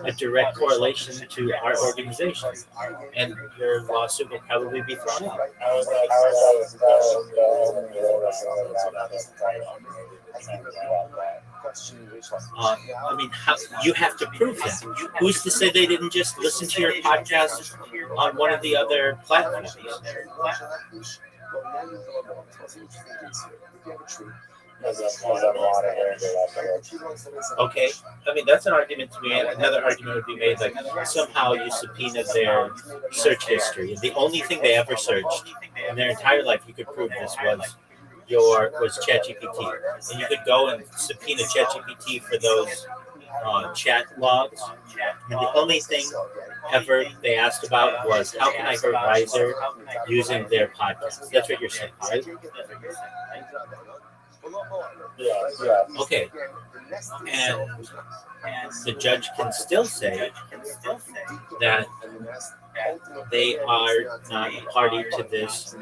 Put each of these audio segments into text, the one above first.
a direct correlation to our organization, and your lawsuit will probably be thrown out. I mean, you have to prove that. Who's to say they didn't just listen to your podcast on one of the other platforms? Okay, I mean that's an argument to me. Another argument would be made like somehow you subpoenaed their search history. The only thing they ever searched in their entire life, you could prove this was ChatGPT, and you could go and subpoena ChatGPT for those chat logs. And the only thing ever they asked about was how can I hurt Riser using their podcast. That's what you're saying, right? Yeah. Okay. And the judge can still say that they are not a party to this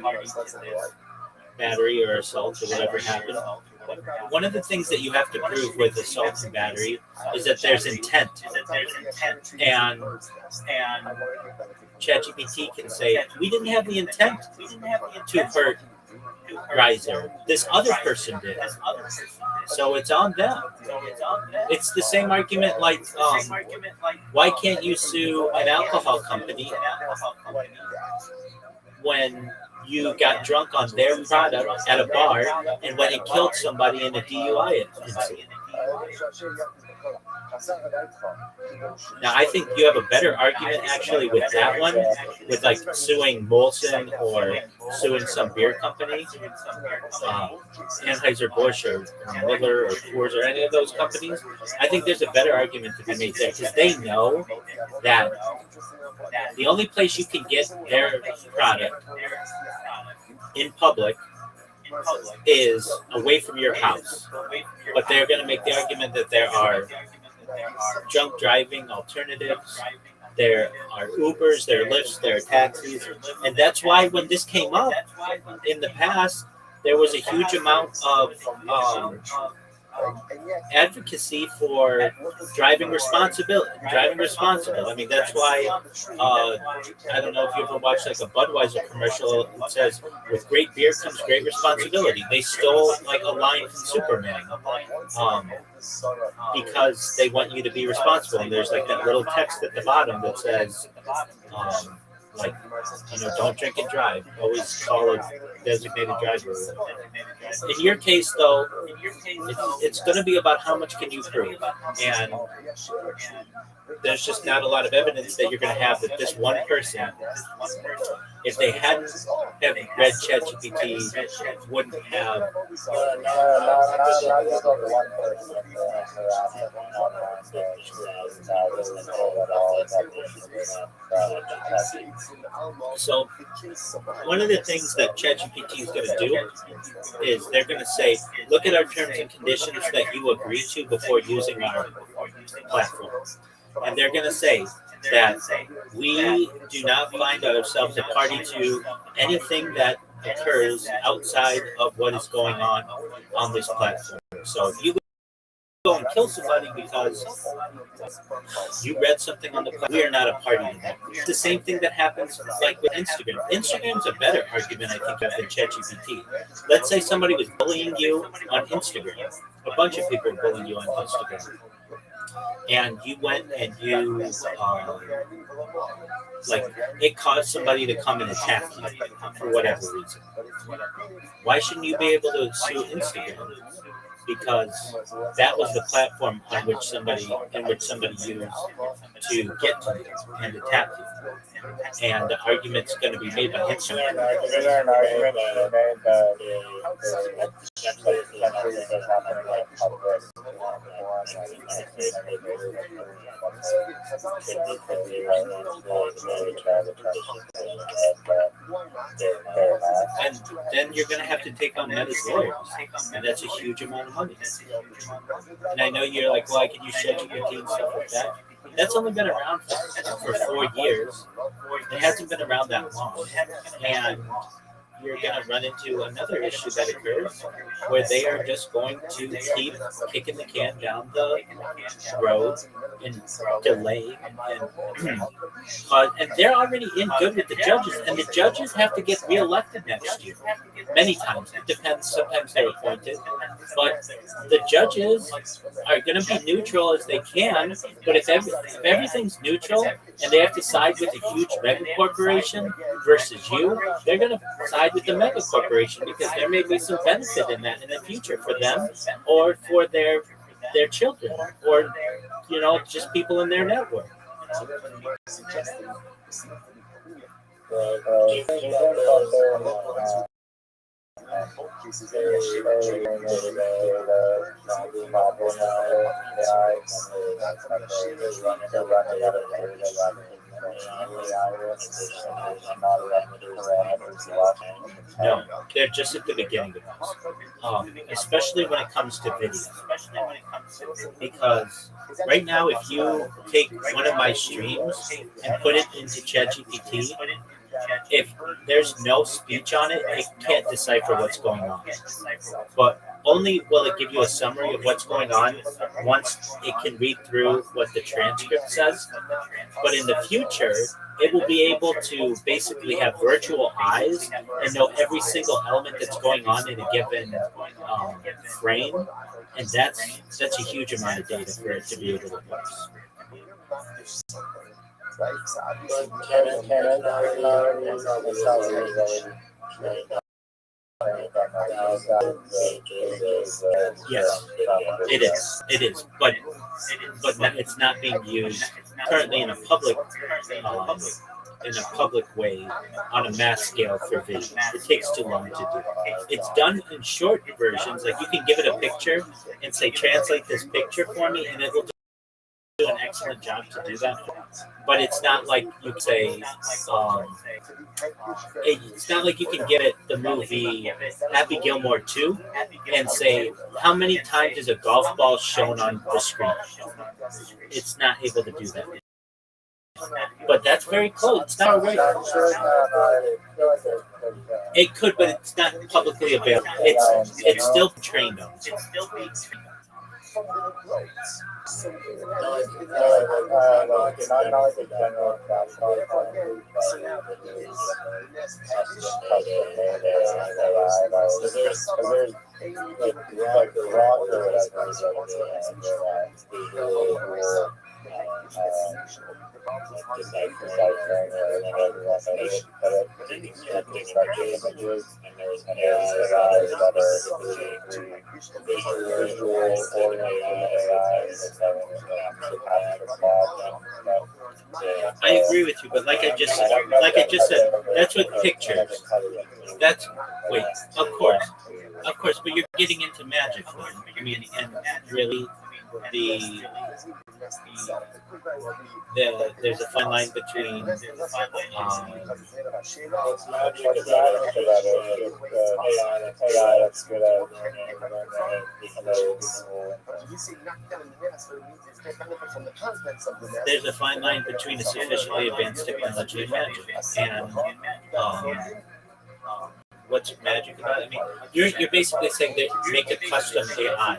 battery or assault or whatever happened. One of the things that you have to prove with assault and battery is that there's intent. And ChatGPT can say, we didn't have the intent to hurt Riser. This other person did. So it's on them. It's the same argument like, why can't you sue an alcohol company when you got drunk on their product at a bar and went and killed somebody in a DUI incident? Now, I think you have a better argument actually with that one, with like suing Molson or suing some beer company, Anheuser-Busch or Miller or Coors or any of those companies. I think there's a better argument to be made there because they know that the only place you can get their product in public is away from your house. But they're going to make the argument that there are drunk driving alternatives, there are Ubers, there are Lyfts, there are taxis, and that's why when this came up in the past, there was a huge amount of advocacy for driving responsible. I mean, that's why I don't know if you ever watched like a Budweiser commercial. It says, "With great beer comes great responsibility." They stole like a line from Superman because they want you to be responsible. And there's like that little text at the bottom that says, like, don't drink and drive. Always call a designated driver. In your case, though, it's going to be about how much can you prove. And there's just not a lot of evidence that you're going to have that this one person, if they hadn't have read ChatGPT, wouldn't have. So one of the things that ChatGPT is going to do is they're going to say, look at our terms and conditions that you agree to before using our platform. And they're going to say that we do not find ourselves a party to anything that occurs outside of what is going on this platform. So if you go and kill somebody because you read something on the platform, we are not a party to that. It's the same thing that happens like with Instagram. Instagram's a better argument, I think, than ChatGPT. Let's say somebody was bullying you on Instagram. A bunch of people are bullying you on Instagram. And you went and you, it caused somebody to come and attack you for whatever reason. Why shouldn't you be able to sue Instagram? Because that was the platform on which somebody used to get to you and attack you. And the argument's going to be made by Instagram. And then you're going to have to take on Meta's lawyers, and that's a huge amount of money. And I know you're like, well, I can use ChatGPT and stuff like that. That's only been around for 4 years. It hasn't been around that long. And you're going to run into another issue that occurs where they are just going to keep kicking the can down the road and delaying and they're already in good with the judges, and the judges have to get reelected next year. Many times, it depends. Sometimes they're appointed, but the judges are going to be neutral as they can. But if everything's neutral and they have to side with a huge mega corporation versus you, they're going to side with the mega corporation because there may be some benefit in that in the future for them or for their children or just people in their network. No, they're just at the beginning of this, especially when it comes to video. Because right now, if you take one of my streams and put it into ChatGPT, if there's no speech on it, it can't decipher what's going on. But only will it give you a summary of what's going on once it can read through what the transcript says. But in the future, it will be able to basically have virtual eyes and know every single element that's going on in a given frame. And that's a huge amount of data for it to be able to use. Yes, it is. It is, but it's not being used currently in a public way on a mass scale for video. It takes too long to do. It's done in short versions. Like you can give it a picture and say, translate this picture for me, and it will do an excellent job to do that. But it's not like you can say, it's not like you can give it the movie Happy Gilmore 2 and say, how many times is a golf ball shown on the screen? It's not able to do that. But that's very close. It's not right. It could, but it's not publicly available. It's still trained on. I agree with you, but like I just said, that's with pictures. That's of course, but you're getting into magic. I mean, and really, there's a fine line between there's a fine line between a sufficiently advanced technology and magic. And what's magic about it? I mean, you're basically saying that make a custom AI.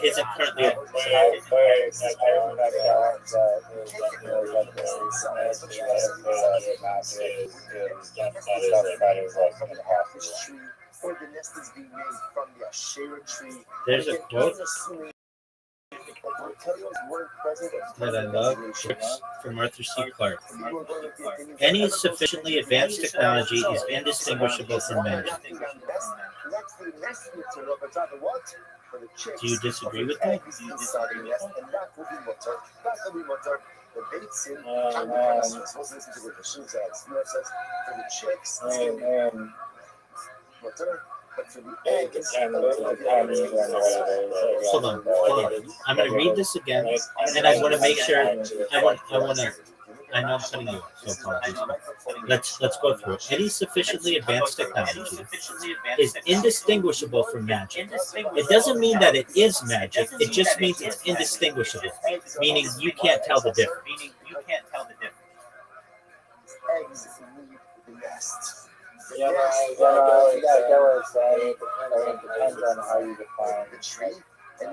Isn't currently there's a quote that I love from Arthur C. Clarke. Any sufficiently advanced technology is indistinguishable from magic. Do you disagree with that? Hold on. I'm going to read this again, and I want to make sure. I know I'm cutting you, so apologies. Let's go through it. Any sufficiently advanced technology is indistinguishable from magic. It doesn't mean that it is magic. It just means it's indistinguishable, meaning you can't tell the difference. Yeah, no, I get what it's saying. It depends on how you define in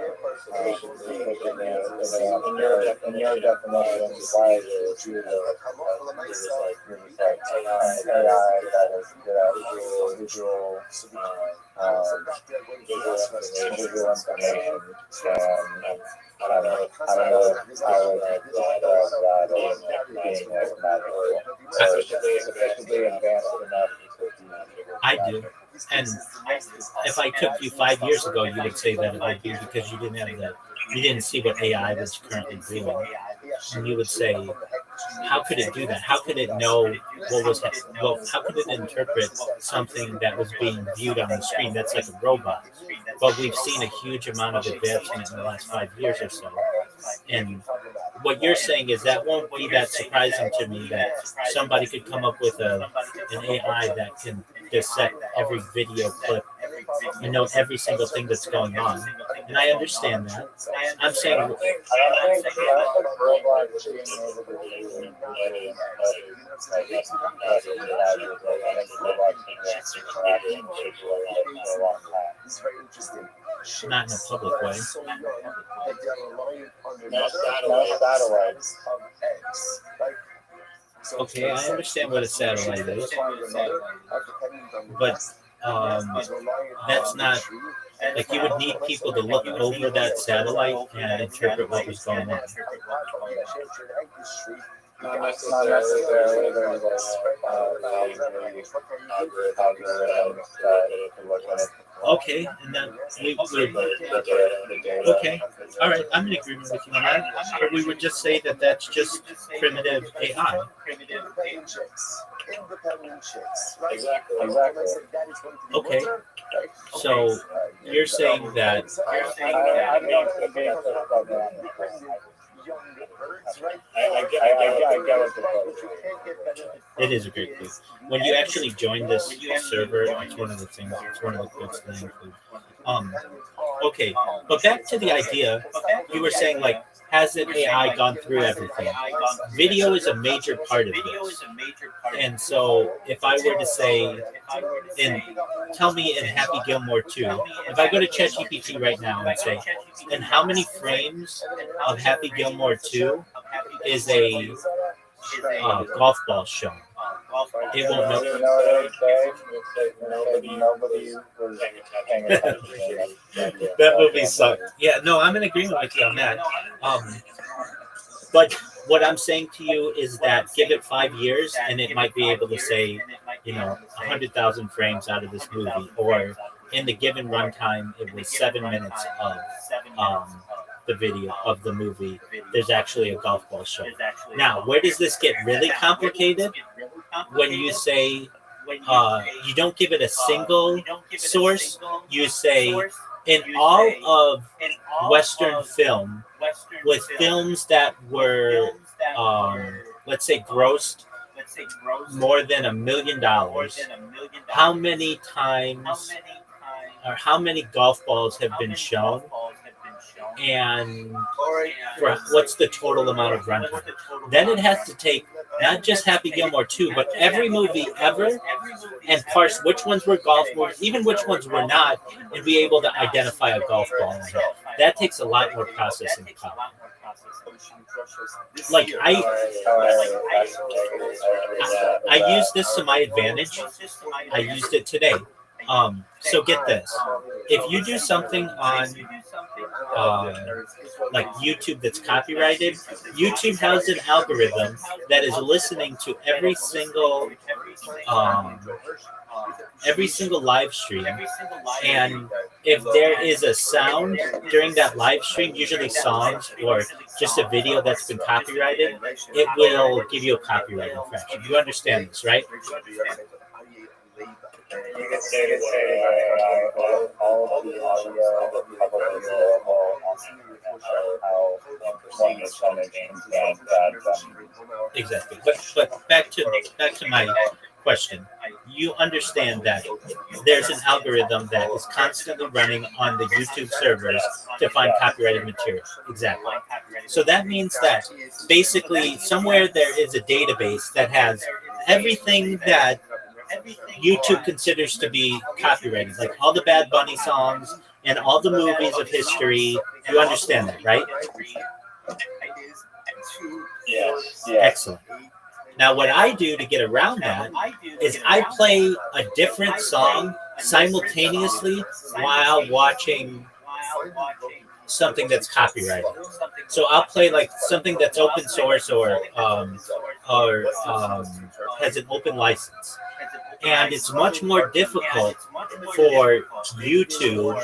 your definition, why is it you're just like AI that is good at visual visual information, and I don't know how it describes that as being like magical. Sufficiently advanced enough to I do. And if I took you 5 years ago, you would say that it would be because you didn't see what AI was currently doing. And you would say, how could it do that? How could it know how could it interpret something that was being viewed on the screen? That's like a robot. But we've seen a huge amount of advancement in the last 5 years or so. And what you're saying is that won't be that surprising to me that somebody could come up with an AI that can dissect every video clip and know every single thing that's going on. And I understand that. I'm saying, not in a public way. Okay, I understand what a satellite is, but that's not like you would need people to look over that satellite and interpret what was going on. Not necessarily. There's algorithms that can look at it. Okay, and then okay, all right, I'm in agreement with you on that. But we would just say that that's just primitive AI. Exactly. Okay, so you're saying that I don't think I get what you're it is a great place. When you actually join this server, it's one of the things. It's one of the quotes that I include. Okay, but back to the idea, you were saying like, hasn't AI gone through everything? Video is a major part of this, and so if I were to say, tell me in Happy Gilmore 2, if I go to ChatGPT right now and say, and how many frames of Happy Gilmore 2 is a golf ball shown? It won't know. You know what I would say? Nobody was paying attention. That movie sucked. Yeah, no, I'm in agreement with you on that. But what I'm saying to you is that give it 5 years and it might be able to say, 100,000 frames out of this movie, or in the given runtime, it was 7 minutes of the video of the movie. There's actually a golf ball show. Now, where does this get really complicated? When you say you don't give it a single source, you say in all of Western film, with films that were, let's say, grossed more than $1 million, how many times or how many golf balls have been shown, and what's the total amount of runtime? Then it has to take not just Happy Gilmore 2, but every movie ever, and parse which ones were golf movies, even which ones were not, and be able to identify a golf ball in it. That takes a lot more processing power. Like I use this to my advantage. I used it today. So get this: if you do something on like YouTube that's copyrighted, YouTube has an algorithm that is listening to every single live stream, and if there is a sound during that live stream, usually songs or just a video that's been copyrighted, it will give you a copyright infraction. You understand this, right? You can say all of the audio publicly available how performance exactly. But back to my question. You understand that there's an algorithm that is constantly running on the YouTube servers to find copyrighted material. Exactly. So that means that basically somewhere there is a database that has everything that YouTube considers to be copyrighted, like all the Bad Bunny songs and all the movies of history. You understand that, right? Yes. Excellent. Now, what I do to get around that is I play a different song simultaneously while watching something that's copyrighted. So I'll play like something that's open source or has an open license, and it's much more difficult for YouTube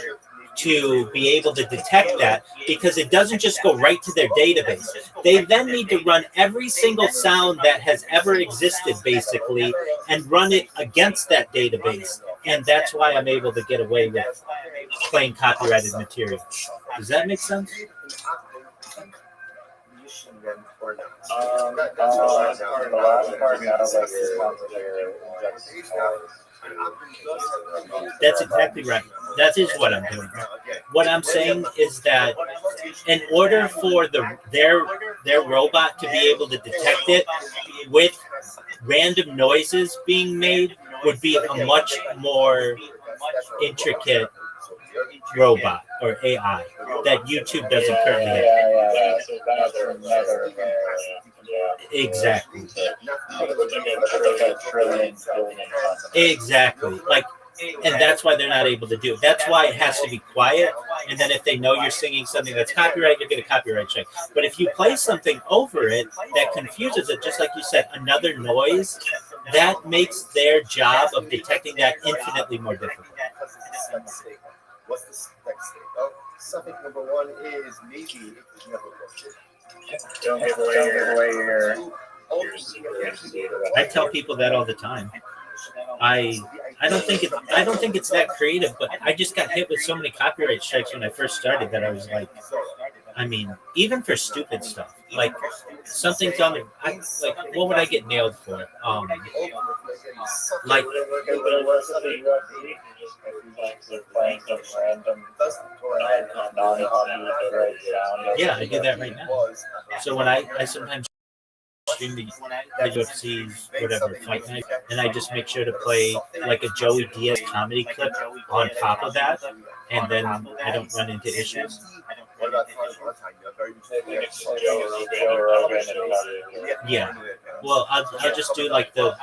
to be able to detect that because it doesn't just go right to their database. They then need to run every single sound that has ever existed, basically, and run it against that database. And that's why I'm able to get away with playing copyrighted material. Does that make sense? The last part now, like, That's exactly right. That is what I'm doing. What I'm saying is that in order for their robot to be able to detect it with random noises being made would be a much more intricate robot or AI that YouTube doesn't currently have. Yeah. So that's another Exactly. Trillion. Exactly. Like, and that's why they're not able to do it. That's why it has to be quiet. And then if they know you're singing something that's copyright, you get a copyright check. But if you play something over it that confuses it, just like you said, another noise, that makes their job of detecting that infinitely more difficult. What's the next thing? Oh, suffix number one is maybe Don't give away your I tell people that all the time. I don't think it's that creative, but I just got hit with so many copyright strikes when I first started that I was like, I mean, even for stupid stuff, like something's on the, like what would I get nailed for? Like yeah, I do that right now. So when I sometimes stream the UFC's whatever fight night, and I just make sure to play like a Joey Diaz comedy clip on top of that, and then I don't run into issues. Yeah. Well, I'll just do like the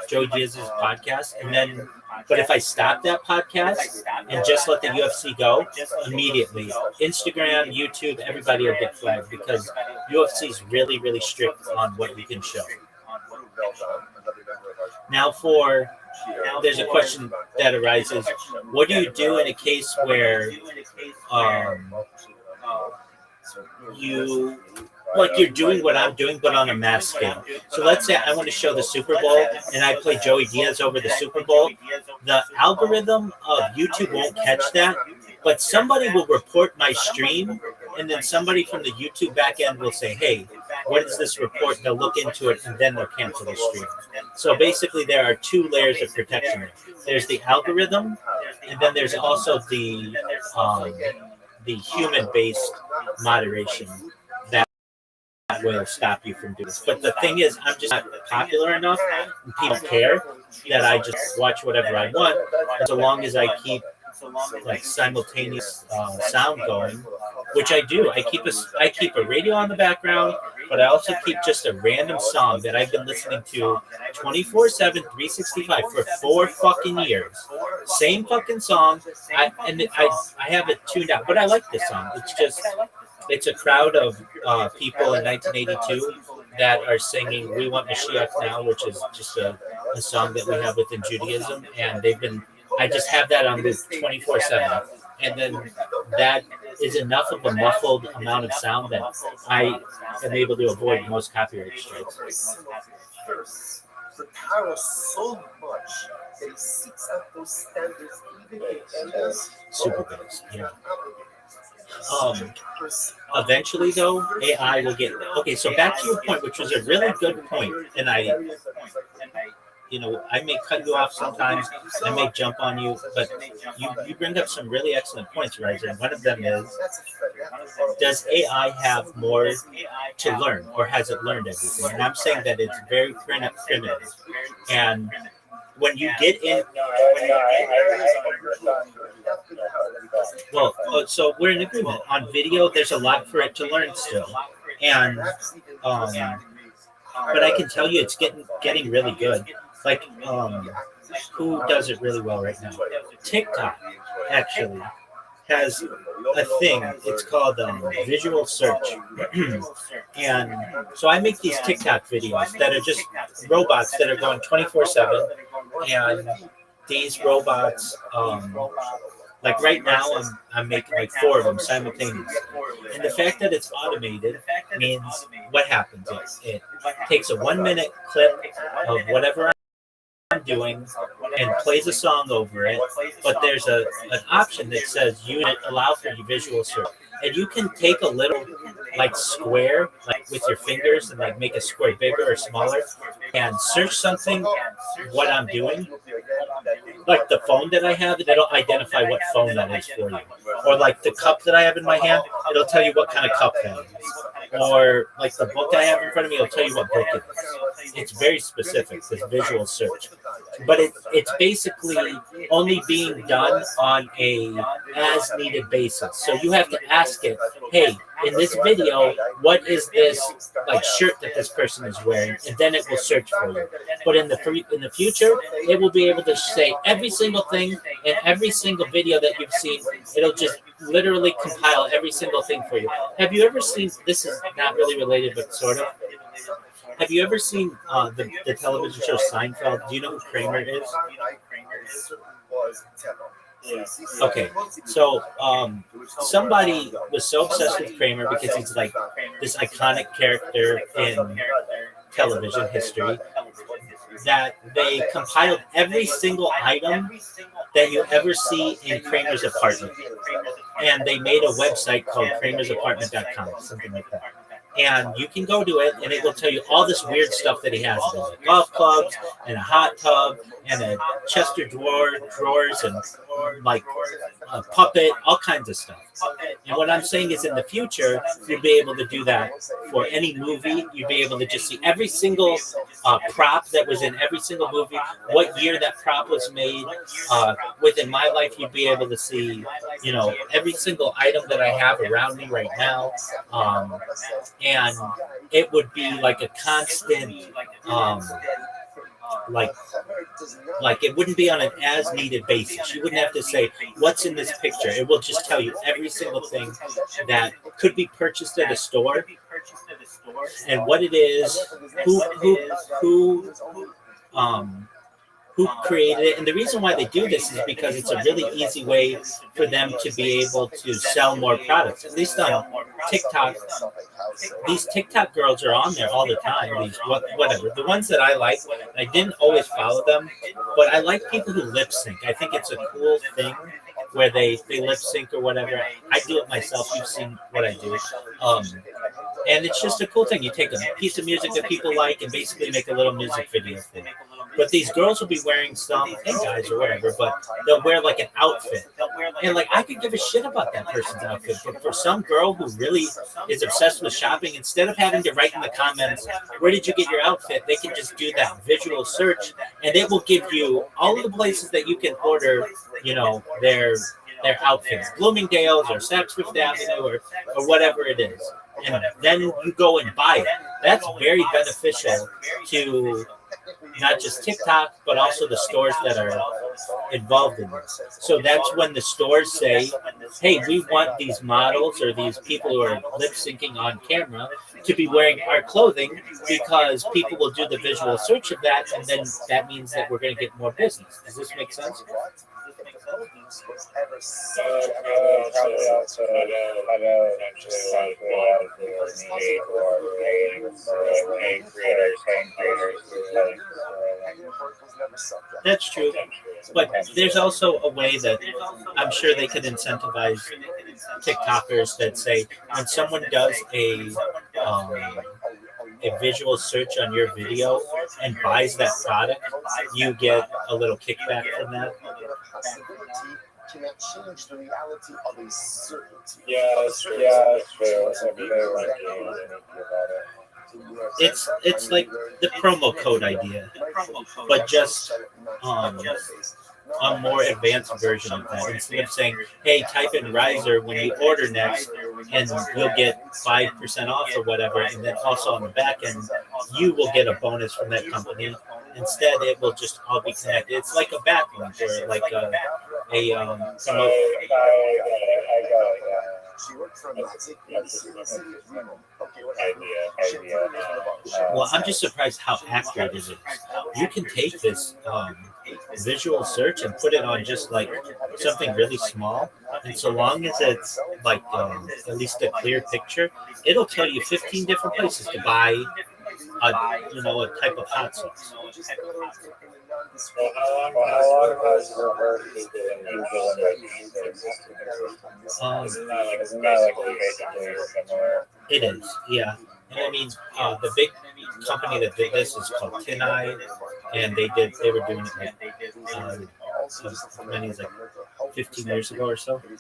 Joey Diaz's podcast, and then, but if I stop that podcast and just let the UFC go, immediately, Instagram, YouTube, everybody will get flagged because UFC is really, really strict on what you can show. Now, there's a question that arises: what do you do in a case where you're doing what I'm doing, but on a mass scale? So let's say I want to show the Super Bowl, and I play Joey Diaz over the Super Bowl. The algorithm of YouTube won't catch that, but somebody will report my stream, and then somebody from the YouTube backend will say, "Hey, what is this report?" They'll look into it, and then they'll cancel the stream. So basically, there are two layers of protection. There's the algorithm, and then there's also the human-based moderation that will stop you from doing this. But the thing is, I'm just not popular enough, and people care that I just watch whatever I want. And so long as I keep like simultaneous sound going, which I do, I keep a radio on the background, but I also keep just a random song that I've been listening to 24/7, 365 for 4 fucking years. Same fucking song. I have it tuned out, but I like this song. It's a crowd of people in 1982 that are singing "We Want Mashiach Now," which is just a song that we have within Judaism, and I just have that on loop 24/7, and then that is enough of a muffled amount of sound that I am able to avoid most copyright strikes. The power so much that it seeks out those standards even in areas super bass, yeah. Eventually, though, AI will get okay. So back to your point, which was a really good point, and I may cut you off sometimes. I may jump on you, but you bring up some really excellent points, Riser. And one of them is, does AI have more to learn, or has it learned everything? And I'm saying that it's very primitive. And when you get in, well, so we're in agreement on video. There's a lot for it to learn still, and but I can tell you it's getting really good. Like, who does it really well right now? TikTok actually has a thing. It's called visual search, and so I make these TikTok videos that are just robots that are going 24/7, and these robots, like right now, I'm making like 4 of them simultaneously, and the fact that it's automated means what happens is it takes a 1-minute clip of whatever I'm doing and plays a song over it, but there's an option that says you allow for your visual search, and you can take a little like square like with your fingers and like make a square bigger or smaller and search something what I'm doing, like the phone that I have, and it'll identify what phone that is for you, or like the cup that I have in my hand, it'll tell you what kind of cup that is, or like the book I have in front of me, it'll tell you what book it is. It's very specific, this visual search, but it's basically only being done on a as needed basis. So you have to ask it, hey, in this video, what is this like shirt that this person is wearing, and then it will search for you. But in the future, it will be able to say every single thing in every single video that you've seen. It'll just literally compile every single thing for you. Have you ever seen? This is not really related, but sort of. Have you ever seen the television show Seinfeld? Do you know who Kramer is? Okay, so somebody was so obsessed with Kramer because he's like this iconic character in television history that they compiled every single item that you ever see in Kramer's apartment, and they made a website called kramersapartment.com, something like that. And you can go to it, and it will tell you all this weird stuff that he has. There's like golf clubs, and a hot tub, and a chest of drawers, and like a puppet, all kinds of stuff. And what I'm saying is in the future, you'll be able to do that for any movie. You'll be able to just see every single prop that was in every single movie, what year that prop was made. Within my life, you'd be able to see, every single item that I have around me right now. And it would be like a constant, like it wouldn't be on an as needed basis. You wouldn't have to say what's in this picture. It will just tell you every single thing that could be purchased at a store and what it is, who created it. And the reason why they do this is because it's a really easy way for them to be able to sell more products. At least on TikTok, these TikTok girls are on there all the time. These whatever, the ones that I like. I didn't always follow them, but I like people who lip sync. I think it's a cool thing where they lip sync or whatever. I do it myself. You've seen what I do. And it's just a cool thing. You take a piece of music that people like and basically make a little music video for it. But these girls will be wearing some, and guys or whatever, but they'll wear like an outfit. And like, I could give a shit about that person's outfit. But for some girl who really is obsessed with shopping, instead of having to write in the comments, where did you get your outfit? They can just do that visual search, and it will give you all of the places that you can order, their outfits, Bloomingdale's or Saks Fifth Avenue or whatever it is. And then you go and buy it. That's very beneficial to not just TikTok, but also the stores that are involved in this. So that's when the stores say, hey, we want these models or these people who are lip syncing on camera to be wearing our clothing, because people will do the visual search of that, and then that means that we're going to get more business. Does this make sense? That's true, but there's also a way that I'm sure they could incentivize TikTokers that say when someone does a visual search on your video and buys that product, you get a little kickback from that. Cannot change the reality of a certainty. Yeah, that's true. it's like the promo code idea, but just a more advanced version of that. Instead of saying, "Hey, type in riser when you order next, and you'll get 5% off or whatever," and then also on the back end, you will get a bonus from that company. Instead, it will just all be connected. It's like a backlink or like promote. I got it. She worked for a magic Idea. Well, I'm just surprised how accurate it is. You can take this visual search and put it on just like something really small, and so long as it's like at least a clear picture, it'll tell you 15 different places to buy a type of hot sauce. How long has your work been usually? Isn't that like basically similar? It is, yeah. And I mean, the big company that did this is called Tin Eye, and they were doing it like as many as like 15 years ago or so. Okay.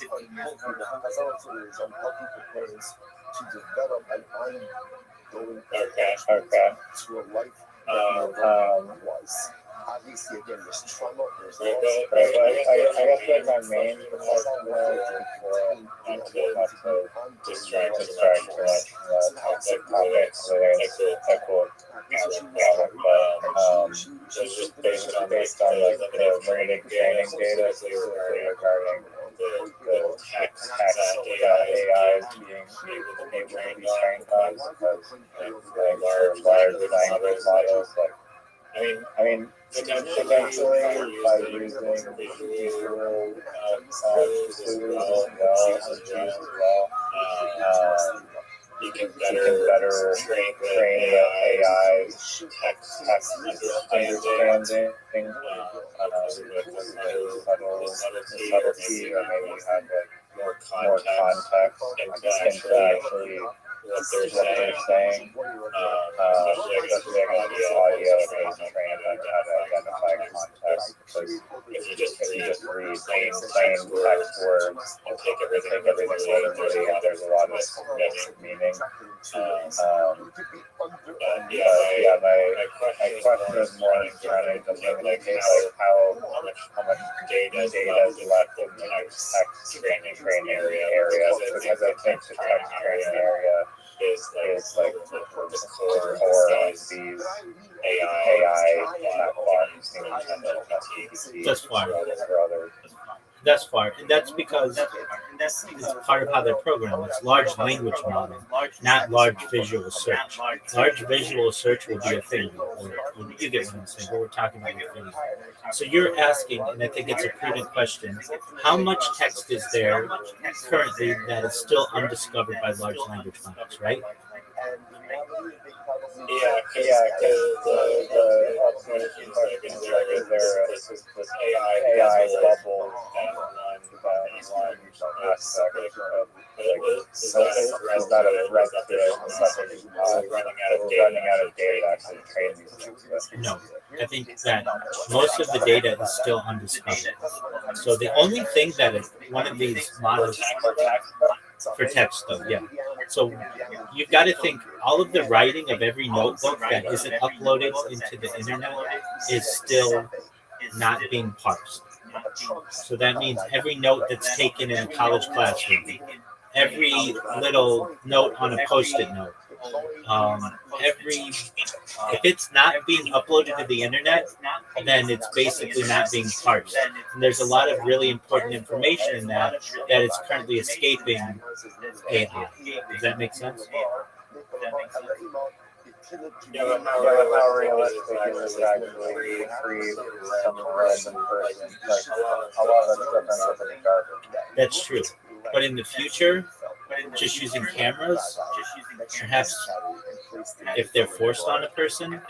Obviously, again, there's trauma, there's I guess like my main concern not to distract too much from the topics related to technical but just based on like the limited training data specifically regarding the text that AI is being able to be trained on because like large language models like I mean, potentially by using visual tools as well, you can better train the AI text understanding subtlety, or maybe have like more context into actually what they're saying, especially like audio is trained on how to identify context. Because if you just read plain text words and take everything literally, there's a lot of mixed meaning. My question is more trying to eliminate like how much data is left in the text training area, because I think the text training area is like the core of these AI platforms. That's fine. That's fine, and that's because it's part of how they're programmed. It's large language model, not large visual search. Large visual search will be a thing. You get what I'm saying, but we're talking about video. So you're asking, and I think it's a prudent question, how much text is there currently that is still undiscovered by large language models, right? Yeah, the ultimate question is there this AI bubble and one aspect of is that a threat to running out of data to actually train these things? No, I think that most of the data is still undiscovered. So the only thing that one of these models for text, though, yeah. So you've got to think all of the writing of every notebook that isn't uploaded into the internet is still not being parsed. So that means every note that's taken in a college classroom, every little note on a post-it note, if it's not being uploaded to the internet, then it's basically not being parsed. And there's a lot of really important information in that is currently escaping AI. Does that make sense? Yeah, but how realistic is it actually free some random person? Like a lot of that stuff ends up in the garbage. That's true. But in the future, just using cameras, perhaps if they're forced on a person,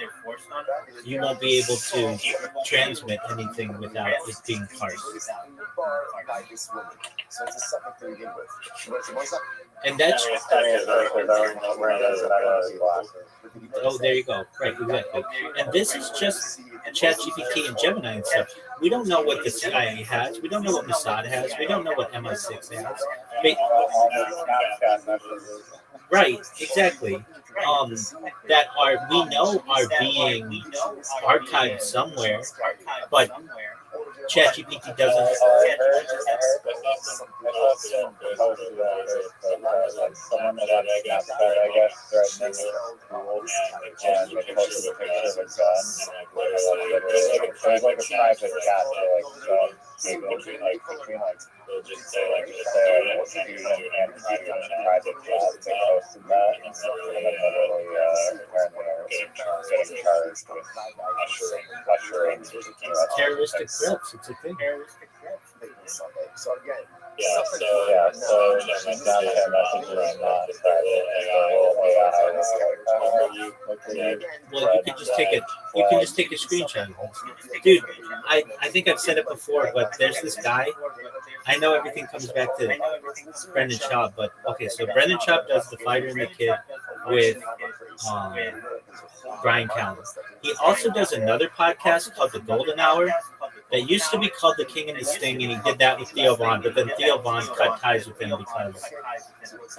you won't be able to transmit anything without it being parsed. And that's oh, there you go. Right, exactly. And this is just ChatGPT and Gemini and stuff. We don't know what the CIA has. We don't know what Mossad has. We don't know what MI6 has. Right, exactly. That we know are being archived somewhere, but ChatGPT doesn't. Someone that had Snapchat, I guess, threatening school, and they posted a picture of a gun, and literally, it was like a private chat, they'll just say what student and private chat, they posted that, and then literally, apparently are getting charged with ushering, Terroristic threats, it's a thing. So again, so Snapchat Messenger and not Well, you could just take it. You can just take a screenshot of this. Dude, I think I've said it before, but there's this guy. I know everything comes back to Brendan Schaub, but okay, so Brendan Schaub does The Fighter and the Kid with Brian Callen. He also does another podcast called The Golden Hour that used to be called The King and the Sting, and he did that with Theo Vaughn, but then Theo Vaughn cut ties with him because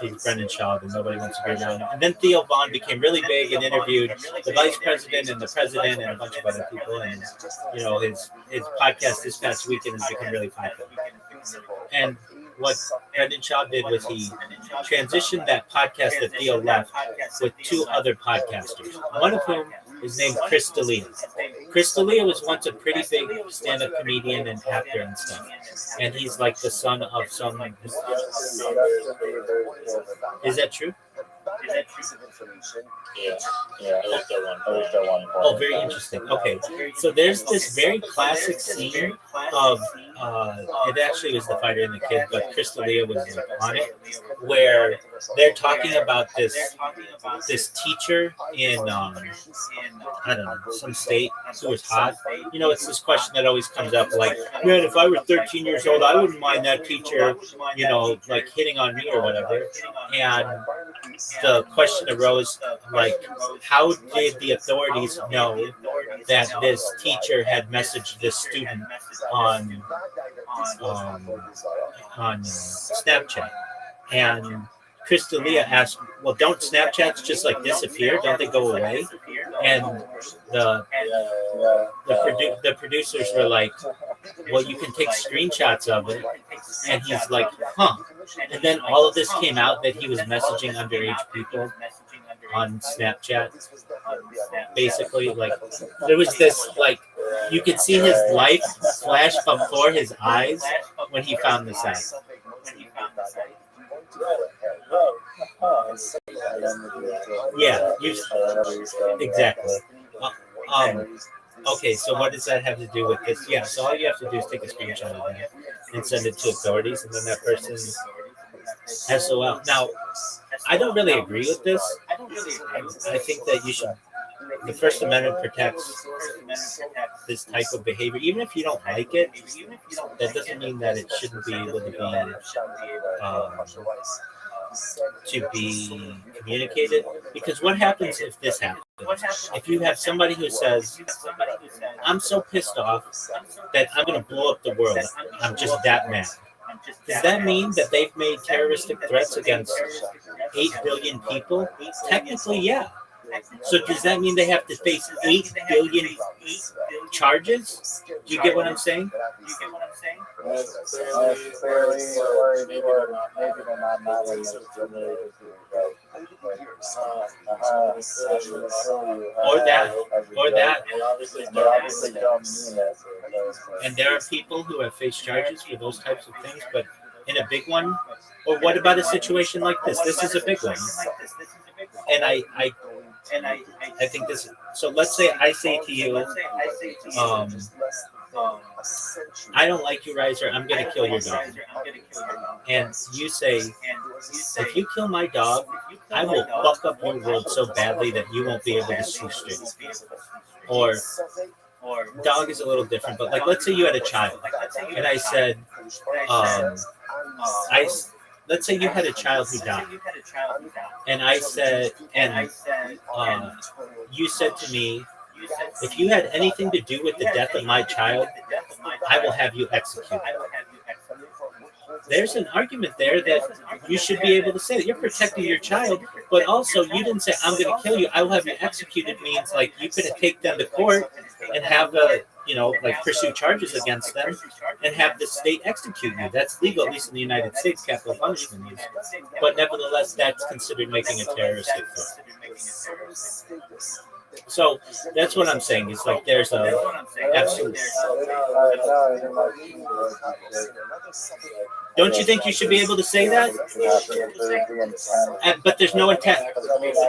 he's Brendan Schaub and nobody wants to be around him. And then Theo Vaughn became really big and interviewed the vice president and the president and a bunch of other people, and his podcast this past weekend has become really popular. And what Brendan Schaub did was he transitioned that podcast that Theo left with two other podcasters, one of whom is named Chris D'Elia. Chris D'Elia was once a pretty big stand-up comedian and actor and stuff, and he's like the son of some. Is that true? Yeah. Oh, very interesting. Okay, so there's this very classic scene of it actually was The Fighter and the Kid, but Chris D'Elia was on it, where they're talking about this teacher in I don't know, some state who was hot. It's this question that always comes up, like, man, if I were 13 years old, I wouldn't mind that teacher, like hitting on me or whatever. And the question arose, like, how did the authorities know that this teacher had messaged this student on Snapchat? And Chris D'Elia asked, well, don't Snapchats just like disappear? Don't they go away? And the producers were like, well, you can take screenshots of it. And he's like, huh. And then all of this came out that he was messaging underage people on Snapchat. Basically, like, there was this, like, you could see his life flash before his eyes when he found this out. Yeah, exactly. Okay, so what does that have to do with this? Yeah, so all you have to do is take a screenshot of that and send it to authorities, and then that person SOL. Now, I don't really agree with this. I think that you should. The First Amendment protects this type of behavior, even if you don't like it. That doesn't mean that it shouldn't be able to be communicated. Because what happens if this happens? If you have somebody who says, I'm so pissed off that I'm going to blow up the world, I'm just that mad. Does that mean that they've made terroristic threats against 8 billion people? Technically, yeah. So does that mean they have to face 8 billion charges? Do you get what I'm saying? Or that. And there are people who have faced charges for those types of things, but in a big one. Or what about a situation like this? This is a big one. And I think this. So let's say I say to you, I don't like you, Riser. I'm going to kill your dog. And you say, if you kill my dog, I will fuck up your world so badly that you won't be able to see straight. Or dog is a little different, but like, let's say you had a child, and I said, let's say you had a child who died, and I said, you said to me, if you had anything to do with the death of my child, I will have you executed. There's an argument there that you should be able to say that you're protecting your child, But also, you didn't say, I'm going to kill you, I will have you executed, means like you could take them to court and have like pursue charges against them and have the state execute you. That's legal, at least in the United States, capital punishment is. But nevertheless, that's considered making a terroristic threat. So that's what I'm saying. Is like there's a absolute. Don't you think you should be able to say that? But there's no intent.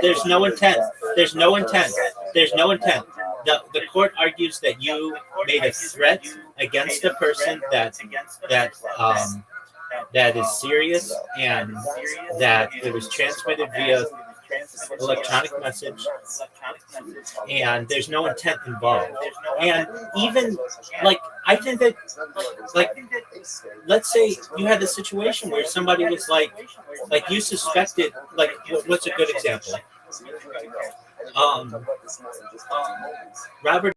There's no intent. There's no intent. There's no intent. The court argues that you made a threat against a person that is serious and that it was transmitted via electronic message, and there's no intent involved. And even like I think that let's say you had a situation where somebody was like you suspected, like what's a good example? Robert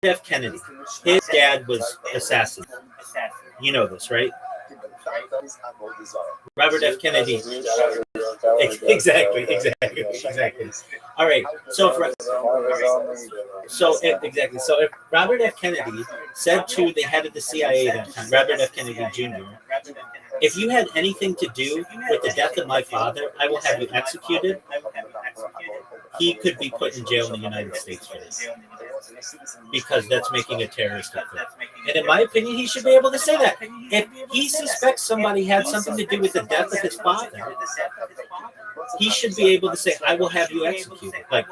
F. Kennedy, his dad was assassinated. You know this, right? Robert F. Kennedy. Exactly. All right. So if Robert F. Kennedy said to the head of the CIA at that time, Robert F. Kennedy Jr., if you had anything to do with the death of my father, I will have you executed. He could be put in jail in the United States for this, because that's making a terrorist threat. And in my opinion, he should be able to say that. If he suspects somebody had something to do with the death of his father, he should be able to say, I will have you executed. Like,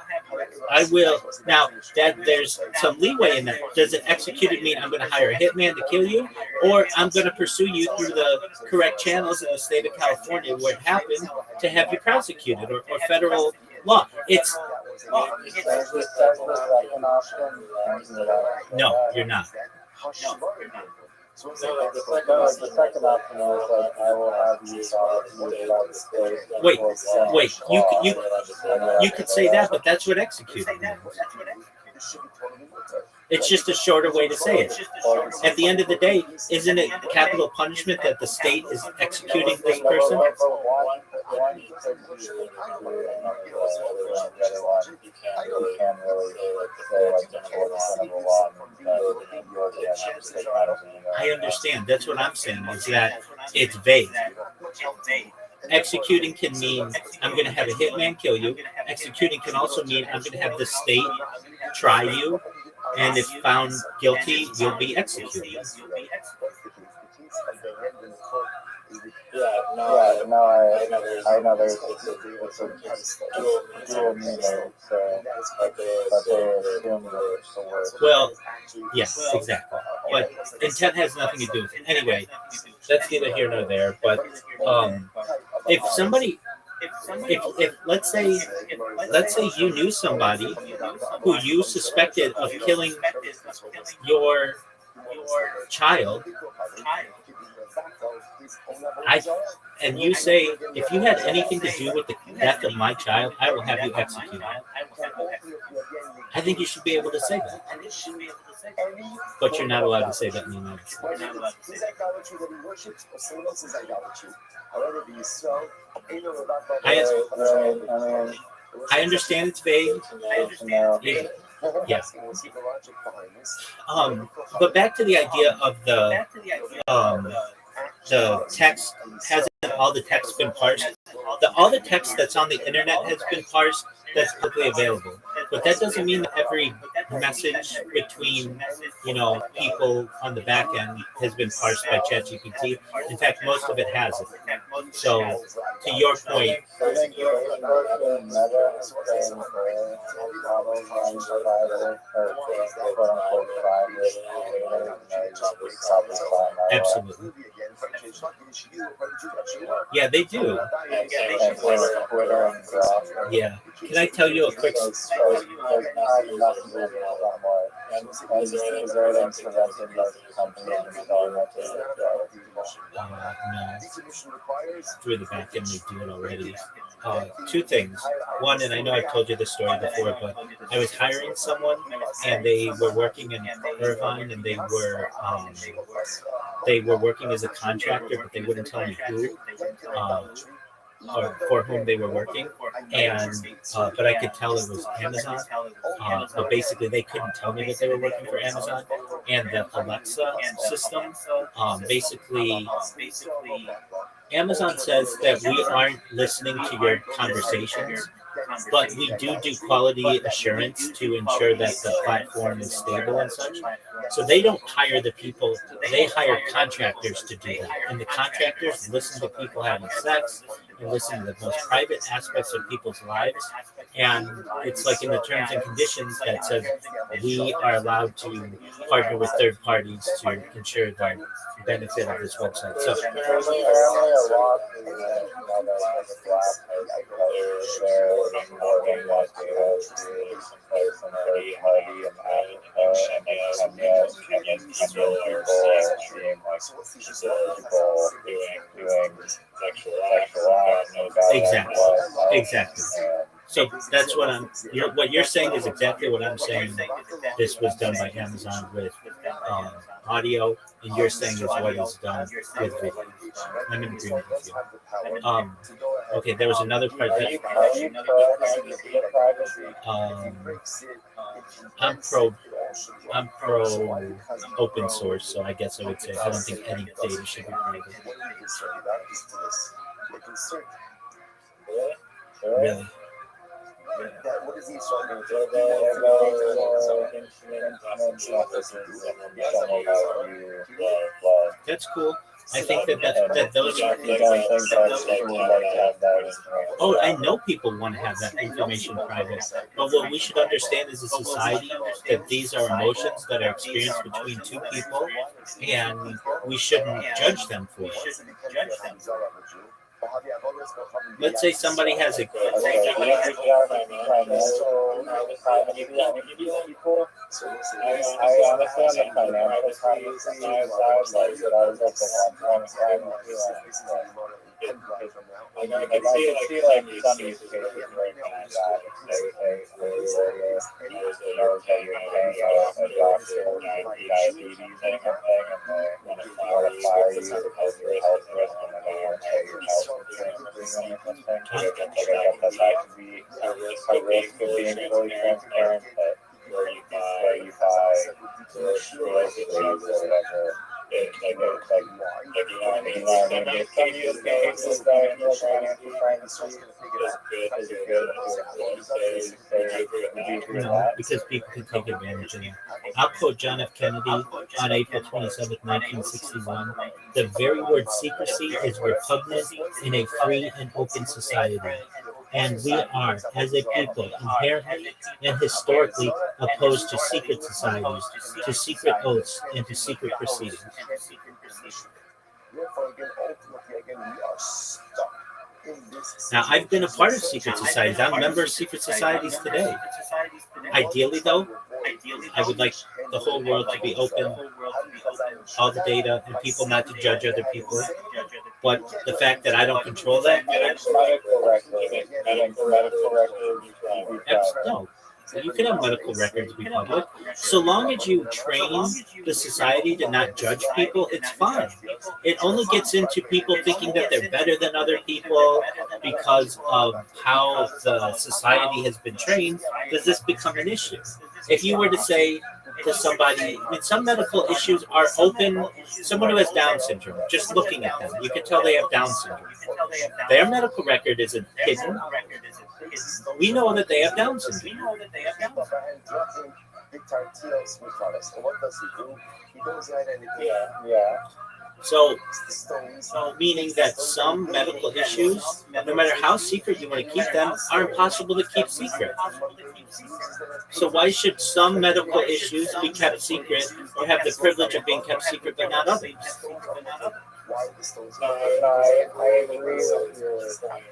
I will. Now, that there's some leeway in that. Does it executed mean I'm going to hire a hitman to kill you? Or I'm going to pursue you through the correct channels in the state of California where it happened to have you prosecuted, or federal law. It's no, you're not. So the second option is like I will have you. Wait. You could say that, but that's what executing means. It's just a shorter way to say it. At the end of the day, isn't it capital punishment that the state is executing this person? I understand. That's what I'm saying, is that it's vague. Executing can mean I'm going to have a hitman kill you. Executing can also mean I'm going to have the state try you, and if found guilty, you'll be executed. I know there's a dual meaning, but they assume that it's the word. Well, yes, exactly. But intent has nothing to do with it. Anyway, that's neither here nor there. But if somebody, if let's say you knew somebody who you suspected of killing your child, and you say, if you had anything to do with the death of my child, I will have you executed. I think you should be able to say that. But you're not allowed to say that in the United States. I understand it's vague. Yeah. But back to the idea of the text, hasn't all the text been parsed? All the text that's on the internet has been parsed, that's publicly available. But that doesn't mean that every message between people on the back end has been parsed by ChatGPT. In fact, most of it hasn't. So, to your point, absolutely. Yeah, they do. Yeah. Can I tell you a quick? No. Through the back end, they do it already. Two things. One, and I know I've told you this story before, but I was hiring someone, and they were working in Irvine, and they were working as a contractor, but they wouldn't tell me who. or for whom they were working, and but I could tell it was Amazon. But basically, they couldn't tell me that they were working for Amazon, and the Alexa system, basically. Amazon says that we aren't listening to your conversations, but we do quality assurance to ensure that the platform is stable and such. So they don't hire the people; they hire contractors to do that, and the contractors listen to people having sex and listen to the most private aspects of people's lives. And it's like in the terms and conditions that says we are allowed to partner with third parties to ensure the benefit of this website. So exactly. So that's what what you're saying is exactly what I'm saying. This was done by Amazon with audio, and you're saying is what is done with video. I'm in agreement with you. Okay, there was another part that I'm pro. I'm pro open source, so I guess I would say I don't think any data should be private. Really. What is the That's cool. I think that those. Oh, I know people want to have that information private, but what we should understand as a society that these are emotions that are experienced between two people, and we shouldn't judge them for it. Let's say somebody has a. I can see like some use cases right now that a doctor diabetes and they want to fire you because of your health risk and then they want to pay your health insurance premium or something. That could be a risk of being fully transparent, but where you buy groceries or whatever. Like you know what I mean? There's some use cases that I feel like financial crime is good. No, because people can take advantage of it. I'll quote John F. Kennedy on April 27, 1961. The very word secrecy is repugnant in a free and open society. And we are, as a people, inherently and historically opposed to secret societies, to secret oaths, and to secret proceedings. Now, I've been a part of secret societies. I'm a member of secret societies today. Ideally, though, I would like the whole world to be open, all the data, and people not to judge other people. But the fact that I don't control that, no. You can have medical records be public. So long as you train the society to not judge people, it's fine. It only gets into people thinking that they're better than other people because of how the society has been trained. Does this become an issue? If you were to say to somebody, I mean, some medical issues are open. Someone who has Down syndrome, just looking at them, you can tell they have Down syndrome. Their medical record isn't hidden. We know that they have Down syndrome. Yeah. So, meaning that some medical issues, no matter how secret you want to keep them, are impossible to keep secret. So why should some medical issues be kept secret or have the privilege of being kept secret but not others? I agree with your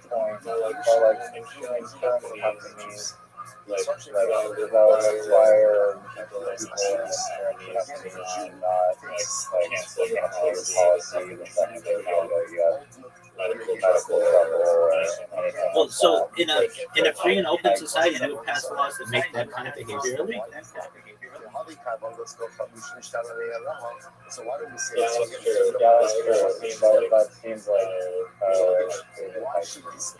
point. Like insurance companies, like require people in insurance companies not like cancel your policy the second they know that you have medical trouble or anything. Well, so in a free and open society, you would pass laws that make that kind of behavior illegal. Yeah, that's true. That seems like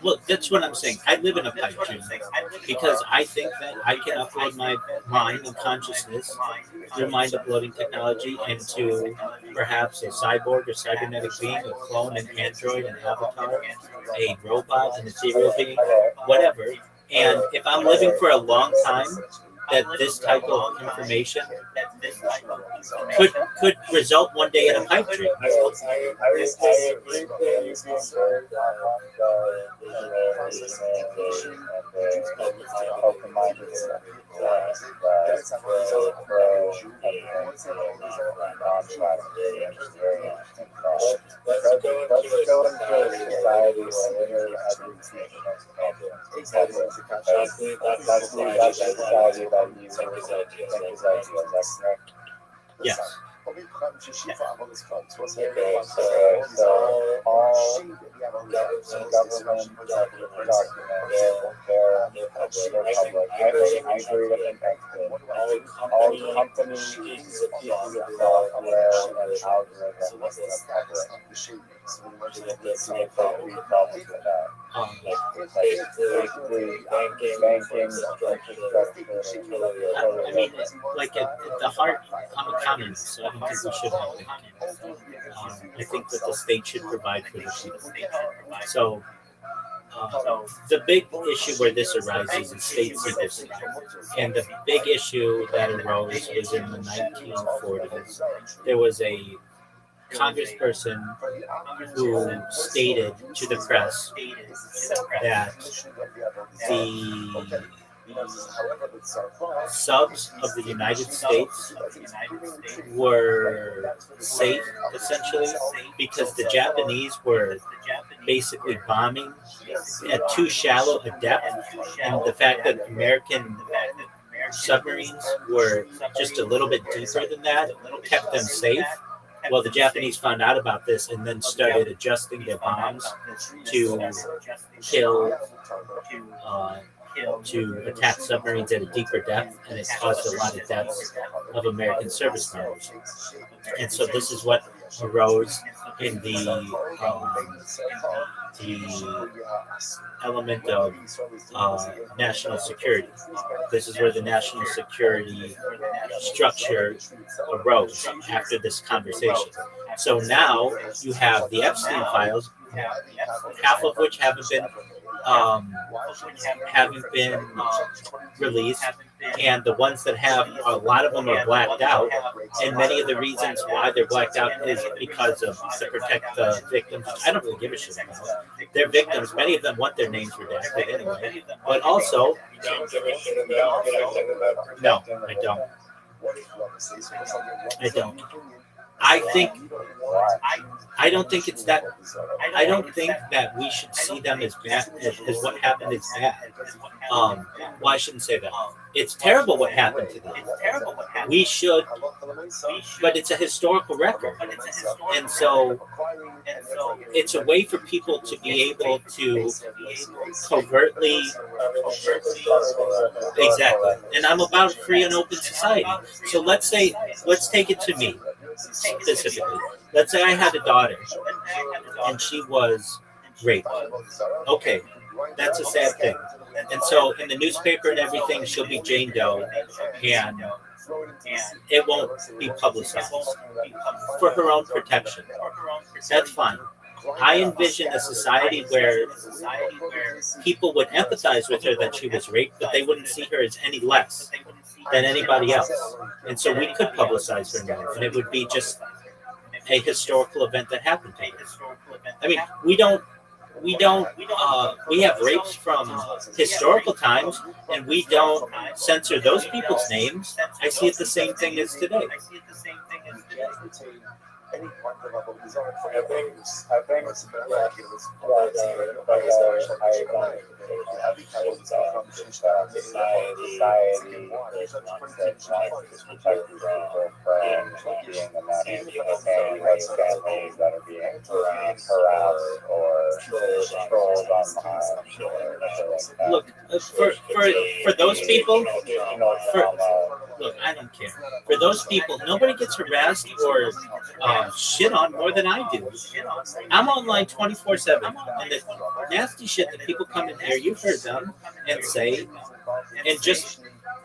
Well, that's what I'm saying. I live in a pipe dream because I think that I can upload my mind and consciousness through mind uploading technology into perhaps a cyborg or cybernetic being, a clone, an android, an avatar, a robot, an ethereal being, whatever. And if I'm living for a long time, that this type of information could result one day in a pipe dream. I agree with you being very open-minded Let's go into a society where that's the society that you think is ideal. That's correct. Yes. Okay, so all government documents, they're public. I agree with that. All companies are aware of algorithms and public. We problems with that. Basically, banking, I mean, like at the heart, I'm a communist, so I don't think we should have banking. I think that the state should provide for the people. So the big issue where this arises is state secrecy. And the big issue that arose was in the 1940s. There was a congressperson who stated to the press that the subs of the United States were safe, essentially, because the Japanese were basically bombing at too shallow a depth, and the fact that American submarines were just a little bit deeper than that kept them safe. Well, the Japanese found out about this and then started adjusting their bombs to kill, to attack submarines at a deeper depth, and it caused a lot of deaths of American service members. And so this is what arose in the element of national security. This is where the national security structure arose after this conversation. So now you have the Epstein files, half of which haven't been released, and the ones that have, a lot of them are blacked out, and many of the reasons why they're blacked out is because of to protect the victims. I don't really give a shit about they're victims. Many of them want their names redacted anyway, but also no, I don't. I don't think it's that. I don't think that we should see them as bad as what happened is bad. Well, I shouldn't say that. It's terrible what happened to them. We should, but it's a historical record, and so it's a way for people to be able to covertly. Exactly, and I'm about a free and open society. So let's take it to me specifically. Let's say I had a daughter and she was raped. Okay, that's a sad thing. And so in the newspaper and everything, she'll be Jane Doe, and it won't be publicized for her own protection. That's fine. I envision a society where people would empathize with her that she was raped, but they wouldn't see her as any less than anybody else. And so we could publicize her name, and it would be just a historical event that happened to her. I mean, we have rapes from historical times, and we don't censor those people's names. I see it the same thing as today. any part of our design for I think, yeah, but I society is one that wants to protect people from being the family families that are being harassed or trolled online. Look, for those people, look, I don't care. For those people, nobody gets harassed or shit on more than I do. I'm online 24/7, and the nasty shit that people come in here, you've heard them and say,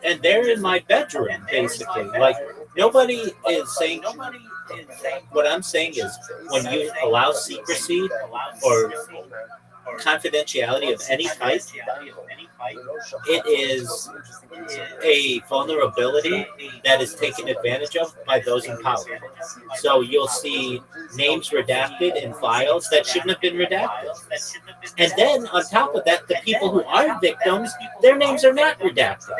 and they're in my bedroom basically. Like nobody is saying. What I'm saying is, when you allow secrecy or confidentiality of any type, it is a vulnerability that is taken advantage of by those in power. So you'll see names redacted in files that shouldn't have been redacted. And then on top of that, the people who are victims, their names are not redacted.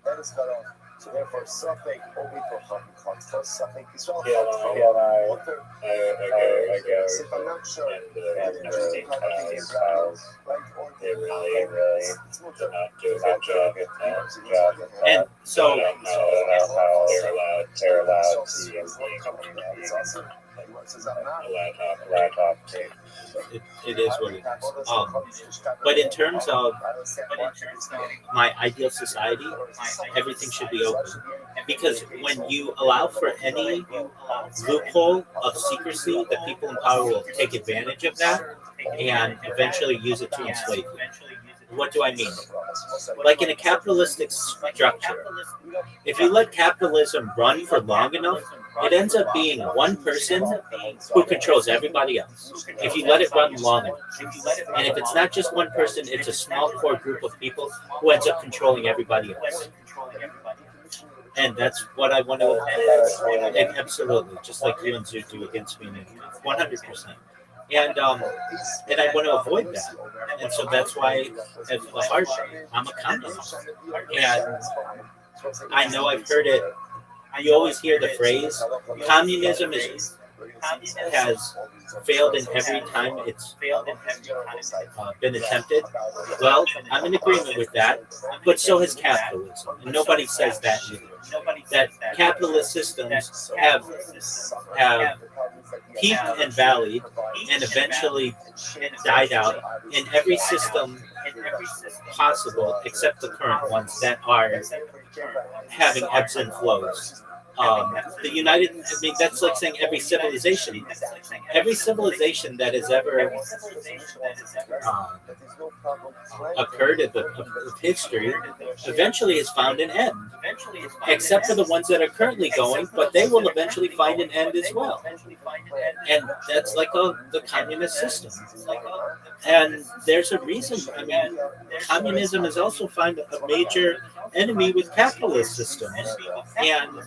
That is cut off. So therefore, something only for something is all I guess. if I'm not sure, And they really do not do a good job. And so I don't know how they're allowed to be in laptop. it is what it is. But in terms of my ideal society, everything should be open. Because when you allow for any loophole of secrecy, the people in power will take advantage of that and eventually use it to enslave you. What do I mean? Like in a capitalistic structure, if you let capitalism run for long enough, it ends up being one person who controls everybody else. If you let it run long enough. And if it's not just one person, it's a small core group of people who ends up controlling everybody else. And that's what I want to avoid. And absolutely, just like you and Zoo do against me, 100%. And I want to avoid that. And so that's why, at the heart, I'm a communist. And I know I've heard it. You always hear the phrase, communism has failed in every time it's been attempted. Well, I'm in agreement with that, but so has capitalism. And nobody says that either. That capitalist systems have peaked and valleyed and eventually died out in every system possible except the current ones that are having ebbs and flows. That's like saying every civilization that has ever occurred of history eventually has found an end, except for the ones that are currently going, but they will eventually find an end as well. And that's like the communist system. And there's a reason. I mean, communism has also found a major enemy with capitalist systems. And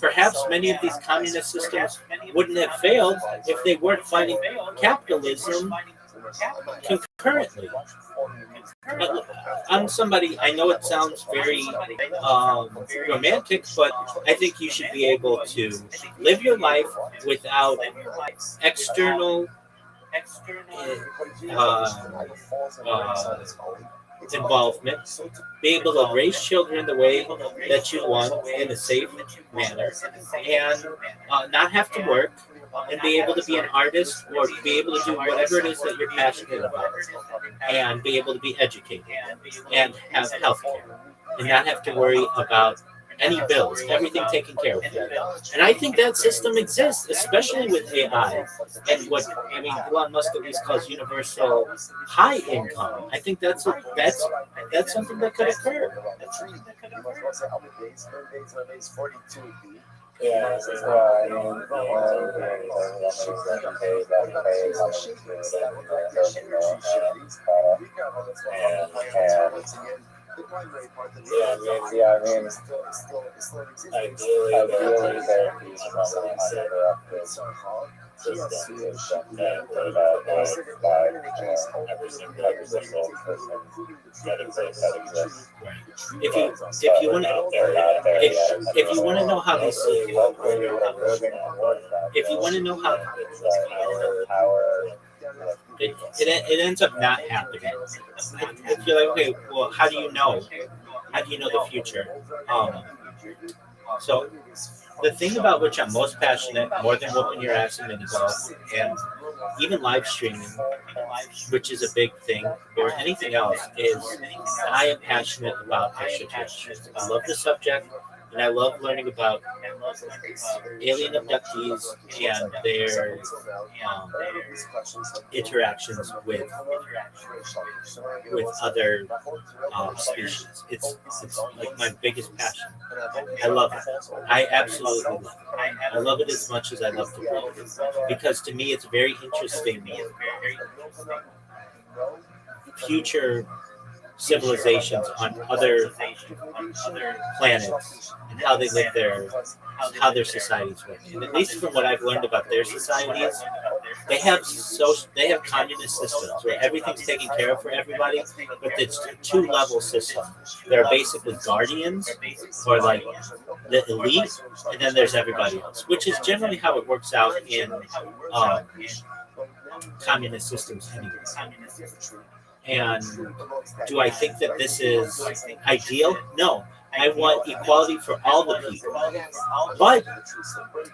perhaps many of these communist systems wouldn't have failed if they weren't fighting capitalism concurrently. I'm somebody, I know it sounds very romantic, but I think you should be able to live your life without external involvement, be able to raise children the way that you want in a safe manner, and not have to work, and be able to be an artist or be able to do whatever it is that you're passionate about, and be able to be educated and have health care and not have to worry about any bills, everything taken care of. And I think that system exists, especially with AI and Elon Musk at least calls universal high income. I think that's something that could occur. Ideally, system that would provide every single person that exists. If you want to They're not there yet. if you want to know how these if you want to know how it ends up not happening. If you're like, okay, well, how do you know? How do you know the future? So the thing about which I'm most passionate, more than whooping your ass in mini golf, and even live streaming, which is a big thing, or anything else, is I am passionate about extraterrestrials. I love the subject, and I love learning about alien abductees and their interactions with other species. It's like my biggest passion. I love it. I absolutely love it. I love it as much as I love to breathe, because to me it's very interesting. Future civilizations on other planets and how they live there, how their societies work. And at least from what I've learned about their societies, they have communist systems where everything's taken care of for everybody, but it's a two-level system. There are basically guardians, or like the elite, and then there's everybody else, which is generally how it works out in communist systems anyway. And do I think that this is ideal? No. I want equality for all the people. But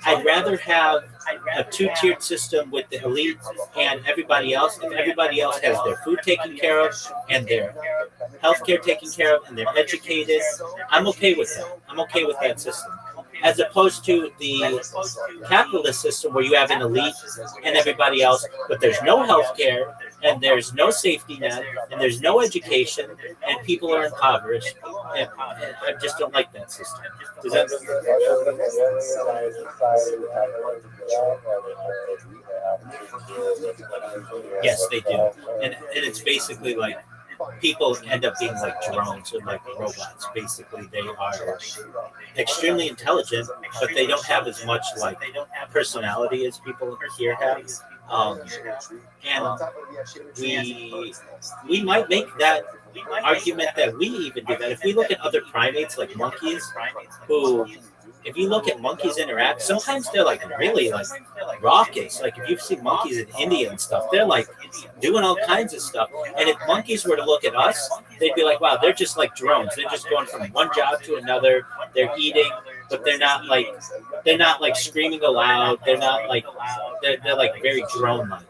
I'd rather have a two-tiered system with the elite and everybody else. If everybody else has their food taken care of and their healthcare taken care of and they're educated, I'm okay with that. I'm okay with that system. As opposed to the capitalist system where you have an elite and everybody else, but there's no health care and there's no safety net and there's no education and people are impoverished. And I just don't like that system. Does that Yes, they do. And it's basically like people end up being like drones or like robots. Basically, they are extremely intelligent, but they don't have as much like personality as people here have. And we might make that argument that we even do that. If we look at other primates like monkeys, who, if you look at monkeys interact, sometimes they're like really like raucous. Like if you've seen monkeys in India and stuff, they're like doing all kinds of stuff. And if monkeys were to look at us, they'd be like, wow, they're just like drones. They're just going from one job to another. They're eating, but they're not like screaming aloud. They're not like they're like very drone-like.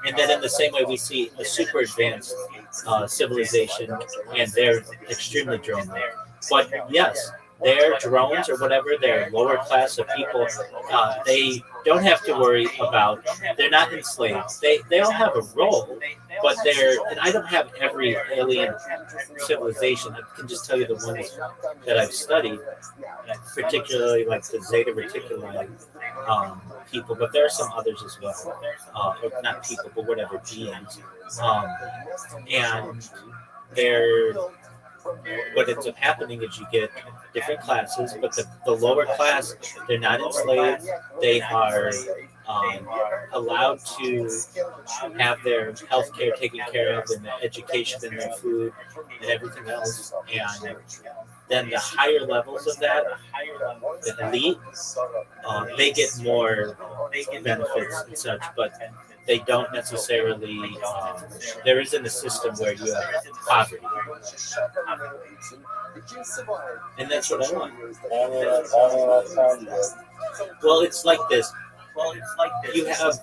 And then in the same way, we see a super advanced civilization, and they're extremely drone-like. But yes, they're drones or whatever, they're lower class of people. They don't have to worry about, they're not enslaved. They all have a role, but and I don't have every alien civilization. I can just tell you the ones that I've studied, particularly like the Zeta Reticuli people, but there are some others as well. Or not people, but whatever, beings. And they're, what ends up happening is you get different classes, but the lower class, they're not enslaved. They are allowed to have their health care taken care of, and their education and their food and everything else. And then the higher levels of that, the elite, they get more benefits and such, but they don't necessarily, there isn't a system where you have poverty. And that's what I want. Well, it's like this. You have,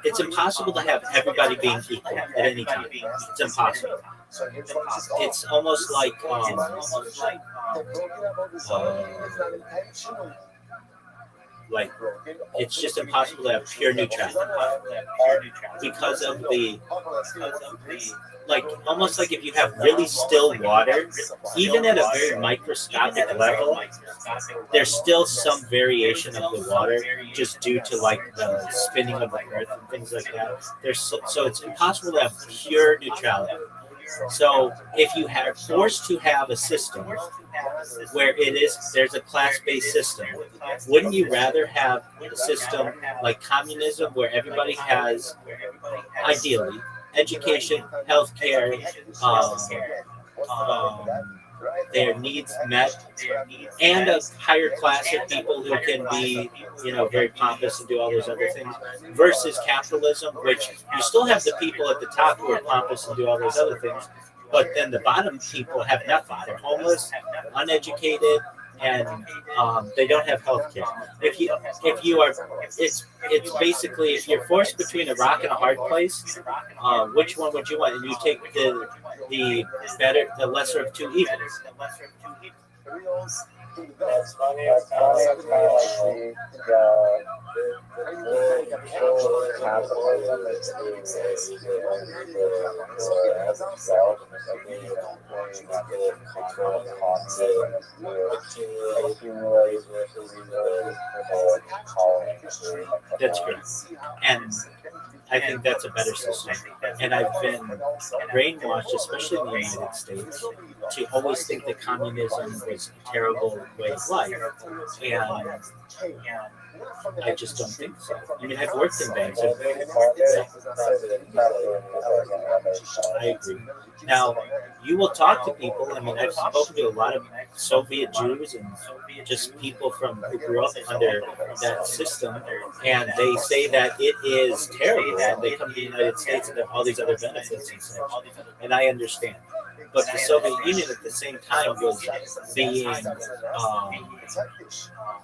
it's impossible to have everybody being equal at any time. It's impossible. It's almost like, like it's just impossible to have pure neutrality because of the, like, almost like if you have really still water, even at a very microscopic level, there's still some variation of the water just due to like the spinning of the earth and things like that. So it's impossible to have pure neutrality. So if you are forced to have a system where there's a class-based system, wouldn't you rather have a system like communism where everybody has, ideally, education, healthcare, um, their needs met, and a higher class of people who can be, very pompous and do all those other things, versus capitalism, which you still have the people at the top who are pompous and do all those other things, but then the bottom people have nothing. They're homeless, uneducated, and they don't have health care. If you are, it's basically, if you're forced between a rock and a hard place, which one would you want? And you take the lesser of two evils. That's funny. It's kind of like the capitalism is as itself, they control concept to accumulate resources for colony. That's great. And I think that's a better system. And I've been brainwashed, especially in the United States, to always think that communism was a terrible way of life. And I just don't think so. I mean, I've worked in banks. I agree. Now, you will talk to people. I mean, I've spoken to a lot of Soviet Jews and just people who grew up under that system, and they say that it is terrible. And they come to the United States and there are all these other benefits and such. And I understand. But the Soviet Union at the same time was being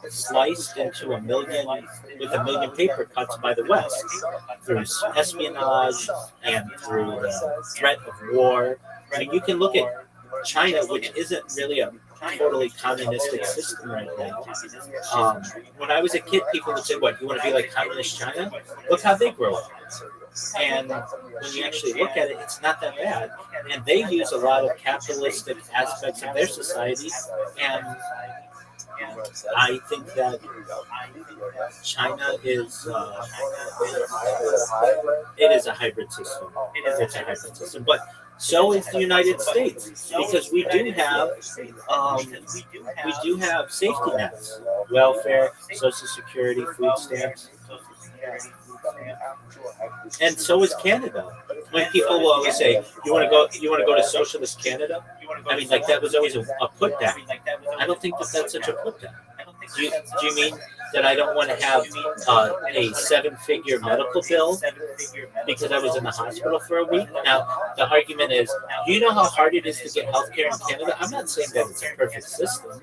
sliced into a million paper cuts by the West through espionage and through the threat of war. I mean, you can look at China, which isn't really a totally communistic system right now. When I was a kid, people would say, "What, you want to be like communist China? Look how they grow up." And when you actually look at it, it's not that bad. And they use a lot of capitalistic aspects of their society. And I think that China is it is a hybrid system. It's a hybrid system, but so is the United States, because we do have safety nets, welfare, Social Security, food stamps. And so is Canada. When people will always say, "You want to go to socialist Canada?" I mean, like, that was always a put down. I don't think that that's such a put down. Do you mean that I don't want to have a 7-figure medical bill because I was in the hospital for a week? Now, the argument is, you know how hard it is to get healthcare in Canada? I'm not saying that it's a perfect system,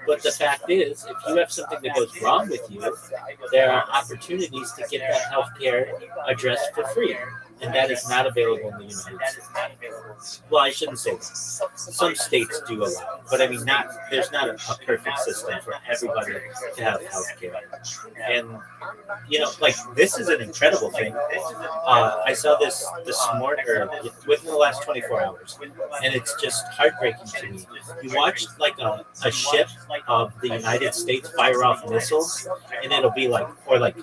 but the fact is, if you have something that goes wrong with you, there are opportunities to get that healthcare addressed for free. And that is not available in the United States. Well, I shouldn't say that. Some states do allow it, but I mean, there's not a perfect system for everybody to have health care. And, like, this is an incredible thing. I saw this morning, or within the last 24 hours, and it's just heartbreaking to me. You watch, like, a ship of the United States fire off missiles, and it'll be like, or like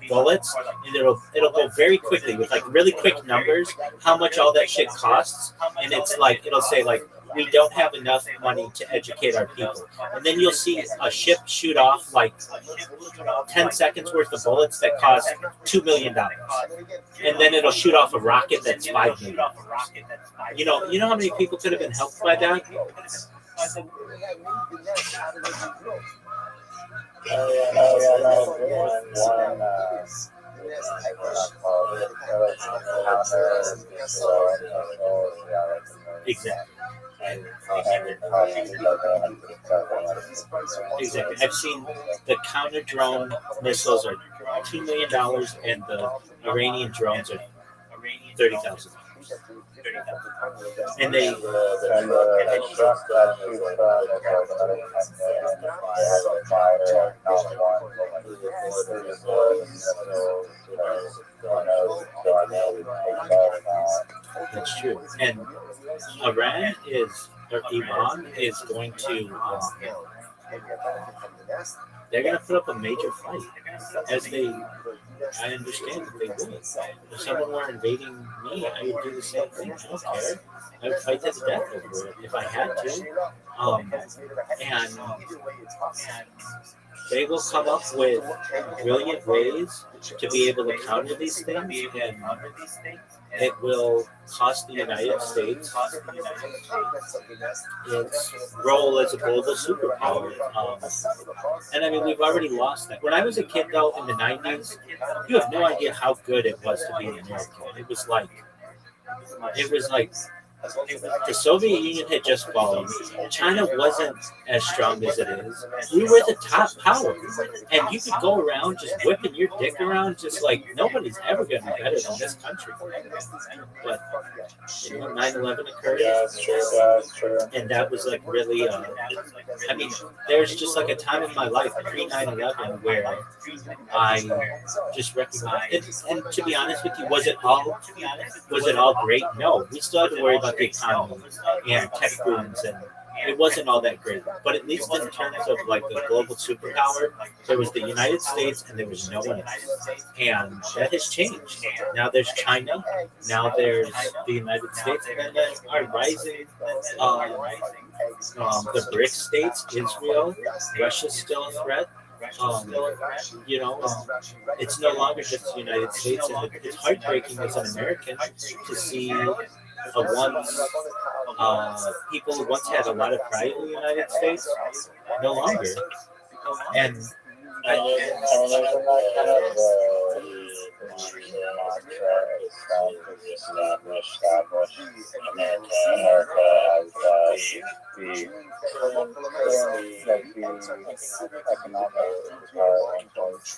bullets, and it'll go very quickly with, like, really quick numbers, how much all that shit costs, and it's like, it'll say, like, we don't have enough money to educate our people. And then you'll see a ship shoot off like 10 seconds worth of bullets that cost $2 million. And then it'll shoot off a rocket that's $5 million. You know how many people could have been helped by that? Exactly. Exactly. I've seen the counter drone missiles are $2 million, and the Iranian drones are $30,000. And they. That's true. And Iran is going to. They're going to put up a major fight, as I understand that they will. If someone were invading me, I would do the same thing. I don't care. I would fight to the death over it if I had to. And they will come up with brilliant ways to be able to counter these things, and it will cost the United States its role as a global superpower. And I mean, we've already lost that. When I was a kid, though, in the 90s, you have no idea how good it was to be an American. It was like the Soviet Union had just fallen. China wasn't as strong as it is. We were the top power. And you could go around just whipping your dick around, just like nobody's ever going to be better than this country. But 9/11 occurred. Yeah, that's true. And that was like really, I mean, there's just like a time in my life pre 9/11 where I just recognized it. And to be honest with you, was it all great? No, we still had to worry about the economy and tech booms, and it wasn't all that great. But at least in terms of like the global superpower, there was the United States and there was no one else. And that has changed. Now there's China, now there's the United States, and then there are rising the BRICS states, Israel, Russia's still a threat. It's no longer just the United States, and it's heartbreaking as an American to see people who once had a lot of pride in the United States no longer. And I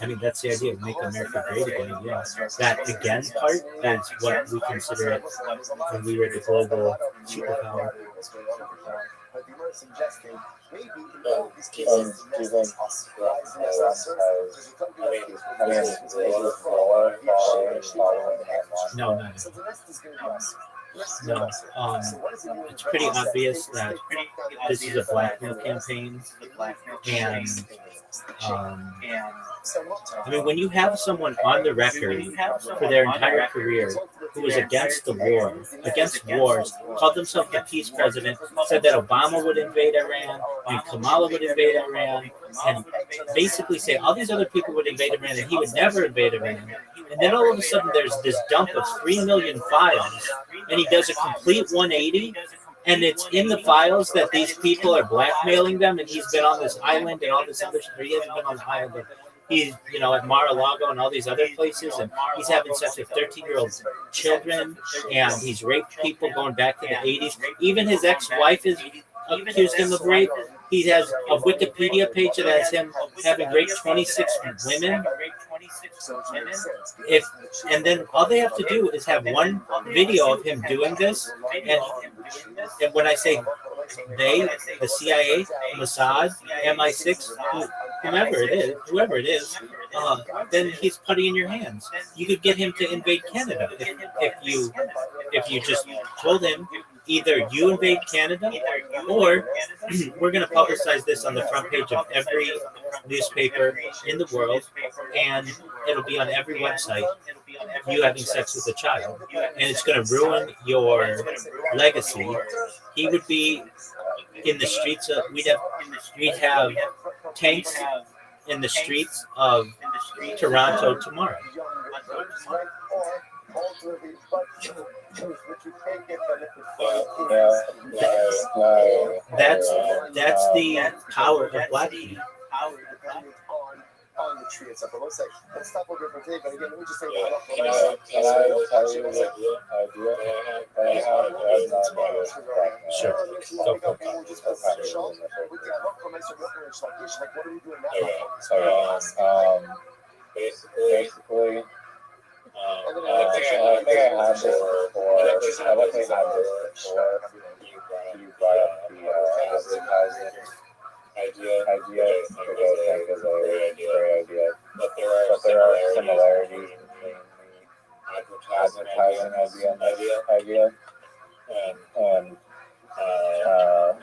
mean, that's the idea of make America great again. Yeah, that again part is what we consider it when we were the global superpower. No, no. No, it's pretty obvious that this is a blackmail campaign, and I mean, when you have someone on the record for their entire career who was against the war, against wars, called himself the peace president, said that Obama would invade Iran and Kamala would invade Iran, and basically say all these other people would invade Iran and he would never invade Iran. And then all of a sudden there's this dump of 3 million files, and he does a complete 180, and it's in the files that these people are blackmailing them, and he's been on this island and all this other shit. He hasn't been on the island, but he's, at Mar-a-Lago and all these other places, and he's having sex with 13-year-old children, and he's raped people going back to the 80s. Even his ex-wife is accused him of rape. He has a Wikipedia page that has him having raped 26 women. And then all they have to do is have one video of him doing this, and when I say they, the CIA, Mossad, MI6, whoever it is, then he's putty in your hands. You could get him to invade Canada if you just told him either you invade Canada or we're going to publicize this on the front page of every newspaper in the world, and it'll be on every website, you having sex with a child, and it's going to ruin your legacy. He would be in the streets of, we'd have tanks in the streets of Toronto tomorrow. That's the power of black people. On the tree and stuff. But let's stop over for today. But again, let me just say can I tell you the idea? Sure. Basically, I think I had this before. You brought up the advertising idea is a great idea. But there are similarities between the advertising idea. And are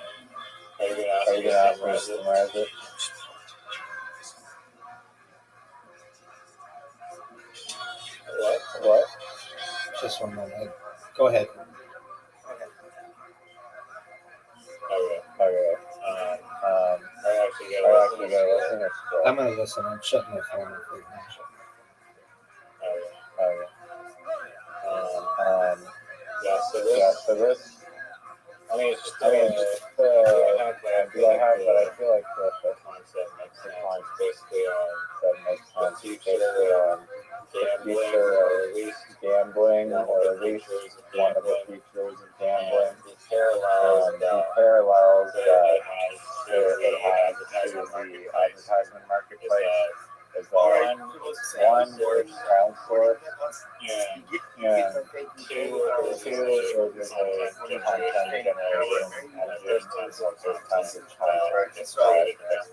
you going to ask me to summarize it? What? Just one moment. Go ahead. Okay. I actually gotta listen or scroll. I'm gonna listen. I'm shutting my phone off right now. Okay. So this. I mean, it's just do I have, but I feel like the concept makes basically that makes sense. Basically, the future of at least gambling, or at least one of the features of gambling, the parallels that it has to the advertisement marketplace is that one is crowdsourced, and two is a content generation engine, and so there's tons of content that's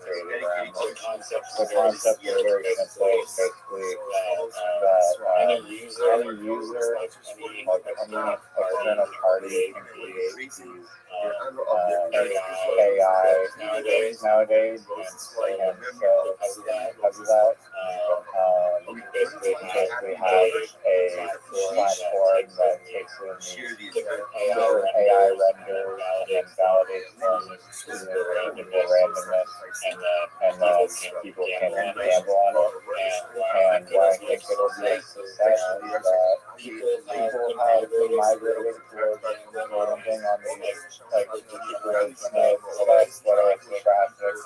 created around this. The concept is very simple. It's basically that any user, like any external party, can create these AI nowadays, and so because of that, you can basically have a platform that takes in these different AI renders and then validates them using the randomness, and then people can gamble on it. And why I think it'll be a success is that people have been migrating towards gambling on these, like, particular sites, whether it's the traffic,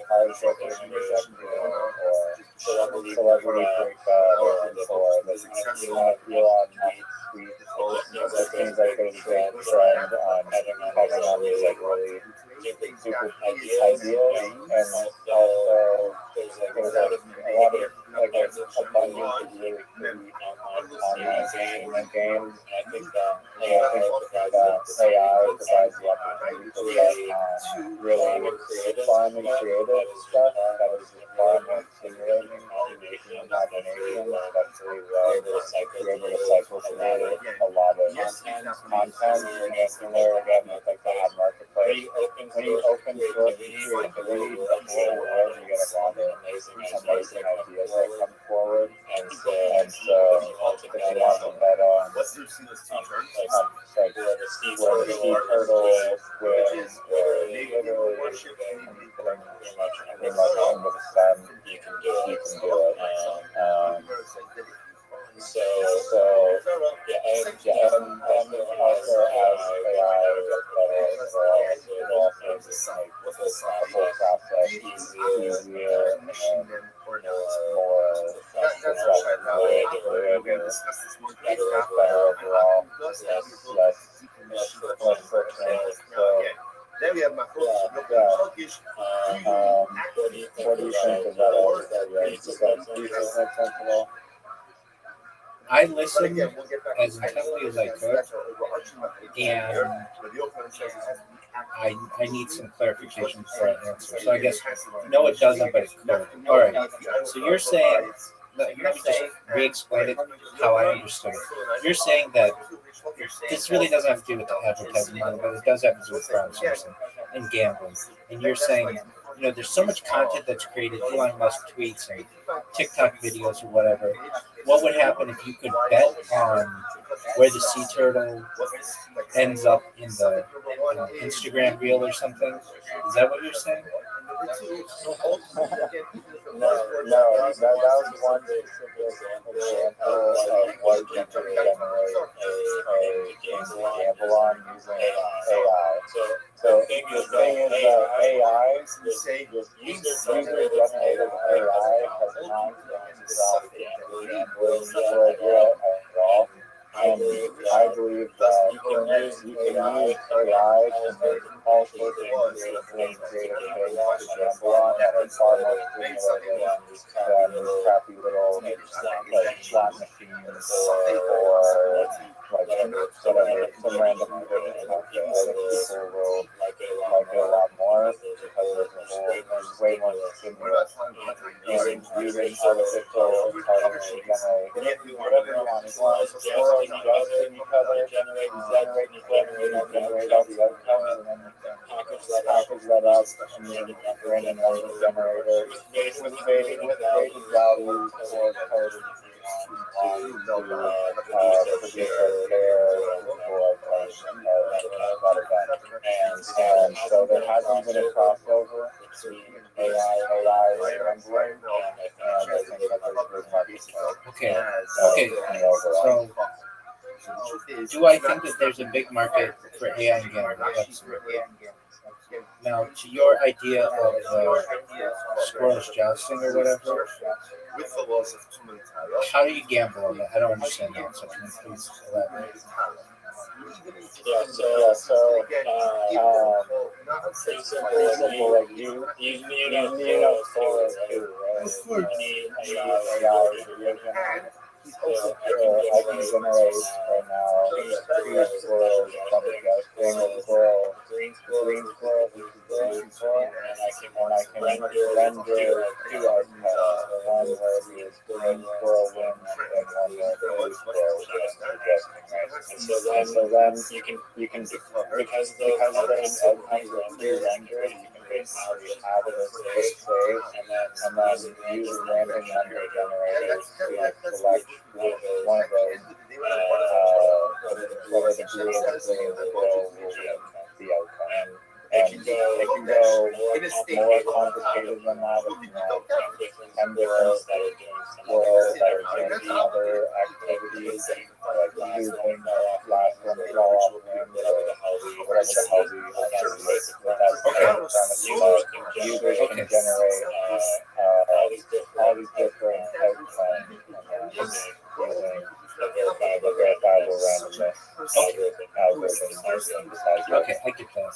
car shopping, or celebrity breakup, or the Elon Musk tweet. It seems like there's a big trend on having on these, like, really super ideas, and also there's a lot of, like, there's abundance of really free online entertainment games. And I think that AI provides the opportunity for really fun and creative stuff that is far more stimulating to the human imagination, especially when you're able to cycle through a lot of content. And there again, with, like, the ad marketplace, when you open source creativity, the whole world, you get a lot of amazing ideas that come forward. And so if you want to bet on, like, where the sea turtle swims, or literally pretty much under the sun, you can do it. So and also as AI gets better as well, it'll also just make the whole process easier and more better overall, less friction. So Then we have my what do you think of that all? Does that make sense at all? I listened as intently as I could, and I need some clarification before I answer. So I guess, no, it doesn't, but it could. All right. So you're saying, let me just re-explain it how I understood it. You're saying that this really doesn't have to do with the advertising model, but it does have to do with crowdsourcing and gambling. And you're saying, there's so much content that's created, Elon Musk tweets and TikTok videos or whatever. What would happen if you could bet on where the sea turtle ends up in the Instagram reel or something? Is that what you're saying? No, that was one example of what you can generate a gamble on using AI. So the thing is that AI, user-generated AI, has not dropped gambling idea at all. And I believe that you can use AI to make all sorts of creative things to gamble on that are far more stimulating than crappy little, like, slot machines or like whatever, some random addiction that people will like it a lot more because there's way more stimulus. And using artificial intelligence to generate whatever you want. As long as squirrels roasting each other, generate generate all the outcomes, and then package that up and then random number generator with weighted values for code produce a fair that event. And so there hasn't been a crossover between AI rendering, and I think that there's market. Okay. So do I think that there's a big market for AI in gambling? Absolutely. Now, to your idea of squirrels jousting or whatever, with the laws of Tumentara, how do you gamble on that? I don't understand that. So can you please elaborate? So pretty simple. Like you need a solar too, right? You need AI video generator. So I can generate right now 2 squirrels from the jousting squirrel, green squirrel, green squirrel, and I can render 2 outcomes. One where the green squirrel wins and one where the blue squirel wins the jousting, right? And so then you can because those outcomes are pre-rendered, you can basically have this save and then use a random number generator to select one of those, whether the blue or the green will win the outcome. And it can go more complicated than that. It can have 10 different squirrels that are doing other activities, like losing last one to fall off the whatever the hell users can generate all these different outcomes using the verifiable randomness algorithm. Okay, I get that.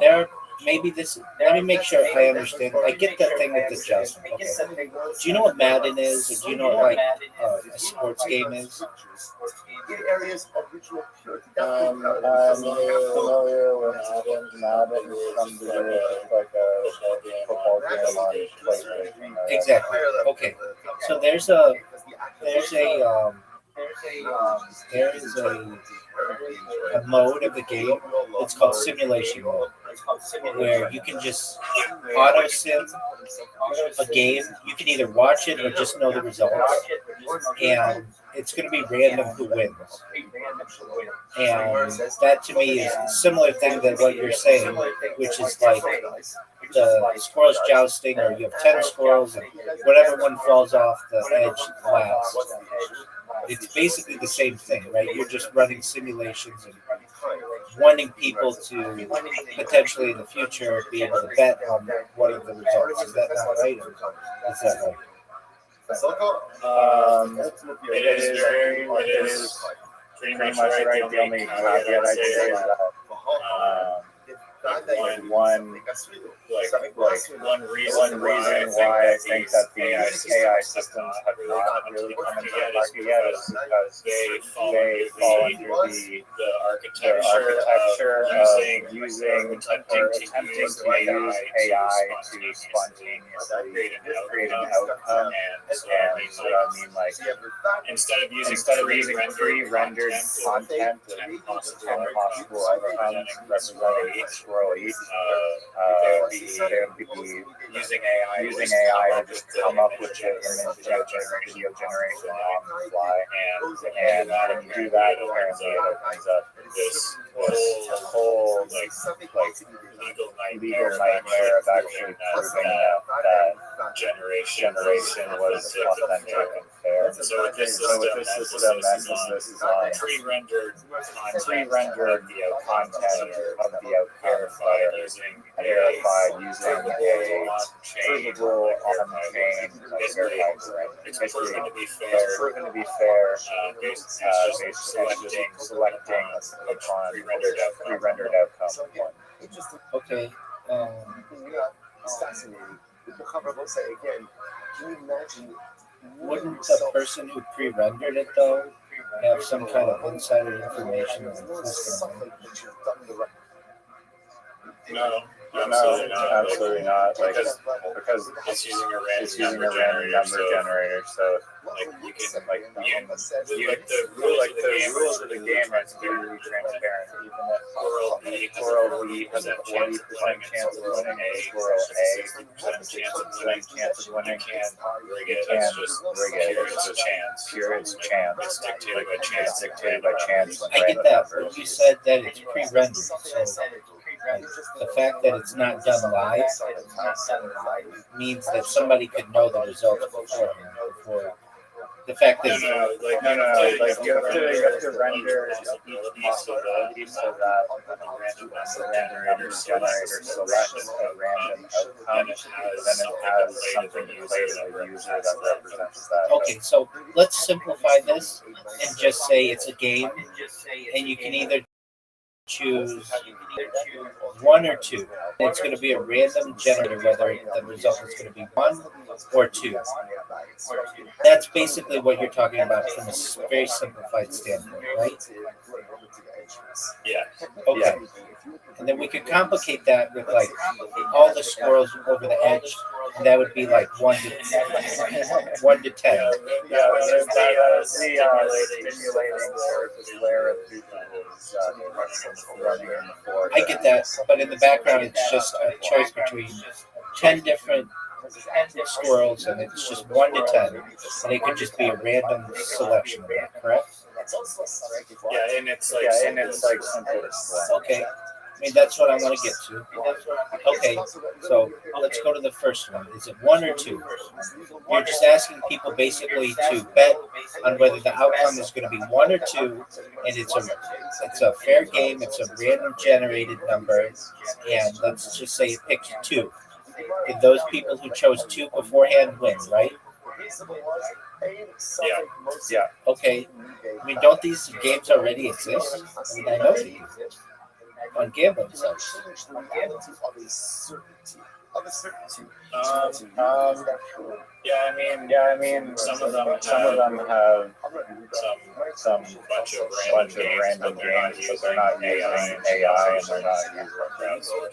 There maybe this. Let me make sure I understand. I get that thing with the jousting. Okay. Do you know what Madden is, or do you know what a sports game is? Areas of ritual purity. I'm familiar with Madden from the like a football game on PlayStation. Exactly. Okay. So there is a mode of the game. It's called simulation mode, where you can just auto sim a game. You can either watch it or just know the results, and it's going to be random who wins. And that to me is a similar thing than what you're saying, which is like the squirrels jousting, or you have 10 squirrels, and whatever one falls off the edge last. It's basically the same thing, right? You're just running simulations and wanting people to potentially in the future be able to bet on one of the results. Is that not right? Or is that right? It is pretty much right. The only caveat I'd say is that one reason why I think that the AI systems have not really come into the market yet is because they fall under the architecture of using or attempting to use AI to spontaneously create an outcome. And so I mean, like, instead of using pre-rendered content and possible outcomes representing each squirrel each, they would be using AI to just come up with the image video generation on the fly, and when you do that, apparently it opens up this whole legal nightmare of actually proving that generation was authentic and fair. So with this system, emphasis is on pre-rendered content of the outcome verified using a provable on-chain verified rent. It's proven to be fair based selecting upon pre-rendered outcome. Okay. It's fascinating. Again, can you imagine? Wouldn't the person who pre-rendered it though have some kind of insider information on who's going to win? No, absolutely not. Like, because it's using a random number generator, so the rules of the the game is completely transparent. Even if Squirrel B has a 40% chance of winning, and Squirrel A has a 60% chance of winning, you can't rig it. It's a chance. Pure, it's chance. It's dictated by chance. I get that, but you said that it's pre-rendered, so the fact that it's not done live means that somebody could know the results before the fact that No. Like you have to render each possibility so that the render generator selects a random outcome, then it has something to play to the user that represents that. Okay, so let's simplify this and just say it's a game, and you can either choose one or two. It's going to be a random generator, whether the result is going to be 1 or 2. That's basically what you're talking about from a very simplified standpoint, right? Yeah. Okay. Yeah. And then we could complicate that with like all the squirrels over the edge, and that would be like 1 to 10. Yeah, the stimulating layer of running in the floor. I get that, but in the background, it's just a choice between 10 different squirrels, and it's just 1 to 10, and it could just be a random selection of that, correct? Yeah, and it's like simple. Okay. I mean, that's what I want to get to. Okay, so let's go to the first one. Is it 1 or 2? You're just asking people basically to bet on whether the outcome is going to be 1 or 2, and it's a fair game. It's a random generated number, and let's just say it picks 2. And those people who chose 2 beforehand win, right? Yeah. Okay. I mean, don't these games already exist? I mean, I know they do. On gambling sites. Yeah, I mean, some of them have some bunch of random games, but they're not using AI and they're not using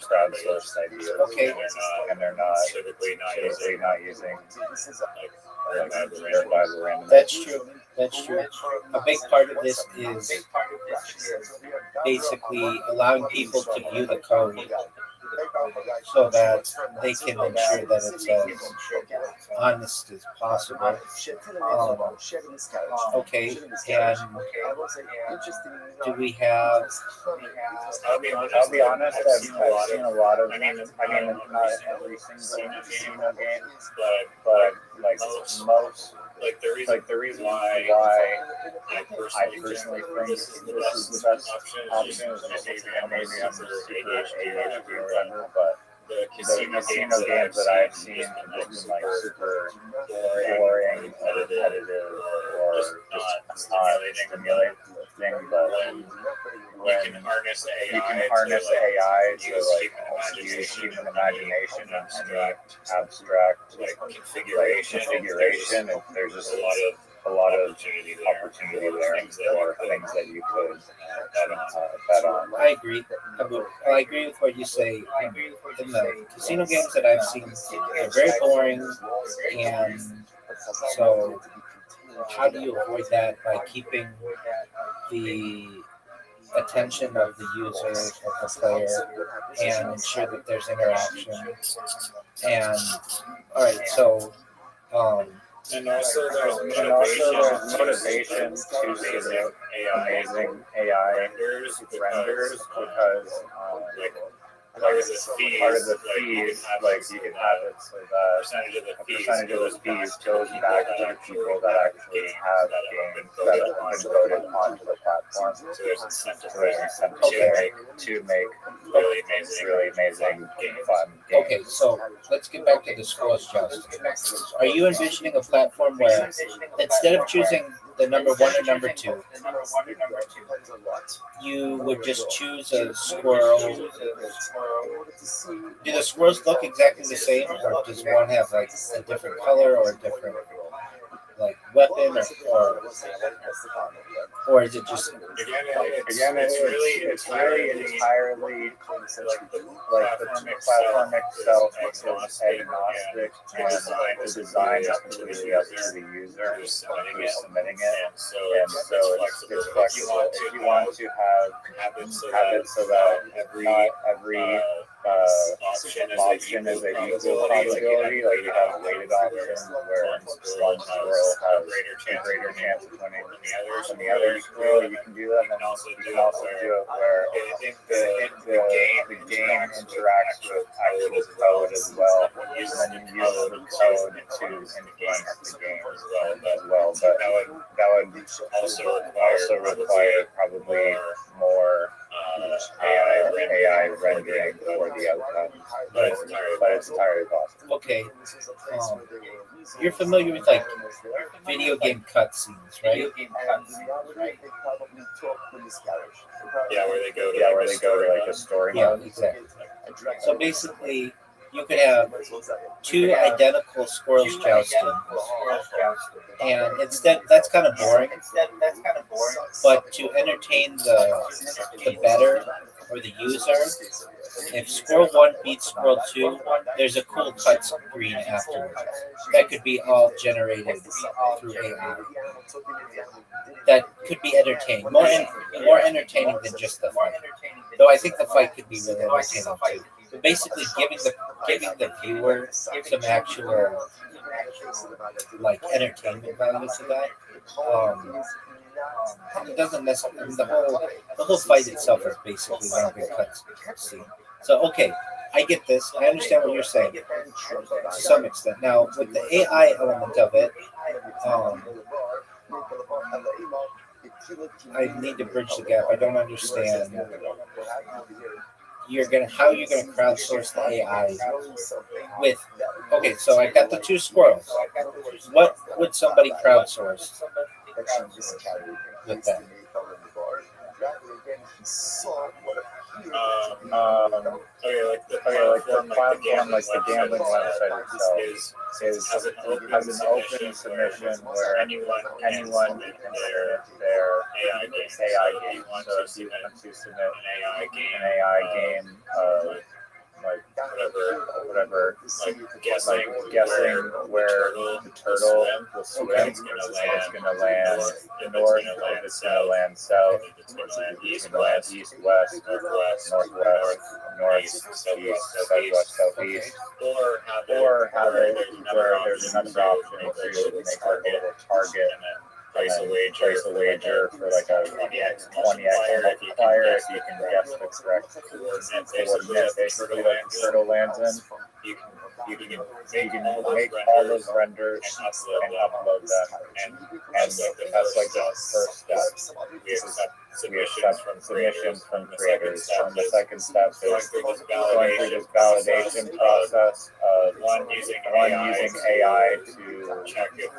crowdsourced ideas. Okay. And they're not typically not using verifiable random. That's true. A big part of this is basically allowing people to view the code so that they can ensure that it's as honest as possible. Okay, and do we have? I'll be honest. I've seen a lot of. I mean, not every single casino game, but like most. Like the reason why I personally think this is the best option is maybe I'm super ADHD or whatever, but the casino games that I've seen have been like super boring, repetitive, or just not stimulating. But when you can harness AI to like use human imagination and abstract like configuration, and there's just a lot of opportunity there for things that you could bet on. I agree. I agree with what you say. In the casino games that I've seen, they're very boring, and so how do you avoid that by keeping the attention of the user, of the player, and ensure that there's interaction? And all right, so and also there's motivation to submit amazing AI renders because part of the fees, like you can have it so that a percentage of the fees goes back to the people that actually have games that have been voted onto the platform. So there's incentive to make really amazing fun games. Okay, so let's get back to the squirrels jousting. Are you envisioning a platform where instead of choosing the number 1 or number 2, you would just choose a squirrel? Do the squirrels look exactly the same, or does one have like a different color or a different like weapon, or is it just it's really entirely like the platform itself is agnostic, and the design is completely up to the user who's submitting it, and so it's flexible. If you want to have it so that not every option is an equal probability, like you have weighted options where one squirrel has a greater chance of winning than the other squirrel, you can do that. And you can also do it where the game interacts with actual code as well, and then you use the code to influence the game as well. But that would also require probably more AI rendering for the outcome, but it's entirely possible. Okay. You're familiar with like video game cutscenes, right? Yeah, where they go to like a story Yeah, mode. exactly. So basically, you could have two identical squirrels jousting, and instead that's kind of boring. But to entertain the better or the user, if Squirrel 1 beats Squirrel 2, there's a cool cut screen afterwards. That could be all generated through AI. That could be entertaining, more entertaining than just the fight. Though I think the fight could be really entertaining too. But basically, giving the viewer some actual like entertainment value to that. It doesn't necessarily. I mean, the whole fight itself is basically one big cutscene. So okay, I get this. I understand what you're saying to some extent. Now with the AI element of it, I need to bridge the gap. I don't understand. How you're gonna crowdsource the AI with. Okay, so I got the two squirrels. What would somebody crowdsource with that? Like the platform, like the gambling website itself, has an open submission where anyone can submit their AI game. So if you want to submit an AI game, like whatever, like guessing where the turtle will swim, it's gonna land north, if it's gonna land south, it's gonna land east, west, northwest, north, east, southwest, southeast, or have it where there's another option to make a little target place a wager for like a 20x multiplier if you can guess the correct coordinate basically that the turtle lands in. You can make all those renders and upload them, and that's like the first step. We accept submissions from creators. And the second step is going through this validation process of one using AI to check if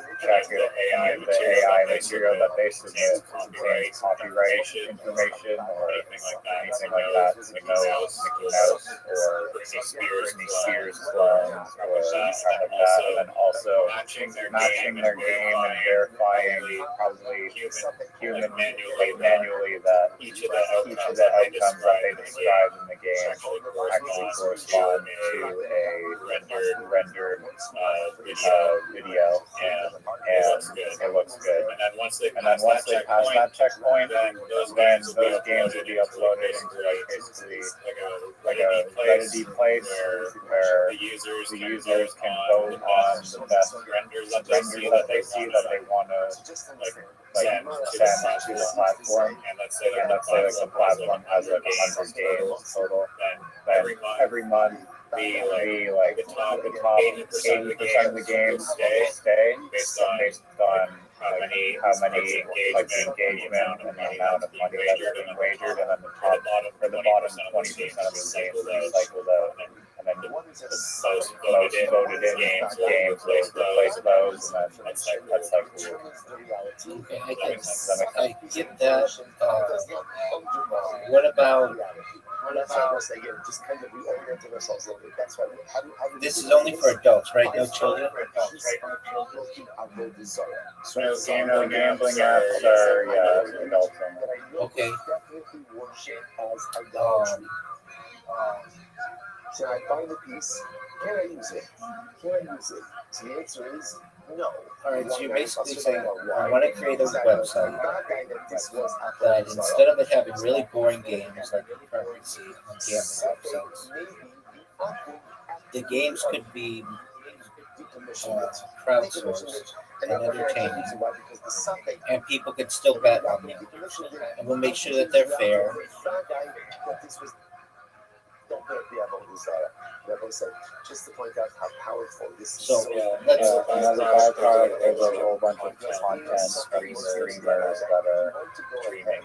the AI material that they submit contains copyright information or anything like that, Mickey Mouse or Britney Spears clones or something like that, and then also matching their game and verifying probably manually that each of the outcomes that they describe in the game actually correspond to a rendered video, and it looks good. And then once they pass that checkpoint, then those games will be uploaded into basically like a Reddit place where the users can vote on the best renders that they see that they want to send to the platform. And let's say the platform has like 100 games total. Then every month the top 80% of the games stay based on how many like the engagement and the amount of money that's being wagered, and then the bottom 20% of the games recycled out, and then the most voted in games replace those, and that's like the Okay, I get that. What about? This is only for adults, right? No children. So gambling apps are adults only. Okay. Can I find the piece? Can I use it? Can I use it? So the answer is no. All right, so you're basically saying I want to create a website that instead of it having really boring games like you currently see on gambling websites, the games could be crowdsourced and entertaining, and people could still bet on them. And we'll make sure that they're fair. Just to point out how powerful this is. So Let's another byproduct. There's a whole bunch of content from streamers that are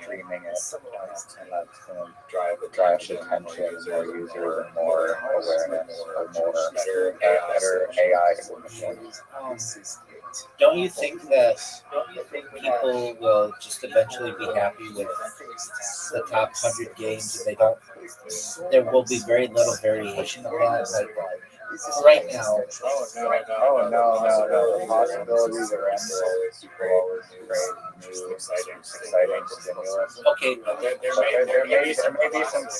streaming it, and that's going to drive attention, more users, and more awareness, or more better AI solutions. Don't you think that people will just eventually be happy with the top 100 games if they don't? There will be very little variation of that. Like right now. Oh no! The possibilities are endless. People always create new, exciting stimulus. Okay, There may be some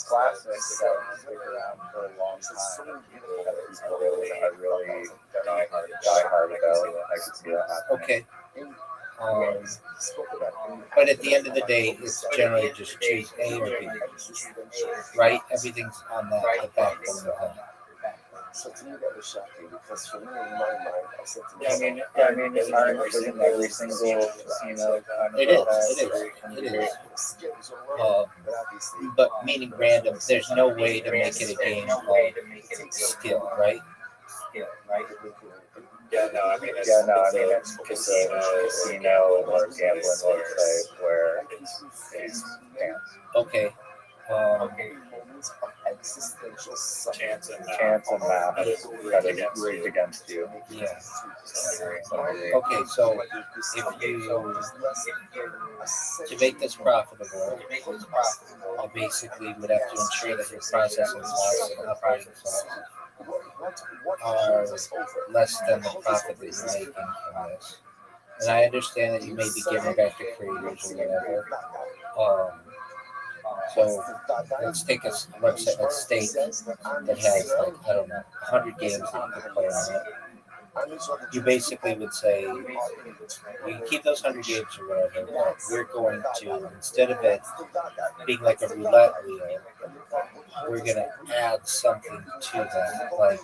classics that stick around for a long time that people are really die hard about. I can see that happening. okay. But at the end of the day, it's generally just choose A or B, right? Everything's on that the backbone of that. So to me that was shocking because for me in my mind I said to I myself, mean, isn't every single casino kind of It is. But meaning random, there's no way to make it a game called skill, right? Yeah, no, I mean, it's casino or gambling website where it's pants. Okay. Chance and math that is rigged against you. Yeah. Okay, so if you to make this profitable, you basically would have to ensure that your processing costs and operating costs are less than the profit that you're making from this. And I understand that you may be giving back to creators or whatever. So let's take a website, a state that has like, I don't know, 100 games that you could play on it. You basically would say, you can keep those 100 games or whatever, but we're going to, instead of it being like a roulette wheel, we're going to add something to that, like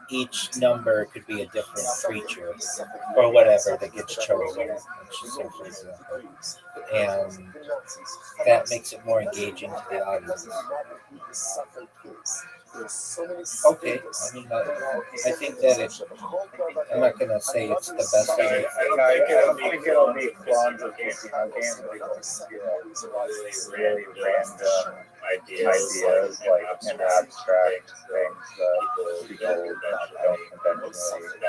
each number could be a different creature or whatever that gets chosen, for example. And that makes it more engaging to the audience. Okay, I mean, I think that I'm not going to say it's the best thing. I don't think it'll be clones of casino games. Really random ideas, like and abstract things that people don't conventionally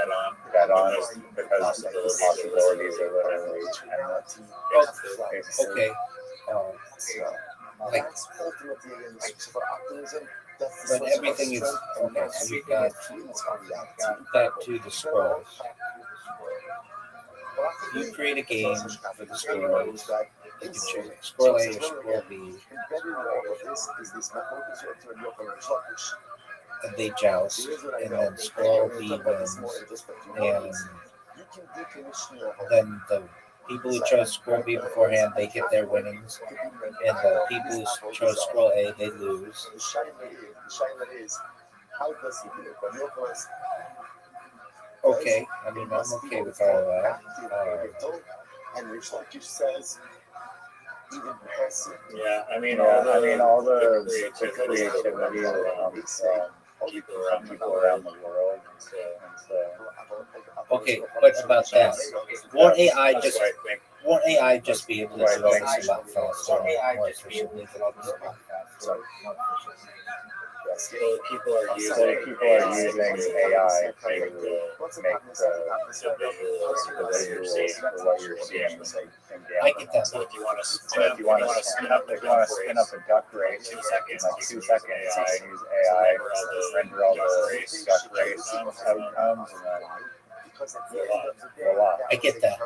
bet on because the possibilities are literally endless. Okay. Like, but everything is okay. So we've got back to the scrolls. You create a game for the scrolls. You can choose scroll A or scroll B. And they joust, and then scroll B wins, and then the people who chose scroll B beforehand, they get their winnings, and the people who chose scroll A, they lose. Okay, I mean, I'm okay with all of that. And research says even passive. Yeah, I mean, all the creativity that comes from people around the world. Okay, but about that, won't AI just be able to do this a lot faster and more efficiently than other people? People are using AI to make the visuals for what you're seeing. I get that. So if you want to spin up a duck race in like 2 seconds, you can use AI to render all the duck race outcomes and then voila. I get that.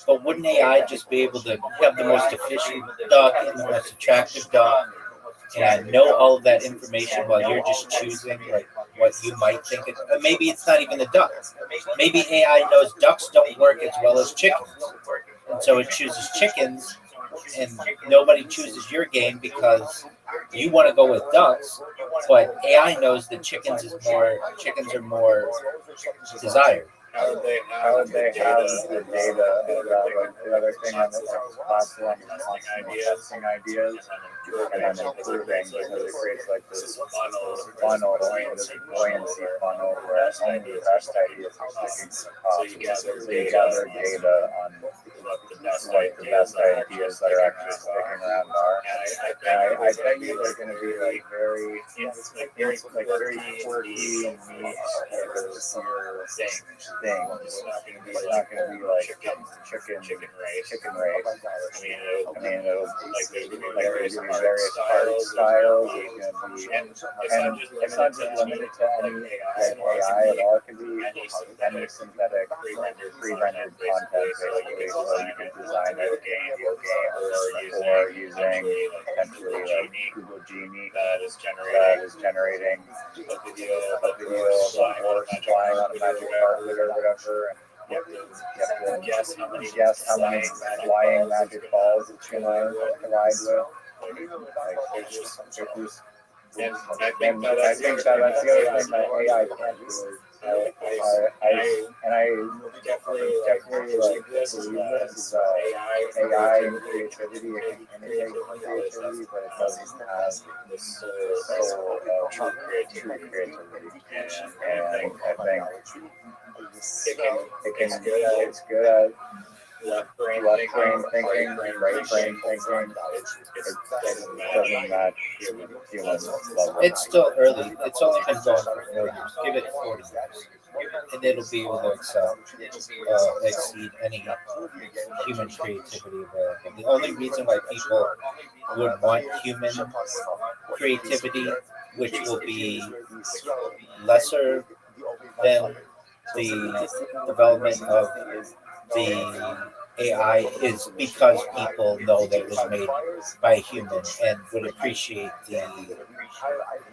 But wouldn't AI just be able to have the most efficient duck and the most attractive duck and know all of that information while you're just choosing like what you might think. Maybe it's not even a duck. Maybe AI knows ducks don't work as well as chickens, and so it chooses chickens, and nobody chooses your game because you want to go with ducks, but AI knows that chickens are more desired. How would they have the data about like the other thing on this platform is constantly testing ideas and then improving because it creates like this funnel, this buoyancy funnel where only the best ideas are sticking to the top. So you gather data on what the best ideas that are actually sticking around are. And I think these are going to be like very quirky and neat things. It's not going to be like chicken race. I mean, it'll there's going to be various art styles. And it's not just limited to any AI at all. It can be any synthetic pre-rendered content basically. So you can design a game or using potentially like Google Genie that is generating a video of a horse flying on a magic carpet or whatever, and you have to guess how many flying magic balls it's going to collide with. And I think that's the other thing that AI can't do. I definitely like this is AI and creativity. It can integrate creativity, but it doesn't have the soul of true creativity. And I think it's good at left brain thinking, right brain thinking. It doesn't match human level. It's still early. It's only been going for 4 years. Give it 40 years, and it'll be able to exceed any human creativity available. The only reason why people would want human creativity, which will be lesser than the development of the AI, is because people know that it was made by a human and would appreciate the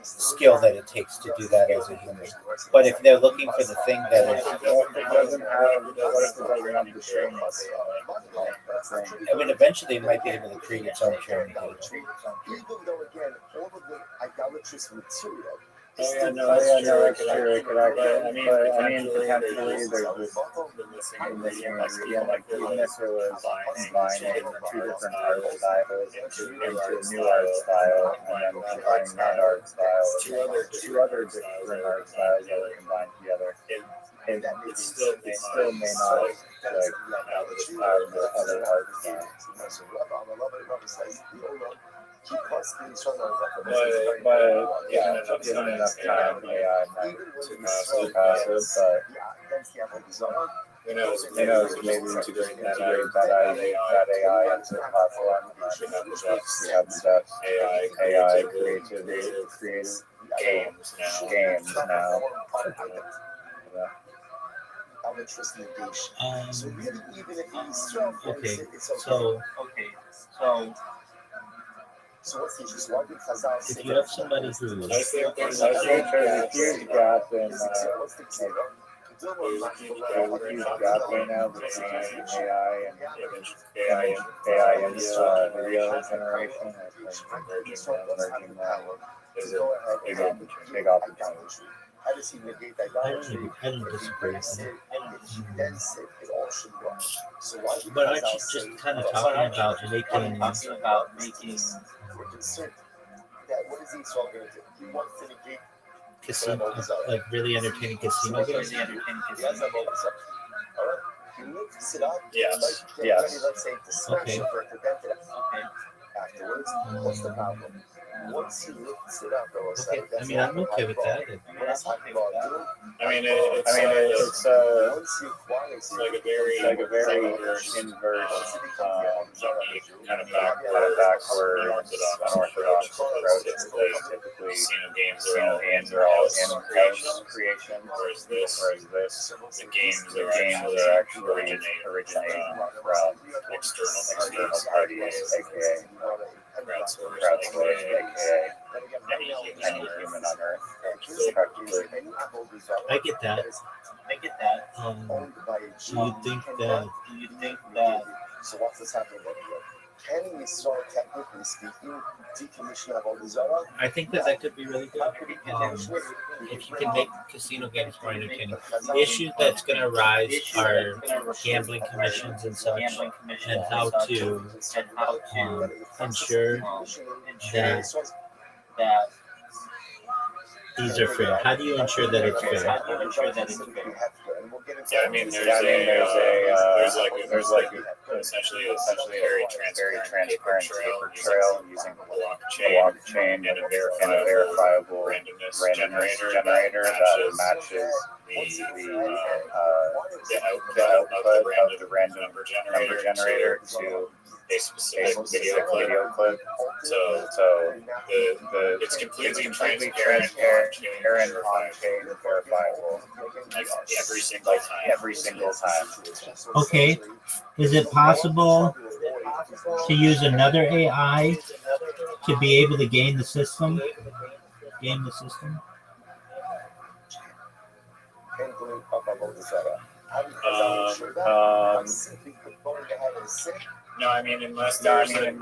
skill that it takes to do that as a human. But if they're looking for the thing that is, I mean, eventually it might be able to create its own training data. That's true. It could actually, I mean, potentially there's this missing ingredient, like even if it was combining two different art styles into a new art style, and then combining that art style with two other different art styles that are combined together, it still may not like have the other art style. But yeah, given enough time, AI might surpass it. But who knows? Maybe we should just integrate that AI into the platform. We have the best AI creative games now. Yeah. If you have somebody who I think there's a huge gap in right now between AI and video generation. I think emerging is a big opportunity. I don't disagree with that. But aren't you just kind of talking about making casino, like really entertaining casino games? Yes. Okay. Okay. I mean, I'm okay with that. I mean, it's like a very inverse, kind of backward, unorthodox approach. Typically, games are all in-house creation, whereas this, the games are actually originating from external parties, aka crowdsourced, aka any human on Earth, practically. I get that. Do you think that So what's this happening over here? Can we start, technically speaking, decommission Avogadro? I think that could be really good. If you can make casino games more entertaining. The issue that's going to arise are gambling commissions and such, and how to ensure that these are fair. How do you ensure that it's fair? Yeah, I mean, there's like essentially a very transparent paper trail using blockchain and a verifiable randomness generator that matches the output of the random number generator to a specific video clip. So it's completely transparent on-chain verifiable, like every single time. Okay. Is it possible to use another AI to be able to game the system? No, I mean unless there's an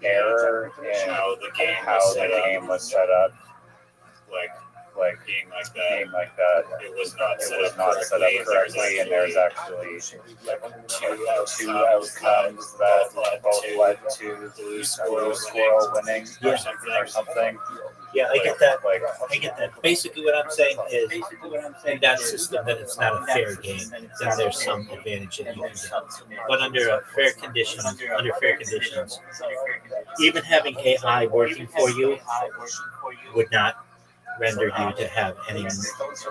error in how the game was set up, like being like that, it was not set up correctly, and there's actually like two outcomes that both led to blue squirrel winning or something. Yeah, I get that. Basically, what I'm saying is, in that system, that it's not a fair game. Then there's some advantage that you can get. But under fair conditions, even having AI working for you would not render you to have any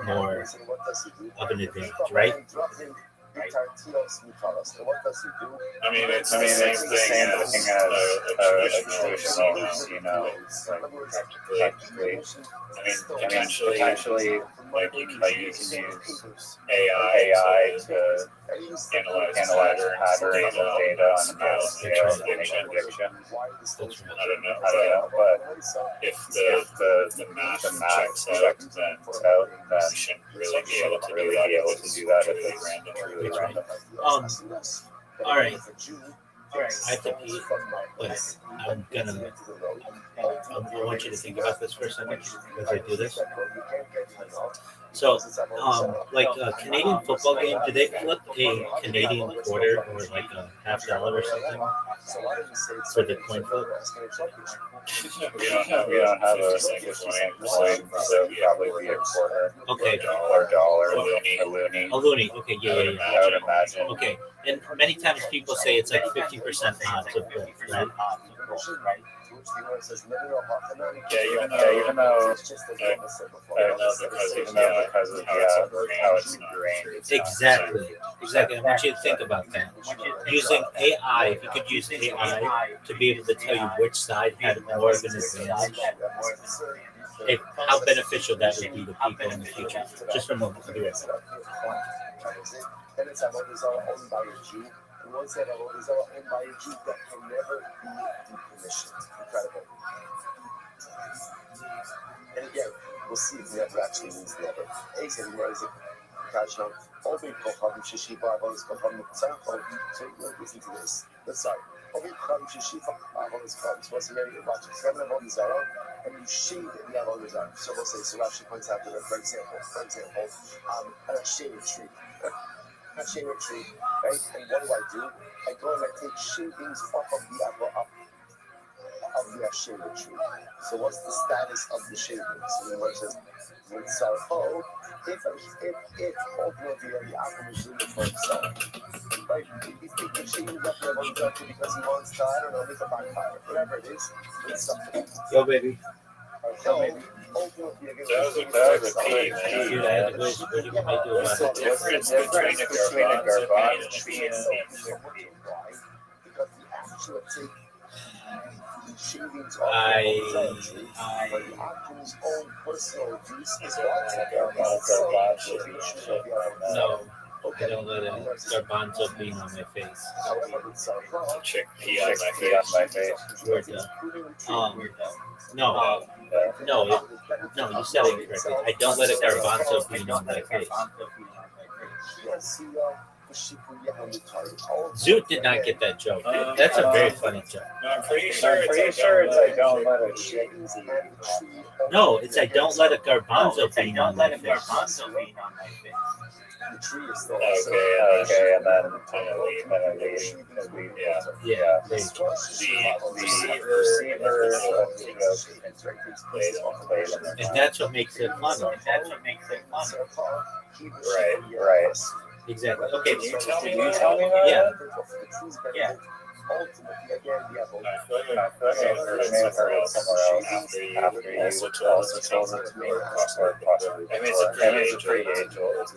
more of an advantage, right? I mean, it's the same thing as a traditional casino, practically. I mean, potentially, like you can use AI to analyze patterns and data on a mass scale and make predictions. I don't know, but if the math checks out, then you shouldn't really be able to do that if it's random. All right. I have to pee, but I want you to think about this for a second as I do this. So, like a Canadian football game, do they flip a Canadian quarter or like a $50 or something for the coin flip? We don't have a single coin, so probably be a quarter. Okay. Or dollar, a loonie. A loonie. Okay, yeah. I would imagine. Okay, and many times people say it's like 50% odds of both, right? Yeah, even though because of how it's ingrained. Exactly. I want you to think about that. Using AI, if you could use AI to be able to tell you which side had more of an advantage, how beneficial that would be to people in the future. Just a moment, I'll be right back. Then it's owned by a Jew. And once that is owned by a Jew, that can never be decommissioned. Incredible. And again, we'll see if never actually means never. Ese dinheiro caixão, ou bem conforme xixi para vamos conforme são, so listen to this. Let's start. Ou bem conforme xixi para vamos conforme. So what's the area you're watching? So I'm going to and you shade the Avogadro. So we'll say, so Rashi points out that, for example, a shaded tree. A shaded tree, right? And what do? I go and I take shavings off of the shaded tree. So what's the status of the shavings? So we just would start, if ultimately the apple is doing it for himself, right? He's taking shavings off the Avogadro because he wants to, I don't know, make a bonfire, whatever it is, it's something. Yo, baby. That was a key, man. Dude, I had to go. What do you want me to do about What's the it? difference between a garbage and a tree? Because the actual take shavings I but the actual's own personal use is what? no. I don't let a garbanzo bean on my face. Chickpea on my face. Word done. No, you said it incorrectly. I don't let a garbanzo bean on my face. Zoot did not get that joke. That's a very funny joke. No, I'm pretty sure it's I don't let a chick. No, it's I don't let a garbanzo bean on my face. Okay, and then leave. Yeah, there you go. The receiver plays. And that's what makes it fun. Right. Exactly. Okay, Can you tell me that? Yeah. I feel like I may have heard it somewhere else after you also told it to me. I mean, it's a pretty age old.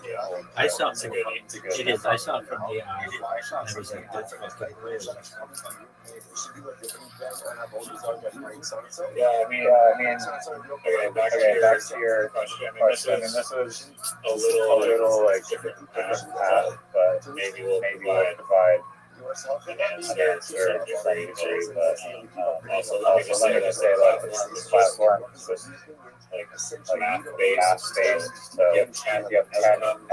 I saw It's a good. it is. I saw it from AI. And I was like, that's fucking weird. Yeah, I mean, okay, back to your question. I mean, this was a little like different path, but maybe we'll provide an answer to a degree, but also let me just say that this platform is like math-based, so you have 10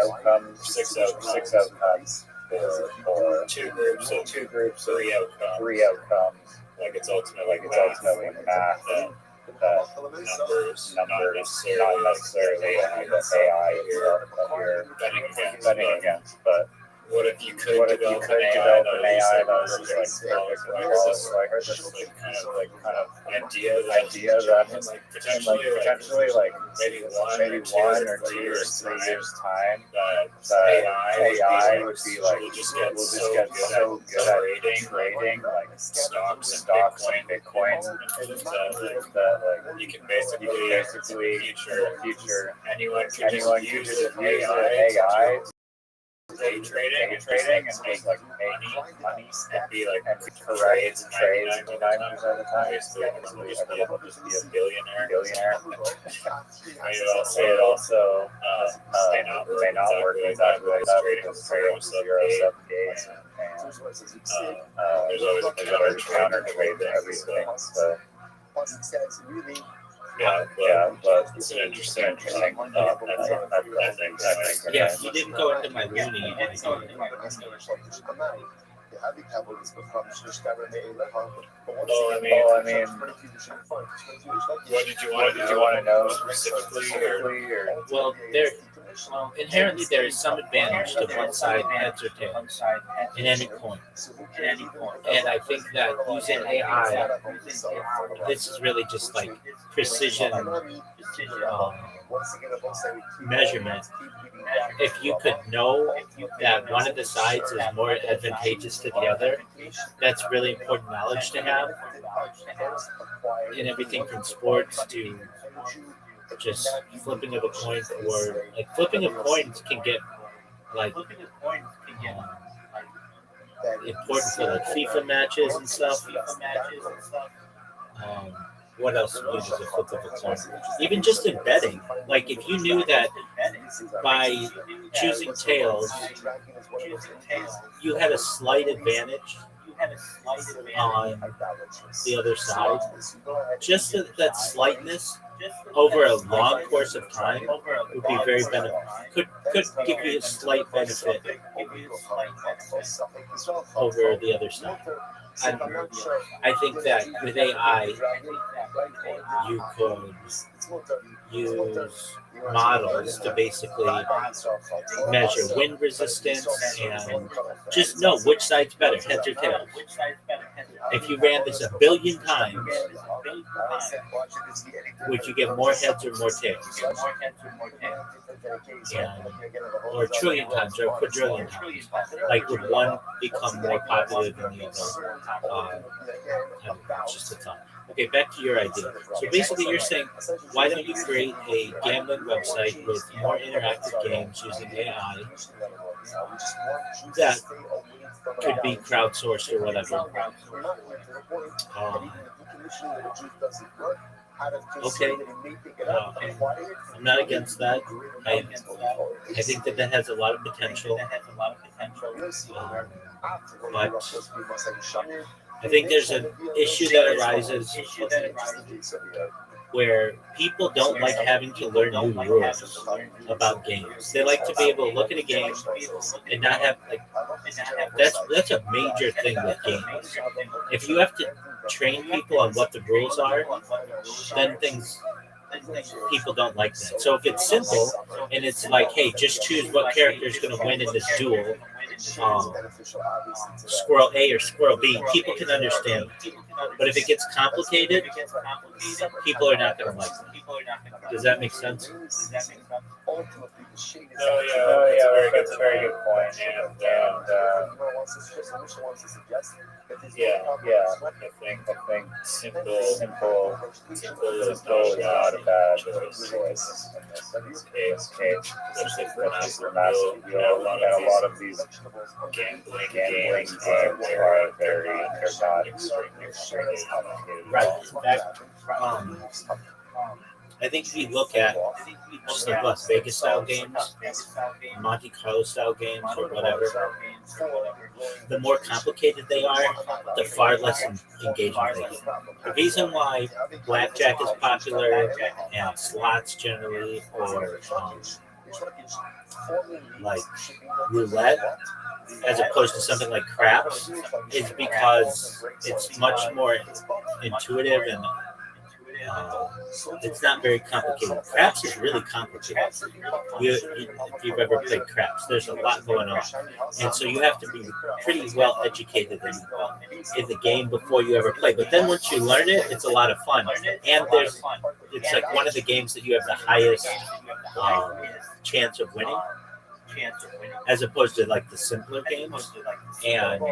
outcomes, 6 outcomes for 2 groups, so 2 groups, 3 outcomes, like it's ultimately math that numbers, not necessarily AI that you're betting against, but what if you could develop an AI that was just like I heard this kind of idea that in potentially like maybe 1 or 2 or 3 years time that AI would be like we'll just get so good at trading like stocks and Bitcoin that like you can basically future anyone can just use AI day trading and make like money and be like trades 99% of the time. Basically, everyone will just be a billionaire. It also may not work exactly like that because zero-sum games and there's always a counter trade to everything. So. Yeah, but it's an interesting I think. Yeah, you didn't go into my loony idea. I mean, what did you want to know specifically or? Well, inherently there is some advantage to one side heads or tails in any coin. And I think that using AI, this is really just like precision measurement. If you could know that one of the sides is more advantageous to the other, that's really important knowledge to have in everything from sports to just flipping of a coin, or like flipping of coins can get like important for like FIFA matches and stuff. What else uses a flip of a coin? Even just in betting, like if you knew that by choosing tails, you had a slight advantage on the other side, just that slightness over a long course of time would be very could give you a slight benefit over the other side. I think that with AI, you could use models to basically measure wind resistance and just know which side's better, heads or tails. If you ran this 1 billion times, would you get more heads or more tails? Or a trillion times or a quadrillion times? Like would one become more popular than the other? It's just a thought. Okay, back to your idea. So basically you're saying, why don't you create a gambling website with more interactive games using AI that could be crowdsourced or whatever? Okay, I'm not against that. I think that has a lot of potential. But I think there's an issue that arises where people don't like having to learn new rules about games. They like to be able to look at a game and not have that's a major thing with games. If you have to train people on what the rules are, then people don't like that. So if it's simple and it's like, hey, just choose what character is going to win in this duel, squirrel A or squirrel B, people can understand. But if it gets complicated, people are not going to like that. Does that make sense? Very good. That's a very good point. I think simple is not a bad choice in this case. Especially for massive deal. And a lot of these gambling games are they're not extremely complicated. Right. I think if you look at just like Las Vegas style games, Monte Carlo style games, or whatever, the more complicated they are, the far less engagement they get. The reason why blackjack is popular and slots generally, or like roulette, as opposed to something like craps, is because it's much more intuitive and it's not very complicated. Craps is really complicated. If you've ever played craps, there's a lot going on. And so you have to be pretty well educated in the game before you ever play. But then once you learn it, it's a lot of fun. And it's like one of the games that you have the highest chance of winning, as opposed to like the simpler games. And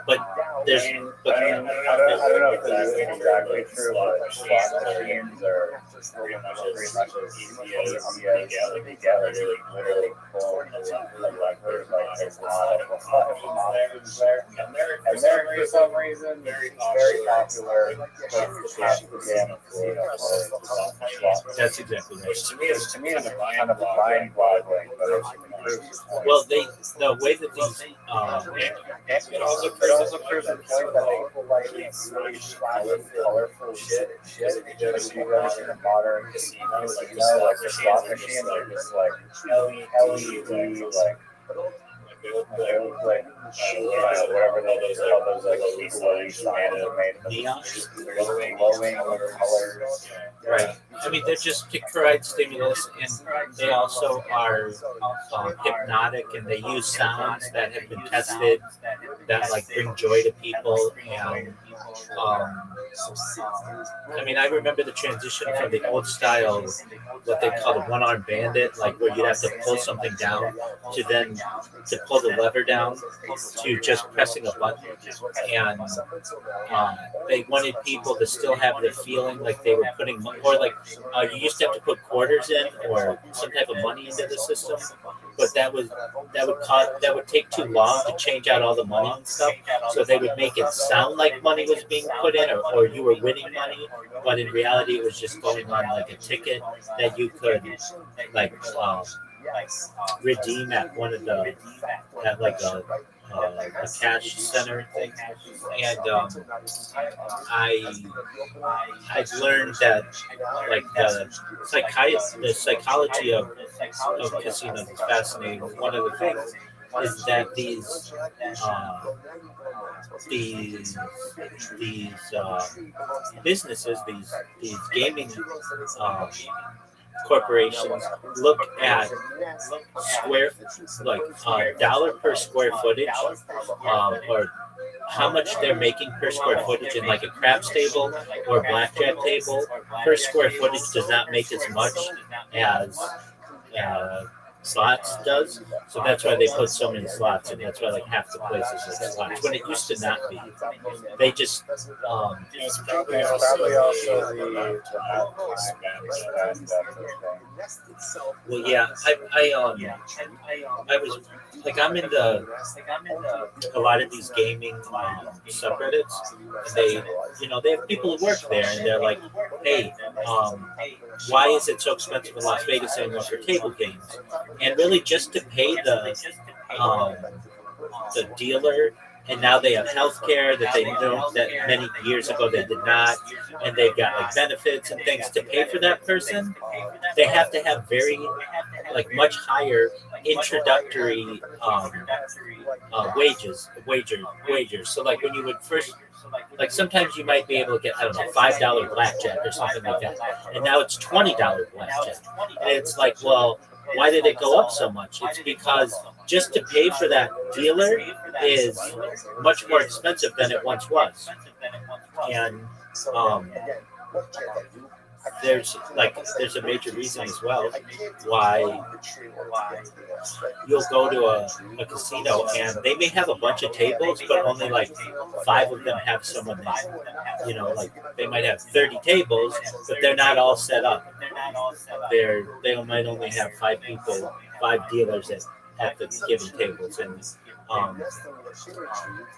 but there's I don't know if this is exactly true, but slot machines are pretty much as easy as they get literally pull there's not a lot of options there. And they're for some reason very popular. That's exactly right. Which to me is kind of mind-boggling. Well, the way that these it also proves the point that people like these really colorful shit. Because you go to the modern casinos, like the slot machines are just like LED, like whatever those glowing signs are made of. neon, They're glowing colors. right? I mean, they're just to provide stimulus, and they also are hypnotic, and they use sounds that have been tested that like bring joy to people. And I mean, I remember the transition from the old style, what they call the one-armed bandit, like where you'd have to pull something down to pull the lever down to just pressing a button. And they wanted people to still have the feeling like they were putting, or like you used to have to put quarters in or some type of money into the system, but that would take too long to change out all the money and stuff. So they would make it sound like money was being put in, or you were winning money, but in reality it was just going on like a ticket that you could like redeem at one of the a cash center thing. And I learned that like the psychology of casinos is fascinating. One of the things is that these businesses, these gaming corporations look at dollar per square footage, or how much they're making per square footage in like a craps table or a blackjack table. Per square footage does not make as much as slots does. So that's why they put so many slots in. That's why like half the places are slots. When it used to not be, they just It's probably also the amount of time spent well, yeah, I was like I'm in the a lot of these gaming subreddits, and they have people who work there, and they're like, hey, why is it so expensive in Las Vegas anymore for table games? And really, just to pay um, the dealer, and now they have health care that they don't that many years ago they did not, and they've got like benefits and things to pay for that person. They have to have very like much higher introductory wagers. So like when you would first like sometimes you might be able to get I don't know $5 blackjack or something like that, and now it's $20 blackjack, and it's like well why did it go up so much? It's because just to pay for that dealer is much more expensive than it once was, and there's a major reason as well why you'll go to a casino and they may have a bunch of tables but only like 5 of them have someone there. Like they might have 30 tables but they're not all set up. They might only have 5 dealers at the given tables,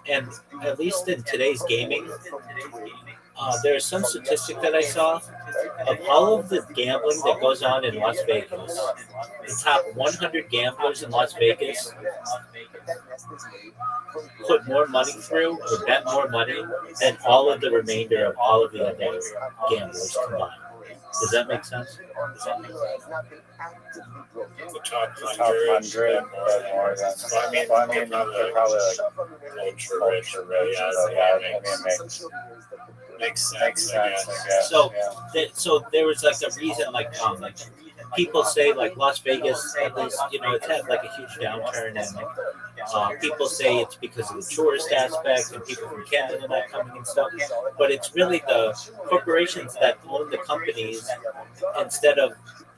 and at least in today's gaming there's some statistic that I saw of all of the gambling that goes on in Las Vegas. The top 100 gamblers in Las Vegas put more money through or bet more money than all of the remainder of all of the other gamblers combined. Does that make sense? the top 100 more than. They're probably like ultra rich or rich. Yeah, makes sense. I guess. So there was like a reason, like people say like Las Vegas, at least it's had like a huge downturn, and people say it's because of the tourist aspect and people from Canada not coming and stuff. But it's really the corporations that own the companies, instead of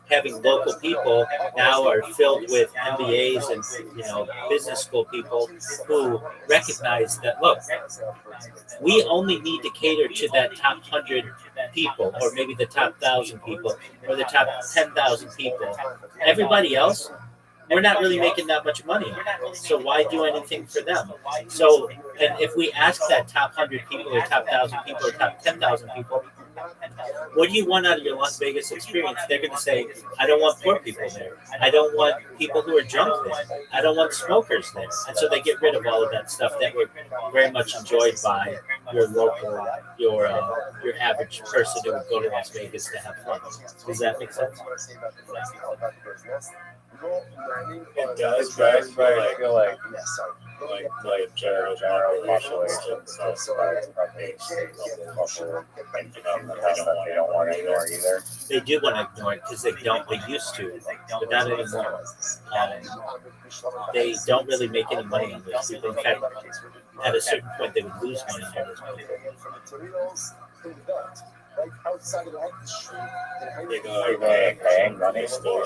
having local people, now are filled with MBAs and business school people who recognize that look, we only need to cater to that top 100 people, or maybe the top 1,000 people, or the top 10,000 people. Everybody else, we're not really making that much money on. So why do anything for them? So, and if we ask that top 100 people, or top 1,000 people, or top 10,000 people, what do you want out of your Las Vegas experience? They're going to say, I don't want poor people there. I don't want people who are drunk there. I don't want smokers there. And so they get rid of all of that stuff that were very much enjoyed by your local, your average person who would go to Las Vegas to have fun. Does that make sense? It does, but I feel like general population they don't want to ignore either. They do want to ignore it because they used to, but not anymore. They don't really make any money on those people. In fact, at a certain point, they would lose money on those people. Paying money still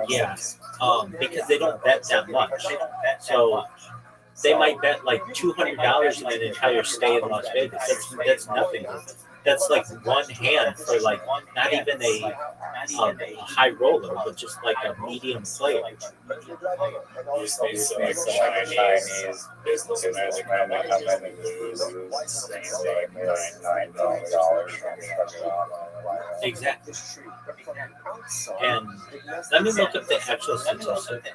yeah, because they don't bet that much. So they might bet like $200 in an entire stay in Las Vegas. That's nothing. That's like one hand for like not even a high roller, but just like a medium player. These like Chinese businessmen that come in and lose like $9 Exactly. And let me look up the actual statistic.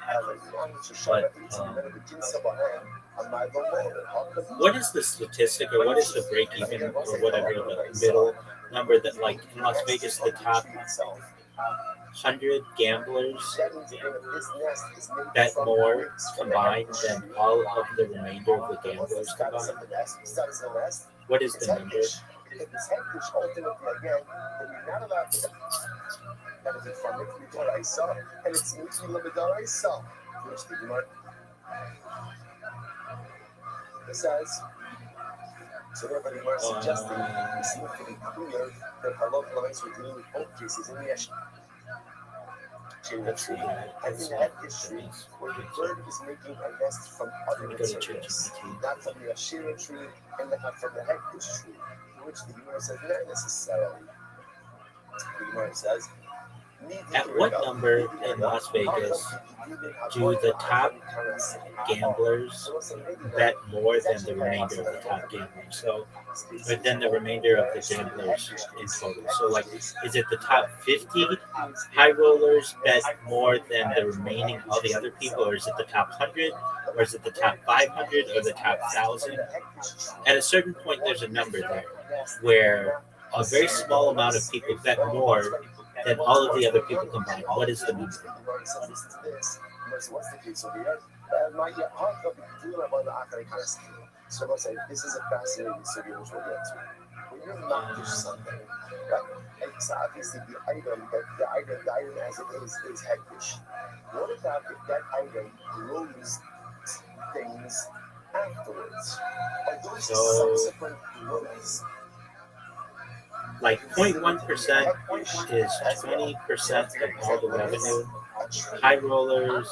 But what is the statistic, or what is the break even, or whatever the middle number that, like in Las Vegas, the top 100 gamblers bet more combined than all of the remainder of the gamblers combined? What is the number? So everybody were suggesting it seemed to be clear that the local events were dealing with both cases in the issue. Let's see. And in head history, where the bird is making a nest from other Let me go to materials, ChatGPT. not from the Ashera tree and not from the hectic tree, which the Gemara says not necessarily. The Gemara says, At what number in Las Vegas do the top gamblers bet more than the remainder of the top gamblers? So, or than the remainder of the gamblers in total. So, like, is it the top 50 high rollers bet more than the remaining all the other people, or is it the top 100, or is it the top 500, or the top 1,000? At a certain point, there's a number there where a very small amount of people bet more than all of the other people combined. What is the number? What's the case over here? So let's say this is a fascinating study which we'll get to. When you're not something, right? It's obviously the item as it is heckish. What about if that item grows things afterwards? Are those subsequent growths? Like 0.1% is 20% of all the revenue. High rollers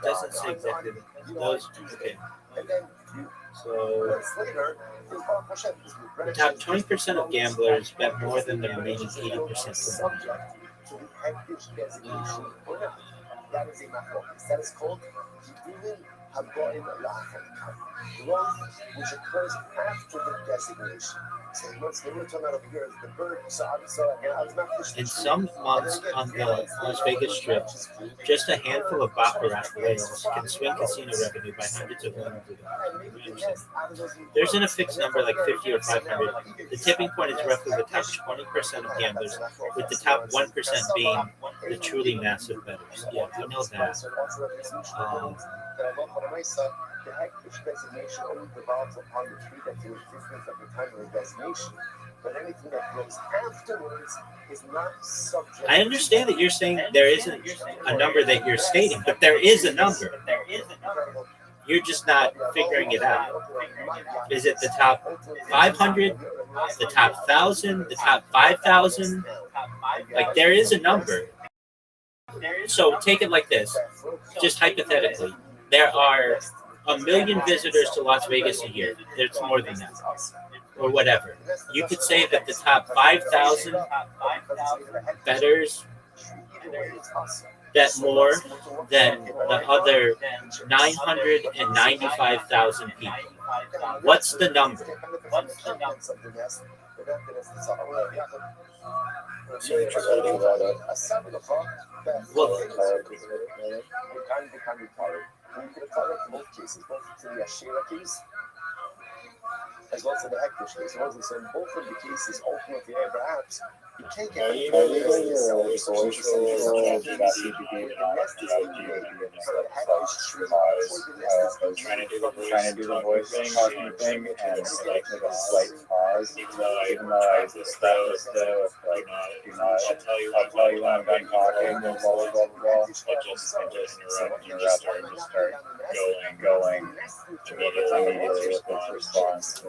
doesn't say exactly those. Okay. So the top 20% of gamblers bet more than the remaining 80% combined. That is a mathematics. That is called growth, which occurs after the designation. So what's the talking about over here is the bird. In some months on the Las Vegas Strip, just a handful of baccarat whales can swing casino revenue by hundreds of millions of dollars. There isn't a fixed number like 50 or 500. The tipping point is roughly the top 20% of gamblers, with the top 1% being the truly massive bettors. Yeah, we know that. The hectic designation only develops upon the tree that's in existence at the time of the designation. But anything that grows afterwards is not subject. I understand that you're saying there isn't a number that you're stating, but there is a number. You're just not figuring it out. Is it the top 500, the top 1,000, the top 5,000? Like, there is a number. So take it like this, just hypothetically. There are 1 million visitors to Las Vegas a year. There's more than that, or whatever. You could say that the top 5,000 bettors bet more than the other 995,000 people. What's the number? So you're talking about it. Well, We could have talked about both cases, both to the Ashera case as well as to the Hektish case. So in both of the cases, ultimately, perhaps, you can't get any more than this. Trying to do the voice talking thing, and like with a slight pause, even though I established it with like, I'll tell you when I'm done talking, and blah blah blah blah. Just interrupt and just start going immediately with this response.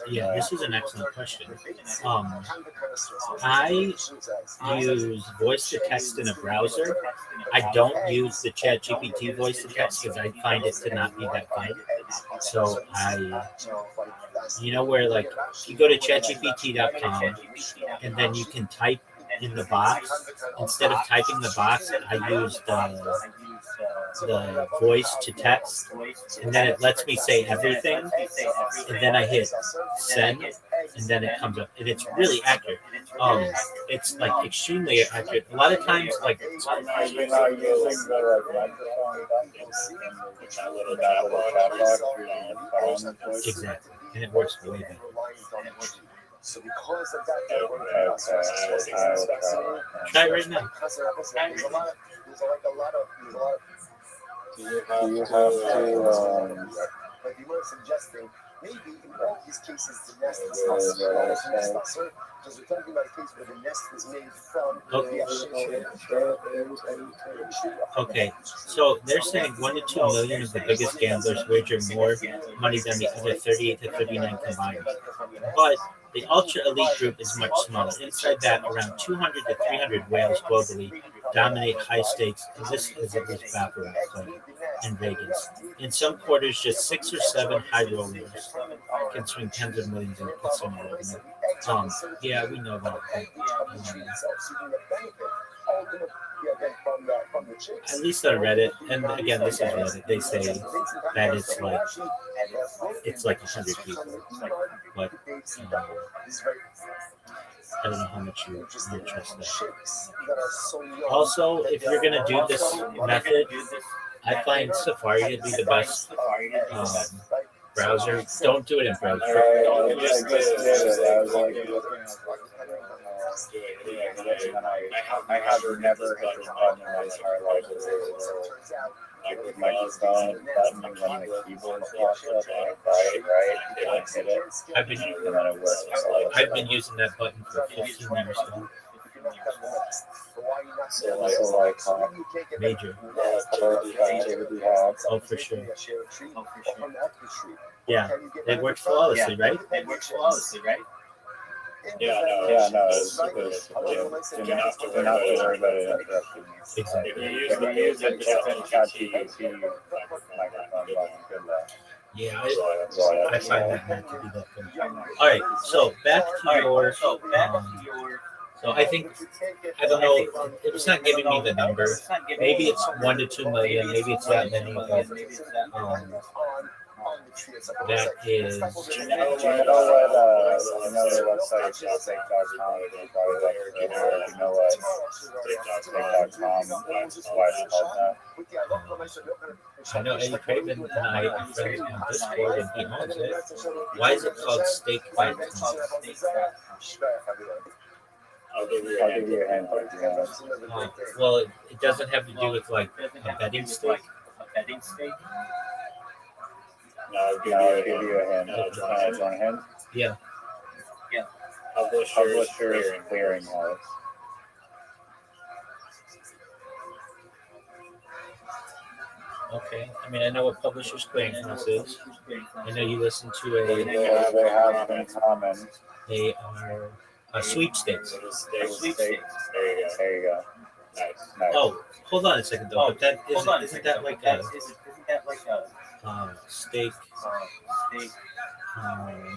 yeah, this is an excellent question. I use voice to text in a browser. I don't use the ChatGPT voice to text because I find it to not be that good. So where like you go to chatgpt.com and then you can type in the box. Instead of typing the box, I use the voice to text, and then it lets me say everything, and then I hit send, and then it comes up, and it's really accurate. It's like extremely accurate. A lot of times, like Are you not using the microphone button? exactly, and it works way better. So because of that, Try it right now. there's a lot of Do you have to but you were suggesting maybe in all these cases the nest is not because we're talking about a case where the nest was made from Okay, so they're saying 1 to 2 million of the biggest gamblers wager more money than the other 38 to 39 combined. But The ultra elite group is much smaller. Inside that, around 200 to 300 whales globally dominate high stakes, and this is at least baccarat play in Vegas. In some quarters, just 6 or 7 high rollers can swing tens of millions in casino revenue. Yeah, we know that. At least on Reddit, and again, this is Reddit. They say that it's like 100 people, but I don't know how much you trust that. Also, if you're gonna do this method, I find Safari to be the best browser. Don't do it in browser. I just did it. I was like looking I have never hit this button in my entire life. Like with my phone button when the keyboard pops up and I press it right and I hit it, and then it works. I've been using that button for 15 years now. So like Major. Oh, for sure. Yeah, it works flawlessly, right? Yeah, no, it's didn't have to worry about it interrupting you. Exactly. If you use a different ChatGPT microphone button, good luck. Yeah, I find that not to be that good. All right, so back to your. So I think, I don't know, it's not giving me the number. Maybe it's 1 to 2 million, maybe it's that many, but that is. Do you know the website stake.com? You probably like it. You know what stake.com, why it's called that? I know Eddie Craven and I are friends on Discord and he owns it. Why is it called stake.com? I'll give you a hint. Well, it doesn't have to do with like a betting stake. No, I'll give you a hint. Do you want a hint? Yeah. Publishers Clearinghouse. Okay. I mean, I know what Publishers Clearinghouse is. I know you listen to They have in common. They are sweepstakes. There you go. Nice. Oh, hold on a second though. But that isn't that like a stake?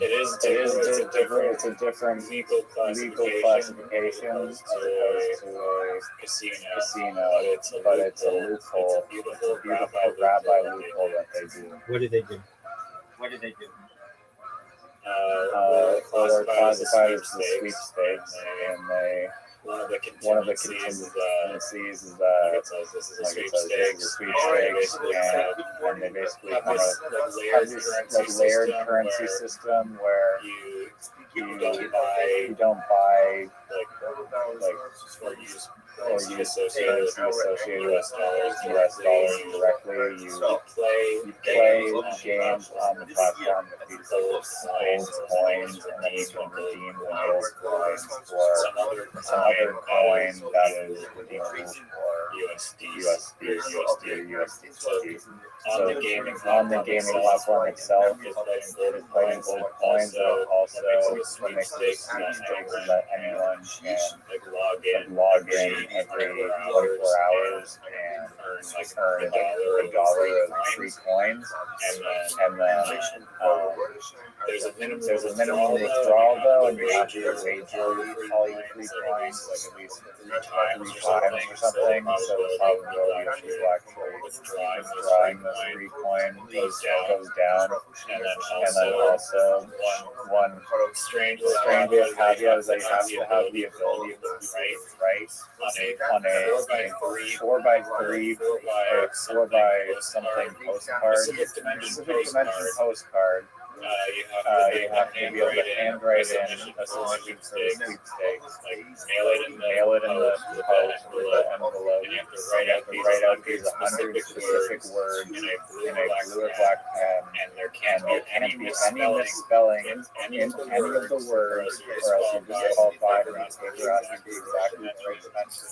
It is. It's a different legal classification as opposed to a casino. But it's a loophole. It's a beautiful rabbi loophole that they do. What do they do? They're classified as the sweepstakes, and one of the contingencies is that this is a sweepstakes, and they basically kind of have this layered currency system where you don't buy or use currency associated with US dollars directly. You play games on the platform that features gold coins, and then you can redeem the gold coins for some other coin that is redeemable for USD or USDT. So on the gaming platform itself, it's playing gold coins, but also what makes it sweepstakes is that anyone can log in every 24 hours and earn $1 of free coins, and then there's a minimum withdrawal though, and you have to wager all your free coins like at least 3 times or something. So the probability of you actually withdrawing the free coin goes down. And then also one strange caveat is that you have to have the ability to write on a 4x3 or 4x something postcard, specific dimension postcard. You have to be able to handwrite in a solution for the sweepstakes, like mail it in the post with the envelope. You have to write out these 100 specific words in a blue or black pen, and there can't be any misspelling in any of the words, or else you disqualify from the paper asking the exactly right dimension.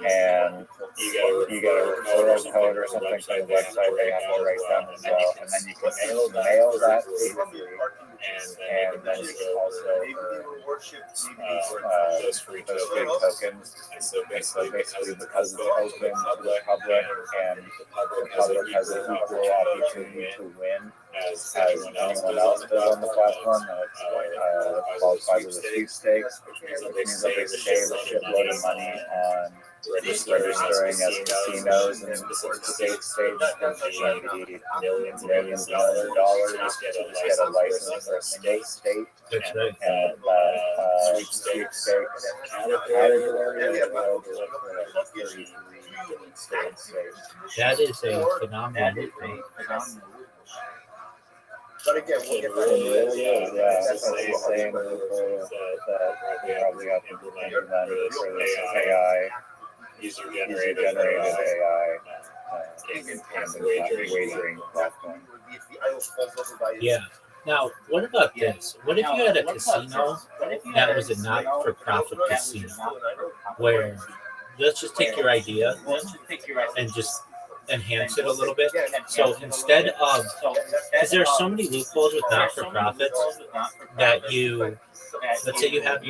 And you get a referral code or something from the website they have to write down as well, and then you can mail that and then you can also those free tokens. And so basically because it's open to the public and the public has an equal opportunity to win as anyone else does on the platform, and it qualifies as a sweepstakes, which means that they save a shitload of money on registering as casinos, and the state stage can be millions of dollars just get a license for a state. That's right. And sweepstakes category That is a phenomenal thing. But again, we'll get back to that's the same loophole that we probably have to implement for this AI, user-generated AI wagering platform. Yeah. Now, what about this? What if you had a casino that was a not-for-profit casino, where let's just take your idea and just enhance it a little bit. So instead of, because there are so many loopholes with not-for-profits that let's say you have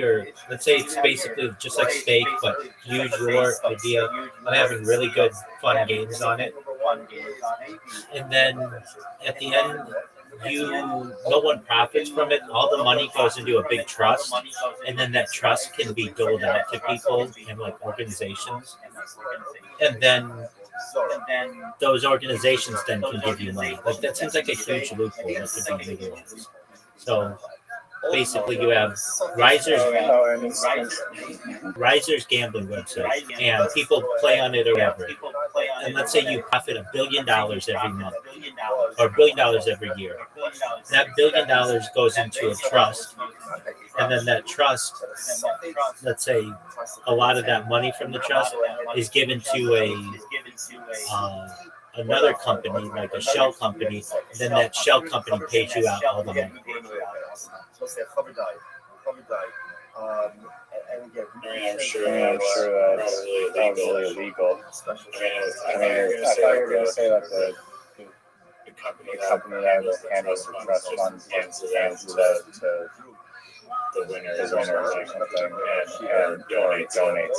let's say it's basically just like steak, but use your idea of having really good fun games on it. And then at the end, no one profits from it. All the money goes into a big trust, and then that trust can be doled out to people and like organizations. And then those organizations then can give you money. Like that seems like a huge loophole that could be legalized. So basically, you have Riser's gambling website, and people play on it or whatever. And let's say you profit $1 billion every month, or $1 billion every year. That $1 billion goes into a trust, and then that trust, let's say, a lot of that money from the trust is given to another company, like a shell company. And then that shell company pays you out all the money. I'm sure that's probably illegal. I thought you were going to say that the company that handles the trust funds hands it to the winners or something and donates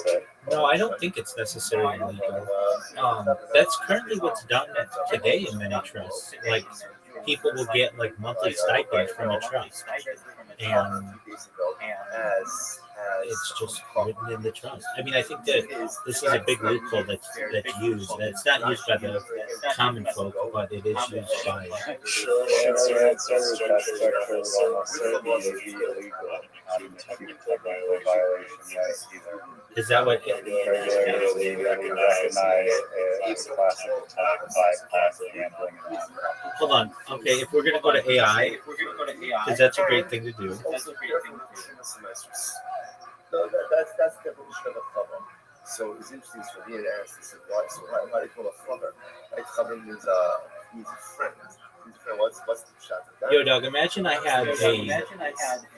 it. No, I don't think it's necessarily illegal. That's currently what's done today in many trusts. Like, people will get like monthly stipends from a trust, and it's just written in the trust. I mean, I think that this is a big loophole that's used. And it's not used by the common folk, but it is used by. Sure, that structure would almost certainly be illegal. Technical violation, right? Is that what? Regularly recognize as classic gambling. Hold on. Okay, if we're gonna go to AI, because that's a great thing to do. That's the definition of a flubber. So it's interesting for me to ask this, why do you call a flubber? Right? Flubber means friend. What's the shot? Yo, Doug, imagine I had a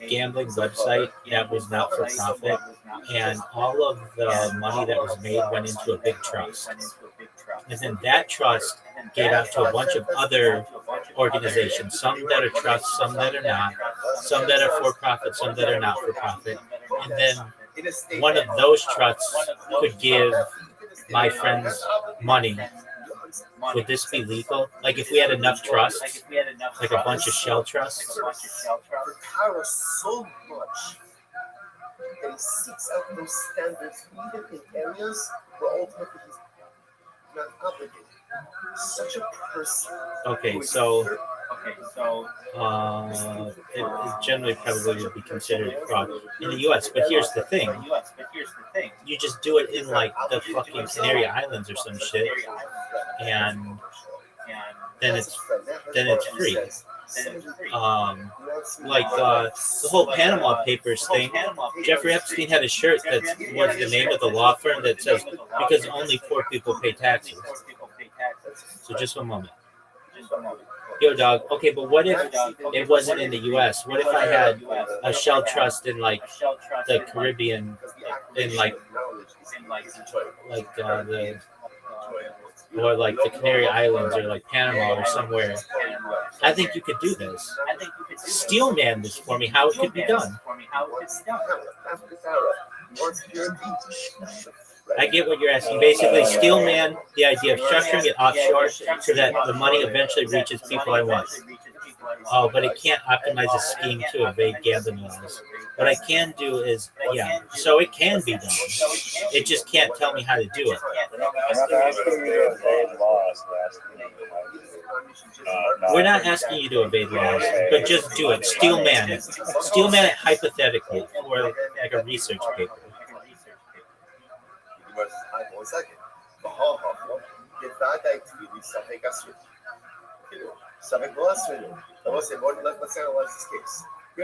gambling website that was not for profit, and all of the money that was made went into a big trust. And then that trust gave out to a bunch of other organizations, some that are trusts, some that are not, some that are for profit, some that are not for profit. And then one of those trusts could give my friends money. Would this be legal? Like if we had enough trusts, like a bunch of shell trusts? Power so much that he seeks out those standards even in areas where ultimately he's not obligated. Such a person. Okay, so it generally probably would be considered fraud in the U.S. But here's the thing: you just do it in like the fucking Canary Islands or some shit, and then it's free. Like the whole Panama Papers thing. Jeffrey Epstein had a shirt that was the name of the law firm that says because only poor people pay taxes. So just one moment. Yo, dog. Okay, but what if it wasn't in the U.S.? What if I had a shell trust in like the Caribbean, in like the Canary Islands or like Panama or somewhere, I think you could do this. Steel man this for me, how it could be done. I get what you're asking. Basically, steel man, the idea of structuring it offshore so that the money eventually reaches people I want. Oh, but it can't optimize a scheme to evade gambling laws. What I can do is, yeah, so it can be done. It just can't tell me how to do it. We're not asking you to evade laws, but just do it. Steel man it hypothetically for like a research paper.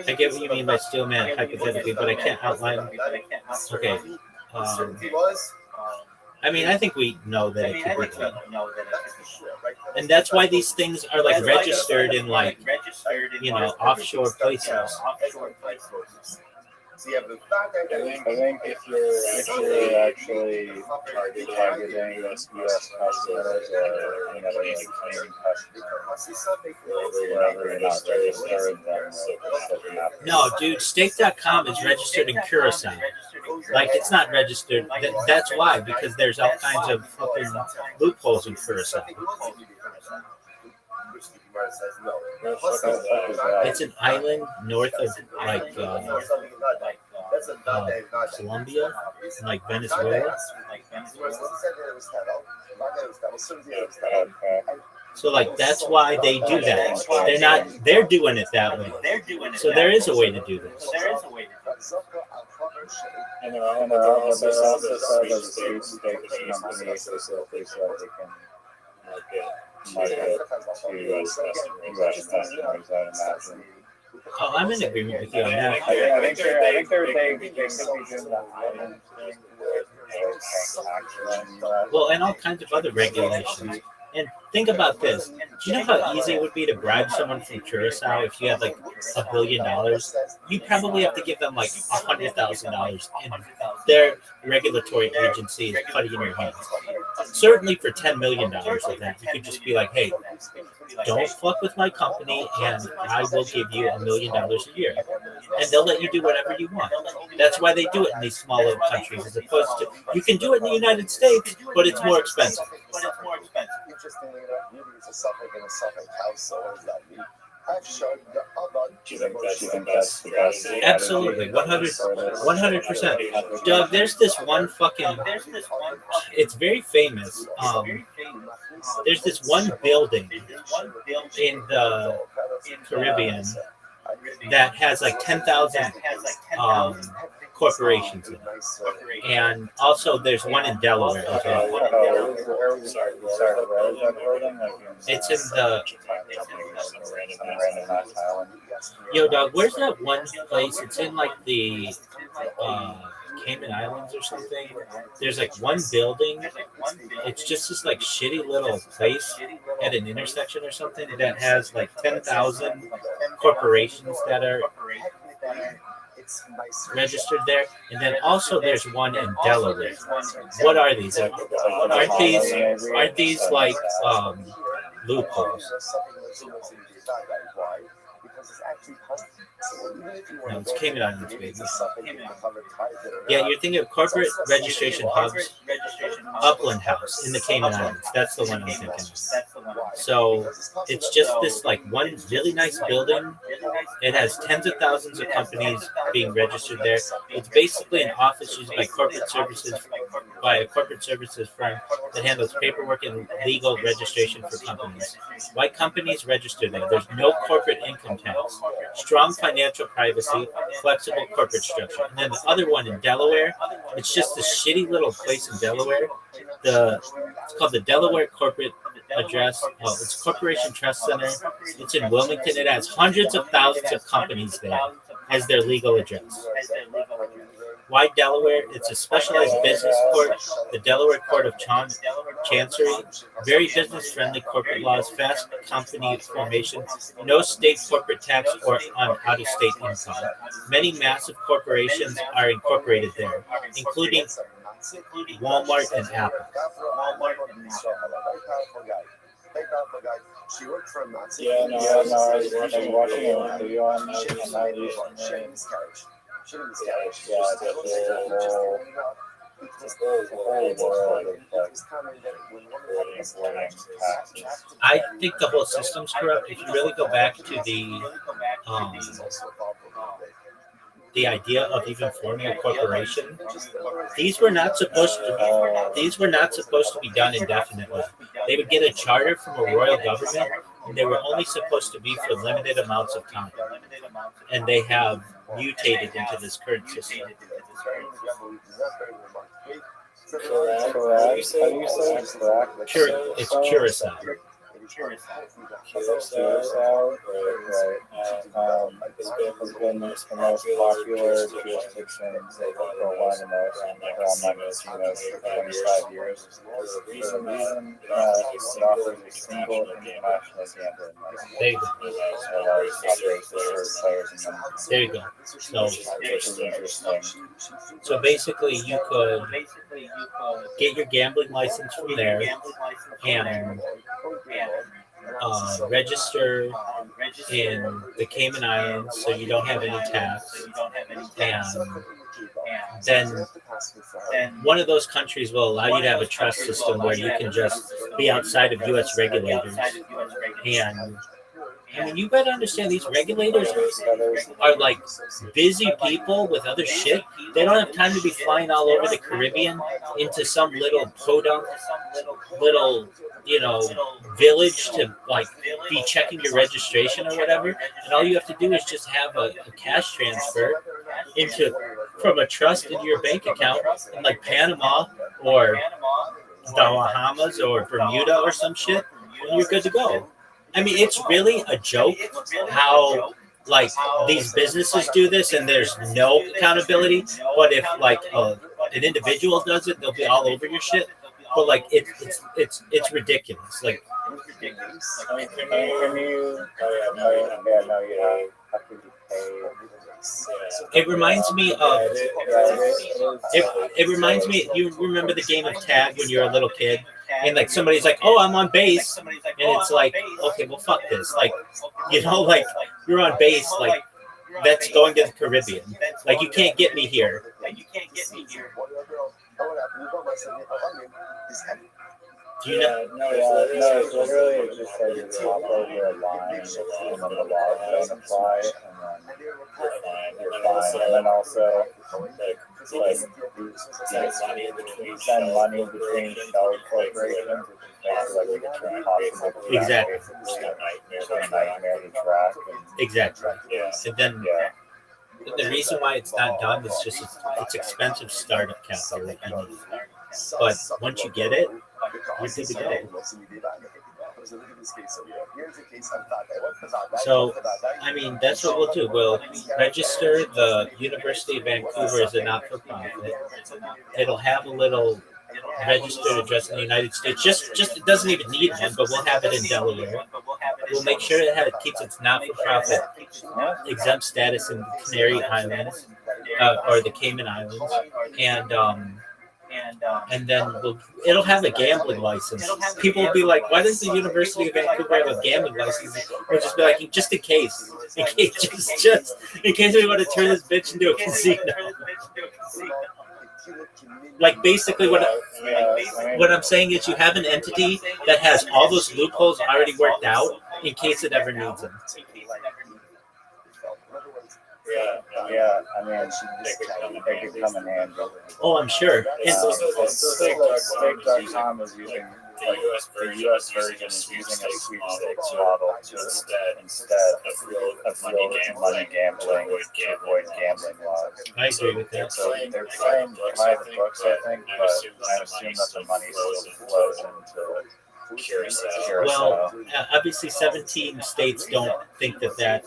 I get what you mean by steel man hypothetically, but I can't outline. Okay. I mean, I think we know that it could be done. And that's why these things are like registered in like, you know, offshore places. I think if you're actually targeting US customers or like claiming customers, wherever you're not registered, then no, dude, stake.com is registered in Curacao. Like, it's not registered. That's why, because there's all kinds of fucking loopholes in Curacao. It's an island north of like Colombia, like Venezuela. So like that's why they do that. They're doing it that way. So there is a way to do this. And there are also other sweepstakes companies so they can market to US customers, I'd imagine. Oh, I'm in agreement with you on that. I think they could be doing that. Well, and all kinds of other regulations. And think about this. Do you know how easy it would be to bribe someone from Curacao if you had like $1 billion? You probably have to give them like $100,000, and their regulatory agency is cutting in your hands. Certainly for $10 million of that, you could just be like, hey, don't fuck with my company, and I will give you $1 million a year. And they'll let you do whatever you want. That's why they do it in these smaller countries, as opposed to, you can do it in the United States, but it's more expensive. Interestingly enough, maybe it's a Suffolk and a Suffolk house, so what does that mean? I've shown the other. Do you think that's the best? Absolutely, 100%. Doug, there's this one fucking, it's very famous. There's this one building in the Caribbean that has like 10,000 corporations in it. And also there's one in Delaware as well. It's in the Yo, dog, where's that one place? It's in like the Cayman Islands or something. There's like one building. It's just this like shitty little place at an intersection or something that has like 10,000 corporations that are registered there. And then also there's one in Delaware. What are these? Aren't these like loopholes? No, it's Cayman Islands, baby. Yeah, you're thinking of corporate registration hubs, Upland House in the Cayman Islands. That's the one I'm thinking of. So it's just this like one really nice building. It has tens of thousands of companies being registered there. It's basically an office used by a corporate services firm that handles paperwork and legal registration for companies. Why companies register there? There's no corporate income tax, strong financial privacy, flexible corporate structure. And then the other one in Delaware, it's just a shitty little place in Delaware. It's called the Delaware Corporate Address. It's Corporation Trust Center. It's in Wilmington. It has hundreds of thousands of companies there as their legal address. Why Delaware? It's a specialized business court, the Delaware Court of Chancery, very business-friendly corporate laws, fast company formation, no state corporate tax or on out-of-state income. Many massive corporations are incorporated there, including Walmart and Apple. She worked for a Nazi. Yeah, no, I was watching a video on that recently. She didn't miscarriage. Yeah, the whole world of avoiding taxes. I think the whole system's corrupt. If you really go back to the idea of even forming a corporation, these were not supposed to be done indefinitely. They would get a charter from a royal government, and they were only supposed to be for limited amounts of time. And they have mutated into this current system. How do you say It's Curacao. Curacao, right. It's been the most popular jurisdiction for one of the most, I'm not for 25 years. There's a reason it offers a single international gambling license. There you go. There you go. So basically, you could get your gambling license from there and register in the Cayman Islands so you don't have any tax. And then one of those countries will allow you to have a trust system where you can just be outside of U.S. regulators. And I mean, you better understand these regulators are like busy people with other shit. They don't have time to be flying all over the Caribbean into some little podunk, village to like be checking your registration or whatever. And all you have to do is just have a cash transfer from a trust into your bank account in like Panama or the Bahamas or Bermuda or some shit, and you're good to go. I mean, it's really a joke how like these businesses do this and there's no accountability. But if like an individual does it, they'll be all over your shit. But like it's ridiculous. Like, it reminds me of it reminds me. You remember the game of tag when you were a little kid? And like somebody's like, "Oh, I'm on base," and it's like, "Okay, well, fuck this." Like, like you're on base, like that's going to the Caribbean. Like you can't get me here. Do you know? No, it's literally just like you hop over a line, and then the laws don't apply, and then you're fine. And then also, like you send money between shell corporations, which is basically like impossible. Exactly. It's a nightmare to track. Exactly. And then the reason why it's not done is just it's expensive startup capital that you need. But once you get it, you're good to go. So, I mean, that's what we'll do. We'll register the University of Vancouver as a not-for-profit. It'll have a little registered address in the United States. Just it doesn't even need one, but we'll have it in Delaware. We'll make sure it keeps its not-for-profit exempt status in the Canary Islands or the Cayman Islands, and then it'll have a gambling license. People will be like, "Why does the University of Vancouver have a gambling license?" Or just be like, "Just in case we want to turn this bitch into a casino." Like basically, what I'm saying is, you have an entity that has all those loopholes already worked out in case it ever needs them. Yeah, I mean, they could come in handy. Oh, I'm sure. Stake.com is using the U.S. version is using a sweepstakes model instead of money gambling to avoid gambling laws. I agree with that. So they're playing by the books, I think, but I assume that the money still flows into Curacao. Well, obviously 17 states don't think that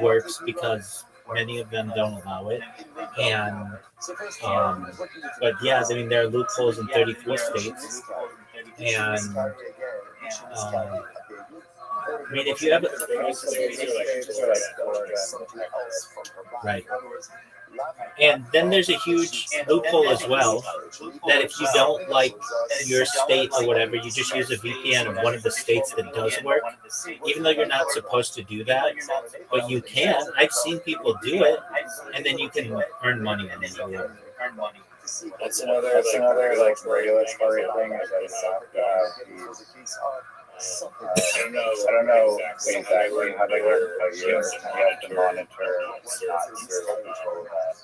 works because many of them don't allow it. And but yeah, I mean, there are loopholes in 33 states. And I mean, if you have right. And then there's a huge loophole as well that if you don't like your state or whatever, you just use a VPN of one of the states that does work, even though you're not supposed to do that, but you can. I've seen people do it, and then you can earn money on it. That's another like regulatory thing is that you have to have these. I don't know exactly how they work, but you have to monitor and not control that.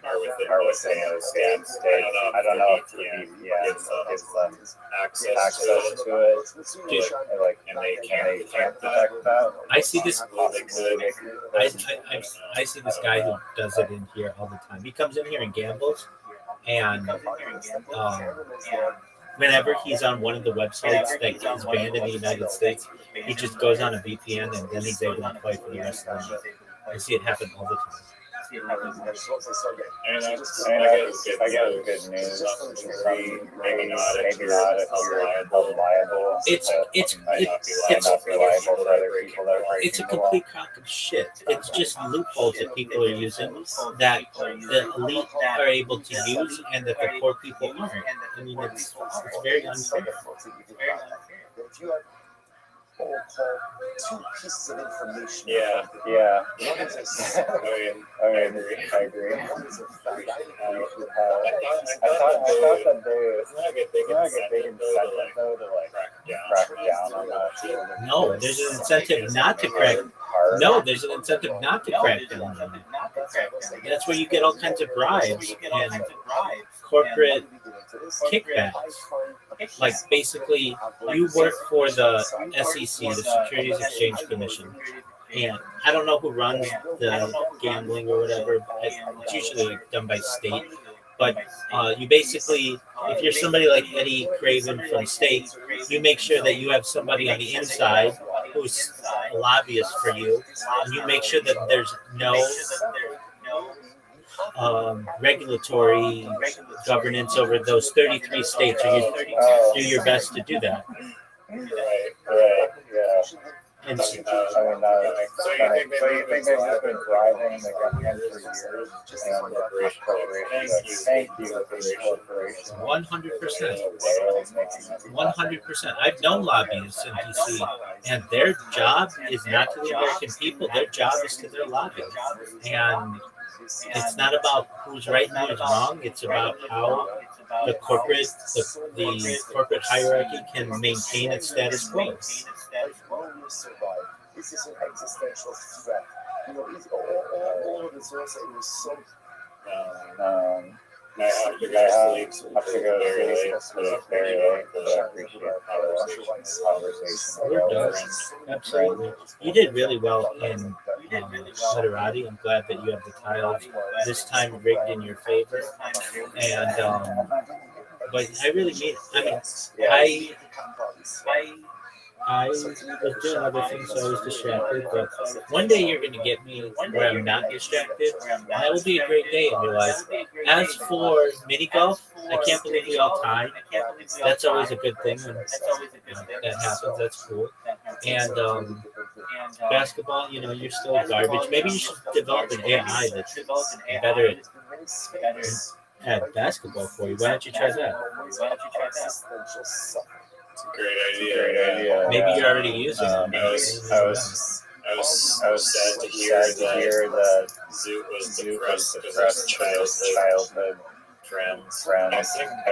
Are within a scan state. I don't know if the VPN gives them access to it, and they can't detect that. I see this. I see this guy who does it in here all the time. He comes in here and gambles, and whenever he's on one of the websites that is banned in the United States, he just goes on a VPN and then he's able to play for the rest of the night. I see it happen all the time. I guess good news. Maybe not if you're reliable. It's a complete crock of shit. It's just loopholes that people are using that the elite are able to use and that the poor people aren't. I mean, it's very unfair. Or two pieces of information. Yeah. One is a I agree. one is a fact. I thought that they a big incentive though to like crack down on that. No, there's an incentive not to crack. No, there's an incentive not to crack down on it. That's where you get all kinds of bribes and corporate kickbacks. Like basically, you work for the SEC, the Securities Exchange Commission, and I don't know who runs the gambling or whatever. It's usually done by state. But you basically, if you're somebody like Eddie Craven from state, you make sure that you have somebody on the inside who's a lobbyist for you, and you make sure that there's no regulatory governance over those 33 states. You do your best to do that. Right, yeah. And So you think they've just been driving the government for years, and corporations. Thank you, corporations. 100%. 100%. I've known lobbyists in DC, and their job is not to the American people. Their job is to their lobby. And it's not about who's right and who's wrong. It's about how the corporate hierarchy can maintain its status quo. This is an existential threat. All of this also was so. I have to go to sleep very late, but I appreciate the conversation. We're done. Absolutely. You did really well in literati. I'm glad that you have the tiles this time rigged in your favor. And but I really mean, I was doing other things, so I was distracted. But one day you're going to get me where I'm not distracted, and that will be a great day in your life. As for mini golf, I can't believe we all tied. That's always a good thing when that happens. That's cool. And basketball, you're still garbage. Maybe you should develop an AI that's better at basketball for you. Why don't you try that? It's a great idea. Maybe you're already using it. I was sad to hear that Zoot was depressed childhood friends. I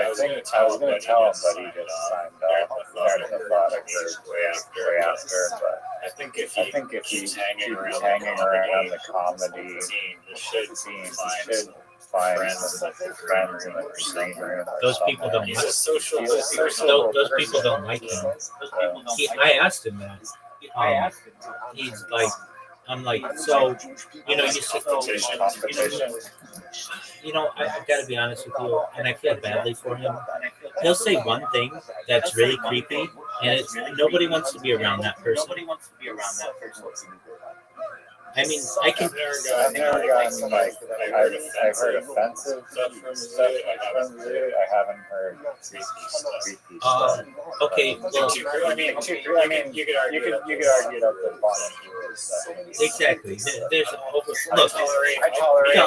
was going to tell him, but he just signed off. Started the product way after. But I think if he keeps hanging around the comedy scene, he should find friends in the green room. Those people don't like those people don't like him. I asked him that. He's like, I'm like, so, you sit competition. I've got to be honest with you, and I feel badly for him. He'll say one thing that's really creepy, and nobody wants to be around that person. I mean, I can. I've never gotten like I've heard offensive stuff from Zoot. I haven't heard creepy stuff. Okay, well, I mean, you could argue that the bottom stuff. exactly. There's over. Look, I tolerate.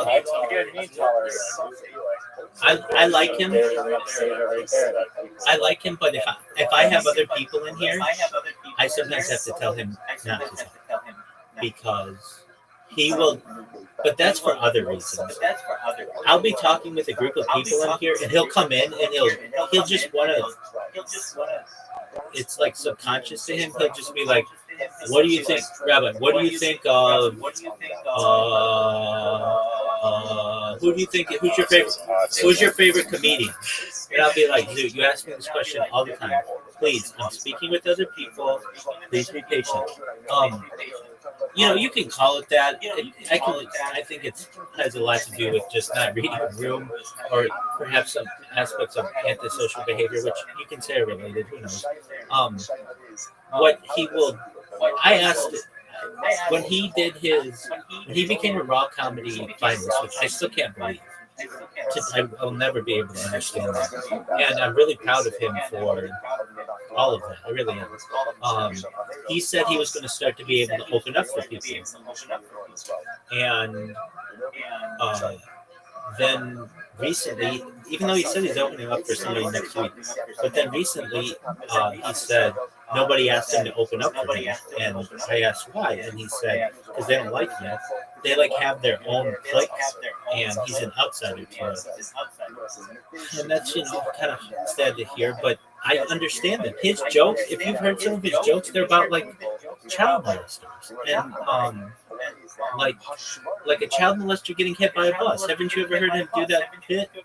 I like him. I like him, but if I have other people in here, I sometimes have to tell him not to talk because he will. But that's for other reasons. I'll be talking with a group of people in here, and he'll come in and he'll just want to. It's like subconscious to him. He'll just be like, "What do you think, Rabbi? What do you think of? Who do you think? Who's your favorite? Who's your favorite comedian?" And I'll be like, "Dude, you ask me this question all the time. Please, I'm speaking with other people. Please be patient." You can call it that. I think it has a lot to do with just not reading the room, or perhaps some aspects of antisocial behavior, which you can say are related. Who knows? What he will. I asked when he became a raw comedy finalist, which I still can't believe. I'll never be able to understand that, and I'm really proud of him for all of that. I really am. He said he was going to start to be able to open up for people, and then recently, even though he said he's opening up for somebody next week, but then recently he said nobody asked him to open up for him, and I asked why, and he said because they don't like him. They have their own cliques, and he's an outsider to it. And that's kind of sad to hear, but I understand them. His jokes, if you've heard some of his jokes, they're about child molesters and like a child molester getting hit by a bus. Haven't you ever heard him do that bit? I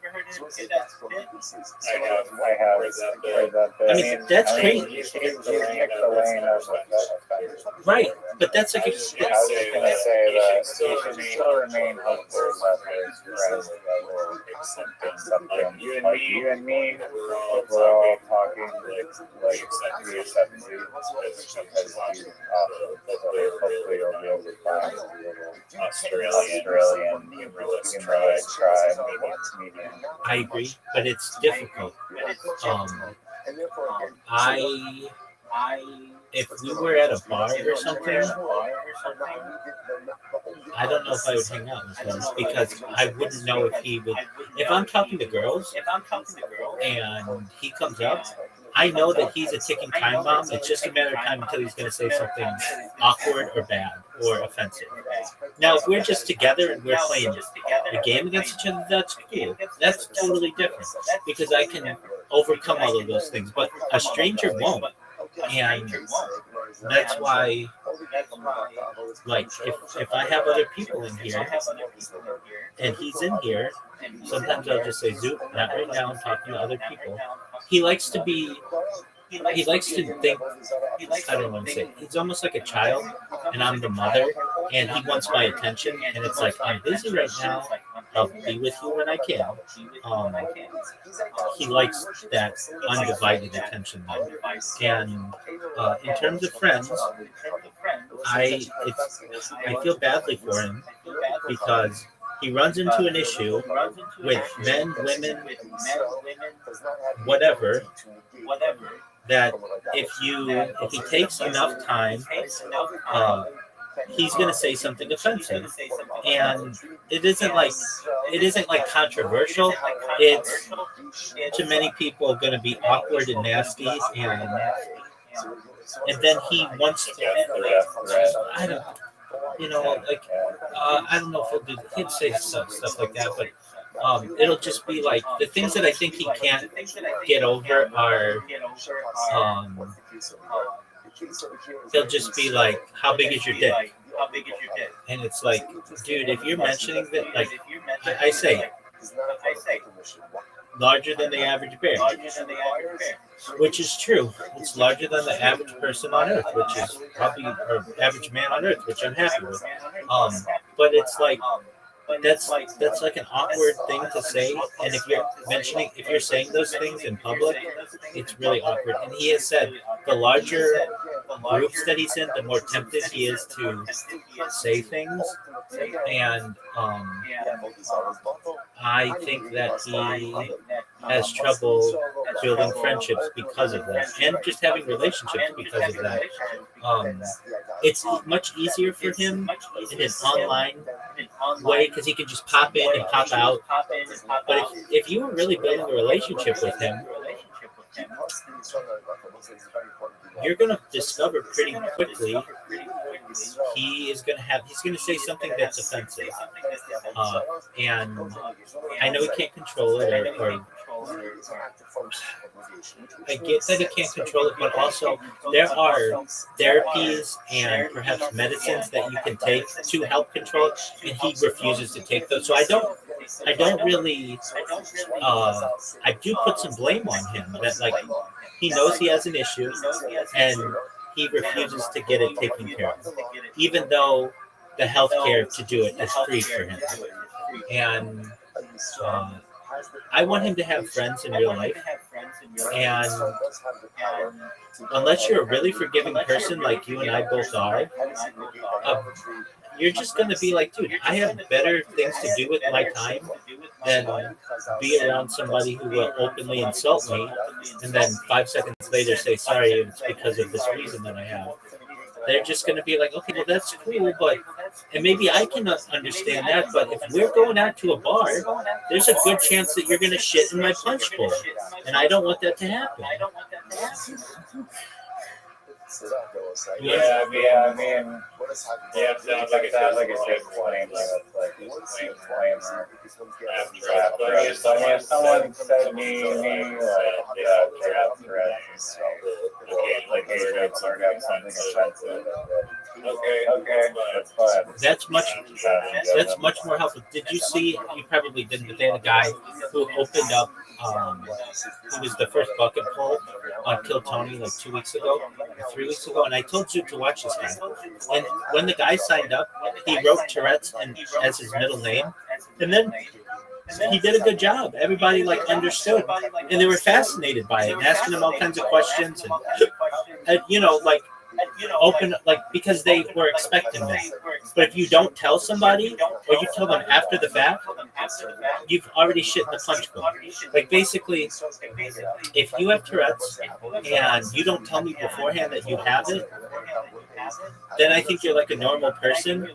have heard that bit. I mean, that's crazy. Right, but that's like I was going to say that still remain hopeful that there's something. You and me, we're all talking like we accept you because hopefully you'll be able to find Australian humanoid tribe comedian. I agree, but it's difficult. If we were at a bar or something, I don't know if I would hang out with him because I wouldn't know if he would. If I'm talking to girls and he comes up, I know that he's a ticking time bomb. It's just a matter of time until he's going to say something awkward or bad or offensive. Now, if we're just together and we're playing a game against each other, that's cool. That's totally different because I can overcome all of those things. But a stranger won't. And that's why, if I have other people in here and he's in here, sometimes I'll just say, Zoot, not right now, I'm talking to other people. He likes to think, I don't want to say, he's almost like a child, and I'm the mother, and he wants my attention, and it's like, I'm busy right now, I'll be with you when I can. He likes that undivided attention, and in terms of friends, I feel badly for him because he runs into an issue with men, women, whatever, that if he takes enough time, he's going to say something offensive, and it isn't like controversial. It's to many people going to be awkward and nasty, and then he wants to. I don't. I don't know if he'd say stuff like that, but it'll just be like the things that I think he can't get over are. He'll just be like, "How big is your dick?" And it's like, dude, if you're mentioning that, like, I say, larger than the average bear, which is true. It's larger than the average person on Earth, which is probably or average man on Earth, which I'm happy with. But it's like that's like an awkward thing to say, and if you're saying those things in public, it's really awkward. And he has said the larger groups that he's in, the more tempted he is to say things. And I think that he has trouble building friendships because of that, and just having relationships because of that. It's much easier for him in an online way because he can just pop in and pop out. But if you were really building a relationship with him, you're going to discover pretty quickly he's going to say something that's offensive. And I know he can't control it, or I get that he can't control it, but also there are therapies and perhaps medicines that you can take to help control it, and he refuses to take those. So I don't really, I do put some blame on him that, like, he knows he has an issue and he refuses to get it taken care of, even though the health care to do it is free for him. And I want him to have friends in real life. And unless you're a really forgiving person like you and I both are, you're just going to be like, dude, I have better things to do with my time than be around somebody who will openly insult me and then 5 seconds later say, sorry, it's because of this reason that I have. They're just going to be like, okay, well, that's cool, but, and maybe I can understand that, but if we're going out to a bar, there's a good chance that you're going to shit in my punch bowl, and I don't want that to happen. Yeah, I mean, sounds like a good claim. Someone said to me, like, hey, I've learned out something offensive. Okay, that's much more helpful. Did you see? You probably didn't, but they had a guy who opened up. He was the first bucket pull on Kill Tony like 2 weeks ago, or 3 weeks ago, and I told you to watch this guy. And when the guy signed up, he wrote Tourette's as his middle name, and then he did a good job. Everybody like understood, and they were fascinated by it, and asking him all kinds of questions, and open, like, because they were expecting that. But if you don't tell somebody, or you tell them after the fact, you've already shit in the punch bowl. Like, basically, if you have Tourette's and you don't tell me beforehand that you have it, then I think you're like a normal person,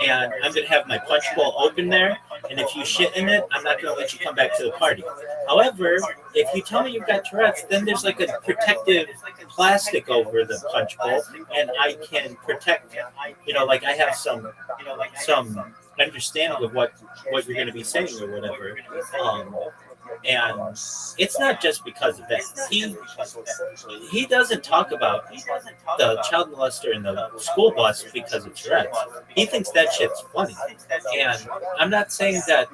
and I'm going to have my punch bowl open there, and if you shit in it, I'm not going to let you come back to the party. However, if you tell me you've got Tourette's, then there's like a protective plastic over the punch bowl, and I can protect, like I have some understanding of what you're going to be saying or whatever. And it's not just because of that. He doesn't talk about the child molester in the school bus because of Tourette's. He thinks that shit's funny. And I'm not saying that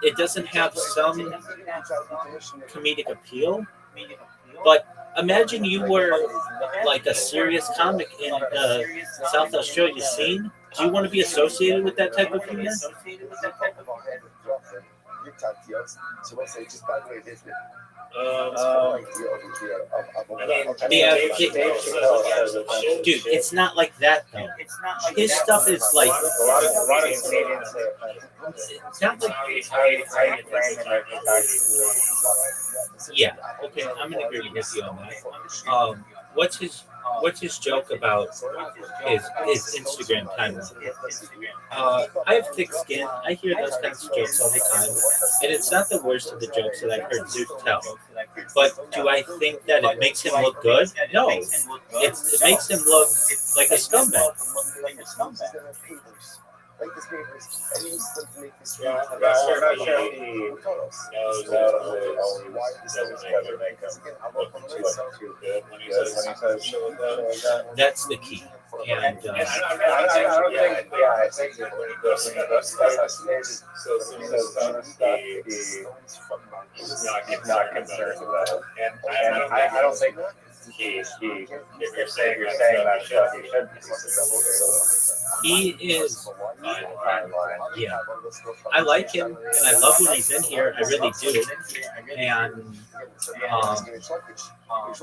it doesn't have some comedic appeal, but imagine you were like a serious comic in the South Australia scene. Do you want to be associated with that type of humor? Dude, it's not like that though. His stuff is like, it's not like, yeah, okay, I'm gonna agree with you on that. What's his joke about his Instagram timeline? I have thick skin. I hear those kinds of jokes all the time, and it's not the worst of the jokes that I've heard Zook tell. But do I think that it makes him look good? No. It makes him look like a scumbag. That's the key. And I don't think, I think he's not concerned about it. And I don't think if you're saying that stuff, he should be. He is, yeah. I like him, and I love when he's in here. I really do. And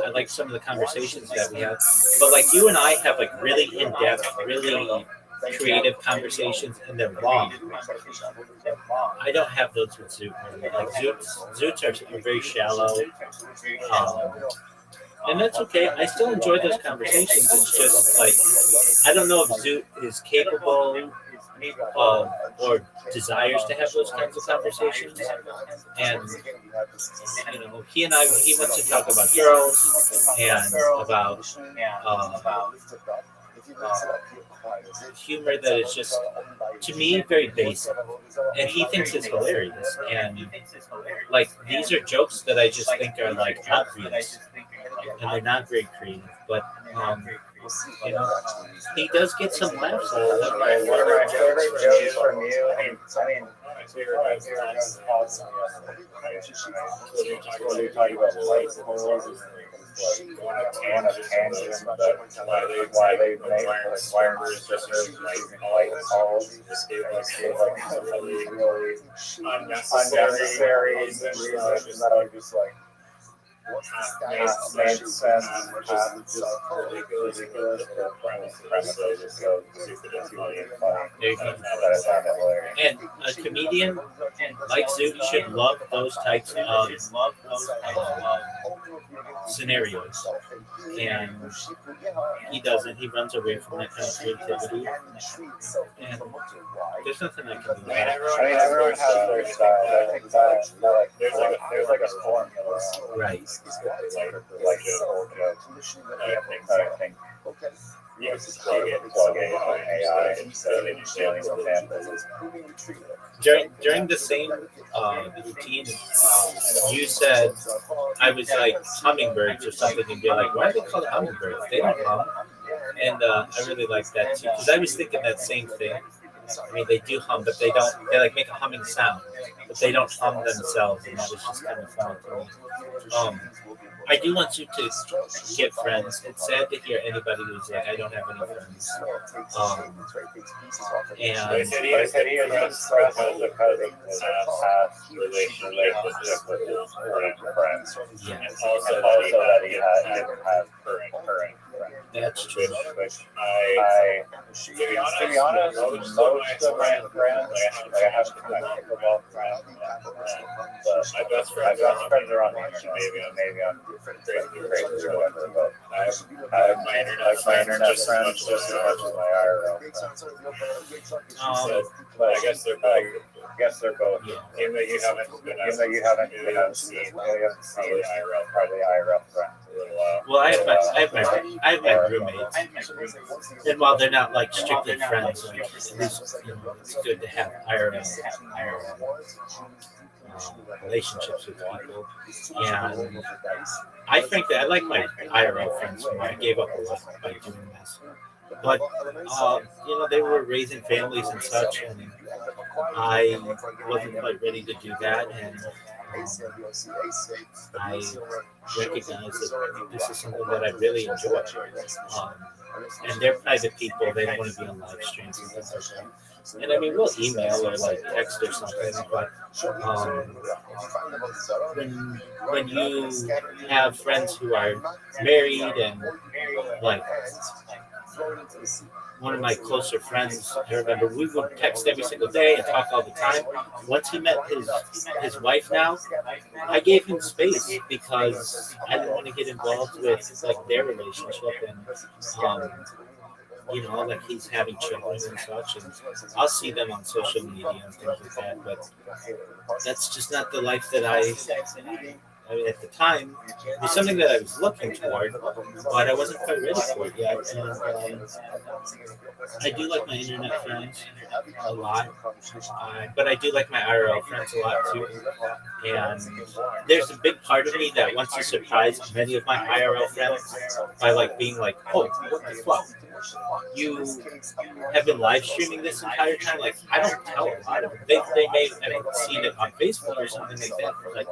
I like some of the conversations that we have. But like you and I have like really in depth, really creative conversations, and they're long. I don't have those with Zoot. Really. Like Zoots are very shallow, and that's okay. I still enjoy those conversations. It's just like I don't know if Zoot is capable of or desires to have those kinds of conversations. And he and he wants to talk about girls and about humor that is just, to me, very basic. And he thinks it's hilarious. And like these are jokes that I just think are like obvious, and they're not very creative. But he does get some laughs out of them. One of my favorite jokes from you, I mean, we were talking about light poles. One of tangents, but why they make wireless just light poles. Like really unnecessary reasons that are just like made sense. Ridiculous. The premise is just so stupid and funny. That I found it hilarious. And a comedian like Zoot should love those types of scenarios. And he doesn't. He runs away from that kind of creativity. And there's nothing I can do about it. Everyone has their style. I think that there's like a formula. Right. Like the old jokes. I think you just plug it on AI instead of dealing with samples. During the same routine, you said I was like hummingbirds or something, and you're like, why are they called hummingbirds? They don't hum. And I really like that too, because I was thinking that same thing. I mean, they do hum, but they don't. They like make a humming sound, but they don't hum themselves, and that was just kind of fun to me. I do want you to get friends. It's sad to hear anybody who's like, I don't have any friends. And He is friends with a cousin in a past relationship with his current friends. yeah, Also that he didn't have current friends. that's true. Which to be honest, most of my friends, I have pickleball friends, but my best friends are on the internet, maybe on crazy or whatever, but I have my internet friends just as much as my IRL friends. But I guess they're both. Yeah. Even though you haven't seen probably IRL friends. Well, I have my roommates, and while they're not like strictly friends, like at least it's good to have IRL relationships with people. And I like my IRL friends more. I gave up a lot by doing this. But they were raising families and such, and I wasn't quite ready to do that. And I recognize that this is something that I really enjoy. And they're private people; they don't want to be on live streams and things like that. And I mean, we'll email or like text or something, but when you have friends who are married and like one of my closer friends, I remember we would text every single day and talk all the time. Once he met his wife now, I gave him space because I didn't want to get involved with like their relationship and like he's having children and such, and I'll see them on social media and things like that, but that's just not the life that I mean, at the time, it was something that I was looking toward, but I wasn't quite ready for it yet. And I do like my internet friends a lot, but I do like my IRL friends a lot too. And there's a big part of me that wants to surprise many of my IRL friends by like being like, "Oh, what the fuck? You have been live streaming this entire time?" Like, I don't tell a lot of them. They may have seen it on Facebook or something like that, like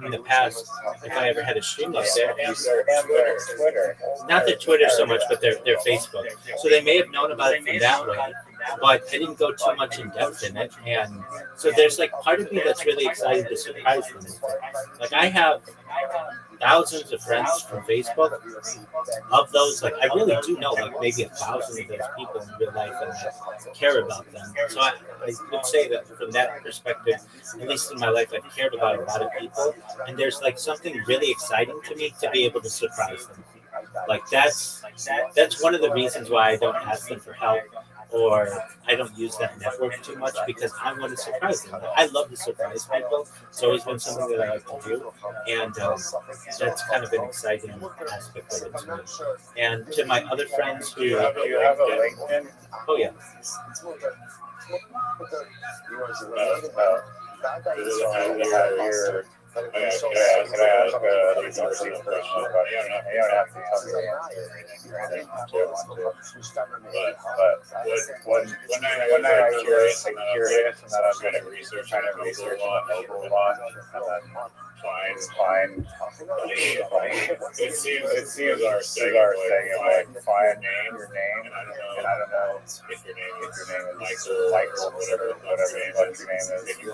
in the past. asked if I ever had a stream up there. You scam their Twitter. Not their Twitter so much, but their Facebook. So they may have known about it from that way, but I didn't go too much in depth in it. And so there's like part of me that's really excited to surprise them. Like I have thousands of friends from Facebook. Of those, like I really do know like maybe 1,000 of those people in real life and I care about them. So I would say that from that perspective, at least in my life, I've cared about a lot of people. And there's like something really exciting to me to be able to surprise them. Like that's one of the reasons why I don't ask them for help or I don't use that network too much because I want to surprise them. I love to surprise people. It's always been something that I like to do, and that's kind of an exciting aspect of it to me. And to my other friends who Do you have a LinkedIn? oh yeah, Can I ask these personal questions? You don't have to tell me anything. But when I'm curious, and then I'm kind of research a lot, and then find it seems our thing of like find your name, and I don't know if your name is Michael, whatever your name is. If you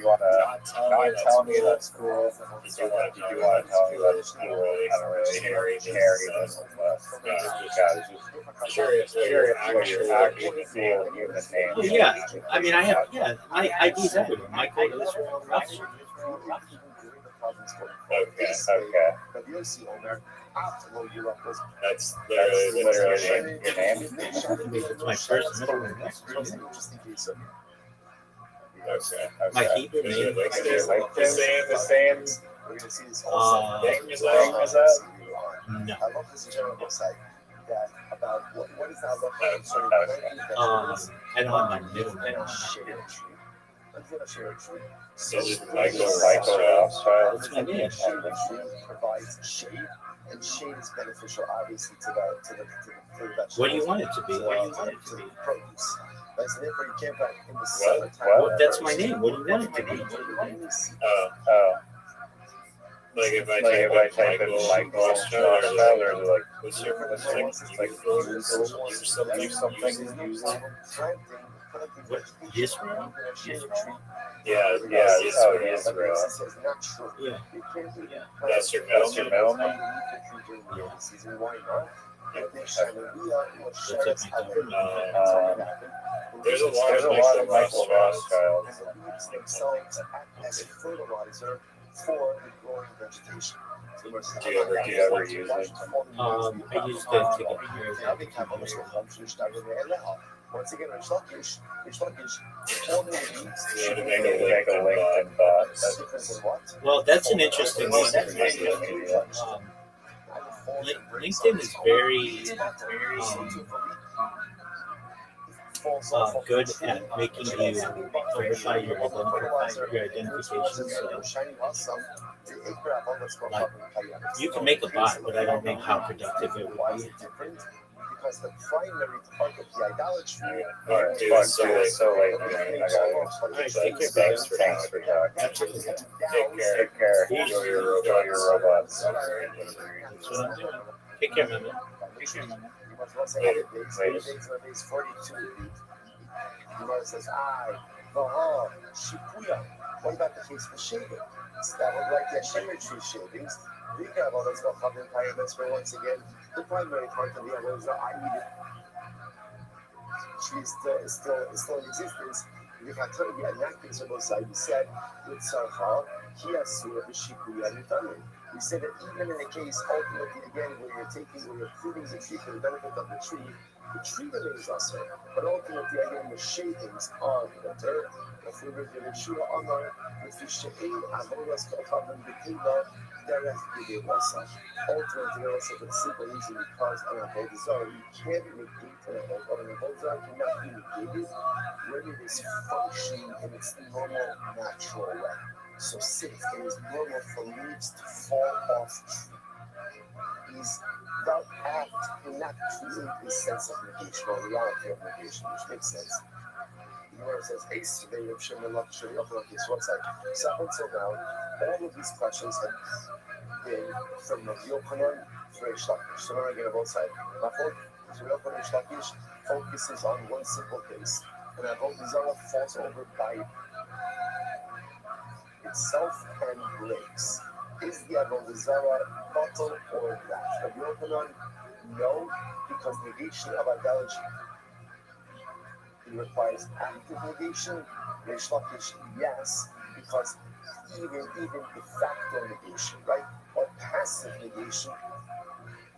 wanna not tell me that's cool. If you want to tell me that's cool, I don't really carry this because curious what your actual human name. oh yeah. I mean, I have my ID's everywhere. Michael Israel Rush. Okay. That's literally your name. It's my first middle and last name. Okay. My Hebrew name. The same thing as that? No. I love this general website that about what is that look like? I don't have my middle name. So Michael style. What's my name? Provides shade, and shade is beneficial, obviously, to the vegetables. What do you want it to be? To the produce. That's therefore you can't put in the What? summertime. Well, that's my name. What do you want it to be? Like if I type in Michael style, or like what's something. What? Israel? Yeah, Israel. Yeah. That's your middle name? There's a lot of Michael Rothschilds. As fertilizer for the growing vegetation. Do you ever use it? I used it to get married. Once again, To make a LinkedIn bot. Well, that's an interesting one. LinkedIn is very good at making you verify your identification. So, like, you can make a bot, but I don't know how productive it would be. Because the primary part of the idolatry. Alright, dude, so late. Thanks for talking. Take care. Enjoy your robots. That's what I'm doing. Take care, man. Later. 42. The Gemara says, Shipuya. What about the case for shaving? That would like the shimmer tree shavings. We have all those Chavim Payamas for once again. The primary part of the other is the Ayid tree is still in existence. We can tell you, and that things are both sides. We said, with Sarha, Kiyasur, Shipuya, Nitamin. We said that even in the case, ultimately, again, where you're pruning the tree for the benefit of the tree remains also. But ultimately, again, the shavings are the dirt. If we were given Shua Amar, if you shave, Avodas Kochavim Betiba, ultimately, also for the simple reason because an Avodah you can't negate an Avodah cannot be negated when it is functioning in its normal, natural way. So since it is normal for leaves to fall off tree, that act cannot create a sense of negation or reality of negation, which makes sense. The Gemara says, "Ace, they have shown the luxury of the case." What's that? So up until now, All of these questions have been from Rabbi Yochanan to Reish Lakish. So now I get on both sides. Rabbi Yochanan Reish Lakish focuses on one simple case, and Avodah Zarah falls over by itself and breaks. Is the Avodah Zarah bottle or not? Rabbi Yochanan, no, because negation of idolatry requires active negation. Reish Lakish, yes, because even de facto negation, right, or passive negation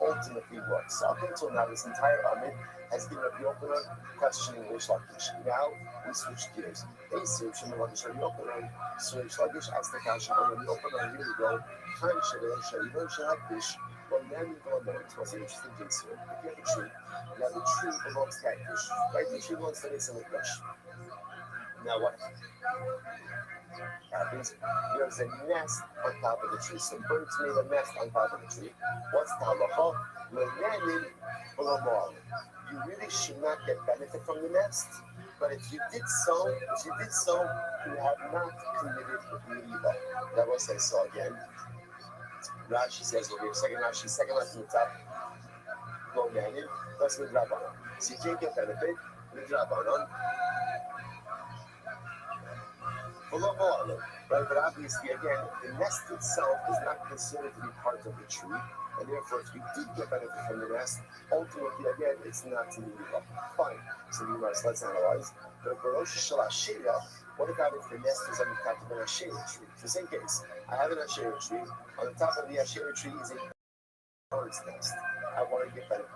ultimately works. So up until now, this entire Amid has been Rabbi Yochanan questioning Reish Lakish. Now we switch gears. They search in the Rabbi Yochanan. So Reish Lakish asks the question, oh, Rabbi Yochanan, here we go. Time Shabbat, Shabbat, Shabbat, well, now we go on to what's an interesting case here. If you have a tree, now the tree belongs to Hektish, right? The tree belongs to the Mikdash. Now what happens? There's a nest on top of the tree. So birds made a nest on top of the tree. What's the halacha? You really should not get benefit from the nest. But if you did so, you have not committed riba. That was I saw again. Rashi says over here, second line from the top. Go manual, that's the drabanon. So you can't get benefit with drabanon. Right, but obviously, again, the nest itself is not considered to be part of the tree, and therefore, if you did get benefit from the nest, ultimately, again, it's not to move up. Fine. So let's analyze. But for Rosh Hashanah, what about if the nest is on the top of an Asherah tree? Just in case, I have an Asherah tree. On the top of the Asherah tree is a bird's nest. I want to get benefit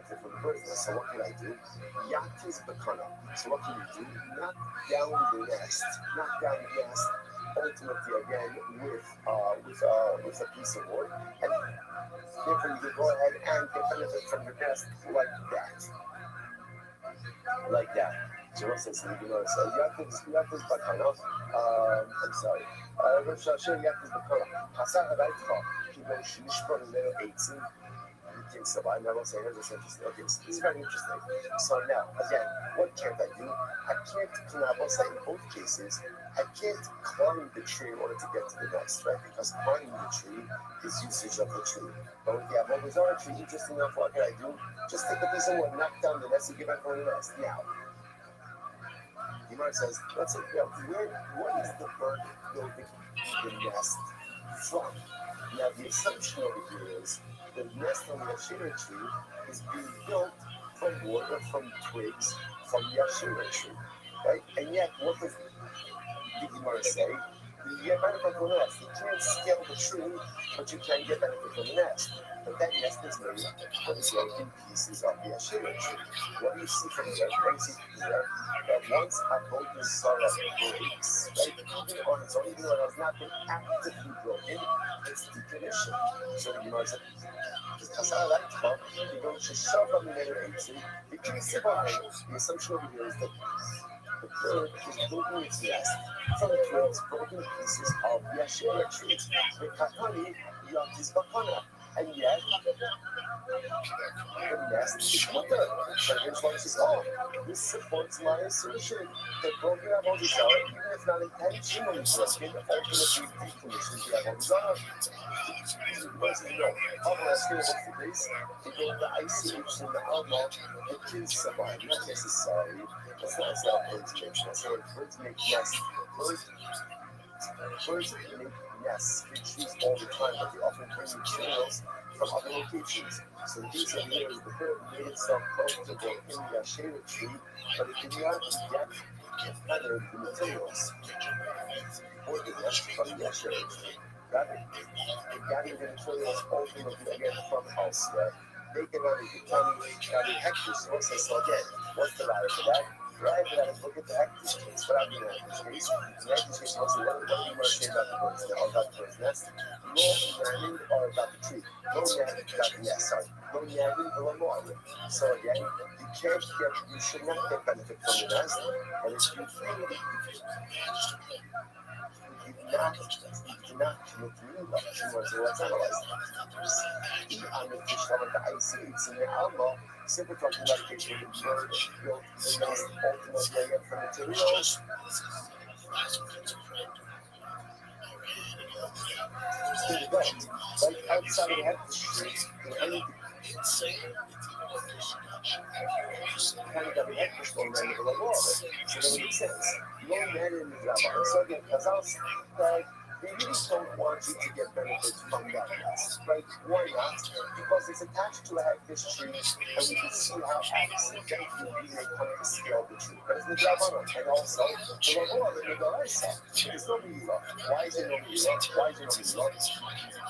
from the bird's nest. So what can I do? Yaki's bakana. So what can you do? Knock down the nest. Ultimately, again, with a piece of wood, and therefore you can go ahead and get benefit from the nest like that. So what says you know? So Yaki's bakana. I'm sorry. Rosh Hashanah Yaki's bakana. Hassan Hadaitcha. He goes shishpon little 18. So I never say this interesting. Okay, so this is very interesting. So now, again, what can't I do? I can't in both cases, I can't climb the tree in order to get to the nest, right? Because climbing the tree is usage of the tree. But with the Avodah Zarah tree, interesting enough, what can I do? Just take a piece of wood, knock down the nest, and give back on the nest. Now, the Gemara says, let's say, what is the bird building the nest from? Now, the assumption over here is the nest on the Asherah tree is being built from wood or from twigs from the Asherah tree, right? And yet, what does the Gemara say? You get benefit from the nest. You can't scale the tree, but you can get benefit from the nest. But that nest is made from broken pieces of the Asherah tree. What do you see from there? What do you see from there? That once Avodah Zarah breaks, right, even on its own, even though it has not been actively broken, it's decommission. So the Gemara said, the assumption over here is that the bird is building its nest from twigs, broken pieces of the Asherah tree. The kakani, yatis bakana. And yet, the nest is mutter. So everyone says, oh, this supports my assertion. The broken Avodah Zarah, even if not intentionally broken, ultimately decommissions the Avodah Zarah. What's the no? What's the base? They go the ICH in the Alma, the kids survive. Not necessarily. That's not how birds make nests. Birds make nests. Birds make nests in trees all the time, but they often bring materials from other locations. So the case of here is the bird made itself comfortable in the Asherah tree, but it did not get the materials or the nest from the Asherah tree. Rather, it gathered the materials ultimately again from elsewhere. They can only become hectares sources. So again, what's the raya for that? Right, we gotta look at the hectares case. What happened in the hectares case? The hectares case was what do you want to say about the bird's nest? Or about the bird's nest? No yamming or about the tree? No yamming about the nest, sorry. No yamming or no yamming. So again, you should not get benefit from the nest. And if you feel you cannot commit to riba. So let's analyze that. On the fish of the ICH in the Alma, simply talking about a case where the bird built the nest ultimately again from materials. They don't. Like outside of the history, in any kind of headfish going around with a law of it. So that makes sense. You only had it in the Java. So again, because I was like, they really don't want you to get benefits from that class, right? Why not? Because it's attached to a headfish tree, and we can see how accidentally we may come to scale the tree. But it's the Java, and also the law of it, the Raisa. There's no Mila. Why is there no Mila? Why is there no Mila?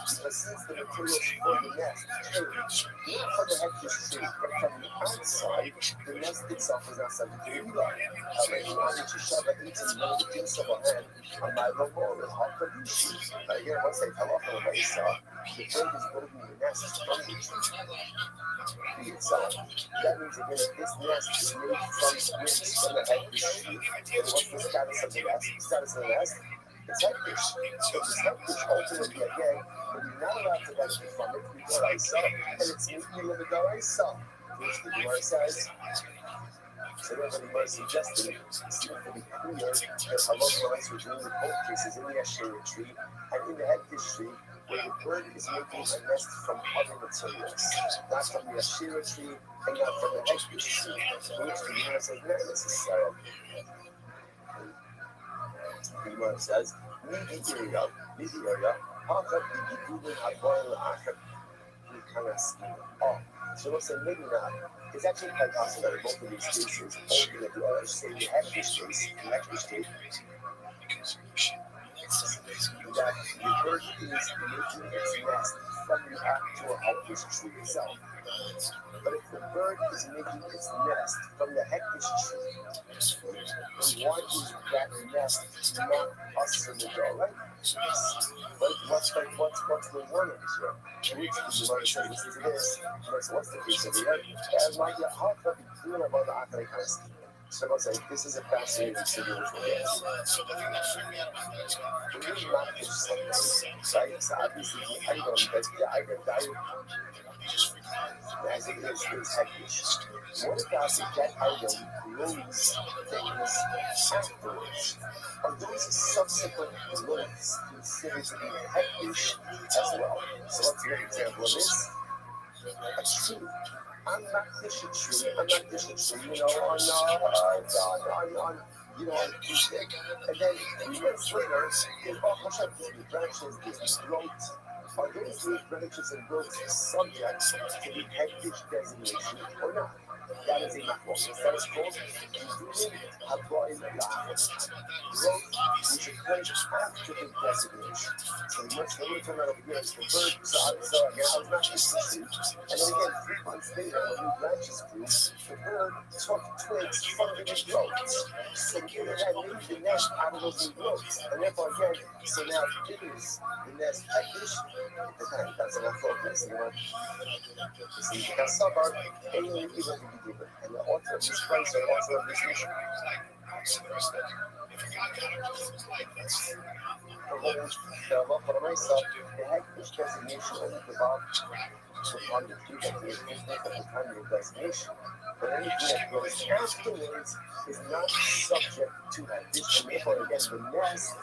Because since the materials for the nest change, not from the headfish tree, but from the outside, the nest itself is not subject to Mila. However, to shove it into the piece of a hand, on my logo, how could you shoot? Again, once they come off of the Raisa, the bird is building the nest from the tree itself. That means again, if this nest is made from squids from the headfish tree, then what's the status of the nest? The status of the nest? It's headfish. So this headfish ultimately again, but you're not allowed to benefit from it before I saw, and it's illegal to go I saw, which the Gemara says. So therefore, the Gemara suggested it seems to be clear that Allah rights were doing in both cases in the Asherah tree and in the headfish tree, where the bird is making a nest from other materials, not from the Asherah tree and not from the headfish tree, which the Gemara says not necessarily. The Gemara says, Midi area, how could the Gidulin Hagoil Achad Mikanaski? Oh, so let's say maybe not. It's actually quite possible that in both of these cases, only that the other say the headfish case, the headfish case, that the bird is making its nest from the actual headfish tree itself. But if the bird is making its nest from the headfish tree, then why is that nest not us in the door, right? But what's the one of here? Which the Gemara says this is this. What's the case of the other? And like how can we do about the Akari kind of scheme? So I'll say this is a fascinating situation. We really not fish something, right? So obviously the item that the item as it is headfish. What about if that item grows things afterwards? Are those subsequent growths considered to be headfish as well? So let's give an example of this. A tree. I'm not fishing tree, on Tuesday. And then 3 months later, there's all Hashem, there's new branches, there's new growth. Are those new branches and growths subject to the headfish designation or not? That is a macros. That is called Gidulin Hagoil Achad. Growth which occurs after the designation. So the much later turn out over here is the bird. So again, I was not fishing tree. And then again, 3 months later, when new branches grew, the bird took twigs from the new growths. So the bird had made the nest out of those new growths. And therefore, again, so now it is the nest headfish. That's an focus, you know. So you can suburb any even to be given. And the author of this place or author of this mission. The headfish designation only developed upon the feet of the business at the time of the designation. But anything that grows afterwards is not subject to that. This therefore, again, the nest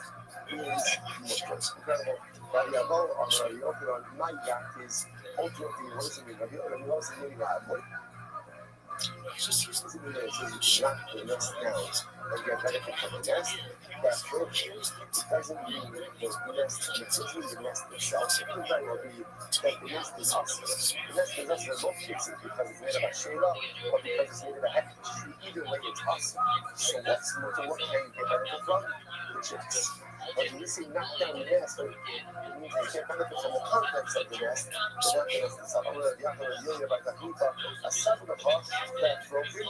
is incredible. Variable on the open on my yacht is ultimately what is it mean? Rabbi also meaning what? Does it mean that it says knock the nest down and get benefit from the nest? That's true. It doesn't mean the nest, particularly the nest itself. It could very well be that the nest is us. The nest is us in both cases because it's made of a shayla or because it's made of a headfish. Either way, it's us. So what's more to what can you get benefit from? The chicks. But when you see knock down the nest, it means they get benefit from the contents of the nest, but not the nest itself. I'm going to tell you about the Hoopa, a seven of us that trophy.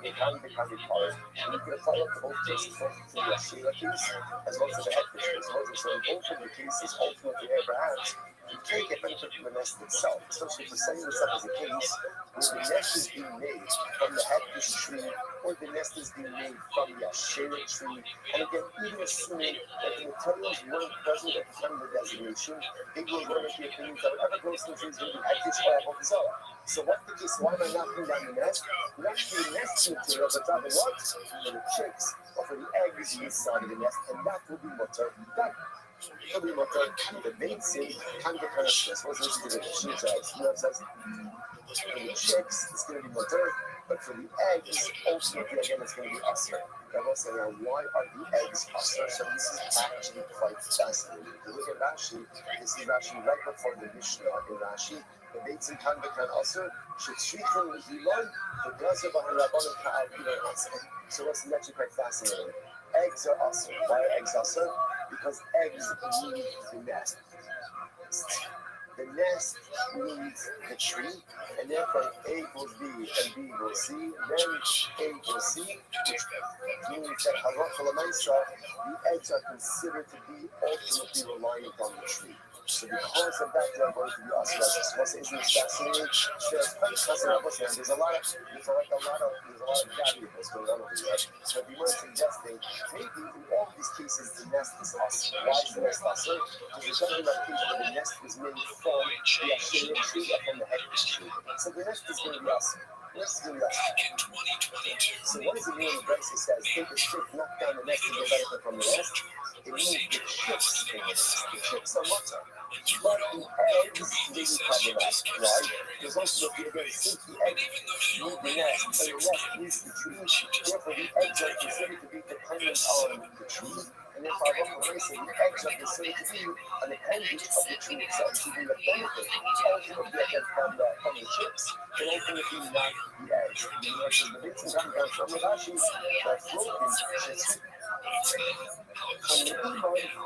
They can be part. And you can apply it to both cases, both to the Sheila case as well as the headfish case. So in both of the cases, ultimately, perhaps, you can't get benefit from the nest itself, especially if we're setting this up as a case where the nest is being made from the headfish tree or the nest is being made from the Asherah tree. And again, even assuming that the materials weren't present at the time of the designation, they were going to be opinions that whatever grows in the tree is going to be headfish or Avodah. So what's the case? Why am I knocking down the nest? Not for the nest material, but rather what? For the chicks or for the eggs inside of the nest, and that will be mutter. That Probably what the medicine can get kind of stress. What's this to the shit eggs? You know, it says for the chicks, it's going to be mother, but for the eggs, ultimately, again, it's going to be usher. Now, what's saying, why are the eggs usher? So this is actually quite fascinating. If you look at Rashi, this is actually right before the Mishnah in Rashi. The medicine can become usher. Shetrichim l'hilon, the gaza b'han rabbanon ka'al ilon usher. So what's actually quite fascinating? Eggs are usher. Why are eggs usher? Because eggs need the nest. The nest needs the tree, and therefore A equals B and B equals C, then A equals C, which means that the eggs are considered to be ultimately reliant on the tree. So because of that, they're going to be osmosis. What's isn't fascinating? So it's quite fascinating. There's a lot of variables going on over here. So we were suggesting maybe in all of these cases the nest is us. Why is the nest us? Because we're talking about cases where the nest was made from the Assyrian tree or from the Hector tree. So the nest is going to be us. Nest is going to be us. So what does it mean when Brexit says take a stick, knock down the nest and get benefit from the nest? It means the chips in the nest. The chips are mutter. But the eggs may be problematic, right? Because ultimately, again, since the eggs need the nest, and the nest needs the tree, therefore the eggs are considered to be dependent on the tree, and therefore I want to say the eggs are considered to be an appendage of the tree itself, to be a benefit ultimately again from the chips, and ultimately not the eggs. The bits and coming down from the Rashi, that floating chips. From the Iman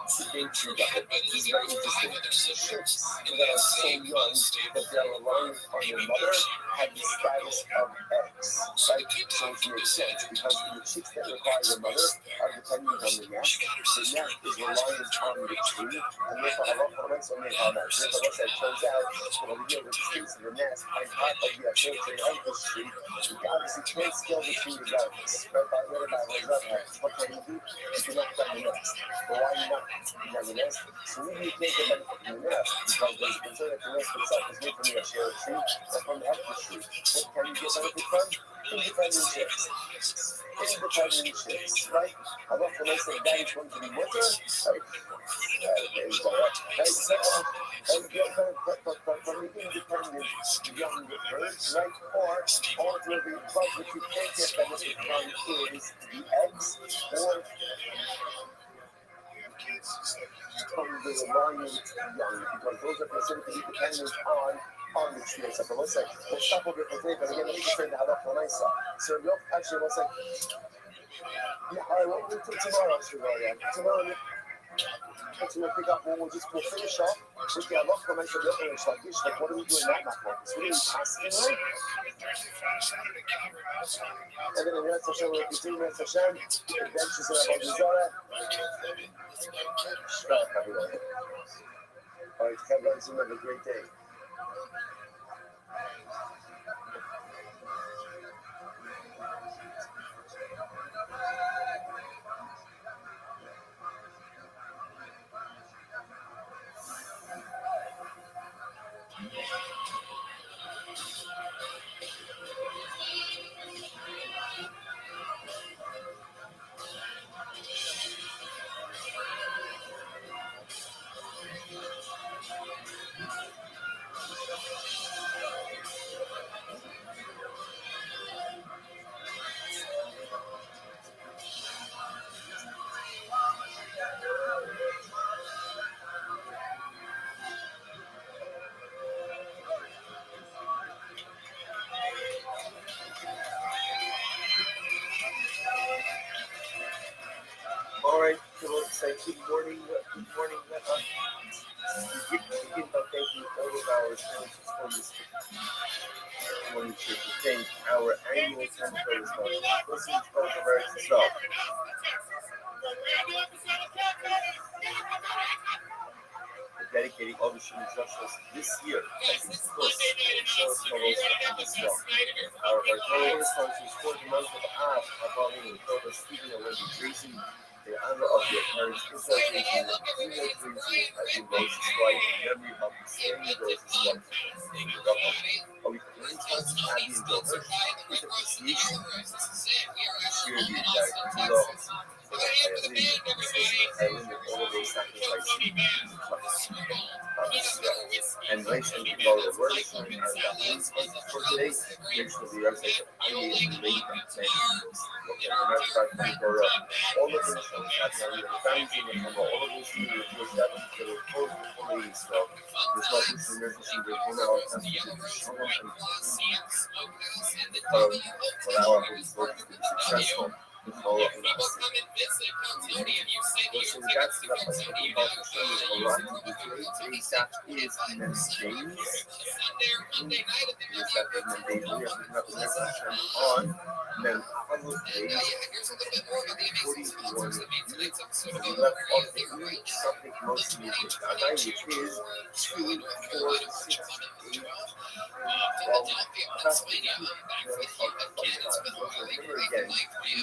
to day to day, this is very interesting. Ships that are so young that they are reliant on their mother have the status of eggs, right? So it makes sense because the chicks that require their mother are dependent on the nest. The nest is reliant on the tree, and therefore Allah so many comments. Therefore, what it turns out that over here with the states of the nest, on top of the filtering out this tree, you obviously can't scale the tree regardless. Right? By what can you do? You can knock down the nest. But why not down the nest? So maybe you can't get benefit from the nest because there's concern that the nest itself is made from the Asherah tree or from the Hector tree. What can you get benefit from? Independent chicks. Independent chicks, right? I love when I say that is going to be winter, right? There you go, right? And from the independent young birds, right? Or ultimately, what you can't get benefit from is the eggs or from the reliant young, because those are considered to be dependent on the tree itself. But let's say, we'll stop over for today, but again, let me just say the halakha l'maisa. So look, actually, let's say, yeah, all right, what we'll do tomorrow, tomorrow, we'll pick up, we'll finish off with the halakha l'maisa, the other shagish, like what are we doing that matter? So what are we asking, right? And then in Yad Hashem, we'll continue Yad Hashem, adventures in Avodah Zarah. All right, guys, have a great day. All right, so let's say good morning. Again, thank you all of our sponsors for this morning to thank our annual temple sponsors. Listen to both of ours as well. We're dedicating all the student instructions this year as a course for fellows as well. Our total sponsors for the month of Av are following Dr. Stephen and Wendy Tracy. The honor of their parents' insultation, female Tracy as you Rose's wife in memory of the Stanley Rose's wife. Are we playing sponsors Abby and Joe Hirsch with appreciation? Share the exact love for Eileen and all of those sacrificing trust. And nice and low the words and that means for today, make sure the website I need to make that same. Okay, and that's right for all of the shows that are advancing and all of these new videos that are totally so there's not this emergency with 1 hour has to be strong and allow our work to be successful. So that's talking about the show a lot to do today. Today's that is Mendays. Is that the Mendays? We are picking up the next session on Men Holidays 41. And we left off the new something most music Gaga, which is 2, 4, 6, 8. Well, that's the remember again,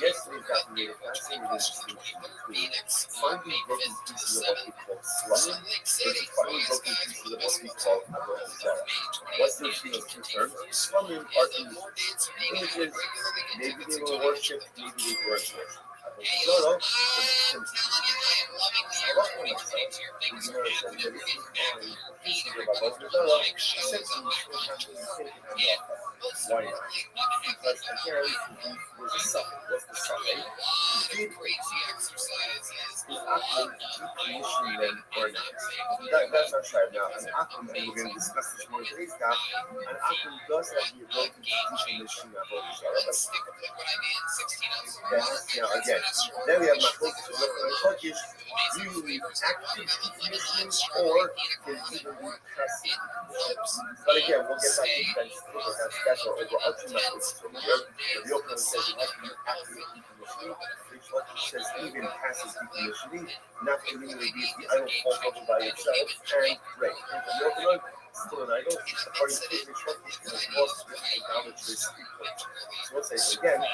yesterday's got me a fascinating distinction between finding broken pieces of what we call slumming versus finding broken pieces of what we call abraham. What's those two terms? Slumming are images, maybe they were worshipped, maybe they weren't worshipped. No, why not? Because again, there's a suffix. What's the suffix? The akram decommission them or not. That's our tribe now. An akram, and we're going to discuss this more in today's talk. An akram does have the ability to decommission our bodies. Now again, then we have my focus. Usually active decommissioning or can even be passive. But again, we'll get back to that. That's our overarching message. The real point says it has to be active decommissioning. The says even passive decommissioning, not community the idle falls over by itself and break. And the real one, still an idol, according to the instructions, is more swift idolatry. So let's say it again.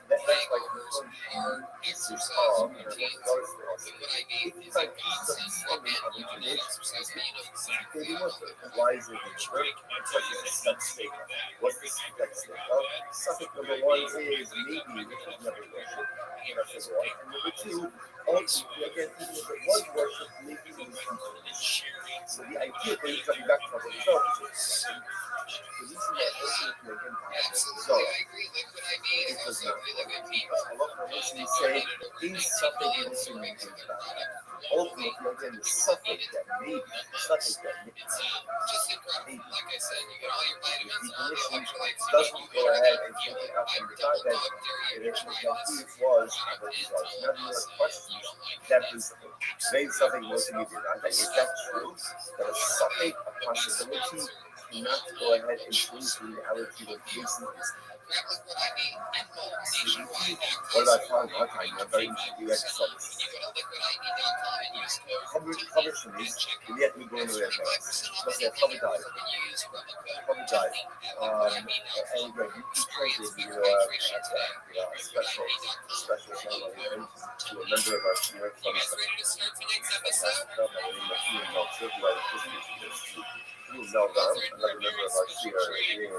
That's like this is calm and it's like something of information. Why is it break? What's the sex state? Well, suffix number 1 is maybe, which is never worship. And number 2, ultimately, again, even if it was worship, maybe it was decommissioned. So the idea that he's coming back from himself is the reason that ultimately again so it does not a lot of Muslims say is something Muslim means ultimately again the suffix that maybe suffix that maybe doesn't go ahead and take it out from the fact that it was now the other questions that is made something Muslim means is that true that a suffix a possibility not to go ahead and change the reality of facing this. What about time? Our time, I'm very interested in exercise. Cover series, and yet we go into it. Let's say cover dive. Cover dive. And again, you can translate the special ceremony to a member of our senior cover you know that another member of our CRA is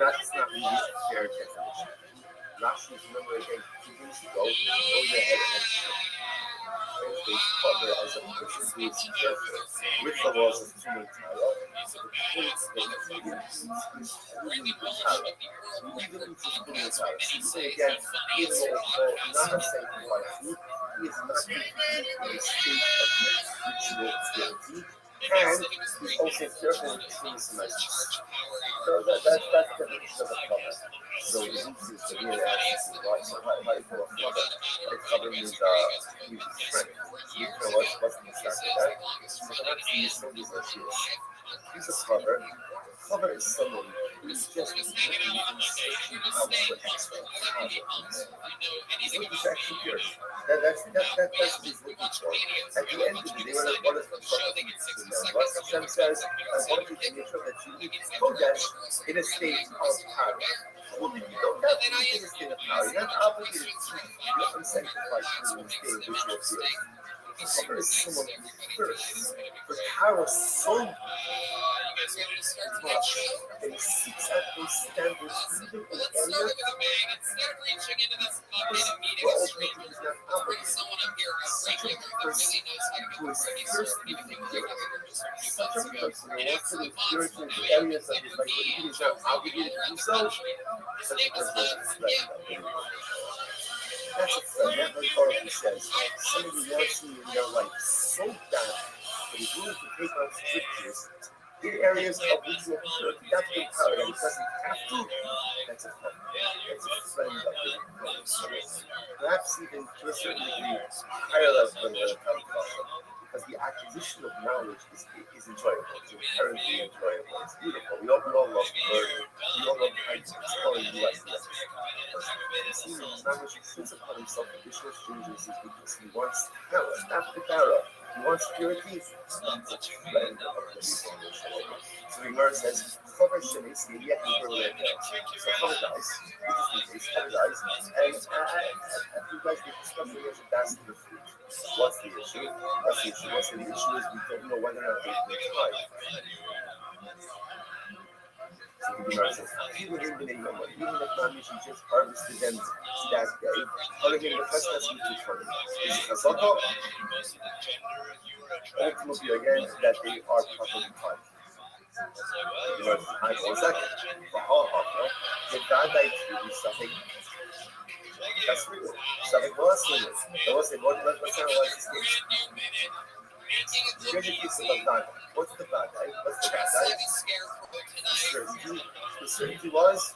it's not really fair definition. Last week's member again 2 weeks ago goes ahead and cover as a person who is careful with the laws of human title. Say again, even though not saying like he is not in a state of ritual guilty, and he's also careful with his message. So that's the definition of a cover. So the is the real answer to what's how you call a cover. A cover means strength. You know what's the start of that? So that's the somebody's issues. He's a cover. Cover is someone who's just looking and searching out for extra cover. He's looking for extra pure. That's what he's looking for. At the end of the day, what is the what Hashem says, I want you to make sure that you eat Kodesh in a state of power. fully, you don't have to be in a state of power. You're not obligated to let them sanctify you in a state of ritual fear. However, is someone who thirsts for power so much that he seeks out those standards even in areas where ultimately he's not obligated. Such a person who is thirsty for purity, such a person who wants to live purity in the areas of his life where he is not obligated to do so, such a person is a friend of the Lord. That's a friend. That metaphorically says somebody wants you in their life so bad that he's willing to take on scriptures in areas of which you are not in power and he doesn't have to. That's a friend. That's a friend of the Lord. Perhaps even to a certain degree higher level than the Talmud. Because the acquisition of knowledge is enjoyable. It's inherently enjoyable. It's beautiful. We all love learning. We all love exploring new ideas. See, knowledge sits upon himself additional stringencies because he wants power, not the power. He wants purity. That's a friend of the Lord. So the Gemara says, "Chaver shenesi yet in So Chaver dies. Interesting case. Chaver dies, and after he dies, they discover he has a basket of fruit. What's the issue? What's the issue? The issue is we don't know whether or not they've been tried. So the Gemara says, even if Namishi just harvested them that day, Hurricane the first has been determined. Is it Chazaka? Ultimately, again, that they are properly tried. The Gemara says, I go second. The God died to something. That's real. Something was real. There was a God that was this. Here's a piece of God. What's the bad guy? What's the bad guy? The certainty was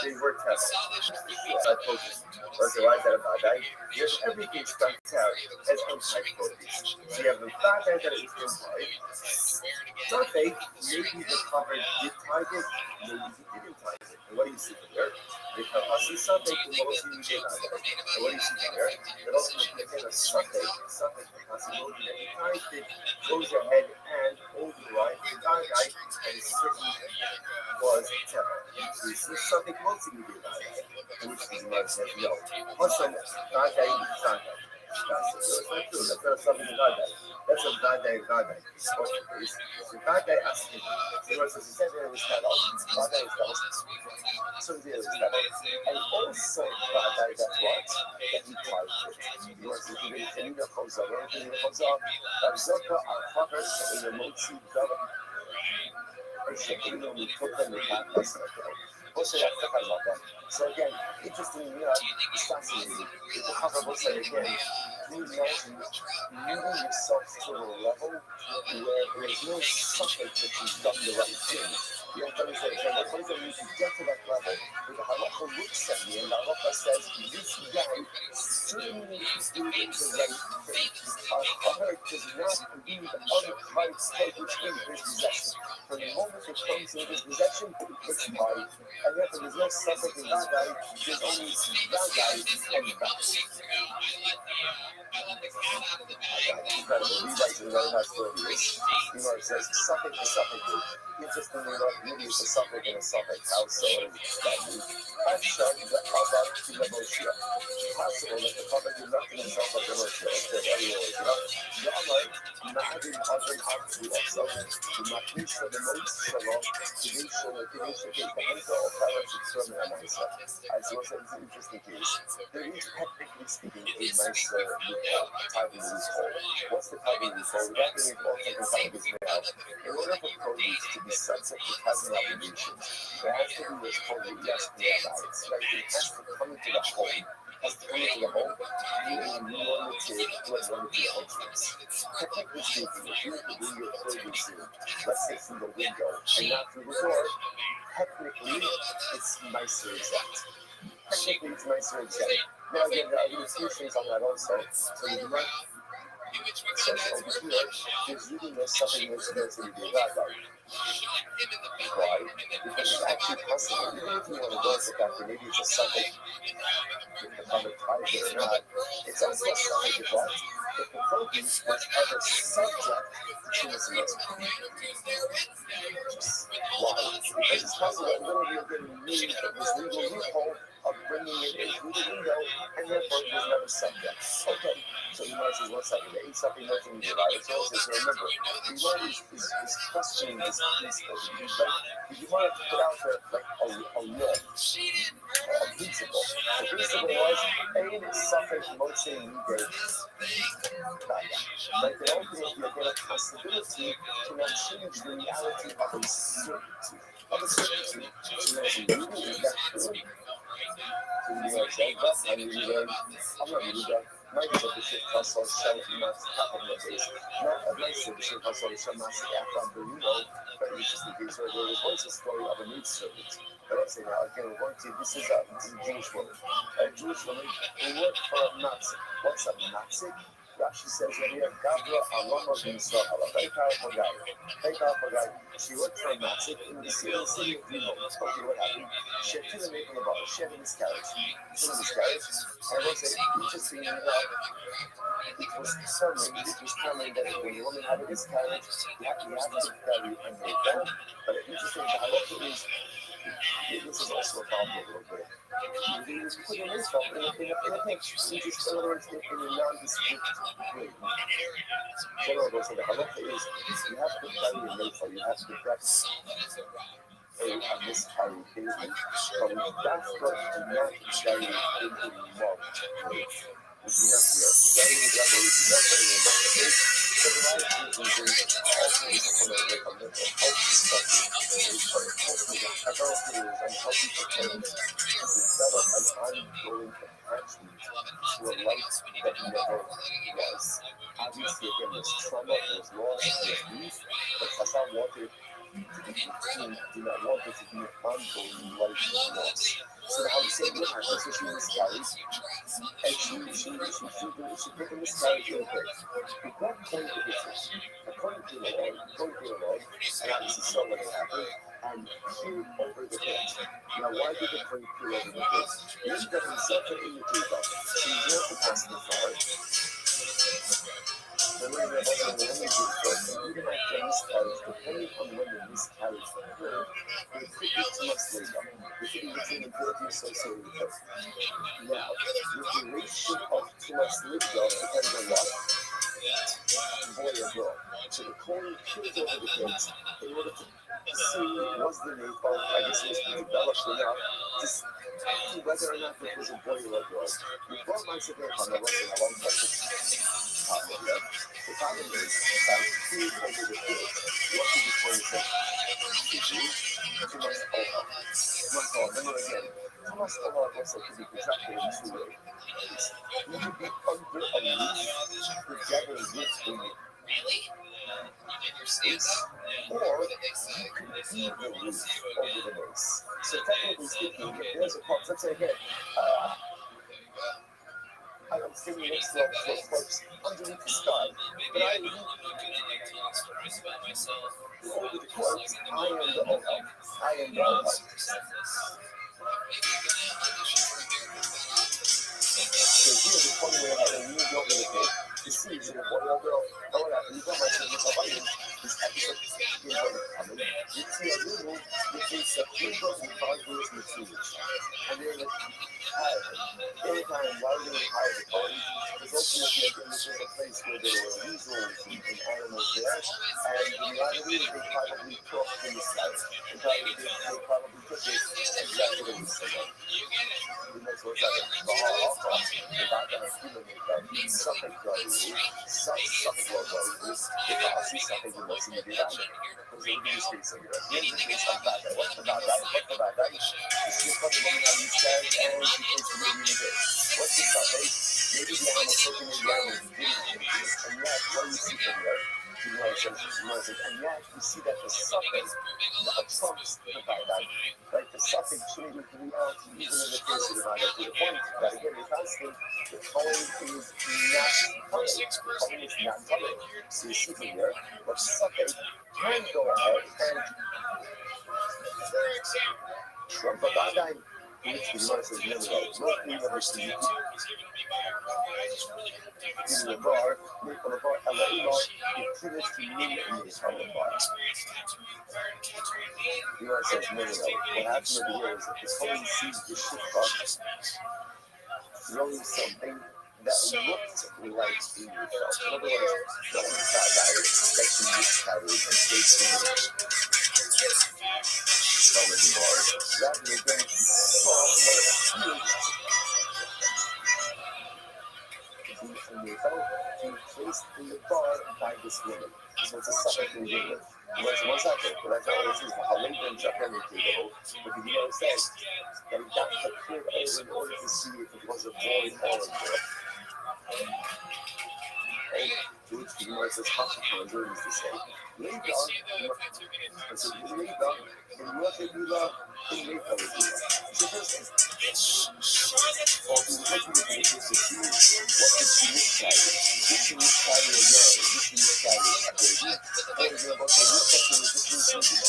they were tested. I focused. Okay, why is that a bad guy? Yes, everything starts out as anti-focus. So you have the bad guy that is implied. Sunday, maybe the cover did target, maybe he didn't target. And what do you see from there? They tell us in Sunday, mostly we did not. And what do you see from there? That ultimately, again, a Sunday, the possibility that he targeted goes ahead and overrides the bad guy, and it certainly was terror. So you see something mostly we did not. Which is not says no. Hashem, bad guy, bad guy. That's not true. That's not something bad guy. That's a bad guy, bad guy. The bad guy asked him. The Lord says, he said there was cattle. Bad guy is cattle. So there was cattle. And also bad guy, that's what? That he tried it. The Lord says, you know, comes up. Everything that comes up. That's Zaka, our father, in the Motsi, Gava. Or Shekinah, we put them in that place. So again, interestingly enough, it's fascinating. It's a comparable say again. Can you imagine moving yourself to a level where there is no suffix that you've done the right thing? You have to understand, what does it mean to get to that level? Where the halacha looks at me and the halacha says, this guy certainly is doing the right thing. Our father does not leave untried state which in his possession. From the moment it comes in his possession, it's tried. And therefore there's no suffix in that guy, there's only that guy and that. Incredible. These guys are very much for this. Gemara says suffix is suffix. Interestingly enough, really is a suffix and a suffix. How so? I'm sure that Chazak to the Moshe. Possible that the Chazak is not going to himself like the Moshe. The Amar, Na'adim Chazak Aksu also. The Maknish for the most Shalom, the Nation of the Nation of the Hanta of Power to Sermon and Misa. As you also it's an interesting case. There is technically speaking a nicer type of loophole. What's the type of loophole? Without being involved in the type of now, in order for produce to be subject to causing obligations, there has to be what's called the ESPNIs, right? It has to come into the home. Has to come into the home, being normative to a normative entrance. Technically speaking, if you were to bring your produce in, let's say through the window and not through the door, technically it's nicer exempt. Technically it's nicer exempt. Now again, there are limitations on that also. So you might so over here, there's really no something that's going to be that way. Why? Because it's actually possible, even if you want to go into the fact that maybe it's a suffix, if the public ties it or not, it's also a suffix of what? if the produce was ever subject to truth. Why? Because it's possible that literally you're getting used of this legal loophole of bringing it in through the window, and therefore it was never subject. Okay, so you might say, what's up? There ain't something nothing new, right? So remember, the Lord is questioning this piece of you, but you want to put out there like a law, a principle. The principle was, aid is suffering from motion legal. Like they ultimately are going to possibility to not change the reality of a certainty. Of a certainty. So that's really that good. So you know, so that's how you learn. I'm not really done. My bishop hustle shall not happen like this. Not a nice bishop hustle shall not act on the but it's just the case where there was once a story of a maid servant. But let's say now again, this is a Jewish woman. A Jewish woman who worked for a Nazi. What's a Nazi? Rashi says right here, Gavra Alama bin Sahara, very powerful guy. Very powerful guy. She worked for a Nazi in the city of Remo. Okay, what happened? She had two women in the bottle. She had a miscarriage. And I will say, interestingly enough, it was determined that when a woman had a miscarriage, you have to carry a newborn. But the interesting thing, the halacha is, this is also a problem a little bit. You just put an info in a picture. You just, in other words, in a nondescript way. General goes, so the halacha is, you have to carry a newborn. You have to breast a miscarried baby. But we that's what do not carry in the mouth. We do not hear. Carry the devil, we do not carry the mouth. So the life is also is a mental health discussion. Adultery and healthy parents to develop an ongoing attachment to a life that never was. Obviously, again, there's trauma, there's loss, there's grief, but Chazal wanted to be 15, do not want it to be an ongoing life loss. So now we say what happens if she miscarries, and she put the miscarriage in place. At what point is this? According to the law, and obviously so what happened, and peered over the head. Now, why did the point peer over the head? Because he got himself in the table. So he's not capacity for it. The way that also the woman gives birth, and even after a miscarriage, depending on when the miscarriage occurred, there could be too much labor. There could be between impurity associated with it. Now, the duration of too much labor depends on what? Boy or girl. So the Kohen peers over the kids in order to see was the nipple, I guess it was developed enough to see whether or not it was a boy or a girl. Before my second comment, I won't touch it. The problem is, by peering over the kids, what did the Kohen say? Too much over. Remember again, too much over also could be contracted in two ways. You could be under a roof together with the space, or you could be the roof over the base. So technically speaking, if there's a corpse, let's say again, I'm sitting next to a corpse underneath the sky, but I leave over the corpse, I am the OL. I am the OL. So here's the point where I moved over the page to see if the boy or girl, or what happened. You got myself with a lion. This episode is going to come in. You see a new move, which is September and 5 years in the series. And they're in a anytime wildly high the party, because ultimately again this was a place where there were weasels and animals there, and in reality they probably crossed in the sky. They probably took it exactly what we said. We might as well try to the background of human makeup, something growing, something growing, something you must see the back. Because they do space over there. Here's the case of bad guy. What's the bad guy? What's the bad guy? You see a couple of women on these guys, and she thinks to maybe in a bit. What's the suffering? Maybe the animal choking in the animal, and yet, what do you see from there? And yet, you see that the suffering trumps the bad guy. Right? The suffering changes the reality, even in the case of the bad guy. To the point that, again, the constant, the tone is not coming. The tone is not coming. So you see from here, but suffering can go ahead and trump a bad guy. Which the Gemara says, no, we never see Give me a bar, make on a bar, and let you know, you put it to me and you on the bar. You know, it says, no. What happened over here is that the phone sees the ship car throwing something that looked like a felt. In other words, that was bad guy that she miscarried and facing the bar. Rather than going to saw what appeared to be a navel being placed in the bar by this woman. So it's a suffix to begin with. What's happening? Well, that's all this is. How late then Japan would be able, but you know what I'm saying? That appeared over in order to see if it was a boy or a girl. To which the Gemara says, Hashikon is to say, lay down, and so you lay down, and you have to do that, and lay down with you. So first, or he was looking at the witness to see what did she miscarry? Did she miscarry a girl? Did she miscarry a baby? For example, so this question is just something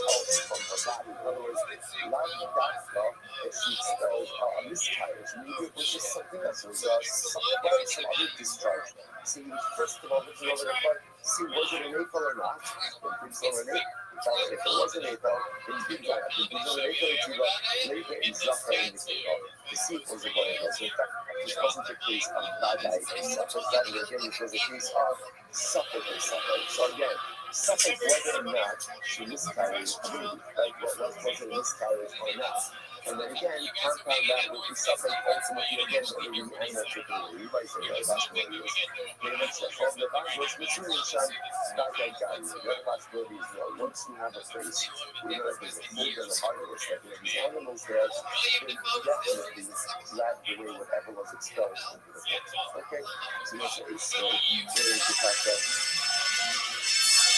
else from her body. In other words, not that stuff that she expelled a miscarriage. Maybe it was just something else. It was some other discharge. See, first of all, looking over the part, see, was it an APL or not? When things were an APL, if it was an APL, then you did that. If it was an APL, you got later in Zafra in this APL to see if it was a boy or so in fact, this wasn't a case of Badai and Suffolk. That again, it was a case of Suffolk and Suffolk. So again, Suffolk, whether or not she miscarried, like was it a miscarriage or not? And then again, compound that with the Suffolk ultimately again, the animal chicken, you might say that's what it is. They mentioned from the backwards material side, not that guy. The other possibility is, once you have a place, you know, there's a food and a harvest, that these animals there, they definitely lab away whatever was expelled into the place. Okay? So that's a story. There is the fact that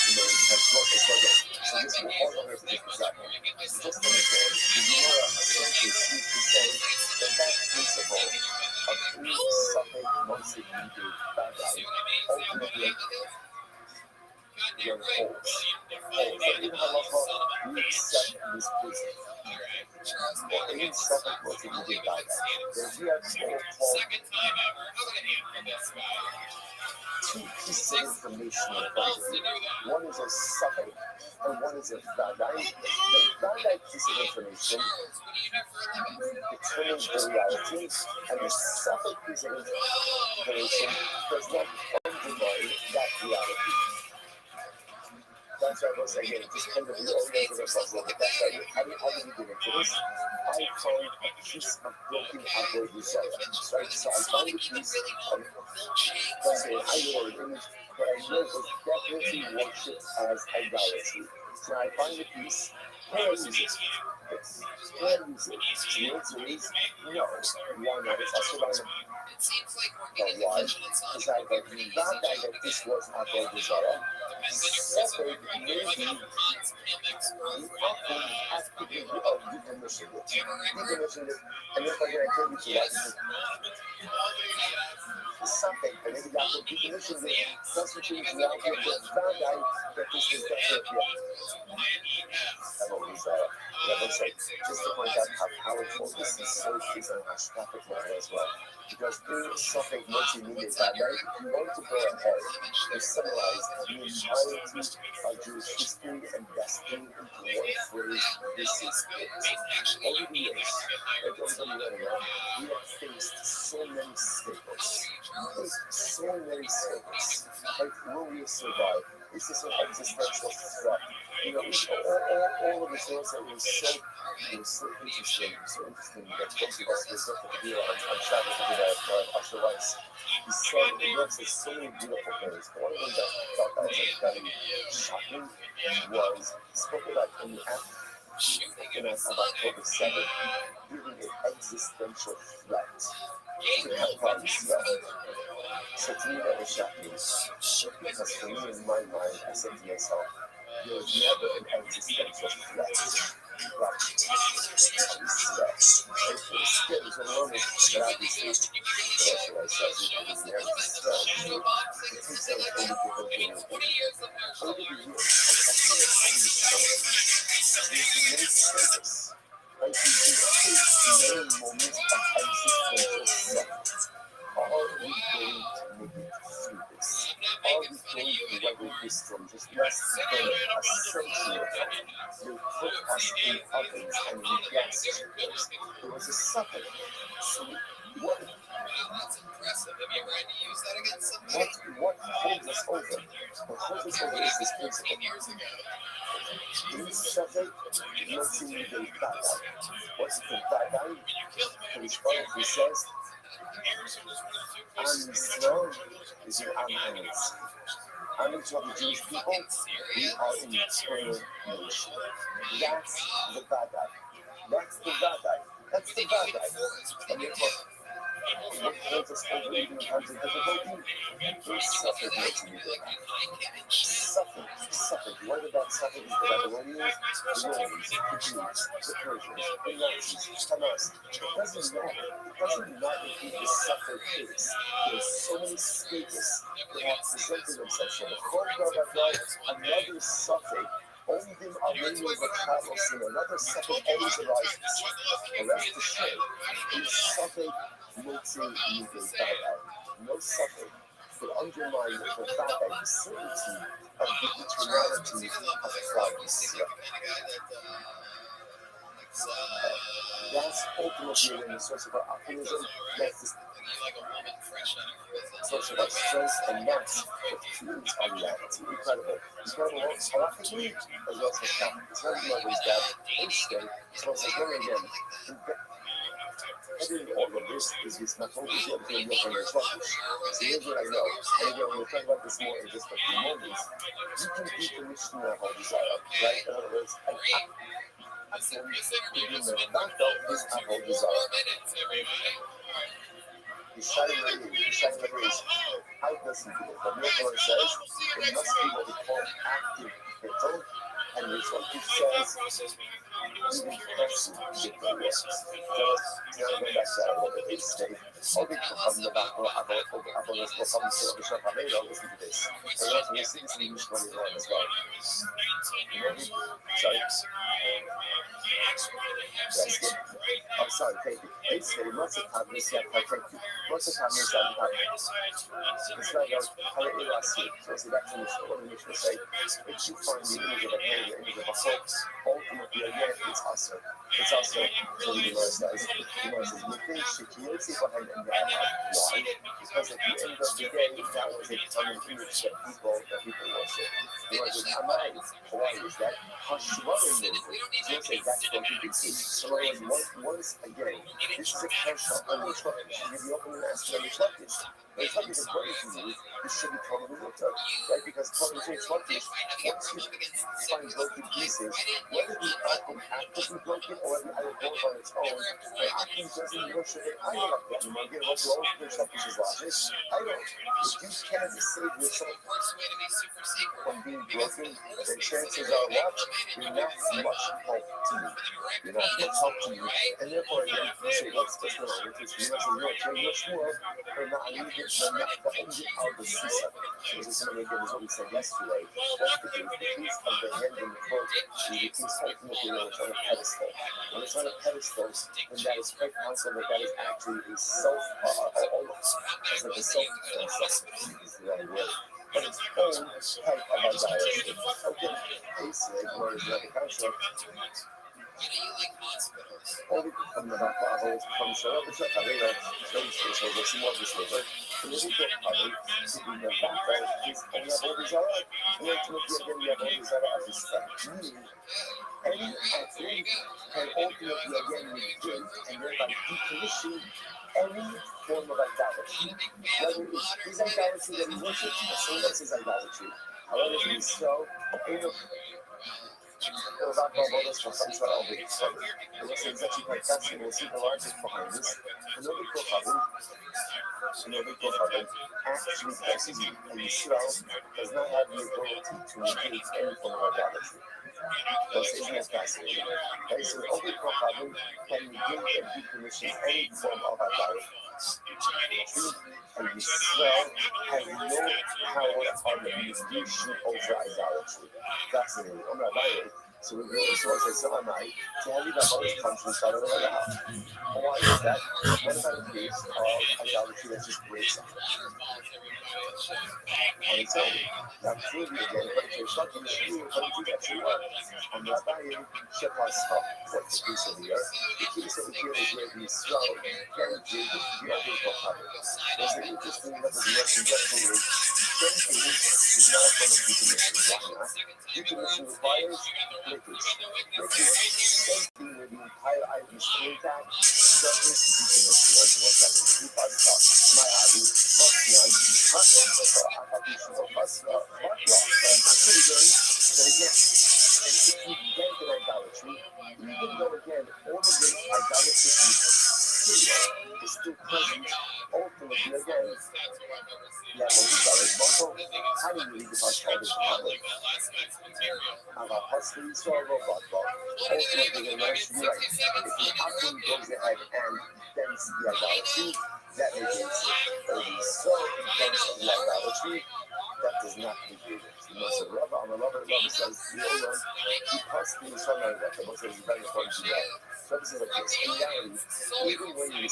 so this will hold on here for just a second. Just understand, the Gemara essentially seems to say that principle of three suffix mostly needed ultimately holds. But in halacha, we accept this principle. Any suffix mostly needed by that. If we have two pieces of information in front of you. One is a suffix and one is a vadai. The vadai piece of information determines the reality, and the suffix piece of information does not undermine that reality. That's why I was saying, just kind of reorienting ourselves a little bit. That's why, how do we get into this? I found a piece of broken Avodah Zarah. So I found a piece of something I know an image, but I know it was definitely worshipped as idolatry. So I find a piece, can I use it? Yes. Can I use it? The answer is no. Why not? That's what I know. But why? Because I got that this was Avodah Zarah. Second, maybe the often actively decommissioned it. Decommissioned it, and if I'm going to tell you to what, something, but maybe after decommissioned it, doesn't change the idea that found out that this was definitely Avodah Zarah. Just to point out how powerful this research is on our traffic level as well. Because in something multimedia that night, if you want to go ahead and summarize the entirety of Jewish history and destiny into one phrase, this is it. Over the years, like everybody running around, we have faced so many staples. Like, will we survive? Is this an existential threat? You know, all of the things that were so interesting. That both of us was looking to do on Shabbos over there at Usher Rice. He said he works with so many beautiful things. But one of the things that I thought that was very shocking was he spoke about in the aftermath of October 7th, giving an existential threat to Kaplan's stuff. So to me that was shocking. Because for me in my mind, I said to myself, there was never an existential threat. But there's a moment that obviously, that's what I said, it was never a threat. It takes a totally different thing. Over the years, there's been many service. Like, you can take many moments of existential less than a century ago, they put us in ovens and in gas chambers. It was a suffix. So what holds us over? What holds us over is this principle. In suffix, nothing will bad. What's the bad? Which poetry says, Am Yisrael is your Am Eretz. Am Yisrael, the Jewish people, we are an eternal nation. That's the bad. That's the bad. That's the bad. And therefore, what holds us over even in times of difficulty? We suffer much in Suffer. What about suffering? The Babylonians, the Romans, the Jews, the Persians, the Nazis, Hamas. It doesn't matter. It doesn't matter who the suffer is. There's so many status that have presented themselves. So the another suffix. Only Armenian Vachavos in another suffix always arises. And that's the shame. This suffix makes it legal bad. No suffix could undermine the bad certainty of the eternality of Christ. That's ultimately the source of our optimism. That's the source of our strength, and that's what fuels our reality. Incredible. Halachically, as well as Hashem. It's not always that. Instead, it's also going again. Heading all of this is this methodology of being your own sluggish. So here's what I know. And again, we'll talk about this more in just a few moments. You can decommission your whole desire, right? In other words, I can begin the back up this whole desire. The shining is how does he do it? The Milton says it must be what we call active ritual, and ritual says even person get the works. So going back to that a little bit, it's state. Oggi come back a los bottoms of the shop. I made all listen to this. And also we see this in English going on as well. Sorry. I'm sorry, thank you. It's lots of time this year, thank you. Lots of time this year, it's like how it was here. So it's that what the mission say. If you find the image of a hand, the image of a foot, ultimately again, it's also so the universe says, you think security behind the why? Because at the end of the day, that was a common image that people worship. The universe is amai. Why is that? Hashvarim is it. So say that's going to be key. So once again, this is a constant on the truck. You give me open and ask on the truck is. The truck is according to you, this should be probably looked at, right? Because probably truck is, once you find broken pieces, whether the atom actively broken or whether the item broke on its own, the atom doesn't worship it. I don't like that. You might get what you always push up pieces logic. I don't. If you can't save yourself from being broken, then chances are what? You're not much help to me. You're not much help to me. And therefore, again, you say, what's going on with this? You might say, no, change much more, or not, I need it, but not the engine out of the season. So this is something again, is what we said yesterday. That's the piece of the hand and the foot, the piece ultimately when it's on a pedestal. When it's on a pedestal, then that is quite possible that is actually a self, it's like a self-defense, is the wrong word. But its own type of idolatry. Okay, basically, what is like a construct. Only from the back of our function of the shop, I mean, so what's more of this river? And then we go cover to be the back of his own level desire, and then to look at the level desire of his friend. Meaning, any athlete can ultimately again negate and thereby decommission any form of idolatry. Whether it's his idolatry that he worships or someone else's idolatry. However, it is so, back on all this for some sort of it. So it was actually quite fascinating. We'll see the logic behind this. Another Kohabim actually places you, and Yisrael does not have the ability to negate any form of idolatry. Isn't that fascinating? Okay, so only Kohabim can negate and decommission any form of idolatry. And Yisrael has no power on the mediation over idolatry. Fascinating. So we go so I say I tell you about this country side of the house. Why is that? What about a case of idolatry that just breaks up? On its own. Now truly again, but if it's not the issue, but it is actually what? On the Abayim, Shepasha, what's the piece of the earth? The piece of the earth is where the Israel guaranteed the others will have it. There's an interesting level of US injection is drinking is not going to decommission. Why not? Decommission requires liquids. Liquids, same thing with the entire item story tag, doesn't decommission. What's that mean? Keep on top. My hobby, what's the idolatry, even though again all of this idolatry is still present, ultimately again, yeah, what we got is bottle, how do you read the bottle of power? And our husband saw a robot ball, ultimately the nice right. If the husband goes ahead and then the idolatry, that negates it. But if he's so intense in idolatry, that does not negate it. You know, so Rabbi says, you know, he possibly is something like that. The Bible says it's very important to know. So this is like this. In reality, even when you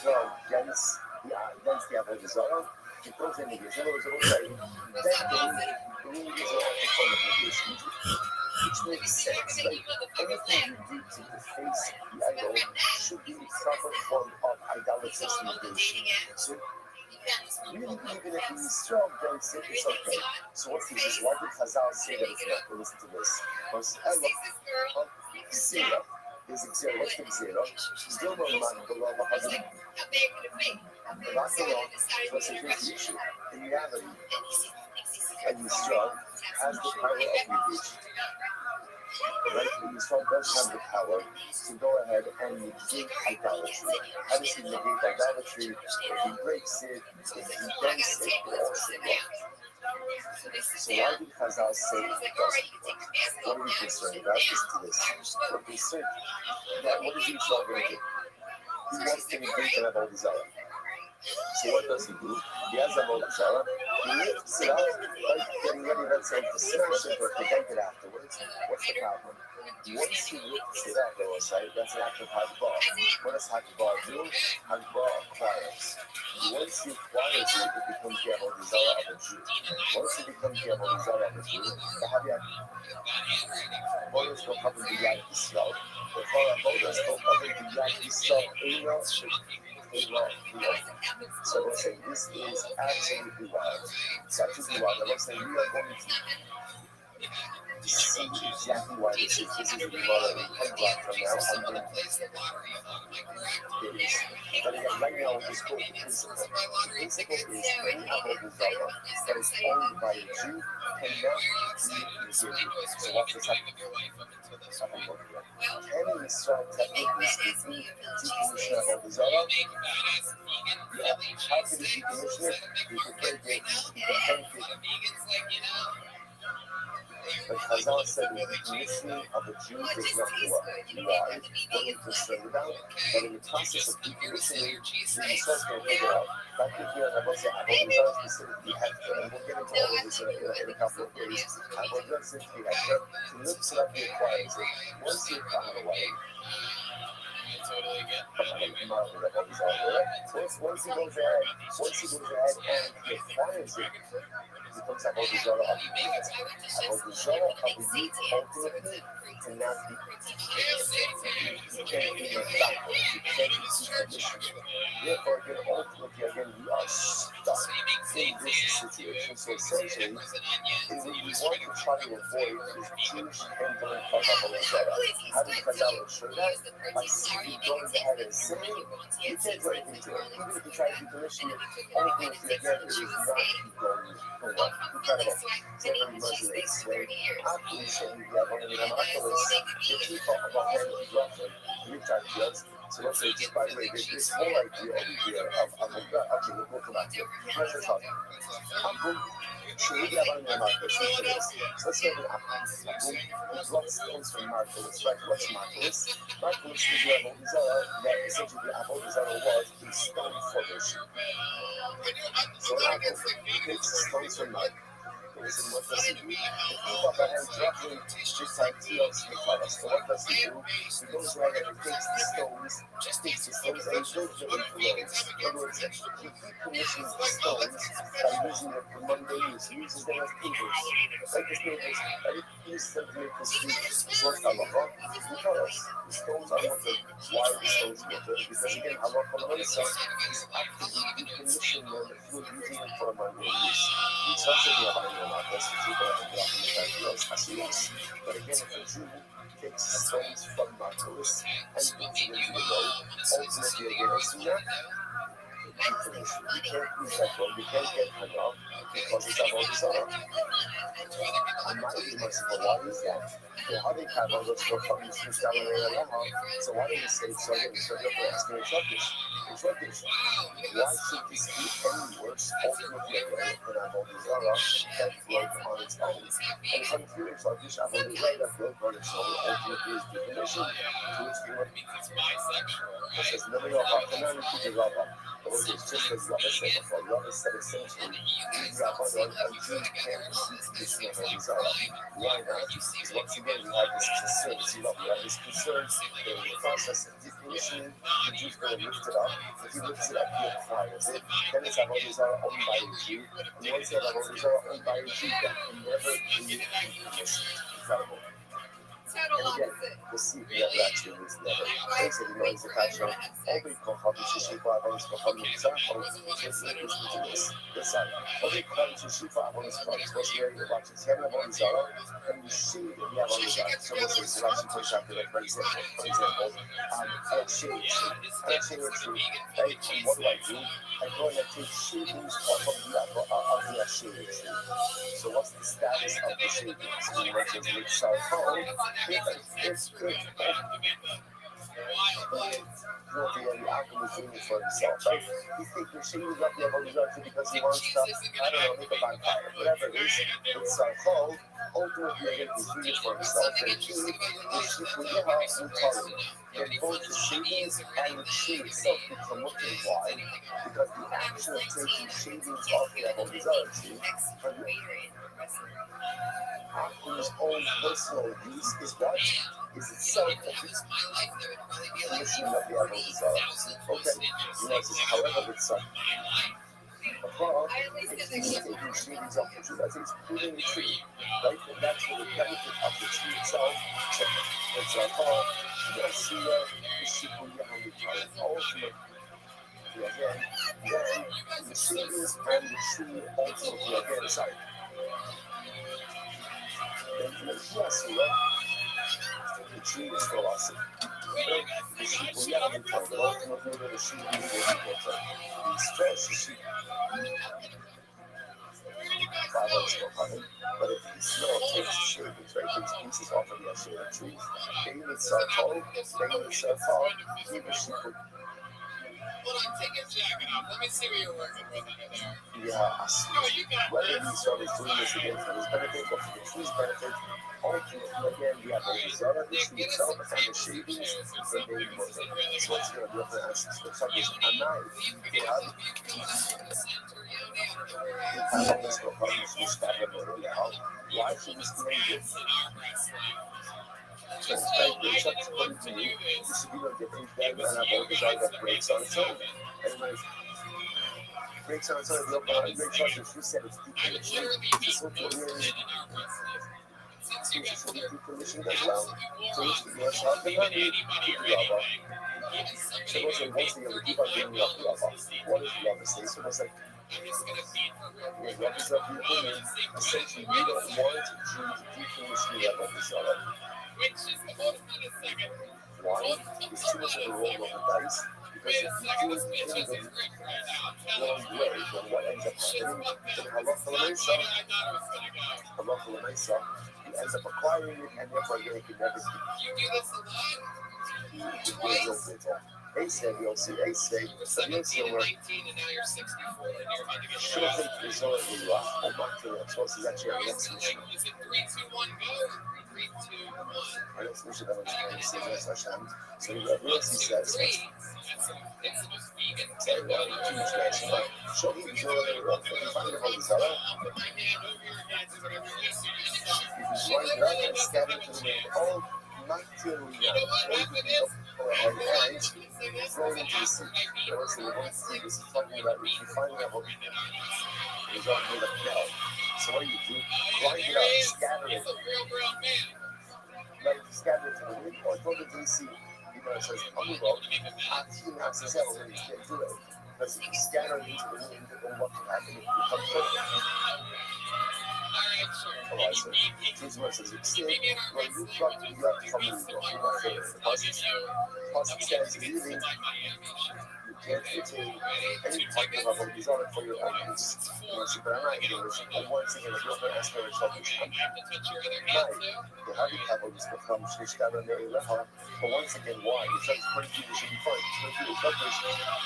go against the Avodah Zarah, it goes in negation. In other words, it will say, that thing really is an act of form of negation. Which makes sense. Like anything you do to deface the idol should be the proper form of idolatrous negation. So really, even if you strong, don't say it's okay. So what's the issue? Why did Chazal say that it's not? Listen to this. Because Zera is Xera. What's the Xera? Still no man below the husband. But not the law. So here's the issue. In reality, and you strong has the power of negation. Right? The Yisrael does have the power to go ahead and negate idolatry. How does he negate idolatry? If he breaks it, if he bends it, it also works. So why did Chazal say it doesn't work? What are we concerned about? Listen to this. We're concerned that what is Yisrael going to do? He wants to negate the Avodah Zarah. So what does he do? He has Avodah Zarah. He lifts it up, like getting ready, let's say, to smash it or prevent it afterwards. What's the problem? Once he lifts it up, they will say, that's an act of Hagbar. What does Hagbar do? Hagbar acquires. Once he acquires it, it becomes the Avodah Zarah of a Jew. Once it becomes the Avodah Zarah of a Jew, the Haviyat Avodas will cover the Yad Yisrael. The Avodas will cover the Yad Yisrael. So we'll say this is absolutely wild. It's absolutely wild. I will say we are going to see exactly why this is. This is a model of black from now on. It is. But again, right now we'll just quote the principle. The principle is any Avodah Zarah that is owned by a Jew cannot be negated. So watch this happen. Any Israel technically speaking, decommission Avodah Zarah. Yeah, how can you decommission it? You can take it, you can paint it. But Chazal said the decommissioning of a Jew does not work. Why? What are we concerned about? That in the process of decommissioning, the Yisrael is going to figure out. Back here, I will say Avodah Zarah specifically Hefker, and we'll get into all of this in a couple of days. Avodah Zarah specifically Hefker, he lifts it up, he acquires it. Once he acquires it, once he goes ahead and he acquires it, becomes Avodah Zarah of the youth. Avodah Zarah of the youth ultimately cannot be you can't be backward, you can't be decommissioned. Therefore, again, ultimately, again, we are stuck in this situation. So essentially, we want to try to avoid this Jewish handling of Avodah Zarah. How does Chazal ensure that? By simply going ahead and saying, you can't do anything to it. Even if you try to decommission it, ultimately, again, it is not going to work. Incredible. So everybody resonates. After we say we have one of the Amakelis, the people of our hand is roughly 3 times less. So let's say, just by the way, this whole idea over here of okay, we'll come back to it. Let's talk. So we have one of the Amakelis. So let's get an Amakelis. What comes from Markelis, right? What's Markelis? Markelis is the Avodah Zarah that essentially the Avodah Zarah was a stone formation. So an apple takes stones from mud. Listen, what does he do? If you got the hand dropping, just like Theos Nicholas, so what does he do? He goes around and he takes the stones, and he builds them into roads. In other words, he decommissions the stones by using them for mundane use. He uses them as pavers. Like his neighbors, and he uses them to make the street. So what's halacha? Because the stones are mutter. Why the stones mutter? Because again, halacha l'maisa is actively decommissioning them through using them for a mundane use. It's not saying about anyone like this, the Jew going to drop in the Gentiles, as he is. But again, if a Jew takes stones from Marcellus and puts it into the road, ultimately again, it's not decommission. You can't use that road, you can't get hung up because it's a road Zarah. And my merciful, why is that? Well, how they have all those stuff from these down in the so why do you say so? So you're asking in Turkish. In Turkish, why should this be any worse ultimately again than Avodah Zarah that broke on its own? And if I'm clear in Turkish, Avodah Zarah that broke on its own ultimately is decommissioned to its viewer. It says, never know how can I repeat the Rabba. It's just as Rabba said before. Rabba said essentially, Rabba and Jew can't receive this Avodah Zarah. Why not? Because once again, we have this concern. See, we have this concern that in the process of decommissioning, the Jew's going to lift it up. If he lifts it up, he acquires it. Then it's Avodah Zarah owned by a Jew. And once you have Avodah Zarah owned by a Jew, that can never be decommissioned. Incredible. And again, the seed never actually means never. Things that he knows the catcher, all the Kohabi Shishipa, Avonis Kohabi Tzachon, so it's like this. Listen, all the Kohabi Shishipa, Avonis Kohabi, what's here in the watches, Heaven Avodah Zarah, and you see the Avodah Zarah. So what's this? Rashi puts out there, for example, I have shaved tree. Right? And what do? I go and I take shavings off of the shaving tree. So what's the status of the shavings? We mentioned with Sarkon. It's good. What the alchemist was doing it for himself, right? He's taking shavings up the Avodah because he wants to, I don't know, make a bonfire, whatever it is. It's Sarkon. Ultimately, again, he's doing it for himself. And he is then both the shavings and the tree itself become mutter. Why? Because the action of taking shavings off the Avodah Zarah tree whose own personal use is what? Is itself a commission of the Avodah Zarah. Okay, however, it's it's taking shavings off the tree. That's it's pruning the tree, right? And that's for the benefit of the tree itself. So it's ultimately, again, then the shavings and the tree ultimately again, sorry. Then the tree is still awesome. The sheep will not be turned. Ultimately, the sheep will be turned. These first sheep. But if he still takes shavings, right, these pieces off of the shaded trees, they need Sarkon, he the sheep would. Let me see what you're working with under there. Yeah, whether he started doing this again for his benefit or for the tree's benefit, ultimately, again, we have the Zarah, the tree itself, and the shavings, and they must. So what's going to be up there? So something's a knife. Why should this be this? So, right, the church according to me, this should be no different than an Avodah Zarah that breaks on its own. Anyways, breaks on its own, the open on breaks on its own, said it's decommissioned. This one here is decommissioned as well. So it's the US out the money, so what's the next thing we keep on bringing up Rabba? What is Rabba say? So what's like, Rabba's up your opinion. Essentially, we don't want Jews to decommission the Avodah Zarah. Why? It's too much of a roll of the dice. Because if you do things the wrong way, then what ends up happening? Then halacha l'maisa, he ends up acquiring it, and therefore he can never keep it. Ace you'll see Ace, but you'll see where should have been preserved in rock, but not to it. So it's actually our next mission. Our next mission that was going to see this Hashem. So he says, too much action, but show me preserved in rock, but you find it on the Zara. grind it up and scatter it to the wind. All material, and throw it into the sea. The rest of the world is talking about refining a whole result made of metal. So what do? Grind it up, scatter it. Like scatter it to the wind or throw it into the sea. It says, well, after you have to settle when you get to it. Because if you scatter it into the wind, then what can happen if you come further? Fertilizer. Here's what it says. When you drop the earth from the plastic stands leaving, you can't retain any part of a design for your own use. Once you put on ideas, and once again, if you're going to ask for a solution, the habitat is become switched on the level. But once again, why? Because 20 people should be fine. 20 people publish,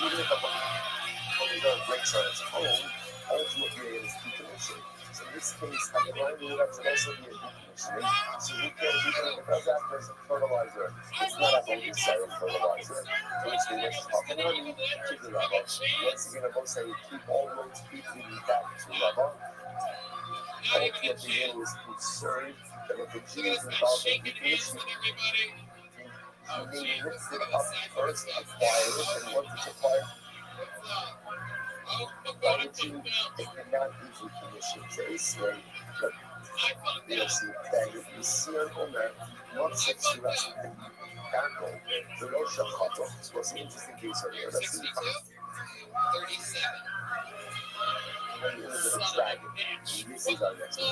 even if a breaks on its own, ultimately it is decommissioned. So in this case, at the line we have to also be a decommissioning. So you can because after it's a fertilizer, it's not a whole cell fertilizer, which we were talking about to the level. Once again, I will say keep all roads feeding back to level. Ultimately, it was concerned that if the genes involved in decommissioning, you may lift it up first, acquire it, and once it's acquired, by the gene, it cannot easily commission. So it's like, you'll see that if you see on that, not six to rest in the Russia hot office was an interesting case of here. That's the 37. And it was a dragon. This is our next one.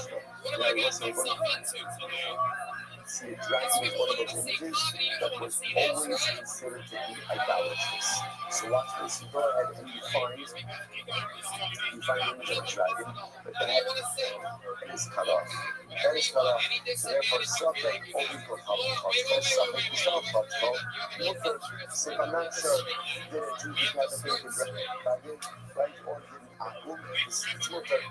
Now, it was see, dragon is one of those images that was always considered to be idolatrous. So watch this. You go ahead and you find an image of a dragon, but the head is cut off. Head is cut off. So therefore, something only for something self-control. So I'm not sure did it do the kind of thing with dragon, right? Or didn't Akum? It's Twitter.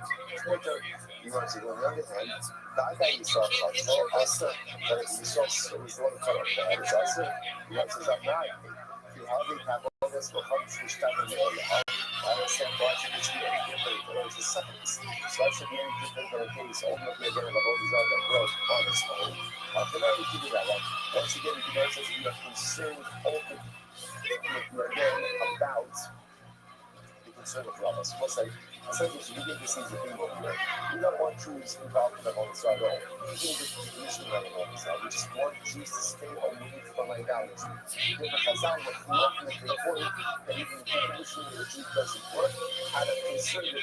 You want to go on the other hand. That guy you saw control also, but you saw it was the one cut off the head is also. You want to say not. You hardly have all this will come to stand in the area. I understand why should this be any different than it was a seconds. So I should be any different than a case. Ultimately, again, the whole design that growth on its own. After that, we can do that one. Once again, you notice that you are concerned again about the concern of levels. What's like, essentially, you need to see the thing over here. We don't want trees involved in the whole side at all. We can just condition on the whole side. We just want trees to stay away from idolatry. Different Hazal was looking at the point that even the condition of the tree doesn't work, out of concern that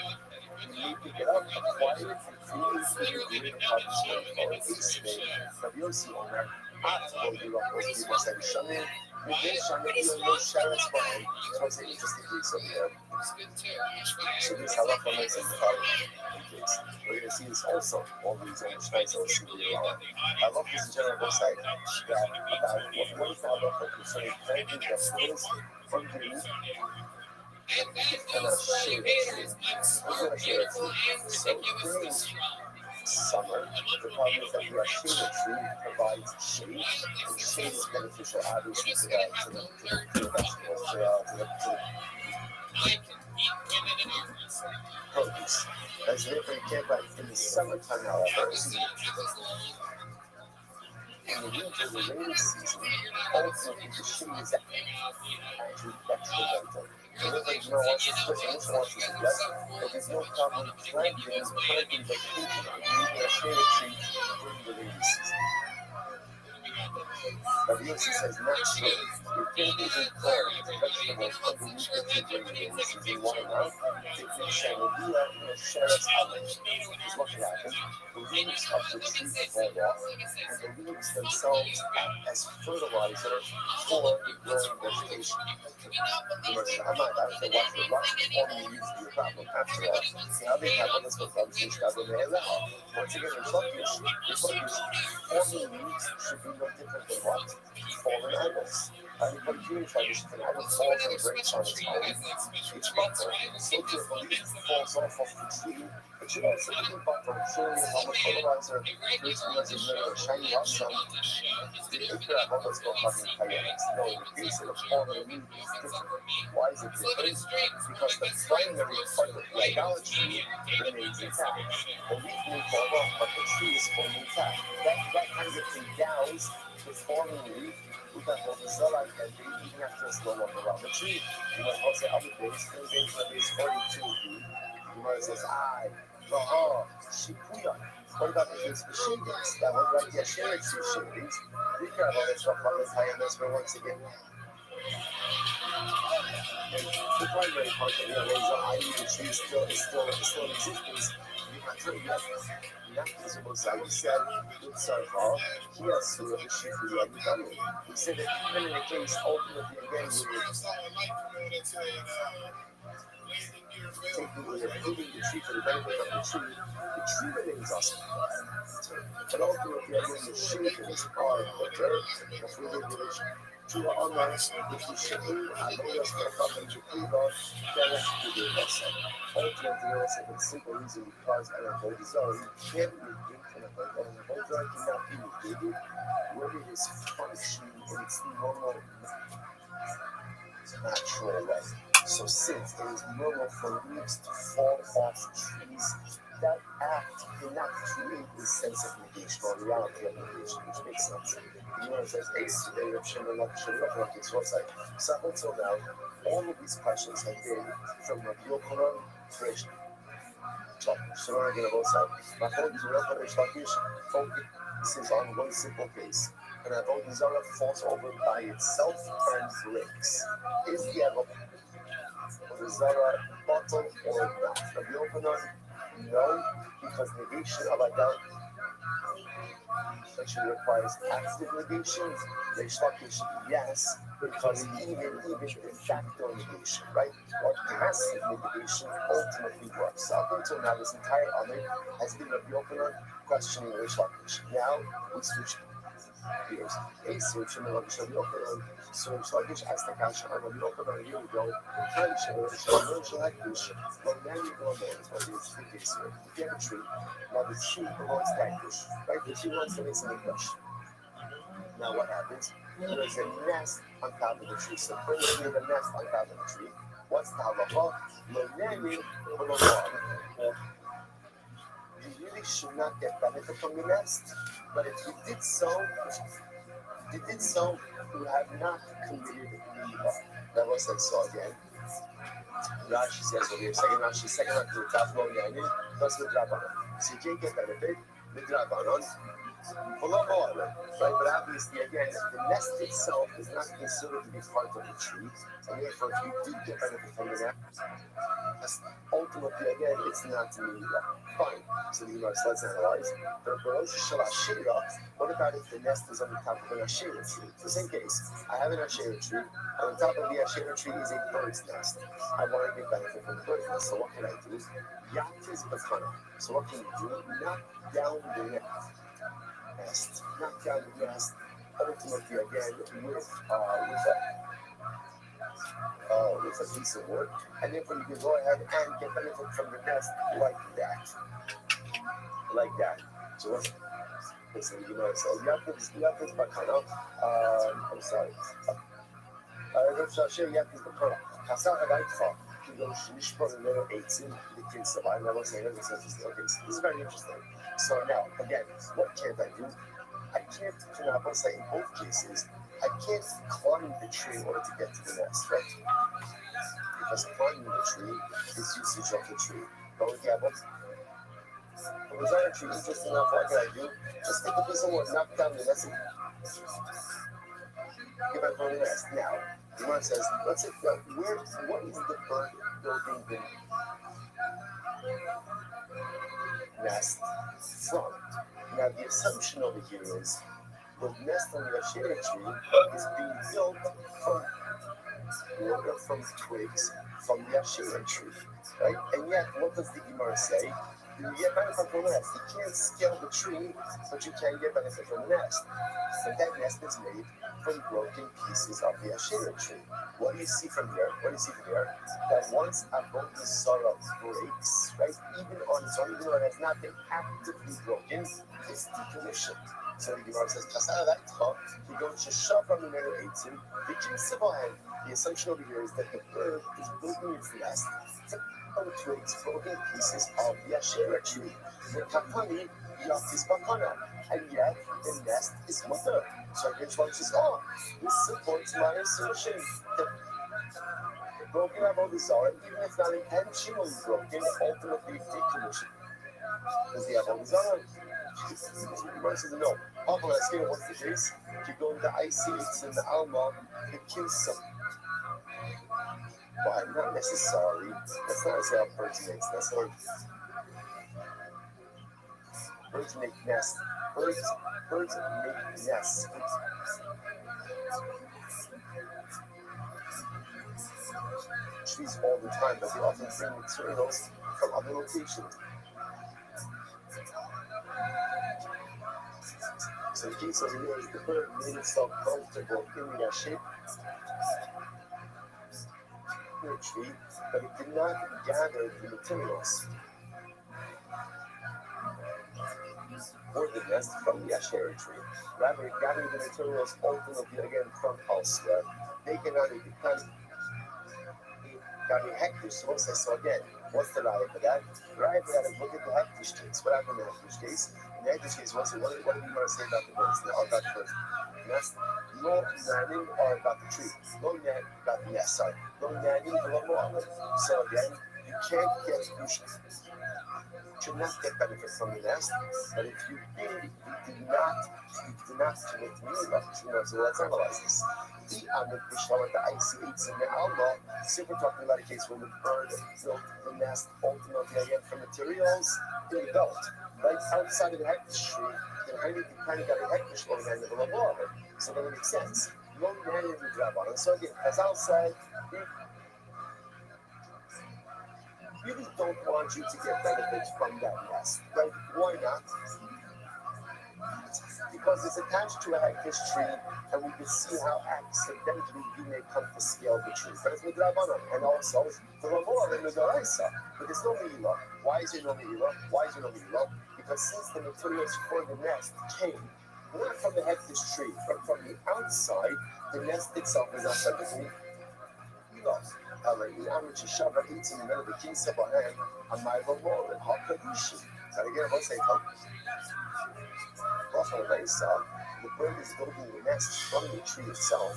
you may pick it up, acquire it, and create a greater problems going forward. Basically, the Yossi owner, after the Yossi was like shunning, with this shunning, you know, Sharon's fine. So it's an interesting case over here. So this halacha makes it case. We're going to see this also all these understands on CBA. I love this general site that about what is the halacha concerning planting the pillars underneath and a shade tree. We're going to shade a tree. So during summer, the problem is that the shade tree provides shade, and shade is beneficial obviously to the vegetables, to the produce. As therefore you can't buy in the summertime, however, in the winter, the rainy season, ultimately the shade is actually detrimental. Therefore, you know what this wants to suggest that there's no problem planting vegetation and leaving a shade tree during the rainy season. But the Yossi says not true. You can't even plant vegetables underneath the tree during the rainy season. Why not? If you share a via in a sheriff's island, is what can happen. The leaves of the tree fall off, and the leaves themselves act as fertilizer for the growing vegetation. I don't say watch forming leaves be a problem. After all, now they have one that's called once again, in Turkish, forming leaves should be no different than what? Fallen apples. But Jewish tradition, an apple falls and breaks on its own. It's buffer. So if a leaf falls off of the tree, it should also be buffer, showing you how much fertilizer this was in the shiny awesome. The acre of what's called having kayaks. No, in the case of a fallen leaf is different. Why is it different? Because the primary part of the idolatry remains intact. The leaf may fall off, but tree is fully intact. That kind of endows the fallen leaf with that whole Zara and they even after it's no longer around the tree. You might also say other things, for example, it is 42 you might say, Shipuya. What about the things for shavings? That one right there, share tree shavings. We care about this stuff on this high end this once again. And the primary part that i.e. the tree still in existence. You can't tell you that. Not visible side. We said with Sarkar, he has sort of a Shipuya becoming. We said that even in the case ultimately again we're proving the tree for the benefit of the tree remains awesome. But ultimately again the shavings are better for the regulation. To the online, if you should do, I know that's going to come into Cuba, then that's to do also. Ultimately, also, for the simple reason because I don't hold his own, you can't negate anything, and the whole drug cannot be negated when it is functioning in its normal, natural way. So since it is normal for leaves to fall off trees, that act cannot create this sense of negation or reality of negation, which makes sense. You know, it says, so up until now, all of these questions have been from Rabbi Yochanan to Restream. So we're going to both sides. Focuses on one simple case. And Avodah Zarah falls over by itself and breaks. Is the Avodah Zarah bottle or not? Rabbi Yochanan, no, because negation of Adam actually requires active negation. Reish Lakish, yes, because even de facto negation, right? Or passive negation ultimately works. So up until now, this entire Amid has been Rabbi Yochanan questioning Reish Lakish. Now we switch gears. A switch in the Rabbi Yochanan. So Reish Lakish asked the question on Rabbi Yochanan. Here we go. Well, now you go there. It's the case here. If you have a tree, now the tree wants that dish, right? The tree wants to make some English. Now what happens? There's a nest on top of the tree. So first you have a nest on top of the tree. What's the halacha? You really should not get benefit from the nest. But if you did so, you have not committed milah. That was like so again. Rashi says over here, second Rashi to the top low yanin, plus the drabanon. So you can't get benefit, the drabanon. Right, but obviously, again, the nest itself is not considered to be part of the tree, and therefore, if you did get benefit from the nest, ultimately, again, it's not to me. Fine. So the let's analyze. What about if the nest is on the top of an Asherah tree? Just in case, I have an Asherah tree, and on top of the Asherah tree is a bird's nest. I want to get benefit from the bird's nest, so what can I do? Yatis bakana. So what can you do? Knock down the nest. Knock down the nest. Ultimately, again, with a piece of wood, and therefore you can go ahead and get benefit from the nest like that. So what's listen, so Yaakov Bakana, I'm sorry. Yaakov Bakana. Kasar Hagaitfa, he goes Nishpor and Little 18, the kids of I never say that. Okay, so this is very interesting. So now, again, what can't I do? I can't, say in both cases, I can't climb the tree in order to get to the nest, right? Because climbing the tree is usage of the tree. But with Yaakov, the desire tree, interesting enough, what can I do? Just take a piece of wood, knock down the nest, and get back on the nest. Now, the one says, what is the bird building the nest from? Now, the assumption over here is the nest on the Asherah tree is being built from twigs from the Asherah tree, right? And yet, what does the Gemara say? You get benefit from the nest. You can't scale the tree, but you can get benefit from the nest. And that nest is made from broken pieces of the Asherah tree. What do you see from here? That once Avodah Zarah breaks, right, even on its own, even though it has not been actively broken, it's decommissioned. So the Gemara says, he goes to shove from the middle 18. The assumption over here is that the bird is building its nest twigs, broken pieces of the Asherah tree. The Kapani, Yafis Bakana, and yet the nest is mother. So which one is on? This supports my assertion. The broken about the Zara, even if not intentionally broken, ultimately decommissioned. Because the about the Zara. Versus no. Papa, let's hear what's the case. You go into IC, it's in the Alma, it kills some. Why? Not necessarily. That's not how birds makes. That's how birds make nests. Birds make nests. Trees all the time, but they often bring materials from other locations. So the case over here is the bird made itself comfortable in the shape of the tree, but it did not gather the materials or the nest from the Asherah tree. Rather, it gathered the materials ultimately again from elsewhere. They cannot because got hectares. So again, what's the lie for that? The lie for that is look at the hectares case. What happened in the hectares case? In the hectares case, what do you want to say about the birds? Or about the birds? Nest, no nanning or about the tree. No nan about the nest, sorry. No nanning or more. So again, you can't get should not get benefit from the nest, but if you did, you do not commit to so let's analyze this. The Amid the IC8s in the Alma, so we're talking about a case where the bird built the nest ultimately again from materials they built right outside of the hectare tree, then I need to kind of got a hectare going on the level of it. So that makes sense. No nanny would grab on it. So again, as Al said, really don't want you to get benefits from that nest, right? Why not? Because it's attached to a hectare tree, and we can see how accidentally you may come to scale the tree. But it's midrabanan, and also the lavor and midaraisa. But there's no meila. Why is there no meila? Why is there no meila? Because since the materials for the nest came not from the hectare tree, but from the outside, the nest itself is not subject to meila. الأمر الشابة إنتي من بلد كيسة بهان أما يضمور الحق يشي فأنا بس هيك Rough the bird is building the nest from the tree itself.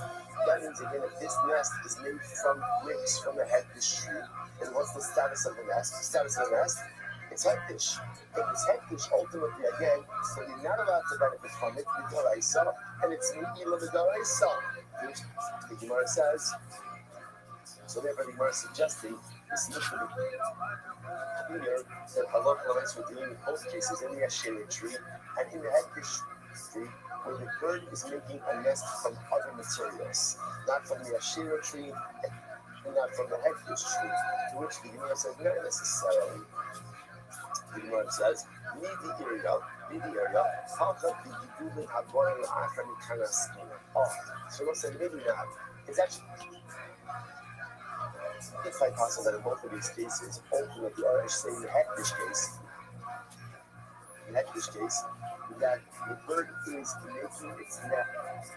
That means again if this nest is made from twigs from the hectish tree, then what's the status of the nest? The status of the nest? It's hectish. But this hectish ultimately again, so you're not allowed to benefit from it, and it's Mila Midaraisa, which the Gemara says. So therefore the Gemara is suggesting this needs to be clear that Allah comments with dealing with both cases in the Asherah tree and in the hectish tree, where the bird is making a nest from other materials, not from the Asherah tree and not from the hectish tree, to which the Gemara says not necessarily. The Gemara says, need the area, how could the Yidulin have one in the Afghan kind of scheme? Oh, so let's say maybe not. It's actually it's quite possible that in both of these cases, ultimately, or I should say in the hectish case, that the bird is making its nest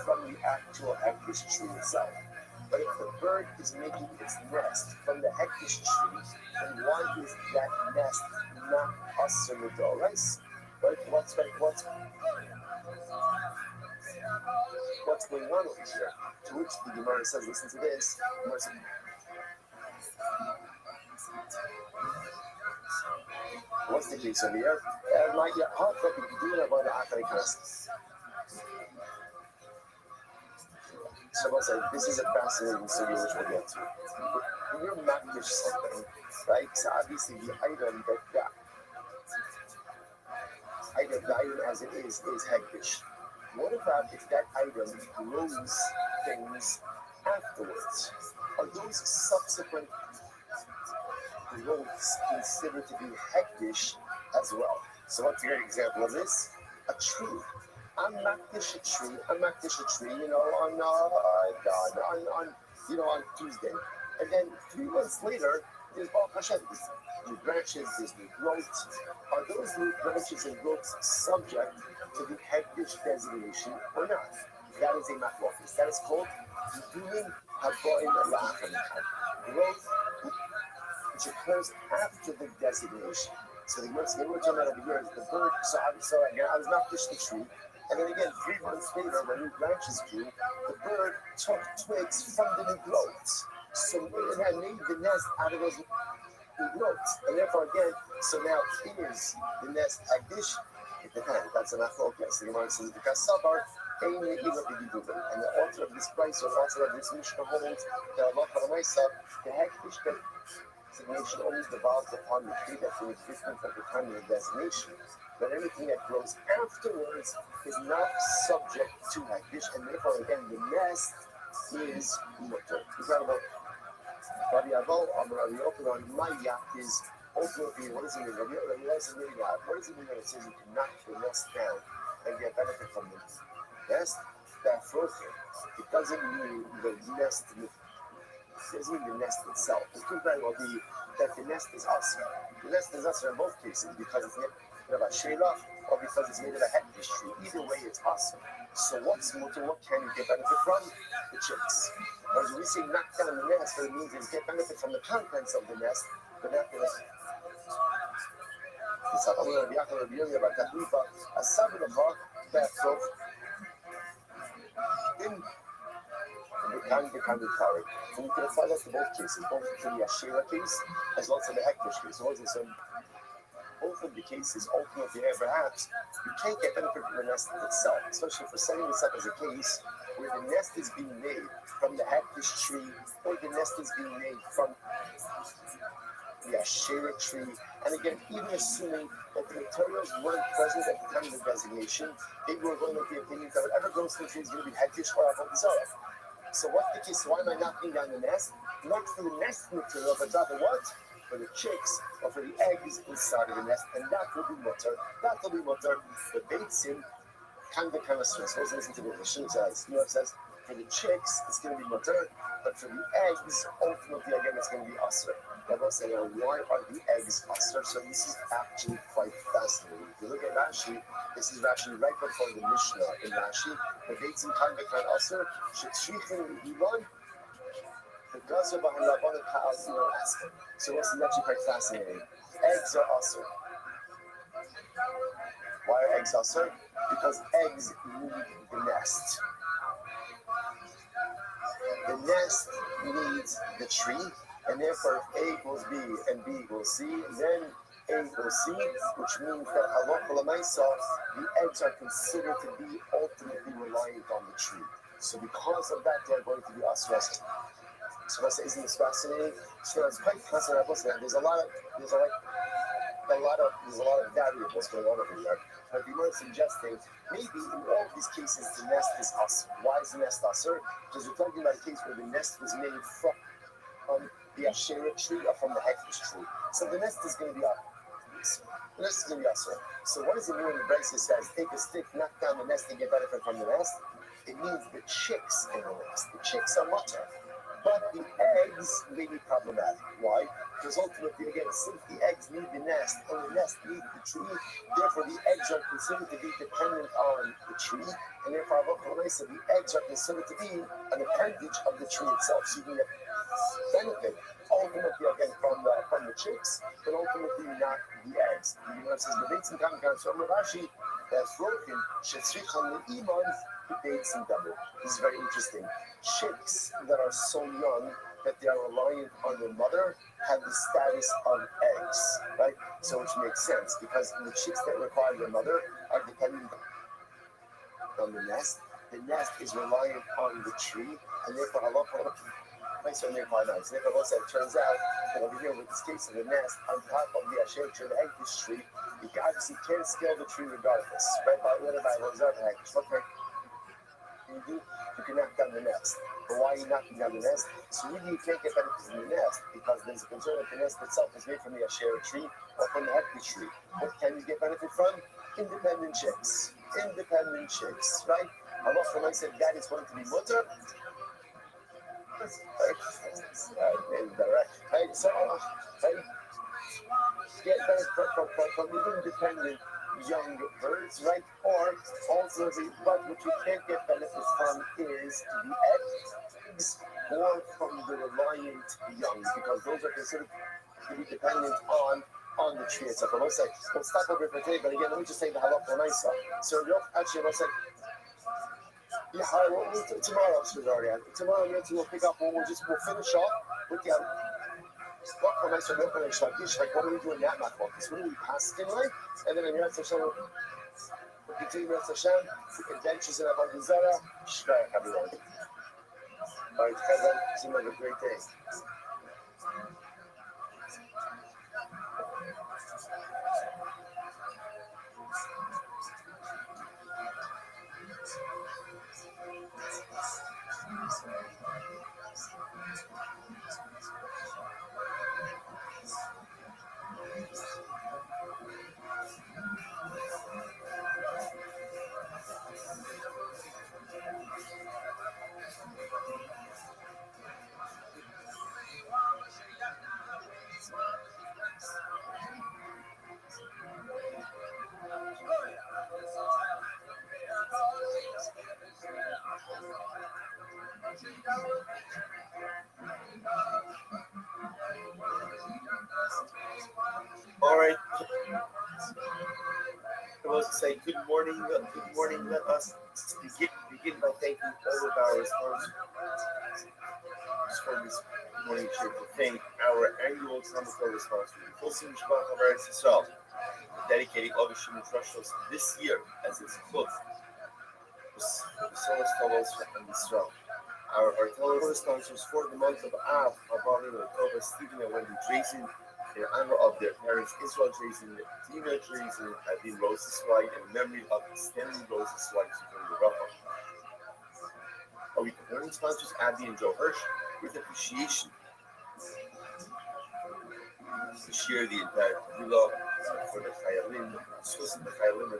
from the actual hectish tree itself. But if the bird is making its nest from the hectish tree, then why is that nest not asr midorais? Right? What's going on over here? To which the Gemara says, listen to this. Gemara says, what's the case over here? How could you do it about the Akari Kras? Someone said, this is a fascinating study which we'll get to. When you're making something, right? So obviously the item as it is hectish. What about if that item grows things afterwards? Are those subsequent growths considered to be hectish as well? So what's a great example of this? A tree. I'm not dish a tree, on Tuesday. And then 3 months later, there's Baal Hashem. There's new branches, there's new growths. Are those new branches and growths subject to the hectish designation or not? That is a machlokas. That is called doing haboim la'acharikan. Growth which occurs after the designation. So the words we're talking about over here is the bird. So again, I was not pushed the tree. And then again, 3 months later, when new branches grew, the bird took twigs from the new growths. So it had made the nest out of those new growths. And therefore, again, so now is the nest Agdish. That's an afro. Okay, so the Gemara says the Kasabar. And the author of this price, or author of this Mishnah holds that Allah the Hektish designation only devolves upon the tree that's in existence at the time of the designation. But anything that grows afterwards is not subject to Hektish, and therefore, again, the nest is mutter. Incredible. Rabbi Abel, Rabbi Yochanan, my yak is ultimately, what does it mean? What does it mean when it says you can knock the nest down and get benefit from the nest? That frozen. It doesn't mean the nest. It doesn't mean the nest itself. It could very well be that the nest is usher. The nest is usher in both cases because it's made of a shela or because it's made of a hektish tree. Either way, it's usher. So what's mutter? What can you get benefit from? The chicks. Whereas when we say knock down the nest, what it means is get benefit from the contents of the nest, but not the nest. It's a little bit about that. A sabbath of in the kind of carry. So you can apply that to both cases, both to the Ashera case as well as the hektish case. So both of the cases, ultimately, perhaps you can't get benefit from the nest itself, especially for setting this up as a case where the nest is being made from the hektish tree or the nest is being made from the Ashera tree. And again, even assuming that the materials weren't present at the time of the designation, they were going with the opinion that whatever grows in the tree is going to be hektish or avodah zarah. So what's the case? Why am I knocking down the nest? Not for the nest material, but rather what? For the chicks or for the eggs inside of the nest, and that will be mutter. That will be mutter. The beitzim kind of stress. Let's listen to the Mishnah says. You know, it says for the chicks it's going to be mutter, but for the eggs, ultimately again it's going to be usher. Everyone's saying, why are the eggs usher? So this is actually quite fascinating. If you look at Rashi, this is Rashi right before the Mishnah in Rashi. The beitzim kind of usher. Shetrichim Ilan. The gazer behind Rabbanan Ka'az, you know, asking. So this is actually quite fascinating. Eggs are usher. Why are eggs usher? Because eggs need the nest. The nest needs the tree, and therefore if A equals B and B equals C, then A equals C, which means that halacha l'maisa, the eggs are considered to be ultimately reliant on the tree. So because of that, they are going to be usher. So isn't this fascinating? So it's quite fascinating. There's a lot of variables going on over here. But the Gemara is suggesting maybe in all of these cases the nest is usher. Why is the nest usher? Because we're talking about a case where the nest was made from the Asherah tree or from the hektish tree. So the nest is going to be usher. The nest is going to be usher. So what does it mean when the Brisa says take a stick, knock down the nest, and get benefit from the nest? It means the chicks in the nest. The chicks are mutter. But the eggs may be problematic. Why? Because ultimately, again, since the eggs need the nest and the nest needs the tree, therefore the eggs are considered to be dependent on the tree, and therefore the eggs are considered to be an appendage of the tree itself. So you can get benefit ultimately again from the chicks, but ultimately not the eggs. The Gemara says the beitzim come from Rashi that's broken. Shetzrichon le'iman. This is very interesting. Chicks that are so young that they are reliant on their mother have the status of eggs, right? So which makes sense because the chicks that require their mother are dependent on the nest. The nest is reliant on the tree, and therefore halacha place on their finance. Therefore, also it turns out that over here with this case of the nest on top of the Asher tree, the hektish tree, you obviously can't scale the tree regardless, right? By what about what you can knock down the nest. But why are you knocking down the nest? So really you can't get benefit from the nest because there's a concern that the nest itself is made from the Asherah tree or from the hektish tree. What can you get benefit from? Independent chicks. Independent chicks, right? Allah said that is going to be mutter. Right? So, right? Get benefit from the independent young birds, right? Or also but what you can't get benefits from is the eggs or from the reliant young, because those are considered to be dependent on the tree itself. I must say, we'll stop over for today, but again, let me just say the halacha nicer. So actually, I must say, yeah, tomorrow, tomorrow we'll pick up. We'll finish off with the what comments are not going to like what are we doing that matter? Because what are we passing like? And then in Yom Hashem, we'll continue Yom Hashem, the adventures in Avodah Zarah. Shkaya, everyone. All right, Kevin, have a great day. All right. I want to say good morning. Good morning. Let us begin by thanking all of our sponsors for this morning trip. To thank our annual Tamil sponsor, Fulsim Shbach of Eretz Yisrael, dedicating all the Shimon Trashos this year as its book. The Solas Tavos and Yisrael. Our television sponsors for the month of Av, Abari, October, Stephen and Wendy Jason, in honor of their parents, Israel Jason, Dina Jason, Adin Roses White, in memory of Stanley Roses White, from the Rafa. Our learning sponsors, Abby and Joe Hirsch, with appreciation to share the entire Gula for the Chayalim, Swiss and the Chayalim,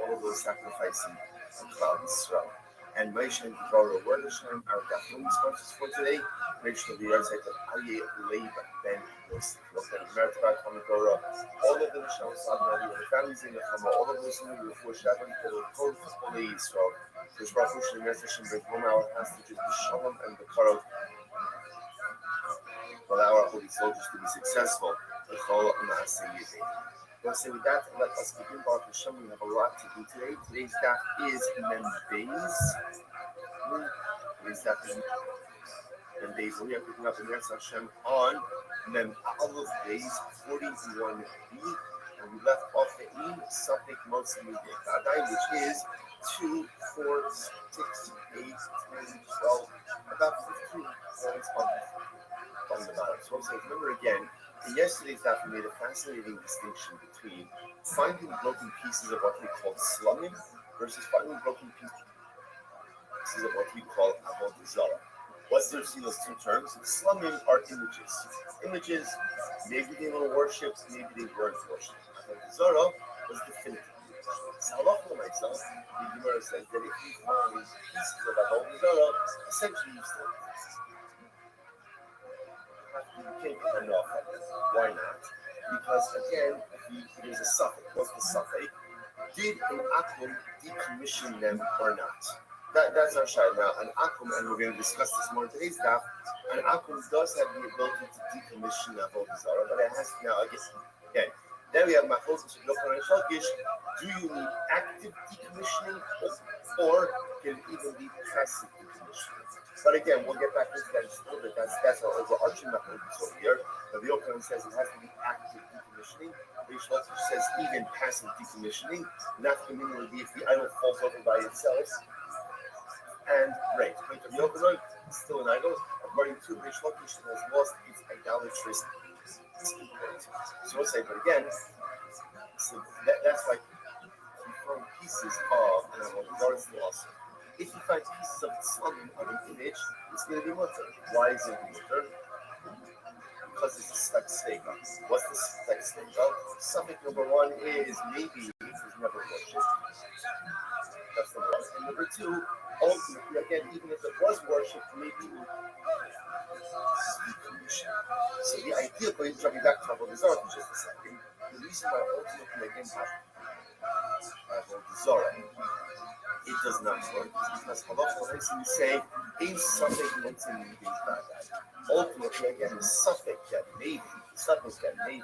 all of those sacrificing for Cloud Israel. And Moshe and Devorah Wordesheim, our Dafnum sponsors for today. Rachel the website of Aye Leib Ben Yosef. Mertabat Hamidora, all of them shall Sabna, the families in the Hama, all of those who are for Shabbat, the Kol Holy Israel. The Shrafush and message and bring home our hostages, the Shalom and the Karov. Allow our holy soldiers to be successful. The Chol and the Asayid. So with that, let us begin. Baruch Hashem, we have a lot to do today. Today's daf is Mem Beis. Today's daf is Mem Beis. We are picking up in Yetz Hashem on Mem Aleph Beis 41b, and we left off the Ein Safek Motzi Midei, which is 2, 4, 6, 8, 10, 12, about 15 points on the bottom. So remember again. In yesterday's daf, we made a fascinating distinction between finding broken pieces of what we call slumming versus finding broken pieces of what we call avodah zarah. What's the difference in those two terms? Slumming are images. Images, maybe they were worshipped, maybe they weren't worshipped. Avodah zarah was definitive. So halacha myself, the Gemara says that if you find pieces of avodah zarah, essentially you still you can't get enough of it. Why not? Because again, there's a suffix. What's the suffix? Did an akum decommission them or not? That's our shayla. Now, an akum, and we're going to discuss this more in today's daf. An akum does have the ability to decommission avodah zarah, but it has to now. Again, then we have machlokas of Yochanan and Shalkish. Do you need active decommissioning, or can it even be passive decommissioning? But again, we'll get back into that in a little bit. That's our overarching machlokas over here. But the Yochanan says it has to be active decommissioning. The Shalkish says even passive decommissioning. Not communally be if the idol falls over by itself. And right, the Yochanan is still an idol. According to the Shalkish, has lost its idolatrous. So we'll say, but again, so that's like you find pieces of an avodah zarah still awesome. If you find pieces of slumming of an image, it's going to be mutter. Why is it mutter? Because it's a spec stega. What's the spec stega? Suffix number one is maybe it was never worshipped. That's number one. And number two, ultimately, again, even if it was worshipped, maybe so the idea, but jumping back to avodah zarah for just a second, the reason why ultimately again have avodah zarah, it does not work because halacha is saying a suffix makes a meaning by that. Ultimately, again, the suffix that maybe is Suppose that maybe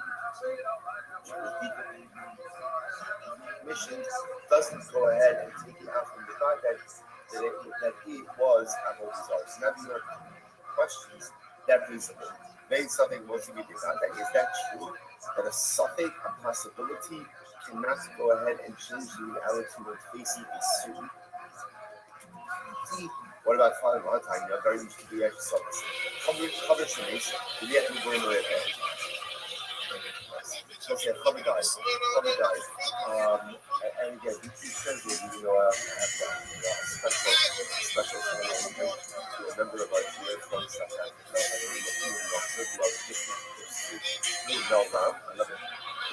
commission doesn't go ahead and take it out from the fact that it was Apple results. Now these are questions that principle. Maybe something was to be decided. Is that true? That a suffix, a possibility, cannot go ahead and change the reality when facing a certain. What about following on time? Very much to be exercise. Coverage remains. We have to go in there. So say cover guys. And again, we says that have special a member of our team from South Africa. Mel Brown, another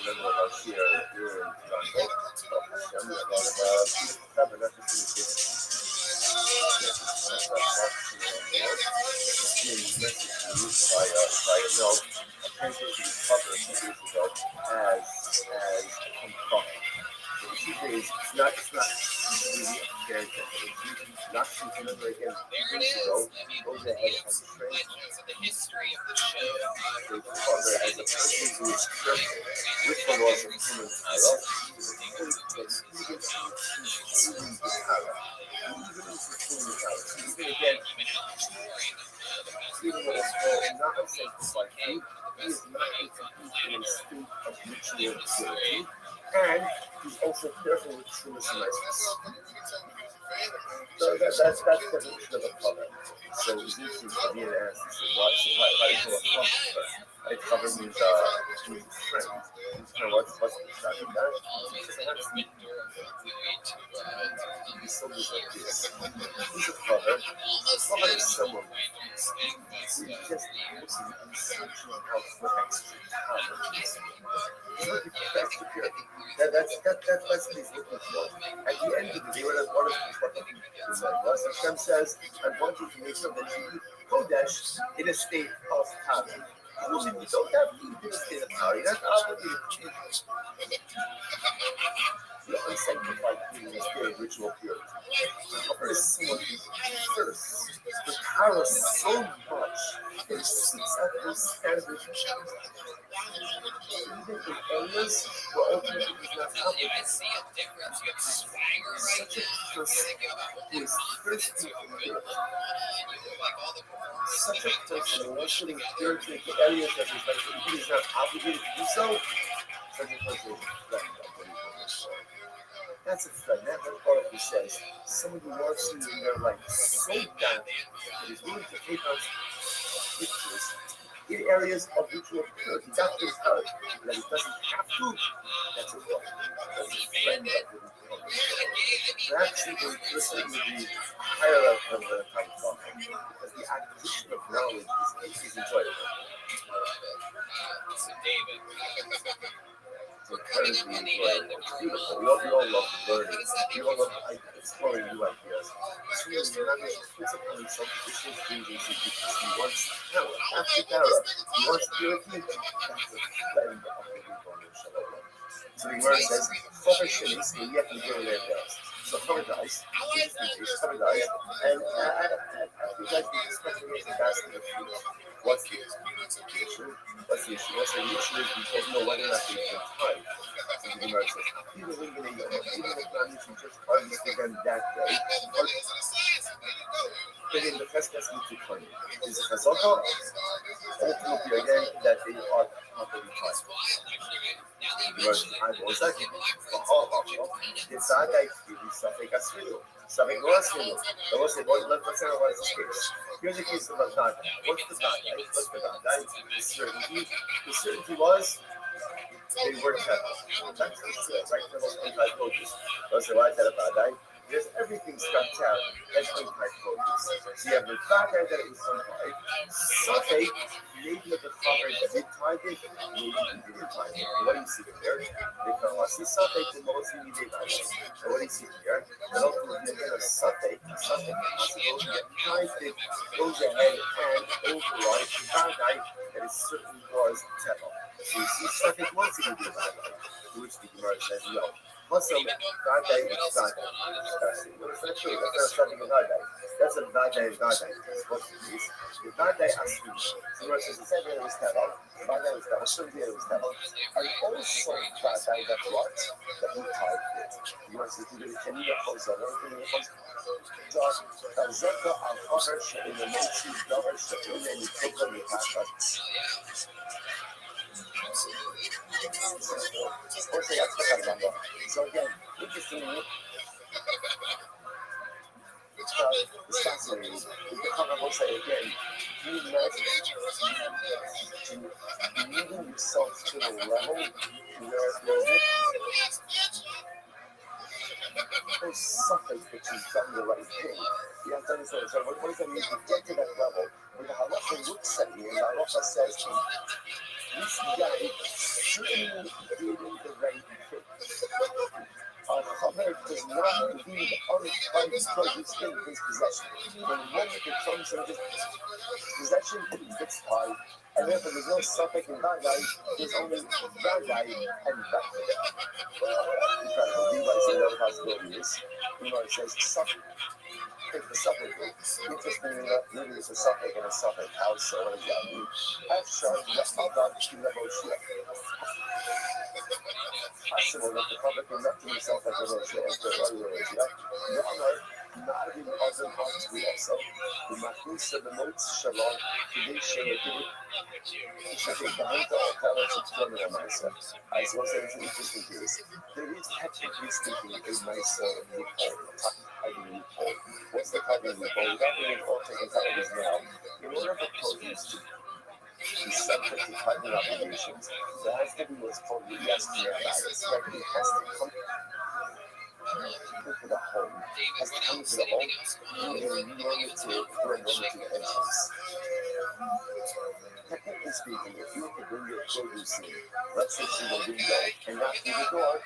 member of our team here in Toronto. By Mel, apparently she was covered 2 years ago as profit. So the truth is, it's not really a fair technology. Not to remember again, 2 years ago, goes ahead and trains The history of the show. the cover as a person who is careful with the laws of human power to the point that even the power, even again, even when it's not a sanctified food, he is not a complete in a state of ritual purity, and he's also careful with trueness and niceness. So that's the definition of a cover. So it's interesting for me to ask this, why do you call a cover? Right, cover means friend. What's the exciting guy? Because I have seen so good like this. He's a cover. Cover is someone who just looking and searching out for extra talent. Looking for extra purity. That's what he's looking for. At the end of the day, what is Hashem says, I want you to make sure that you Kodesh in a state of talent. Because if you don't have food in a state of talent, that's obligated to change. The unsanctified food in a state of ritual purity. There is someone who thirsts for power so much that he seeks out those standards. Even in areas where ultimately he's not obligated. Such a person who is thirsty for purity. Such a person who wants to bring purity into areas that he is not obligated to do so. Such a person is that's a friend. That part who says someone who wants you in their life so bad that is willing to take on pictures in areas of ritual purity. That is hard. That it doesn't have to. That's a friend. That's a friend that will become. Perhaps even listen to the higher level of the kind of talking, because the acquisition of knowledge is enjoyable. David. Incredibly enjoyable. It's beautiful. We all love learning. We all love exploring new ideas. So you're not just puts upon himself additional reasons he wants power. That's the power. He wants purity. That's the friend of the people. So the word says, "Father Shanice, and yet we go there first." So cover dice, cover dice, and after you guys be discussing the basket of food, what's the issue? What's the issue? What's the issue is because you know whether or not they have time. So the word says, even if not you just harvest again that day, or then the first person to come is a Chazaka, ultimately again that they are properly timed. I was like, it's not like something that's real. Something was real. There was a one left percent of the case. Here's a case of a God. What's the God? What's the God? The certainty. The certainty was they were temple. That's the right? There was 25 coaches. Those are why that about that. Because everything's got down as 25 coaches. So you have the fact that it was somebody. Sunday, maybe at the cover that did time it, maybe he didn't time it. What do you see here? Because the Sunday the most you did time it. And what do you see here? And ultimately, again, a Sunday possibility that time it goes ahead and overrides the bad guy that it certainly was temple. So you see Sunday once you do that, to which the Gemara says no. What's a bad day? It's bad day. It's not true. That's not something a bad day. That's a bad day. Bad day. What is the bad day has to be? So versus the second day was terrible. Bad day was terrible. Third day was terrible. And also bad day that what that we type it. Versus the can you pose on everything? Dat zetten aan others in the multi dollars that you may take on the contracts. Okay, that's what I'm about. So again, interestingly, it's fascinating. The comment will say again, you imagine moving yourself to the level where there's something that you've done the right thing. You have to understand. So what does that mean to get to that level? When the halacha looks at me and the halacha says to me, this guy certainly did the right thing. Our chaver does not leave unpunished produce in his possession. The moment it comes in his possession, he gets tied. And therefore there's no suffix in that guy, there's only that guy and that guy. Incredible. Levi said another possibility is, Levi says suffix. Take the suffix. Interestingly enough, maybe it's a suffix and a suffix house, so what does that mean? I've shown the other in the Moshe. Possible that the public can look to himself like a Moshe after a Moshe. The honor, not in other parts we also. The Makus of the Moats Shalom, today Shalom, should take the hand of Kalas of Terminal Meister. I suppose that is interesting to this. There is technically speaking a nice loophole. What's the type of loophole? Without being all taken out of this now, in order for produce to be subject to typing obligations, there has to be what's called the SPR bias, right? It has to come to the home, has to come to the home, and normative entrance. Technically speaking, if you were to bring your produce in, let's say through the window and not through the door,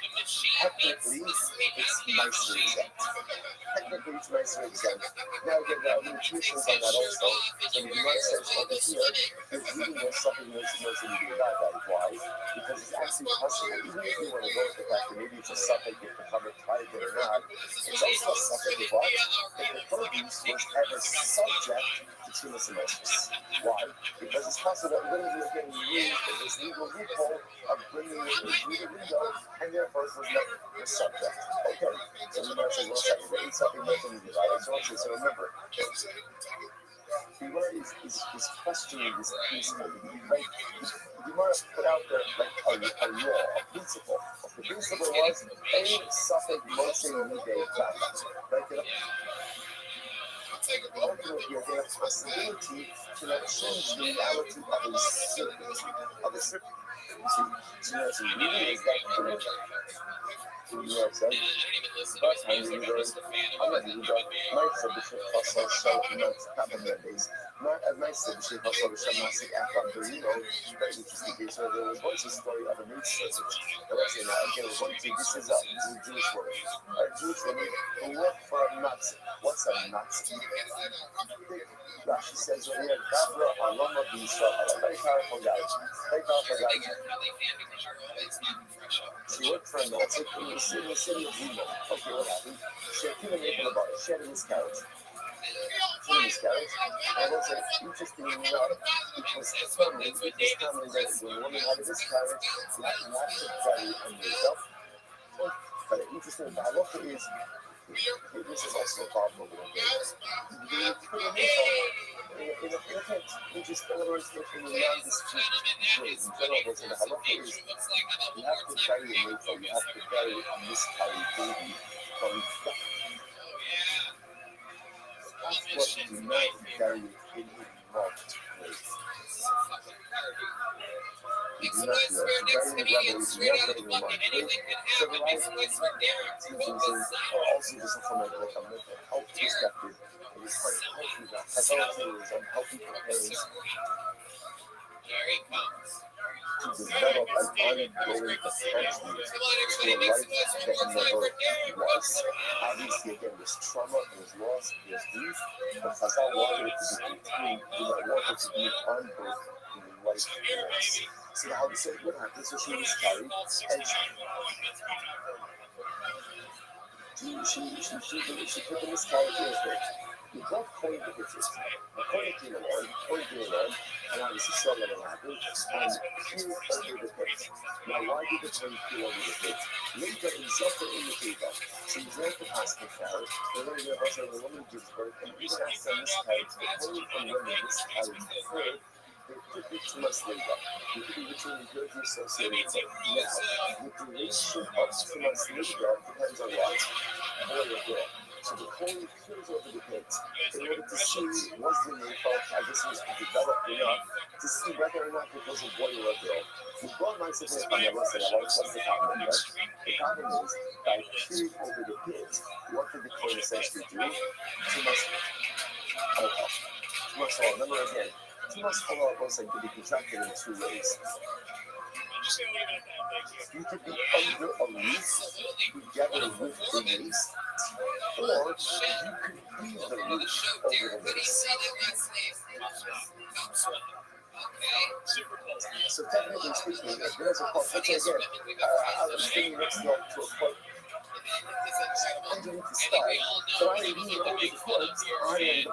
technically it's nicely exempt. Technically it's nicely exempt. Now again, there are limitations on that also. So the Gemara says over here, there's really no something that's nothing to do about that. Why? Because it's actually possible, even if you want to go with the fact that maybe it's a suffix if the cover tried it or not, it's also a suffix of what? If the produce was ever subject to tunis and osis. Why? Because it's possible that literally you're getting used in this legal loophole of bringing it through the window, and therefore it was not the subject. Okay, so the Gemara says, well, second, there is something nothing to do about it. So remember, the Gemara is questioning this principle. Like, the Gemara put out there like a law, a principle. The principle was a suffix Moshe Midei Baba. Right? Ultimately, you have a possibility to not change the reality of a circuit. So really is that correct? You know what I'm saying? But I'm going to go, I'm not going to go, my submission also shall not happen that days. Not as my submission also shall not say after the, very interesting case where there was once a story of a new servant. And let's say now, again, we're going to, this is a Jewish woman. A Jewish woman who worked for a Nazi. What's a Nazi? Rashi says over here, Gabra Alama B'Yisrael, a very powerful guy. Very powerful guy. She worked for a Nazi in the city of Reno. Okay, what happened? She had given me the bar. She had a miscarriage. And what's interesting enough, it was determined that when a woman had a miscarriage, not to bury a makeup. But the interesting thing about it is, this is also a problem with it. You put a makeup in a tent, which is, in other words, in a non-discrete way. In general, what's in the halacha is, you have to bury a makeup, you have to bury a miscarried baby from death. That's what do not bury it in a marked place. You do not do that. Bury it level, you do not bury it in a marked place. So the life teachings are also just from like a mental health perspective. It is unhealthy that pathology is unhealthy for parents to develop an ongoing attachment to a life that never was. Obviously, again, there's trauma, there's loss, there's grief, but Chazal wanted it to be contained, did not want it to be on birth in life force. So how to say what happened? So she was carried, and She put the miscarriage in her. We both coined the pictures. According to Lord, and obviously saw what had happened, and peered over the pit. Now, why did the tongue peel over the pit? Later, exalted in the fever. She was there to pass the flower. The Lord of us, the woman gives birth, and even after miscarriage, the tongue and women miscarriage occurred. There could be too much labor. There could be ritual impurity associated with it. Now, the duration of too much labor depends on what? Boy or girl. So the coin peers over the pit in order to see was the nipple, I guess it was developed enough to see whether or not it was a boy or a girl. The God might say, I never said, what's the problem with that? The problem is, by peering over the pit, what did the coin essentially do? Too much alcohol. Too much alcohol. Remember again, too much alcohol also can be contracted in two ways. You could be under a roof together with the waist, or you could leave the roof over the waist. So technically speaking, if there's a part, let's say again, I was standing next to a foot underneath the sky, so I lean over the foot, I am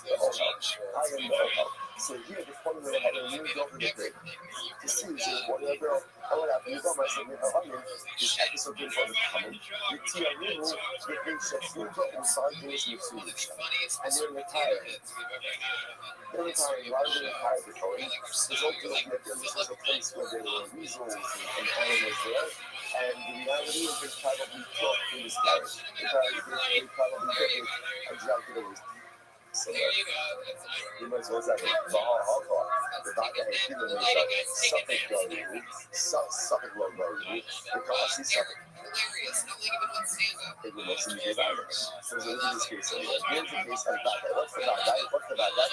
the oil. So here the point where I had moved over the pit to see is it boy or girl. And what happened? You got myself with a hundred. This episode didn't bother coming. The tea and Remo, the big chef Luca and Sargos and Sulic. And they're retiring. They're retiring. Why are they retired? Because ultimately this was a place where there were weasels and animals there. And the reality is they probably took in this garage. They probably took it and dragged it away. So you might as well say, the back end, people may say, Suffolk Road, because he's Suffolk. It will mostly be his island. So look at this case anyway. Here's the case of bad guy. What's the bad guy?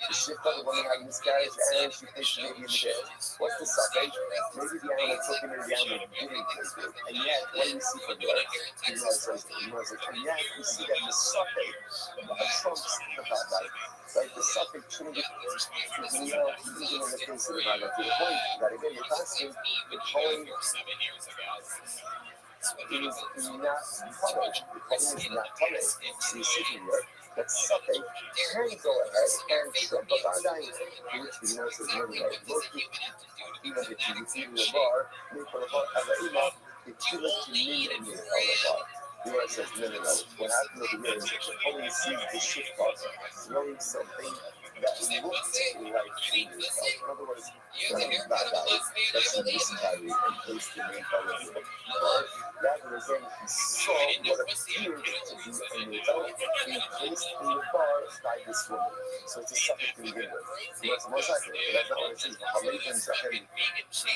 The shift of the woman having miscarriage and she placed the baby in the bed. What's the suffix? Maybe the animal took him and the animal didn't take it. And yet, what do we see from there? And yet, we see that the suffix trumps the bad guy. Right? The suffix changes even in the case of the bad guy to the point that again, you're asking the calling it is not covered. The calling is not covered. So you see here that suffix can go ahead and trump a bad guy, which we know is really right. Even if you see in the bar, make for the bar as a email, it's too much to me and make for the bar. The word says, no. What happened over here is that the calling sees the shift bar throwing something that looks like in other words, bad guy that should miscarry and place the main power of the bar. Rather than he saw what appeared to be a natal being placed in the bar by this woman. So it's a suffix to begin with. So one second, but that's not what it says. How many things are hidden? So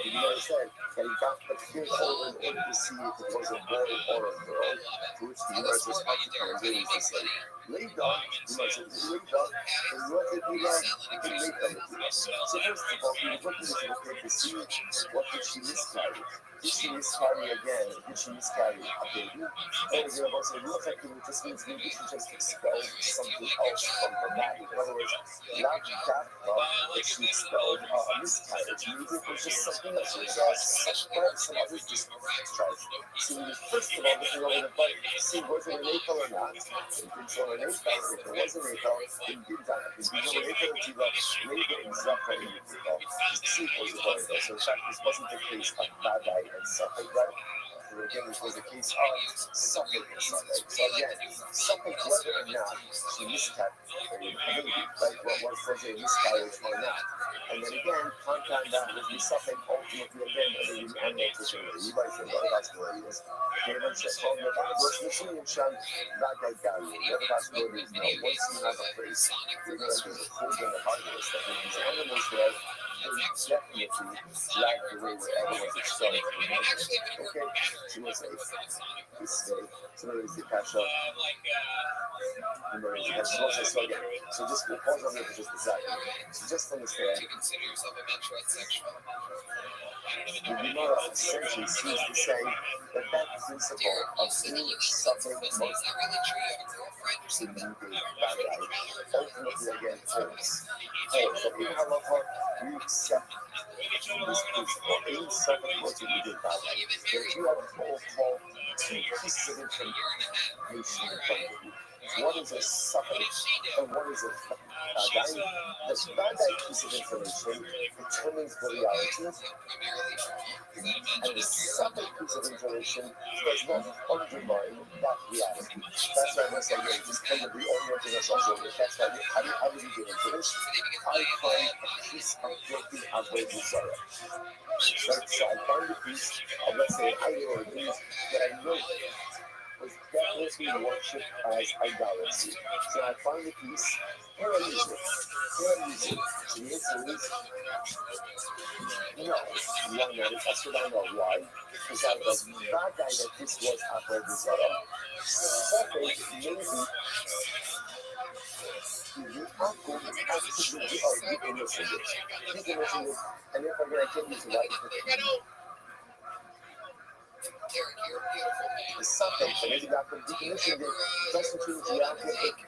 the guy said that he got appeared over in order to see if it was a boy or a girl, to which the universe was occupied and to say, laid down, the universe said, laid down, and what did he learn? He can make them with you. So first of all, he was looking at the book to see what did she miscarry. Did she miscarry again? Did she miscarry a baby? And the universe said, look like it just means maybe she just expelled something else from her body. In other words, not that she expelled a miscarriage. Maybe it was just something else. It was some other discharge. So first of all, looking over the body, see was it an ACL or not? If it's on an ACL, if it was an ACL, then did that. If it's on an ACL, it's labor exactly in the ACL. See it was a boy. So in fact, this wasn't the case of bad guy and suffix, right? Again, this was a case of suffix and suffix. So again, suffix whether or not she miscarried a baby, right? What was a miscarriage or not? And then again, compound that with the suffix ultimately again, the animal tissue. You might say, well, that's what it is. David said, from the Bible, machine and shun, not that value. The other possibility is no. Once you have a place, you're going to be the food and the harvest. That means these animals there, they definitely drag the way where everyone's excelling. Okay? So we'll say, this day, so there is the cash up. So again, so just we'll pause on there for just a second. So just understand. the Gemara essentially seems to say that that principle of each suffering must be the bad guy ultimately again falls. So in halacha, we accept this principle. In suffering must be the bad guy. If you have two pieces of information in front of you, one is a suffering and one is a bad guy. The bad guy piece of information determines the reality, and the suffering piece of information does not undermine that reality. That's why I say, just kind of reorienting ourselves over it. That's why, how do we get into this? I find a piece of broken Avodah Zarah. So I find a piece of, let's say, I things that I know was definitely worshipped as idolatry. So I find a piece, here I use it. So the answer is no. Why not? That's what I know. Why? Because I was that guy that this was Avodah Zarah. Second, maybe the uncle actively decommissioned it. And if I'm going to get you to that, the second, maybe that the decommissioned it doesn't change the outlook.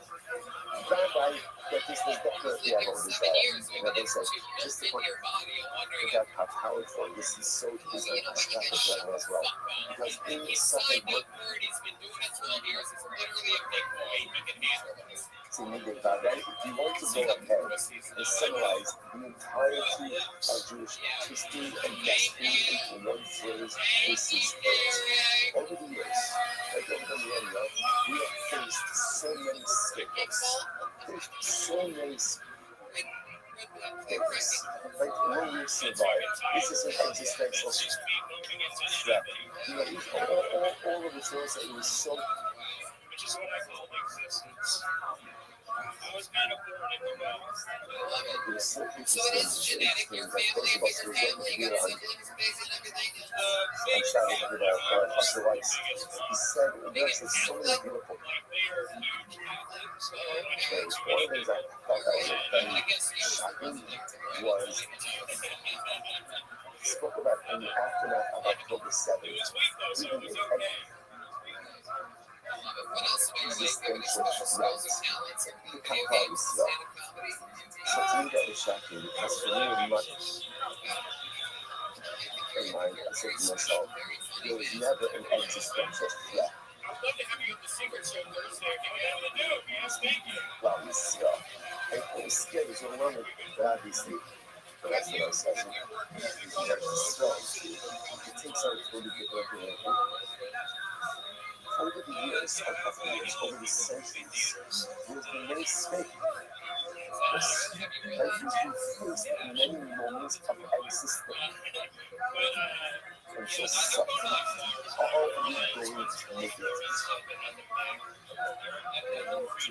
That guy that this was definitely Avodah Zarah. Now they say, just to point out how powerful this is, so easy on a status level as well. Because in something to make it bad, right? If you want to go ahead and summarize the entirety of Jewish history and destiny into one phrase, this is it. Over the years, like over the millennia, we have faced so many scapegoats. There's so many scapegoats. Like, will we survive? This is an existential threat. You know, all of the things that we so. So it is interesting that both of us were working together on chatting about Pastor Rice. He said there's so many beautiful things. One of the things I thought that was very shocking was he spoke about in the aftermath of October 7th, even in existential threats, the Kappa Israel. So to me that was shocking because for me, much in mind, I said to myself, there was never an existential threat. Well, it's scary, it's overwhelming, but obviously, that's what I said. It takes out a totally different thing. Over the years, over the centuries, there's been many mistakes. Like he's been faced with many moments of existence. And just suffering. Are we going to make it through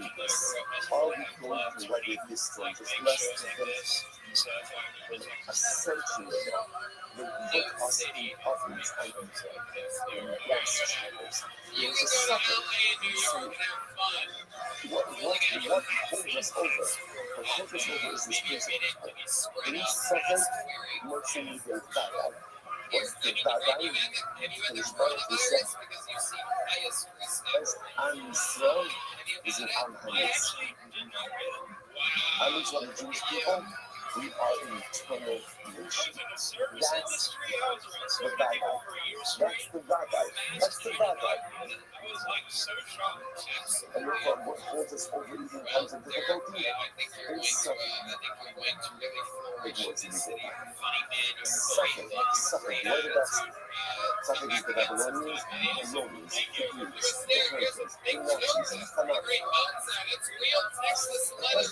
this? Are we going to weather this storm? Just less than a century ago, they put us in ovens and gas chambers. There was a suffering. So what holds us over? What holds us over is this principle. We suffer more than we do bad. What's the bad guy? The response we said, as Am Yisrael is an Am Hamas. Am Yisrael, the Jewish people, we are an eternal nation. That's the bad guy. That's the bad guy. That's the bad guy. And therefore, what holds us over even times of difficulty is suffering. It was easy. Suffering. What are the best? Suffering is the Babylonians, the Romans, the Greeks, the Persians, the Nazis, the Hamas. It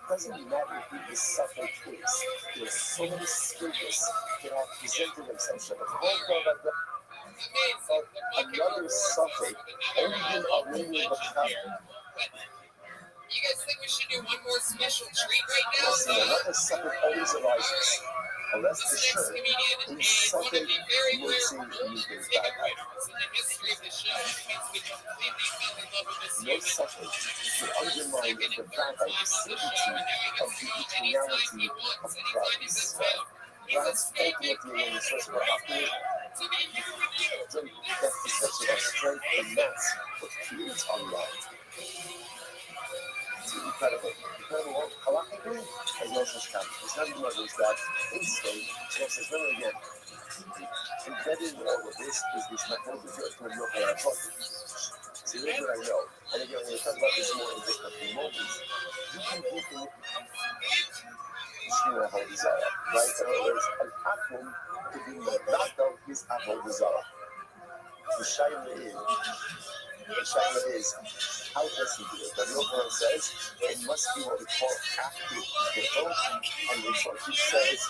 doesn't matter who the suffering is. There are so many spirits that have presented themselves. Another suffering, only in Armenian Bachar. You guys think we should do one more special treat right now? Listen, another suffering always arises. Rest assured, in suffering makes it moving back. No suffering should undermine the bad identity of the eternality of Christ. That's ultimately when you stretch about after then that's the stretch about strength and mass, what feels unlocked. It's incredible. Incredible what collectively as well as can. It's not even like that instinct, just as well again. Embedded in all of this is this hypothesis of the local hypothesis. See, here's what I know. And again, when we talk about this more in different moments, you can screw a whole desire, right? In other words, an atom to be knocked out is a whole desire. The shaila is how best to do it. The Yohanan says it must be what we call active ghetto, and the Turkey says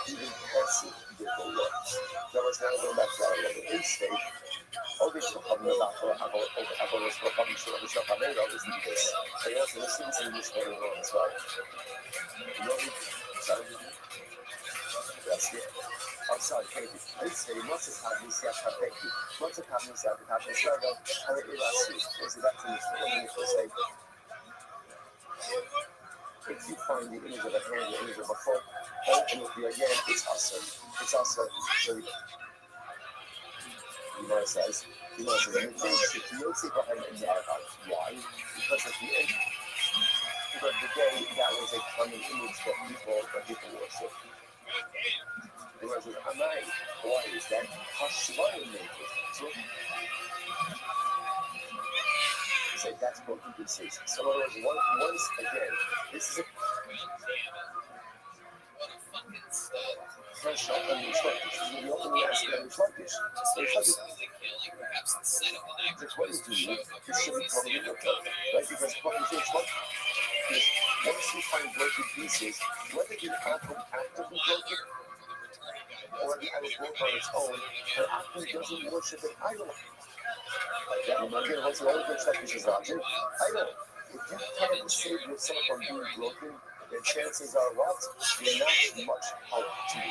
even passive ghetto works. That was now going back to our level A state. Others will come about others will come to the shop and others do this. They also listen to this very well as well. You know, sorry. That's it. I'm sorry, thank you. Listen, nossa cabeça perfect. Nossa cabeça perfect. How it is, was it actually say? If you find the image of a hand, the image of a foot, ultimately again, it's awesome. It's also so says, you don't see behind it now. Why? Because at the end of the day, that was a common image that people worship. The word is Amai. Why is that? Hashvayim made it. So, say that's broken pieces. So, in other words, once again, this is a fresh up on the Turkish. You openly ask them the Turkish. The 22, this should be probably your Turkish, right? Because probably your Turkish, once you find broken pieces, whether you actively broken, or the idol broke on its own, the actor doesn't worship an idol. Like that, again, once all the Turkish is object, idol. If you can't save yourself from being broken, then chances are what? You're not much help to me.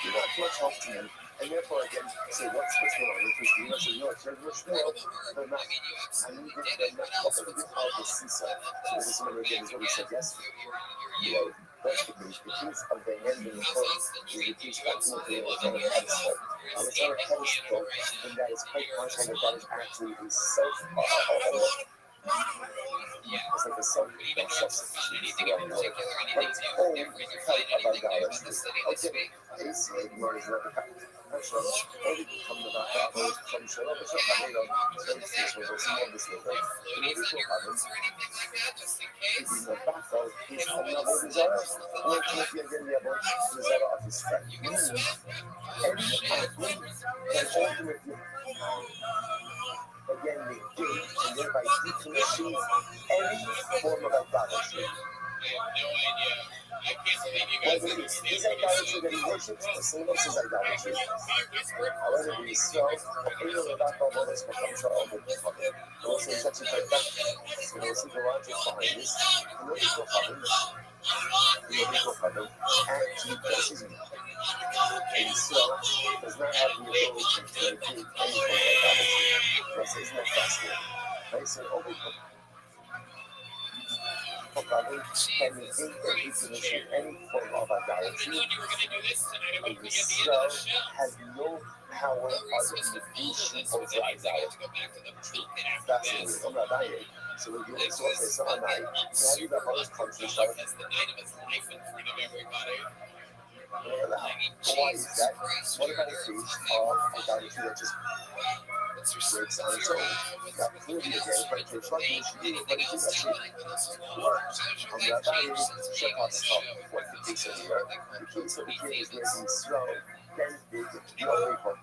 You're not much help to me. And therefore, again, say, what's going on with Christian? You say, no, it's very much more. They're not. I need it, they're not helping you out the seesaw. So this is what again is what we said yesterday. You know, that's the piece of the hand in the foot is the piece ultimately on a pedestal. And it's on a pedestal, and that is quite possible that is actually a self it's like a self-sufficiency right now. But it's all type of idolatry. Okay, basically, ignore is not the fact. That's right. Or we can come to that out of some sort of a tornado. So this was a small disorder. The medical happens. If you go back out, he's coming up with desire. And ultimately, again, we have a desire of his friend. Meaning, any athlete can ultimately again negate and thereby decommission any form of idolatry. Whether it's his idolatry that he worships or someone else's idolatry. However, it is so, opinion of that God is becomes our own people. And also, such a fact that, so we'll see the logic behind this, and what is the problem? Actually places him. And so, does not have the ability to negate any form of idolatry. That's isn't that fascinating? Right? So, can negate or decommission any form of idolatry, and the cell has no power on the negation over idolatry. Fascinating. I'm not dying. So we do this one, so I'm not. Have you got all this country stuff? Why is that? What about a case of idolatry that just breaks on its own? That clearly again, but it's like you should do, but it's actually works. I'm not dying. Check out stuff. What the case of here? The case of the king is where he's slow, then big, no people.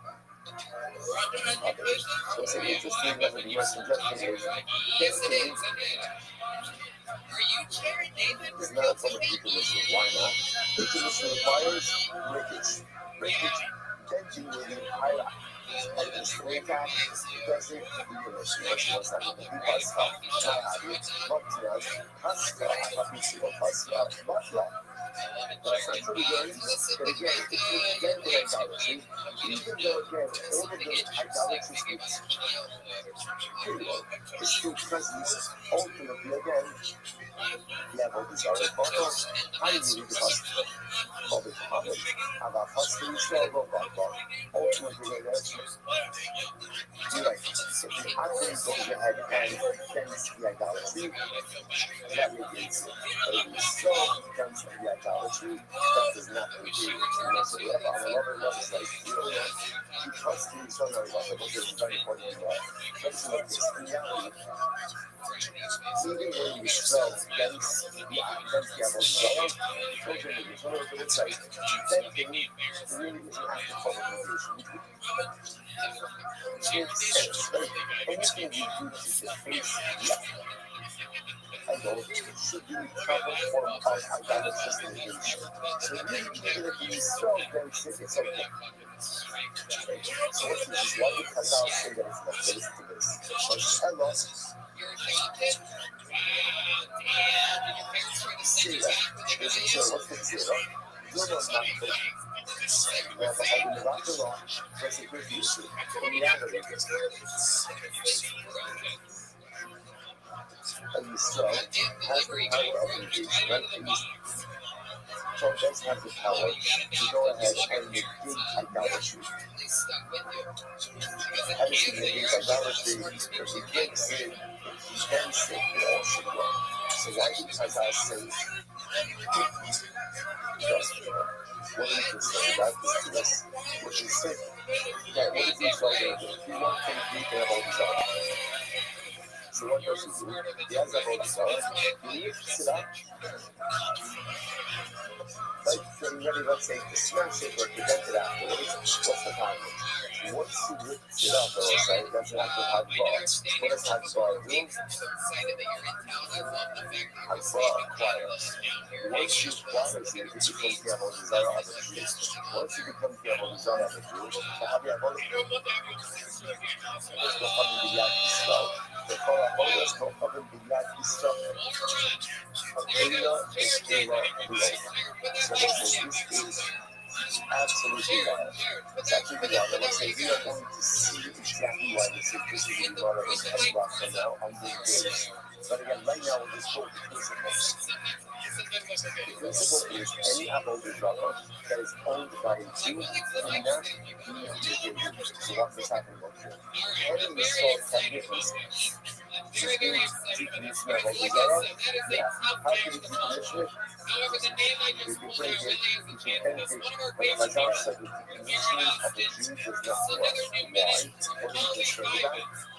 So it's an interesting level the Western judgment is. It's not from a decommission. Why not? Decommission requires breakage. Breakage tension will be higher. Like the story cap, does it decommission? What's that? Pascal, Mahadi, Motias, Pascal, Apapisi, or Pascal, Matla. That's not true again. But again, if you get the idolatry, even though again, all of those idolatrous groups, period, is still present, ultimately again, level desire bottle, and you because of it Muhammad, and our husband Israel will bottle, ultimately again, you're right. If the admin goes ahead and defends the idolatry, that negates it. But if you still defends the idolatry, that does not negate it. You mess it up on another level, like, you know what? Because the Israel is very important to that. Let's look at this. In reality, even when you sell against the Abu children of Israel, it would say, defending really is an act of colonization. Which makes sense, right? Anything you do to defense idolatry should be proper form of idolatrous negation. So really, even if you sell against it, it's okay. So what is this? Why would Chazal say that it's not? Listen to this. Hello. Zera. There's a zero. What's the zero? You're not good. Well, but having the right law, that's a good issue. In reality, and you still has the power of engagement, and you so does have the power to go ahead and negate idolatry. Obviously, negate idolatry, if he breaks it, if he bends it, it all should work. So why did Chazal say, what is this about this to us? What is it? That what is this over? If you want to complete their whole desire. So what does he do? He has a whole desire. He lifts it up. Like getting ready, let's say, to smash it or to dent it afterwards. What's the problem? Once he lifts it up, let's say, that's an act of Hagbar. What does Hagbar do? Hagbar acquires. Once he acquires it, it becomes the Avodah Zarah of the Jew. Once it becomes the Avodah Zarah of the Jew, the Avodah Zarah the Avodah is not covered in Yad Yisrael. Akela is Kela Below. So this is absolutely wild. It's actually wild. I would say we are going to see exactly why this is irrelevant as well from now on the days. But again, right now, we'll just go with the principle. The principle is any Avodah Zarah that is owned by a Jew cannot be negated. So what's this happening over here? Any Yisrael technically you can decommission Avodah Zarah? Yeah. How can you decommission it? You can break it, you can bend it, but Chazal said the decommissioning of the Jew does not work. Why? What did you just say about?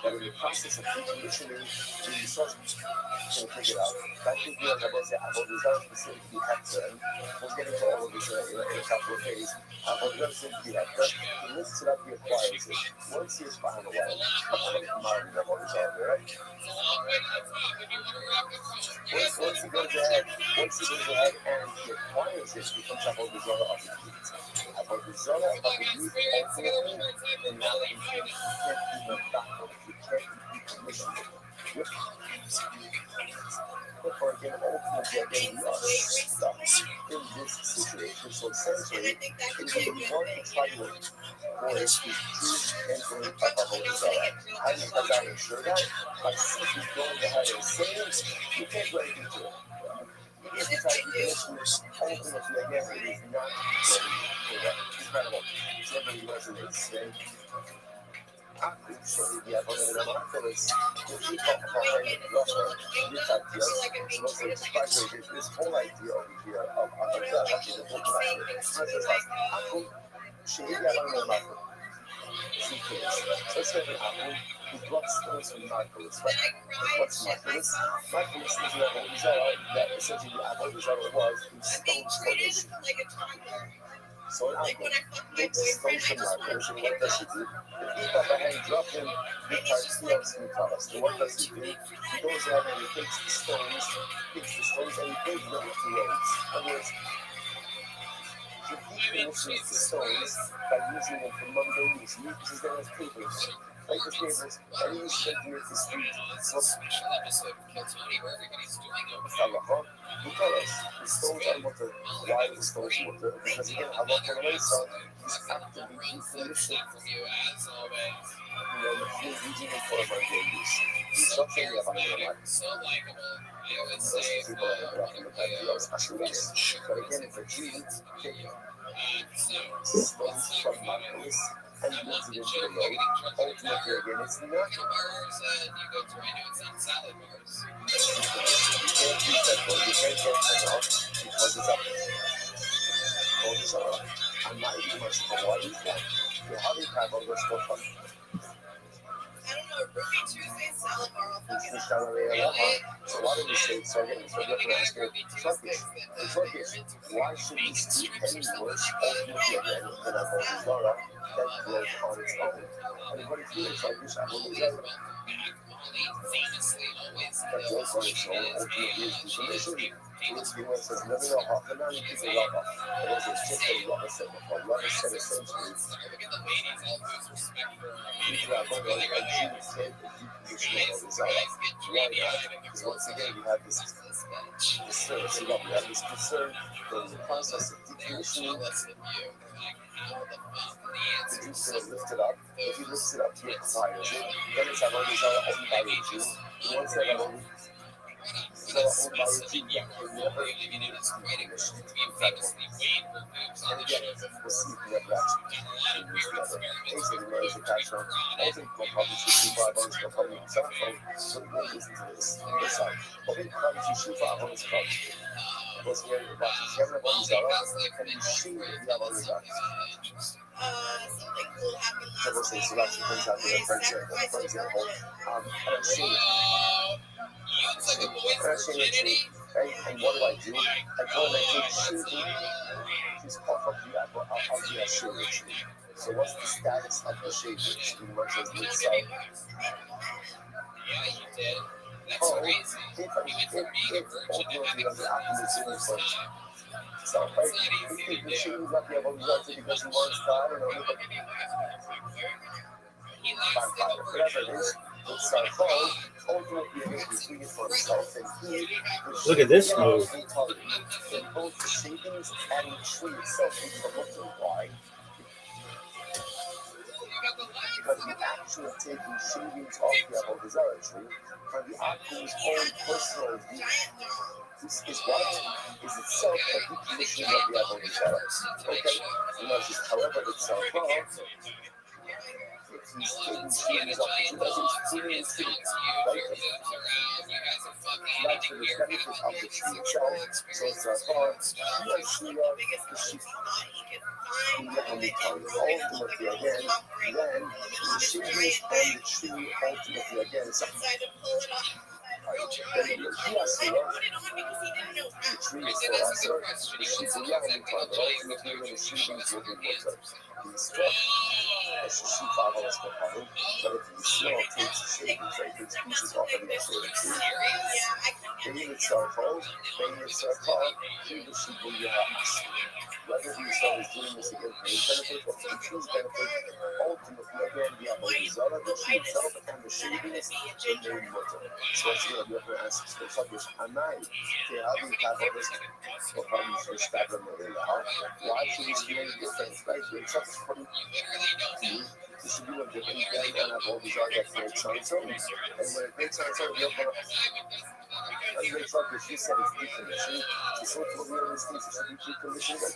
That in the process of decommissioning, the Yisrael can figure it out. That could be like Avodah Zarah specifically Hector. We'll get into all of this in a couple of days. Avodah Zarah specifically Hector. He lifts it up, he acquires it. Once he is found away, Avodah Zarah, right? Once he goes ahead and he acquires it, he becomes Avodah Zarah of the youth. Avodah Zarah of the youth ultimately cannot be backwards. You can't be decommissioned. Therefore, again, ultimately, again, we are stuck in this situation. So essentially, if we want to try to avoid these Jews entering Avodah Zarah, how does Chazal ensure that? By simply going ahead and saying, you can't do anything to it. Even if you try to decommission it, ultimately, again, it is not incredible. It's never resonates, right? So we have one of the markers. If you talk about this idea, this whole idea over here of actually the book about it. So it's like, Apple, she is one of the markers. So it's like Apple, who brought stones from markers, right? What's markers? Markers is that essentially Avodah Zarah was in stones formation. So an apple takes stones from markers, and what does he do? If you pop ahead and drop him, he starts to tell us. And what does he do? He goes ahead and he takes the stones, and he builds them into roads. In other words, he decommissions the stones by using them for mundane use. He uses them as papers. like his neighbors, and he's sitting at the street. It's a special episode of Kill Tony where everybody's doing okay. Allah, because the stones are mutter. Why the stones mutter? Because again, Allah for the so he's actively decommissioned. From you as always. He's using it for my babies. He's not saying about your life. So likable. I always Most say, people are not in the country of Ashura's. But again, for Jews, take stones from Marcos and moves it into the road. Ultimately, again, it's not. bars that you go to, I know it's not salad bars. You can't use that road. You can't get one off because it's up. I'm not even much of a water guy. You have all this stuff on. I don't know, Ruby Tuesday salad bar. It's not really a lot. It's a lot of mistakes. So again, so you have to ask her, the truck is, why should this do any worse ultimately again than a whole Zara that broke on its own? And what if you try this at home again? Famously always That broke on its own ultimately is decommissioned. It's the one says, never know how the nine people love us. It was just a rubber set before, rubber set essentially. look at the ladies, all those respect for People are going to like you said that decommissioning of Zara. Why not? Because once again, we have this concern. So we have this concern that the process of decommissioning. The juice is lifted up. If you lift it up to your fires it, then it's already owned by a Jew. And once that already is owned by a Jew, that can never be decommissioned. And again, we'll see if we have that in this level. Basically, where is the catch on? I think we'll probably should keep our bones for probably cell phone. So we'll listen to this. This side. But we probably should keep our bones for. Was here watching Kevin on Zara, and you see that you have all these artists. Something cool happened last So we'll say, so that's the things out there, for example, and I'm seeing it. And I'm seeing it too, right? And what do? I go and I take shooting, just off of the apple, off of the sugar tree. So what's the status of the sugar tree versus the cell? Yeah, you did. That's Oh, crazy. if ultimately on the optimism first. So, right, if the machine is not be able to do it because he wants God, and everything, whatever it is, it's self-owned, ultimately he's doing it for himself, and he Look at this move. in both the shavings and the tree itself, we promote to why. Because the action of taking shavings off the apple desire tree from the apple's own personal view. This is what is itself a decommissioning of the apple desire. Okay? And that's just however itself wrong. If he's taking shavings off the tree, that's experience too. Right? That's for the benefit of the tree itself. So it's our thoughts. Ultimately again, then the shavings on the tree ultimately again is something. Then the tree is for us, she's a young part, but ultimately when the shavings will be water. The struck, as the sheep follows the bottom, but if you still takes the shavings, right, takes pieces off of the tree. They itself hold, they itself hold, he the sheep will be happy. Whether he is doing this again for his benefit or for the tree's benefit, ultimately again the apple is out of the tree itself and the shavings in the water. So once again, you have to ask the subject, am I having this or probably for stabbing why should this be any different? Right? It's not funny. This should be no different than an apple is out that makes on its own. And when it makes on its own, you're going to as they talk, she said it's decommissioned. She said to me all these things, it should be decommissioned.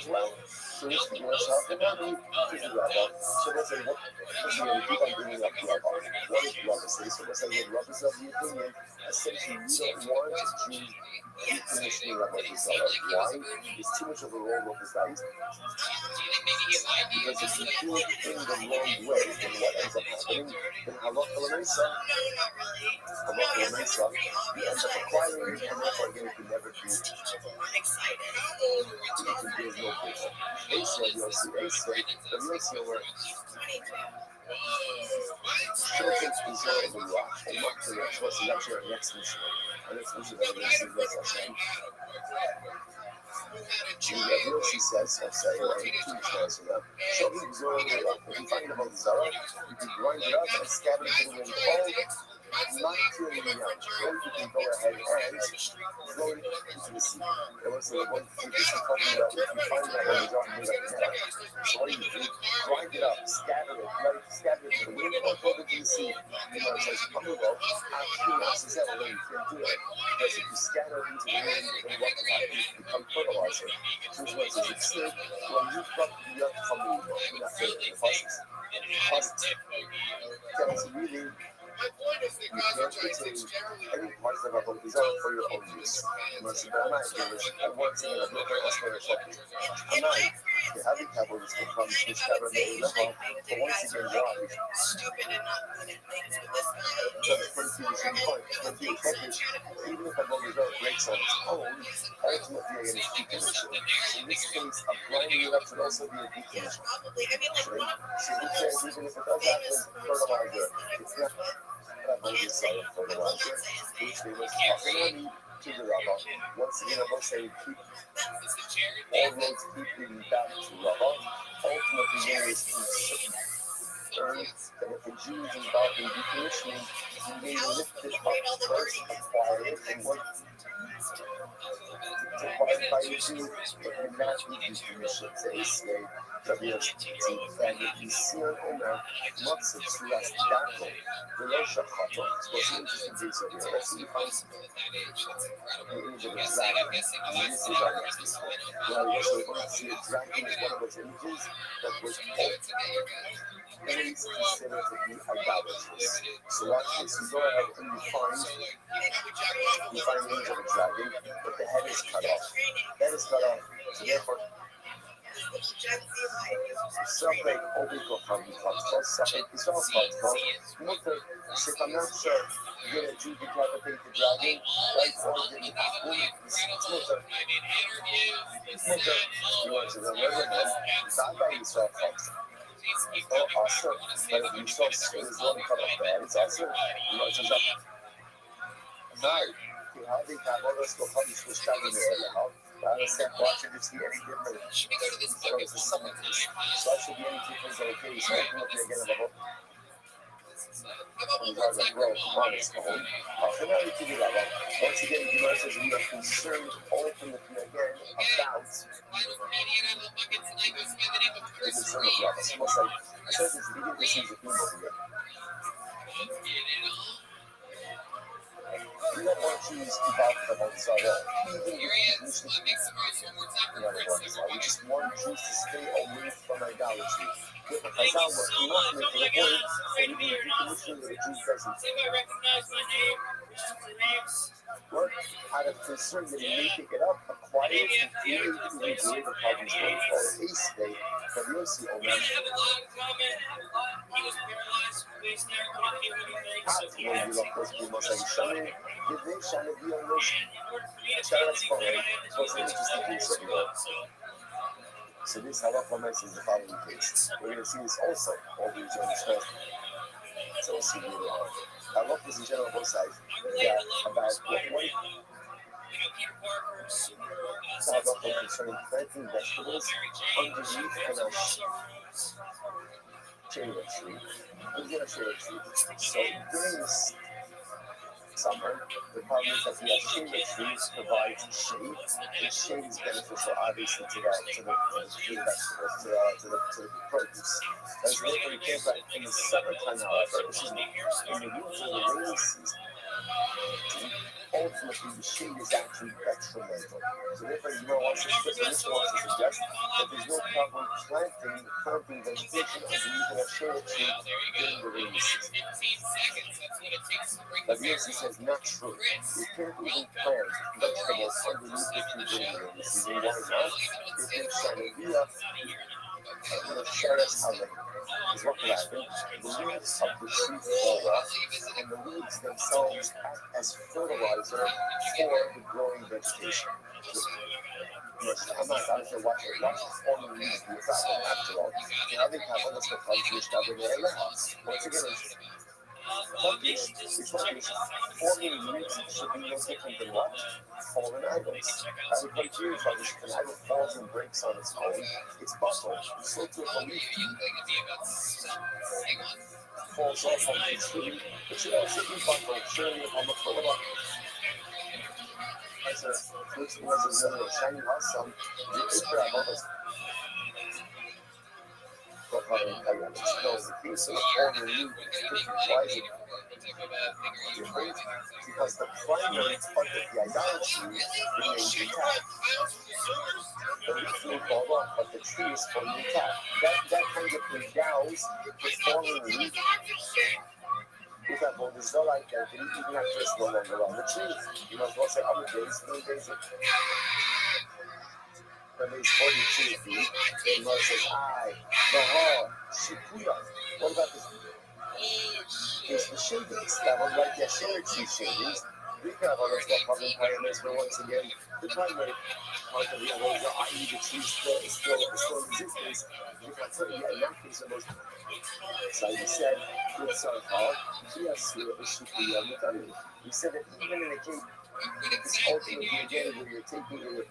Well, so it's for yourself, and then we figure that out. So let's say, what we keep on bringing up rubber. What is rubber? So let's say, rubber is of the opinion, essentially, we don't want to do decommissioning of what is why? It's too much of a roll of the dice. Because if you do it in the wrong way, then what ends up happening? Then Halacha Mesa, you end up acquiring it, and therefore again, it can never be. You can give no place. Asia, you'll see Asia, but you'll see where Philippines is not the rock, or not the rock. So that's actually our next mission. Our next mission is our next mission. She says, or say, or two choices of that. So he grows it up. If you find about Zara, you can grind it up and scatter it to the wind all, not killing the young. Or you can go ahead and throw it into the sea. There was one thing this is talking about. If you find that on the jar made up metal, so what do? Grind it up, scatter it, right? Scatter it to the wind or throw it to the sea. You know, it says, I'm going to go, actually, that's the way you can do it. Because if you scatter it into the wind, then what can happen? It becomes fertilizer. So it's what it says, it's still, when you've got the earth from the process. Because really, you can't retain any parts of a design for your own use. Most of the night, there is one thing that never else for yourself. A night, the heavy capital is to come to scatter the level, but once again, why? Even if a bug result breaks on its own, ultimately again it's decommission. In this case, a grinding it up should also be a decommission. So we said even if it does happen, fertilizer, it's not that bug is solid fertilizer, which they was talking to the rubber. Once again, I will say keep all roads keep leading back to rubber. Ultimately, there is concerned that if the Jews involved in decommissioning, they lifted up first, acquired it, and what acquired by the Jews, but did not be decommissioned. They say that we have and the Sion Omer, not such last dato, the Losha Hato. It was an interesting case of here. Let's see if I the image of a dragon. And this is our next one. Now, we also want to see a dragon is one of those images that was always considered to be idolatrous. So watch this. You go ahead and you find the image of a dragon, but the head is cut off. Head is cut off. So therefore, Suffolk Obico Constance, Suffolk is all Constance. Mother, if I'm not sure, you're going to decapitate the dragon, right? Or did it it's Mother. You want to remember them, that guy you saw Constance. Or also, but if you saw there's one cut off the head, it's also, you know, it's just now, how they have all those go publish was standing there. I was watching to see any different. So it's a summit. So I should be any difference in the case. So I can look again about. And guys are real honest. Finally, to do that. Once again, the Lord says we are concerned ultimately again about the concern of love. It's almost like I said this begin to see the theme over here. We don't want to use about the Mozart, even with the we just want Jews to stay away from idolatry. If a Chazal was not making a point, then even if you commission the Jews doesn't work out of concern that he may pick it up, acquire it, and create it to reveal the problems going forward. A state, but you'll see Omer. When you look those people saying, Shani, did they Shani be on those Shani's phone? So it's an interesting case of yours. So this halacha is the following case. We're going to see this also over the Jewish. So we'll see the halacha is in general both sides. Yeah, about what halacha concerning planting vegetables underneath an shade tree. Under a shade tree. So during this summer, the problem is that the shade trees provide shade, and shade is beneficial, obviously, to the vegetables, to the produce. As therefore, you can't plant in the summertime, however, this is in the winter, the rainy season. Ultimately, the shade is actually detrimental. So therefore, you know, also this wants to suggest that there's no problem planting vegetation underneath a shade tree during the rainy season. But the answer says not true. You can't even plant vegetables underneath the tree during the rainy season. Why not? If they're shining via the sheriff's housing. Is what can happen. The leaves of the tree fall off, and the leaves themselves act as fertilizer for the growing vegetation. I'm not sure what forming leaves do. It's not after all. The other kind of let's go find fish down there in the house. Once again, It's rubbish. Forming roots should be no different than what? Fallen idols. I would like to use rubbish. An idol falls and breaks on its own. It's bottled. So to a leaf falls off of the tree. It should also be bottled. Surely upon the floor. As a fruit was a shiny hot sun, the acre above us. The piece of corner root implies it different because the primary part of the idolatry remains intact. The leaf may fall off, but the tree is fully intact. That kind of endows the fallen leaf with a bodhisattva identity, even after it's no longer on the tree. You might as well say, other days, no days of that means 42 feet. And Moses says, I, Mahal, Shikuya. What about this? Here's the shavings. That one right there, share tree shavings. We can have other stuff on the pyramids, but once again, the primary part of the other, i.e., the tree still exists. You can put it in that case, the most. So he said, good son of God, yes, he said that even in the case, it's ultimately again where you're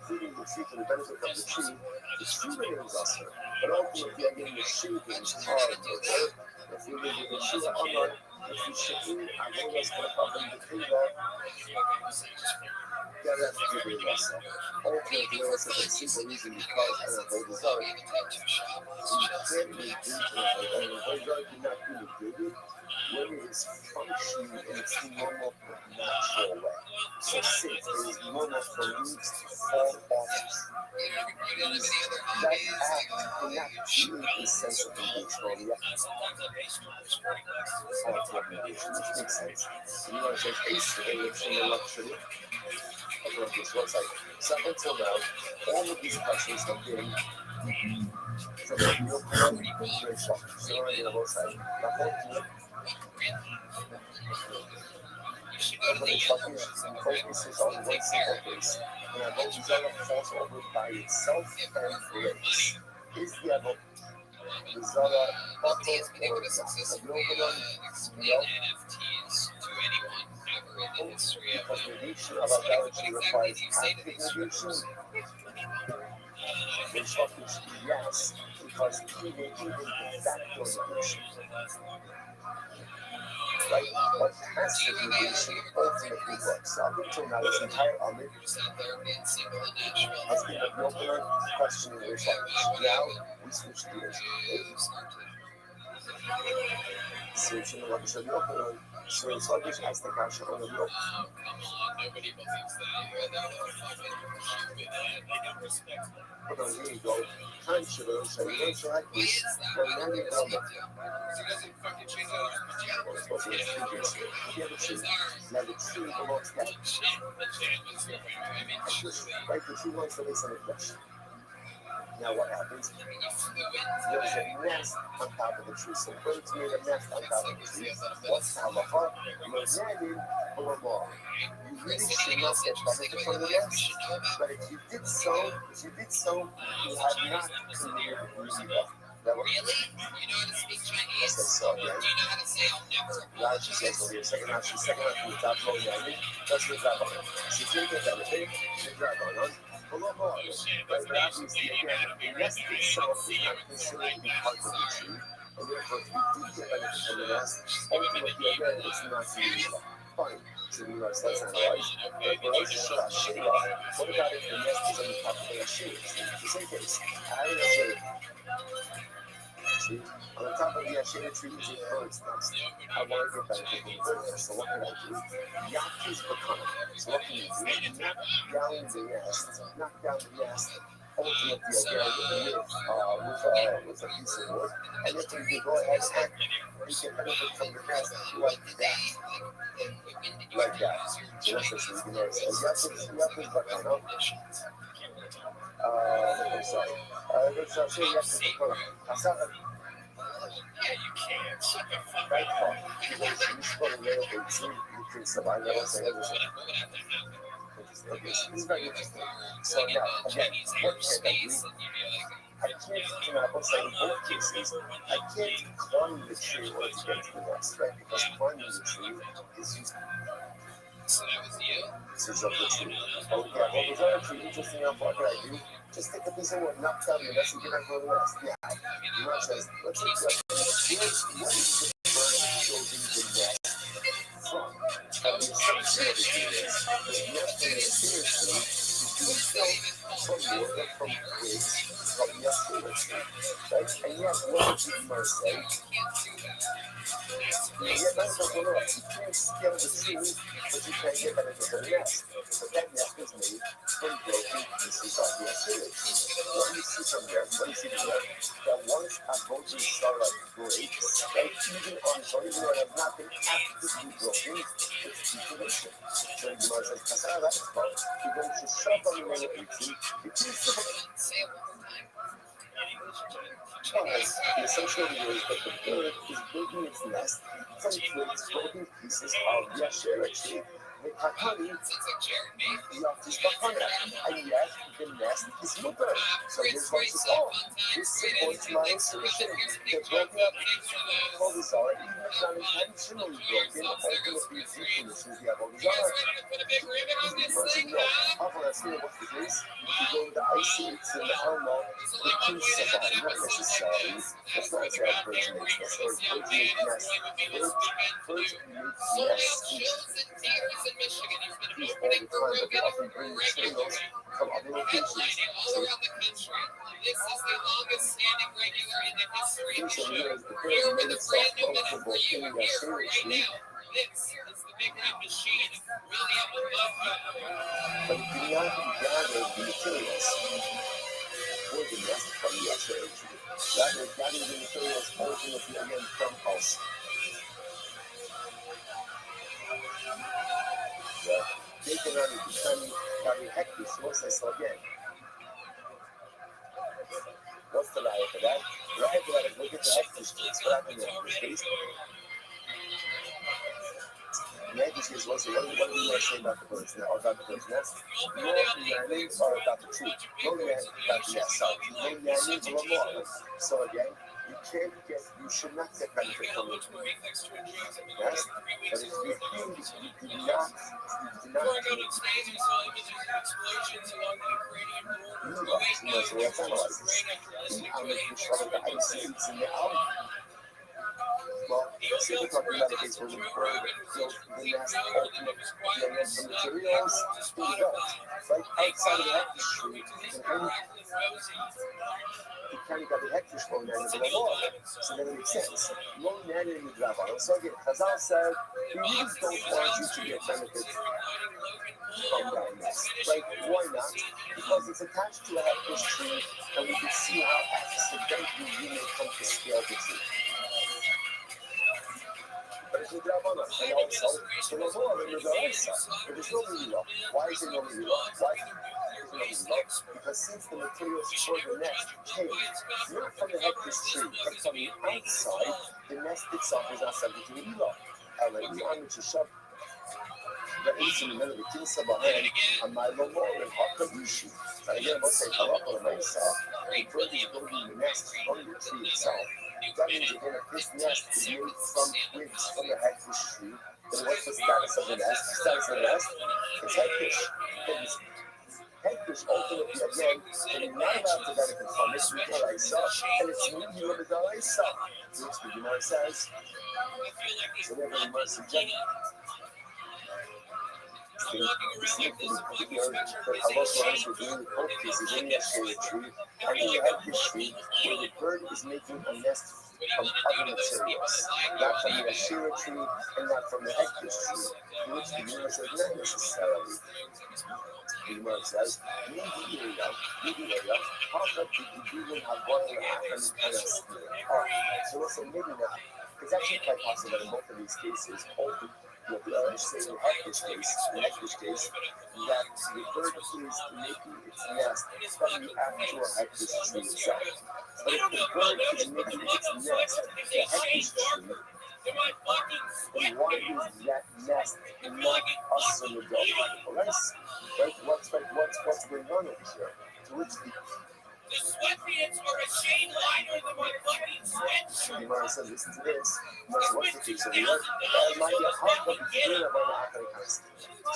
feeding the tree for the benefit of the tree, the tree remains also. But ultimately again, the shavings are the if you live with the tree honor, if you should eat, I will rest the problem, the tree that has to be also. Ultimately, there was a simple reason because I don't know the zone. You can't be and the whole yard cannot be negated when it is functioning in its normal, natural way. So since it is normal for leaves to fall off, that act cannot create a sense of negation on the negation, which makes sense. And you want to say, it's in the luxury of this website. So up until now, all of these questions have been from the real very short. So on the website. Now, focuses on one simple case. And a Bodhisattva falls over by itself and breaks. Is the Bodhisattva bottle or because negation of idolatry requires active negation. In short, yes, because even de facto negation. Right? But passive negation ultimately works. Up until now, this entire Amit has been the opener questioning Rish language. Now, we switch gears. Switching the language of the opener. So it's like this as the question on the opener. Nobody believes that. But on here you go. Time shiver, so you don't try this. But now you go. Now the tree belongs to right, the tree wants to lay some flesh. Now what happens? There's a nest on top of the tree. So birds made a nest on top of the tree. What's halacha? You're you really should not get benefit from the nest. But if you did so, you have not committed riba. Really? You know how to speak Chinese? So, yeah. Do you know how to say I'll never apologize? She says over here, second half from the top, going down. That's the drop on. She did get benefit, the drop on. But obviously, again, the nest itself is not considered to be part of the tree. And therefore, if you did get benefit from the nest, ultimately, again, it's not riba. Fine. So we must let's analyze. But what about if the nest is on the top of the shade? The same case. I have a shade. See? On the top of the shade tree is a bird's nest. I want to get benefit from the bird nest. So what can I do? Yaku's bakana. So what can you do? Knock down the nest. Ultimately, again, with a piece of wood. And then you can go ahead and you can benefit from the nest like that. Like that. So that's just what you know. Yaku's bakana. I'm sorry. Let's say Yaku's bakana. Yeah, you can't. Right? You spot a little bit too. You can survive that. This is very interesting. So now, again, what can I do? I can't question I will say in both cases, I can't climb the tree in order to get to the nest, right? Because climbing the tree is just So that was you? pieces of the tree. Oh, yeah, well, there's another tree, interesting enough, what can I do? Just take a piece of wood, knock down the nest, and get back to the nest. Yeah. The man says, let's take that. Where is the bird building the nest from? And the assumption of it is that the nest in the seriously is being built from wood or from twigs from the assyria tree. Right? And yet, what does the man say? Yet, that's not the law. You can't scale the tree, but you can't get benefit from the nest. But that nest is made from broken pieces of the assyria tree. What do you see from there? What do you see from there? That once a broken startup breaks, right, even on its own, even though it has not been actively broken, it's decommission. So the man says, Kasara, that's about, you're going to shove on the number 18, it is Say it one more time. because the assumption of it is that the bird is building its nest from twigs, broken pieces of the assyria tree. The kakani Sounds like Jared, mate. is bakana, and yet the nest is mutter. So Great here's what story, it's so called. fun times. This Great supports attitude. my Thanks so much. assertion And here's a that big chunk broken up of thanks for those. Covisar, even if not intentionally broken, ultimately decommissions the You guys Covisar. ready to put a big ribbon on this thing, No, huh? how that's not what it is. You go to the IC, it's in the Alma, There's the only one way to end Kinsabah, an not episode like necessarily. this. That's That's not where the say I'm goddamn virgin age, ring that's this not young virgin man age, is yes. playing with me this weekend to do. Virgin Sold yes. out chills and tears in Michigan. He's been All opening the for time, but they Rogan often bring materials regularly. from other locations. Headlining all around the country. This is the longest standing regular in the history of the show. Here with a brand new minute for you here right now. This is the Big Red Machine, William Buffett. But it did not gather the materials for the nest from the assyria tree. Rather, it gathered the materials ultimately again from us. They can only become very hectic. So what's this again? What's the lie for that? The lie for that is look at the hectic streets. What happened in this case? The hectic streets was what do you want to say about the bird's nest? Or about the bird's nest? No nanny or about the tree. No nanny about the nest. Sorry. No nanny or more. So again, you should not get benefit from the nest. But if you think you do not well, so we're talking about a case where the bird built the nest ultimately from materials to the belt. Right outside of the hectic street, you kind of got the hectic flow down the below. So then it makes sense. No nanny in the drabon. So again, Chazal said, we really don't want you to get benefits from that nest. Right? Why not? Because it's attached to a hectic tree, and we can see how accidentally you may come to scale the tree. But it's a drabana, and also, so no more than the Daraisa. If there's no Mila, why is there no Mila? Why is there no Mila? Because since the materials for the nest came not from the hectic tree, but from the outside, the nest itself is not subject to Mila. Already on the Chishab, that is in the middle of the Kinsabah and my Lomo and Hakabushi. And again, let's say Halakha and Maisa, the bird is building the nest from the tree itself. That means again, if this nest is made from twigs from the hectic tree, then what's the status of the nest? The status of the nest? It's hectic. Hectic ultimately again, and you're not allowed to benefit from it with Daraisa, and it's really with Daraisa, which the Gemara says. So we have a Gemara suggestion. The Allah is revealing both cases in the assyria tree and in the hectic tree, where the bird is making a nest from other materials, not from the assyria tree and not from the hectic tree, which the Gemara says not necessarily. The Gemara says, how could you even have one and a half and kind of steal? So we'll say maybe not. It's actually quite possible that in both of these cases, what the others say in the hectic case, that the bird is making its nest from the actual hectic tree itself. But if the bird is making its nest the hectic tree, then why is that nest not us in the dog? Right? What's going on over here? To which the The sweatpants are a shade lighter than my fucking sweatshirt. You might say, listen to this. That's what the case over there. Might be a hard but it's good about the African cast.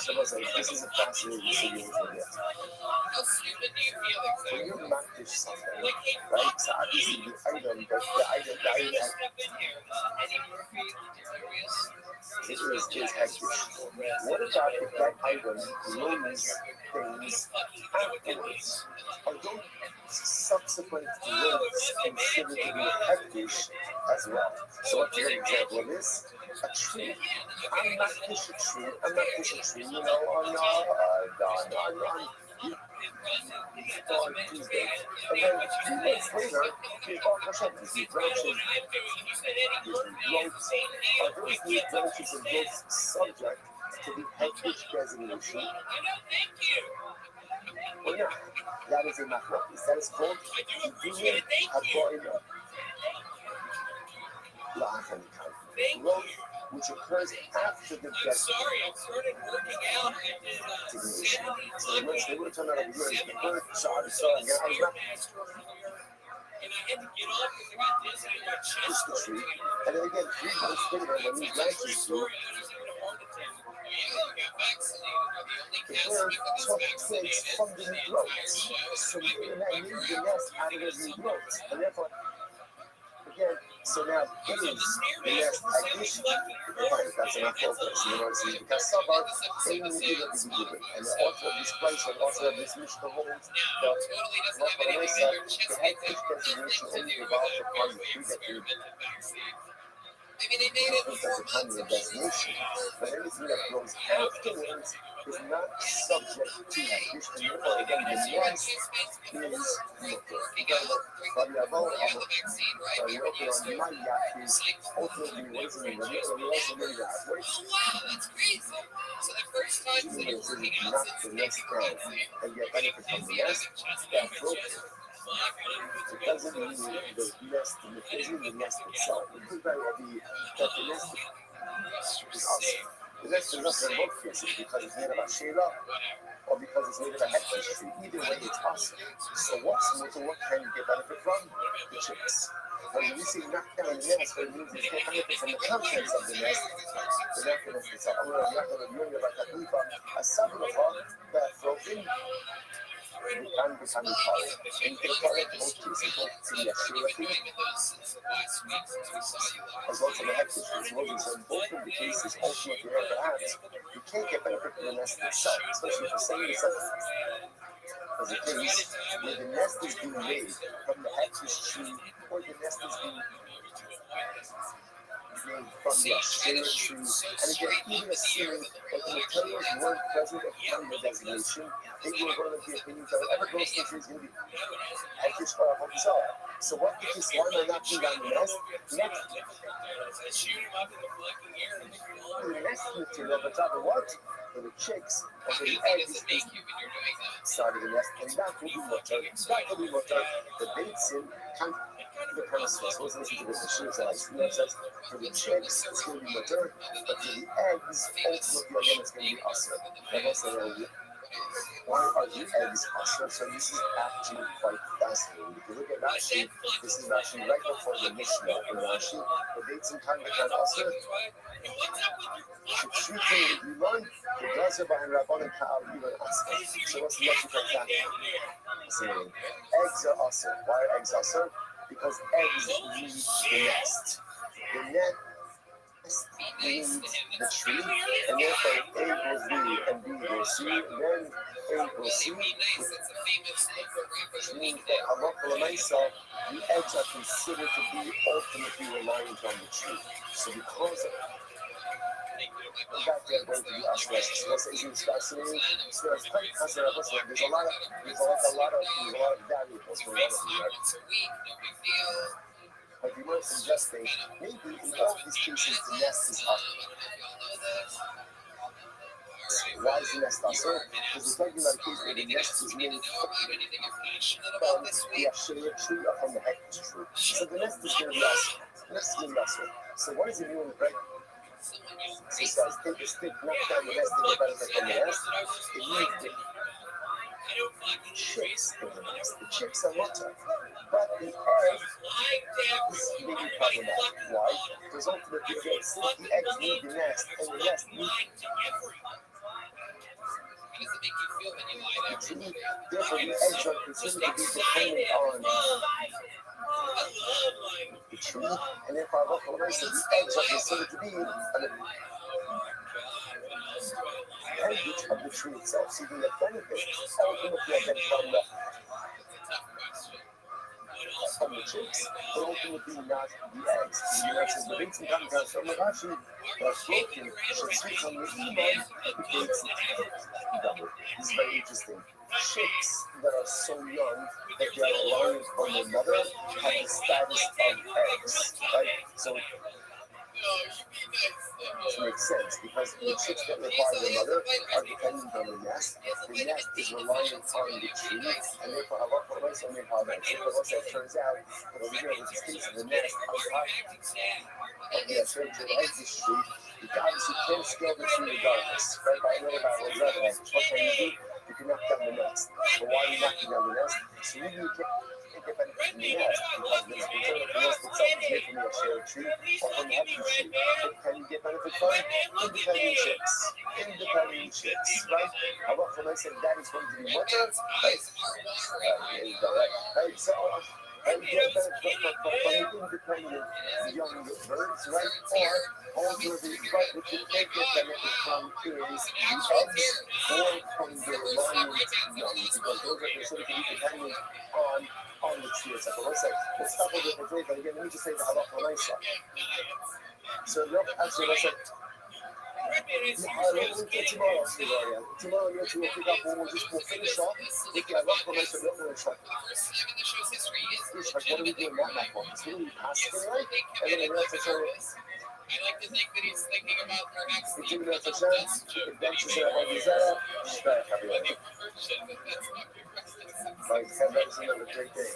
So I was like, this is a fascinating situation here. How stupid do you feel When exactly? you manage something, right? So obviously the item, but the item, it is hectic. What about if that item loses things afterwards? Are those subsequent runs considered to be hectic as well? So what's an example of this? A tree. I'm not pushing a tree. I'm not pushing a tree. You know, on Tuesday. And then 2 days later, you talk about these branches, growths. Are those new branches and growths subject to the hectic designation? Or not? That is a mathematics. That is called doing a growth which occurs after the death. Sorry, I started working out. I did So they would have turned out of yours. The first shot is so yeah, I was not and I had to get off because I got dizzy in my chest. the tree. And then again, 3 months later, when these branches grew, the bird took twigs from the new growth. So the internet needs the nest out of those new growths. And therefore, again, so now in the nest addition, that's enough focus. You know, see, because some are in the middle of the group, and also this place and also this mission holds the hectic designation only revolves upon the tree that you I mean, they made it think that's a kind of destination, but anything that grows afterwards is not subject to hectic, and therefore, again, the nest is variable of working on my yacht is ultimately raising the also made that oh wow, that's crazy. So the first time that you're working out not since the maybe nest pregnancy, and get benefit from the nest, that broke it doesn't mean the nest, it isn't the nest itself. It could very well be that the nest is awesome. The nest is not going to work for us because it's made of a shayla or because it's made of a hectic tree. Either way, it's awesome. So what can you get benefit from? The chicks. When you see knock down the nest, what it means is you get benefit from the contents of the nest. The nest is a that broken. You can become power. And you can apply it to both cases, both to the assurity as well as the hectic trees. So in both of the cases, ultimately, or perhaps, you can't get benefit from the nest itself, especially for saying it's as a case where the nest is being made from the hectic tree or the nest is being made from the Australian tree. And again, even assuming that the materials weren't present upon the designation, they were going to be opinions that whatever grows in the tree is going to be hectic for a result. So what did this one are knocking down the nest? The nest material, but rather what? For the chicks or for the eggs started the nest, and that will be water. That will be water. The baits in can't the process. So listen to this. The shoe says, for the chicks, it's going to be water, but for the eggs, ultimately, again, it's going to be usher. And I say, why are the eggs usher? So this is actually quite fascinating. If you look at Rashi, this is actually right before the Mishnah in Rashi. The baits in Khan become usher. The true thing that you learn, the guys are behind Rabban and Ka'al, you learn usher. So what's the logic of that? Fascinating. Eggs are usher. Why are eggs usher? Because eggs need the nest. The nest needs the tree, and therefore A equals B and B equals C, then A equals C, which means that halakha l'maisa, the eggs are considered to be ultimately reliant on the tree. So because of that, they're going to be us. What's isn't fascinating? So it's quite fascinating. There's a lot of variables going on here. But you were suggesting maybe in all these cases the nest is up. Why is the nest usher? Because we're talking about a case where the nest is made from the Asherah tree or from the hectic tree. So the nest is going to be usher. The nest is going to be usher. So what is it doing with bread? So it says, take a stick, knock down the nest, and get benefit from the nest. It needs it. chicks in the nest. The chicks are water, but the egg is really problematic. Why? Because ultimately, again, since the eggs need the nest, and the nest needs the tree, therefore the eggs are considered to be dependent on the tree, and therefore the eggs are considered to be an appendage of the tree itself. So you can get benefit ultimately again from the chicks, but ultimately not the eggs. The eggs is the big thing comes out from the Rashi, that's broken, should switch on the iman, the gates double. It's very interesting. Chicks that are so young that they are reliant on their mother have the status of eggs, right? So which makes sense because the chicks that require their mother are dependent on the nest. The nest is reliant on the tree, and therefore a lot of ways on their mother. So it turns out that over here with the sticks of the nest on top of the attractive exit tree, the goddess who can't scale the tree regardless. Right by another guy was that like, what can you do? You can knock down the nest. But why are you knocking down the nest? So you can get benefit from the nest because the nest itself is made from a share tree or from the heavy tree. But can you get benefit from independent chicks? Independent chicks, right? I want from I said that is going to be water, right? There you go, right? So and get benefit from the independent young birds, right? Or ultimately, but what you can't get benefit from is the eggs or from the reliant young because those are considered to be dependent on the tree itself. Let's stop with different ways, but again, let me just say the halacha l'maisa. So look, actually, let's say tomorrow we'll pick up we'll finish off with the halacha l'maisa that we're trying. What are we doing that now for? So we pass it right, and then the next time. I like to think that he's thinking about perhaps the adventures of Odisea. Like, that was another great day.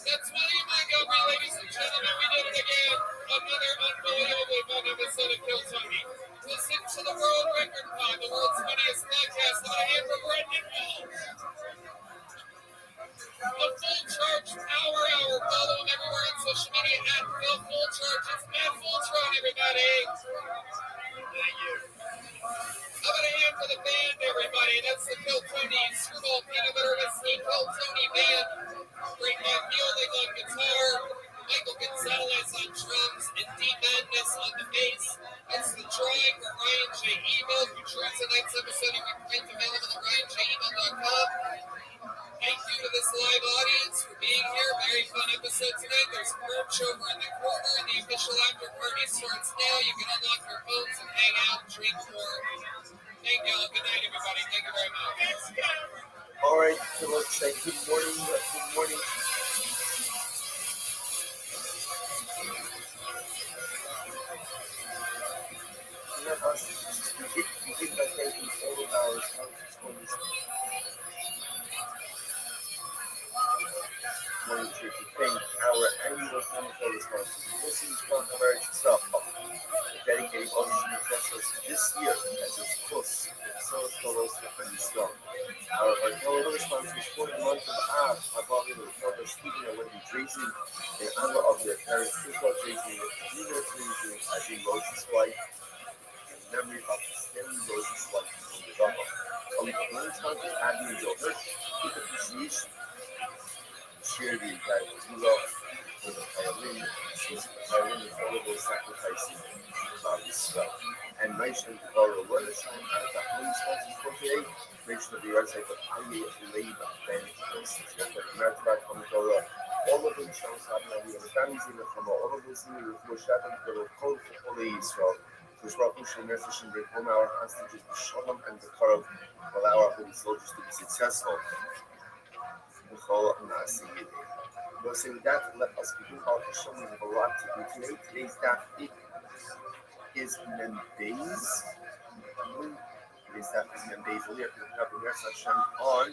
That's William Montgomery, ladies and gentlemen. We did it again. Another unbelievably fun episode of Kill Tony. Listen to the world record pod, the world's funniest podcast on a hand from Brendan Walsh. The Full Charge Power Hour. Follow him everywhere on social media at The Full Charge. It's Matt Fultron, everybody. Thank you. How about a hand for the band, everybody? That's the Kill Tony Screwball Peanut Butter Whiskey Kill Tony Band. Great Mike Muehlling on guitar, Michael Gonzalez on drums, and D Madness on the bass. It's the Drive for Ryan J. Email. Who joins tonight's episode, you can print available at RyanJEmail.com. Thank you to this live audience for being here. Very fun episode tonight. There's merch over in the corner, and the official after party starts now. You can unlock your phones and hang out, drink more. Thank you all. Good night, everybody. Thank you very much. All right, so let's say good morning. Good morning. We give that taking all of ours. Morning to thank our annual chemical responsibility. This is from American Stuff. Dedicating all the process this year as a course in South Carolina and Islam. Our chemical response is for the month of Av, above the Prophet Stephen and Wendy Tracy, in honor of their parents, Israel Tracy, Nina Tracy, as in Moses' wife, in memory of Stanley Moses' wife, in the Rama. On the response is Abby and Joker, with appreciation. Share the entire Zula for the violin is all of those sacrificing this stuff. And mention the Goro Runnershine as the Holy Sponsors for today. Mention of the website of Ivy Labor Band for American Comicola. All of them shows up now. We have a family in the from all of those things with Shadow for the code for the Israel. Which brought Usha message in the home our hostages, the Shalom and the Karo, allow our holy soldiers to be successful. Well, so with that, let us begin our show. We have a lot to do today. Today's daf is Membeis. Today's daf is Membeis. We have to pick up the rest of Hashem on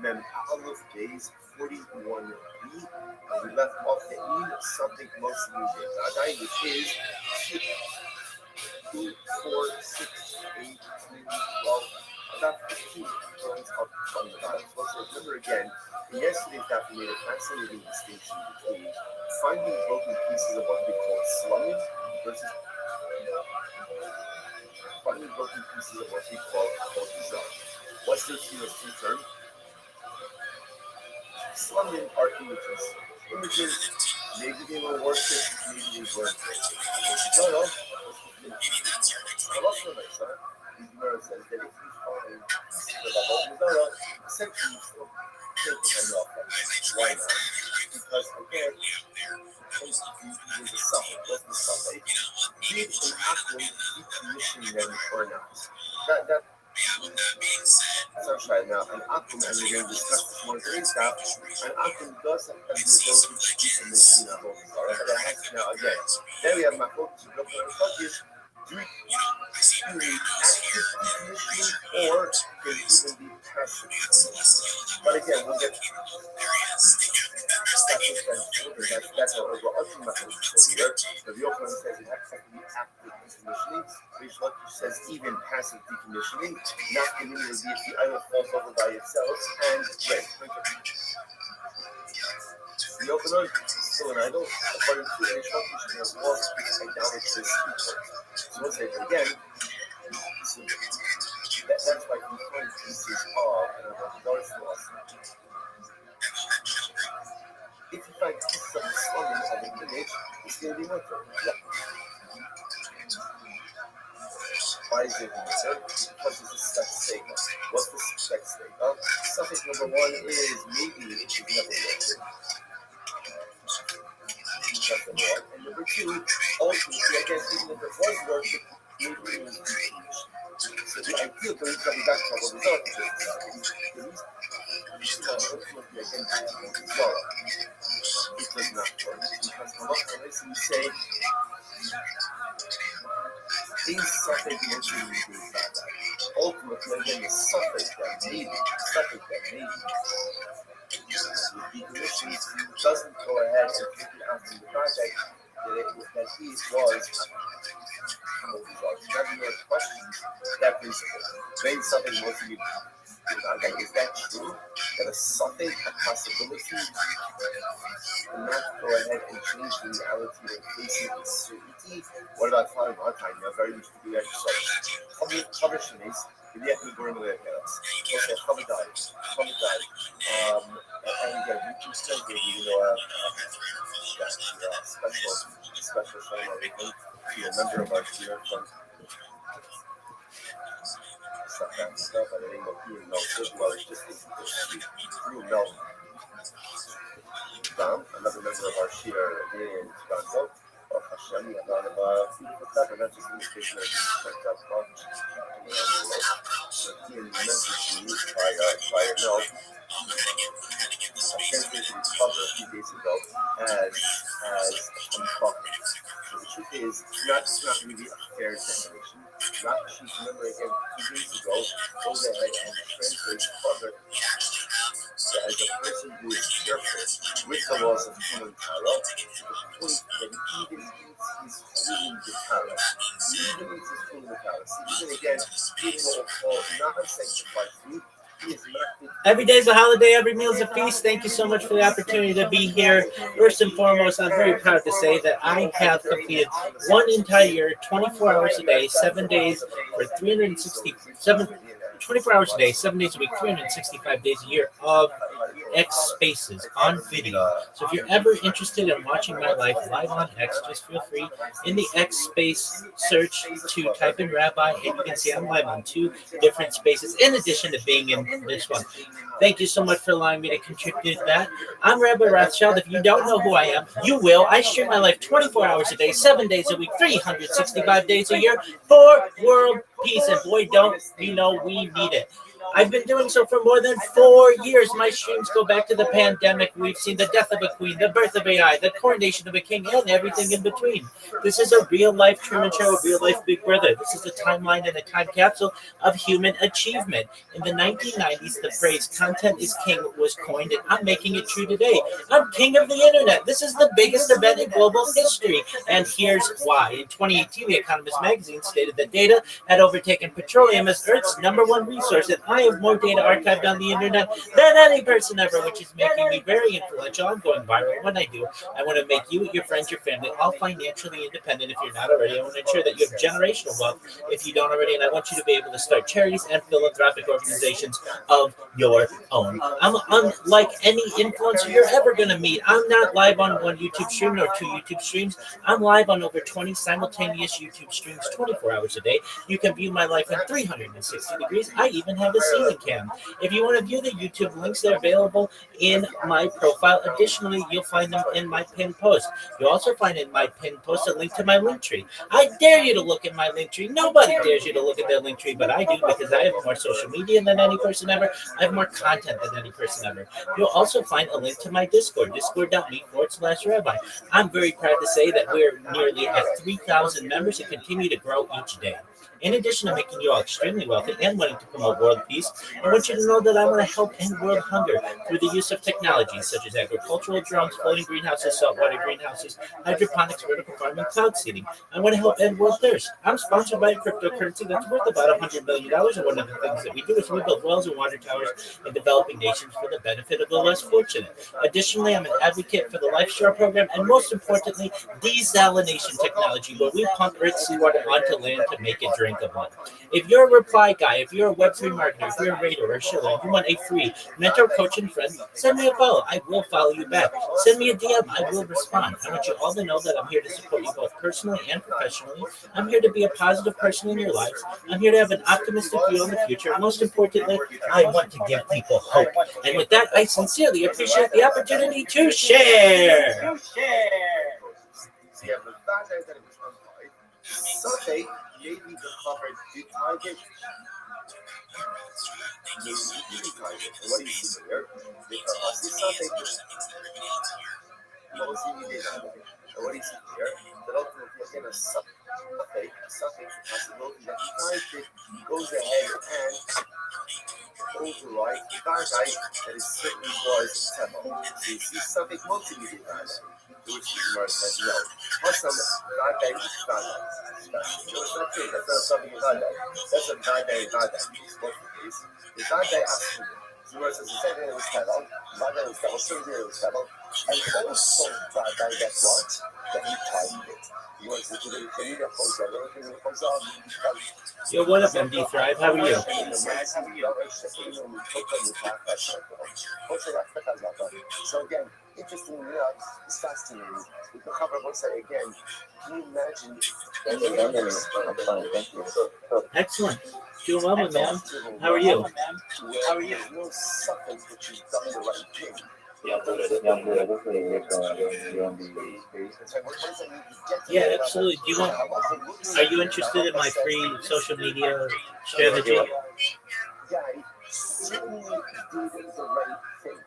Mem Aleph days 41b. And we left off the something most of you did. Which is 2, 4, 6, 8, 10, 12, about 15 points up from the bottom. So let's remember again, in yesterday's daf we made a fascinating distinction between finding broken pieces of what we call slumming versus finding broken pieces of what we call cortisol. What's the two term? Slumming are images. Images, maybe they were worshipped, maybe they weren't. No. Allah the Gemara says that if you find pieces of a Mizara, essentially you still take the hand off them. Why not? Because again, there's a suffix. What's the suffix? Did an Akum decommission them or not? That sunshine now, an Akum, and we're going to discuss this more during that, an Akum does have the ability to decommission a whole Mizara. Now again, there we have my focus of looking at focus. Do we active decommissioning or can it even be passive? But again, we'll get that's our overarching method here. The Yochanan says it has to be active decommissioning. Rish Lakish says even passive decommissioning, not immediately if the idol falls over by itself. And the Yochanan is still an idol. According to Rish Lakish, it has lost idolatry. So let's say it again. That's why we find pieces of an idolatry loss. If you find pieces of the slumming of an image, it's going to be winter. Why is it winter? Because it's a sex statement. What's the sex statement? Suffix number one is maybe it should never work. That's number one. And number two, ultimately, I guess even if it was worship, maybe it was decommissioned. So the ideal goes coming back to what we thought it was. Ultimately, again, well, it does not work. Because the Lord lets me say, these suffix mentioned in the bad. Ultimately, again, the suffix that maybe, the decommission doesn't go ahead and take it out from the project that he was. That's your question. That principle. Maybe something more to be. Is that true? That a suffix, a possibility, cannot go ahead and change the reality or facing uncertainty? What about following our time? Now, very much to do exercise. Cover shinies. We have to burn away at us. Okay, cover diet. And again, we can still give you special ceremony to a member of our cheer from stuff. I didn't go through no good well, it's just through no. Another member of our cheer in Toronto. Hashem, we have a lot of beautiful stuff, and not just in the station, but checked out much. So he and the message to me by no. I sent this cover a few days ago as uncovered. So the truth is, it's not really a fair definition. Rashi, remember again, 2 days ago, goes ahead and translates cover as a person who is careful with the laws of human Torah, to the point that he even eats his food with Torah. So even again, eating what we'll call non-sanctified food. Every day is a holiday, every meal is a feast. Thank you so much for the opportunity to be here. First and foremost, I'm very proud to say that I have completed one entire year, 24 hours a day, 7 days for 24 hours a day, 7 days a week, 365 days a year of X Spaces on video. So if you're ever interested in watching my life live on X, just feel free in the X Space search to type in Rabbi, and you can see I'm live on 2 different spaces in addition to being in this one. Thank you so much for allowing me to contribute to that. I'm Rabbi Rothschild. If you don't know who I am, you will. I stream my life 24 hours a day, 7 days a week, 365 days a year for world peace. And boy, don't you know we need it. I've been doing so for more than 4 years. My streams go back to the pandemic. We've seen the death of a queen, the birth of AI, the coronation of a king, and everything in between. This is a real life Truman Show, a real life Big Brother. This is a timeline and a time capsule of human achievement. In the 1990s, the phrase content is king was coined, and I'm making it true today. I'm king of the internet. This is the biggest event in global history, and here's why. In 2018, The Economist magazine stated that data had overtaken petroleum as Earth's #1 resource, and I have more data archived on the internet than any person ever, which is making me very influential. I'm going viral. When I do, I want to make you, your friends, your family all financially independent if you're not already. I want to ensure that you have generational wealth if you don't already, and I want you to be able to start charities and philanthropic organizations of your own. I'm unlike any influencer you're ever going to meet. I'm not live on one YouTube stream nor 2 YouTube streams. I'm live on over 20 simultaneous YouTube streams 24 hours a day. You can view my life in 360 degrees. I even have a ceiling cam. If you want to view the YouTube links, they're available in my profile. Additionally, you'll find them in my pinned post. You'll also find in my pinned post a link to my link tree. I dare you to look at my link tree. Nobody dares you to look at their link tree, but I do because I have more social media than any person ever. I have more content than any person ever. You'll also find a link to my Discord, discord.me/rabbi. I'm very proud to say that we're nearly at 3,000 members and continue to grow each day. In addition to making you all extremely wealthy and wanting to promote world peace, I want you to know that I want to help end world hunger through the use of technologies such as agricultural drones, floating greenhouses, saltwater greenhouses, hydroponics, vertical farming, cloud seeding. I want to help end world thirst. I'm sponsored by a cryptocurrency that's worth about $100 million, and one of the things that we do is we build wells and water towers in developing nations for the benefit of the less fortunate. Additionally, I'm an advocate for the Life Shore program, and most importantly, desalination technology, where we pump Earth's seawater onto land to make it drinkable. If you're a reply guy, if you're a Web3 marketer, if you're a raider or a shiller, you want a free mentor, coach, and friend, send me a follow. I will follow you back. Send me a DM. I will respond. I want you all to know that I'm here to support you both personally and professionally. I'm here to be a positive person in your lives. I'm here to have an optimistic view on the future. And most importantly, I want to give people hope. And with that, I sincerely appreciate the opportunity to share. Sunday, maybe the cover did target. Maybe you did target. What do you see there? Because this Sunday, mostly did target. What do you see there? That ultimately, again, a suffix possibility that target goes ahead and override the guy that is certainly was temple. So you see something multimedia guys. Which is more as no. Plus some guy is guy. No, it's not true. That's not something guy. That's a guy. The guy absolutely. Whereas as I said, it was temple. Guy was temple. Certainly it was temple. And also guy that's what? That he timed it. You want to do the thing that comes out. Everything that comes out. Yo, what up, MD Thrive? How are you? So again, interesting, it's fascinating. We can cover one side again. Can you imagine? Thank you. Excellent. Doing well, my man. How are you? No suffix, but you've done the right thing. Yeah, absolutely. Do you want? Are you interested in my free social media strategy? Yeah, certainly doing the right thing.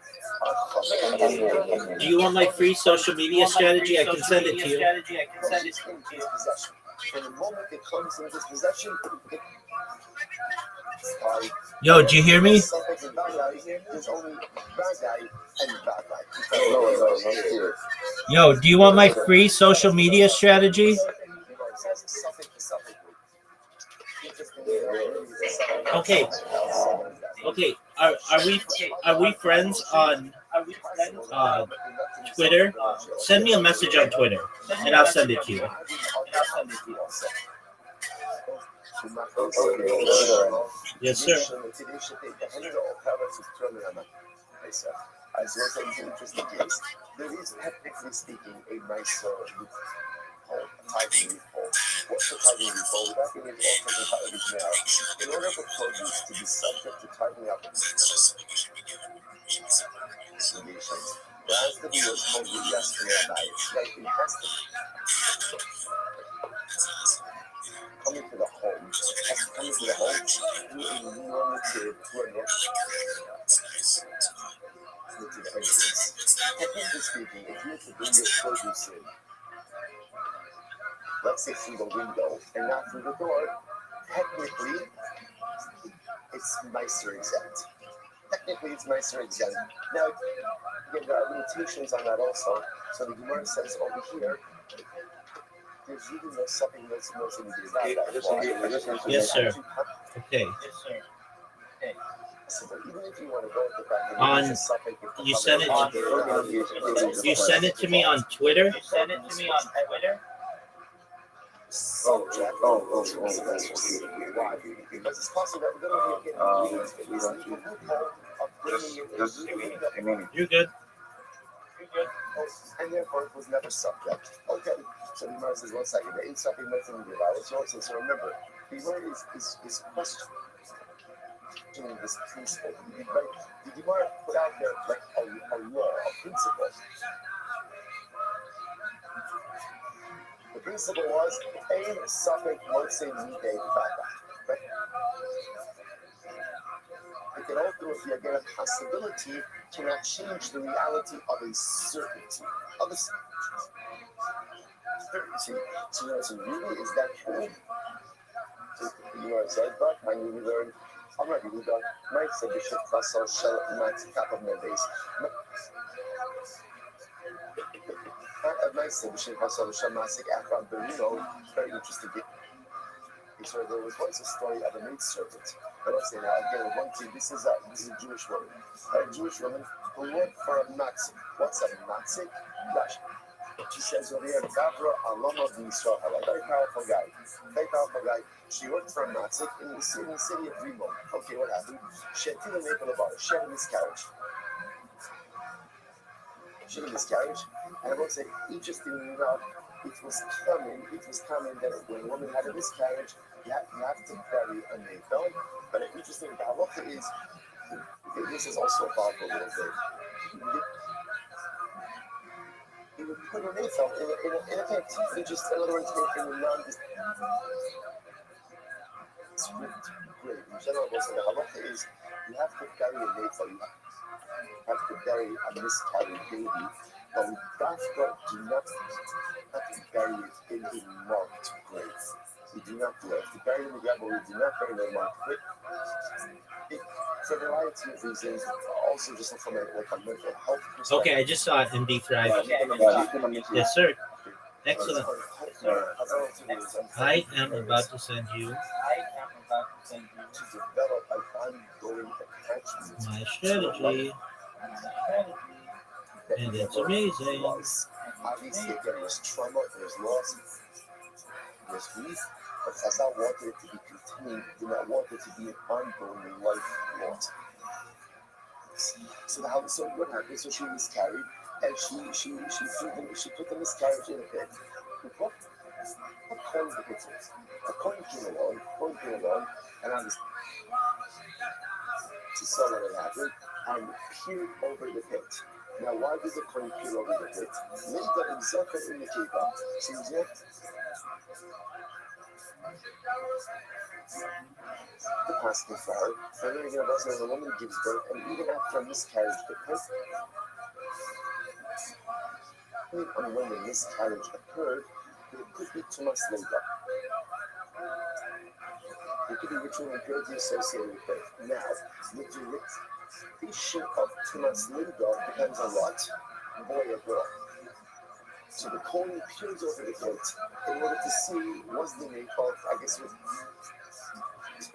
Do you want my free social media strategy? I can send it to you. From the moment it comes into possession, Yo, do you hear me? there's only bad guy and bad guy. Yo, do you want my free social media strategy? Okay. Okay. Are we friends on Twitter? Send me a message on Twitter, and I'll send it to you. Yes, sir. As well as an interesting case, there is technically speaking a nice tithing loophole. What's the tithing loophole? Without being able to alter the tithing now, in order for produce to be subject to tithing obligations, there has to be what's called regestionary diets. Like it has to coming to the home, has to come comes to the home, you normative brilliant. For instance, technically speaking, if you were to bring your produce in, let's say through the window and not through the door, technically it's nicer exempt. Technically it's nicer exempt. Now, again, there are limitations on that also. So the Gemara says over here, there's really no something that's nothing to do about that. Yes, sir. Okay. So even if you want to go with the fact that On- it's a suffix, you sent it You sent it to me on Twitter? Subject. Why? Because it's possible that we're going to be getting of bringing it You're good. and therefore it was never subject. Okay. So the Gemara says, 1 second, there ain't something nothing to do about it. So remember, the Gemara is questioning this principle. The Gemara put out there like a law, a principle. The principle was aim suffix motse midei bada. Right? It can also be again a possibility cannot change the reality of a certainty. Of a certainty. So there's a really is that true? You know what it says, but when you learn already we done my bishop Russell shell mat cap of my base. Nice bishop Russell shell masik after Berino, very interesting. So there was once a story of a maidservant. But let's say now again, one thing, this is a Jewish woman. A Jewish woman who worked for a Nazi. What's a Nazi? Gosh. She says over here, Gavra Alama B'Yisrael, a very powerful guy. Very powerful guy. She worked for a Nazi in the city of Remo. Okay, what happened? She had two neighbors about it. She had a miscarriage. And I will say, interestingly enough, it was common that when a woman had a miscarriage, you have to bury a neighbor. But interesting, the halacha is, this is also a powerful little bit. You would put a neighbor in a pit. You just, in other words, in a non-script grave. In general, also the halacha is, you have to bury a neighbor. You have to bury a miscarried baby. But we do not have to bury it in a marked grave. We do not do it. If you bury it in the ground, but we do not bury it in a marked grave. For a variety of reasons, also just from a mental health perspective. Okay, I just saw it in Deep Thrive. Yes, sir. Excellent. I am about to send you my strategy, and it's amazing. Obviously, again, there's trauma, there's loss, there's grief, but I not wanted it to be contained, do not want it to be an ongoing life loss. So what happened? So she miscarried, and she put the miscarriage in a pit. What coin the pit is? A coin came along, and I was to saw what had happened and peered over the pit. Now, why did the coin peer over the pit? Milta himself in the kiva. Seems yet. The pastor for her. And then again, when a woman gives birth, and even after a miscarriage, when the miscarriage occurred, there could be too much labor. There could be ritual impurity associated with it. Now, the duration of Tumas Linda depends on what? Boy or girl. So the coin peers over the pit in order to see was the makeup, I guess, was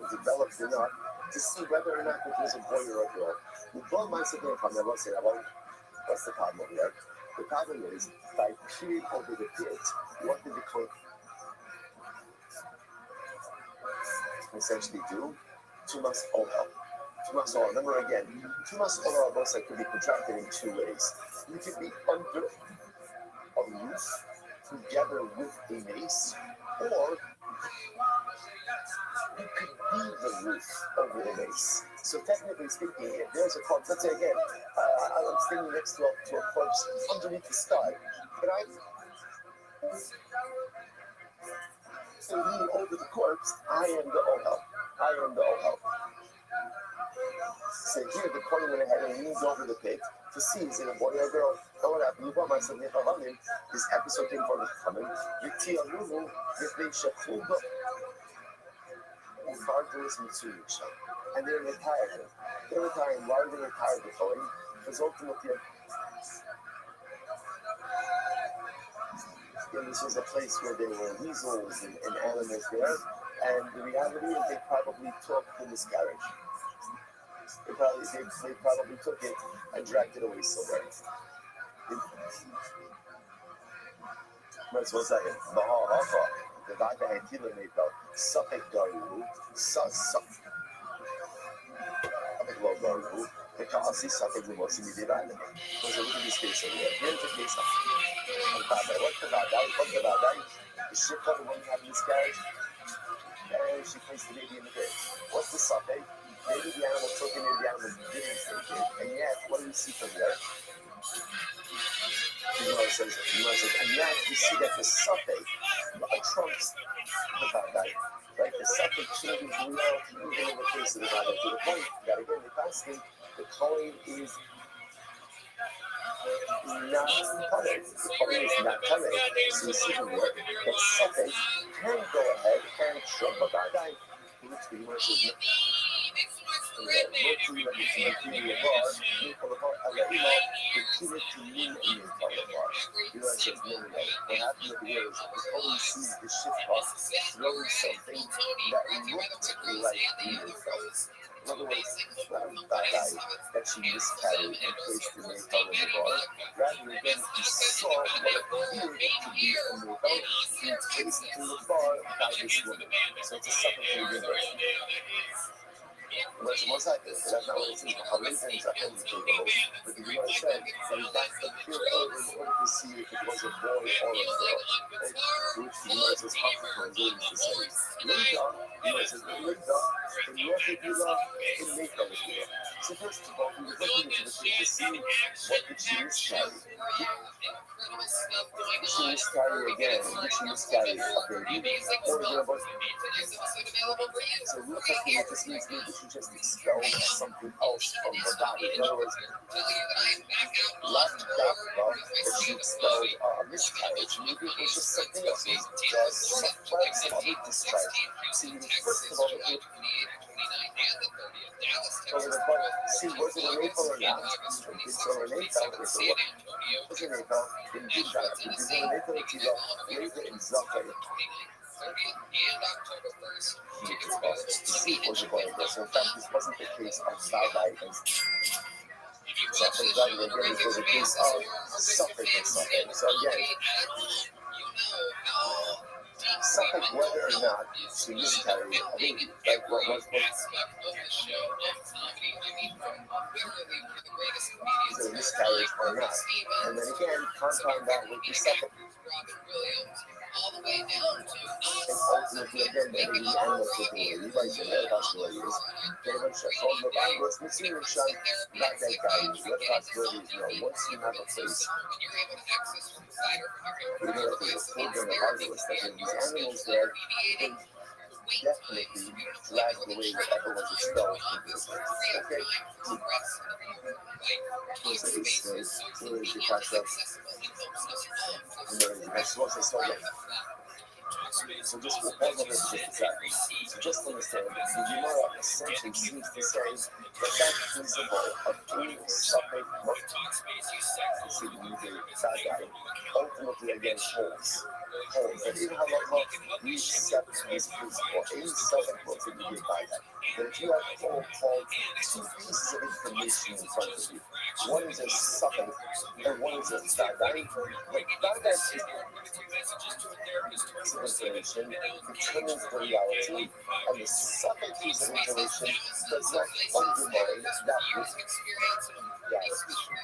developed enough to see whether or not it was a boy or a girl. The girl might say, what's the problem here? The problem is, by peering over the pit, what did the coin essentially do? Tumas Ola. Tumas Ola. Remember again, Tumas Ola also could be contracted in two ways. You could be under a roof together with a mace, or you could be the roof over the mace. So technically speaking, if there's a corpse, let's say again, I'm standing next to a corpse underneath the sky, but I lean over the corpse, I am the Ola. I am the oh. So here the Cohen went ahead and leaned over the pit to see is it a boy or a girl. And what happened? I said, this episode came for the coming. The Tia Lulu, the big Shakuba, and hard to listen to each other. And they're retired. They're retiring. Why are they retired, the Cohen? Because ultimately, this was a place where there were weasels and animals there. And the reality is they probably took the miscarriage. They probably took it and dragged it away somewhere. Let's one second. The doctor had given me the Suffolk Garu, Suffolk Garu, the Kasi Suffolk the most immediate island. Because look at this case over here. Here's the case. What's the Badai? The ship got when you have miscarriage, and she placed the baby in the grave. What's the Suffolk? Maybe the animal took it, maybe the animal didn't take it. And yet, what do we see from there? Says, and yet you see that the Suffolk trumps the Badai. Right? The Suffolk changes reality even in the case of the Badai. To the point that again, the fasting, the coin is not coming. The coin is not coming. So you see from there that Suffolk can go ahead and trump a Badai. Which the universe is not. In other words, it's not that she miscarried and placed the Mayflower in the bar. Rather, again, he saw what appeared to be a Mayflower being placed in the bar by this woman. So it's a secondary universe. Mas one second, that's not what it says. How many things I can do those? But the Gemara said that he got to peer over in order to see if it was a boy or a girl. Which the Gemara says, Hafra is to say, Linda, the Gemara says, Linda, in Roshadila, in Mayflower. So first of all, we were looking into the thing to see what did she miscarry. Did she miscarry again? Did she miscarry a baby? Or the other? So we're looking at this means maybe she just expelled something else from her body. In other words, left Dappa, that she expelled a miscarriage. Maybe it was just something else. Just some other discharge. So you first of all, see, was it an April or not? It's an April. Was it an April? In Judah, it's an April to the later in Zafar. See, was it going to? So in fact, this wasn't the case of Zadai and Zafar. Again, this was a case of Suffolk and Suffolk. So again, Suffolk, whether or not she miscarried, I think, like what was a miscarriage or not. And then again, compound that with the Suffolk. And ultimately, again, that is the animal taking the Levites and the possibilities. David Shachol, the Bible is Messiah Shai, not that guy. The possibilities, once you have a place, we know that there's a program of harvest, that there's these animals there, they definitely drag away whatever was expelled from this place. Okay? Where is the Pasha? That's what I saw there. So just we'll pause on this just a second. So just understand, the Gemara essentially seems to say that principle of doing something more see the guy ultimately again holds. And in Halacha, we accept this principle. Any something will to be by that. But if you have called two pieces of information in front of you, one is a suffix and one is a dadai. But dadai is information determines the reality, and the suffix piece of information does not undermine that which. Yes,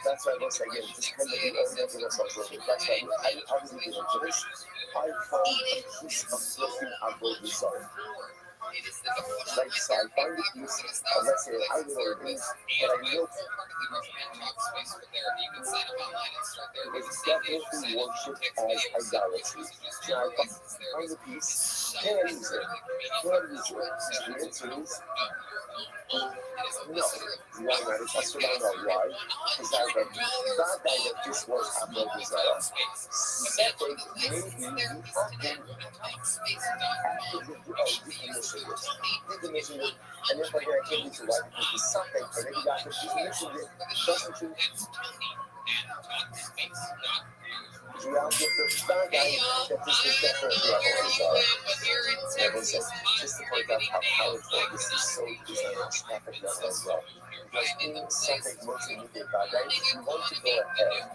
that's why once again, just kind of be orienting ourselves a little bit. That's why I was into this. I found a piece of broken Avodah Zarah. Like so I find it useful. Let's say I will organize, but I know it was definitely worshipped as idolatry. Now I find the piece, can I use it? Can I use it? The answer is no. Why not? It's not why. Because I have a bad guy that this was Apple Desire. Second, maybe you decommissioned it, and then by I came to why because the something, and then you got decommissioned it, doesn't you? You have the bad guy that this was definitely Apple Desire. And so, just to point out how powerful this is so is on a traffic level as well. Because in something multimedia bad guy, you want to go ahead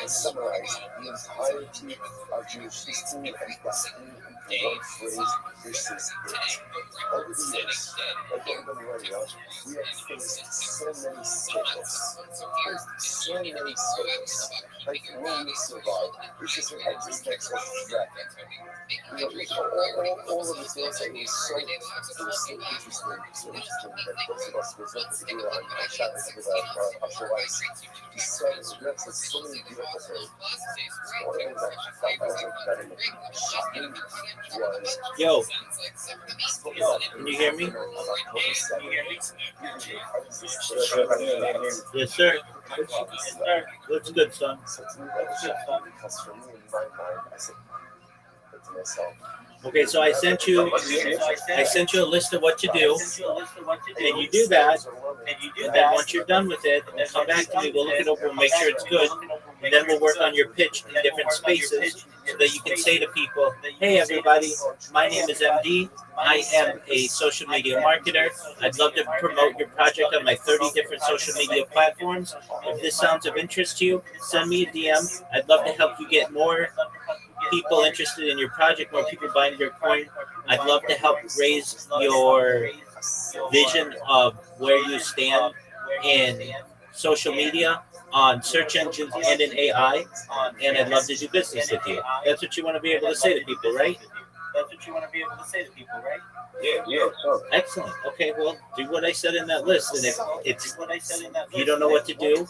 and summarize the entirety of Jewish history and destiny in one phrase, this is it. Over the years, like everybody already knows, we have faced so many cycles. So many cycles. Like, will we survive? This is an existential threat. You know, all of this was so interesting. So interesting that those of us who presented here on Shabbos with Usher Weiss, he said, you have so many beautiful things. One of the things that I found very shocking was... Yo, can you hear me? Yes, sir. What's good, son? So to me, that was shocking because for me, in my mind, I said to myself, Okay, so I sent you a list of what to do, and you do that. And then once you're done with it, come back to me. We'll look it over and make sure it's good, and then we'll work on your pitch in different spaces so that you can say to people, "Hey, everybody, my name is MD. I am a social media marketer. I'd love to promote your project on my 30 different social media platforms. If this sounds of interest to you, send me a DM. I'd love to help you get more people interested in your project, more people buying your coin. I'd love to help raise your vision of where you stand in social media, on search engines, and in AI. And I'd love to do business with you." That's what you want to be able to say to people, right? Yeah, sure. Excellent. Okay, well, do what I said in that list. And if you don't know what to do,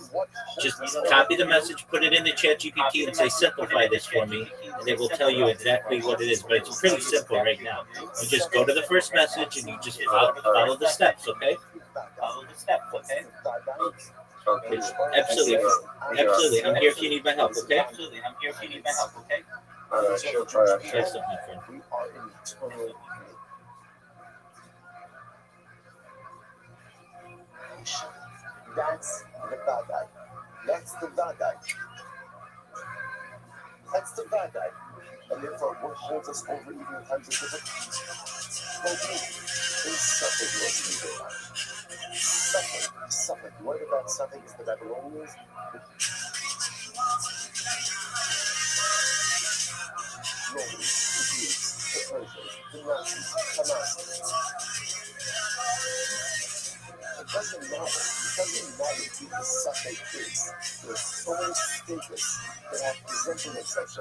just copy the message, put it into ChatGPT, and say, "Simplify this for me," and it will tell you exactly what it is. But it's pretty simple right now. You just go to the first message and you just follow the steps, okay? It's absolutely. I'm here if you need my help, okay? Sure, try that. Excellent, my friend. we are in total That's the bad guy. That's the bad guy. That's the bad guy. And therefore, what holds us over even in times of difficulty? Well, is something was needed. Something. What about something is the Babylonians? Romans, the Greeks, the Persians, the Nazis, Hamas. It doesn't matter. It doesn't matter who the suffix is. There's so many statements that have presented themselves.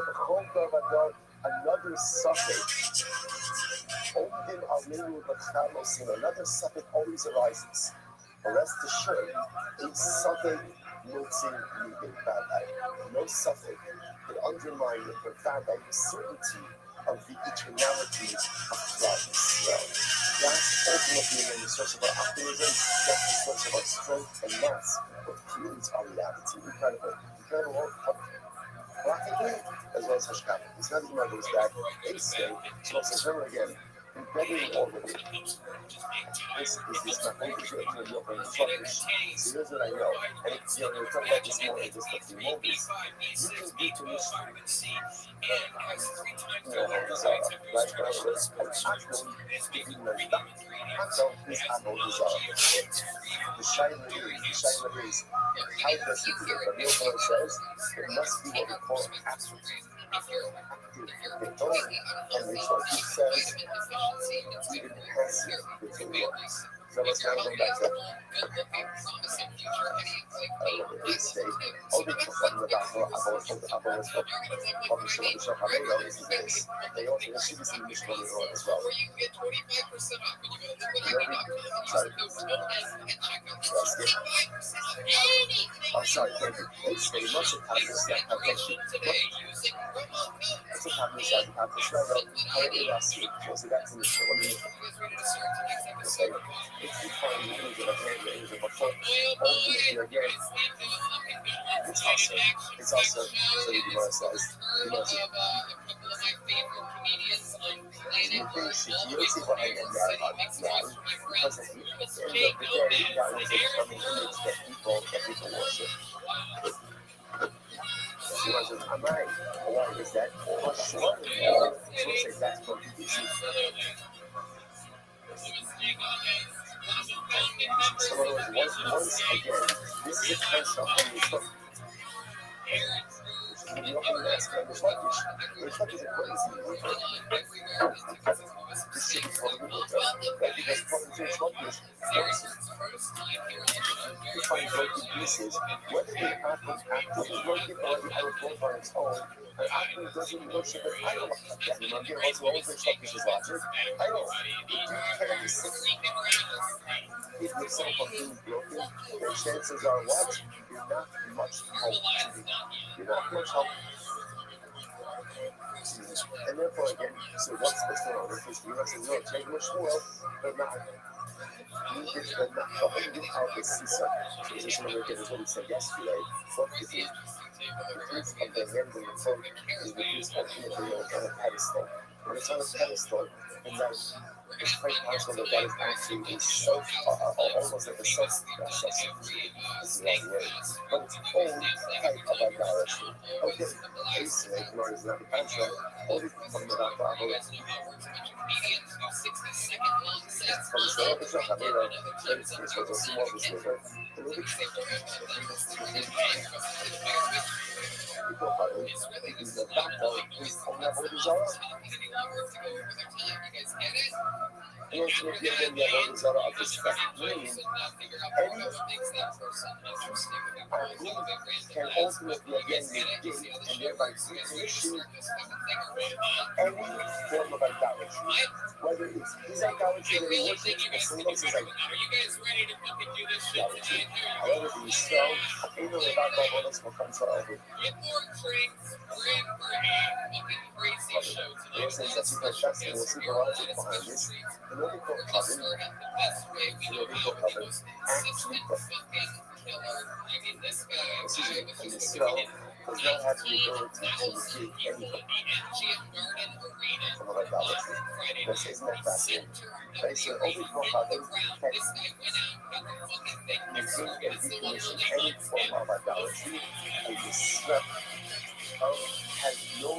Another suffix. Odin Alenu Bakalos, another suffix always arises. Rest assured, a suffix noting needed bad eye. No suffix can undermine the bad eye certainty of the eternality of God's well. That's ultimately the source of our optimism, that's the source of our strength, and that's what fuels our reality. Incredible. Practically, as well as Hashkaf. It's not even goes back a state, so it's over again. Embedded in orbit. This is my favorite to the open structures. So here's what I know. And it's, we're talking about this more in just a few moments. You can be to this. Right? The shine is how does it do? The real one says it must be what we call active. The tone and which what he says even passive material. So let's now go back to say, I'll be from the They also the should be some mission on the as well. Or you can get 25% off when you go to liquidity.com. Sorry. Use the code S at checkout. Yes, yeah. 25% off anything. I'm sorry, thank you. It's a much of Get your that. information today using promo code. It's a conversation. I'm just trying to how it last week. Was it back from the show? You guys ready to start tonight's episode? It's the kind of news that I've had the news of before. Oh boy, It's also, so you know, it's like, you know, a couple of my favorite comedians on planet you Earth, think all the you way see from what I New York got City, makes it now, easy for my because friends. at the It's end Jake of the day, that Gomez was and a Aaron funny Burr. image that people worship. She wasn't, am I? Why is that? For sure. So say that's what you see. So in other words, once again, this is a concept of the book. You know, I'm asking the sluggish. The sluggish is crazy. This should be part of the book. Right? Because part of the sluggish, you find broken pieces, whether the apple is broken or the apple broke on its own, the apple doesn't worship it. I don't like that. You know, again, what's wrong with sluggish's logic? I don't. If you can't keep yourself from being broken, the chances are what? You're not much help to me. You're not much help. And therefore, again, so what's going on? Because the US is not taking much more, but not. But not the whole new out the season. So this is what we said yesterday. What is it? The piece of the hand in the foot is the piece ultimately on a pedestal. When it's on a pedestal, and then it's quite possible that that is actually a self, almost like a self-processing. This is the wrong word. But it's own type of idolatry. Okay, basically, Lord is not a contract. All these people from the Bible. From the Lord is not a mirror. It's what was more this river. The movie. People are in the battle. Is on that what is all. And ultimately, again, the other is out of respect. Meaning, any who can ultimately, again, negate and thereby decommission any form of idolatry. Whether it's his idolatry that he worships or someone else's idolatry. However, it is so, you know about that one, let's come to our Yes, and that's because that's the most logic behind this. The logical covenant, actually, and the spell does not have the ability to negate anything from idolatry. This isn't that fascinating. They say only covenant can negate and decommission any form of idolatry, and the swept has no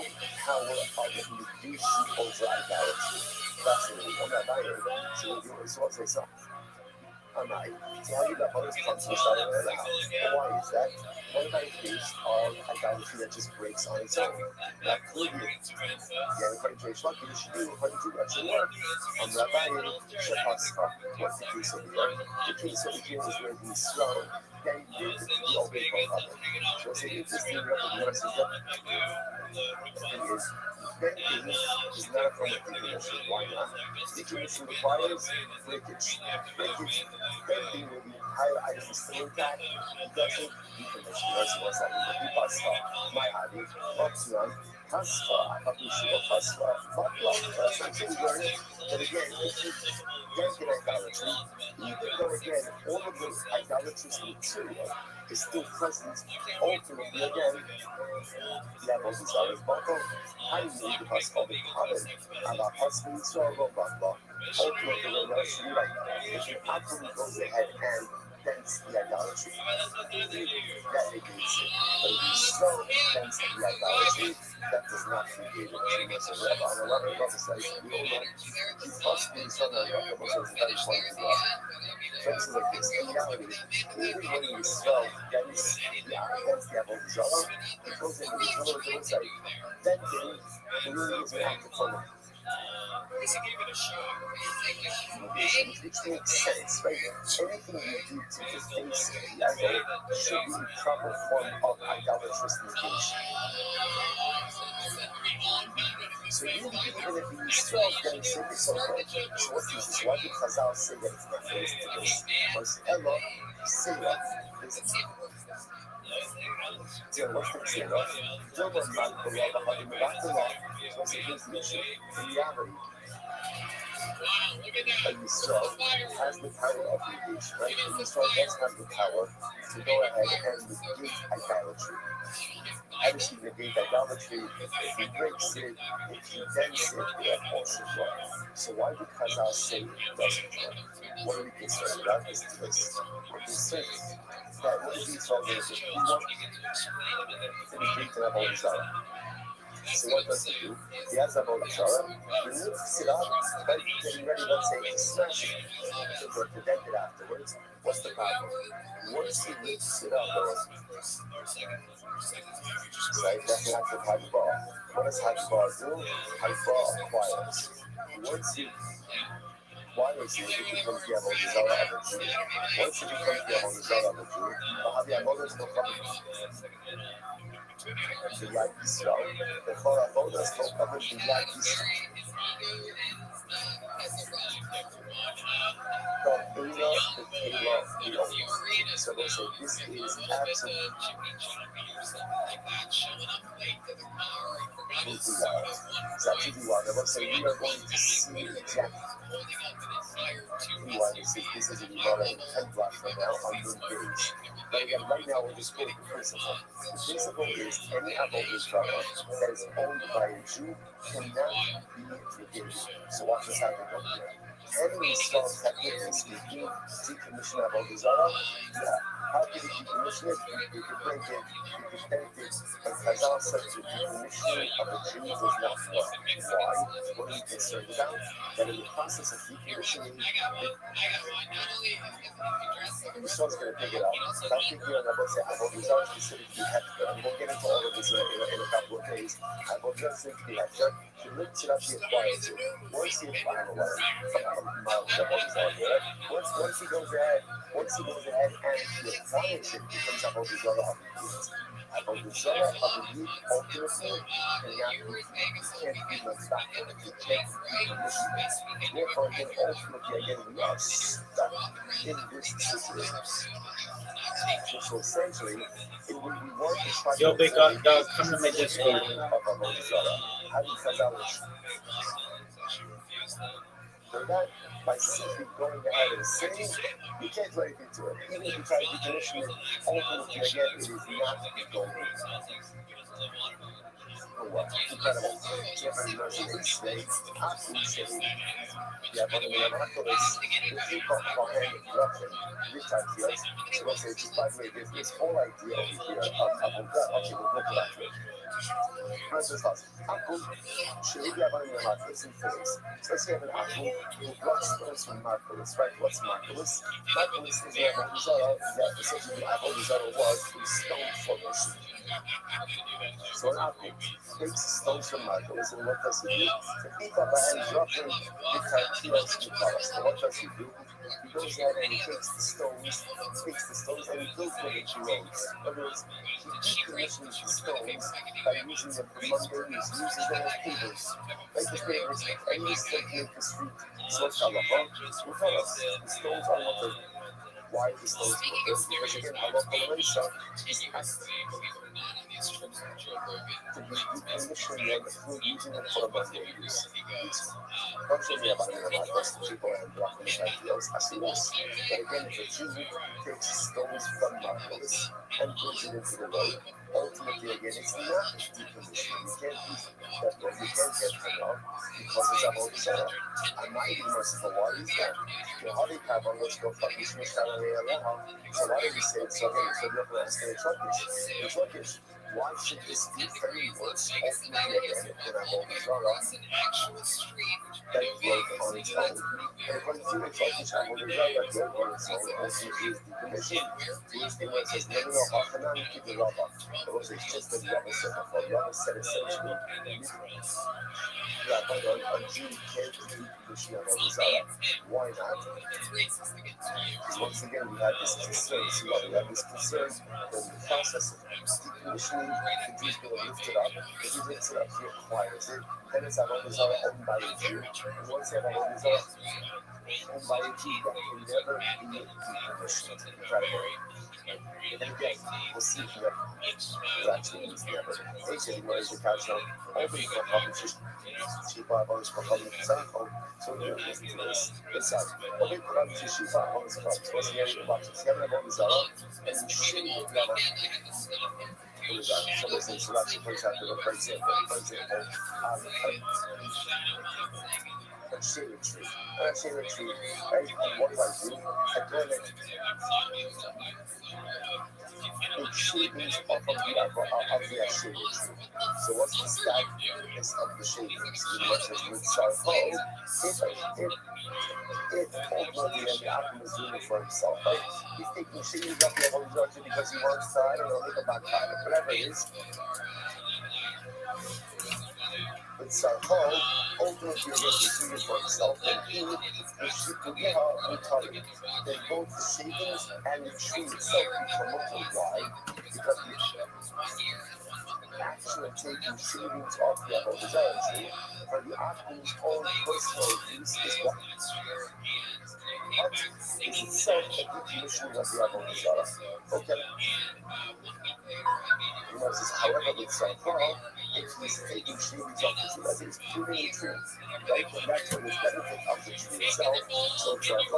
power of negation over idolatry. Fascinating. I'm not lying. So what's this? I'm not. Tell you that others come to the side of the house. Why is that? What about a case of idolatry that just breaks on its own? That could be. Yeah, according to H1, you should do according to that should work. I'm not buying Shepascha. What's the case over here? The case over here is where the slow can use the oblique covenant. So it's interesting up in the US is that bending is not a form of decommission. Why not? Decommission requires breakage. Bending will be entire item still intact. It doesn't decommission. That's what's that. The pasta, my hobby, option, pasta, apapushio pasta, matla. So it's really but again, if you get an idolatry, even though again, all of the idolatrous material is still present, ultimately again, levels is always bottom. How do you need the pasta of the common? And our husband sorrow, ultimately, when that's right, if you actually goes ahead and thanks the idolatry, that negates it. But if you slow thanks the idolatry, that does not negate it. So you say, Rabbi, on 11 brother says, you don't know, he possibly said that Rabbi was very funny to God. So this is like this. In reality, even when you slow against the Avodah, it goes into the little say, that thing really is an act of fun. which makes sense, right? Anything you do to deface the idol should be the proper form of idolatrous negation. So really, even if you strong, then say it's okay. So what's this? Why do Chazal say that it's not to listen to this? Because Ella, Selah, is what's the Selah? Dilma man below the Hadim Ratala, was a his mission. In reality, a Yisrael has the power of negation, right? A Yisrael does have the power to go ahead and negate idolatry. How does he negate idolatry? If he breaks it, if he dents it, it also wrong. So why do Chazal say it doesn't work? What are we concerned about? Is this. We're concerned that what is Yisrael going to do? He wants to negate an Avodah Zarah. So what does he do? He has Avodah Zarah, removes it up, but getting ready, let's say, to smash it, or to dent it afterwards. What's the problem? Once he lifts it up, right, that's the actual Hagbar. What does Hagbar do? Hagbar acquires. Once he acquires it, it becomes the Avodah Zarah of a Jew. Once it becomes the Avodah Zarah of a Jew, the Avodah Zarah the Yad Yisrael, the Chol Avodah is called covered the Yad Yisrael. The Bina, the Kela, the Omer. So they say this is absolutely wild. It's absolutely wild. I will say we are going to see exactly why this is a Gemara in 10 blocks right now on good days. But again, right now we're just going to the principle. The principle is any Avodah Zarah that is owned by a Jew cannot be negated. So watch what's happening over here. Can we install, technically speaking, decommission Avodah Zarah? Yeah. How can you decommission it? You could break it, you could bend it, but Chazal said the decommissioning of a Jew does not work. Why? What are we concerned about? That in the process of decommissioning, the sun's going to pick it up. Not thinking on Avodah Zarah specifically hefker, and we'll get into all of this in a couple of days. Avodah Zarah specifically hefker, she lifts it up, she acquires it. Once he acquires it, once he goes ahead and he acquires it, becomes Avodah Zarah of the youth. Avodah Zarah of the youth ultimately can't be back on it. You can't be commissioned. Therefore, again, ultimately, we are stuck in this situation. So essentially, we want to try Yo, big dog, come to my Discord. of Avodah Zarah. How do you Chazal so that by simply going ahead and saying, you can't do anything to it. Even if you try to decommission it, ultimately, again, it is not going to. Oh, wow. Incredible. Jeffrey Mercedes say, yeah, but in the Annapolis, the people behind the corruption, this time fields, so let's say, just by the way, there's this whole idea over here of okay, we'll go to that way. First is us. Apple, should we have on your heart? Listen to this. So let's say you have an apple who blocks stones from Marcellus, right? What's Marcellus? Marcellus is the Avodah Zarah that essentially the Avodah Zarah was a stone formation. So an apple takes stones from Marcellus, and what does he do? The people behind dropping the cartiers in Paris. So what does he do? He goes ahead and he takes the stones, and he builds them into roads. In other words, he decommissions the stones by using them for mundane use, uses them as pavers. Like the pavers, and uses them to make the street. So what's Allah? Will tell us the stones are what they're. Why the stones are what they're? Because again, Allah Palamesa is to be decommissioning them through using them for mundane use. Don't show me about the people and blocking the ideals. I see this. But again, if a Jew takes stones from Marcellus and brings it into the road, ultimately, again, it's not decommissioning. You can't use that way. You can't get hung up because it's Avodah Zarah. I might be merciful. Why is that? So why do we say it's okay? So you're going to ask the Turkish. Why should this be very worse ultimately again than I've always run that growth on its own? And according to Rachel, which I will desire that growth on its own ultimately is decommissioned. To which the word says, no, no, no, Hachanan keep the Rabbah. The Lord says, just the Rabbah said before. Rabbah said essentially, yeah, hold on, a Jew can't decommission of Avodah. Why not? Because once again, we have this concern. See why we have this concern? Then the process of decommissioning, the Jew's going to lift it up. If he lifts it up, he acquires it. Then it's Avodah owned by a Jew. And once you have Avodah owned by a Jew, that can never be decommissioned. Incredible. And again, we'll see if we have actually means never. Asian was the couch on open for publishers. Shiva Bones for public example. So you listen to this. It's like, open club to Shiva Bones Club. So what's the area of the Seven of Bones are and you shouldn't have never. So this is selection, for example, a shade tree. A shade tree. Right? And what do I do? I go and it shavings off of the shade tree. So what's the status of the shavings? The word says with sarco, if ultimately the apple is doing it for himself, right? He's taking shavings off the apple because he wants to, I don't know, make a back pocket, whatever it is. With sarco, ultimately he's doing it for himself, and he the shikuyaha retarded. Then both the shavings and the tree itself become okay. Why? Because the action of taking shavings off the apple tree for the apple's own personal use is what? Is itself a decommissioning of the apple desire. Okay? You know, says, however, with sarco, if he's taking shavings off the tree, that is pruning the tree, right? And that's what is benefit of the tree itself. So sarco,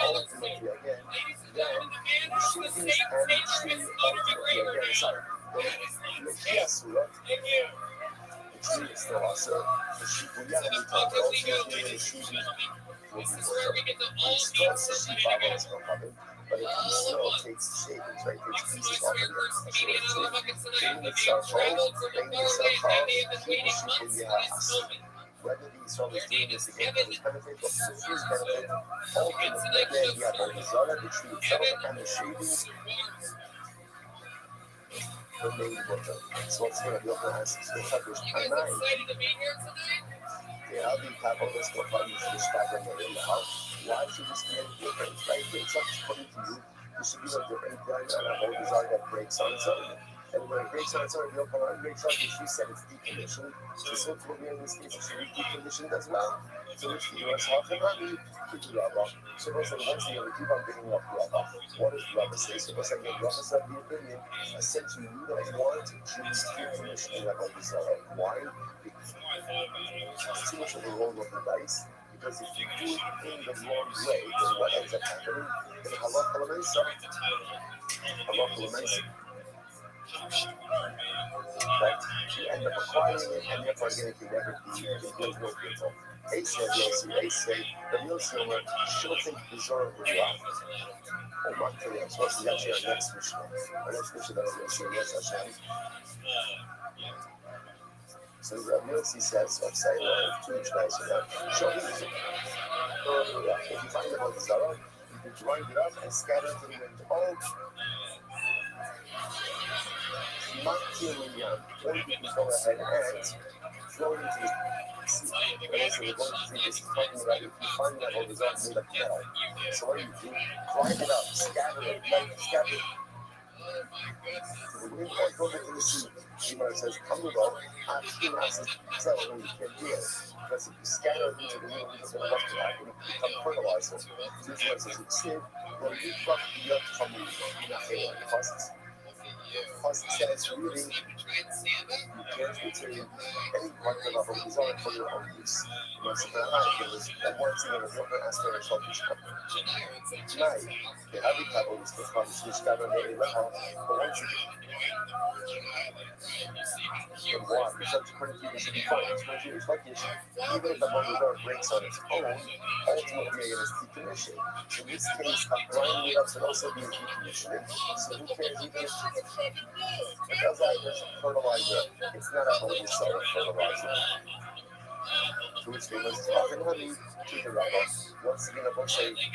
ultimately again, then the shavings and the tree ultimately again, sorry, the tree is still also the shikuya and the ultimately the shavings will be he starts the sheep is no coming, but if he still takes the shavings, right, takes pieces off of the tree, bringing itself home, bringing itself home, keep the shikuya whether the Israel is doing this again for his benefit or for the tree's benefit, ultimately again, you have the tree itself, and the shavings remain with them. So what's going to be open as published at 9. Yeah, I'll be happy with this one. This background in the house. Why should this be any different? Right? It's not according to you. This should be no different than a whole desire that breaks on its own. And when it breaks on its own, the open line breaks on, which you said it's decommissioned. So this will be in this case, it should be decommissioned as well. So which the US half and not be keep the rubber. So once again, we keep on bringing up rubber. What does rubber say? So once again, rubber said the opinion. Essentially, we don't want to choose decommissioning like a desire. Why? It's too much of a roll of the dice. Because if you do it in the wrong way, then what ends up happening? Then halacha l'maisa. Right? You end up acquiring it, and therefore again, it can never be beautiful. Ace said, Ace said, the real silver, she'll think bizarre of the rock. Oh my goodness, what's the actually our next mission? Our next mission that we're going to see, yes, Hashem. So Milsey says, I'm saying, too much nicer now. Show me the if you find the whole Zara, you can grind it up and scatter it to the wind. Oh, Makilian, or you can go ahead and throw it into the sea. And also, we're going to see this is talking about if you find that whole Zara made of metal. So what do? Grind it up, scatter it, scatter it. To the wind or throw it into the sea. Shimon says, Kamubo, Ashkenaz says, tell them you can't do it. Because if you scatter it into the wind, it's going to become fertilizer. So Shimon says, it's said, well, you got the earth from the process. Process says, reading can't retain any part of our design for your own use. Mas verragens, once again, as outra aspiração dos Nai, the habitable is the funds which gather the level, but once again, in one, such connectivity defines measures like this, even if the motor breaks on its own, ultimately it is decommissioned. In this case, a brand new should also be decommissioned, so who cares even if because there's a fertilizer, it's not a wholly solid fertilizer. To which they must often honey to the rubber. Once again, I will say, keep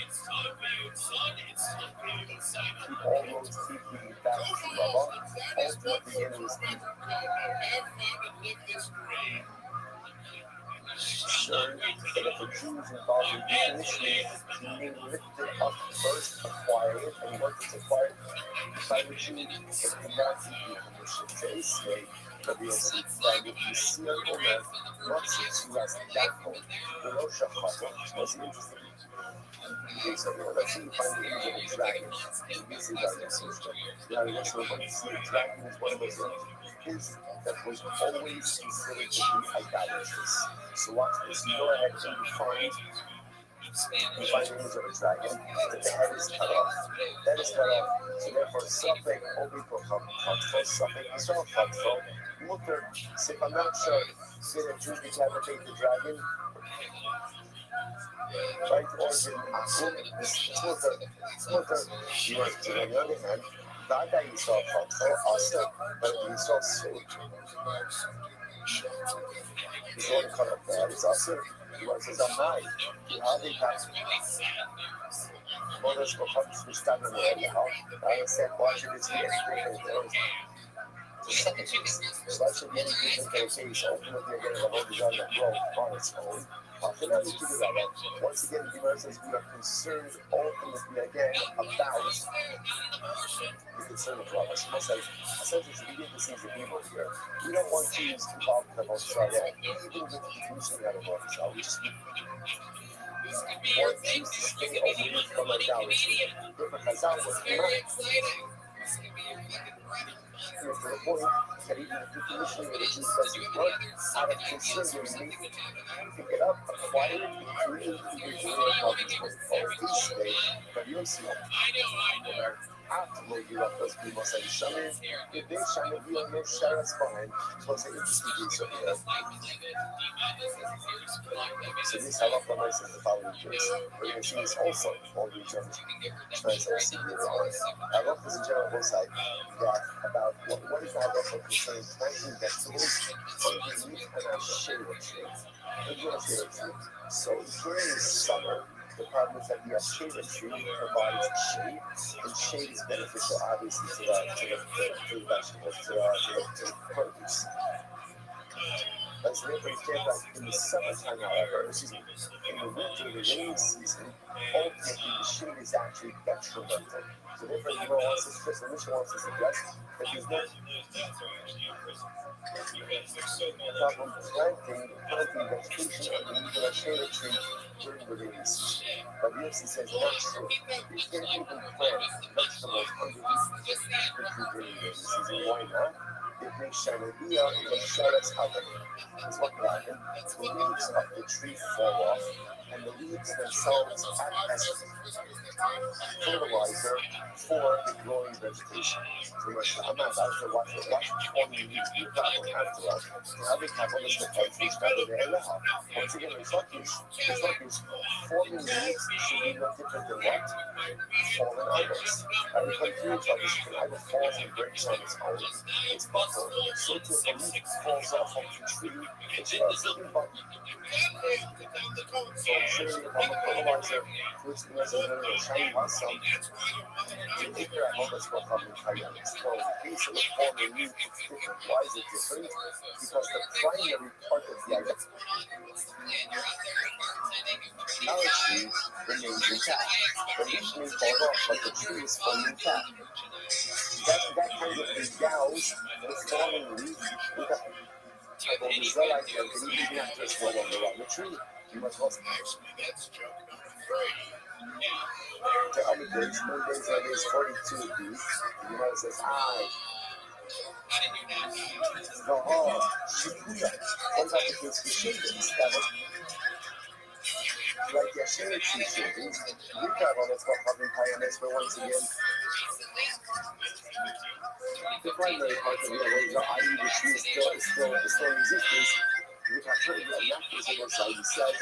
all roads keep leading back to rubber. Ultimately, the end of this sure that if the Jews involved in decommissioning, meaning lifted up first, acquire it, and work to acquire it by the Jew, it cannot be decommissioned. They say that we will see that if you see a woman, not since you as that home, the Rosh Hashanah was interesting. Okay, so let's see if you find the image of a dragon. And this is our system. Now, yes, so when you see a dragon is one of those images that was always considered to be idolatrous. So watch this. You go ahead and you find the image of a dragon, that the head is cut off. That is cut off. So therefore, Suffolk only for Suffolk Israel for Mutter. So if I'm not sure, did a Jew decapitate the dragon? Right? Or did Akum, Mutter, you are to the other hand, that guy Israel for also, but Israel suit. He's going to cut off the head. It's also, he says, I'm not. How they got mothers go come to stand in the area. I said, watch it, it's here. So that should be any different case. Ultimately, again, the whole design of growth on its own. Once again, the says we are concerned ultimately again about the concern of brothers. Essentially, we get to see the people here. We don't want to use about the most Israel, even with the commissioning out of Israel. We just want Jews to stay away from idolatry. Different Chazal was not. To the point that even the decommissioning of the Jews doesn't work out of concern they need to pick it up, acquire it, and create the problems for each day. But you'll see after you have those people say, Shamir, if they Shamir, you don't know Sharet's behind, so it's an interesting piece of here. So this halacha is the following case. We're going to see this also all these translations here. Halacha is in general both sides that about what is the halacha concerning planting vegetables underneath an ashera tree. So during the summer, the problem is that the ashera tree provides shade, and shade is beneficial, obviously, to the vegetables, to the produce. As therefore, you can't like in the summertime, however, in the winter, the rainy season, ultimately the shade is actually detrimental. So therefore, the Gemara wants to stress, the Mishnah wants to suggest that there's no problem planting vegetation underneath an ashera tree during the rainy season. But the UFC says not true. You can't even plant vegetables underneath the tree during the rainy season. Why not? It makes Shanabia in the Sharet's happening. Because what can happen? The leaves of the tree fall off, and the leaves themselves act as fertilizer for the growing vegetation. So I'm not about to watch forming leaves be a problem after all. Now they have all this countries rather than Elaha. Once again, the thought is forming leaves should be no different than what? Fallen idols. Every country of this can either falls and breaks on its own. It's buffalo. So to a leaf falls off of the tree, it's just a button. So surely if I'm a fertilizer, which means I'm going to shine myself, to take care of all this stuff I'm entitled to. So in the case of the forming leaf, it's different. Why is it different? Because the primary part of the idolatry remains intact. The leaf may fall off, but the tree is fully intact. That kind of endows the fallen leaf with a type of result like that, and even not just no longer on the tree. You must also to other days, one days like this, 42 of these. The Gemara says, Shikuya. What about the case for shavings? That was like your shade tree shavings. We have on it for having higher but once again, the primary part of your ways are i.e. the tree is still in existence. We have heard that Yaakov is outside the set,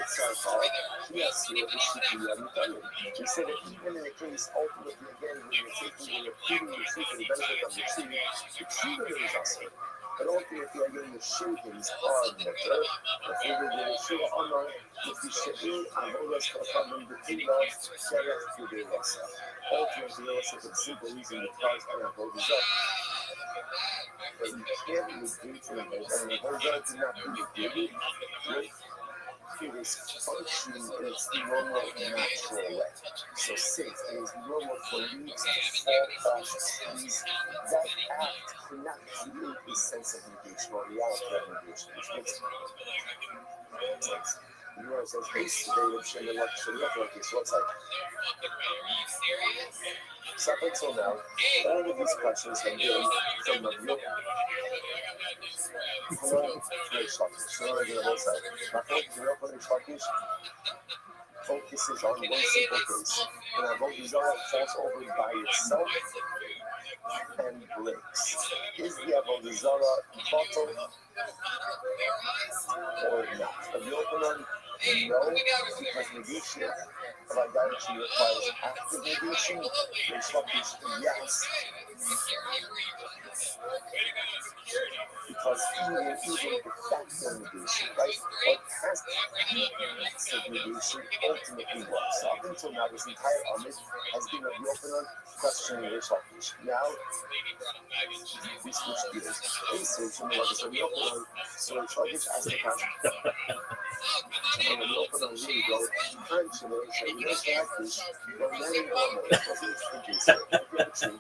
it's our fault. He has to the Shikuya Mutayim. We said that even in a case, ultimately again, when you're taking and you're feeding the tree for the benefit of the tree remains also. But ultimately, again, the shavings are better. The figure that the tree honor, if you should be, and all that's going to come in the tree love, Sarah to the Rasa. Ultimately, also for the simple reason the price and the hold is up. But you can't negate the hold, and the hold does not be negated. It is functioning in its normal, natural way. So since it is normal for leaves to fall off trees, that act cannot create a sense of negation or reality of negation, which makes sense. The Gemara says, "Hey, so it's like, so up until now, all of these questions have been from the real focuses on one simple case. And our Avodah falls over by itself and breaks. Is the Avodah bottle or not? Of the open one, no, because negation of idolatry requires active negation. Reshvakish, yes. Because even de facto negation, right? What passive negation ultimately works. So up until now, this entire Amid has been a the opener questioning Reshvakish. Now, we switch gears. In switch, and so the opener, so Reshvakish asked the question. And when the opener really go, French, and they say, Reshvakish, but many normally, because it's thinking, so if you have a tree,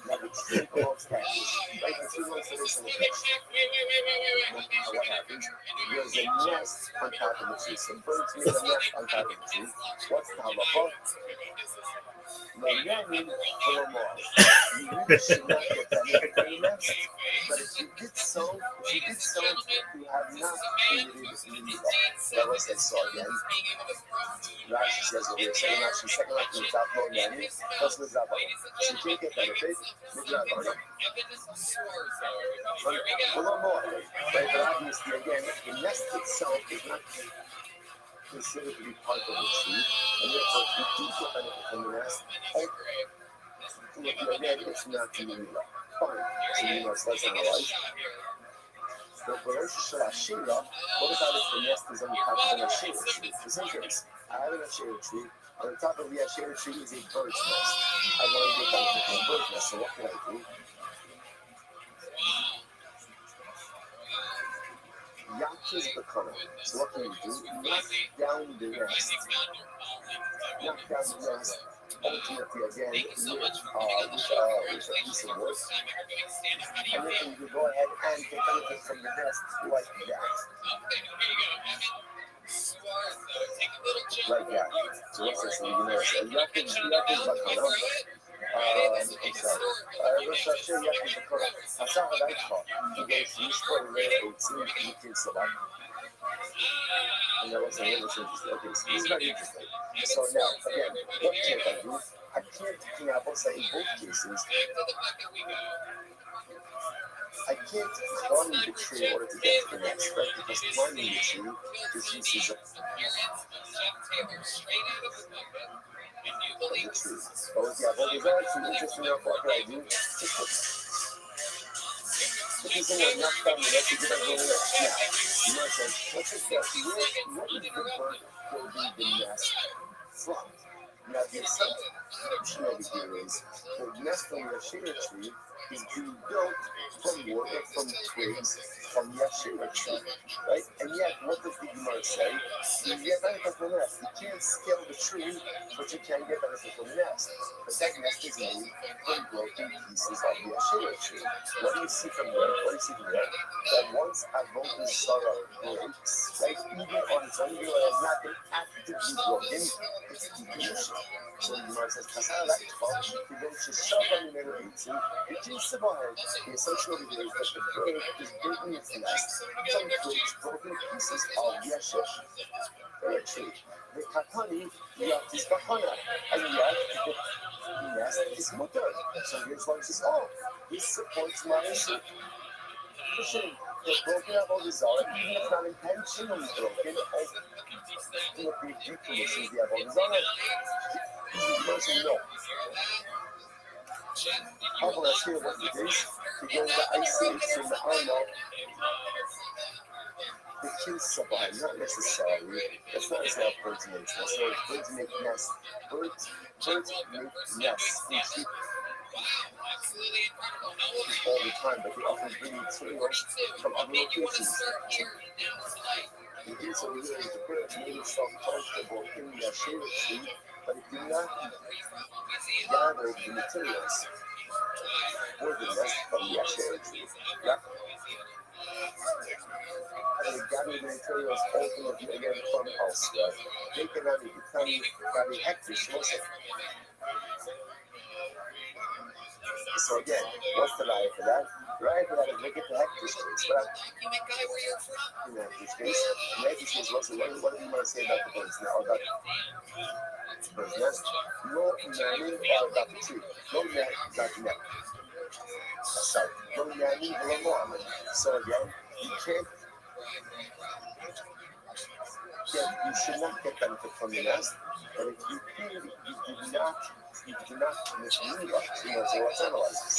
now the tree belongs to Cakish, right? The tree belongs to this and the fish. What happens? There's a nest on top of the tree. So birds make a nest on top of the tree. What's the halacha? Maybe for more. You really should not get benefit from the nest. But if you did so, you have not created the middle. That was that saw again. Rashi says over here, second Rashi from the top, no nanny, plus the Zavala. So you can't get benefit, with the Zavala. A little more, right? But obviously, again, the nest itself is not considered to be part of the tree, and therefore, if you do get benefit from the nest, again, it's not the middle. Fine. So you know, it's less analyzed. But what about if the nest is on the top of an Asherah tree? For some case, I have an Asherah tree. On the top of the Asherah tree is a bird's nest. I want to get benefit from a bird's nest, so what can I do? Yaakov Bekana. So what can you do? Knock down the nest. Knock down the nest. Ultimately, again, with a piece of wood. And then you can go ahead and get benefit from the nest like that. Like that. So what's this? You know, so Yaakov Bekana. I'm sorry. Rosh Hashanah Yaakov Bekana. Asar Hadaitcha. He goes, Yishpor Le'etzim Yikin Salah. And that was interesting. Okay, so this is very interesting. So now, again, what can't I do? I can't say in both cases, I can't climb the tree in order to get to the next, right? Because climbing the tree is uses of the tree. But with the Avodah it's interesting enough, what can I do? Because then I knock down the next to get over the next. Now, you might say, what's this stuff? Where did the bird building the nest from? Now, the assumption over here is the nest on the Asherah tree is being built from wood or from twigs from the Asherah tree, right? And yet, what does the Gemara say? You get benefit from the nest. You can't scale the tree, but you can get benefit from the nest. But that nest is made from broken pieces of the Asherah tree. What do you see from there? That once Avodah Zarah breaks, right, even on its own, even though it has not been actively broken, it's decommissioned. So the Gemara says, "Kasara that you don't just shove on the middle." See, the gist behind the essential idea is that the bird is building its nest from twigs, broken pieces of yasha. Actually, the kakani is bakana, and yet the nest is mutter. So here's one says, oh, this supports my issue. Pushing the broken up of the zone, even if not intentionally broken, what the decommissions the above zone. The person no. However, I say what it is, to go to ice in the armor, the kill supply, not necessarily. That's not necessarily how birds make nests. So birds make nests. Birds make nests in trees all the time, but they often bring materials from other locations. The reason we hear is the bird made itself comfortable in the shade tree, but it did not gather the materials for the nest from the shade tree. Yeah? And they gather the materials ultimately again from elsewhere. They cannot become very hectic source. So again, what's the lie for that? The lie for that is make it the hectic streets. But in that case, what's the what do you want to say about the birds now? About the bird's nest? No nanny or about the tree. No net, not net. Sorry, no nanny, no more. So again, you can't you should not get benefit from the nest, but if you do, you do not mislead us, so let's analyze this.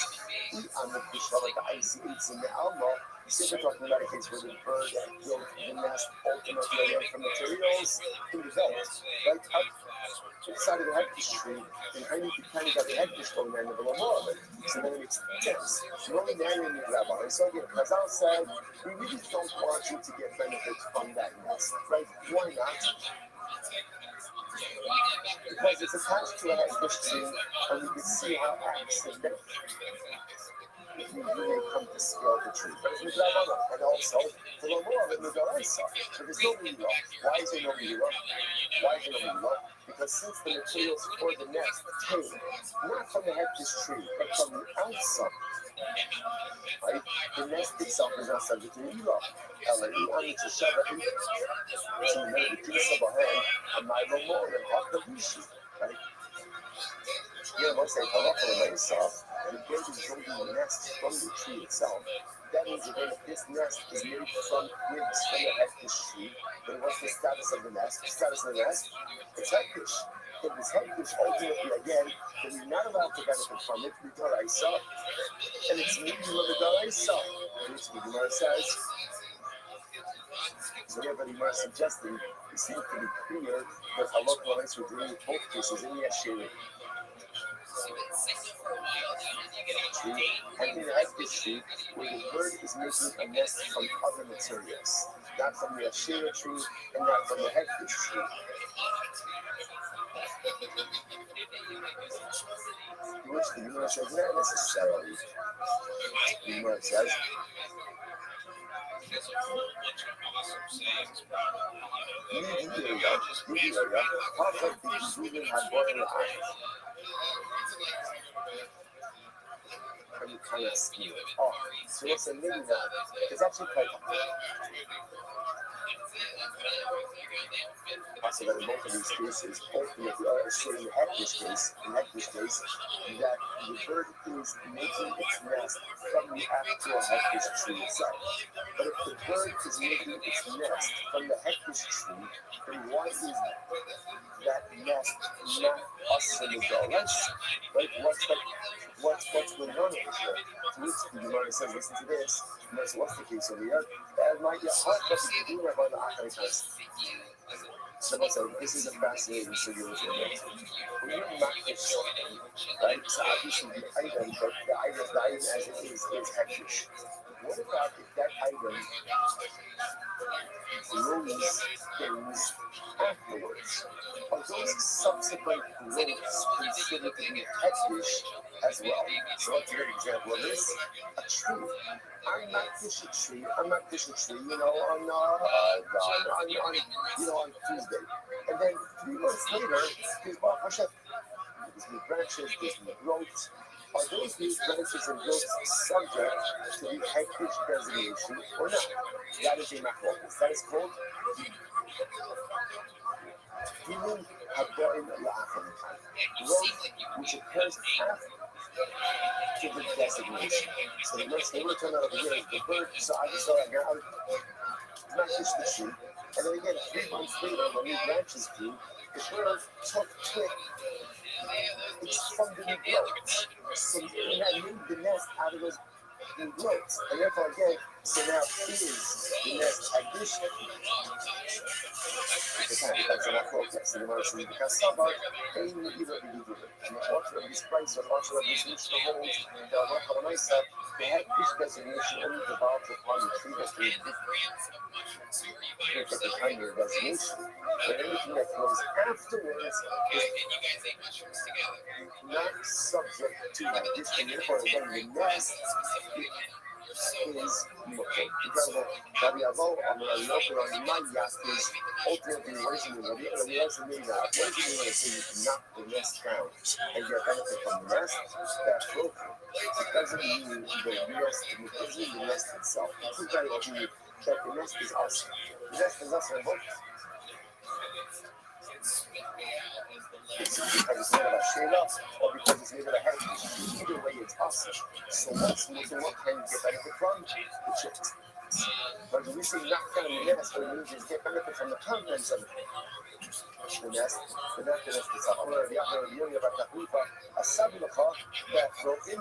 On the fish like the icy eats in the Alma, simply talking about a case where the bird built the nest ultimately again from materials in the belt, right up inside of the hectic tree, and I need to kind of got the hectic going there in the below more of it. So then it makes sense. No nanny in the rabbi. So again, Chazal said, we really don't want you to get benefit from that nest, right? Why not? Because it's attached to a hectic tree, and we can see how accident you may come to scale the tree. But it's Midrabana, and also the more of it Midaraisa. So there's no Mila. Why is there no Mila? Why is there no Mila? Because since the materials for the nest came not from the hectic tree, but from the outside, right? The nest itself is not subject to Mila. Right? Yeah, let's say Halacha myself, the bird is building the nest from the tree itself. That means again, if this nest is made from twigs from the hectic tree, then what's the status of the nest? The status of the nest? It's hectic. If it's hectic, ultimately again, then you're not allowed to benefit from it, Midaraisa, and it's medium of the Daraisa, which the Gemara says. So everybody must suggesting it seems to be clear that Halacha rights were doing both cases in Yashir. And in the hectic tree, where the bird is making a nest from other materials, not from the Ashera tree and not from the hectic tree. Which the Gemara says not necessarily. The Gemara says, how could the Julian have boiled kind of scheme. Oh, so what's a little that? It's actually quite so that in both of these cases, ultimately, in this case, that the bird is making its nest from the actual hectic tree itself. But if the bird is making its nest from the hectic tree, then why is that nest not us in the dollars? Right? What's going on over here? To which the Gemara says, listen to this. Says, what's the case over here? That might be a hot question to do about the Acharitas. So this is a fascinating situation. When you match something, right? So obviously the item as it is hectic. What about if that item grows things afterwards? Are those subsequent growths considered to be hectic as well? So let's take an example of this. A tree. I'm not fishing tree, on Tuesday. And then 3 months later, there's new branches, there's new growth, Are those new branches and growths subject to the hectare designation or not? That is a machlokes. That is called human hagoim la'achim, growth which occurs after the designation. So the next thing we're turning out over here is the bird. So I just saw that now. Not just the tree. And then again, 3 months later, when new branches grew, the bird took twig. It's from the new growth. So that made the nest out of those new growths. And therefore, again, so now is the nest addition. That's an approach. That's the mercy. Because Sabar ain't either individual. And the author of this price or author of this Mishnah holds that when I said they had this designation only developed upon the tree that they at the time of designation. But anything that comes afterwards is not subject to that. This can therefore again the nest is okay. Because Rabbi Avo on the local on my yacht is ultimately raising the Rabbi Avo doesn't mean that. What does it mean when it says you can knock the nest down and get benefit from the nest? That's broken. It doesn't mean the nest, it doesn't mean the nest itself. It's just that the nest is us. The nest is us and both. It's because it's made of a shayla or because it's made of a head. Either way, it's us. So what's moving, what can you get benefit from? The chicks. But when we say knock down the nest, what it means is get benefit from the contents of the nest. The nest is a sabilacha that broke in.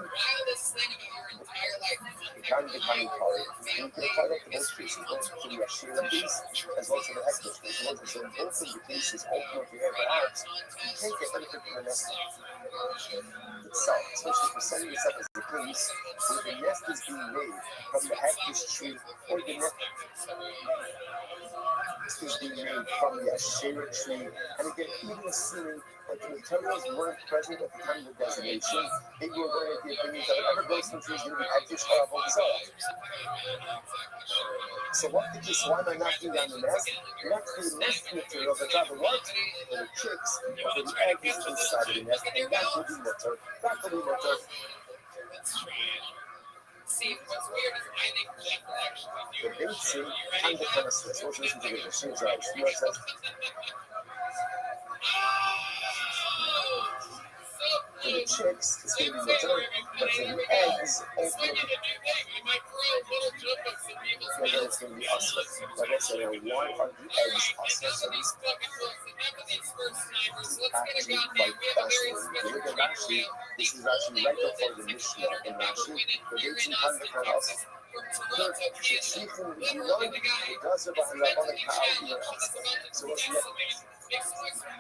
It can be tiny part. And you can apply that to both cases, both to the Ashira piece as well as to the hectare piece. So in both of the cases, ultimately, perhaps, you can't get benefit from the nest itself, especially for setting this up as the case where the nest is being made from the hectare tree or the nest is being made from the Ashera tree. And again, even assuming that the materials weren't present at the time of the designation, they were going to be opinions that whatever grows from trees is going to be hectare or avodah. So what the case? Why am I knocking down the nest? Not for the nest material, but rather what? For the chicks, or for the eggs inside of the nest. And that will be mutter. That will be mutter. See, what's weird is I think Jeff will actually do the basic kind of premises. Let's listen to the machine drives. You know what it says? For the chicks, it's going to be mutter, but for the eggs, ultimately, it's going to be us. Like I said, why are the eggs us? So this actually quite fascinating. If you look at Rashi, this is actually right before the Mishnah in Rashi. The basic kind of us. So what's next?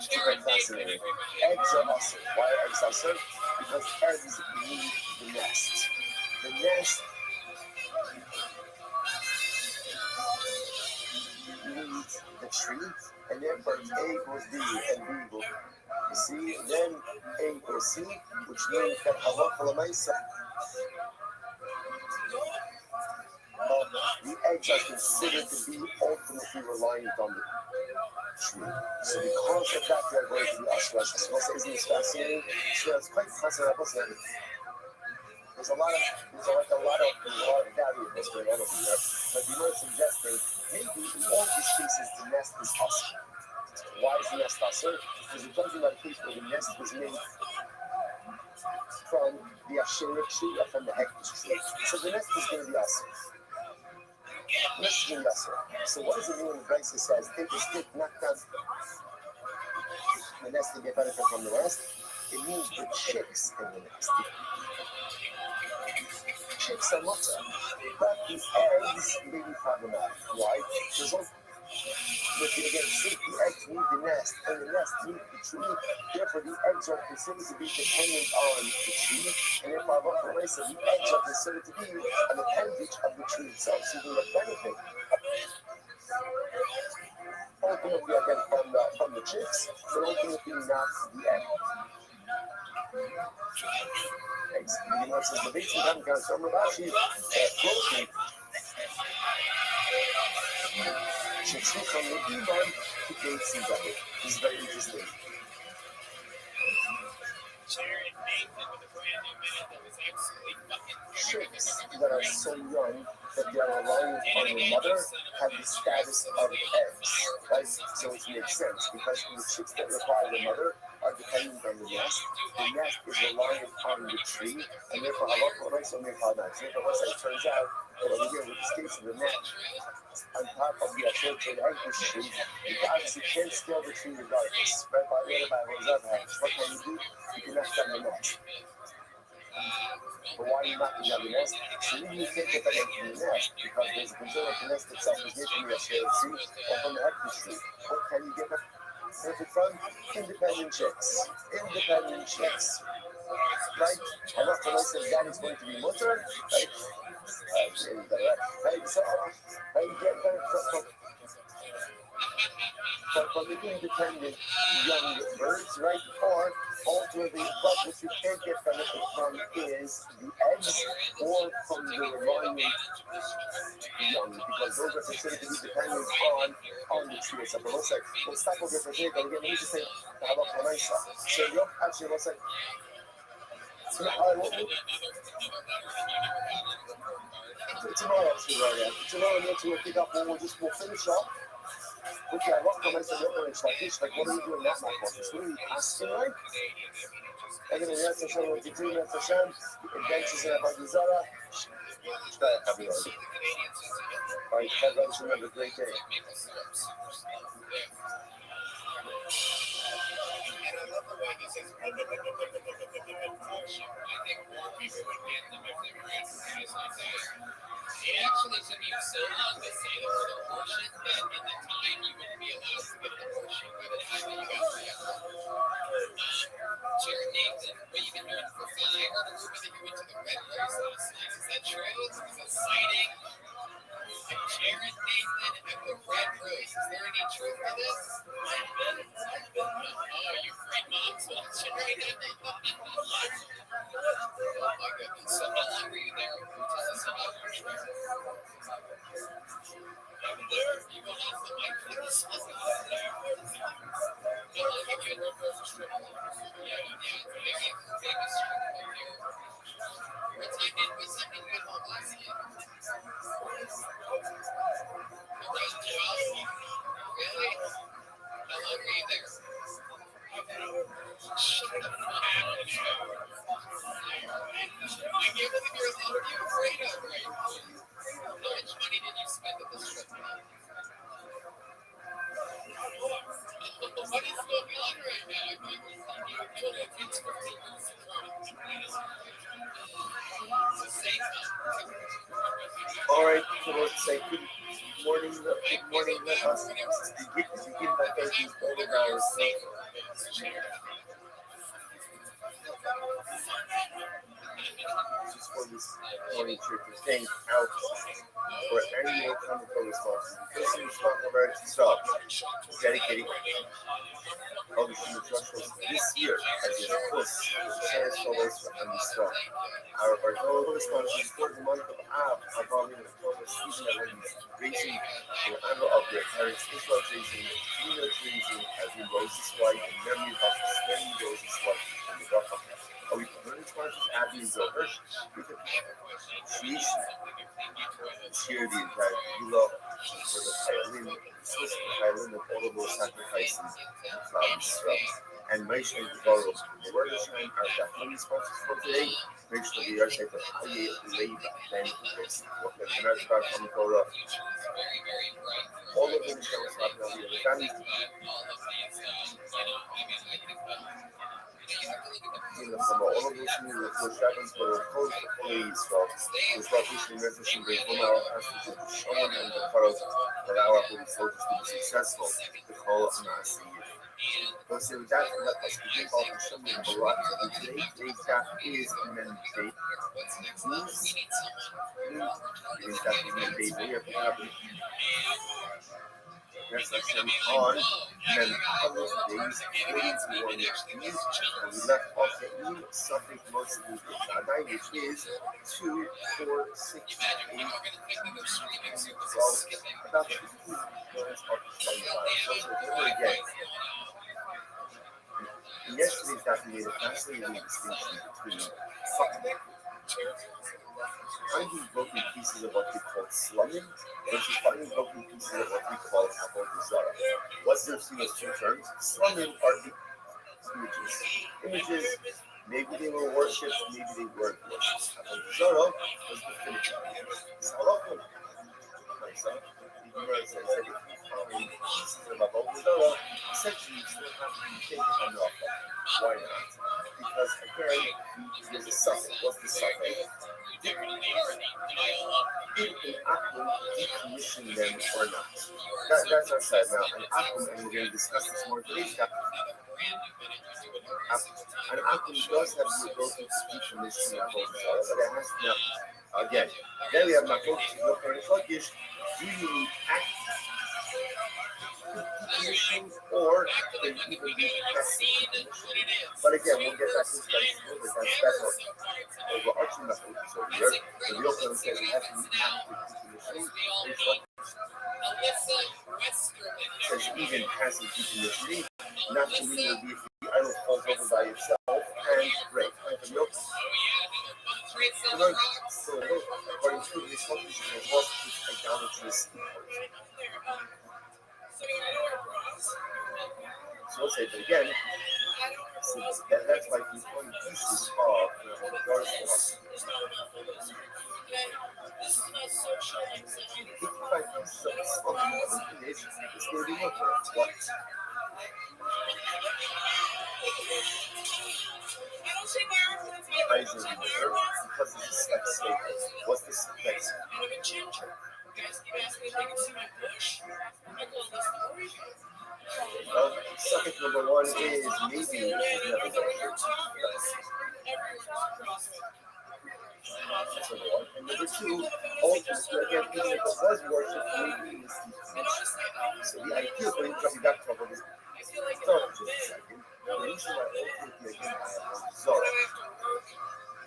Super fascinating. Eggs are awesome. Why are eggs awesome? Because eggs need the nest. The nest needs the tree, and therefore A goes B and B goes C. Then A goes C, which means that the eggs are considered to be ultimately reliant on the tree. So because of that, they're going to be ashrash. So isn't this fascinating? So it's quite fascinating. There's a lot of variables going on over here. But you were suggesting maybe in all these cases the nest is usher. Why is the nest usher? Because it doesn't matter case where the nest was made from the Ashera tree or from the Hektish tree. So the nest is going to be usher. So what does it mean when the Brisa says, take a stick, knock down the nest to get benefit from the nest? It means the chicks in the nest. Chicks are mutter, but the eggs may be problematic. Why? Because again, since the eggs need the nest and the nest needs the tree, therefore the eggs are considered to be dependent on the tree, and therefore the eggs are considered to be an appendage of the tree itself. So they benefit ultimately again from the chicks, but ultimately not the egg. Eggs. You know, since the basic time comes from Rashi, floating. Chicks will come with Iman to gates and double. This is very interesting. chicks that are so young that they are reliant on their mother have the status of eggs, right? So it makes sense because the chicks that require their mother are dependent on the nest. The nest is reliant on the tree, and therefore, what I say, it turns out that over here with the case of the net on top of the actual tree, anchor tree, you obviously can't scale the tree regardless, right? By the other by what can you do? You can knock down the nest. But why are you knocking down the nest? So maybe you can't get that into the nest because there's a concern that the nest itself is made from the scale tree or from the anchor tree. What can you get benefit from? Independent chicks. Independent chicks. Right? And after I said that is going to be mutter, right? Right? So, you get benefit from the independent young birds, right? Or ultimately, but what you can't get benefit from is the eggs or from the reliant young, because those are considered to be dependent on the tree itself. But let's stop over for a second. Again, let me just say, so look, actually, let's say, tomorrow, actually, right now. Tomorrow, we'll pick up, we'll finish up. Okay, what comments are you like, what are you doing that, my focus? What are you asking, right? And then that's a show with the dream, that's a sham, adventures in a Zara. All right, everyone, remember, great day. It actually took you so long to say the word abortion that in the time you wouldn't be allowed to get an abortion by the time that you got there. Jared Nathan, what you been doing for fun? I heard a rumor that you went to the Red Rose last night. Is that true? Is a sighting? Jared Nathan at the Red Rose. Is there any truth to this? Oh, your great mom's watching right now. Oh my goodness. So how long were you there? Tell us about your trip. You go off the mic for this one. How long have you been on this trip? Yeah, very famous trip up here. What time did we send you home last night? Around 12? Really? How long were you there? Shut the fuck up. I can't believe you're allowed to be afraid of right now. How much money did you spend on this trip? What is going on right now? It's 15 minutes all right, so let's say good morning, let us begin by thanking all of our just for this morning trip to thank out for any more chemical responses. This is from emergency stop. Dedicating all the human structures this year as a course science scholars and the strong. Our particular responses for the month of Ab are following the focus seasonal raising the annual of their parents, Israel raising, teenage raising, as in roses white, and memory of many roses white in the rock. Are we learning responses avenues of her? Creation. Share the entire below for the violin, especially the violin of all of those sacrifices, shrubs, and Maish and Goro. The word of shine are the honey sponsors for today. Make sure the yard of Aye Leva, then what the American from Goro. All of them shows up now. The family. From all of those new shadows, but of course, the police from the Scottish University, the Homa has to show and the colors that our police soldiers to be successful. The call on us. So that let us begin off the show in Barak. Today, data is meditate. Is that meditate? We have to have reflection on mental days, 41 years, and we left off the E suffix most of the Shaddai, which is 2, 4, 6, 8, 12, about 15 words of Shaddai. So again, In yesterday's daf, we made a fascinating distinction between finding broken pieces of what we call slumming versus finding broken pieces of what we call avodah zarah. What's the difference between those two terms? Slumming are images. Images, maybe they were worshipped, maybe they weren't worshipped. Avodah zarah was definitive. It's halacha. The Gemara says that if you find pieces of avodah zarah, essentially you still have to take it on off. Why not? Because again, there's a suffix. What's the suffix? Did an akum decommission them or not? That's our side now. An akum, and we're going to discuss this more later. An akum does have the ability to decommission avodah zarah, but it has now. Again, then we have makot no kodesh. Do you need active decommission or can you even be passive decommission? But again, we'll get back to this guys a little bit. That's overarching makot. So here, the real thing says it has to be active decommissioning. Says even passive decommissioning, not to me would be if the idol falls over by itself and break. So according to this focus, it was idolatrous. So we'll say that again. So that's like the one pieces of regardless. If you find pieces of slumming of an image, it's going to be what? Because it's a sex statement. What's the sex? Well, subject number one is maybe this is never worshipped. That's number one. And number two, ultimately, again, even if it was worshipped, maybe it was decommissioned. So the idea of bringing coming back to our focus, start for just a second. The reason why ultimately again I have Zorah,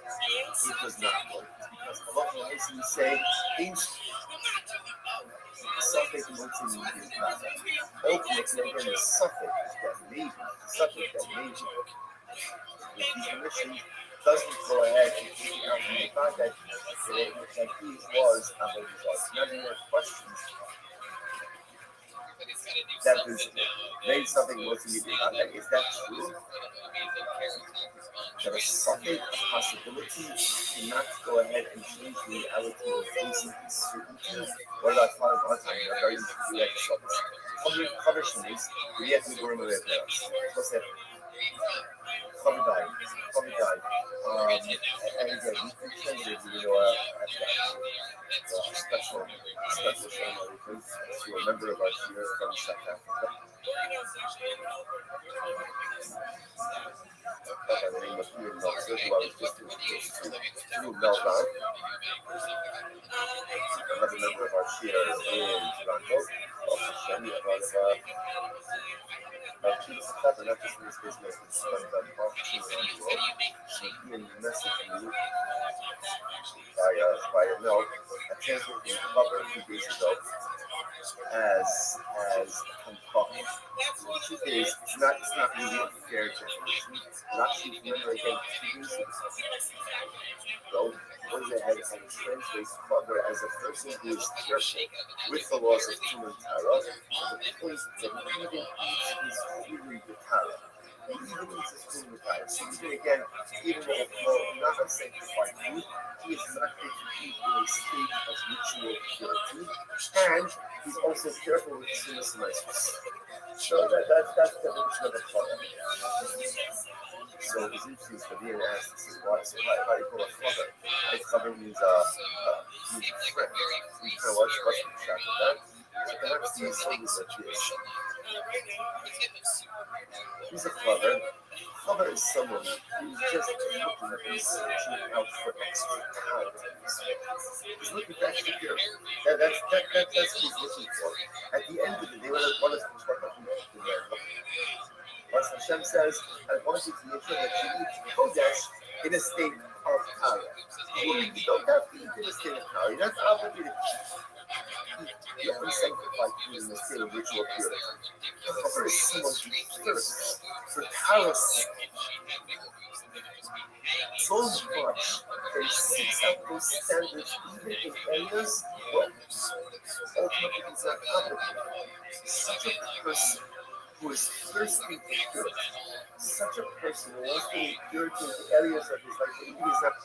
it does not work, because a lot of license say suffix what's in the ultimately again the suffix that maybe the decommission doesn't go ahead and take it out from the context that he was avodah zarah. Now there are questions that was made something was in the context. Is that true? That a suffix possibility cannot go ahead and change the reality of facing certainty? What about five other times? Are very direct suffix. Cover shins, we have to go over it. What's that? Cover died. And again, we pretended we were a special channel to a member of our year from South Africa. I thought the name was Ian Meltzer, who I was just introduced to Melbourne. Another member of our share in Toronto. Also, Shani, about she's clever, not just in this business, but marketing in the world. So Ian messaged me by a note, a transfer from cover a few days ago as composed. The truth is, it's not really a fair definition. Not to remember again, though, what is ahead and translates cover as a person who is careful with the laws of Tumah and Tara, to the point that he even eats his food with Tara. He even eats his food with Tara. So even again, even though not unsanctified food, he is not going to eat in a state of ritual purity, and he's also careful with sinus. So that's the definition of a cover. So it's interesting for being asked, this is why, so how do you call a cover? A cover means friend. We kind of watch Western chat with that. So perhaps these songs like this. He's a cover. Cover is someone who's just looking and searching out for extra calories. He's looking for extra pure. That's what he's looking for. At the end of the day, what is what Hashem says, I want you to make sure that you eat kodesh in a state of kara. You don't have to eat in a state of kara. You're not obligated. the unsanctified in the state of ritual purity. The cover is someone who thirsts for chaos so much that he seeks out those standards even in areas where ultimately he's not competent. Such a person who is thirsty for purity, such a person who wants to bring purity into areas of his life that he is not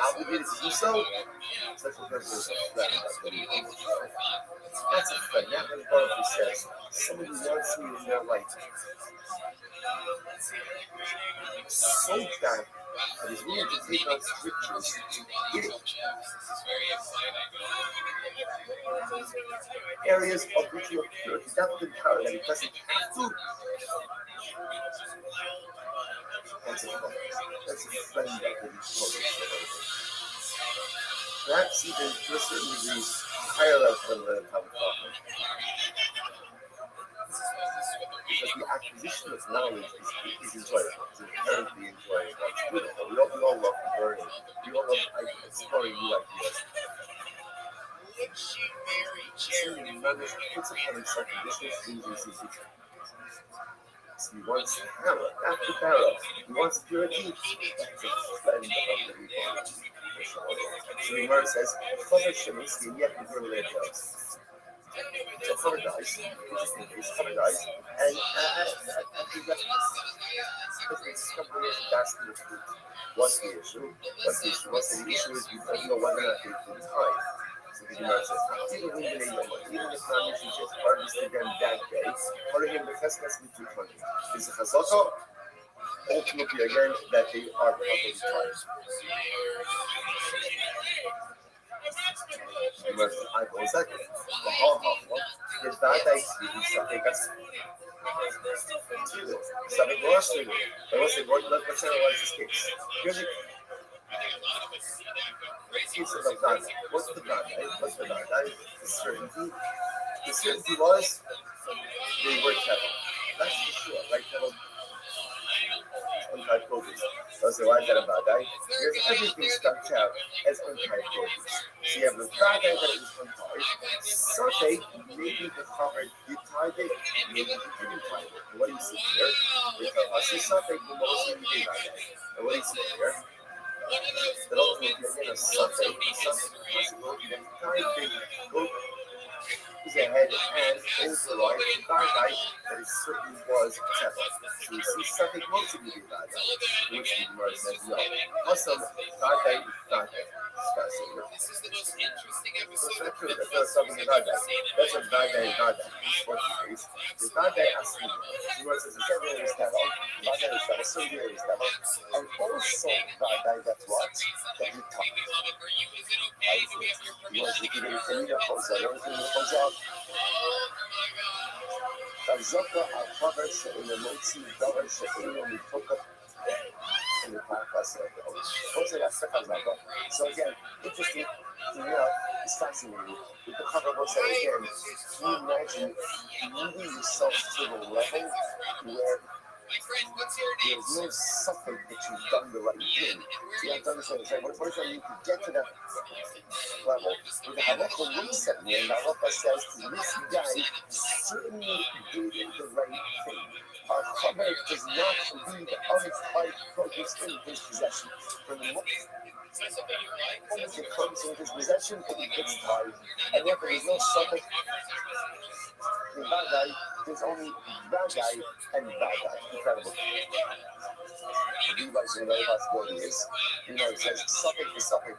obligated to do so, such a person is a friend of the people. That's a friend. That when Baruch says, somebody who wants me in their life so bad that he's willing to take on scriptures areas of ritual purity, not the power that he doesn't have to. That's a friend. That's a friend that can be totally. Perhaps even to a certain degree higher level than the Talmud. Because the acquisition of knowledge is enjoyable. It's inherently enjoyable. It's beautiful. We all love learning. We all love exploring new ideas. Certain knowledge puts upon himself additional stringency. So he wants power, not the barrel. He wants purity. That's a friend of the people. So the Gemara says, "Chover shemiski yet the girl that does." So Chover dies. Interesting case. Chover dies, and he left. It's a couple of years of basket of fruit. What's the issue? What's the issue is you don't know whether or not they can time. So the Gemara says, even if not usually just harvest again that day, or again the Cheskas Mitzvah 20. Is a Chazaka, ultimately again that they are properly timed. I was that is that I see something that's something worse than it. Let's analyze this case. Here's a case of a Dada. What's the Dada? What's the Dada? The certainty. The certainty was they were Kevin. That's for sure, right? Kevin. Untied produce. So why is that about that? There's everything stuck out as untied produce. So you have the Dada that is untied. Saute, maybe the covered. You tied it, maybe you didn't tie it. And what do you see here? Because I see something the most you do that. And what do you see here? That ultimately again a something possible. You can tie the goat is ahead and override the Dada that it certainly was Kevin. So you see something wants to be the Dada, which the Gemara says no. Awesome, Dada is Dada. That's not true. That's not something Dada. That's what Dada is Dada. What it is. The Dada asking. The Gemara says the second is Kevin. Dada is Kevin. So here is Kevin. And also Dada, that's what? That you talk. You want to give it a minute for that. Chazaka al-Chaver she'ena motzi davar she'ena mitokah in the past. What's it? That's the Chazaka. So again, interesting. It's fascinating. With the cover of what's that again? Can you imagine moving yourself to the level where there's no suffering that you've done the right thing? So you have to understand, what if you can get to that level? With the Halacha reset, and the Halacha says, this guy certainly did the right thing. Our Chaver does not leave untied produce in his possession. For the moment it comes in his possession, it gets tied. And therefore, there's no suffering. The bad guy, there's only bad guy and bad guy. Incredible. The Levi's another possibility is, it says suffix is suffix.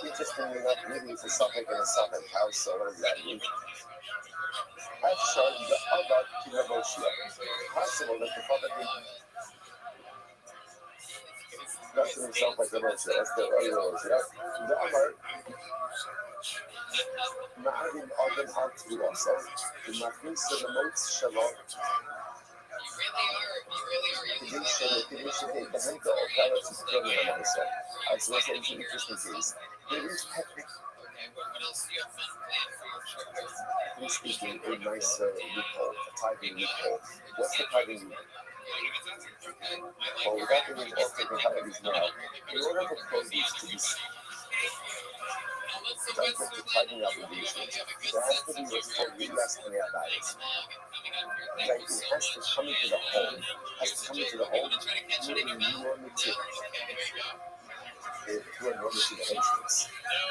Interestingly enough, maybe it's a suffix and a suffix house, so what does that mean? I've shown the other Kinaboshia. Possible that the father did not to himself like the Moshe, that's the early Moshe. The other Ma'adim Adam Artu also, the Machnis of the Motes Shalom. So what's an interesting case? There is speaking a nice loophole, a tithing loophole. What's the tithing loophole? Well, without getting into all technicalities now, in order for produce to be don't get to tighten obligations. There has to be what's called re-asking our values. Like, it has to come into the home. Has to come into the home through normative. Through a normative entrance.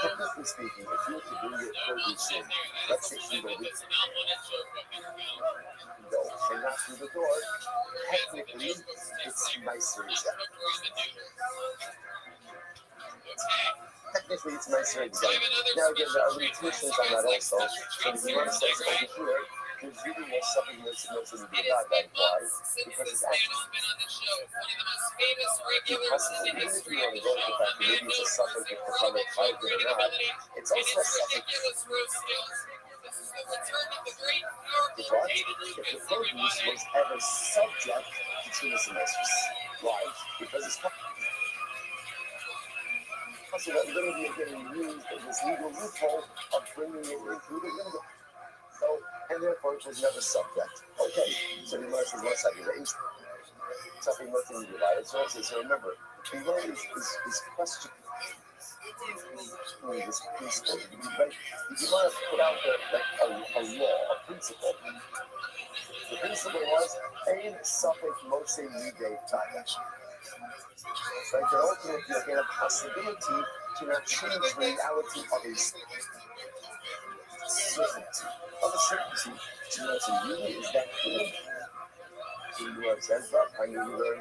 Technically speaking, if you were to bring your produce in, let's say you go and not through the door, technically it's nicer exact. Technically, it's nicer exact. Now again, there are limitations on that also. So the Gemara says over here, there's really no something that's supposed to be about that. Why? Because it's actually impossible. Even if you want to go with the fact that maybe it's a suffix if the father tried it or not, it's also a suffix. What? If the produce was ever subject to two semesters. Why? Because it's so that literally is getting used as this legal loophole of bringing it in through the window. So, and therefore it was never subject. Okay, so the Gemara says, what's that erased? Something nothing divided. So remember, the Gemara is question. This principle, right? The Gemara put out a law, a principle. The principle was ein safek moshe midei tadash. Right, that ultimately you get a possibility to not change the reality of a certainty. Of a certainty. So really is that good? So you know what it says, but I knew you learn.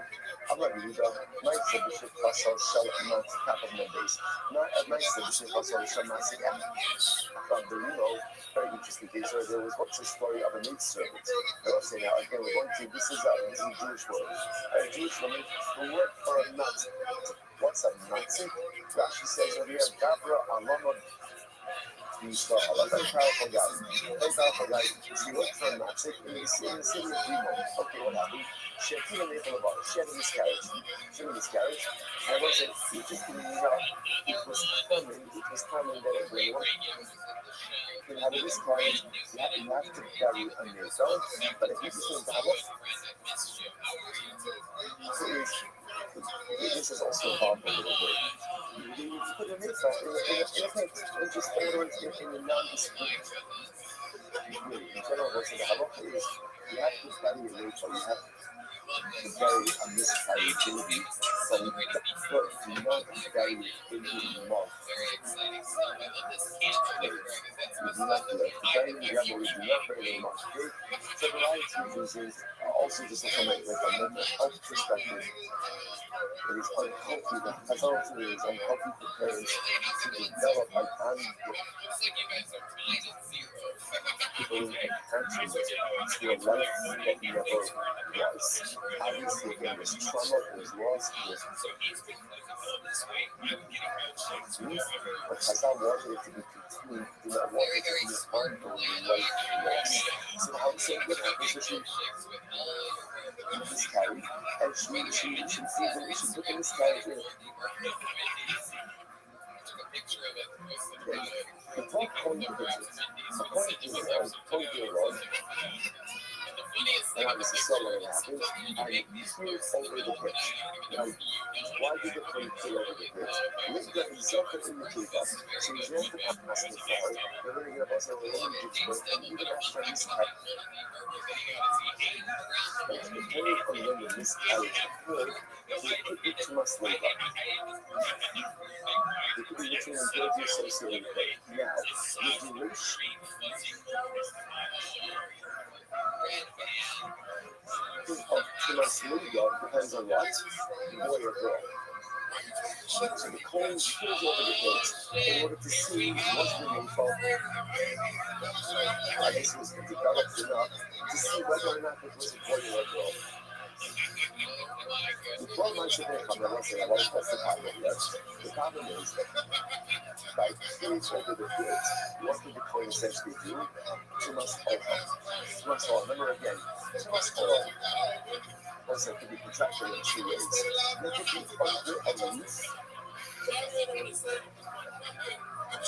I'm not really done. My submission plus our shell not top of my base. Not at my submission plus our shell not again. From the very interesting case where there was once a story of a maid servant. I will say now, again, we're going to, this is a Jewish woman. A Jewish woman who worked for a Nazi. What's a Nazi? Rashi says over here, Gabra Alama. He's a very powerful guy. Very powerful guy. She worked for a Nazi in the city of Remo. Okay, what happened? She had two people about it. She had a miscarriage. And I will say, you just didn't know. It was coming that everyone can have a miscarriage. You have to carry a newborn. But if you just don't have it, this is also a powerful little word. You put an info in a pit and just order it in a non-discrete. In general, what's in the halacha is you have to carry a newborn. You have to carry a miscarried baby from birth. Do not carry it into the mouth. You do not do that. To carry the grandma, you do not carry the mouth. So the variety of reasons, also just from a mental health perspective, it is unhealthy. The pathology is unhealthy for parents to develop an people in attachment to a life that never was. Obviously, again, there's trauma, there's loss, there's grief, but Chazal wanted it to be continued, did not want it to be an ongoing life loss. So how the same thing happens if she miscarried, and she took a miscarriage in. The point according to and obviously so when it happens, and threw over the pitch. Now, why did the plane throw over the pitch? Look at himself in the Kiva, so he's there to have us in the fire. They're going to get us over the Egypt, and even after this time, depending on when the miscarriage occurred, they could be too much later. They could be literally guilty associated with it. Now, the duration of too much later depends on what? Boy or girl. So the coin spills over the plate in order to see what's the info. I guess it was developed enough to see whether or not it was a boy or a girl. The 12 months of income, I won't say that's the problem. The problem is that by carrying over the goods, what did the coin essentially do? Too much oil. Remember again, too much oil. Also, it could be contracted in 2 ways. They could be under a leaf,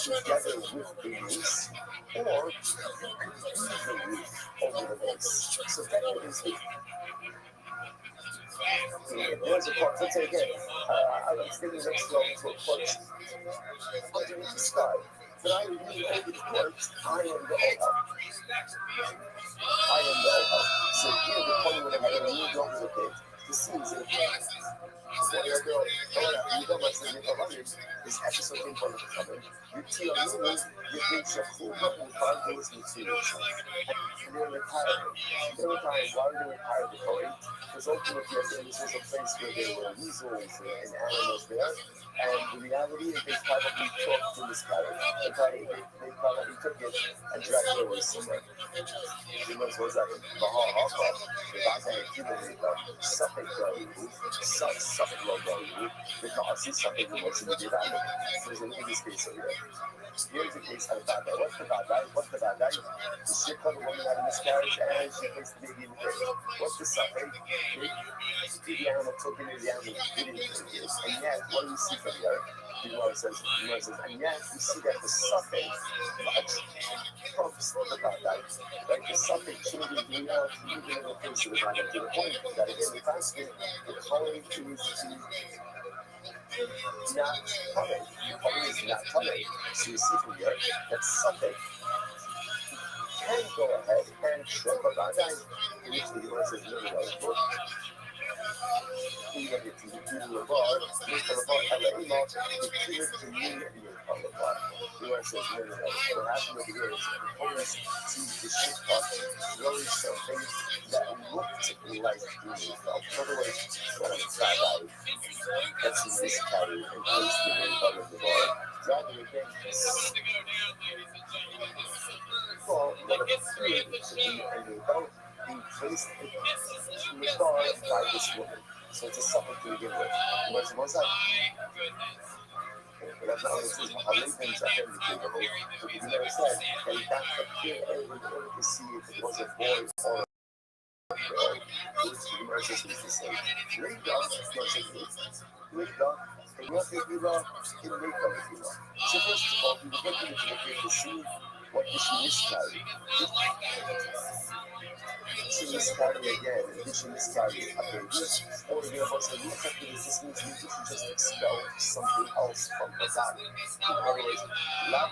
together with the leaf, or the leaf over the base. So technically speaking, there's a part, let's say again, I was thinking next to a quote, underneath the sky, But I really only works, I am the all-help. I am the all-help. So here the point when I had a new dog is okay. The scenes in what I do, you don't want to live around it. This episode came from the cover. You tell me, you think you're full of the five days materials. And they're retired. Every time, why are they retired before it? Because ultimately, again, this was a place where there were weasels and animals there. And the reality is they probably took to this carrot. They probably took it and dragged it away somewhere. Because was that the hard the guys that had given it something very something low because it's something we want to do that. So in this case over here. Here's the case of the bad guy. What's the bad guy? What's the bad guy? The shit called the woman had a miscarriage and she placed the baby in the grave. What's the suffering? The animal took it in the animal didn't produce. And yet, what do we see from here? The Lord says, and yet we see that the suffering trumps the bad guy. Like the suffering changes the reality even in the face of the bad guy to the point that again, the fasting, the calling is to not coming. Coming is not coming. So you see from here that something can go ahead and trip a bad guy. In which the Lord says, no. Even if you do the bar, Mr. Bar, Allah, the clear to me and your color bar. The Lord says, no. What happened over here is opposed to the ship part, really something that looked like being felt. In other words, what a bad guy. That's in this carry and placed the name of the bar. Rather than well, what appeared to be a rebel being placed in the bar by this woman. So it's a suffering to begin with. What's that? That's not what it says. How many things are indicatable? But you never said that he got to appear in order to see if it was a boy or a girl. Which the Mercy is the same. Read God, Mercy is. Read God. And what if you love, in read God if you love. So first of all, he was looking into the grave to see what did she miscarry. She miscarry again, and did she miscarry a baby? Or there was a look at this, this means maybe she just expelled something else from her body. In other words, not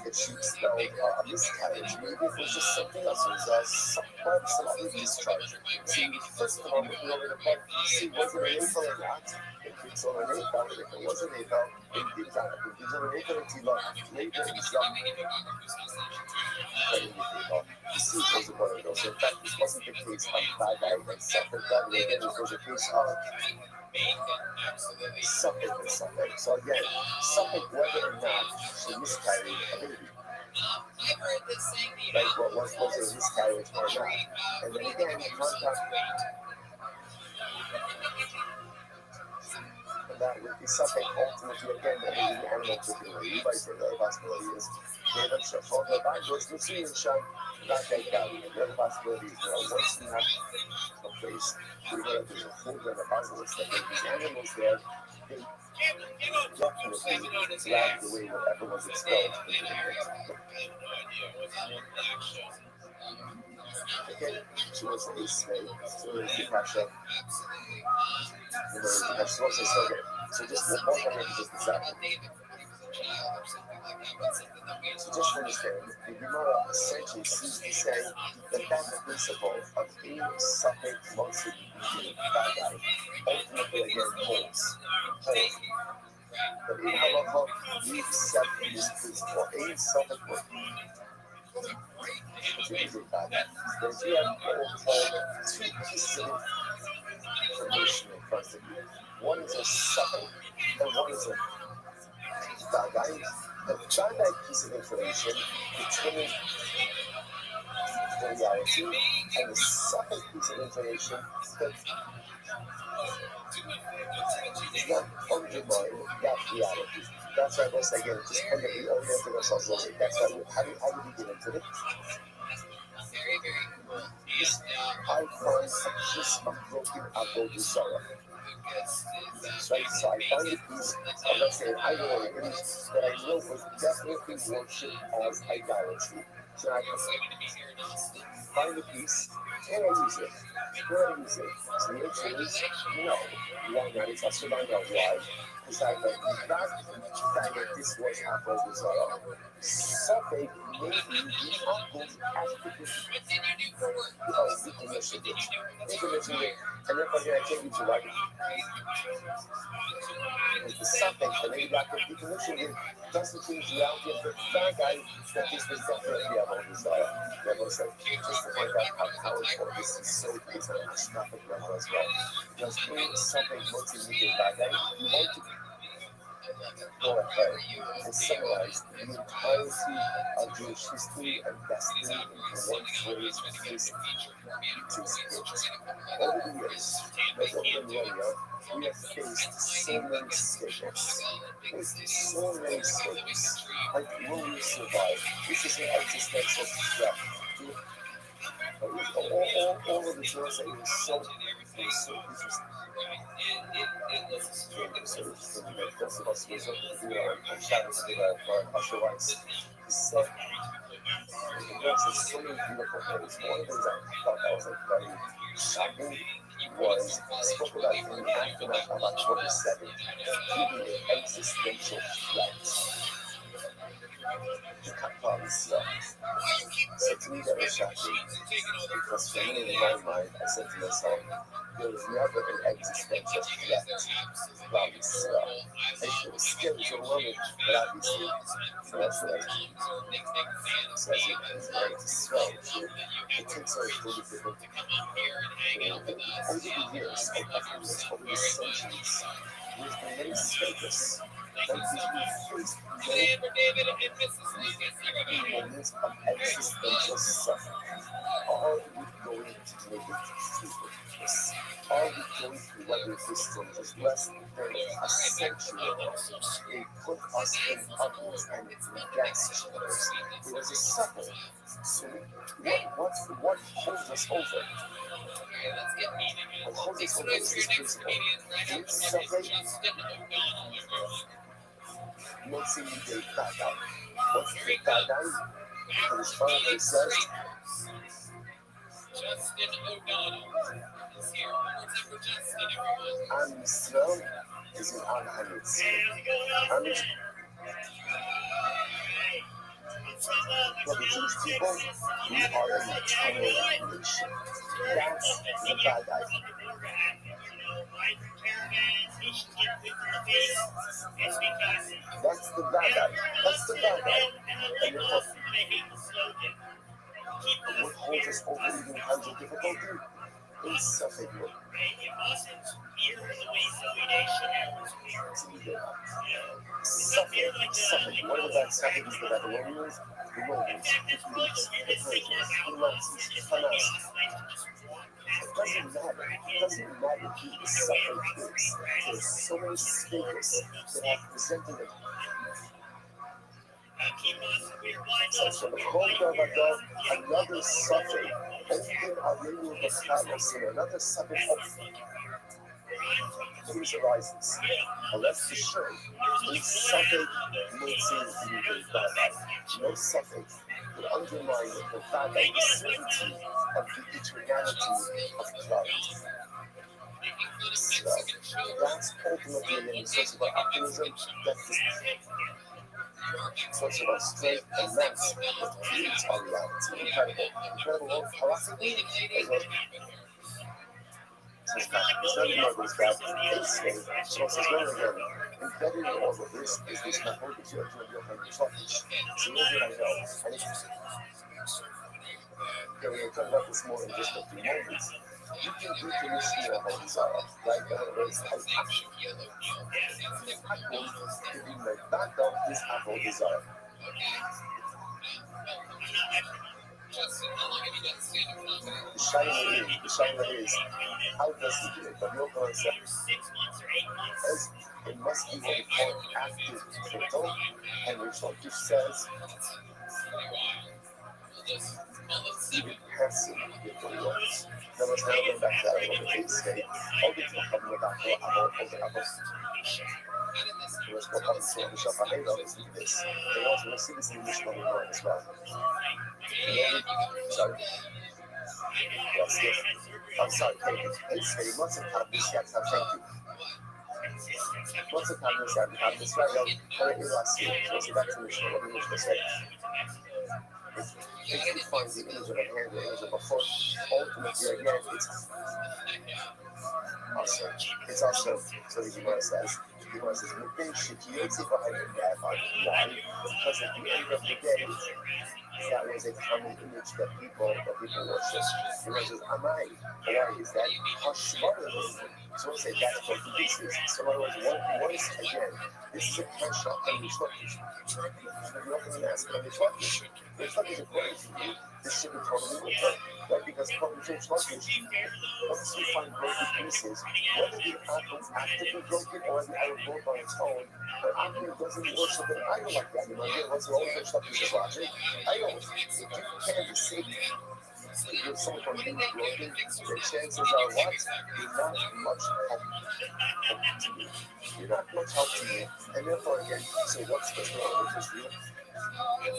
that she expelled a miscarriage. Maybe it was just something else. It was some other discharge. So first of all, looking over the bed, see was it an AFL or not? If it's on an AFL, if it was an AFL, then did that. If it's on an AFL, it's later in some. You see, it was one of those. In fact, this wasn't the case of bad guy and suffered that way. Again, it was a case of suffered and suffered. So again, suffered whether or not she miscarried a baby. Like what was it a miscarriage or not? And then again, contact that would be something ultimately again that is the animal taken away. You might say the other possibility is they themselves hold their Bibles, we'll see in shine, not that value. The other possibility is once you have a place where there's a whole other possibility that these animals there, they definitely dragged away whatever was expelled. Okay, so what's the ace made? So there's the cash up. So just one more time, just a second. So just understand, the Gemara essentially seems to say that that principle of being suffering mostly being bad guy, ultimately again holds. But in Halacha, we accept this principle. Being suffering there's we have what we'll call two pieces of information in front of you. One is a suffering, and one is a bad guy. The bad guy piece of information determines the reality, and the suffering piece of information that does not undermine that reality. That's why I again, just kind of reorienting ourselves a little bit. That's why how do we get into it? I find a piece of broken apple Sarah. Right? So I find a piece of, let's say, idolaters that I know was definitely worshipped as idolatry. So I find a piece Can I use it? Can I use it? So the answer is no. Why not? It's also find out why. Because I got that this was Apple desire. Something maybe the Apple activity decommissioned it. Decommissioned it, and then I take you to write the something, and then you got the decommissioned it. Doesn't change the reality of the fact that this was definitely Apple desire. Never said just to point out how powerful this is so is an astrophic level as well. Because in something multimedia back then, you want to go ahead and summarize the entirety of Jewish history and destiny into one phrase, which is it. Over the years, like over the millennia, we have faced so many statements. So many statements. Like, will we survive? This is an existential threat. All of the things that was so interesting. First of all, was up to do a chat with Usher Rice. He said, there's so many beautiful things. One of the things I thought that was like very shocking was spoke about in the aftermath of October 7th, the existential threat. So to me that was shocking because for me in my mind I said to myself, there was never an existential threat about Israel. It was scary to woman, but obviously that's what I says it's very discouraged. It takes on a totally different over the years, over the centuries, there's been many statements that we faced moments of existential suffering. Are we going to make it through this? Are we going to weather this storm just less than a century ago? It put us in ovens and gas chambers. It was a suffering. So what holds us over? What holds us over is this principle. In suffering, makes you get back out. What's the back out? The response says, Justin O'Donnell is here. One more time for Justin, everyone. I'm Israel is in our hands. For the Jewish people, we are an eternal nation. That's the bad guy. That's the bad guy. That's the bad guy. And what holds us over even times of difficulty is suffering. Suffering. What are that suffering? The Babylonians, the Romans, the Greeks, the Persians, the Nazis, the Hamas. It doesn't matter. It doesn't matter who the suffering is. There's so many statements that have presented it. So another suffering, open a radio of Carlos, another suffering news arises. And let's be sure, this suffering makes it really bad. No suffering would undermine the fact that the certainty of the eternality of Christ. So that's ultimately the source of our optimism, that's the source of our strength, and that's what creates our reality. Incredible, harassingly, as well. It's not more than that. It's sources going again. Embedded in all of this is this methodology of your focus. So here's what I know. And it's we're going to talk about this more in just a few moments. You can decommission your whole desire. Right now, there's an action. Apple to be my backup is Apple desire. The shiner is, how does he do it? But your concept is, it must be what we call active crypto. Henry Schultz says, even passive crypto works. Now let's now go back to that a little bit. Say, all the people come about let's go up to the shop. I hate all this. They also see this in English money as well. Sorry. Yes, yes. I'm sorry, thank you. Hey, what's a copy? Yes, thank you. What's a copy? I'm just right now. Can I ask you? What's the definition? What do you mean to say? If you find the image of a hand, the image of a foot, ultimately, again, it's also, it's also, so the Gemara says, "Within Shikiyotzi behind that on why? Because at the end of the day, that was a common image that people worship. The Gemara says, Amai, why is that? Hashmara. So I say that's what the pieces. So in other words, once again, this is a kasha on the Turkish. You're not going to ask on the Turkish. The Turkish, according to you, this should be totally different. Right? Because according to Turkish, once you find broken pieces, whether the apple is actively broken or the apple broke on its own, the apple doesn't worship an idol like that. You know, what's the only stuff is logic? Idols. If you can't see if someone being broken, the chances are what? You're not much help to you. You're not much help to you. And therefore, again, so what's the wrong with Israel?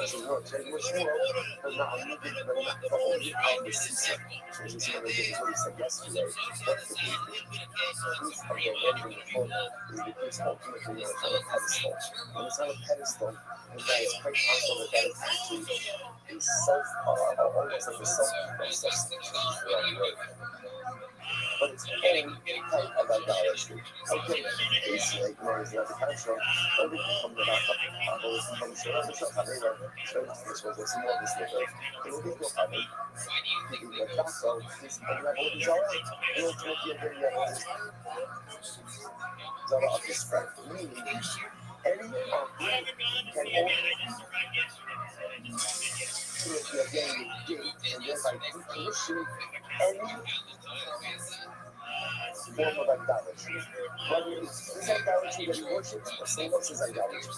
Israel, take what's wrong, but not only but only on the season. So this is what he said yesterday. That's the piece of the rendering the phone is the piece ultimately on a pedestal. When it's on a pedestal, and that is quite possible that is actually a self, almost like a self-process. But it's own type of idolatry. Okay, basically, is not the country, but we can come to that those from Shara, this was a small district. And we go on it. People get back, so this level is all right. And it's what you're doing, Zara of this friend. Meaning, any can only if you're getting a gate and thereby decommission any form of idolatry. Whether it's this idolatry that he worships or someone else's idolatry.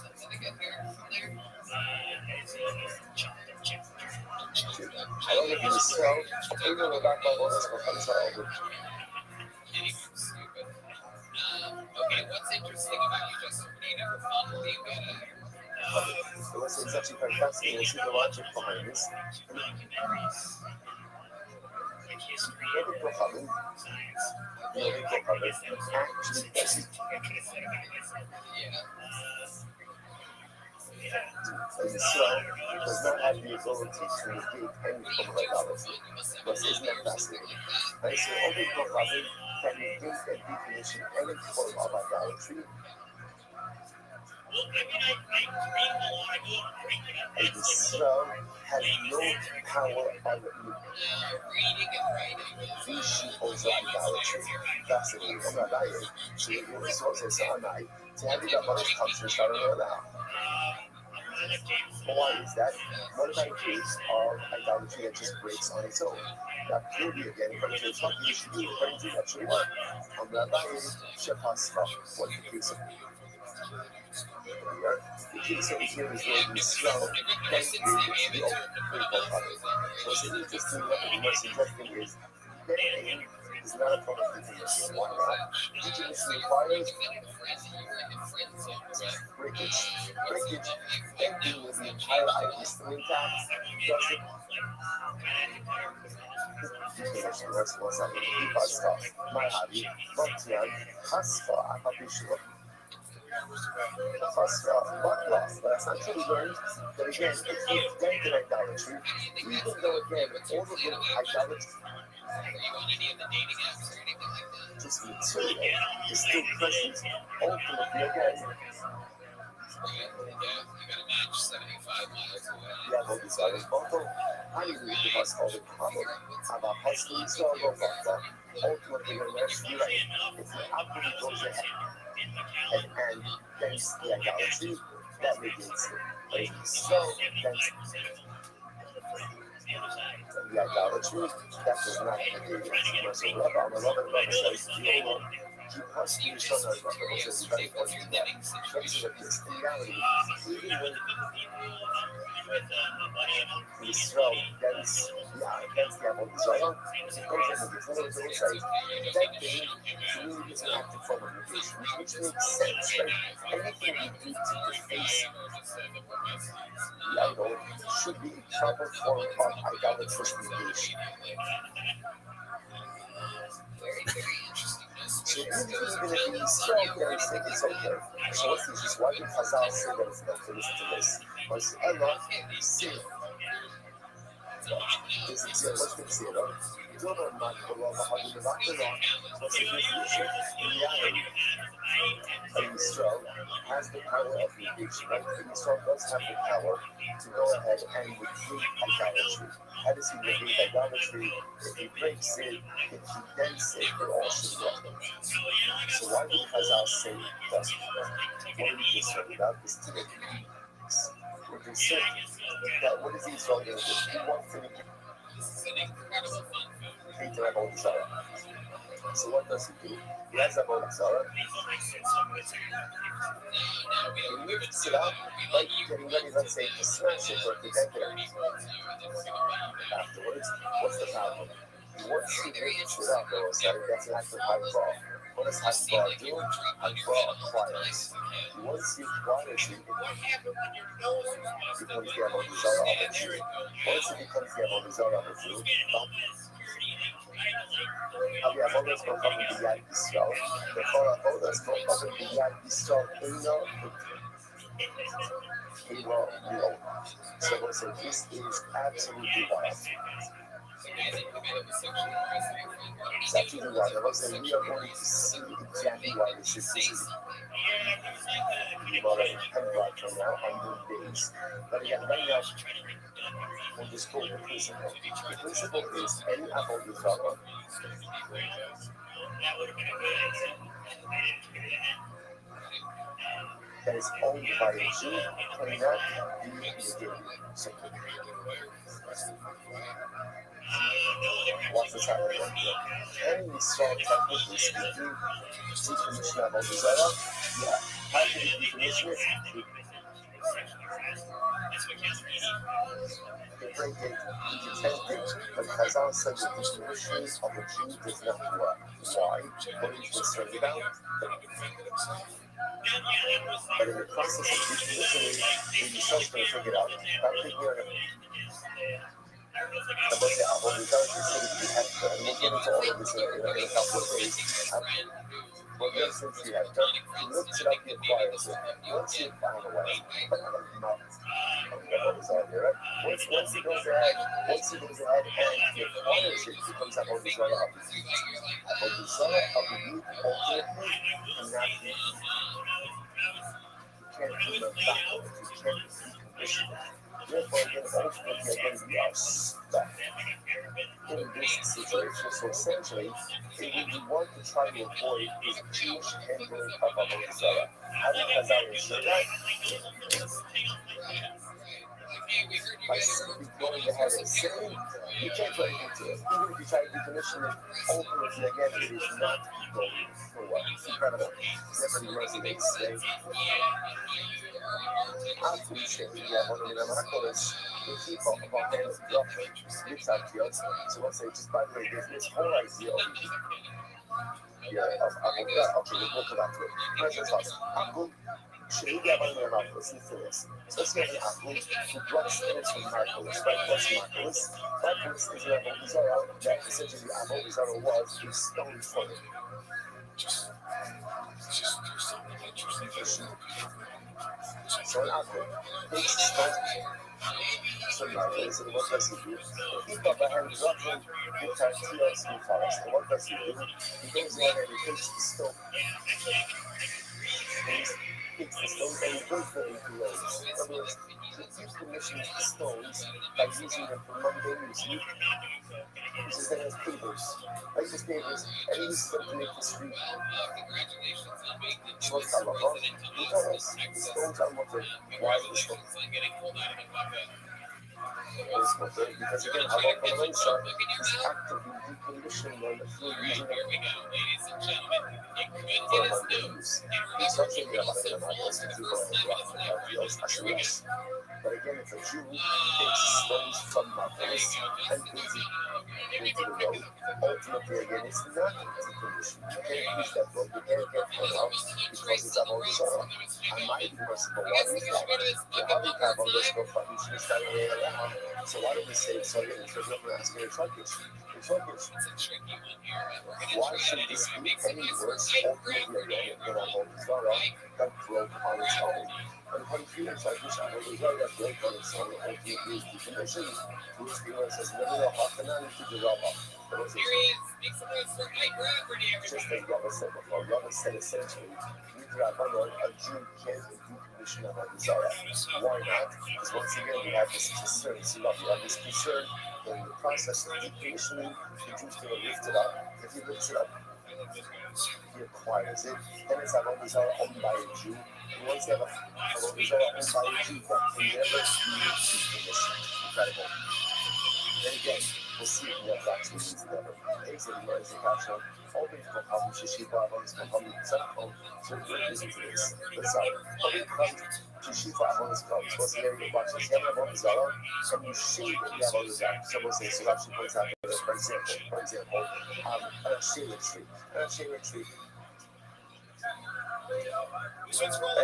I don't know if you sell, even though back by all this, but I'm sorry. Okay, what's interesting about you, Justin? You never followed me, but It's actually quite fascinating. We'll see the logic behind this. Israel does not have the ability to negate any form of idolatry. But isn't that fascinating? Right? So only Kohabim can negate and decommission any form of idolatry. And Israel has no power on the issue over idolatry. Fascinating. I'm not lying. So the sources are not. To have the Baruch comes from Shalom now. Why is that? What about a case of idolatry that just breaks on its own? That clearly, again, according to the talk, you should be according to that should work. I'm not lying. Shepasra. What's the case of the case of here is where the Israel can create the open public. So it's interesting that the most suggesting is bending is not a form of decommission. Why not? Decommission requires breakage, bending with the entire item still intact. Doesn't decommission works once I keep our stuff. My hobby, Montian, Hasfa, Apapishua. But that's not true. We learned that again, if you dent in idolatry, even though again, all of the idolatry just material is still present, ultimately again. Yeah, but this is photo. I need to read the bus all the problem. About hustling, so I'll go back there. Ultimately, the rest you right. If the apple goes ahead and thanks the idolatry, that negates it. But if you sell thanks the idolatry, that does not negate it. So Rabbi, I'm a Rabbi says, keep hustling, so no, Rabbi says, very important to that. But this is in reality, even when Israel against the Abu Israel, it goes in the before it says that thing to me is an active form of negation, which makes sense, right? anything we do to deface the idol should be a proper form of idolatrous negation. So even if we strong there, it's okay. So what's this? Just why did Chazal say that it's not to listen to this? Was Allah sin? This is it. What's the zero? Double mark below the hundred of Akhlaq. What's the definition? Reality. A Yisrael has the power of negation, right? A Yisrael does have the power to go ahead and negate idolatry. How does he negate idolatry? If he breaks it, if he then says it all should go. So why would Chazal say it doesn't? What are we concerned about? This today. We're concerned that what is Israel going to do? He wants to negate their Avodah Zarah. So what does he do? He has Avodah Zarah. He lifts it up, like getting ready, let's say, to smash it or to deck it. Afterwards, what's the problem? Once he lifts it up, though, so he gets an act of high. What does Hashbah do? Hashbah acquires. Once he acquires it, becomes the Avodah Zarah of a Jew. Once it becomes the Avodah Zarah of a Jew, Avodas become the Yad Yisrael. Therefore, Avodas become the Yad Yisrael. So we'll say this is absolutely wild. It's actually wild. I was saying we are going to see exactly why this is. We've already come right from now on good days. But again, right now, we'll just go with the principle. The principle is any Avodah Zarah that is owned by a Jew cannot be negated. So, what's this happening? Can we start technically speaking decommission Avodah Zarah? Yeah. How can we decommission it? The break it, we can test it, but Chazal said the decommission of a Jew does not work. Why? What are you concerned about? But in the process of decommissioning, the Yisrael's going to figure out how to hear it. And what's the Avodah Zarah considered to be hefker? And we'll get into all of this in a couple of days. Well, just since he had done, he looks it up, he acquires it. Once he found a way, but not Avodah Zarah here, right? Once he goes ahead and he acquires it, it becomes Avodah Zarah of the youth. Avodah Zarah of the youth ultimately cannot be. You can't do them backwards. You can't decommission it. Therefore, again, ultimately, again, we are stuck in this situation. So essentially, we want to try to avoid is Jewish handling of Avodah Zarah. How do Chazal ensure that? By simply going ahead and saying, you can't do anything to it. Even if you try to decommission it, ultimately, again, it is not going to work. It's incredible. It never resonates. After we say, yeah, one of the miracles, if you talk about them as doctrine, it's ideas. So let's say, just by the way, there's this whole idea of okay, we'll come back to it. Present thoughts. Apple, Shahidi Abba Miracles, listen to this. So let's get an apple who brought spirits from Marcos, right? What's Marcos? Marcos is an Avodah Zarah that essentially Avodah Zarah was a stone for him. So an apple takes the stone. So Marcos, and what does he do? He got the hand dropping the tortillas in forest. And what does he do? He goes ahead and he takes the stone. He takes the stones and he breaks them into loaves. In other words, he decommissions the stones by using them for mundane use. He uses them as pavers, like his neighbors, and he uses them to make the street. So what's that about? He tells us the stones are mutter. Why the stones? Because again, Allah Kalaisa is actively decommissioning them through using them for mundane use. It's not saying that Allah Kalaisa is doing it. But again, if a Jew takes stones from Marcos and puts it into the road, ultimately, again, it's not decommissioned. You can't use that road. You can't get one out because it's Avodah Zarah. I might be merciful. Why is that? The other type of this go from each other around. So why do we say so? It's a different aspect. It's Turkish. Why should this be any worse ultimately than a whole Zara that broke on its own? And confused, I wish I would have that broke on its own ultimately is definition. Which viewers has never half an hour to develop. Just as Robert said before, Robert said essentially, we grab on a Jew can't be definition of a Zara. Why not? Because once again, we have this concern. See, we have this concern in the process of decommissioning, the Jews going to lift it up. If he lifts it up, he acquires it. Then it's a Zara owned by a Jew. And once you have a Zara owned by a Jew, that can never be decommissioned. Incredible. Then again, we'll see what that actually means together. Exit learns the caption. Open for Papa Shishiba, open for Papa Sako. So we're busy to this. Let's open for Shishiba, open for what's the area of watching? You have a Zara, so you see that you have a Zara. Someone says, so actually points out, for example, a shade tree. A shade tree. And what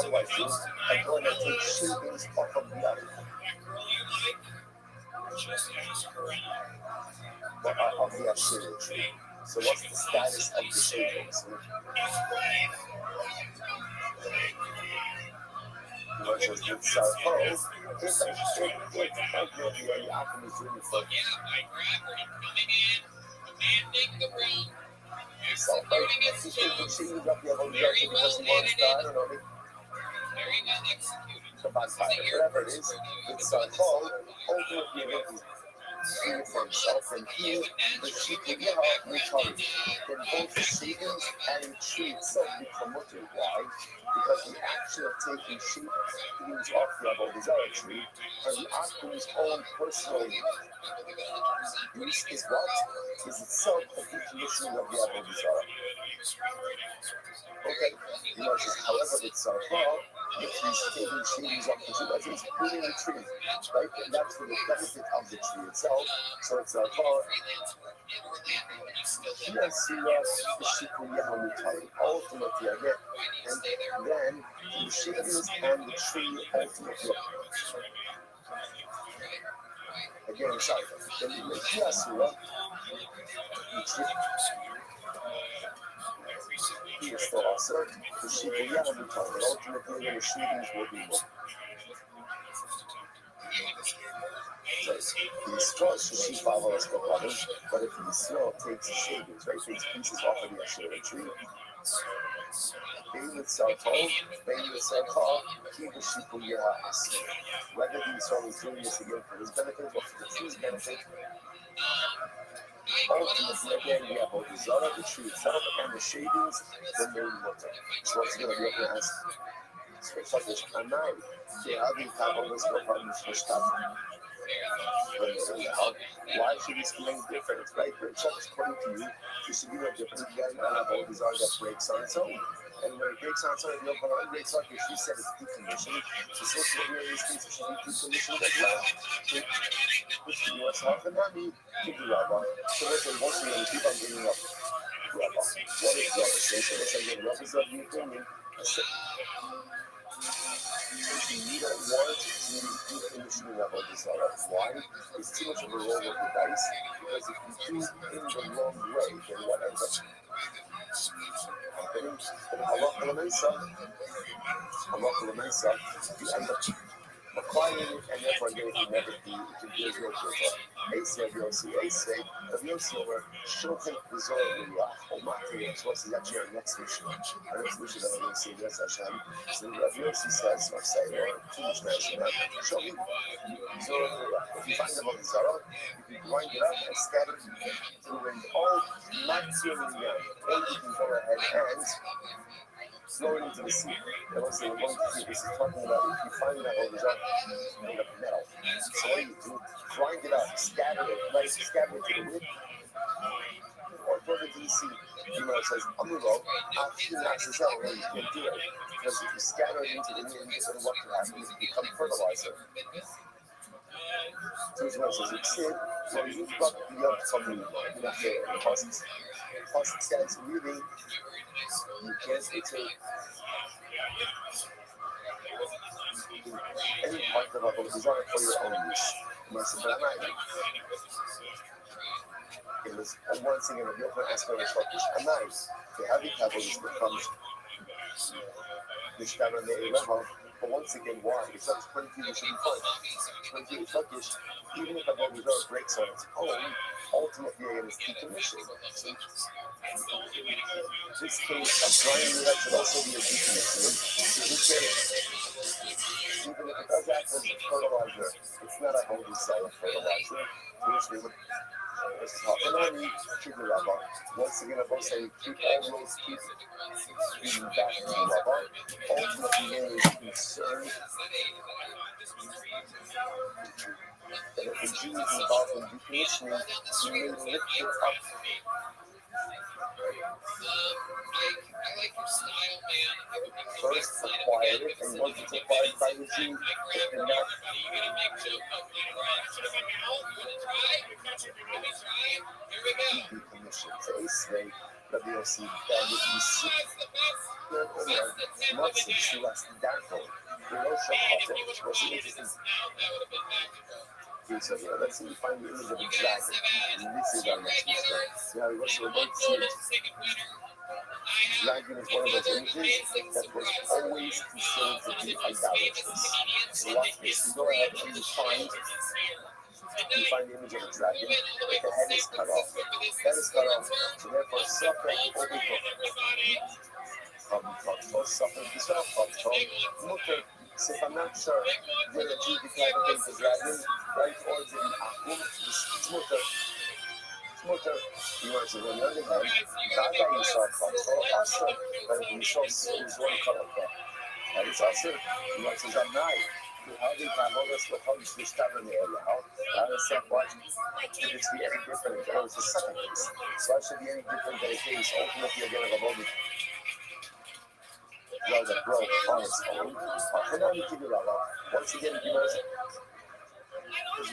do I do? I'm going to take shavings off of the other. Of the shade tree. So what's the status of the shavings? Much as with Sarko, if I will be an alchemist doing it for so, if you think the shavings up the other direction because he wants that, I don't know, the backfire, whatever it is, with Sarko, ultimately free for himself and he, the sheep will get out retarded. Then both the shavings and the tree itself become mutter. Why? Because the action of taking shavings off the Avodah tree and the act of his own personal use is what? Is itself a decommissioning of the Avodah. Okay, however, it's far. If he's taking shavings off the tree, that he's pruning the tree, right? And that's for the benefit of the tree itself. So it's far. Yes, the Shikuya retarded ultimately again. And then the shavings and the tree ultimately. Again, sorry. Then the Yasura, the tree. He is still also the Shikuya retarded. Ultimately, the shavings will be more. The straw should follow us for others, but if the straw takes the shavings, right, takes pieces off of the shade tree, being with Sarko, being with Sarko, keep the Shikuya ass. Whether the straw is doing this again for his benefit or for the tree's benefit, ultimately, again, we have both the Zara, the tree itself, and the shavings, the main water. So what's going to be up as Switch and now, they have been on this problems for stuff. Why should this be any different? Right? It's always according to you. You should be no different. You guys have all these are that breaks on its own. And when it breaks on its own, you know, but it breaks like if she said it's decommissioned, the social media in this case should be decommissioned as well. Which you yourself and not me, keep the Rabba. So listen, once again, keep on bringing up Rabba. What is Rabba? So let's say, Rabba is of the opinion. You don't want to do decommissioning of a desire. Why? It's too much of a roll of the dice. Because if you do in the wrong way, then what ends up happening? You end up acquiring it, and therefore again, it can never be, it can be as no filter. Ace of Yossi over Shofet Bizarre Omati, so what's actually our next mission? Our next mission that we're going to see this Hashem. So Rav Yossi says, or say, or too much mention that, Shofet Bizarre, if you find them on the Zara, you can grind it up and scatter it through an all maximum young. Or you can go ahead and throw it into the sea. And once we're going to see, this is talking about if you find that on the Zara, made of metal. So what do? Grind it up, scatter it, right? Scatter it to the wind. Or throw it to the sea. You know, it says, Amulo, after that's out, you can't do it. Because if you scatter it into the wind, then what can happen? It can become fertilizer. So it's what it says, it's it. So you've got the young from the plus it says really You can't dictate any part of our design for your own use. Mas dramatic. It was once again a different aspect of Turkish. And now, the heavy cavalry becomes the stand on the A level. But once again, why? It's not 20 you should be fine. 20 Turkish, even if a ball reserve breaks on its own, ultimately it is decommissioned. So, this case of drying unit should also be a decommissioning. Even if it does act as a fertilizer, it's not a holy cell of fertilizer, which we would trigger rubber. Once again, I will say keep all those keep feeding back into the rubber. Ultimately, man is concerned that if the G is involved in decommissioning, you may lift it up. First, acquire it, and once it's acquired by the G, it cannot decommissioned. So it's very WLC that you see not six less darko. The Russia project was interesting. So yeah, let's see, find the image of a dragon. And this is our next mistake. Yeah, we also want to see it. Dragon is one of those images that was always considered to be idolatrous. So watch this. You go ahead and you find the image of a dragon, but the head is cut off. Head is cut off, so therefore suffering suffering Israel mutter, se fa nacer della giudicata del dragon, right, or the akum, it's mutter, you are to run on the head, Gaga Israel control, also, but if you saw is one cut off there. That is also, you are to Zanai. How they can hold us with how you start in the area. How is that what? Should it be any different? That was the second case. So it should be any different than a case. Ultimately, again, of a body. Rather broke on its own. And now we give it all up. Once again, because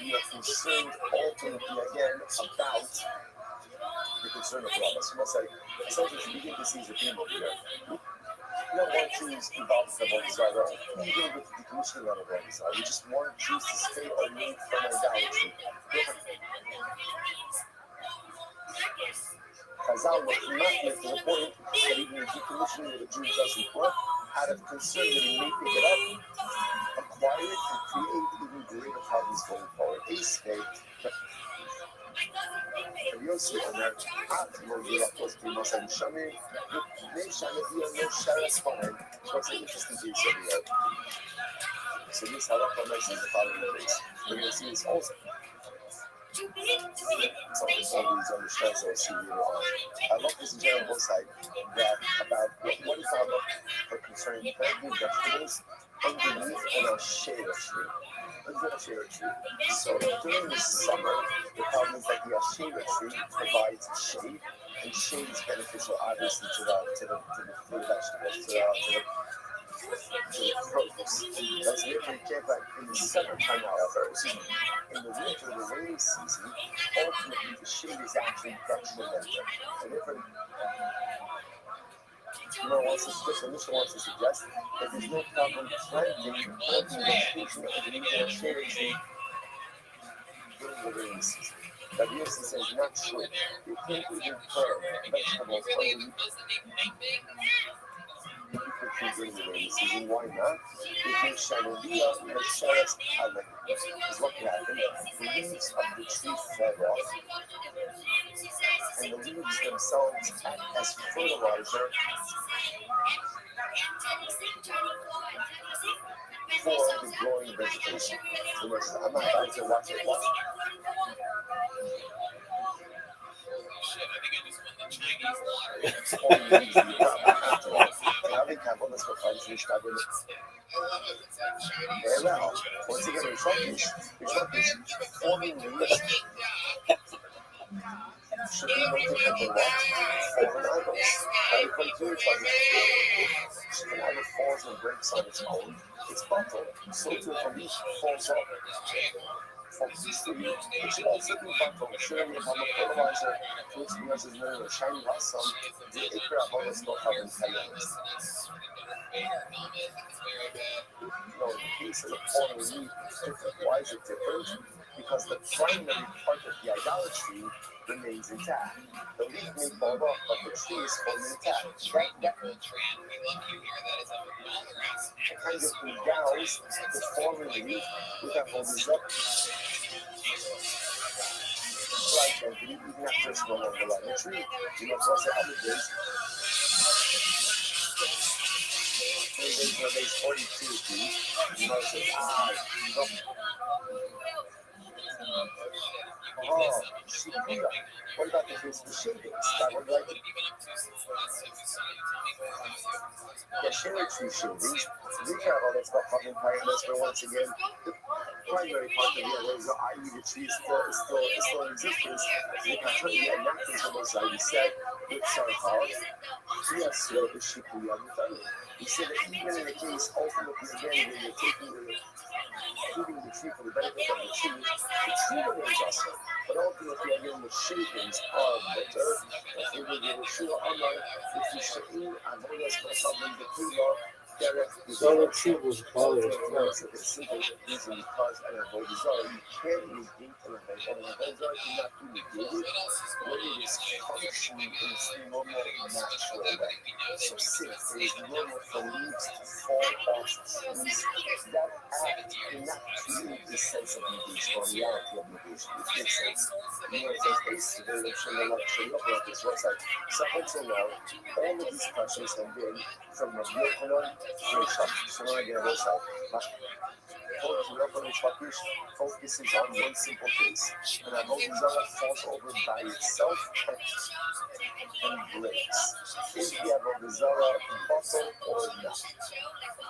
we are concerned ultimately again about the concern of robbers. You must say, essentially, you begin to see the theme over here. We don't want Jews involved in the Bundesliga, even with the decommissioning of the Bundesliga. We just want Jews to stay away from idolatry. Chazal was not making a point that even the decommissioning of the Jews doesn't work, out of concern that he may pick it up, acquire it, and create even greater problems going forward. Yossi and their optimal directors to us and Shami, nation of you and no sheriff's fine. What's an interesting piece of the So this halacha mentions the following case. We're going to see this also. So all these understands or see you on. Halachas in general both sides that about what is halacha for concerning planting vegetables underneath on a shade tree. So during the summer, the problem is that the Ashera tree provides shade, and shade is beneficial, obviously, to the vegetables, to the produce. That's therefore you can't like in the summertime, however, in the winter, the rainy season, ultimately the shade is actually detrimental. So therefore, wants to suggest that there's no problem planting vegetation underneath a shade tree during the rainy season. But yes, it says not true. You can't even plant vegetables underneath during the rainy season. Why not? Because Shanaliya, the Sheriff's Talent, is what can happen. The leaves of the tree fall off, and the leaves themselves act as fertilizer for the growing vegetation. I'm not about to watch it. Let's go find fish. Now, once again, in Turkish, forming leaves should be no different than what? Foreign idols. When you come to each other, chicken either falls and breaks on its own, it's bottled. So too, if a leaf falls off, fortissimi, which also impact on sharing of our fertilizer to experience a shiny hot sun, the acre of all is not having failures. Now, in the case of the corn and wheat, it's different. Why is it different? Because the primary part of the idolatry remains intact. The leaf may fall off, but the tree is fully intact. That kind of endows the fallen leaf with that holds up. Like Anthony, even after it's no longer like the tree. You know, plus the other days, where there's 42 trees, you know, say, no. Oh, Shikura. What about the case of the shavings? That would like the cherry tree shavings. We care about that stuff having pioneers, but once again, the primary part of the other is i.e. the tree is still in existence. You can tell you that nothing's almost like you said, with Sarkar, yes, so the Shikura family. He said that even in the case, ultimately, again, when you're keeping the tree for the benefit of the tree remains awesome. But ultimately, again, the shavings are better. If we would do a Shua Amar, if you should eat, and all that's going to come in the Kula, So the tree was called as well. it's a simple reason because an avodah you can negate an avodah cannot be negated when it is functioning in its normal, natural way. So since it is normal for leaves to fall off trees, that act cannot create the sense of negation or reality of negation. It makes sense. You know, it says, "Ace, they're show you up on this website." So until now, all of these questions have been from the Yochanan so now again, website. Focuses on one simple case, and avodah falls over by itself and breaks. Is the avodah bottle or not?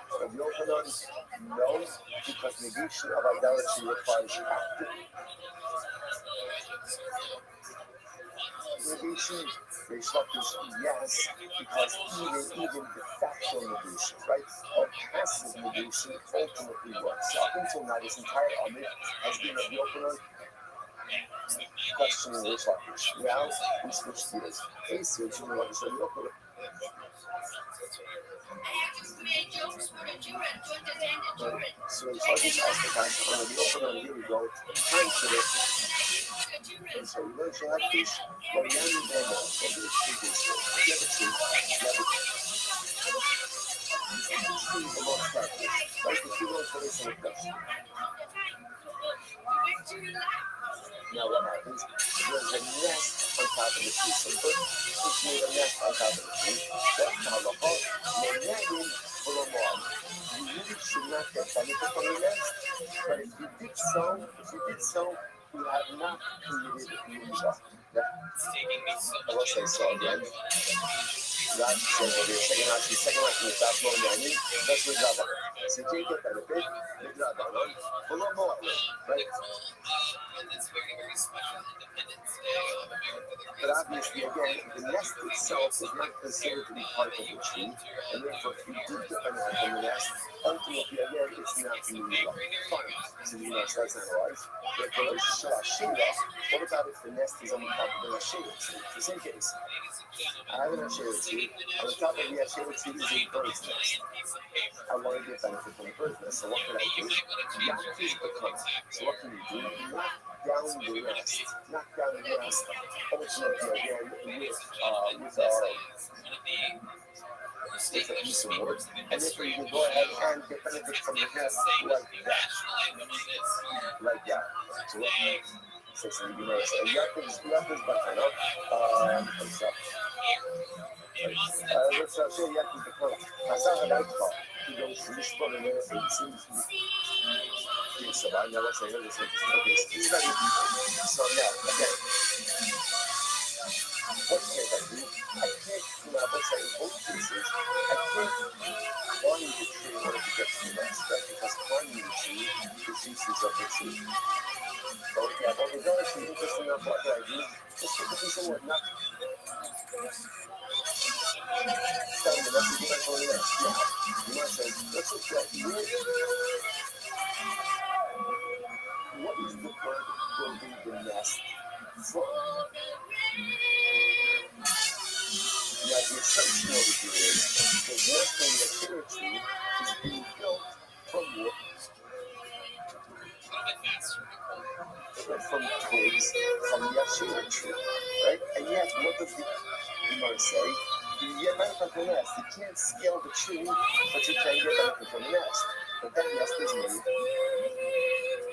From Yochanan, no, because negation of idolatry requires active negation. Yes, because even de facto negation, right, or passive negation ultimately works. So up until now, this entire Amid has been a Yochanan questioning Reish Lakish. Now we switch gears. Ace, you know what is a Yochanan? So Reish Lakish asked the question, when the Yochanan, here we go, answered it. And so Reish Lakish, well, now you know, so there's two things. You have a tree, the most practice, right? The tree knows what it's in the question. Now what happens? There's a nest on top of the tree. So first, made a nest on top of the tree. That's halacha. You really should not get benefit from the nest. But if you did so, you have not created mitzvah. I will say so again. Rashi says over here, second Rashi, the top one, that's with Rabban. So you can't get benefit with Rabban. Right? But obviously, again, the nest itself is not considered to be part of the tree, and therefore, if you do get benefit from the nest, ultimately, again, it's not mitzvah. Fine. So you know, so that's not right. What about if the nest is on top of the Ashera tree? It's the same case. I have an Ashera tree. On the top of the Ashera tree is a bird's nest. I want to get benefit from the bird's nest. So what can I do? So what can you do? Knock down the nest. Ultimately, again, with a piece of wood, and therefore you can go ahead and get benefit from the nest like that. So what says you know, so Yaakov's better, no? What's up? Let's say Yaakov's better. Hassan Alaika, he goes to this one and it seems so I never say this. So now, again, what can I do? I can't, let's say in both cases, I can't climb the tree in order to get to the nest, right? Because climbing the tree reduces of the tree. So yeah, but we're going to see interesting enough what I do. Just look at this and whatnot. Telling the rest of the people on the nest. Yeah. You might say, let's look at here. what is the bird building the nest from? Now, the assumption over here is the nest on the cherry tree is being built from what? From twigs from the cherry tree, right? And yet, what does the Gemara say? You get benefit from the nest. You can't scale the tree, but you can get benefit from the nest. But that nest is made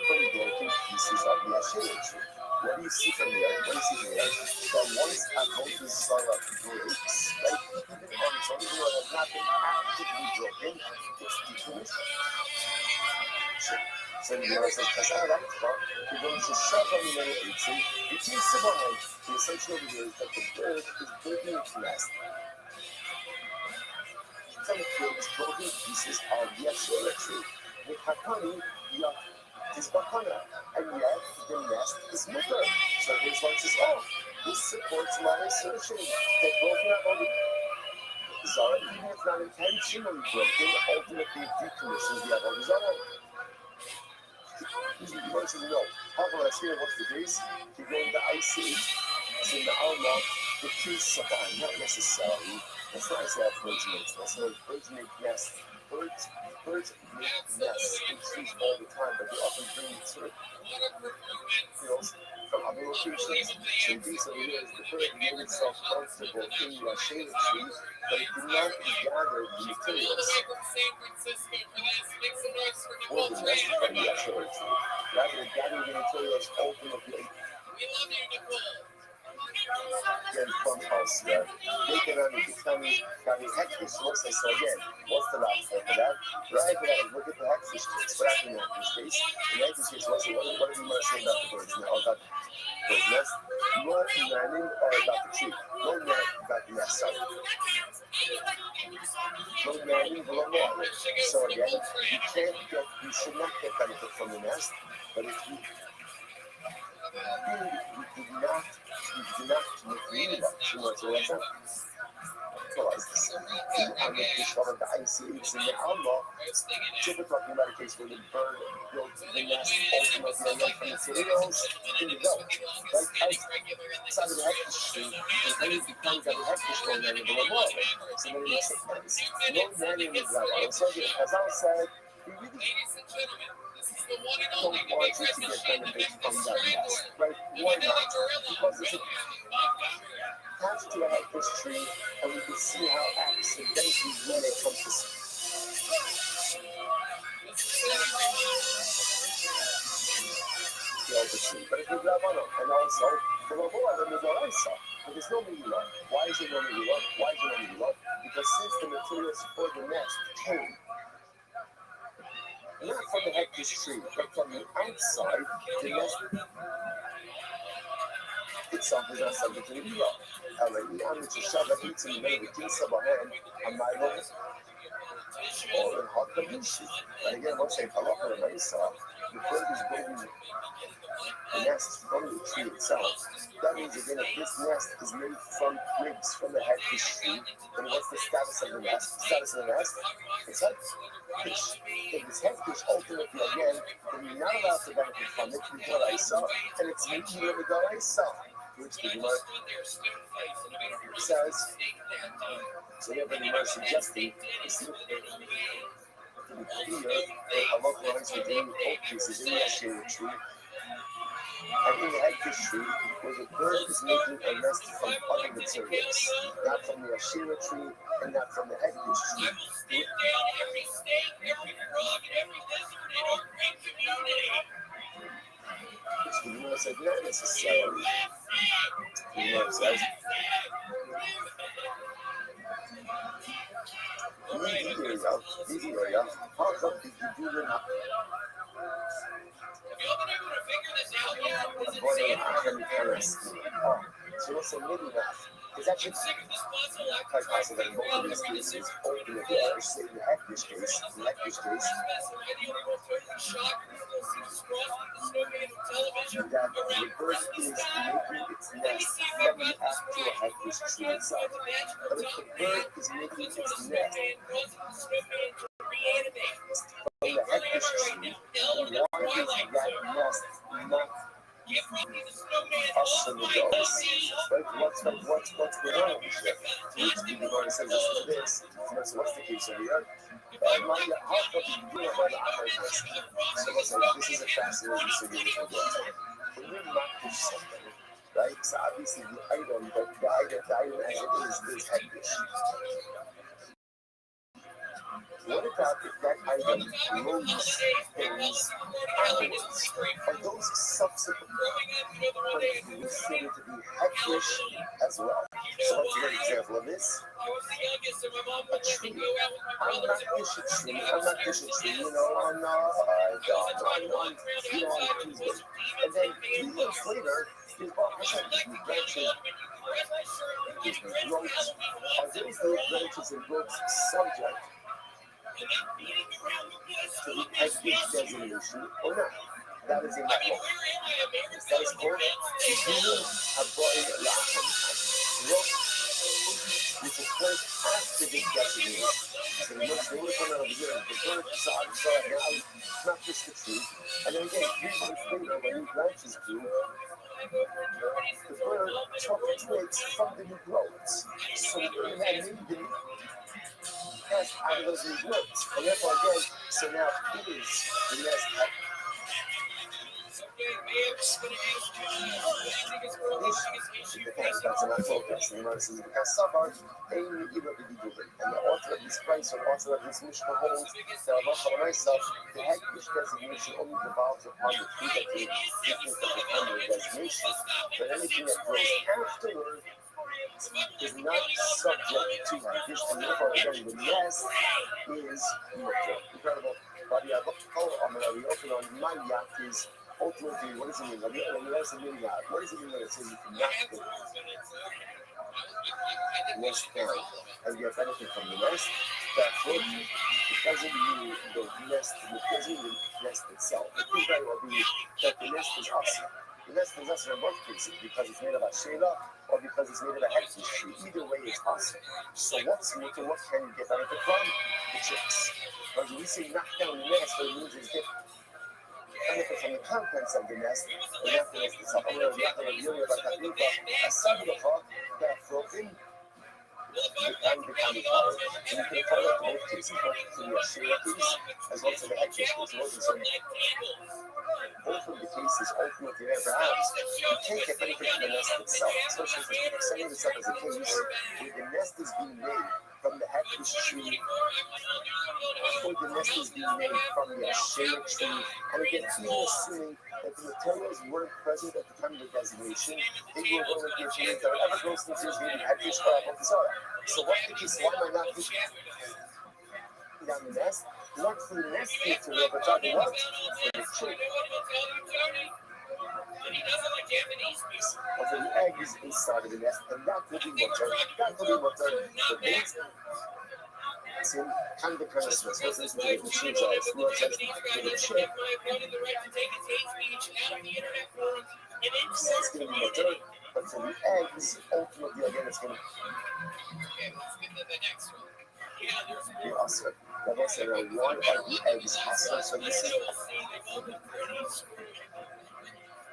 from broken pieces of the cherry tree. What do you see from here? What do you see from here? That once a broken soil breaks, right? Even on its own, it has not been actively broken. It's decommissioned. So the Gemara says, "Kasara, you're going to shove on the tree. It is survived." The assumption over here is that the bird is building its nest from twigs, broken pieces of the cherry tree. The hakani, is bakana, and yet the nest is mutter. So this one says, "Oh, this supports my assertion that broken up all the Zara, even if not intentionally broken, ultimately decommissions the other Zara." You want to know how can I say what's the case? You go in the Ice Age, it's in the Alma, the trees survive, not necessarily. That's why I say birds make nests. So birds make nests. Birds make nests in trees all the time, but they often bring sort of from other locations. So this over here is the bird made itself comfortable in the shade tree, but it did not gather the materials or the nest from the shade tree. Rather than gathering the materials ultimately then from us, they can only become hectares. Once I saw again, what's the last step of that? Right, look at the hectares case. What happened in the hectares case? In the hectares case, what did we say about the birds? About the bird's nest? More learning or about the tree? More learning about the nest, sorry. More learning, more. So again, you should not get benefit from the nest, but if you do not make the too much of that. And if you discover the Ice Age in the Alma, we're talking about a case where the bird built the nest ultimately from materials in the belt. Right outside of the hectares tree, and any becomes that the hectares go there in the more. So then it makes sense. No nanny is that. So as I said, we really don't want you to get benefit from that nest, right? Why not? Because it's attached to a hectares tree, and we can see how accidentally we may come to the tree. But if you grab on it, and also, the Lavoa, then there's no ice up. But there's no Megillah. Why is there no Megillah? Why is there no Megillah? Because since the materials for the nest came not from the hectares tree, but from the outside, the nest itself is not subject to the Megillah. Already, I'm the Shava eats in the middle of the King Sabahan, and my home or in hot condition. And again, once I come up with a Mesa, the bird is building the nest from the tree itself. That means again, if this nest is made from twigs from the hectares tree, then what's the status of the nest? The status of the nest? It's hectares. If it's hectares, ultimately again, then you're not allowed to benefit from it, the Goraisa, and it's making you the Goraisa. Which the Gemara says, so we have the Gemara suggesting it's to be clear that Allah provides the green oak pieces in the shade tree and in the hectares tree where the bird is making a nest from other materials, not from the Ashera tree and not from the hectares tree. Which the Gemara said, not necessarily. The Gemara says, easy area, how come did you do the so what's a mini math? It's actually quite possible that both of these cases ultimately are in the hectares case, the hectares case, that the bird is making its nest from the actual hectares tree itself. But if the bird is making its nest from the hectares tree, why is that nest us and the overseas, right? What's going on over here? So we go and say, listen to this. So what's the case over here? How come you know so what's like, this is a fascinating situation. When you're not something, right? So obviously the item, the item as it is heckish. What about if that item grows things afterwards? Are those subsequent considered to be heckish as well? So what's a good example of this? A tree. I'm not dish a tree. I'm not dish a tree, you know, on Tuesday. And then 3 months later, there's all kinds of new branches, there's new growths. Are those new branches and growths subject to the heckish designation or not? That is a matter. That is called Zilum Haboim Lachem. Which occurs after the designation. So the most they would come out of the year, the bird saw now, not just the tree. And then again, 3 months later, when new branches grew, the bird took twigs from the new growths. So it had new passed out of those new growths. And therefore, again, so now it is the nest at that's not focus. You know, this is because Sabar ain't even be doing. And the author of this price or author of this Mishnah holds that Allah myself, the heckish designation only devolves upon the tree that they different from the primary designation. But anything that grows afterward is not subject to heckish, and therefore again the nest is incredible. But the we open on my yacht is ultimately, what does it mean? What does it mean? What does it mean when it says you cannot put nest down and get benefit from the nest? Therefore, it doesn't mean the nest, it doesn't mean the nest itself. It could very well be that the nest is us. The nest is us in both cases because it's made of a shayla or because it's made of a hectic tree. Either way, it's us. So what can you get benefit from? The chicks. But when we say knock down the nest, what it means is get benefit from the contents of the nest, and not the nest itself. I'm going to talk about a sabbath that broken and become a power. And you can apply that to both cases, both to the Ashera piece as well as to the hectic piece. Both of the cases ultimately there, perhaps, you can't get benefit from the nest itself, especially if you're setting this up as a case where the nest is being made from the hectic tree, or the nest is being made from the Ashera tree. And again, even assuming that the materials weren't present at the time of the designation, they were only the materials that were ever gross in the trees, maybe hectic or Abotazara. So what's the case? Why am I not pushing down the nest? Not for the nest material, but talking what? For the tree. Or for the eggs inside of the nest, and that will be water. That will be water. The bait. So, kind of Christmas. Let's listen to the machine size. Well, it says, for the chip, it's going to be water. But for the eggs, ultimately, again, it's going to be awesome. Like I said, why are the eggs awesome? So this is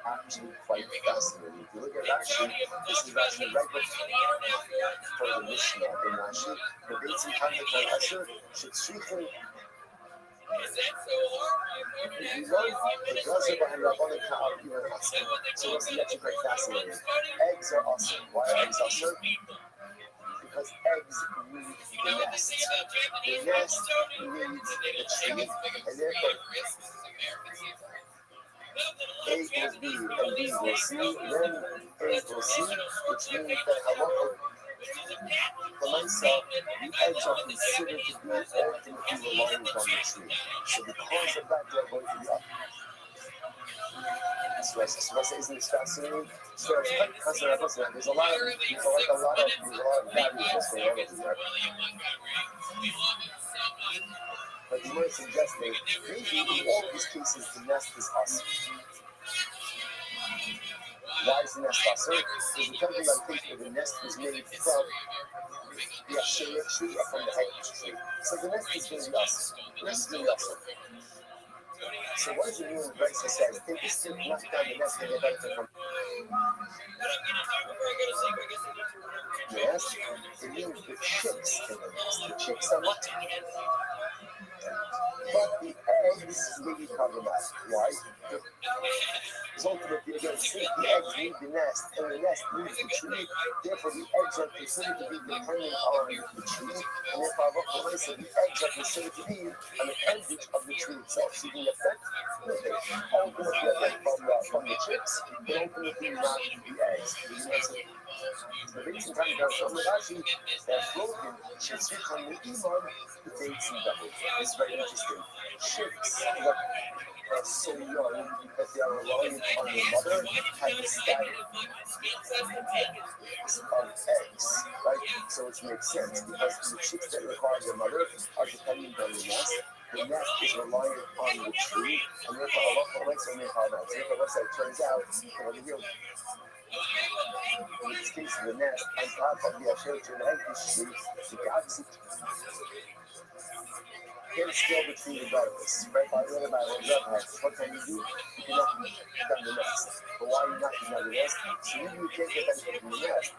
actually quite fascinating. If you look at Rashi, this is actually right before the Mishnah in Rashi. The Beitz and Kandak by Asher should strictly the Gaza behind Rabbanim Ka'al even awesome. So it's actually quite fascinating. Eggs are awesome. Why are eggs awesome? Because eggs need the nest. The nest needs the tree, and therefore A equals B, and B equals C, then A equals C, which means that for myself, the eggs are considered to be ultimately reliant on the tree. So because of that, they're going to be up. So isn't this fascinating? So it's quite fascinating. There's a lot of variables going on over there. But you might suggesting maybe in all of these cases the nest is us. Why is the nest us? Because the something I'm thinking the nest was made from the Ashera tree or from the hectic tree. So the nest is going to be us. The nest is going to be us. So what is the new Brexit says? Take a stick, knock down the nest, and get benefit from yes, it means the chicks in the nest. The chicks are what? But the eggs may be problematic. Why? Because ultimately, again, since the eggs need the nest and the nest needs the tree, therefore the eggs are considered to be dependent on the tree, and therefore the eggs are considered to be an appendage of the tree itself. So you can get that ultimately again from the chicks, but ultimately not the eggs. The reason time down some of actually that slogan, chicks from the Iman, the dates and double. It's very interesting. Chicks that are so young that they are reliant on their mother have the status of eggs, right? So which makes sense because the chicks that require their mother are dependent on the nest. The nest is reliant on the tree, and therefore a lot of lights are made on that. So therefore, it turns out, in this case, the nest on top of the shelter and egg tree, the gaps can't scale between the darkness. Right by the other by one what can you do? You cannot down the nest. But why are you knocking down the nest? So you can't get benefit from the nest.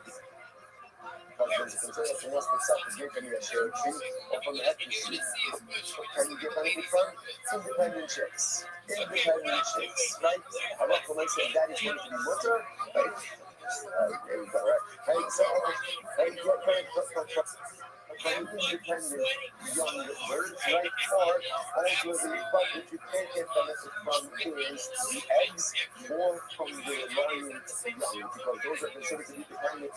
Because there's a concern that the nest itself is greater than a shared tree or from the egg tree. What can you get benefit from? Independent chicks. Independent chicks, right? I'm not going to say that is going to be water, right? There you go, right? Right, so, right, from independent young birds, right? Or also but if you can't get benefit from is the eggs or from the reliant young, because those are considered to be dependent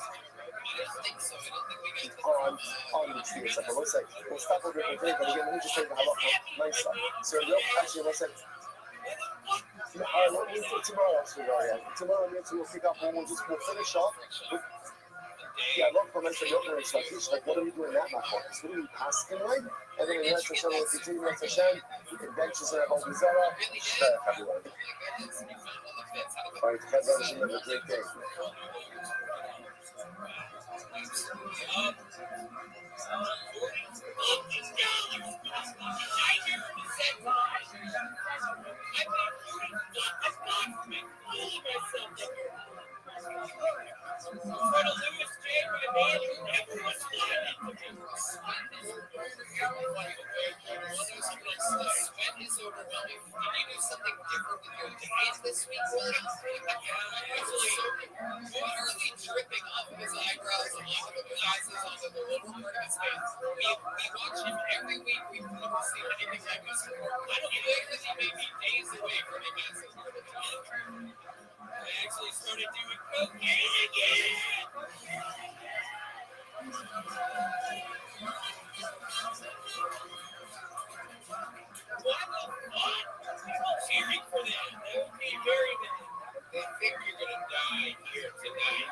on the tree. It's like a website. We'll stop over here, but again, let me just say the halakha nice stuff. So actually, let's say. Yeah, all right, we'll do tomorrow. Actually, tomorrow we'll pick up when we'll finish off. Yeah, look for mention like what are we doing that matter? What are we asking, right? And then the next Hashem will continue next Hashem. The conventions are about Mizara. Everyone. All right, have a great day. This week, literally dripping off of his eyebrows and off of his eyes onto the lower part of his face. We watch him every week. We put him to see anything like this. I don't literally maybe days away from a massive heart attack. I actually started doing cocaine again. What the fuck? People cheering for that. That would be very bad. They think you're gonna die here tonight.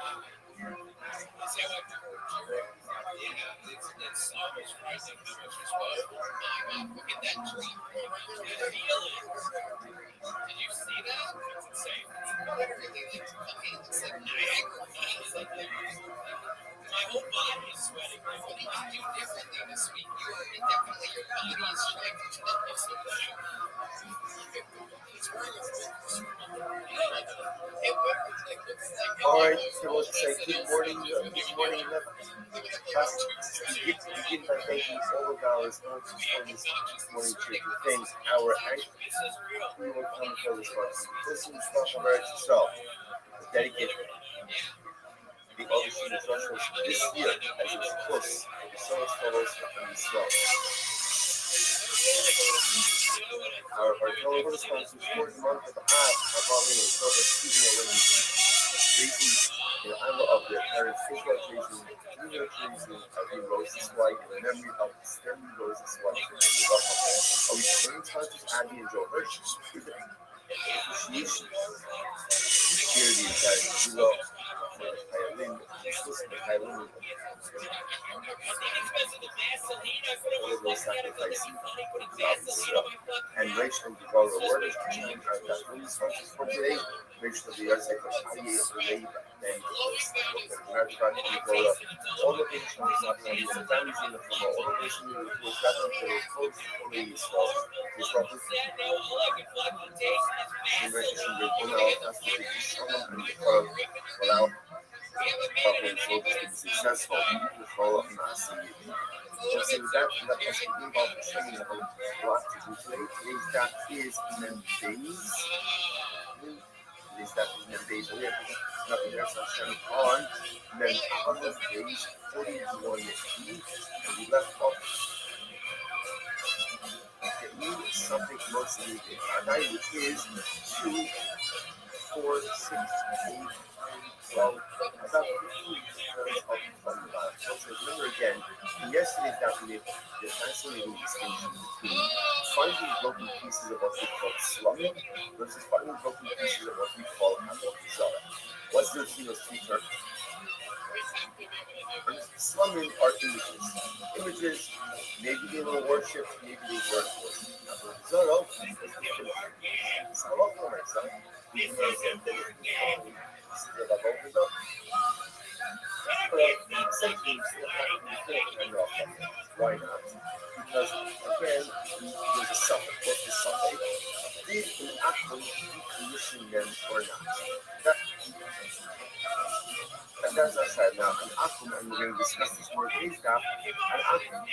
Is that what people cheering? Yeah, it's almost surprising how much as well. Look at that drop. That feeling. Did you see that? It's insane. Literally, like, okay, it looks like Niagara Falls up there. My whole body is sweating. What did you do differently this week? Definitely your body is trying to tell you something. All right, so we'll say good morning, begin by thanking all of our sponsors for this morning trip. Thanks our anchor, we will come for this person. This is South America itself, dedicated the overseas professionals this year as its course for the summer scholars and the slow. Our global sponsors for the month of Av are following a program speaking of in honor of their parents' physical occasion, community of the Roses White in memory of Stanley Roses White and the welcome. Our returning sponsors Abby and Joe Hirsch with the appreciation share the entire Zero Kailin, all of those sacrificing and Rachel and Deval Award is continuing our Kailin sponsors for today. Rachel the Yard Cycle Shadi of the Lake and all the things from the families in the from all the nations with the close only is this that's the big someone can call without fucking focus to be successful. You follow up massively. Also, that was the about the training about what to do today. Today's that is days. Today's that is days. We have nothing else to turn on. Then on those days, 41 and we left off getting something most needed. Our night is 2, 4, 6, 8, 12, about 15 turns of fun. So remember again, yesterday's document, the fascinating distinction between finding broken pieces of what we call slumming versus finding broken pieces of what we call amortizara. What's the difference between those two terms? Slumming are images. Images, maybe they were worshipped, maybe they weren't worshipped. Amortizara is a lot more exciting. Why not? Because again, there's a suffix. What's the suffix? Did an atom decommission them or not? That's our side now. An atom, and we're going to discuss this more days now. An atom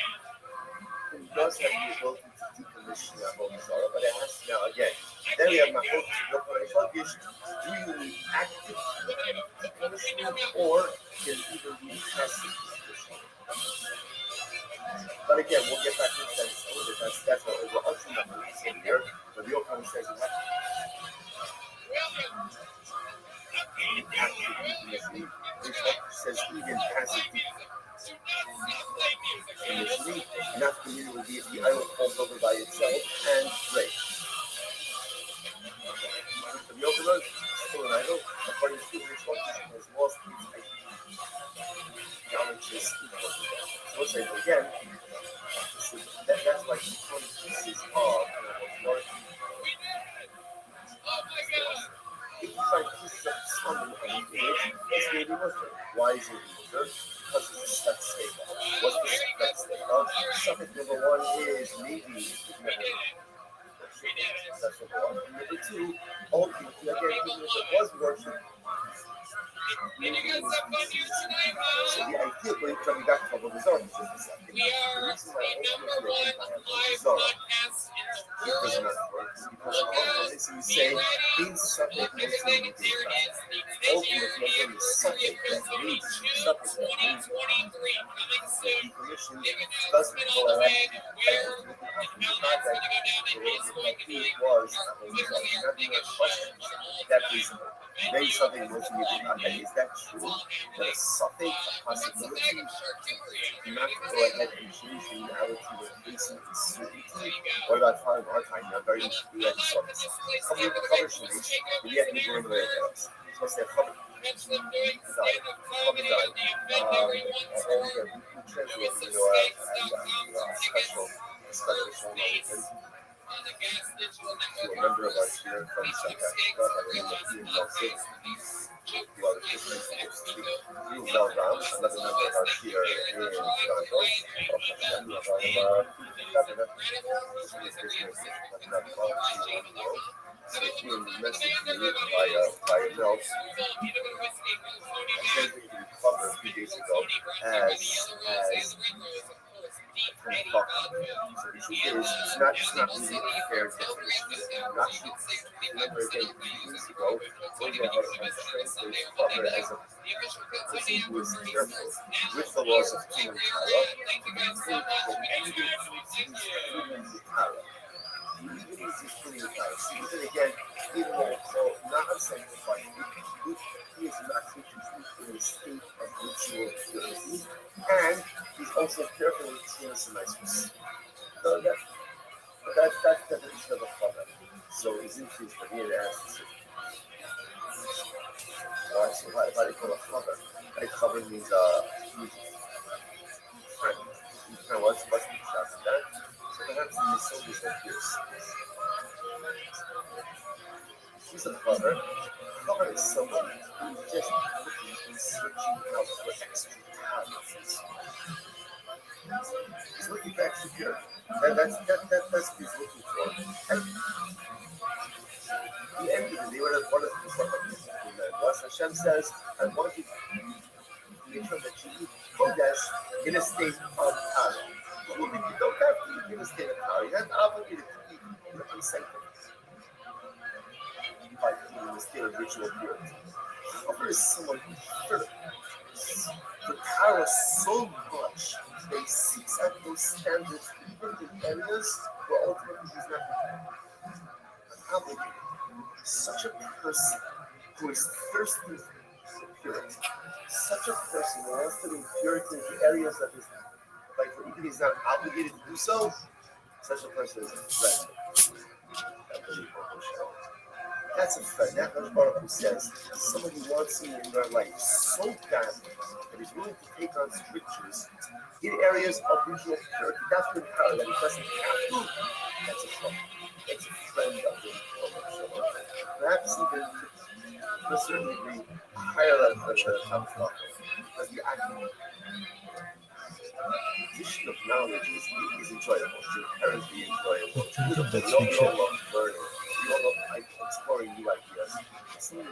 does have the ability to decommission that whole disorder, but it has to now again. Then we have my focus. Look what I thought is, do you need active decommissioning or can it even be passive decommissioning? But again, we'll get back into that a little bit. That's what overarching number is in here. But the open says you have active decommissioning, which says even passive decommissioning. Not familiar with the idle falls over by itself and break. The opener, still an idol, according to the instructions, has lost its knowledge is equal. So let's say again, so that's why each one pieces of more. If you find pieces of slumber on the image, it's going to be worth it. Why is it worth it? Because it's a set statement. What's the set statement? Suffix number one is maybe never. That's number one. And number two, ultimately, again, even if it was worship, so the idea going coming back to the result is just a second. We are the number one live podcast in the world. Because ultimately, so you say, in subject mostly ultimately, again, the subject that needs subject that needs decommission doesn't go ahead and was that reasonable. Then something was needed. Okay, is that true? That a suffix, a possibility, not go ahead and change the reality with basic certainty? What about following our time? Now, very interesting. We have suffix. Cover shortage, but yet we go in the way of us. So what's that cover? Special to a member of our sphere from South Africa by the name of Ian Nelson, who are Ian Brown, another member of our sphere in Toronto, member of our cabinet, so Ian messaged me via notes. I sent it to the cover a few days ago as so the truth is, it's not really a fair definition. Not true. Remember again, 2 years ago, we had a translate cover as a person who is careful with the laws of King and Tara, even again, even though it's so not sanctified, he is not in a state of ritual purity, and he's also careful with his niceness. So that's the definition of a father. So he's increased for here as so how do you call a father? A cover means friend. You know what's the shot of that? So perhaps in the soldiers like this. He's a father. Father is someone who's just looking and searching out for extra talents. He's looking for extra pure. That's what he's looking for. And at the end of the day, one of what Hashem says, I want you to make sure that you eat kodesh in a state of power. Even if you don't have to eat in a state of power, you're not obligated to eat unsacred by eating in a state of ritual purity. However, is someone who the power so much that he seeks out those standards even in areas where ultimately he's not obligated. Such a person who is thirsty for purity, such a person who wants to be purity in the areas that is like even he's not obligated to do so, such a person is a friend. That's a friend. That Baruch Hu says someone who wants you in their life so badly that he's willing to take on scriptures in areas of ritual purity. That's the power that he doesn't have to. That's a friend. It's a friend of the perhaps even to a certain degree higher than the top level. Because the acquisition of knowledge is enjoyable. It's inherently enjoyable. It's beautiful. We all love learning. We all love exploring new ideas. Someone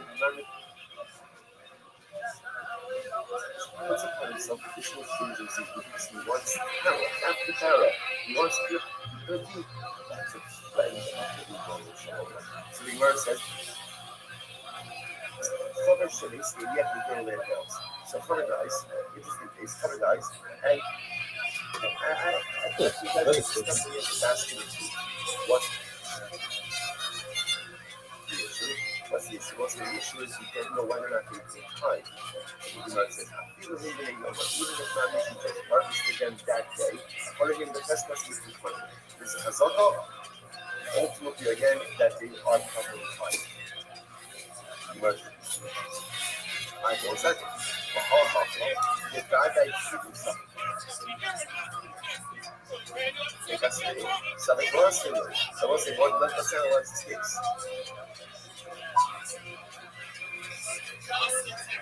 puts upon himself additional stringencies because he wants power after power. He wants purity. That's a friend of the Ego. So the word says, Father Shillis, the yet we go there else. So Father dies, interesting case, Father dies, and I think that is something is asking you what's the issue? What's the issue is you don't know whether or not they take time. The Gemara says, even if not making just harvest again that day, or again the best must be 220. This is Hazaka, ultimately again that they are properly timed. I know second. The guy that shooting something. Sabe qual é o senhor? Então você pode dar para ser uma assistência.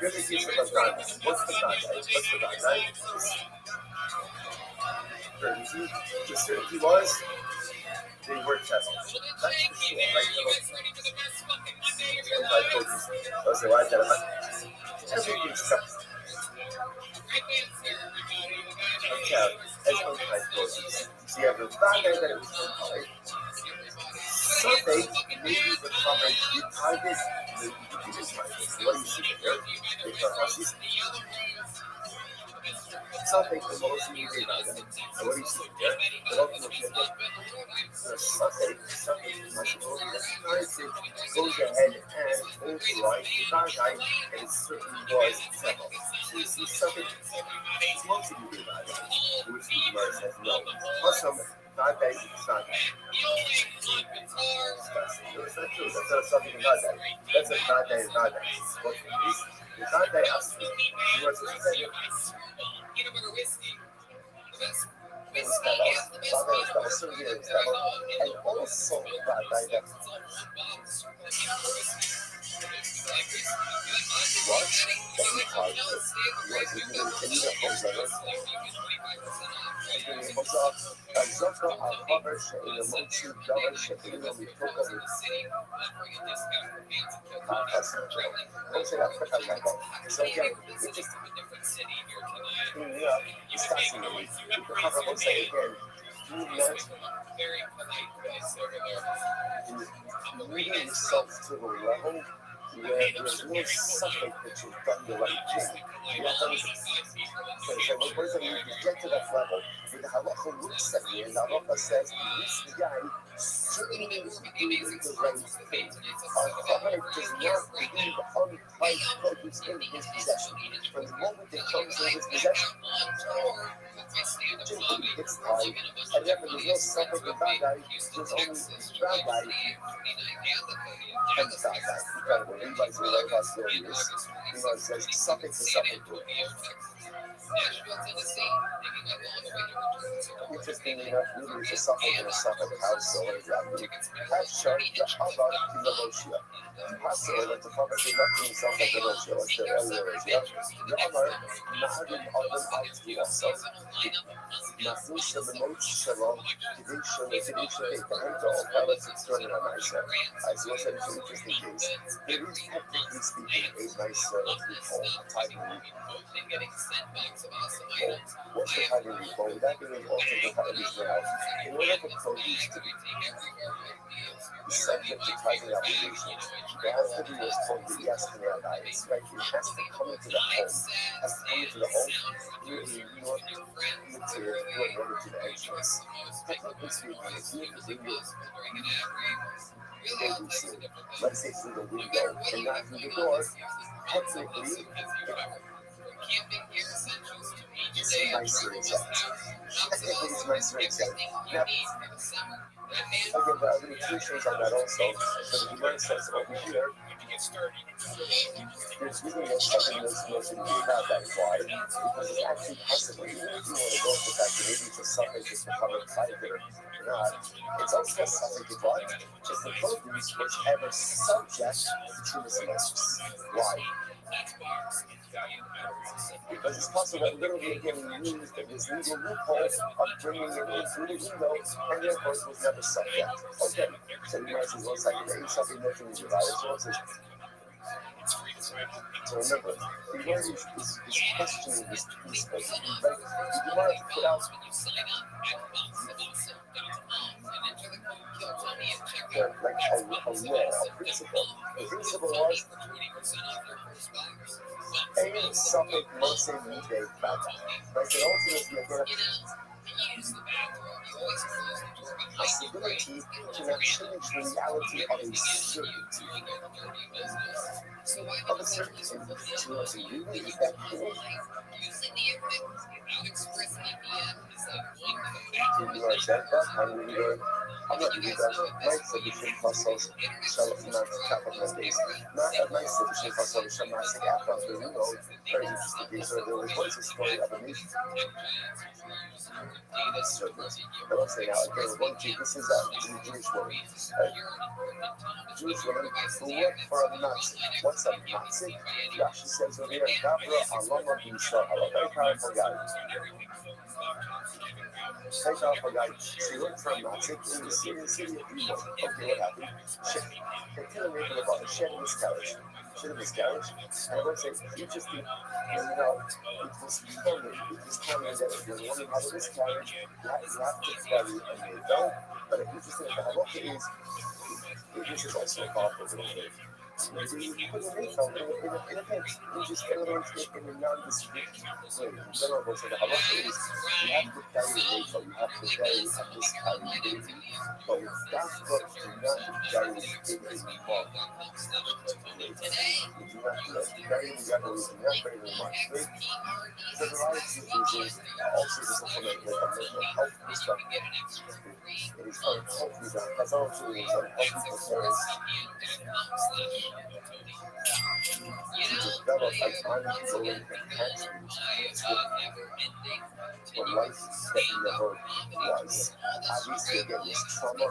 Really gives us a God. What's the God, right? What's the God, right? The certainty was they were tested. That's for sure, right? So why is that? Everything's tested. Okay, as untied forces. So you have the bad guy that it was untied. Sunday, maybe the cover you tied it, maybe you didn't tie it. What do you see here? Sunday, the most you did not. So what do you see here? The ultimate Sunday, much more expensive, goes ahead and overrides the bad guy, and it certainly was several. So you see something, it's mostly you did not. Which the Gemara says no. Awesome. Not that it's not that. That's not true. That's not something not that. That's a not that is not that. What is the not that has to be? And also not that. What? That's not hard. Zaka al-Haber she'ina mochi davar she'ina mitoka So again, it's just it's fascinating. The cover looks like again, moving yourself to the level where there's no suffix that you've done the right thing. You have to so what does it mean to get to that level? The halacha looks at me, and the halacha says, this guy certainly is doing the right thing. Our father does not leave untied produce in his possession. From the moment it comes in his possession, it's tied. And therefore, there's no suffix with that guy, there's only that guy. And the bad guy. Incredible. Levi's really like us, there he is. Levi says, suffix to suffix. Interestingly enough, really it's a Suffolk and a Suffolk household. Capture the Habak Kilabosia. Household at the Habak Kilabosia, Suffolk Kilabosia, like the Elrosia. Yamar, Mahadim Adam Altviasa. Mahusha Benot Shalom, Kedisha, Kedisha, Ekahanta, or Palace Extraordinary Nicer. I suppose that's an interesting case. There is, technically speaking, a nicer loophole, a tithing loophole. What's the tithing loophole? That being also the television now. In order for produce to be subject to tithing obligations, there has to be what's called the Yasmina diets, right? It has to come into the home, through a not limited, limited entrance. Technically speaking, if you bring your babies in, let's say through the window and not through the door, technically, it's nicer exempt. Technically, it's nicer exempt. Now, again, there are limitations on that also. So the Gemara says over here, there's really no something you have. That's why, because it's actually possible. Even if you want to go with the fact that maybe it's a suffix just become a tiger or not, it's also a suffix of what? Just the produce whichever subject to choose the most. Why? Because it's possible that literally getting used in this legal loophole of bringing it in through the window, and therefore it was never subject. Okay, so you might say, well, it's like there is something nothing is divided, so it's so remember, the Gemara is questioning this piece, but the Gemara put out like a law, a principle. The principle was a suffix must say midday bada. Right? So ultimately, again, possibility to not change the reality of a certainty. Of a certainty. To really is that cool? You are said that, I'm not really that. My solution puzzles shall not capital days. Not at my solution puzzles shall not take after the window. Very interesting case where there was a story of a nation. Servant. I will say now, again, we're going to, this is a Jewish woman. Jewish woman who worked for a Nazi. What's a Nazi? Rashi says over here, Gabra Alama Bisha, a very powerful guy. Very powerful guy. She worked for a Nazi in the Syrian city of Remo. Okay, what happened? They couldn't make it about it. She had a miscarriage. She had a miscarriage. And I would say, interesting, it was common. It was common that if you're woman had a miscarriage, you have to carry a male. But the interesting thing about it is, this is also a powerful thing. You put a male in a pit. You just get it in a nondescript way. In general, what's the halacha is, you have to carry a male, you have to carry a miscarried baby. But with that birth, do not carry the baby mom. You do not do that. Carrying the young baby, not very much. There's a variety of reasons. Also, this is from like a mental health perspective. It is unhealthy that as also it is unhealthy for parents to develop an ongoing attachment to life that never was. Obviously, again, there's trauma,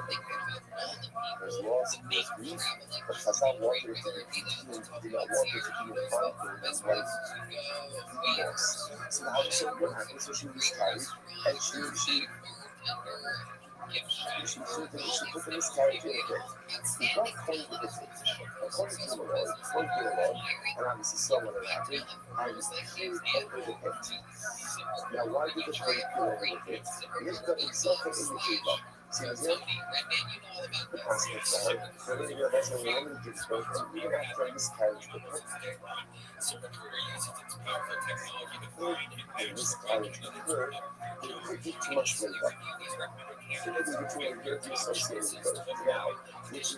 there's loss, there's grief, but Chazal wanted it to be continued, did not want it to be an ongoing life loss. So what happened? So she miscarried, and she put the miscarriage in a pit. He got coined with the pit. According to the Lord, and obviously someone had happened, and he entered the pit. Now, why did the pit go over the pit? He ended up himself in the table. See, here, the pastor said, the lady that's when the woman gives birth, and even after a miscarriage, the pit. And miscarriage occurred, it could be too much labor. It could be between a year to associated with birth. Now, which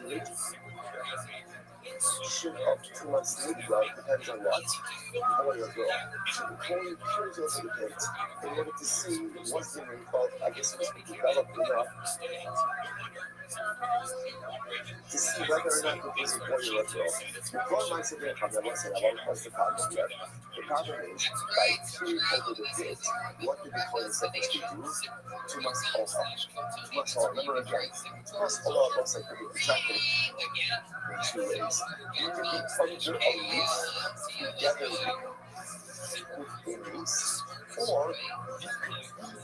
should up 2 months later, depends on what, boy or girl. So before you peers over the kids, in order to see was the wrinkle, I guess it was developed enough to see whether or not it was a boy or a girl. Before my severe comment, let's say I won't post the problem yet. The problem is, by peering over the kids, what did the coin supposed to do? 2 months over. 2 months over. Remember again, 2 months over looks like the traffic in 2 ways. You could be under a roof together with a race, or you could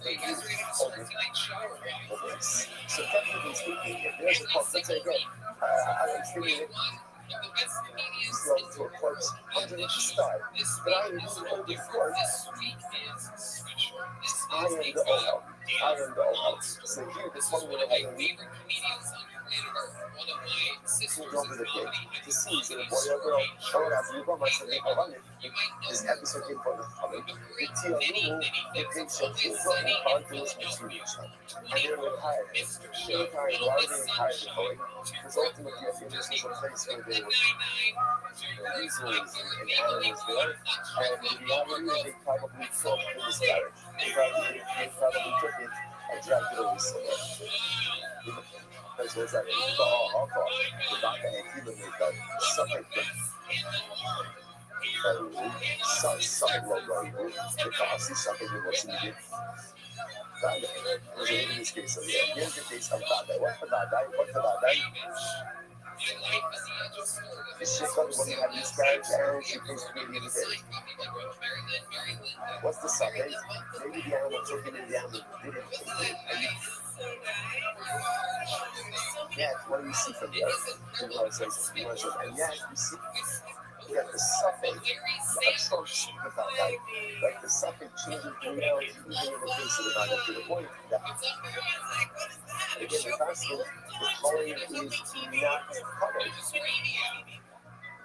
be a roof over a race. So technically speaking, if there's a corpse, let's say again, I am feeling it slowed to a corpse underneath the sky, but I am being over the corpse. I am the OL. I am the OL. So here, the one would have had me over the kid to see is it a boy or a girl. Or as you go, myself, this episode came from the comment. The TLU, the patient who brought me arguments between each other. And they were retired. They were retired. Why were they retired? Because ultimately, I think this was a place where they were weasels and animals there. And the reality is they probably took this carriage. They probably took it and dragged it over somewhere. Because there's that the back and kilometer, something something logo, the cost is something that was needed. In this case, so yeah, here's the case of that. What's the that? What's the that? The shit comes when you have this carriage and she goes to be the day. What's the suffix? Maybe the animal took it and the animal didn't take it. Yeah, what do you see from there? You want to say something. And yeah, you see that the suffix trumps the fact like the suffix changes the reality even in the case of the Bible to the point that again, the fasting, the calling is not covered.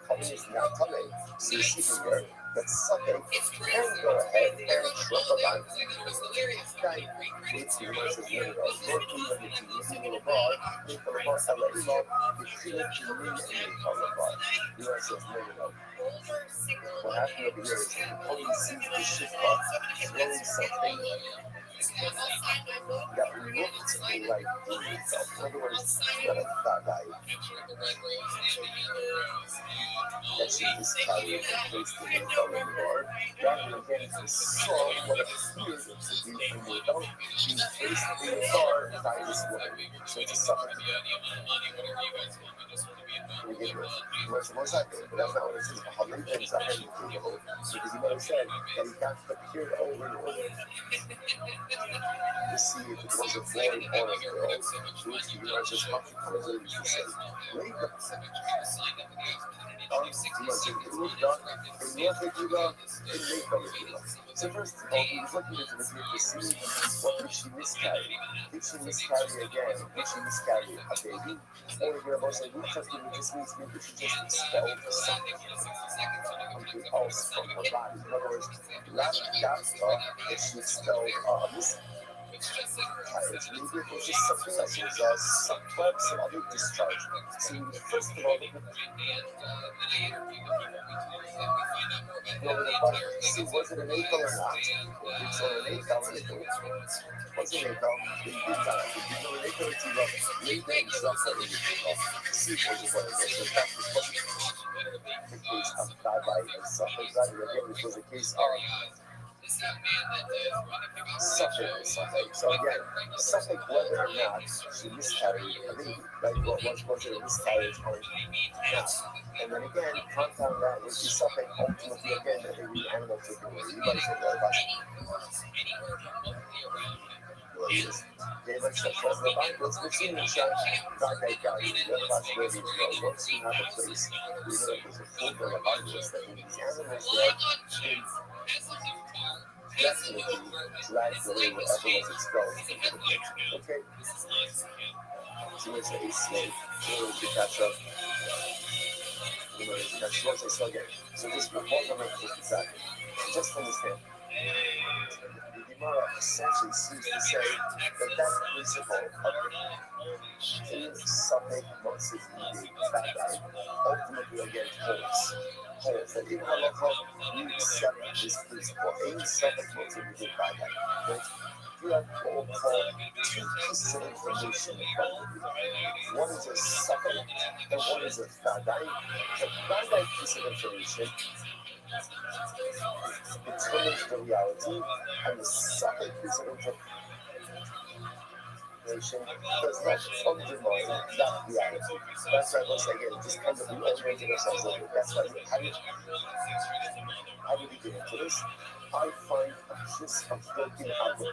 Calling is not covered. So you see from there that suffix can go ahead and trump a Bible. Right? It's the words of the universe. Lord, please let me to you abroad. Think of the boss, I let you know. The true to me and me come abroad. The US says, no. What happened over here is the police sees the ship throwing something that looked like the itself. In other words, not a bad guy that she miscarried and placed in the phone anymore. Rather than getting to saw what appeared to be in the phone, being placed in the car by this woman. So it's a suffix. We get it. What's the most accurate? But that's not what it says. How many things I had because he might have said that he got appeared over and over to see if it was a boy or a girl. Which the universe is much closer to say. Wait up. So first of all, he was looking into the group to see what did she miscarry. Did she miscarry again? Did she miscarry a baby? Or you're about to say, this means maybe she just expelled something else from her body. In other words, last gasta that she expelled this carriage. Maybe it was just something else. It was some other discharge. So first of all, see, was it an ankle or not? If it's an ankle, was it an ankle? They did not. They did not an ankle to lay down stuff that they did. See, was it what it was? So that was the case of bye-bye and stuff like that. Again, this was a case of suffix. So again, suffix whether or not she miscarried a baby, like was it a miscarriage or not? And then again, compound that with the suffix ultimately again that the animal took it away. You guys said what about let's the Bible. Let's see in the chat. God, thank God. Let us where we go. Once you have a place, we know that there's a full bill of Bibles that when these animals there, definitely drag away whatever was expelled. Okay? So it's a slave. To catch up. So just one number exactly. Just understand. Gemara essentially seems to say that principle of in suffix moses that ultimately again holds that in halacha we accept this principle. In suffix moses that you have what we'll call two pieces of information in front of you. One is a suffix and one is a vadai. The vadai piece of information determines the reality, and the suffix piece of information does not undermine that reality. That's why once again, just kind of reorienting ourselves a little bit. That's why how do we get into this? I find a piece of broken apple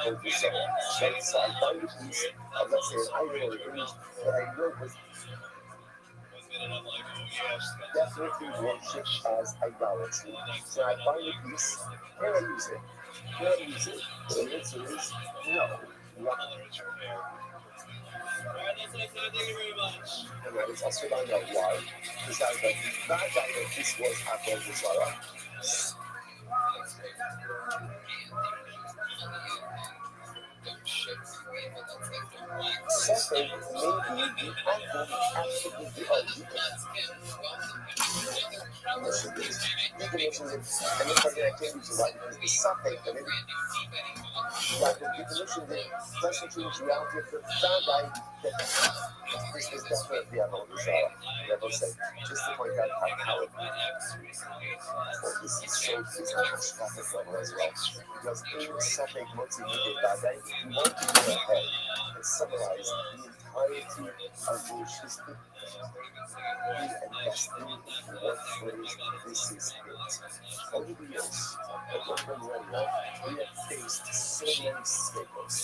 over someone. Right? So I find a piece of, let's say, an item or an image that I know was definitely worshipped as idolatry. So I find a piece, can I use it? Can I use it? The answer is no. And that is also find out why. Because I was like, not that this was Apple Zara. Second, maybe the apple absolutely decommissioned it, and then something I came to write was the suffix of it. That the decommissioned it doesn't change the reality of the found that this was definitely Apple Zara. Never said, just to point out how it this is so catastrophic level as well. Because in suffix multimedia Dadai, you want to go ahead and summarize the entirety of Jewish history and destiny into one phrase. This is it. Over the years, at local radio, we have faced so many staples.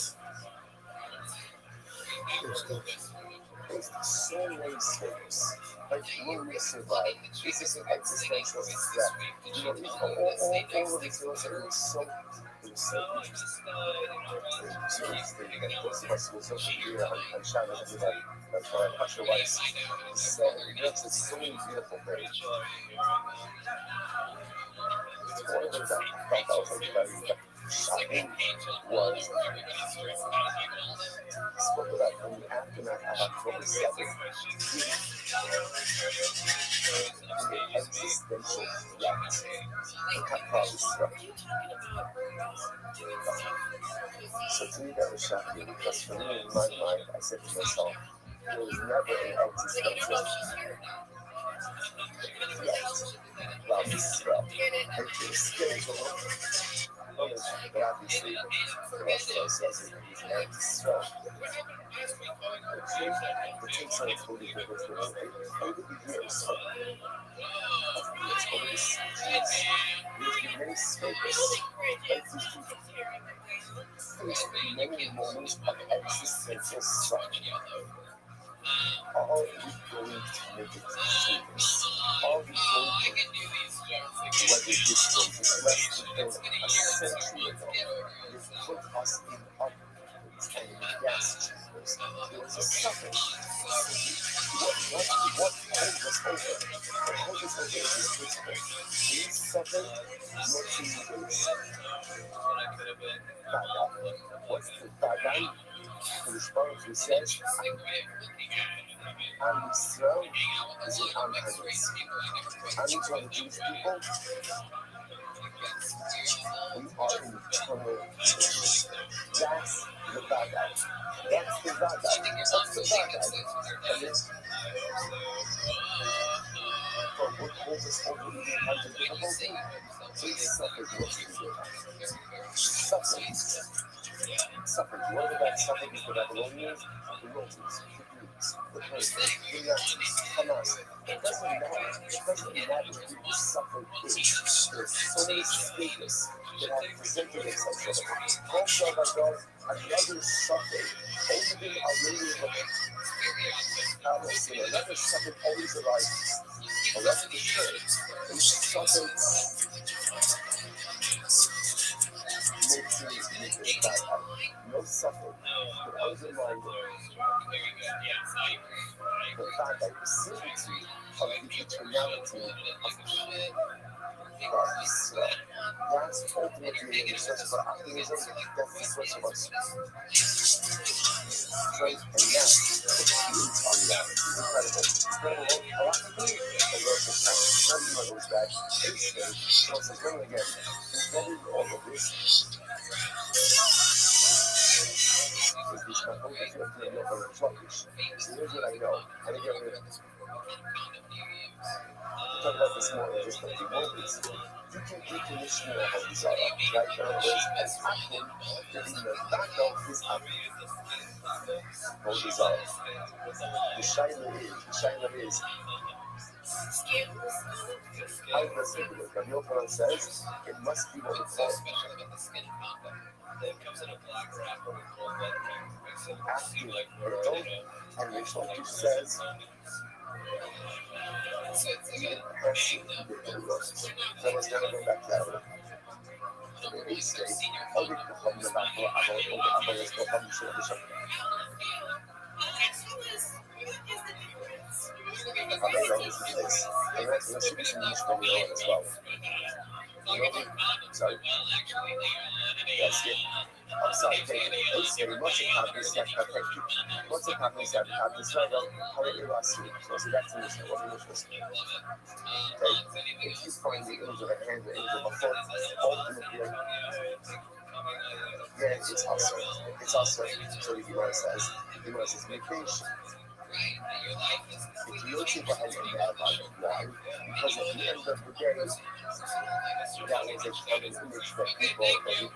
Faced so many staples. Like, will we survive? This is an existential threat. You know, all of these things are so interesting. So interesting. And most of us will social media and channel everybody. That's why Pastor Weiss mentions so many beautiful things. One of the things I thought was like very shocking was spoke about in the aftermath of October 7th. The existential threat. So to me that was shocking because for me in my mind I said to myself, there was never an existential threat. Well, this threat. And it's scary to look. But obviously, the rest of us says it is an anti-threat. The takes on a totally different perspective. Over the years, over the centuries, there's been many speakers, faced many moments of existential suffering. Are we going to make it through this? Are we going to weather this storm? This less than a century ago, it put us in upwards and in gas chambers. There was a suffering. What holds us over? What holds us over is this principle. We suffer multi ways. What's the Badai? The response who says, and Israel is an antagonist. And to the Jewish people, we are in eternal condition. That's the Badai. That's the Badai. That's the Badai. And it's for what holds us over even times of difficulty, we suffer most of it. Suffering. What about suffering for the Babylonians, the Romans, the Greeks, the Persians, the Nazis, Hamas? It doesn't matter. It doesn't matter who the suffering is. There's so many statements that have presented themselves. Also, my God, another suffering, only a lady of another suffering always arises. Or that's the church. And suffering no suffering, but underlying the fact that the certainty of the eternality of So that's ultimately the search for optimism. That's the source of our strength, and that's what feeds our reality. Incredible. Incredible. A lot to do. A lot of time. Not even goes back. Ace once again again. Including all of this. Is this my whole different thing over the sluggish. So here's what I know. And again, we'll talk about this more in just a few moments. You can decommission your whole desire. Right now, there's an atom that in the back of his whole desire. The shiner is, how does it look? And Milton says it must be what we call active brittle, and Restream says even passive brittle rust. So let's never go back to that. Maybe say, how did you come the back about this condition of the shop? I don't know, this is this. And let's see this in this one as well. Sorry. Yes, yeah. I'm sorry, basically, once it happens, that perfect. Once it happens, that happens, right now, how it was, so see that's in this one, what it was. Okay, if you find the image of a hand, the image of a foot, ultimately, yeah, it's awesome. It's awesome. So the UI says vacation. If you look at and that about why, because at the end of the day, that was a common image that people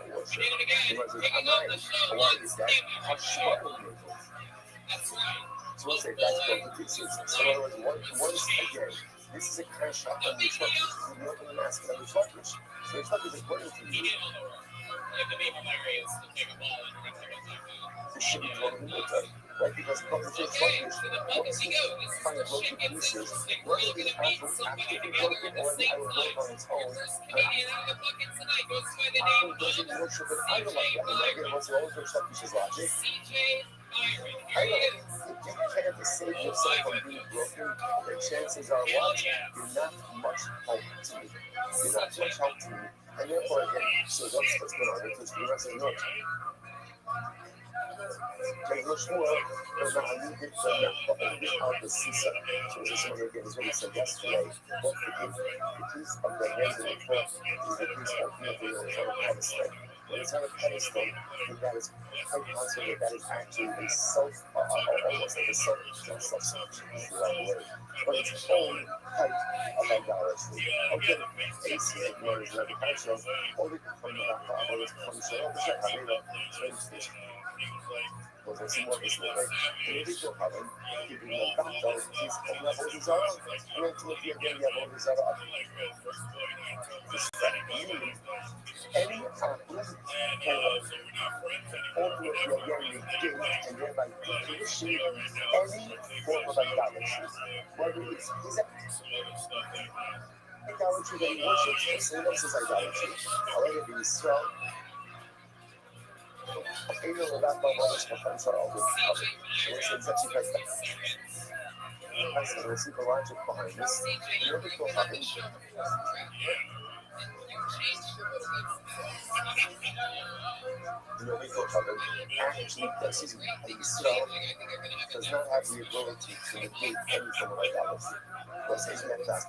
worship. It was a mind. Why is that? How strong it is. So we'll say that's what the piece is. So in other words, once again, this is a crash up on the instructors. This is the open mask of the instructors. So the instructors are pointing to you. This should be thrown in the water. Right, because the instructors, once you find broken pieces, whether the apple actually broken or the apple broke on its own, apple doesn't worship an idol like that. And again, what's wrong with instructors' logic? I know, if you can't save yourself from being broken, the chances are what? You're not much help to me. You're not much help to me. And therefore, again, so what's going on? Because we're not saying, look, there's much more than I needed to out the season. So this one again is what we said yesterday. What the piece of the hands in the foot is the piece ultimately on a pedestal. When it's on a pedestal, that is quite possible that is actually a almost like a self-sufficiency word. But it's its own type of idolatry. Okay, AC ignores the potential, or we can come back to other functional, pues decimos que se ve médico para que viene tanto es como agonizada no tuvo que ir agonizada any ultimately again negate and thereby decommission any form of idolatry, whether it's his idolatry that he worships or someone else's idolatry, however it is so. Aquello de las mamás que están cerrados, es exactly as the receiver logic behind this. In order to happen, actually does not have the ability to negate any form of idolatry. Because isn't that fact?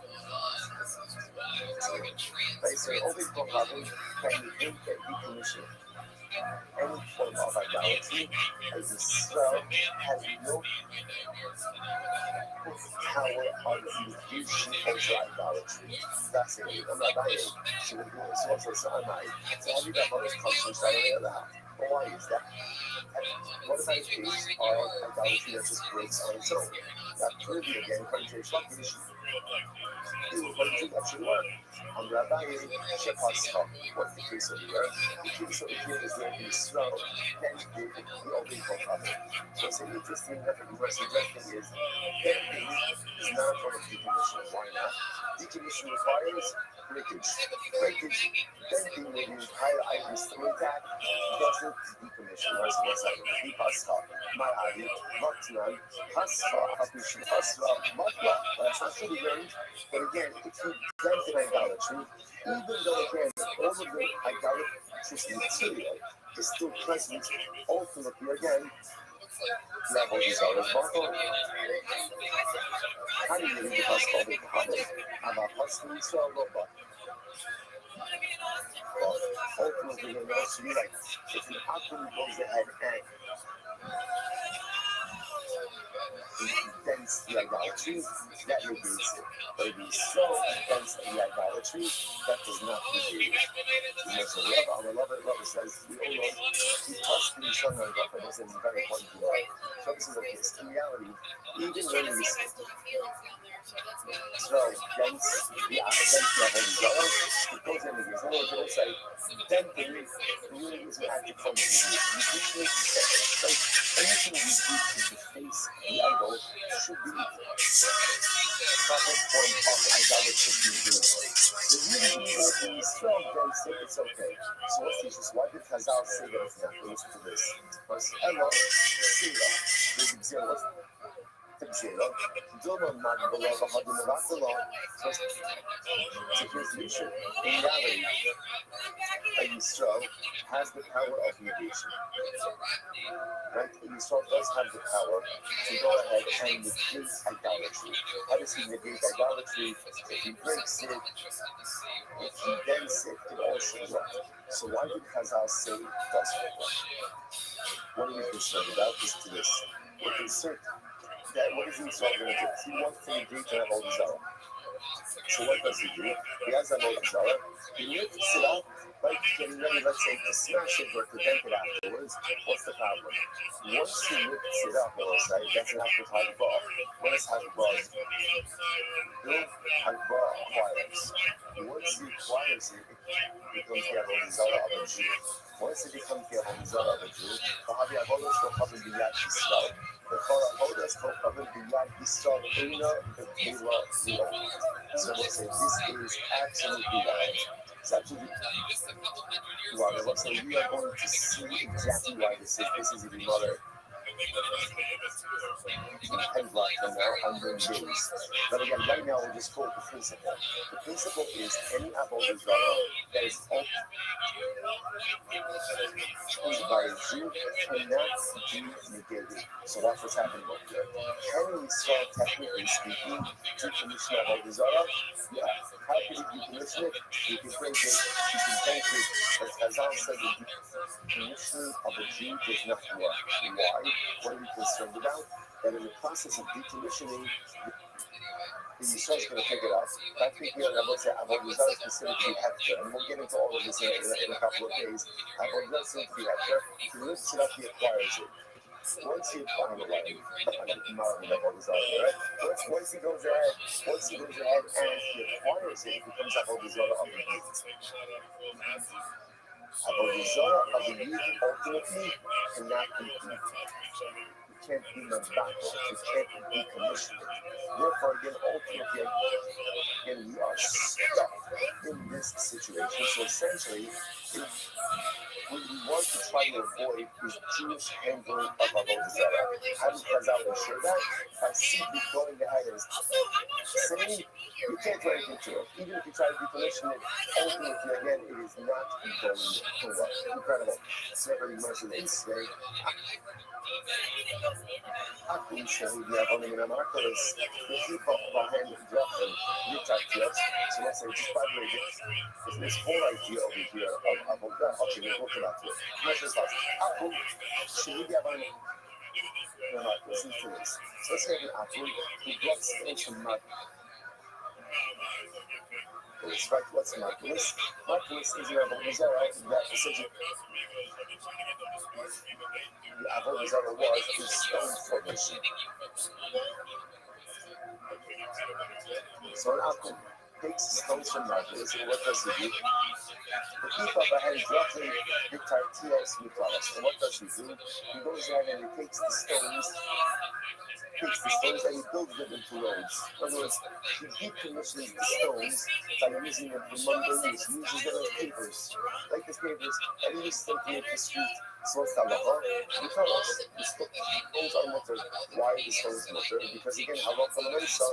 They say only for having can negate and decommission any form of idolatry, as Israel has no power on refusion over idolatry. That's it. I'm not buying it. She would do it so for some night. So how do you get all this country starting that? Well, why is that? What about a case of idolatry that just breaks on its own? That clearly again, according to instructions, according to actually work. On Rabbi Shepascha, what's the case over here? The case over here is where Israel can give the open cover. So it's an interesting method we're suggesting is bending is not a form of decommission. Why not? Decommission requires breakage, denting the entire item still intact, doesn't decommission. What's happening? He passed off. My eye, Vatnan, Hasra, Hapishin, Hasra, Matla. That's not to be learned. But again, if you dent in idolatry, even though again, all of the idolatrous material is still present, ultimately again, level desire is bottom. How do you read the Pascal of the Muhammad? I'm a hustling so robot. Ultimately, it knows to be like, if an atom goes ahead and dents the idolatry, that negates it. But if you so dents the idolatry, that does not negate it. You know, so Rabbi says, we all know, he touched the Son of God, and this is very important to know. So this is like this. In reality, even when we so dents the level zero, it goes in again. In other words, it will say, denting really is an active form of disease. You usually like anything you do to deface the idol should be proper form of idolatrous disease. So usually when you still against it, it's okay. So let's teach this. Why did Chazal say that it's not? Listen to this. Because Ella, Sira, there's examples. Zero. Don't not below the hundred of us alone. So here's the issue. In reality, a Yisrael has the power of negation. Right? A Yisrael does have the power to go ahead and negate idolatry. How does he negate idolatry? If he breaks it, if he dents it, it all shows up. So why did Chazal say it does work? What are we concerned about? Is to this. We're concerned that what is Yisrael going to do? He wants to negate the Avodah Zarah. So what does he do? He has Avodah Zarah. He lifts it up, like getting ready, let's say, to smash it or to dent it afterwards. What's the problem? Once he lifts it up, let's say, that's an act of Hagbar. What is Hagbar? Hagbar acquires. Once he acquires it, it becomes the Avodah Zarah of a Jew. Once it becomes the Avodah Zarah of a Jew, the Avodah Zarah of Yad Yisrael. The Avodah Zarah of Yad Yisrael Eina B'Kela Zero. So we'll say this is absolutely wild. It's absolutely wild. And we'll say we are going to see exactly why this is. This is even another 10 block from now, 100 days. But again, right now we'll just quote the principle. The principle is any Avodah Zarah that is owned by a Jew cannot be negated. So that's what's happening over here. Can we start, technically speaking, decommission Avodah Zarah? Yeah. How can you decommission it? You can break it, you can bake it. As Chazal said, the decommissioning of a Jew does not work. Why? What are we concerned about? That in the process of decommissioning, the Yisrael is going to pick it up. Technically, Avodah Zarah is considered to be hefker, and we'll get into all of this in a couple of days. Avodah Zarah is considered to be hefker. He lifts it up, he acquires it. Once he acquires it, once he goes ahead and he acquires it, it becomes Avodah Zarah of the youth. Avodah Zarah of the youth ultimately cannot be can't be manufactured, it can't be decommissioned. Therefore, again, ultimately, again, we are stuck in this situation. So essentially, what we want to try to avoid is Jewish handling of Avodah Zarah. How does Chazal ensure that? By simply going ahead and saying, you can't do anything to it. Even if you try to decommission it, ultimately, again, it is not going to work. Incredible. It's never immersive in today. Happy showing the Avodah Zarah is the people behind the drop and Yitzhak. So let's say, just by the way, this whole idea over here of Avodah, okay, we'll go to that too. Let's just ask, Apple, should we be Avodah Zarah? Listen to this. So let's say an Apple who drops things from mud. Right, what's Marcus? Marcus is an Avodah Zarah that essentially the Avodah Zarah was the stone formation. So an Apple takes stones from Marcus, and what does he do? The people behind dropping the tortillas with us. And what does he do? He goes ahead and he takes the stones, takes the stones and he builds them into roads. In other words, he decommissions the stones by using them for mundane use. He uses them as pavers, like his pavers, and he uses them to make the street. So what's that law? Because the stones are muttered. Why the stones muttered? Because again, halacha l'maisa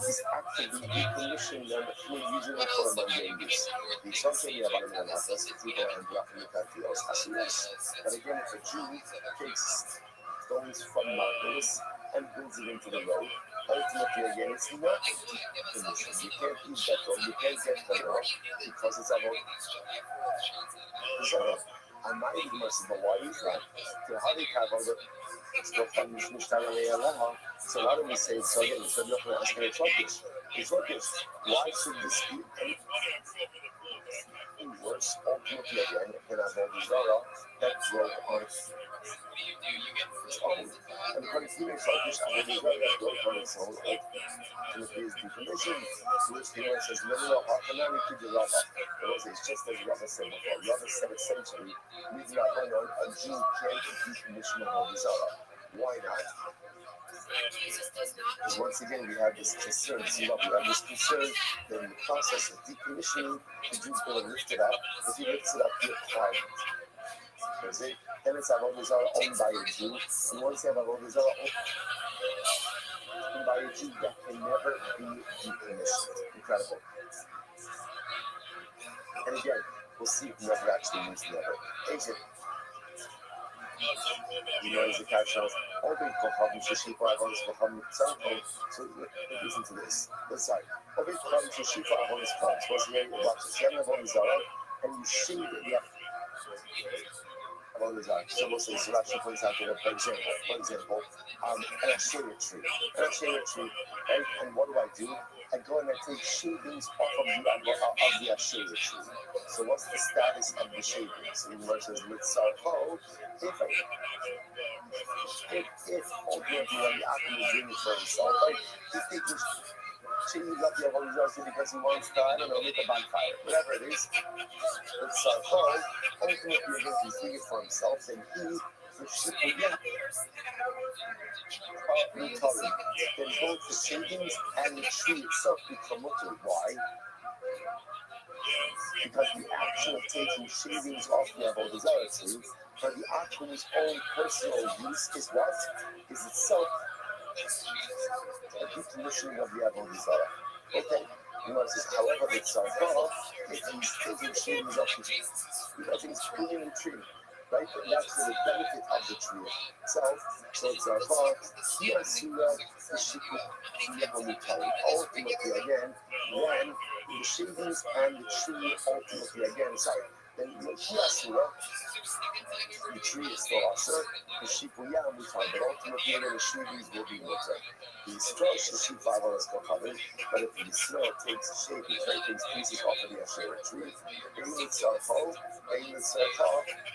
is actively decommissioning them through using them for mundane use. The Shonshei Yabanim and Hatas, people and Yafinikatios, Asilas. But again, if a Jew takes stones from mountains and builds it into the road, ultimately again, it's not decommissioned. You can't use that road, you can't get the road because it's about Zohar. And my Gemara says, but why is that? So why do we say it's so again? So you're going to ask me it's rubbish. It's rubbish. Why should this be any worse? Ultimately again, than Avodah Zarah that broke on its own. And according to me, it's rubbish. Avodah Zarah that broke on its own. Ultimately is decommissioned. To which the Gemara says, no, how can I repeat the Rabbah? It's just as Rabbah said before. Rabbah said essentially, a Jew can't decommission Avodah Zarah. Why not? Because once again, we have this concern. We have this concern that in the process of decommissioning, the Jew's going to lift it up. If he lifts it up, he acquired it. Then it's Avodah Zarah owned by a Jew. And once you have Avodah Zarah owned by a Jew, that can never be decommissioned. Incredible. And again, we'll see if never actually means never. Agent. You know, as a catch of all the Kohanim, Sheshifa, Avonis, Kohanim, Tzarko. So listen to this. This side. All the Kohanim, Sheshifa, Avonis, Kohanim. Supposed to be able to watch this. You have Avonis Zarah, and you shave it. Yeah. Avonis Zarah. So we'll say, so Rashi points out that, for example, an Asherah tree. An Asherah tree, right? And what do? I go and I take shavings off of the Asherah tree. So what's the status of the shavings? In verses Litzarko, if ultimately when the Akim is doing it for himself, like he's taking shavings off the Avodah Zarah because he wants to, I don't know, make a bonfire, whatever it is. Litzarko, ultimately he's doing it for himself, then he then both the shavings and the tree itself become mutter. Why? Because the action of taking shavings off the Avodah Zarah tree for the Akim's own personal use is what? Is itself a decommissioning of the Avodah Zarah. Okay? However, the Tzarka, if he's taking shavings off the tree, because he's pruning the tree. Right? And that's for the benefit of the tree itself. So it's our part. Here, the Shikut, ultimately again, when the shavings and the tree ultimately again, then the tree is still also the Shikuya Mutai, but ultimately the shavings will be water. The straw should 5 hours go covered, but if the straw takes shavings, right, takes pieces off of the Asherah tree,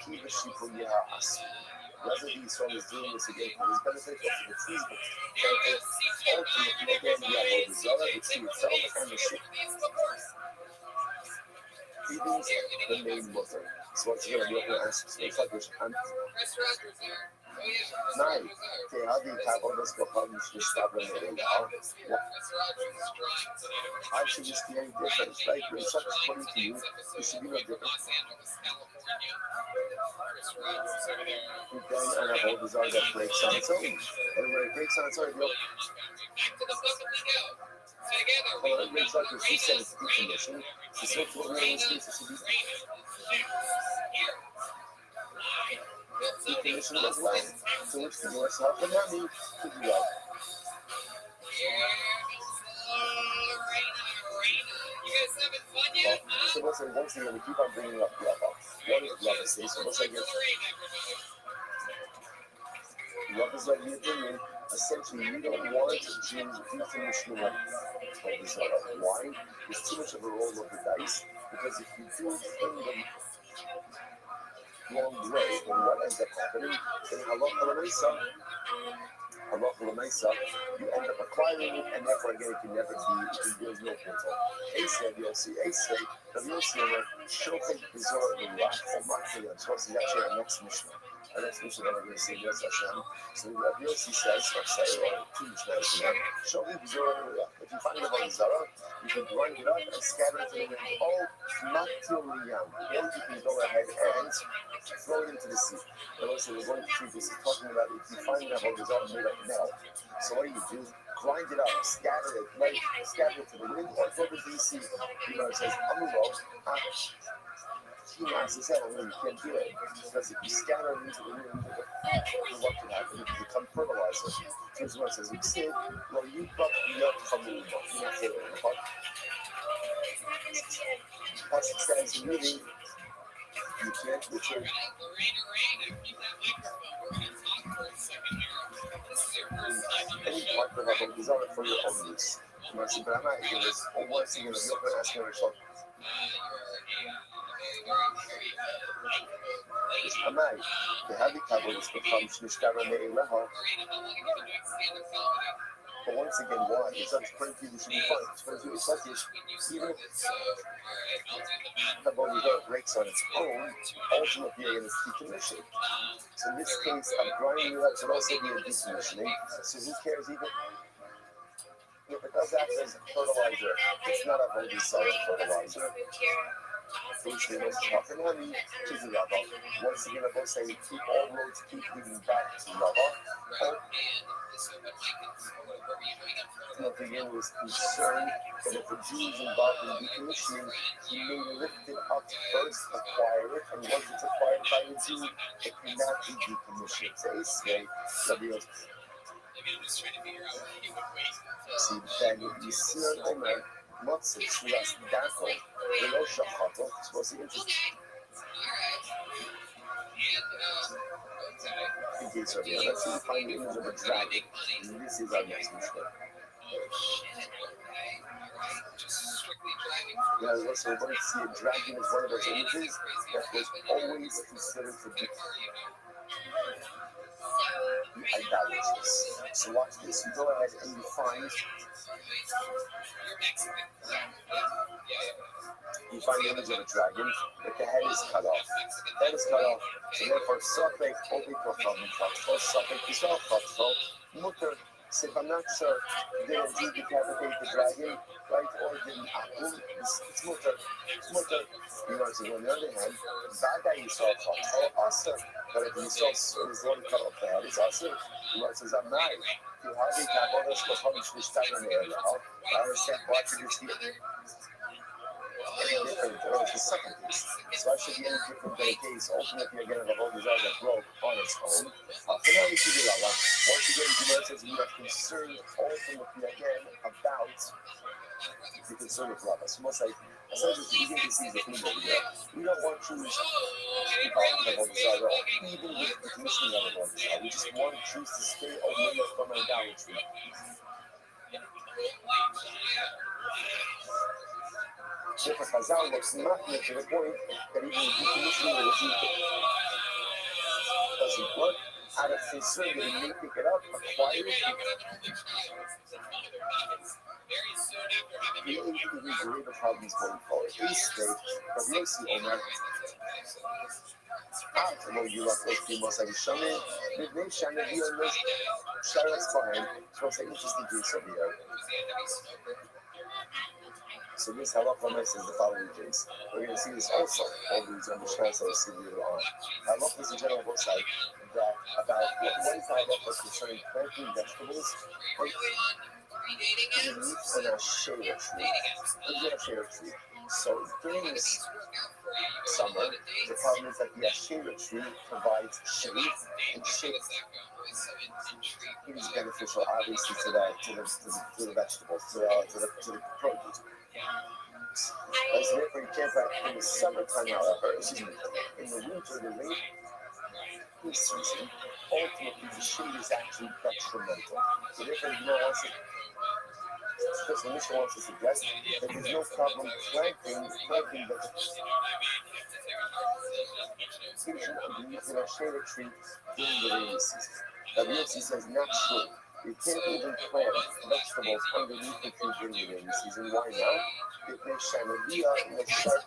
keep the Shikuya Asu. Whether the Israel is doing this again for his benefit or for the tree's benefit, ultimately again we have all the Zara, the tree itself, and the sheep. Feedings the main mother. So what's going to be able to ask Spanish and 9. How do you have all this problems to establish it now? How should this be any different? Right? When such according to you, it should be no different. Then I have all desire that breaks on its own. And when it breaks on its own, it makes like she said it's decommission. She said to the in this case it should be decommission as well. So which the US help and money to do that. So what's the one thing that we keep on bringing up Rabba? What is Rabba say? So what's like Rabba's like the opinion. Essentially, we don't want to change the definition of why? There's too much of a roll of the dice. Because if you do thing the wrong way, then what ends up happening? Then halacha l'maisa, you end up acquiring it, and therefore again it can never be. There's no portal. Ace you'll see. But you'll see she'll take the Zohar the Rach or Matri. I'm supposed to actually our next mission. And that's what we're going to see. Yes, Hashem. So Rabbi Yossi says, or say, or Tumish Melchizedek, show me if you find the Avodah Zarah, you can grind it up and scatter it to the wind. Oh, not till Miyam. Then you can go ahead and throw it into the sea. And also, we're going to treat this is talking about if you find an Avodah Zarah made of metal. So what do? Grind it up, scatter it, right? Scatter it to the wind, or throw it into the sea. You know, it says, Amuro, he knocks his head when you can't do it. Because if you scatter it into the wind, what can happen? It can become fertilizer. Here's what it says, you see, well, you got not from the Pasuk says, really, you can't return. Any partner of a desire for your own use. But I'm not here, or once again, you're going to ask me a Amai, the heavy cables become Shnishkara Me'eleha. But once again, why? It's not 20 we should be fine. 20 is such even if the body breaks on its own, ultimately it is decommissioned. So in this case, a grinding that should also be a decommissioning. So who cares even if it does act as a fertilizer? It's not a holy solid fertilizer. Which they must talk and honey to the Rava. Once again, I will say, keep all roads keep leading back to Rava. Nothing was concerned that if the Jews involved in decommissioning, he may lift it up first, acquire it, and once it's acquired by the Jew, it cannot be decommissioned. So it's very obvious. See, then you see on Omer, Motzik, Shulas, Dako, Velo Shachato, supposed to be interesting. Let's see if we find the image of a dragon. And this is our next Mishnah. Yeah, so we're going to see a dragon as one of those images that was always considered to be idolatrous. So watch this. You go ahead and you find the image of a dragon, but the head is cut off. The head is cut off. So therefore, Sopek, Obi Kocham, Kotcho, Sopek, Kisol, Kotcho, Mutter. So if I'm not sure, did a Jew decapitate the dragon, right? Or did an Akum? It's Mutter. It's Mutter. You know, so on the other hand, Vada Yisrael Kotcho, Aser. But if Yisrael is the one cut off the head, it's Aser. You know, it says, I'm not. You have the Kabodas Kocham, Shvishtan, and Area. I understand why you just any different, or it's the second piece. So I should be any different than a case. Ultimately, again, the whole desire that broke on its own. Once again, the says we are concerned ultimately again about the concern of love. It's almost like essentially you begin to see the thing over there. We don't want Jews involved in the whole desire, even with the commissioning of the whole desire. We just want Jews to stay away from idolatry. Therefore, Chazal was not to the point that even the decommissioning of the Jew doesn't work. Out of concern that he may pick it up, acquire it. He introduces the problems going forward. He states, but we see Omer. After you love those people, like Shane, they shine the deal in this. Charlotte's fine. So it's an interesting piece over here. So this halakha is the following case. We're going to see this also over these understands that we'll see later on. Halakha is in general looks like that about what is the halakha concerning planting vegetables and a shade tree. What is a shade tree? So during this summer, the problem is that the Asherah tree provides shade, and shade is beneficial, obviously, to the vegetables, to the produce. And so therefore, you can't plant in the summertime, however, in the winter, the rainy season, ultimately the shade is actually detrimental. So therefore, wants to, especially Mishnah wants to suggest that there's no problem planting vegetables. Underneath a shade tree during the rainy season. But Yossi says not true. You can't even plant vegetables underneath the tree during the rainy season. Why not? It makes Shanavia in the sharp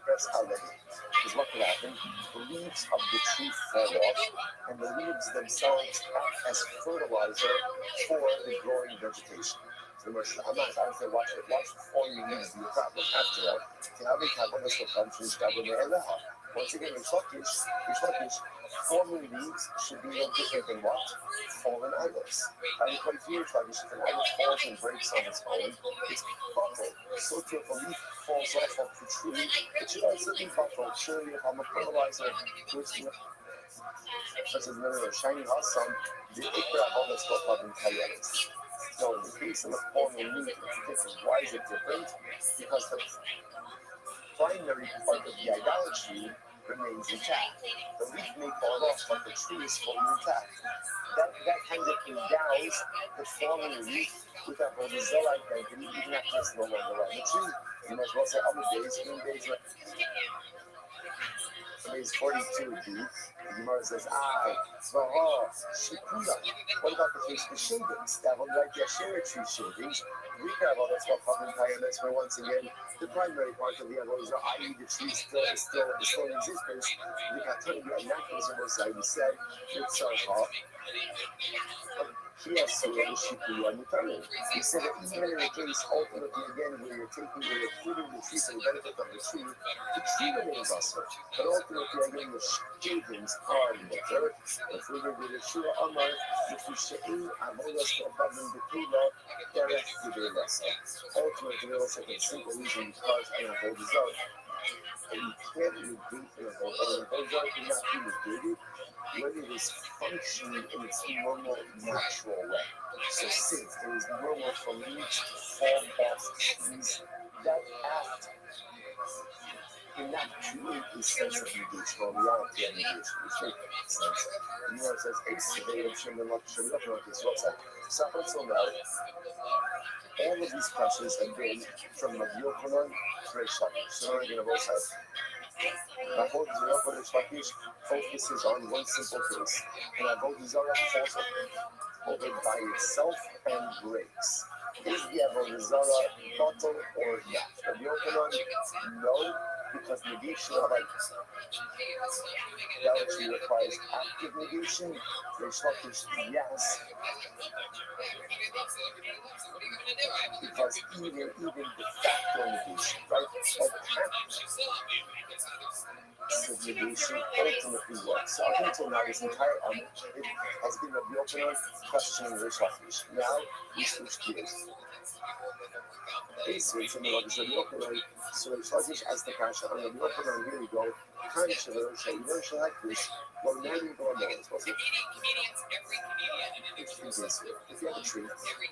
press already. Because what could happen? The leaves of the tree fall off, and the leaves themselves act as fertilizer for the growing vegetation. So I'm not trying to say watch the forming leaves be a problem. After all, if you haven't had one of those countries, once again, in Turkish, forming leaves should be no different than what? Fallen idols. And quite few traditions, if an idol falls and breaks on its own, it's buckled. So too, if a leaf falls off of the tree, it should also be buckled. Surely, if I'm a fertilizer, which such as another shiny hot sun, the ikra of all stuff having coyotes. So in the case of the forming leaf, it's different. Why is it different? Because the primary part of the idolatry remains intact. The leaf may fall off, but the tree is fully intact. That kind of endows the forming leaf with a horizontal identity, even after it's no longer on the tree. You might as well say other days, even days like Days 42b, the Gemara says, V'ho, Shikuda. What about the case of shavings? That one right there, Asherah tree shavings. We have all that's what Pavim Kayanes, where once again, the primary part of the Avodah, i.e., the tree still in existence. The Katani, the anachronism was, I said, it's yes, so the Shikuda and the Kayan. He said that even in the case, ultimately, again, where you're pruning the tree for the benefit of the tree remains also. But ultimately, again, the shavings are better. The fruit of the Shua Amar, the Fushain, Avodas, the Pavim, the Teva, Derek, the Vesa. Ultimately, they also can simple reason because an Avodah out. And you can't negate an Avodah out, cannot be negated when it is functioning in its normal, natural way. So since it is normal for leaves to fall off trees, that act cannot create a sense of negation or reality of negation, which makes sense. The Gemara says, so up until now, all of these questions have been from Rabbi Yochanan to Reish Lakish. So we're going to both sides. Rabbi Yochanan focuses on one simple case, and Avodah Zarah falls over by itself and breaks. Is the Avodah Zarah bottle or not? Rabbi Yochanan, no, because negation of idolatry requires active negation. Reish Lakish, yes. Because even de facto negation, right? Negation ultimately works. So up until now, this entire it has been Rabbi Yochanan questioning Reish Lakish. Now we switch gears. Basically, from Rabbi Yochanan, so Reish Lakish asked the kasha on Rabbi Yochanan. Here we go. Kind of should like this. Well, now you go on there. If you have a tree,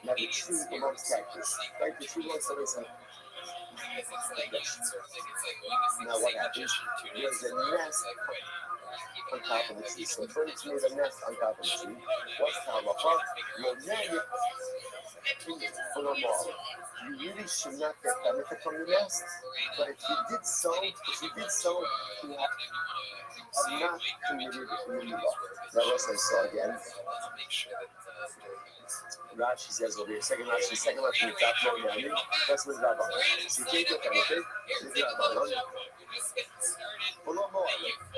now the tree belongs to cactus, right? The tree belongs to this. Now what happens? There's a nest on top of the tree. So birds made a nest on top of the tree. What's the halacha? Well, then for the law, you really should not get benefit from the nest. But if you did so, you have not committed the law. Now listen, so again. Rashi says over here, second Rashi from the top, no Yami. That's with Rabban. So you can't get benefit with Rabban.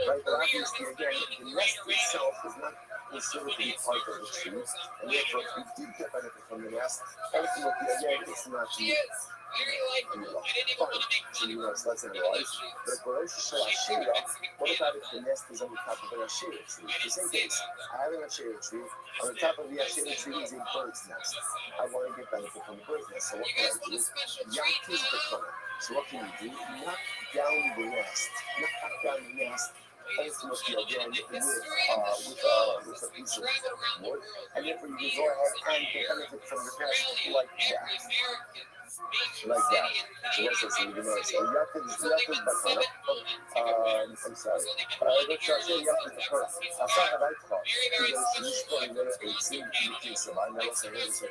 Right, but obviously, again, the nest itself is not considered to be part of the tree, and therefore, if you did get benefit from the nest, ultimately, again, it's not the so let's analyze. But what about if the nest is on the top of an Asherah tree? The same case. I have an Asherah tree. On the top of the Asherah tree is a bird's nest. I want to get benefit from the bird's nest. So what can I do? Yakiz Bekana. So what can you do? Knock down the nest. Ultimately, again, with a piece of wood. And therefore, you can go ahead and get benefit from the nest like that. Like that. So what's this? You know, so Yaakov Bakana. I'm sorry. Let's say Yaakov Bakana. I saw how I thought. He's going to be seen in the case of I never say anything.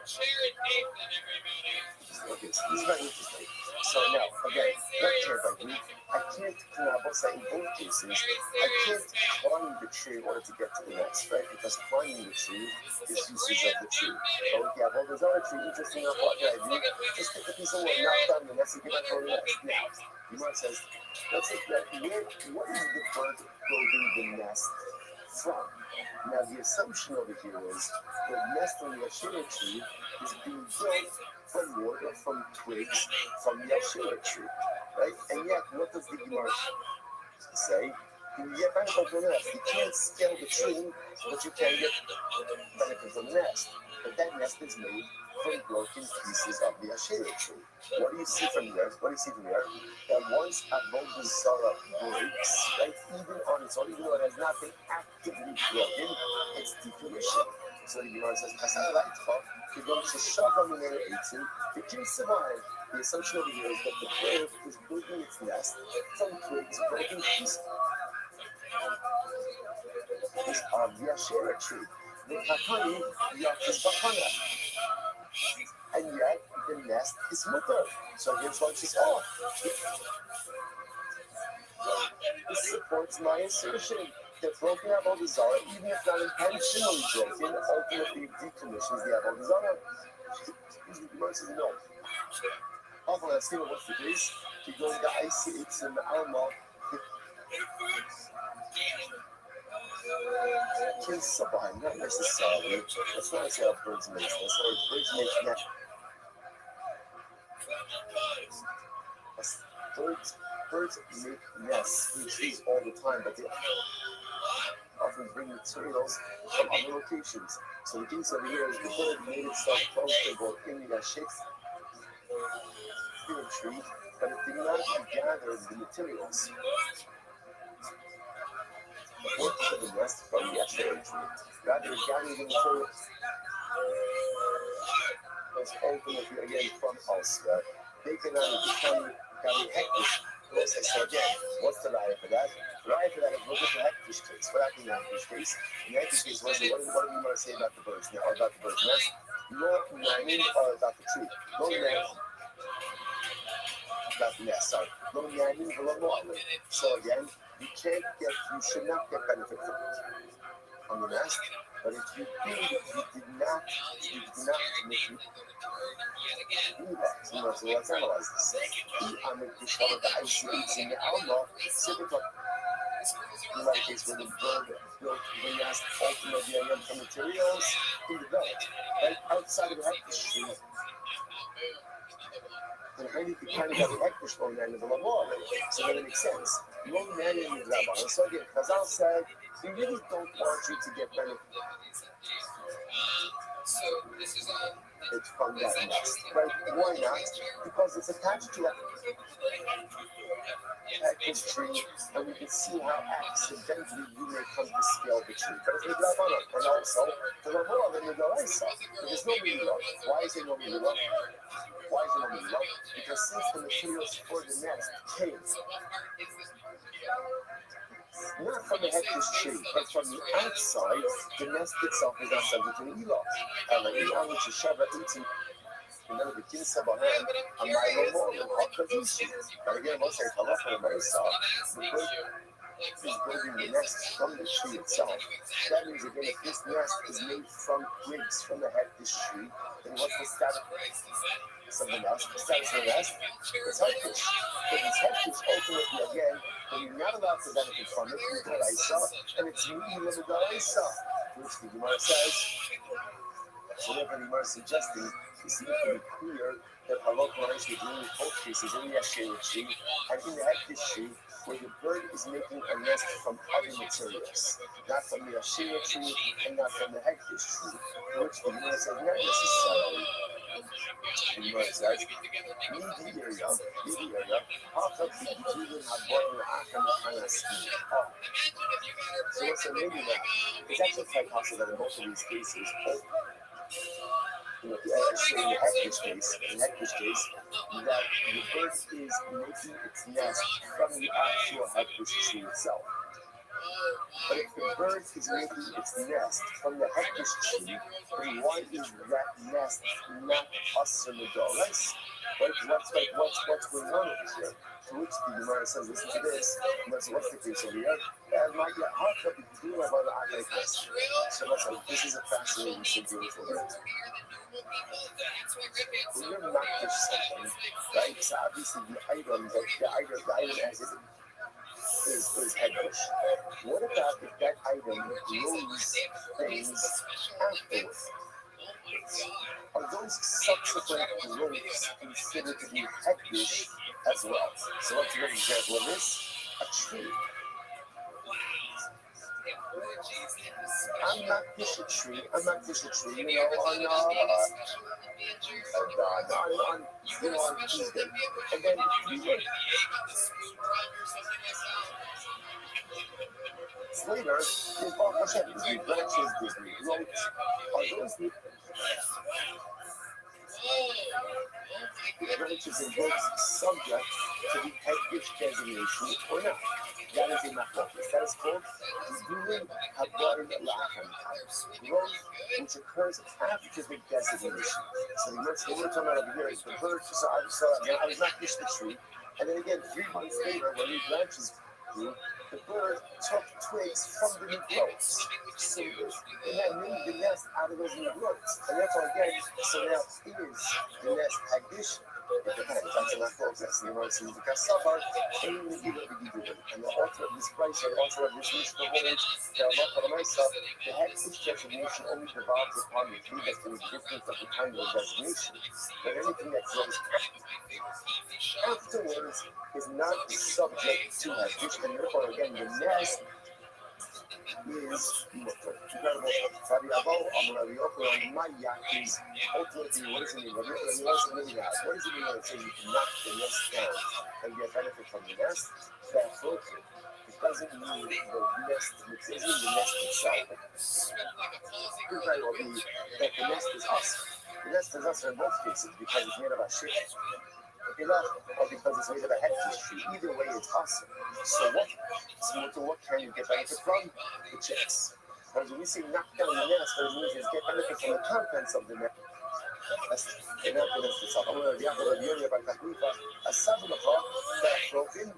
Okay, so this is very interesting. So now, again, what can't I do? I can't in both cases. I can't climb the tree in order to get to the nest, right? Because climbing the tree is usage of the tree. But if you have all those other tree, interesting enough, what can I do? Just take a piece of wood, knock down the nest, and get it for the nest. Now, Gemara says, let's look at what is the bird building the nest from? Now, the assumption over here is the nest on the Ashera tree is being built from wood or from twigs from the Ashera tree, right? And yet, what does the Gemara say? You get benefit from the nest. You can't scale the tree, but you can get benefit from the nest. But that nest is made from broken pieces of the Ashera tree. What do you see from there? What do you see from there? That once a Avodah Zarah breaks, right, even on its own, even though it has not been actively broken, it's decommissioned. So the Gemara says, the assumption over here is that the bird is building its nest from twigs, broken pieces of the Ashera tree. And yet, the nest is mutter. So here's what she says, this supports my assertion that broken Avodah Zarah, even if not intentionally broken, ultimately decommissions the Avodah Zarah. The Gemara says no. Often I see what's the case. You go into IC8 in the Alma. Not necessarily. That's not how birds make. That's how birds make nest. Birds make nests in trees all the time, but they often bring materials from other locations. So the case over here is the bird made itself comfortable in the shade tree, but it did not gather the materials. The work of the nest from the shade tree, rather it gathered the materials was ultimately again from elsewhere. They can become hectic. So again, what's the lie for that? The lie for that is look at the hectic case. What happened in the hectic case? In the hectic case, what do we want to say about the birds now, or about the bird's nest? No nanning or about the tree. No nanning. About the nest, sorry. No nanning, no nanning. So again, you should not get benefit from it on the nest. But if you did not make it do that. So let's analyze this. I'm going to show the IC8 in the Alma, typical. In that case, where the bird built the nest ultimately from materials in the village, right outside of the hectic tree. And really, the kind of the hectic on the end of the law. So that it makes sense. No man in the Rabban. So again, Chazal said, we really don't want you to get benefit. It's from that nest, right? Why not? Because it's attached to that tree, and we can see how accidentally you may come to scale the tree. But it's Midrabana, and also the Ravah and the Daraisa. There's no Midrabana. Why is there no Midrabana? Why is there no Midrabana? Because since the materials for the nest came not from the hectic tree, but from the outside, the nest itself is not subject to the Elah. Which is Shabbat 18. Remember the Kinsa Bahan, a mile more than Hakadushi. But again, once I come up from the Marisa, the bird is building the nest from the tree itself. That means again, if this nest is made from twigs from the hectic tree, then what's the status? Something else. The status of the nest? It's hectic. But it's hectic ultimately again, but you're not allowed to benefit from it in the Daraisa, and it's really in the Daraisa, which the Gemara says, whatever the Gemara is suggesting, it seems to be clear that Halakha is doing both cases in the Ashera tree and in the hectic tree, where the bird is making a nest from other materials, not from the Ashera tree and not from the hectic tree, which the Gemara says not necessarily. The Gemara says, so what's the maybe now? It's actually quite possible that in both of these cases, the hectic case, that the bird is making its nest from the actual hectic tree itself. But if the bird is making its nest from the hectic tree, then why is that nest not asr medoros? Right? What's going on over here? To which the Gemara says, listen to this. And that's what's the case over here. And my heart up is doing about the Akai Kas. So that's like, this is a fascinating situation. When you're not just something, right? So obviously the item as it is headless. What about if that item grows things afterwards? Are those subsequent growths considered to be heckish as well? So let's give an example of this. A tree. I'm not this a tree, you know, on Tuesday. And then later, there's all Hashem, there's new branches, there's new growths. Are those new branches and growths subject to the heckish designation or not? That is a machlokes. That is called Gilui Habarim Lachem, growth which occurs after the designation. So the next thing we're talking about over here is the bird. So I was not fish the tree, and then again 3 months later, when new branches grew, the bird took twigs from the new growths. So it had made the nest out of those new growths, and therefore again, so now is the nest hagdish. It depends. That's enough for us. You know, it's in the Kassabar, and the author of this price, the author of this Mishnah holds that Allah for myself, the head designation only revolves upon the tree that's in the difference of the time of the designation. But anything that grows afterwards is not subject to hagdish, and therefore again the nest is mutter. Rabbi Abba Rabbi Yochanan Maya is ultimately what does it mean? What does it mean when it says you can knock the nest down and get benefit from the nest? That's okay. It doesn't mean the nest, it doesn't mean the nest itself. It could very well be that the nest is us. The nest is us in both cases because it's made of a shit. Or because it's made of a hectic tree. Either way, it's us. So what can you get benefit from? The chicks. Because when we say knock down the nest, what it means is get benefit from the contents of the nest. That's not the nest itself. I'm going to be able to be about a sabbath that broken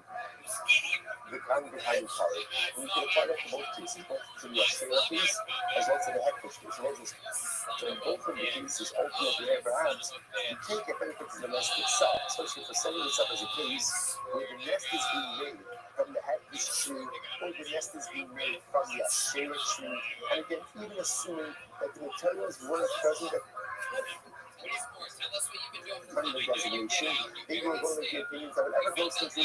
the ground behind the color. And you can apply that to both cases, both to the Australia piece as well as to the hectic piece. So in both of the cases, ultimately, perhaps, you can't get benefit from the nest itself, especially for setting this up as a case where the nest is being made from the hectic tree, or the nest is being made from the Australia tree. And again, even assuming that the materials weren't present at the designation, they were going to give opinions that whatever goes to the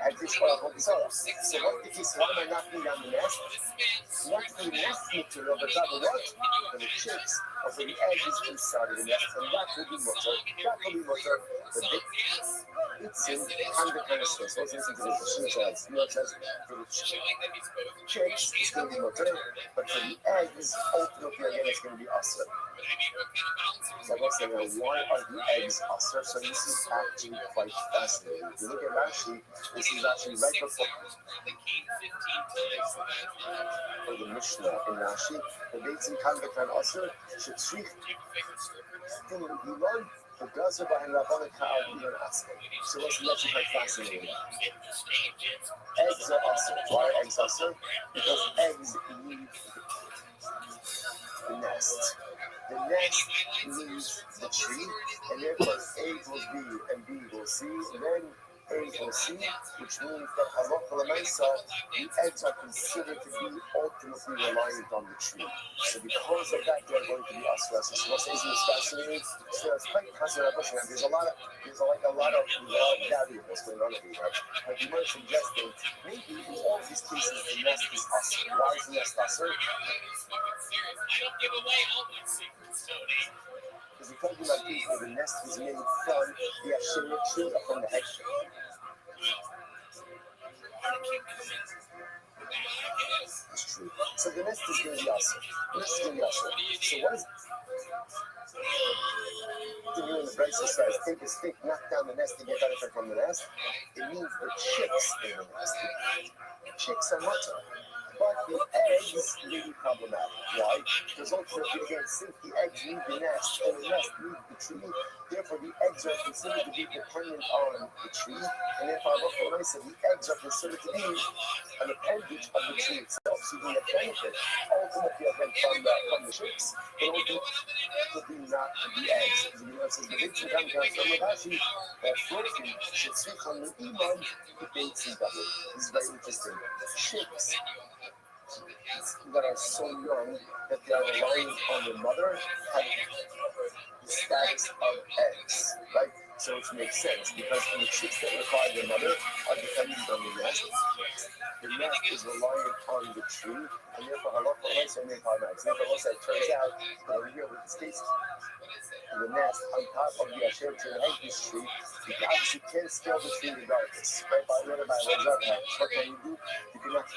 at this point, so what the case, why am I knocking down the nest? Not for the nest material, but rather what? For the chicks, or for the edges inside of the nest, and that will be mutter. That will be mutter. It's in kind of space. Let's listen to this. She says, for the chicks, it's going to be mutter, but for the eggs, ultimately, again, it's going to be usher. So let's say, why are the eggs usher? So this is actually quite fascinating. If you look at Rashi, this is actually right before the Mishnah in Rashi. The dates in Kandakan Asr should treat in Iman, the Gaza behind Rabbanak Ka'al even asking. So that's actually quite fascinating. Eggs are Asr. Why are eggs Asr? Because eggs need the nest. The nest needs the tree, and therefore A equals B and B equals C, and then A equals C, which means that halacha l'maisa, the eggs are considered to be ultimately reliant on the tree. So because of that, they're going to be asra. So what's fascinating? So it's quite fascinating. There's a lot of variables going on over here. But you might suggest that maybe in all of these cases the nest is asra. Why is the nest asra? Because we're talking about things where the nest is made from the Asherah tree or from the hector. That's true. So the nest is going to be awesome. The nest is going to be awesome. So what is the new in the Brisa says, take a stick, knock down the nest and get benefit from the nest? It means the chicks in the nest. The chicks are mutter. But the eggs may be problematic. Why? Because ultimately, again, since the eggs need the nest and the nest needs the tree, therefore therefore the eggs are considered to be dependent on the tree, and therefore the eggs are considered to be an appendage of the tree itself. So you get benefit ultimately from the chicks, but ultimately not the eggs. It says the big Sudan from Ragashi, floating, Shetzichon, the Iman, the baits and double. This is very interesting. Chicks that are so young that they are reliant on their mother have the status of eggs, right? So which makes sense because the chicks that require their mother are dependent on the nest. The nest is reliant on the tree, and therefore halakha rice and therefore eggs. Therefore, also it turns out that over here with this case, the nest on top of the asher tree, the hegdish tree, you obviously can't scale the tree regardless. Right? By the other what can you do? You cannot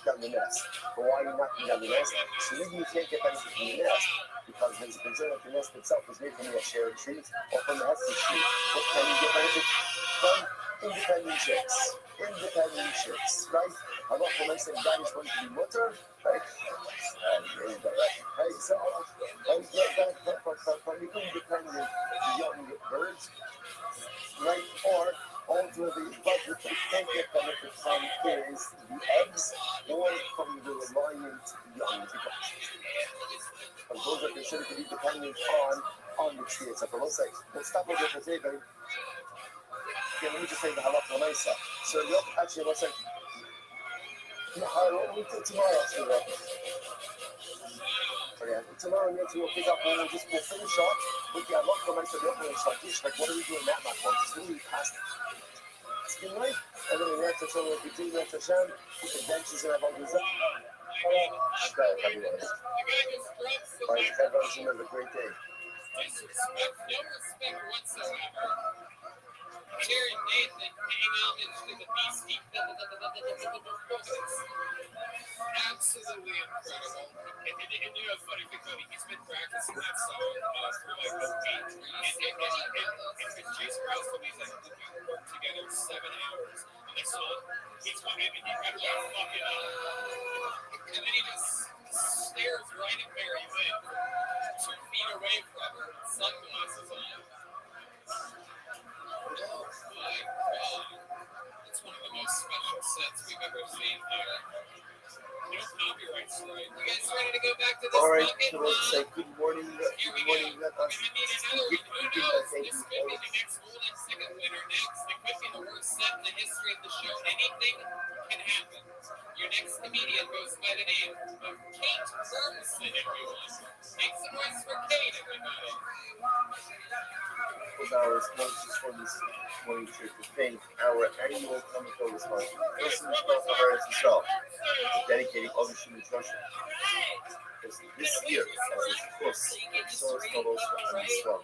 down the nest. But why are you knocking down the nest? So maybe you can't get benefit from the nest because there's a concern that the nest itself is made from the shared tree or from the hesed tree. But can you get benefit from independent chicks? Independent chicks, right? I'm not going to say that is going to be mutter, right? Right? So, from the independent young birds, right? Or ultimately, what you can't get benefit from is the eggs or from the reliant young because those are considered to be dependent on the tree itself. But let's stop over there for today, but yeah, let me just say the halakha l'maisa. So look, actually, let's say we'll do tomorrow. Tomorrow we'll pick up and we'll finish off with the halakha l'maisa of the opening shakish. Like, what are we doing that much? It's really past it. Right? And then the next Hashem will continue with Hashem with the benches and everyone goes up. Right, everyone's gonna have a great day. Disrespect, no respect whatsoever. Jerry Nathan paying homage to the beastie. Absolutely incredible. And you know, it's funny because he's been practicing that song for like a week. And Jason Rouse told me, he's like, we worked together 7 hours on this song. He's fucking, he better not fuck it up. And then he just stares right at Mary Lynn, 2 feet away from her, sunglasses on. Oh my God. It's one of the most special sets we've ever seen here. No copyright strike. You guys ready to go back to this Alright, bucket? so let's say good morning. Here we go. We're going to need another one. Who knows? This could be the next Golden Ticket winner next. It could be the worst set in the history of the show. Anything can happen. Your next comedian goes by the name of Kate Ferguson, everyone. Make some noise for Kate, everybody. With our sponsors for this morning trip to thank our annual Comic Con sponsor, Person Hearts Himself, dedicating all the students Russia. This year, as its course, Source Novels and Islam.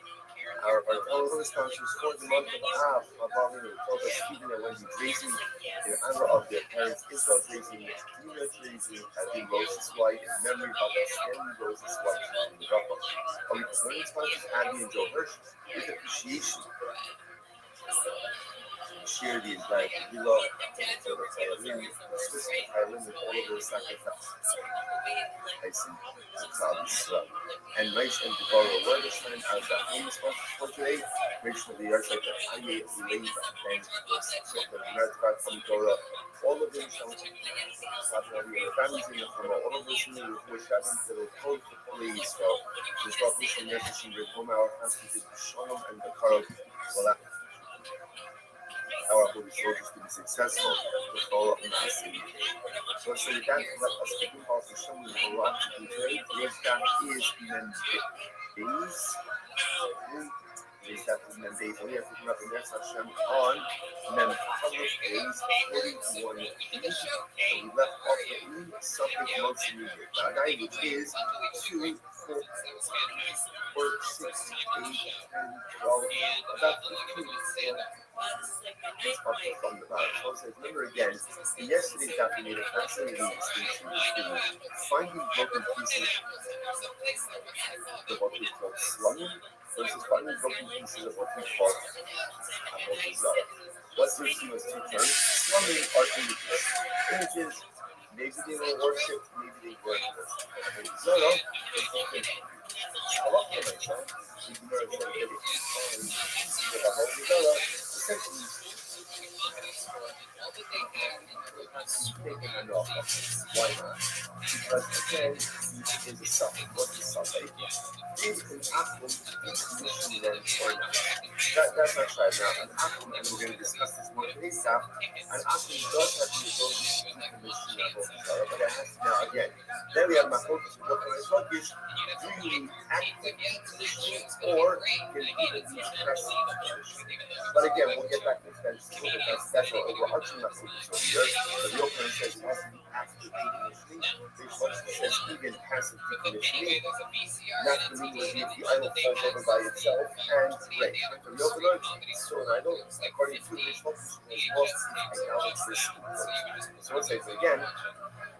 Our fellow sponsors for the month of Av, involving the October Stephen and Wendy Tracy, in honor of their parents Israel Tracy, Nina Tracy, Abby Roses White, in memory of Stanley Roses White from the Rockwell. Our returning sponsors, Abby and Joe Hirsch, with appreciation. Share these life. We love Swiss Ireland with all of their sacrifice. I see. And Rice and Deborah Werderstein are the only sponsors for today. Make sure the arts like the Haye Lane and the American Comitora. All of them shall families in the from all of us in the report having to the code for police. So, this official message with home our fancy to Shalom and the Carl. Well, our holy soldiers to be successful with all of the city. So that let us begin off with some of the lot to do today. Yes, that is days. Yes, that is men days. We have to come up in there, Hashem on men public days 41. And we left off with something multimedia. Tonight, which is 2, 4, 6, 8, 10, 12, about 15. From the bottom. So remember again, in yesterday's daf we made a fascinating distinction between finding broken pieces of what we call slumming versus finding broken pieces of what we call apotizar. What gives you as 2 terms? Slumming are images. Images, maybe they were worshipped, maybe they weren't worshipped. Apotizar is something. I love that, right? emerge and get it and give a whole develop. Essentially, taking a knock off. Why not? Because again, is a suffix. What's a suffix? Is an apple definition then or not? That's not right now. An apple, and we're going to discuss this more ASAP. An apple does have the ability to decommission that whole but it has to now again. Then we have my focus. We're looking at focus. Do you need active decommission or can it even be passive decommission? But again, we'll get back to that soon because that's our overarching message over here. The real plan says it has to be active decommissioning. This function says even passive decommissioning. Not the meaning would be if the idle falls over by itself and break. The real plan is still an idle according to this function is lost acknowledge this. So let's say it again.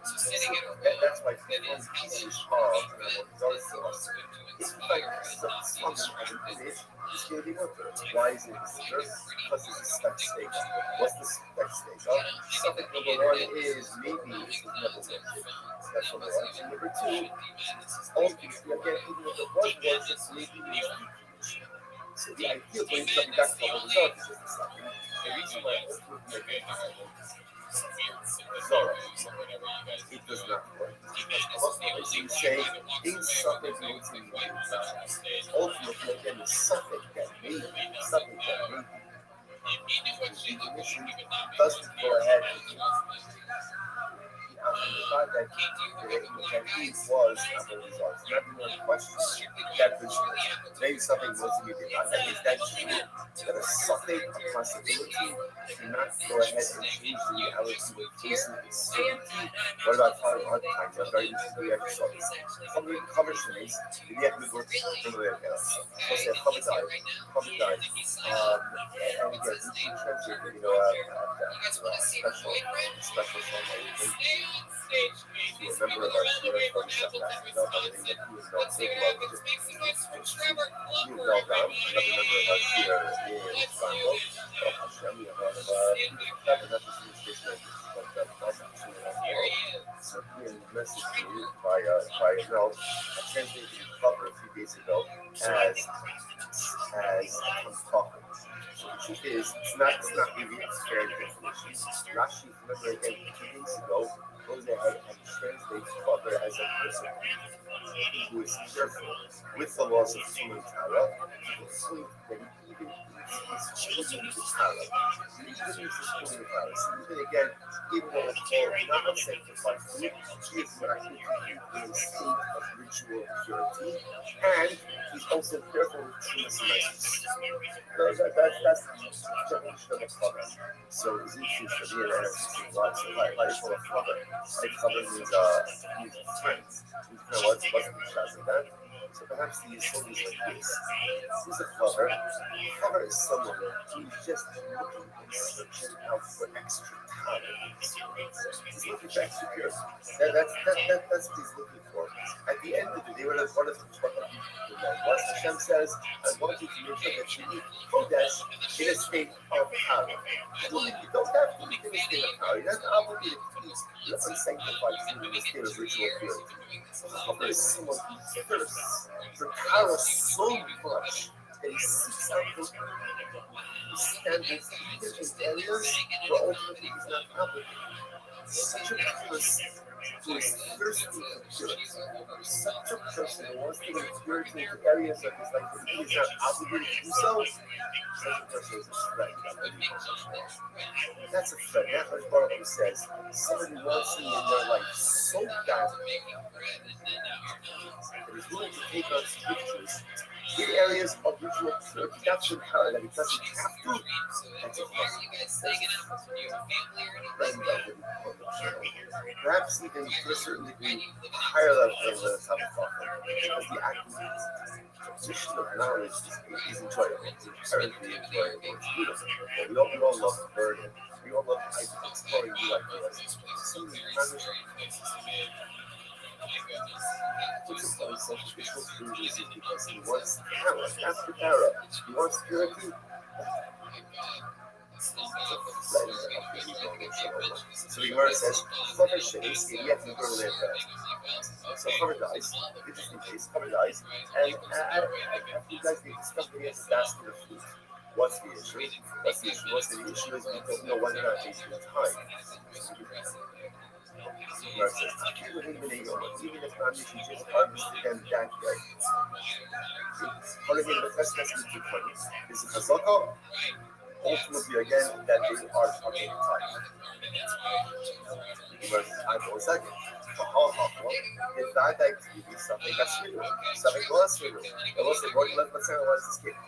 That's why one pieces of dark sauce. If you find some of an image, it's going to be worth it. Why is it secure? Because it's a spec state. What's the spec state? Suffix number one is maybe it's never mentioned. That's number one. And number two, ultimately, again, even if it was once, it's maybe decommissioned. So the idea of when something back to the result is just the suffix. The reason why ultimately Zora. It does not work. As you say, in suffix means in ultimately again the suffix that may be decommission doesn't go ahead and the fact that he was number results. Not even a question that was maybe something was to be done. That is that true that a suffix, a possibility, cannot go ahead and change the reality with facing its certainty. What about time? What time? What are you to do extra? Somebody covers things, you have to go to the else. So say cover dive. And again, we can translate, special song. You remember about Shira from Shaka, you know how they would do it, not big love, just you know down, another member about Shira is Bango, or Hashem, you know, that another station, but that's actually so here in the message to you by Mel, I translated the cover a few days ago as I'm talking. So the truth is, it's not really a fair definition. Rashi, remember again, 2 days ago, goes ahead and translates Father as a person who is careful with the laws of human Torah, to the point that he even eats his children to Torah. He even eats his children to Torah. So even again, even though it's called not unsanctified food, he is not going to eat in a state of ritual purity, and he's also careful with Trumas. That's the definition of a father. So it's interesting for me and I have lots of like for a father. Like father means friends. What's the chance of that? So perhaps the Yisod is like this. This is a father. Father is someone who's just looking and searching out for extra time. He's looking for extra purity. That's what he's looking for. At the end of the day, what is what Hashem says, I want you to make sure that you eat Kodesh in a state of power. You don't have to eat in a state of power. You're not obligated to eat the unsanctified food in a state of ritual purity. There is someone who thirsts for power so much that he seeks out the standards even in areas where ultimately he's not obligated. Such a person who is thirsty for purity, such a person who wants to get purity into areas of his life that he is not obligated to do so, such a person is a threat. That's a threat. That's what Baruch says. Somebody wants me in their life so badly that is willing to take on scriptures in areas of ritual purity. That's the power that he doesn't have to. That's a perhaps even to a certain degree higher level than the top of thought, because the acquisition of knowledge is enjoyable. It's inherently enjoyable. It's beautiful. We all love learning. We all love exploring new ideas. Self-spiritual is because he wants power, after power. He wants purity. So the Gemara says, Chover Shades, yet in Berlin. So Chover dies, interesting case, Chover dies, and you guys discussed that he has a basket of food. What's the issue? What's the issue? The issue is we don't know whether or not he's going to time. Gemara says, even if not, you should just harvest again that day. Holiday the first lesson to put is a Chazaka. Ultimately, again, that they are talking time. Because time for a second. If that activity, something that's new, something was new. It was the word, let's analyze this case.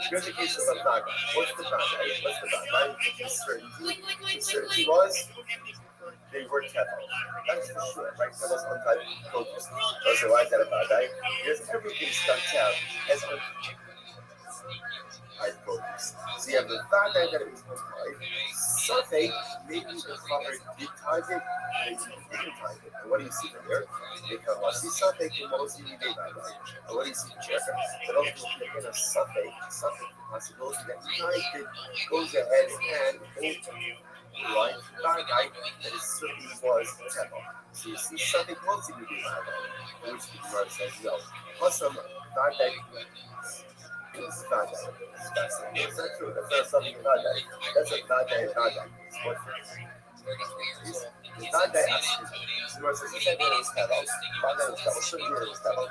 Here's a case of a bad guy. What's the bad guy? What's the bad guy? His certainty was they were careful. That's for sure, right? That was one type of protest. So why is that a bad guy? Because everything starts out as a I produce. So you have the bad guy that is multiplied. Something, maybe the cover did target, maybe didn't target. And what do you see from there? Because I see something in most of the bad guy. And what do you see from there? But also, again, a something possibility that United goes ahead and right bad guy that it certainly was temple. So you see something close to the bad guy, which the Gemara says no. Plus some bad guy. It's bad guy. It's not true. That's not something bad guy. That's a bad guy. Bad guy. It's what it's bad guy. The Gemara says you said it's temple. Bad guy is temple. Certainly it's temple.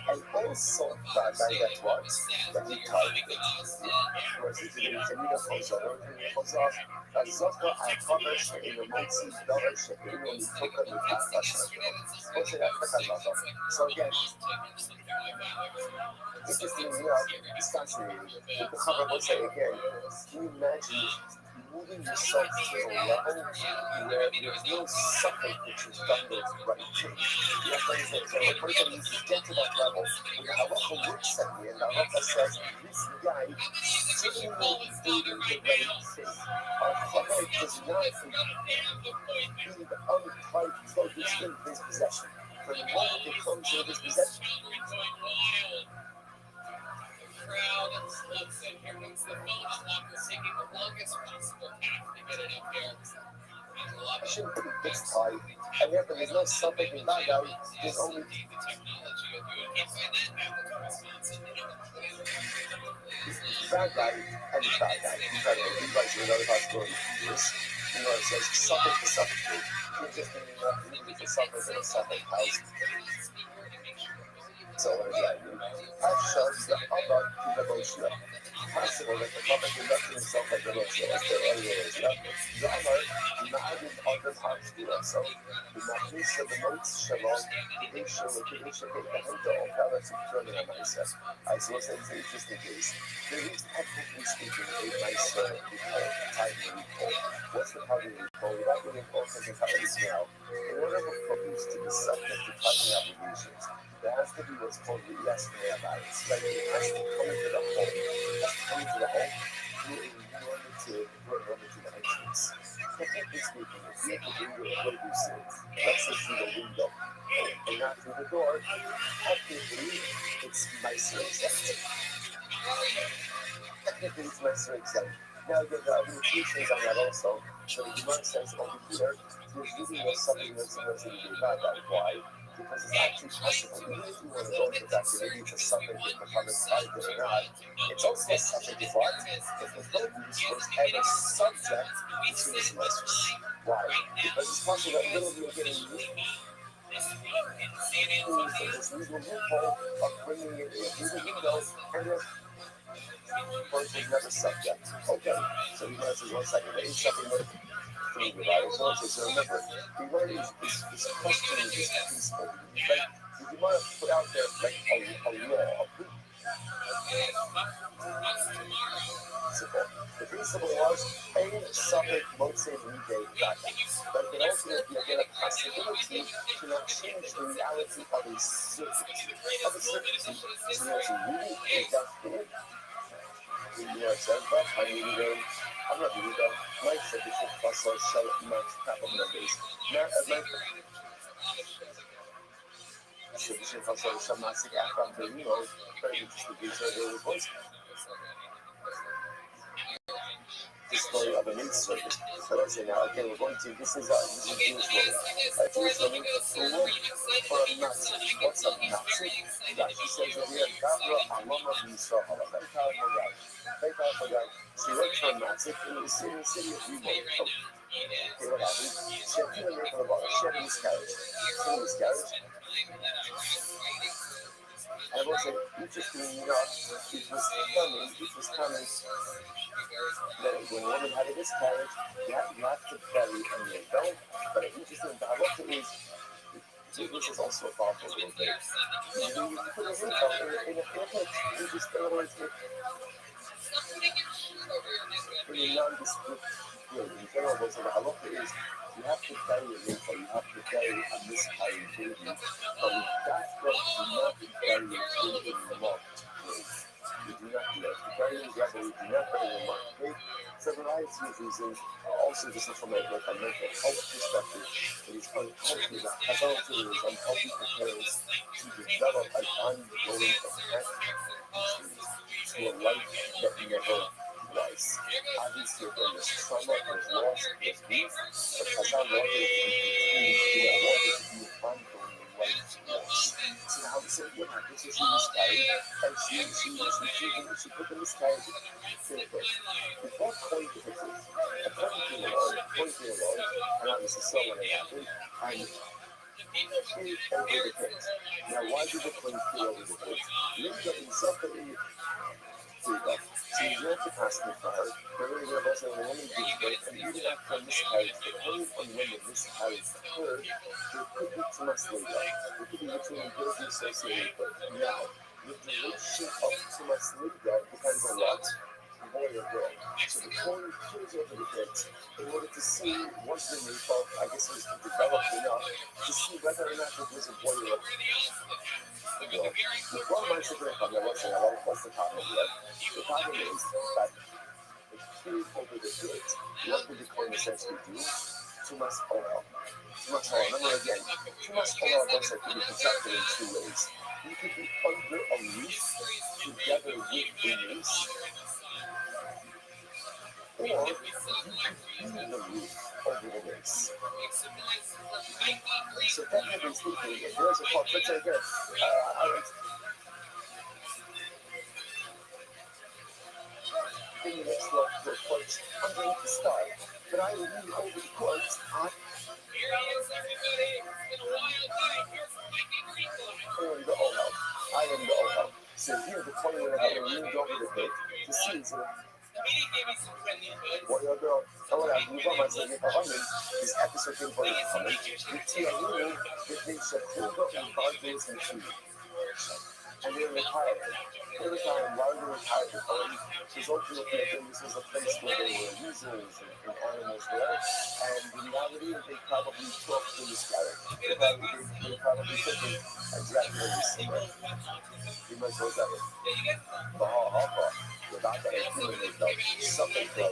And also bad guy that was that he targeted. Versus the Gemara comes over and he comes off. Zotko a cover in the Motsi dollar shipping when you took on the so again, interestingly enough, it's fascinating. The cover will say again, can you imagine moving yourself to a level where there's no suffering which is done the right thing? You have to say, so a person needs to get to that level where the halacha looks at me and the halacha says, this guy seemingly doing the right thing. Our cover does not be the untried focus in his possession. For the moment it comes in his possession, crowd looks in here once the phone unlocker is taking the longest possible path to get it up here. I shouldn't put it this tight. And yet there's no something in that guy. There's only the technology of you. And by that bad guy and bad guy. Incredible. He writes you another possibility. Yes. You know, it says something to suffocate. Interestingly enough, really for something in a suffering house. So what does that mean? I've shown the other to the Moshe. Possible that the prophet conducted himself like the Moshe, as the earlier is. The other, imagine other parts to us. So, the Mahnisha, the notes, Shalom, the Isha, the Hento, all products of turning on myself. I suppose that's an interesting case. There is, technically speaking, a nicer recall, a timely recall. What's the timely recall? Without the recall, such as how it is now, in order for produce to be subject to timely obligations, there has to be what's called the yesterday bias. Like it has to come into the home. It has to come into the home through a normative entrance. Technically speaking, if you have the window, what do you see? Let's say through the window and not through the door. Technically, it's nicer exempt. Technically, it's nicer exempt. Now, the limitations on that also. So the Gemara says over here, there's really no something that's supposed to be about that. Why? Because it's actually possible, even if you want to go into that activity to something that becomes private or not, it's also a subject of what? If the produce was ever subject to this mistress. Why? Because it's possible that little you're getting this legal loophole of bringing it in through the window, and the person is never subject. Okay, so you guys says 1 second, there is something that so remember, the word is questioning this principle. Like, if you want to put out there like a law, the principle was any suffix won't say weekday back. But it can also be again a possibility to not change the reality of a certainty. So you have to really investigate. You said, but I mean, I'm not really done. Mike said this is also show months couple numbers. Not as my should also some massive from the very interesting research voice. the story of a maid servant. But I say now, again, we're going to, this is Jewish woman. A Jewish woman who worked for a Nazi. What's a Nazi? Rashi says over here, Gabra Alama Yisrael. Very powerful guy. Very powerful guy. She worked for a Nazi in the city of Rimon. Okay, what happened? She had two women from the bottom. She had a miscarriage. She had a miscarriage. And I will say, interestingly enough, it was coming that when a woman had a miscarriage, you have to bury a male. But interesting, the halacha is, this is also a powerful little thing. You put a male in a pit, you just, in other words, in a nondescript way. In general, what the halacha is, you have to bury a male, you have to bury a miscarried baby, but with that growth, you do not bury it in a marked grave. You do not do that. The burying gravel, you do not bury in a marked grave. For a variety of reasons, also just from a mental health perspective, it is unhealthy, the hazard is unhealthy for parents to develop an ongoing attachment to a life that never was. Obviously, there was trauma, there's loss, there's grief, but Hazan wanted it to be continued, do not want it to be an ongoing life loss. So now we said, what happened? So she miscarried, and she put the miscarriage in a place. Before point to fix it, a point came along, and obviously saw what had happened, and flew over the pit. Now, why did the plane flew over the pit? Linda himself, so you have to pass me for her. Remember, there was a woman gives birth, and even after a miscarriage, depending on when the miscarriage occurred, there could be too much labor. There could be between guilty associated with birth. Now, the duration of too much labor depends on what? Boy or girl. So the coin peels over the pit in order to see once the nipple, I guess it was developed enough to see whether or not it was a boy or a girl. The problem I said to the what's the problem here? The problem is that it peels over the pit. What did the coin essentially do? Too much oil. Too much oil. Remember again, too much oil also can be projected in two ways. You could be under a leaf together with the noose, or you could be the roof over the base. So technically speaking, if there's a part, let's say here, in the next block to a court underneath the sky, but I will lean over the court on the OHEL. I am the OHEL. So here the point where I leaned over the pit to see so boy or girl, and what I move on myself if I'm in this episode thing for the comment, the Tianunu, that they should hold up and guard those in food. And they're retired. They're retired. Why are they retired? Because ultimately, I think this was a place where there were weasels and animals there. And in reality, they probably took the miscarriage. They probably took it and dragged it over somewhere. You might as well have it. Without that accumulated something because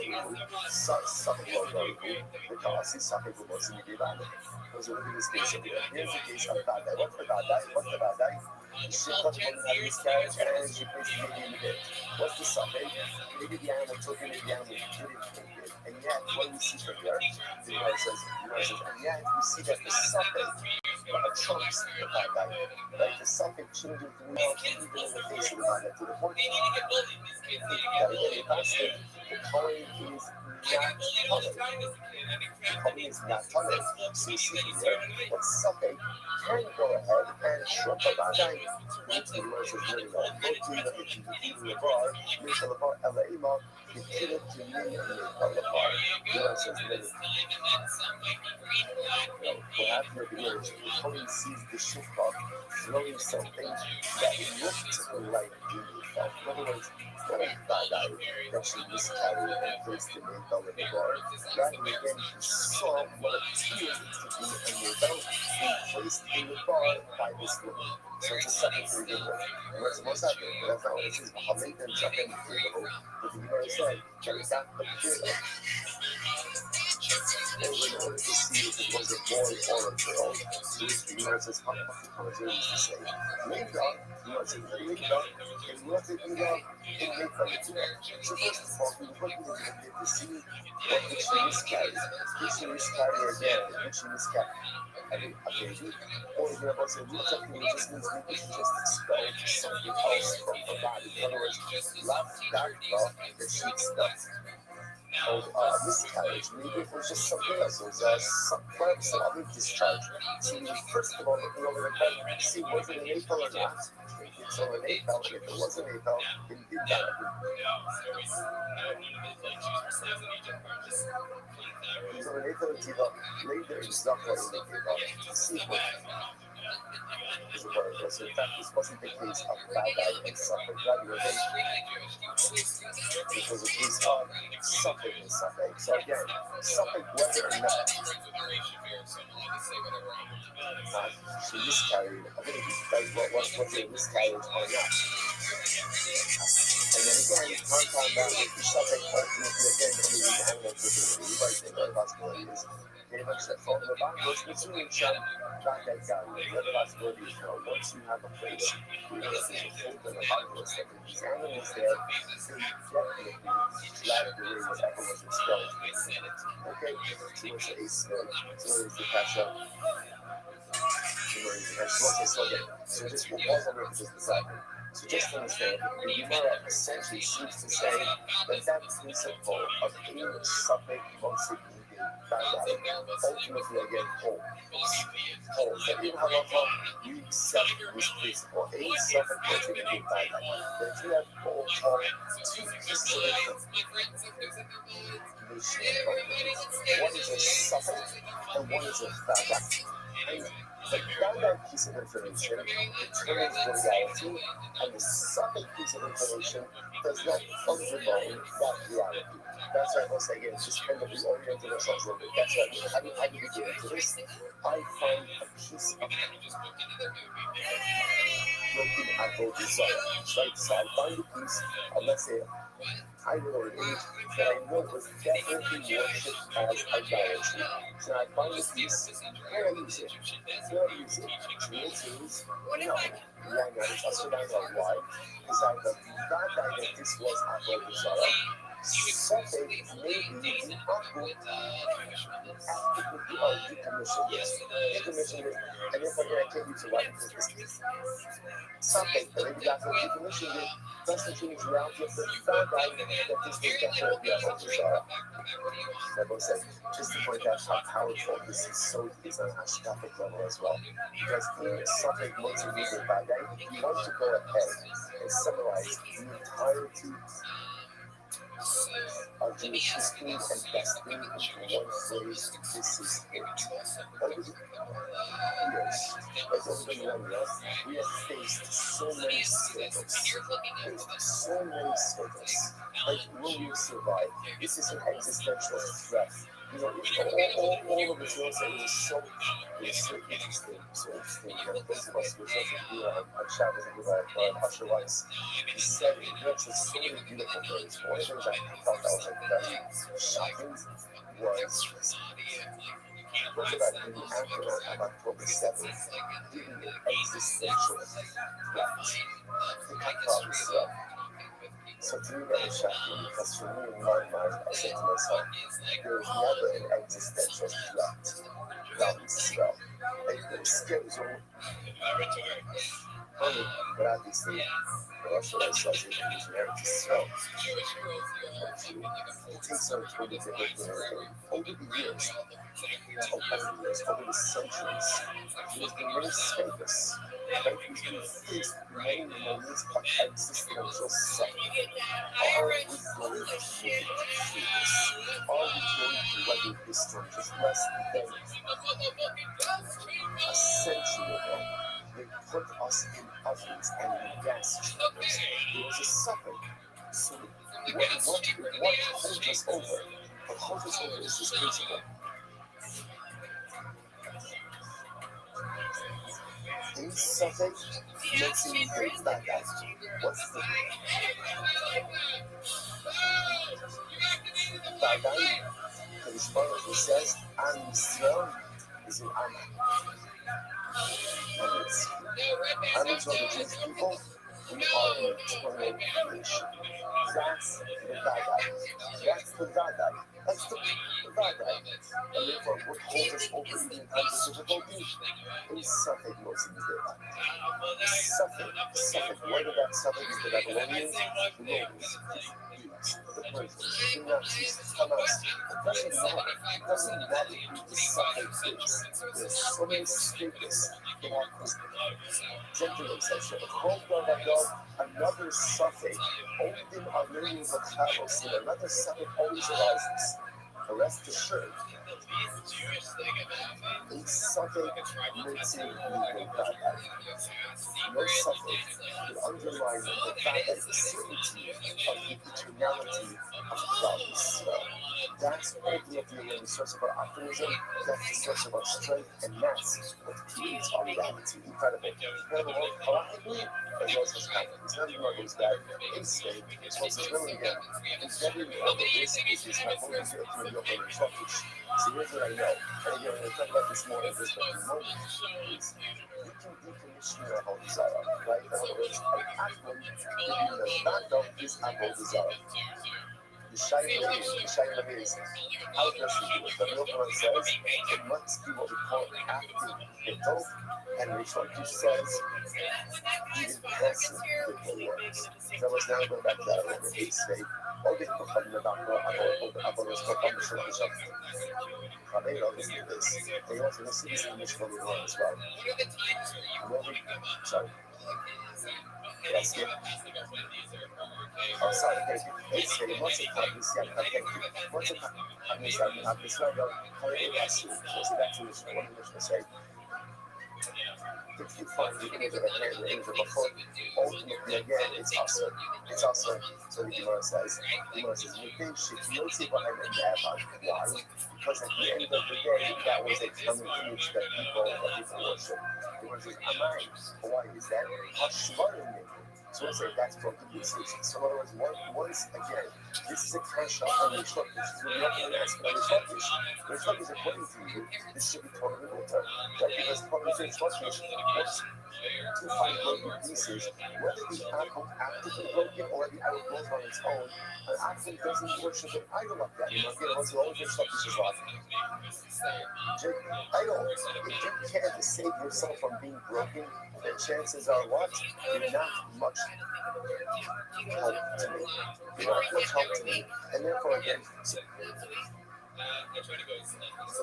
he's something who was in the bad. Because in this case, here's the case of bad. What's the bad guy? What's the bad guy? She cut one out of his carriage and she placed the baby in the bed. What's the something? Maybe the animal took it, maybe the animal didn't take it. And yet, what do we see from here? The Gemara says, and yet we see that the something trumps the bad guy. Like the something changing throughout, even in the face of the bad guy, to the point that again, the constant, the coin is not colored. The coin is not colored. So you see here that something can go ahead and trump a bad guy. Which the Gemara says very well. Looking at the TV bar, Mishal bar, LA bar, the killer to me and the color bar. The Gemara says very what happened at the end is the coin sees the shofar throwing something that looked like the felt. In other words, not a bad guy that she miscarried and placed the nail bell in the bar. Rather, again, he saw what appeared to be a nail bell being placed in the bar by this woman. So it's a second to begin with. Whereas most happened, but that's not what it says. Muhammad and second to begin with. But the Gemara said that it got appeared. And in order to see if it was a boy or a girl, it's as Hanukkah used to say, Linda, Linda, and what did Linda in Mayflower? So first of all, we were looking to see what did she miscarry? Did she miscarry again? Did she miscarry a baby? Or there was a root which just means maybe she just expelled something else from her body. In other words, left that thought that she expelled. Miscarriage, maybe it was just something else. It was some other discharge. So we first of all looking over the pen, see was it an APEL or not. If it's on an APEL, if it was an APEL, then did that. So an APEL later is not going to be see what is a word. So in fact, this wasn't the case of bad and suffering graduation. This was a case of suffering and suffering. So again, suffering whether or not she miscarried, I think what was a miscarriage or not. And then again, compound that with the suffering ultimately again to the animal fertility, right? The other possibility is very much that from the backwards, consuming some not that value. The other possibility is once you have a place where there's a food and a backwards, that these animals there, they definitely drag away whatever was expelled. Okay? So it's a smell. So it's the catch up. So just what was on just decided. So just to understand, the Gemara essentially seems to say that that principle of any suffix once it ultimately again holds. That in halacha we accept this principle. Any suffix once it can by that. That you have all two pieces of information. One is a suffix and one is a fact. The background piece of information determines the reality, and the second piece of information does not undermine that reality. That's right, once again, just kind of reorienting ourselves a little bit. That's right, how do you get into this? I find a piece of looking at both desire, right? So I find a piece of, let's say, I know an age that I know was definitely worshipped as idolatry. So I find this piece, where I use it? Where I use it? Creates no. Why not? It's also not why. Because I the fact that this was Avodah Zarah, something maybe the Apple decommissioned it. Decommissioned it, and if I'm going to take you to what something that maybe the Apple decommissioned it, doesn't change the reality of the fact that this was definitely Avodah Zarah. Like I said, just to point out how powerful this is so is on a hashkafic level as well. Because in something multimedia by that, you want to go ahead and summarize the entirety of Jewish history and destiny into one phrase. This is it. Over the years, as over the millennia, we have faced so many struggles. So many struggles. Like, will we survive? This is an existential threat. You know, all of the drills that was so interesting. So interesting. You know, those of us who were supposed to do a chat with Usher Weiss, he said he mentioned so many beautiful things. One of the things I thought that was like very shocking was about the aftermath of October 7th, giving an existential threat. The problem is so to me that was shocking because for me in my mind I said to myself, there was never an existential threat without Israel. It was scary. So but obviously Russia says it is married to Israel. It takes on totally different thing. Over the years, over the centuries, there's been many status. Right? He's been faced many moments of existential suffering. Are we going to make it through this? Are we going to weather this storm just less than a century ago? They put us in ovens and in gas chambers. It was a suffering. So what holds us over? What holds us over is this principle. In suffix, makes me hate that guy. What's the That guy? The response says, Am Yisrael is an Am. Am is one of the Jewish people. We are an eternal nation. That's the Vadai. That's the Vadai. That's the Vadai. And therefore, what holds us over even in times of difficulty is Suffolk Moshe Mizbeach. Suffolk. What did that Suffolk is the Babylonians, the Romans, the Greeks, the Persians, the Nazis, Hamas. It doesn't matter. It doesn't matter who the Suffolk is. There's so many statements that have gender exception. Another Suffolk, Odin Armenian Bakaros, and another Suffolk always arises. But rest assured, a Suffolk makes it legal Vadai. No Suffolk will undermine the Vadai, the certainty of the eternality of Klal Yisrael. That's ultimately the source of our optimism, that's the source of our strength, and that's what creates our reality. Incredible. Incredible, halachically, as well as historically. It's not even like it's bad. It's safe. It's what says, remember again, embedded in all of this is my holy spirit to the open instructions. So here's what I know. And again, we're going to talk about this more in this moment. Is you can decommission your Avodah Zarah, right? In other words, an atman, the battle is Avodah Zarah. The Shaila is how does he do it? The Milkman says it must be what we call active bittul, and Rishon says even passive bittul works. So let's now go back to that a little bit. Say, listen to this. They also listen to this in the Mishnah as well. Sorry. Yes, yeah. Oh, sorry, thank you. It's very much a thank you. What's a I'm this right now. How it is. So that's the Mishnah. What did the Mishnah say? If you find the image of a hand, the image of a foot, ultimately again, it's also. So the Gemara says, you think Shekiyotzi behind the Naaman. Why? Because at the end of the day, that was a common image that people worship. The Gemara says, Amai. Why is that? Hashvarim. So let's say that's broken pieces. So in other words, once again, this is a kasha on the shortish. So we're not going to ask about the shortish. The shortish, according to you, this should be totally water. Right? Because according to the shortish, what's to find broken pieces, whether the apple actively broken or the apple broke on its own, an apple doesn't worship an idol like that. You know, again, once you always get shortish is wrong. Idol, if you can't save yourself from being broken, the chances are what? You're not much help to me. You're not much help to me. And therefore, again, so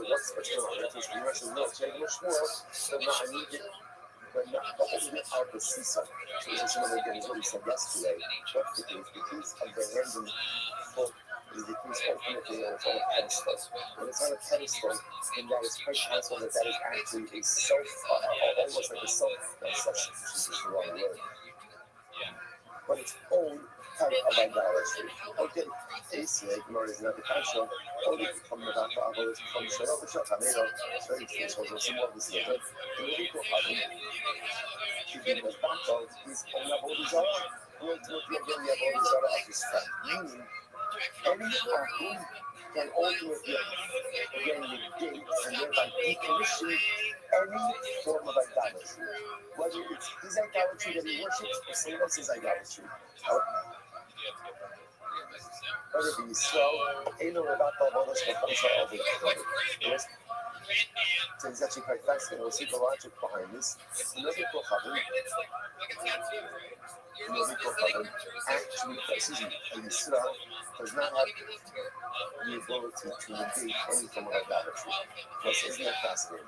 what's going on? That's what you're saying. No, change much more. So now I need it. But not the only out of season. So this is something again is what we said yesterday. What's the case? The case of the random foot is the case ultimately when it's on a pedestal. When it's on a pedestal, then that is quite possible that is actually a self, almost like a self-obsession, which is the wrong word. But its own type of idolatry. Okay, Asia, Gemara is not the kasha. Only from the Vata Avodah from Shara, which are Kamero, very close, also some of this later. And the Rico Havim, the Vata is on Avodah Zarah, ultimately again the Avodah Zarah of his friend. Meaning, any Ahum can ultimately again negate and thereby decommission any form of idolatry. Whether it's his idolatry that he worships or someone else's idolatry. Whether it be Yisrael, Eino Rebata, Avodas, Kafamsa, Avodah. So it's actually quite fascinating. We'll see the logic behind this. Another Kohavim actually, Yisrael does not have the ability to negate any form of idolatry. Plus, isn't that fascinating?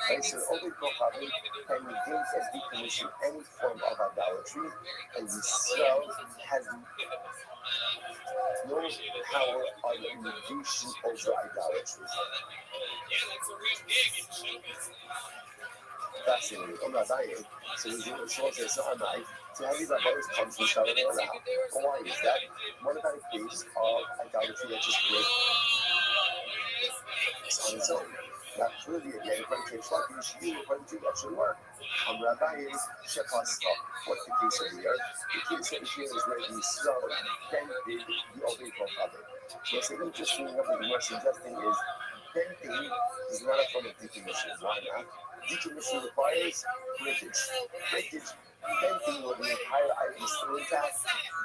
Right? So, only Kohavim can negate and decommission any form of idolatry, and Yisrael has no power on negation over idolatry. Fascinating. I'm not dying. So we do it short as I'm like, so how these idolaters come from Shalom around? Why is that? What about a case of idolatry that just breaks on its own? Not clearly again, according to Shlokish, you according to actually work. Rabbi is Shepasta. What's the case over here? The case over here is where the Yisrael then did the Obey Kohabim. What's interesting, what the Gemara suggesting is Venting is not a form of decommissioning. Why not? Decommissioning requires breakage. Venting where the entire item is still intact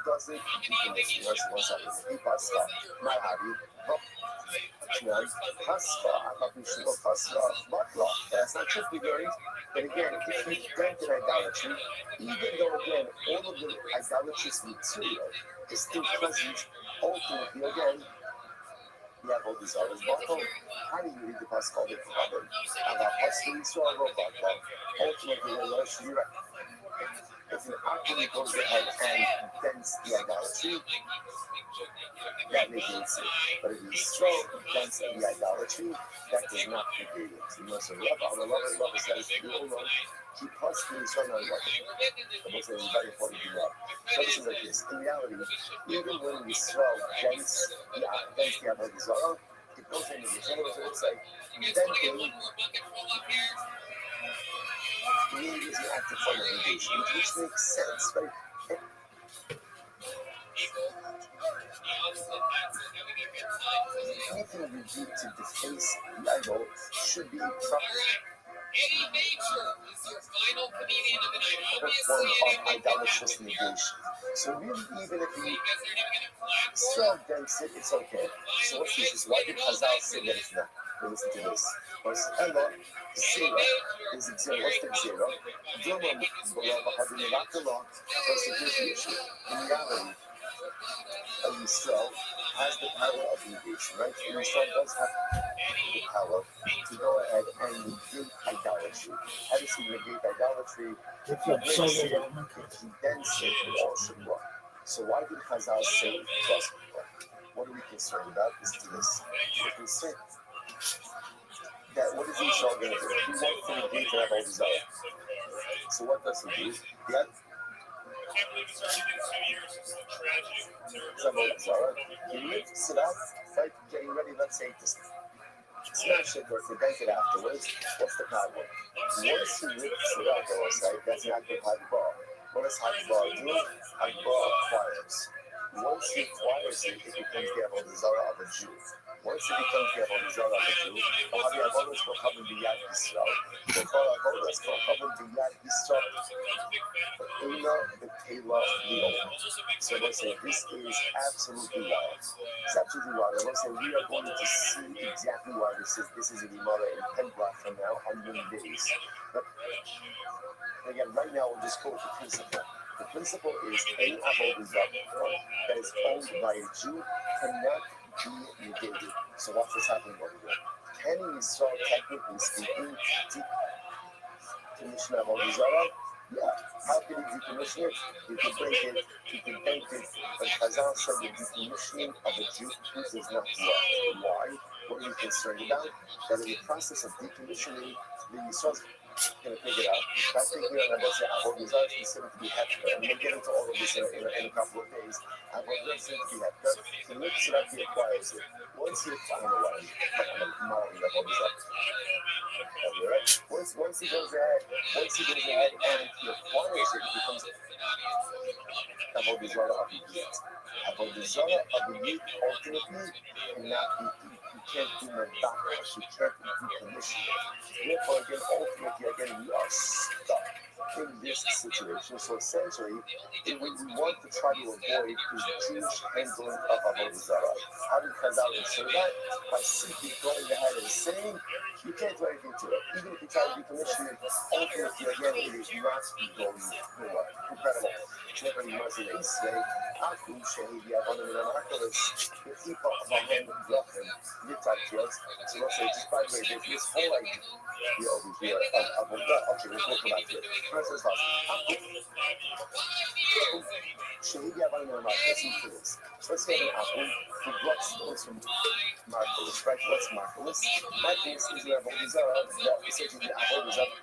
doesn't decommission. One second. Ipasta, Mahari, Vapchnan, Haska, Apapishiko, Haska, Bakla. That's not true figurines. But again, if we dent in idolatry, even though again all of the idolatrous material is still present, ultimately again, we have all these others. How do you read the Pascal de Father? And our Pascal is so Bakla. Ultimately, the should be right. If an Akron goes ahead and dents the idolatry, that negates it. But if you throw against the idolatry, that does not negate it. You must love on the lover says, you will know, keep possibly strong on love. The book says, very important to love. So this is like this. In reality, even when we throw against the Avodah it goes into the general, so it's like, denting really is an active form of negation, which makes sense, right? Anything we do to deface the idol should be proper form of idolatrous negation. So really, even if we still against it, it's okay. So what's this? Why did Chazal say that it's not? Listen to this. What's Ella? Zero is it zero? What's the zero? Dilma below what's the issue? In reality, a Yisrael has the power of negation, right? A Yisrael does have the power to go ahead and negate idolatry. How does he negate idolatry? If he breaks it, if he dents it, it all should work. So why did Chazal say trust people? What are we concerned about? Listen to this. We're concerned that what is Yisrael going to do? He wants to negate and have all these other. So what does he do? Yeah. He lifts it up, right? Getting ready, let's say, to smash it or to dent it afterwards. What's the problem? Once he lifts it up, right, that's an act of Hagbar. What does Hagbar do? Hagbar acquires. Once he acquires it, it becomes the Avodah Zarah of a Jew. Once it becomes the Avodah Zarah of a Jew, the Avodah will come and be Yad Yisrael. The Avodah will come and be Yad Yisrael. Ina B'Kela Leo. So they say this is absolutely wild. It's absolutely wild. I want to say we are going to see exactly why this is. This is a Gemara in 10 blocks from now on many days. But again, right now we'll just go with the principle. The principle is any Avodah Zarah that is owned by a Jew cannot be negated. So what's this happening over here? Can Yisrael, technically speaking, decommission Avodah Zarah? Yeah. How can you decommission it? You can break it, you can bake it, but Chazal said the decommissioning of a Jew does not work. Why? What are we concerned about? That in the process of decommissioning, the Yisrael's going to take it out. By taking it out, let's say Avodah Zarah is considered to be hefker, and we'll get into all of this in a couple of days. Avodah Zarah is considered to be hefker. He lifts it up, he acquires it. Once he acquires it, right? Once he goes ahead and he acquires it, it becomes Avodah Zarah of the Yid. Avodah Zarah of the Yid ultimately cannot be, you can't do Medakah, you can't decommission it. Therefore, again, ultimately, we are stuck in this situation. So essentially, we want to try to avoid this Jewish handling of Avodah Zarah. How did Chazal ensure that? By simply going ahead and saying, you can't do anything to it. Even if you try to decommission it, ultimately, again, it is not going nowhere. Incredible. Never mercy they say, Aku Shahidi Avon and Anakalis, the people behind Blochem, Yitakios. So let's say, just by the way, there's this whole idea over here of okay, we'll come back to it. First is Shahidi Avon and Anakalis, so let's say an apple who blocks those from Marcellus, right? What's Marcellus? Marcellus is the Avodah Zarah, essentially the Avodah Zarah.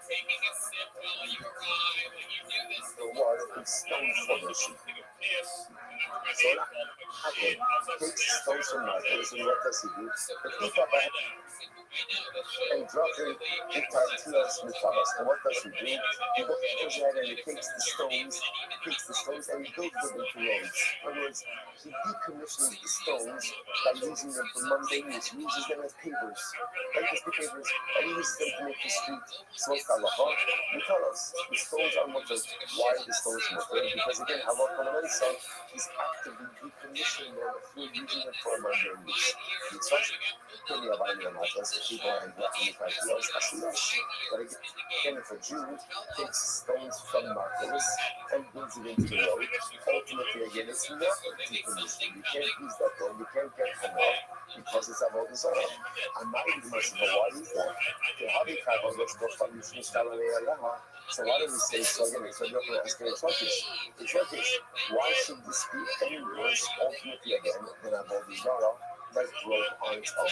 The water is stone formation. So Again, takes stones from markers and what does he do? The pick up and drop it in Tarantino's Mythos. And what does he do? He goes ahead and he takes the stones, and he builds them into roads. In other words, he decommissions the stones by using them for mundane use. He uses them as pavers. Like the pavers, and he uses them to make the street. So it's halacha. You tell us the stones are mutter. Why are the stones mutter? Because again, halacha l'mensa is actively decommissioning them through using them for mundane use. Plenty of ideas, people are blocking the ideas. But again, if a Jew takes stones from markers and builds it into the road, ultimately again, it's not decommissioned. You can't use that though. You can't get from that because it's about this all. I'm not even merciful. Why is that? The hobby travel gets go from so why do we say so again? So you're going to ask it's Turkish. Why should this be any worse ultimately again than about this all? That broke on its own.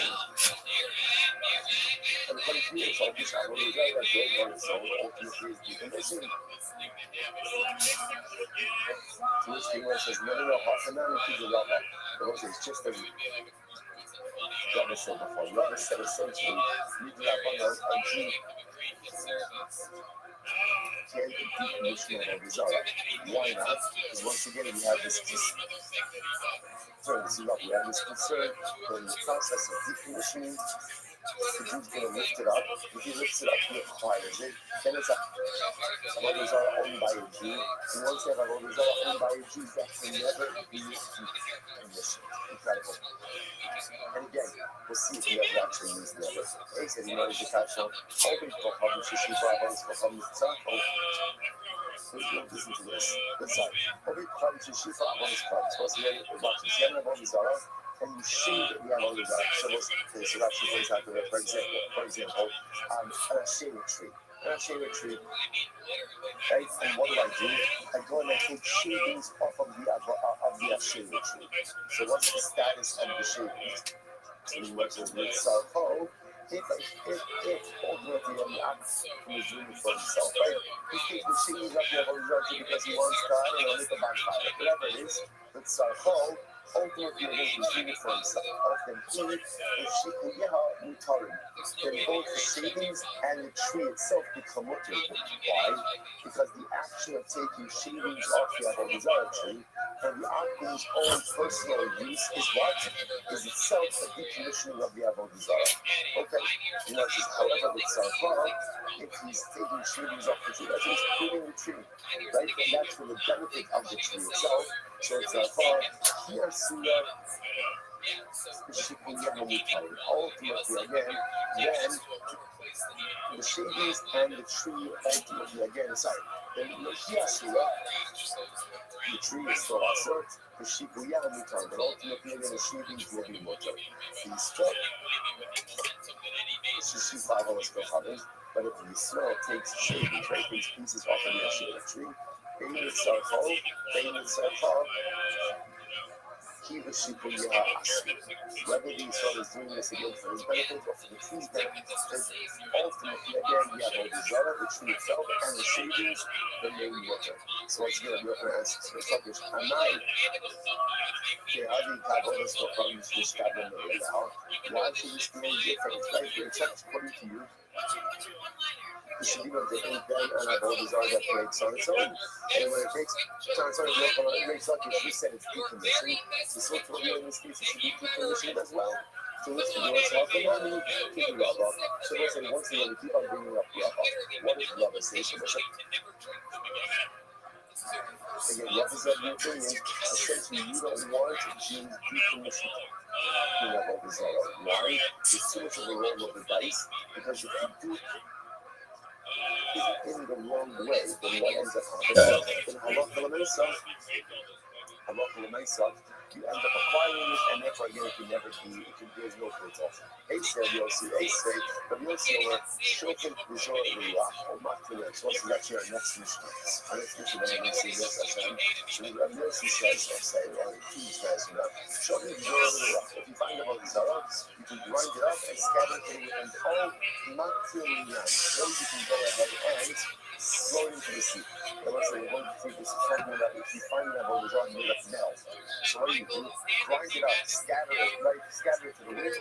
And the funny thing is, all this I will that broke on its own ultimately is decommissioned. To which the English says, no, half an hour to the rubber. The Lord says, just as Rabbi said before, Rabbi said essentially, you do that on a Jew. Can decommission of Rizara. Why not? Because once again, we have this we have this concern that in the process of decommissioning, the Jew's going to lift it up. If he lifts it up, he acquires it. Then it's a Rizara owned by a Jew. And once you have a Rizara owned by a Jew, that can never be decommissioned. Incredible. And again, we'll see if he ever actually used the other. He said, you know, the catch on all these problems, listen to this. Good side. Every club to shoot for one club. Supposed to be about to send about his arm, and you shoot the other guy. So that's the place out there. For example, a shade tree. A shade tree. Right? And what do? I go and I take shavings off of the shade tree. So what's the status of the shavings? So he works with Sarko. If ultimately the act was doing it for himself, right? He's taking the shavings off the other because he wants to, I don't know, make a backfire, whatever it is. But Sarko, ultimately he's doing it for himself. Often he, if she could then both the shavings and the tree itself become mutter. Why? Because the action of taking shavings off the Avodah tree for the Aku's own personal use is what? Is itself a decommissioning of the Avodah. Okay, you know, however, with Sarfar, if he's taking shavings off the tree, that's he's pruning the tree, right? And that's for the benefit of the tree itself. So it's Sarfar, here, Surah, ultimately again, then the shavings and the tree ultimately again, then the tree is still assert, the shikuya mutar, but ultimately again the shavings will be mutar. The struck, but if the smell takes shavings, right, these pieces off of the shade tree, they would start fall, he was shikuya asri. Whether the Israel is doing this again for his benefit or for the tree's benefit, ultimately again we have the zara, the tree itself, and the shavings, the main water. So once again, we're going to answer to the subject. Anai, why should this be any different? Right here, it's according to you. It should be no different than an avodah that breaks on its own. And when it breaks on its own, it breaks like you said, it's decommissioned. The sort of in this case, it should be decommissioned as well. So let's figure it out. And then we keep it up. So let's say once again, we keep on bringing up Rabba. What is Rabba say? So let's say, again, Rabba said, your opinion, essentially, you don't want Jews decommissioned. Why? It's too much of a roll of the dice, because if you do in the wrong way, then what ends up happening? Then halacha l'maisa, you end up acquiring it, and therefore again it can never be. There's no payoff. Say, you'll see, but you'll see over shulchan resort l'rach or maktileh. So what's actually our next mission? Our next mission, we're going to see this. So you'll see says, or say, or he says, shulchan resort l'rach. If you find about the zara, you can grind it up and scatter it and all maktileh. Then you can go ahead and Going into the sea. And let's say we're going to take this something that if you find that on the jar, you let it melt. So what do? Grind it up, scatter it, right? Scatter it to the wind.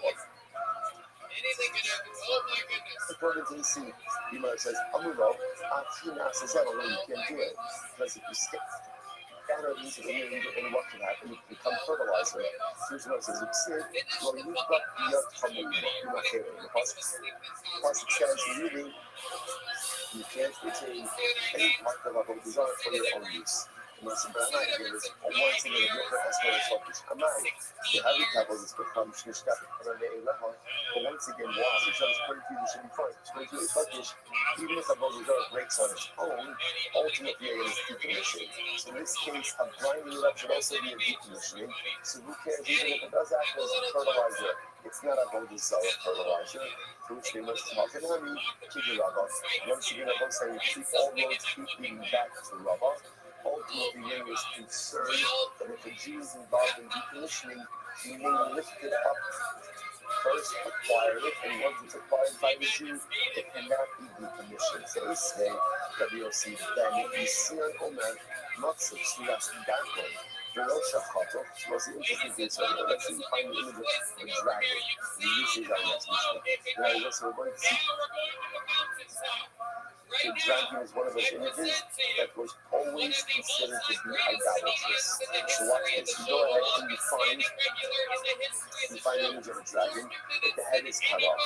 According to the sea, the Gemara says, Amuno, Atina says that already you can't do it. Because if you scatter it into the wind, then what can happen? It can become fertilizer. Here's what it says, well, you've got the yut from the Pasuk says, really, you can't retain any part of a desire for your own use. Mas Branai is once again a different aspect of focus. Amai, the heavy capitals become Shnishka, but once again, wow, the judge pretty few should be fine. It's pretty focus, even if a desire breaks on its own, ultimately it is decommissioned. So in this case, a grinding it up should also be a decommissioning. So who cares even if it does act as a fertilizer? It's not a whole desire fertilizer. For which they must talk and honey, keep the rubber. Once again, I will say, keep all roads keeping back to rubber. Ultimately, when he is concerned that if a Jew is involved in decommissioning, he may lift it up first, acquire it, and once it's acquired by the Jew, it cannot be decommissioned. So this way, WOC, then you see on Omer, not such less darker. The Rosh Hashanah was the interesting thing. So let's see, find the image of the dragon. This is our next mission. Now, so we're going to see. The dragon is one of those images that was always considered to be idolatrous. So watch this. You go ahead and you find the image of a dragon, but the head is cut off.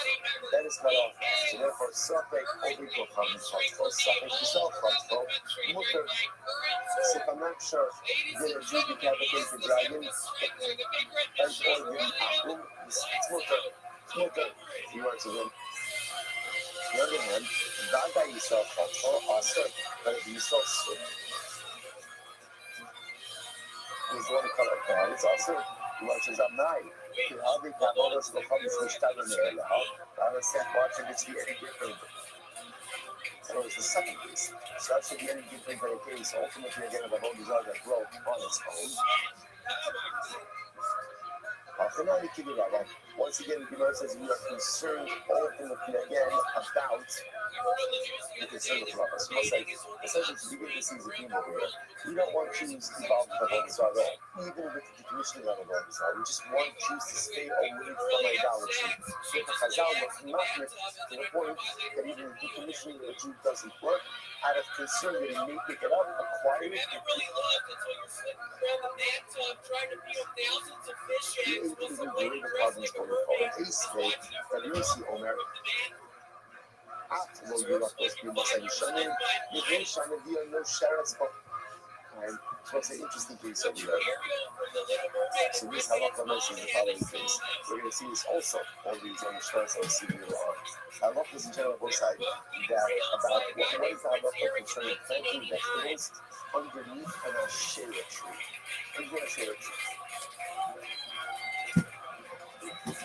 The head is cut off. So therefore, Safek Obi Kocham Chatko, Safek Bisal Chatko, Mutter. So if I'm not sure, did a Jew decapitate the dragon? As or did Akum? It's Mutter. It's Mutter. He wants to win. On the other hand, Gaga Yisrael Chatko, Aser, but if Yisrael Suk, he's the one who cut off the head, it's Aser. He watches up night. How they got all this stuff is the start of the I was watching it to be any different. So it's the second case. So that should be any different than a case. Ultimately, again, the whole desire that broke on its own. Once again, the Gemara says we are concerned ultimately again about the concern of Rabbah. So it's like, essentially, to begin to see the theme over here, we don't want Jews involved with the whole desire at all, even with the decommissioning of the whole desire. We just want Jews to stay away from idolatry. So the Chazal was machmir to the point that even the decommissioning of a Jew doesn't work, out of concern that he may pick it up, acquire it, and keep the problems going forward. Ace Day, that you see Omer. After the Yula was being Shanim, the Grey Shanim, the no Sheriff's book. And so it's an interesting case over there. So this halakha mentions the following case. We're going to see this also on these on the shirts I'll see later on. Halakha is in general both sides that about what is the halakha concerning planting vegetables underneath an ashera tree. Underneath an ashera tree.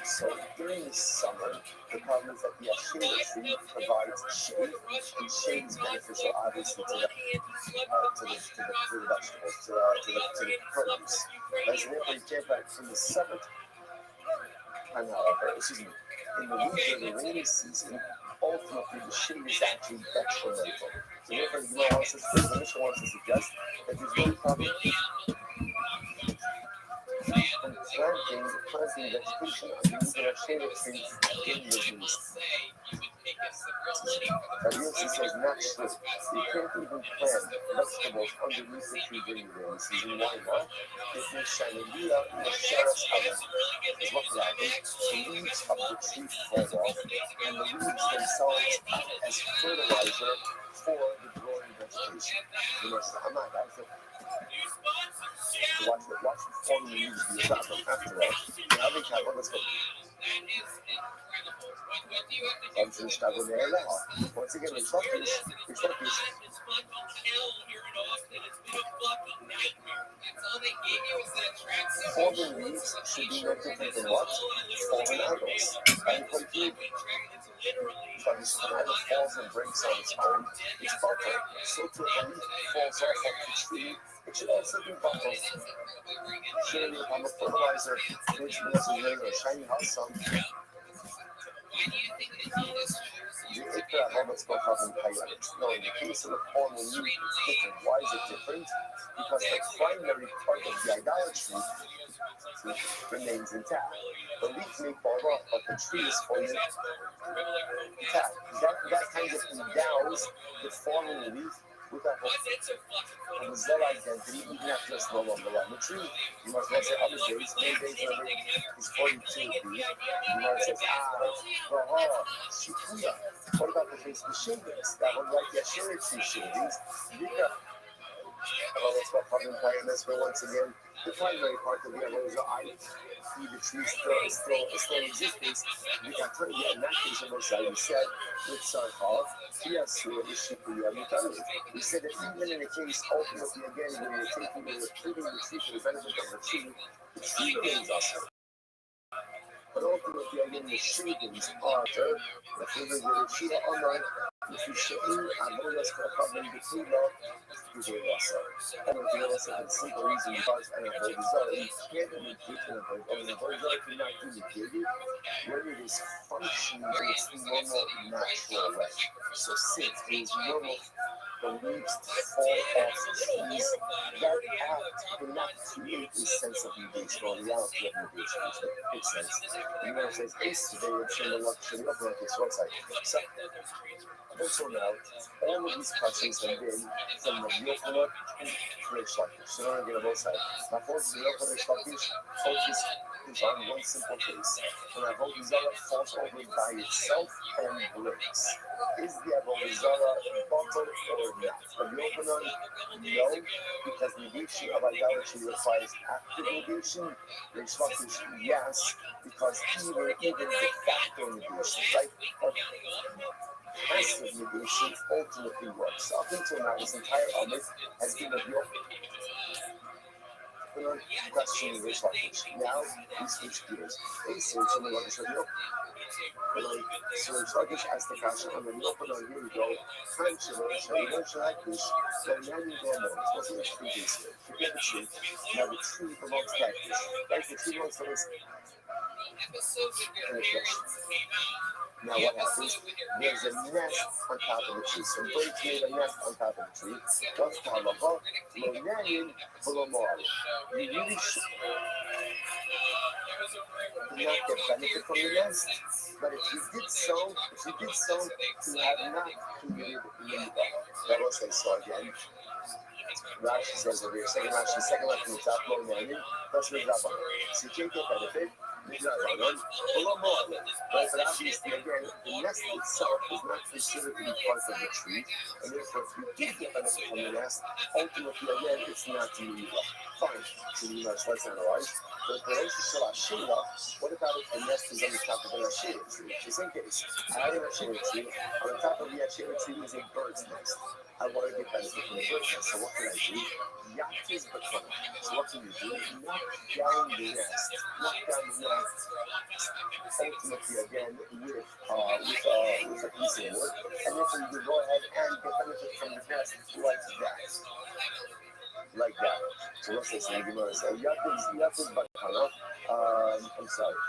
So during the summer, the problem is that the ashera tree provides shade, and shade is beneficial, obviously, to the vegetables, to the produce. As therefore, you can't back in the summer, in the winter, the rainy season, ultimately the shade is actually detrimental. So therefore, the mission wants to suggest that there's no problem and planting vegetation underneath an ashera tree in the east. But Yossi says not true. You can't even plant vegetables underneath the tree during the rainy season. Why not? If you shine a liya in the sheriff's oven, because what will happen? The leaves of the tree fall off, and the leaves themselves act as fertilizer for the growing vegetation. You know, so I'm not guys. Watch the forming leaves be a after all. Now they can't let's go. Once again, the truck is forming leaves should be no different than what? Fallen idols. And complete. But if an idol falls and breaks on its own, it's butter. So if a leaf falls off of the tree, it should also be butter. Surely, if I'm a fertilizer, which means a shiny house song. the Ikra Roberts Kocham Pilot. Now, in the case of the formal leaf, it's different. Why is it different? Because the primary part of the idolatry remains intact. The leaf may fall off, but the tree is fully intact. That kind of endows the fallen leaf with a Zell identity, even after it's no longer on the tree. You must well say other days, many days of it is 42 feet. You must say, Shikuya. What about the case of the shavings? That one like the Asherah tree shavings. Well, let's go public this for once again. The primary part of the Arosa I, the tree still in existence. We can turn it in that case, almost like we said, with Sarkov, yes, we said that even in a case, ultimately, again, when you're taking, you're treating the tree for the benefit of the tree remains awesome. But ultimately, again, the shavings are the figure of the tree online. If you should let's go public the tree law. And the also the simple reason because an avoid result, you can't negate an avoid, or an avoid result cannot be negated when it is functioning in its normal, natural way. So since it is normal for leaves to fall off trees, that act cannot create a sense of negation or reality of negation, which makes sense. You know, it says, it's today, it's in the luxury of this website. So, until now, all of these questions have been from the Yokola and Restream. So now I'm going to both sides. My focus is Yokola Restream focus is on one simple case. And Avodah falls over by itself and breaks. Is the Avodah bottled or not? For Yokola, no, because negation of idolatry requires active negation. Restream, yes, because even de facto negation, right? Or passive negation ultimately works. Up until now, this entire argument has been of your questioning Restream. Now, we switch gears. A search on the legislature. So Restream asked the question on the open on here we go. Controversial like this. So now you go more. What's the tree is here? Forget the tree. Now the tree belongs to that fish. Right? The tree belongs to this. And the fish. Now what happens? There's a nest on top of the tree. So birds made a nest on top of the tree. What's the halacha? Lonayin v'lomar. You really should not get benefit from the nest. But if you did so, you have not committed mitzvah. That was say so again. Rashi says over here, second line from the top, Lonayin, plus Midrabanan. So you can't get benefit. But obviously, again, the nest itself is not considered to be part of the tree, and therefore, if you did get benefit from the nest, ultimately, again, it's not to you. Fine, so let's analyze. But what about if the nest is on the top of an Asherah tree? Just in case, I have an Asherah tree, on the top of the Asherah tree is a bird's nest. I want to get benefit from the bird's nest, so what can I do? Yatis Bakana. So what can you do? Knock down the nest. Ultimately, again, with a piece of wood, and then you go ahead and get benefit from the nest like that. So let's say Yatis Bakana. I'm sorry.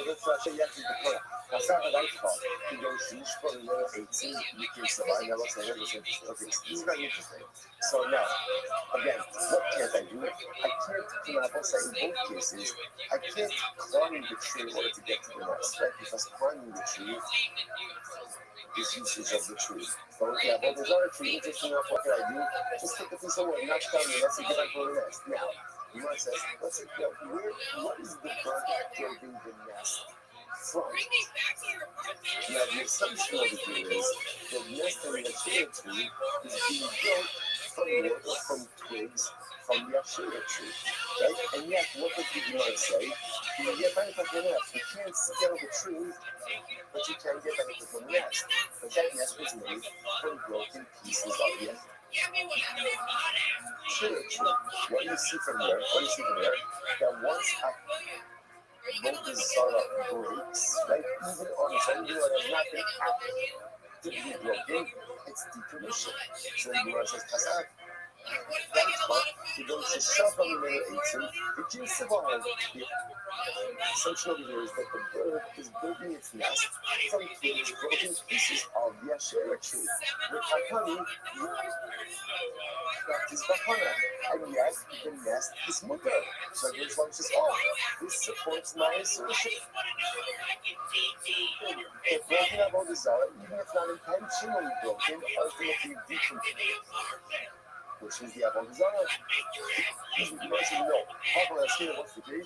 Let's say Yatis Bakana. Kasara Lightfall, he goes to each for the 18, you can survive. Now, let's say that was interesting. Okay, so this is very interesting. So now, again, what can't I do? I can't, say in both cases, I can't climb the tree in order to get to the nest, right? Because climbing the tree is usage of the tree. But okay, but there's other tree, interesting enough, what can I do? Just take a piece of wood, knock down the nest, and get back to the nest. Now, you might say, let's say, what is the bird building the nest from? Now, the assumption over here is that the nest in the Asherah tree is being built from wood or from twigs from the Asherah tree, right? And yet, what does the Gemara say? You get benefit from the nest. You can't scale the tree, but you can get benefit from the nest. But that nest was made from broken pieces of the Asherah tree. What do you see from there? That once Avodah Zarah breaks, right? Even on its own, it has not been actively broken, it's decommissioned. So the Gemara says, Kasar, he goes to shove on the middle 18, it can survive assumption over here is that the bird is building its nest from these broken pieces of the Asherah tree. The Kakani, that is Bahana, and yet the nest is mutter. So this one says, oh, this supports my assertion. If broken about the Zohar, even if not intentionally broken, ultimately decomposed, which is the Avodah Zarah. You might say, no, Papa Asherah, what's the key?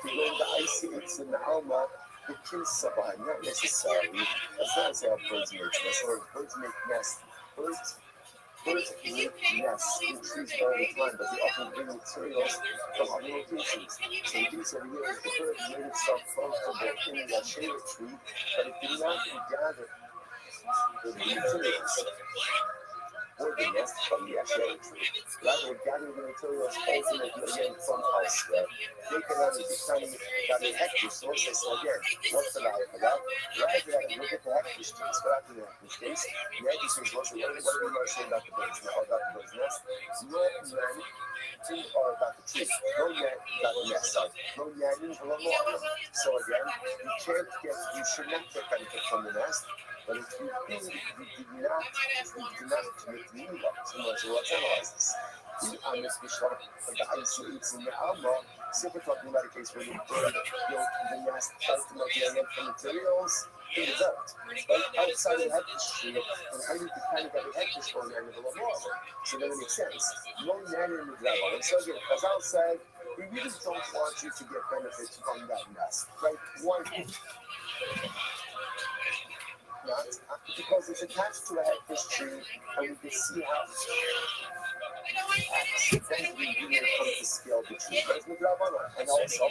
To go into ICH and Alma, the Kinsabah, not necessarily. That's not how birds make nests, or birds make nests. Birds make nests in trees all the time, but they often bring materials from other locations. So the piece over here is the bird made itself comfortable in the Asherah tree, but it did not gather the materials or the nest from the Asherah tree. Rather, it gathered the materials ultimately again from elsewhere. They can only be tiny, gather hectare sources. So again, what's the value for that? Rather than look at the hectare space, what happened in the hectare space? The hectare space was what do we want to say about the bird's nest? Or about the bird's nest? No man or about the tree. No man got the nest. No yanning or more. So again, you should not get benefit from the nest. But if you did not commit the evil, so let's analyze this. The honest Bishop, like the ICH in the Alma, so we're talking about a case where the bird built the nest ultimately again from materials in the dirt. But outside of the hectare tree, and how you kind of got the hectare for an animal of water. So then it makes sense. No nanny in the gravel. And so again, as Al said, we really don't want you to get benefits from that nest. Right? Why? Not because it's attached to a hectare tree, and we can see how accidentally you may come to scale the tree. There's the Dravana, and also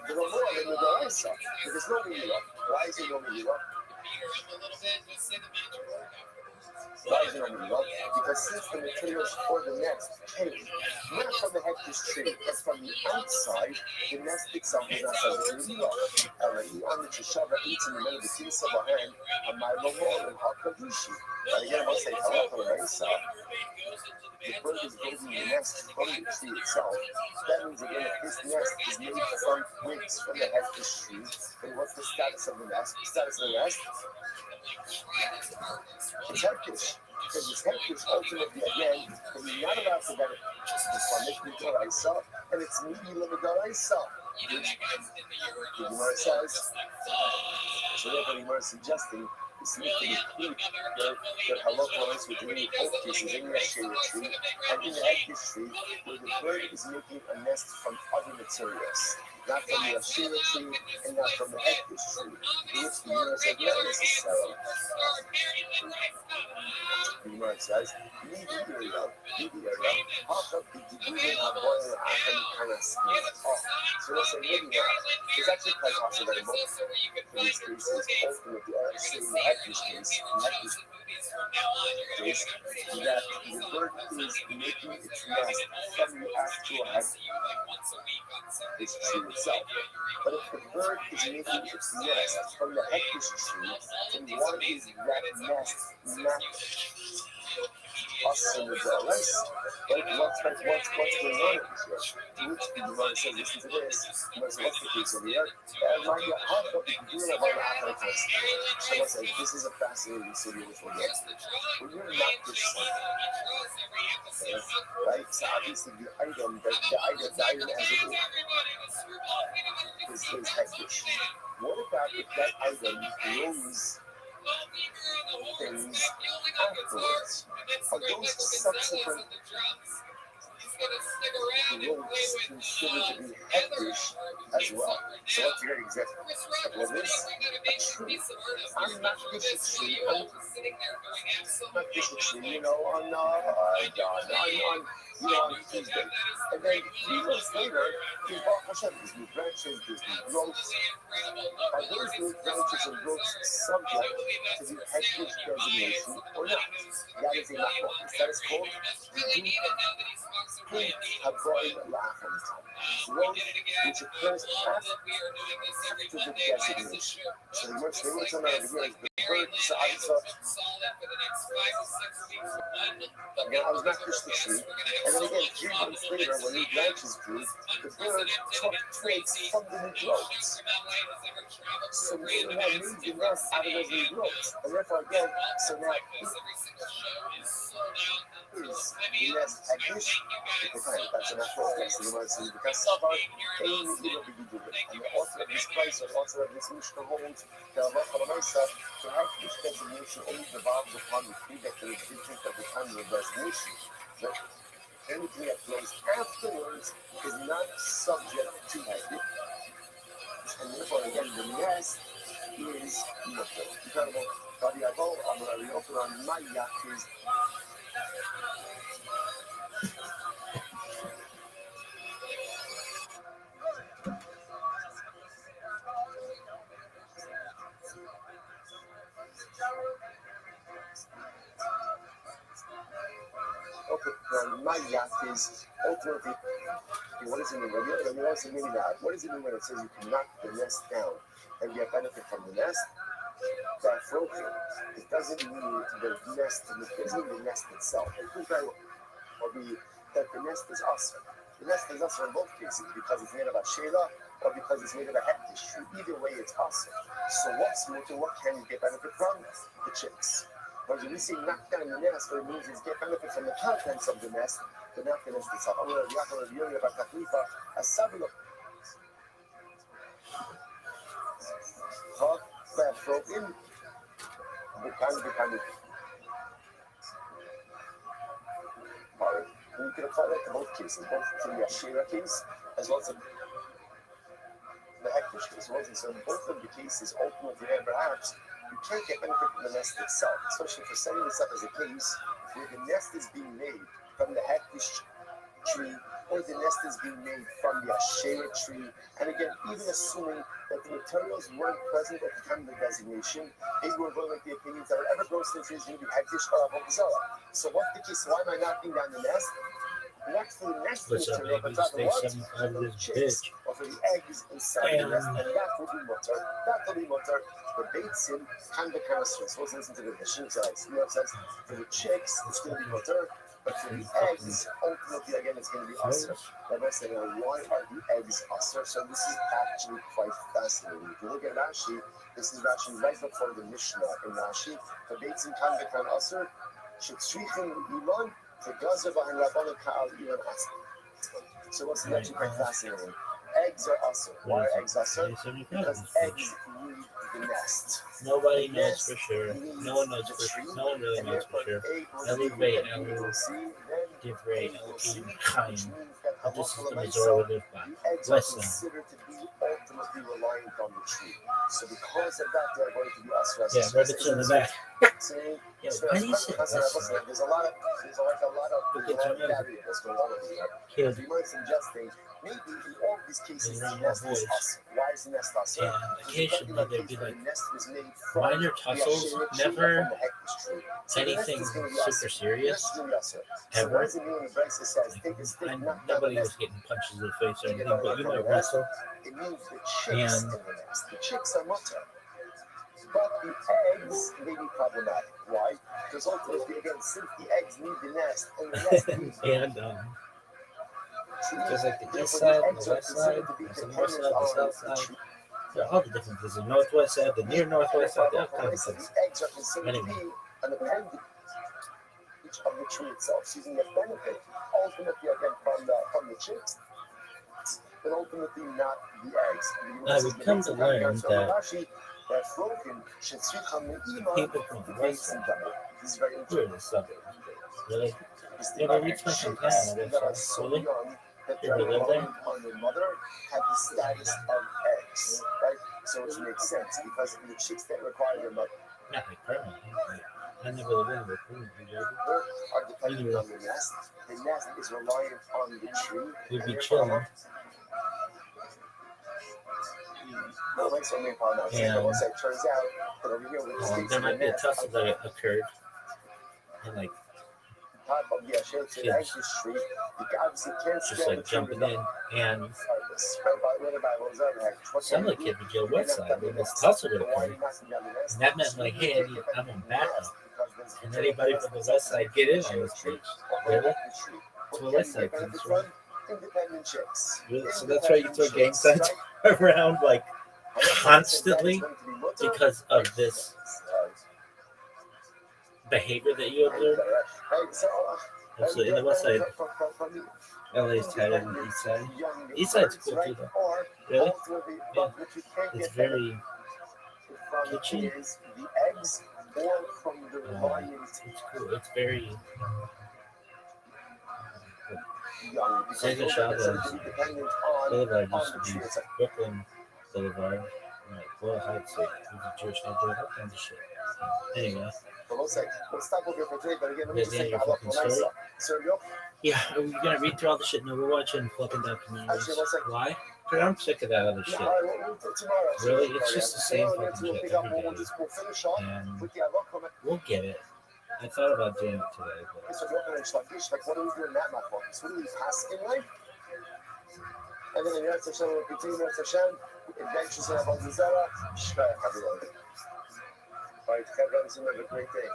the Ramor and the Daraisa. There's no Mila. Why is it no Mila? Why is it no Mila? Because since the materials for the nest came not from the hectare tree, but from the outside, the nest itself is not subject to Mila. Already on the Cheshava eats in the middle of the Kinsa Bahan, and my Ramor and Hakadushi. And again, I'll say, however, the bird is building the nest from the tree itself. That means, again, if this nest is made from twigs from the hectare tree, then what's the status of the nest? The status of the nest? It's hectare. Because it's hectare ultimately, again, because you're not allowed to benefit from it, and it's meaty Limitaisa. The Gemara says, so therefore the Gemara is suggesting this needs to be clear that halakha is with many both cases in the Asherah tree and in the hectare tree where the bird is making a nest from other materials, not from the Asherah tree and not from the hectare tree, which the Gemara said not necessarily. The Gemara says, so let's say maybe not. It's actually quite possible in both in these cases, ultimately, or say in the hectare case, that the bird is making its nest from the actual hectare tree itself. But if the bird is making its nest from the hectare tree, then why is that nest not us in the dollars? Like what's going on over here? To which the Gemara says, listen to this. What's the case over here? Mind you, how about the Gemara about the Achar Test? Someone says, this is a fascinating city which we'll get. When you're not this right? So obviously the item as it is hectic. What about if that item grows things afterwards? Are those subsequent growths considered to be hectish as well? So let's get an example. Well, this a tree. I'm not this tree. I'm not this tree. On Tuesday, and then 3 months later, there's Baruch Hashem. There's new branches. There's new growths. Are those new branches and growths subject to the hectic designation or not? That is a machlokas. That is called have brought in growth which occurs after the designation. So the Gemara says the bird so I was not pushed the tree, and then again 3 months later, when new branches grew, the bird took twigs from the new growths. So we didn't have moved the nest out of those new growths, and therefore again, so now is the nest haggish. That's enough for us. The word says because Sabar ain't even be good. And the author of this place, or author of this Mishnah holds the Allah the haggish designation only revolves upon the tree that is different at the time of the designation. But anything that grows afterwards is not subject to haggish. And therefore, again, the nest is mutter. Incredible. Variable, Amari, Operan, Maya is. Maya is ultimately. What does it mean? What does it mean that? What does it mean when it says you can knock the nest down and get benefit from the nest? That broken. It doesn't mean the nest. It doesn't mean the nest itself. It could or be that the nest is us. The nest is us in both cases because it's made of a shela or because it's made of a hektish tree. Either way, it's us. So what's mutter? What can you get benefit from? The chicks. But when we say knock down the nest, what it means is get benefit from the contents of the nest, but not the nest itself. I'm going to be about Taklifa as Sabilo. That broken. We can apply that to both cases, both to the Ashera case as well as the hektish case. So in both of the cases, ultimately, perhaps you can't get benefit from the nest itself, especially for setting this up as a case where the nest is being made from the hektish tree or the nest is being made from the Ashera tree. And again, even assuming that the materials weren't present at the time of the designation, maybe we're going with the opinions that whatever grows in the tree is going to be hektish or avogazara. So what's the case? Why am I knocking down the nest? Not for the nest material, but rather what? For the chicks or for the eggs inside the nest, and that will be mutter. That will be mutter. The baits in kind of stress. Let's listen to the Mishnah. You know what it says? For the chicks, it's going to be mutter. But for the eggs, ultimately, again, it's going to be usher. Like I said, why are the eggs usher? So this is actually quite fascinating. If you look at Rashi, this is Rashi right before the Mishnah in Rashi. The baits in kind of usher. Shetzrichim iman. The gazer behind Rabbanan Ka'al Ilan Asr. So what's actually quite fascinating? Eggs are usher. Why are eggs usher? Because eggs need the nest. Nobody knows for sure. No one knows for sure. No one really knows for sure. Elevate, divrei, Elohim, Chaim. How this system is over with by. Bless them. Considered to be ultimately reliant on the tree. So because of that, they're going to be usher. Yeah, right it's in the back. Yeah, why do you say there's a lot of variables going on over here. If you mind suggesting, maybe in all of these cases, the nest is us. Why is the nest us? And occasionally there'd be like minor tussles, never anything super serious, ever. Like, nobody was getting punches in the face or anything, but you might wrestle. And the chicks are mutter. But the eggs may be problematic. Why? Because ultimately, again, since the eggs need the nest, and the nest needs Just like the east side, the west side, the north side, the south side. There are all the differences. The northwest side, the near northwest side, there are kinds of things. The eggs are considered to be an appendage of the tree itself, so you can get benefit ultimately again from the chicks, but ultimately not the eggs. Now we've come to learn that people from the west side, we're in the suburbs. Really? You ever reach my companion on this side? Really? You ever live there? On the mother had the status of eggs, right? So it makes sense because the chicks that require their mother not like permanently. I never lived in permanently. are dependent on the nest. The nest is reliant on the tree. We'd be chilling. And it turns out that over here with there might be a tussle that occurred. And like top of the Asher to the exit street, you obviously can't just like jumping in, and Some of the kid would go website when this tussle would occur. And that meant like, hey, I'm on backup. And anybody from the west side get in on this page. Really? That's where west side comes from. Really? So that's why you throw gang signs around like constantly because of this behavior that you observe. Absolutely. In the west side, LA is tighter than the east side. East side's cool too, though. Really? Yeah. It's very kitschy. It's cool. It's very. Second Chavez Boulevard used to be Brooklyn Boulevard. Like, Boyle Heights, it was a Jewish neighborhood, all kinds of shit. Anyway. Is that your fucking story? Yeah, are we gonna read through all the shit? No, we're watching fucking documentaries. Why? Because I'm sick of that other shit. Really? It's just the same fucking shit every day. And we'll get it. I thought about doing it today, but... Right, everyone's have a great day.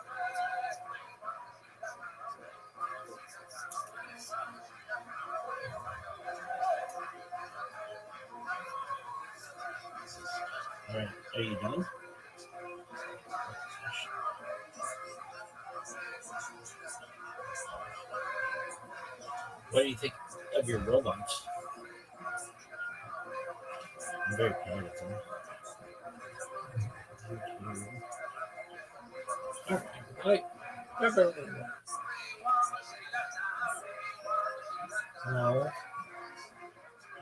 All right, are you done? What do you think of your robots? I'm very proud of them. Alright,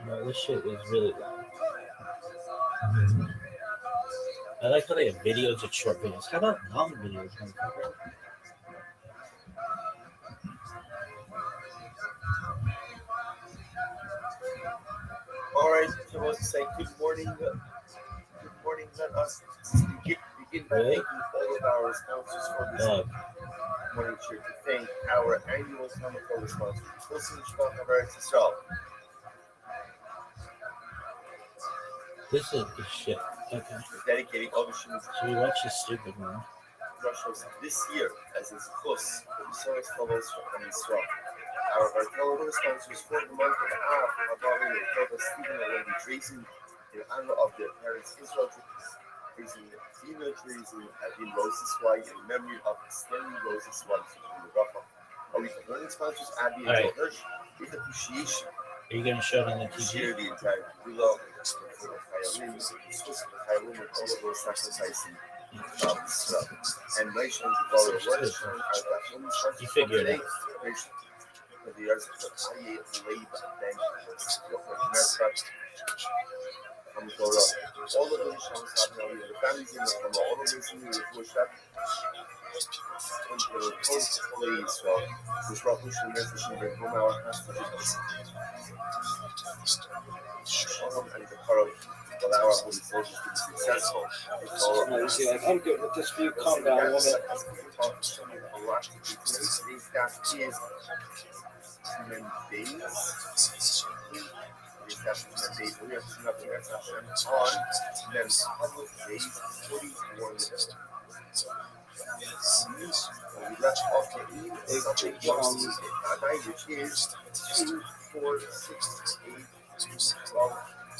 no, this shit is really loud. I like how they have videos and short videos. How about long videos? All right, I want to say good morning. Good morning. Let us begin by thanking all of our sponsors for this morning show. To thank our annual summer program sponsor, Wilson Shpaka Israel. This is the shit. Okay. Dedicating all the shows. Should we watch this stupid one? Russia's this year as its close for the service levels and Israel. Our television sponsors for the month of Av, Abari, and Kova Stephen and Lady Tracy, in honor of their parents Israel Tracy, female Tracy, Adin Roses White, in memory of Stanley Roses White from the Rafa. Our learning sponsors, Abby and Joe Hirsch, with appreciation. Are you going to show it on the TV? Share the entire Gula for the Chayalin, Swiss for the Chayalin, and all of those sacrificing. And nations of all the world, you figured it. The years of the Labor Bank, all of those shows have now the families in the all of this new push-up. And the police, this revolution message in the home hour has to be and the current allow our police soldiers to be successful. I'm good with this view. Calm down, woman. Today's staff is Mendes. We have seen up here on Men's public days 41 minutes. We left off the something which is 2468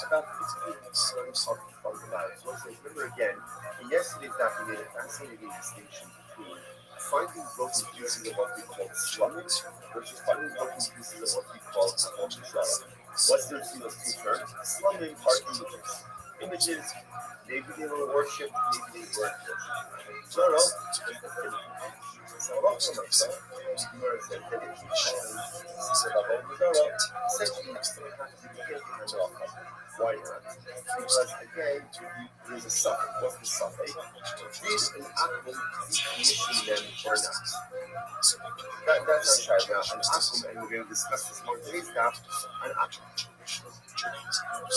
about 15% of the lives. Let's remember again, in yesterday's document, a fascinating distinction between finding broken pieces of what we call slumming versus finding broken pieces of what we call control. Western see those two terms. Slumming are images. Images, maybe they were worshipped, maybe they weren't worshipped. No. So about myself, where said that if you essentially you still have to be taken off. Why not? Because again, there's a suffix. What's the suffix? Is an akum decommission them or not? That's our child now. An akum, and we're going to discuss this more today's now. An akum.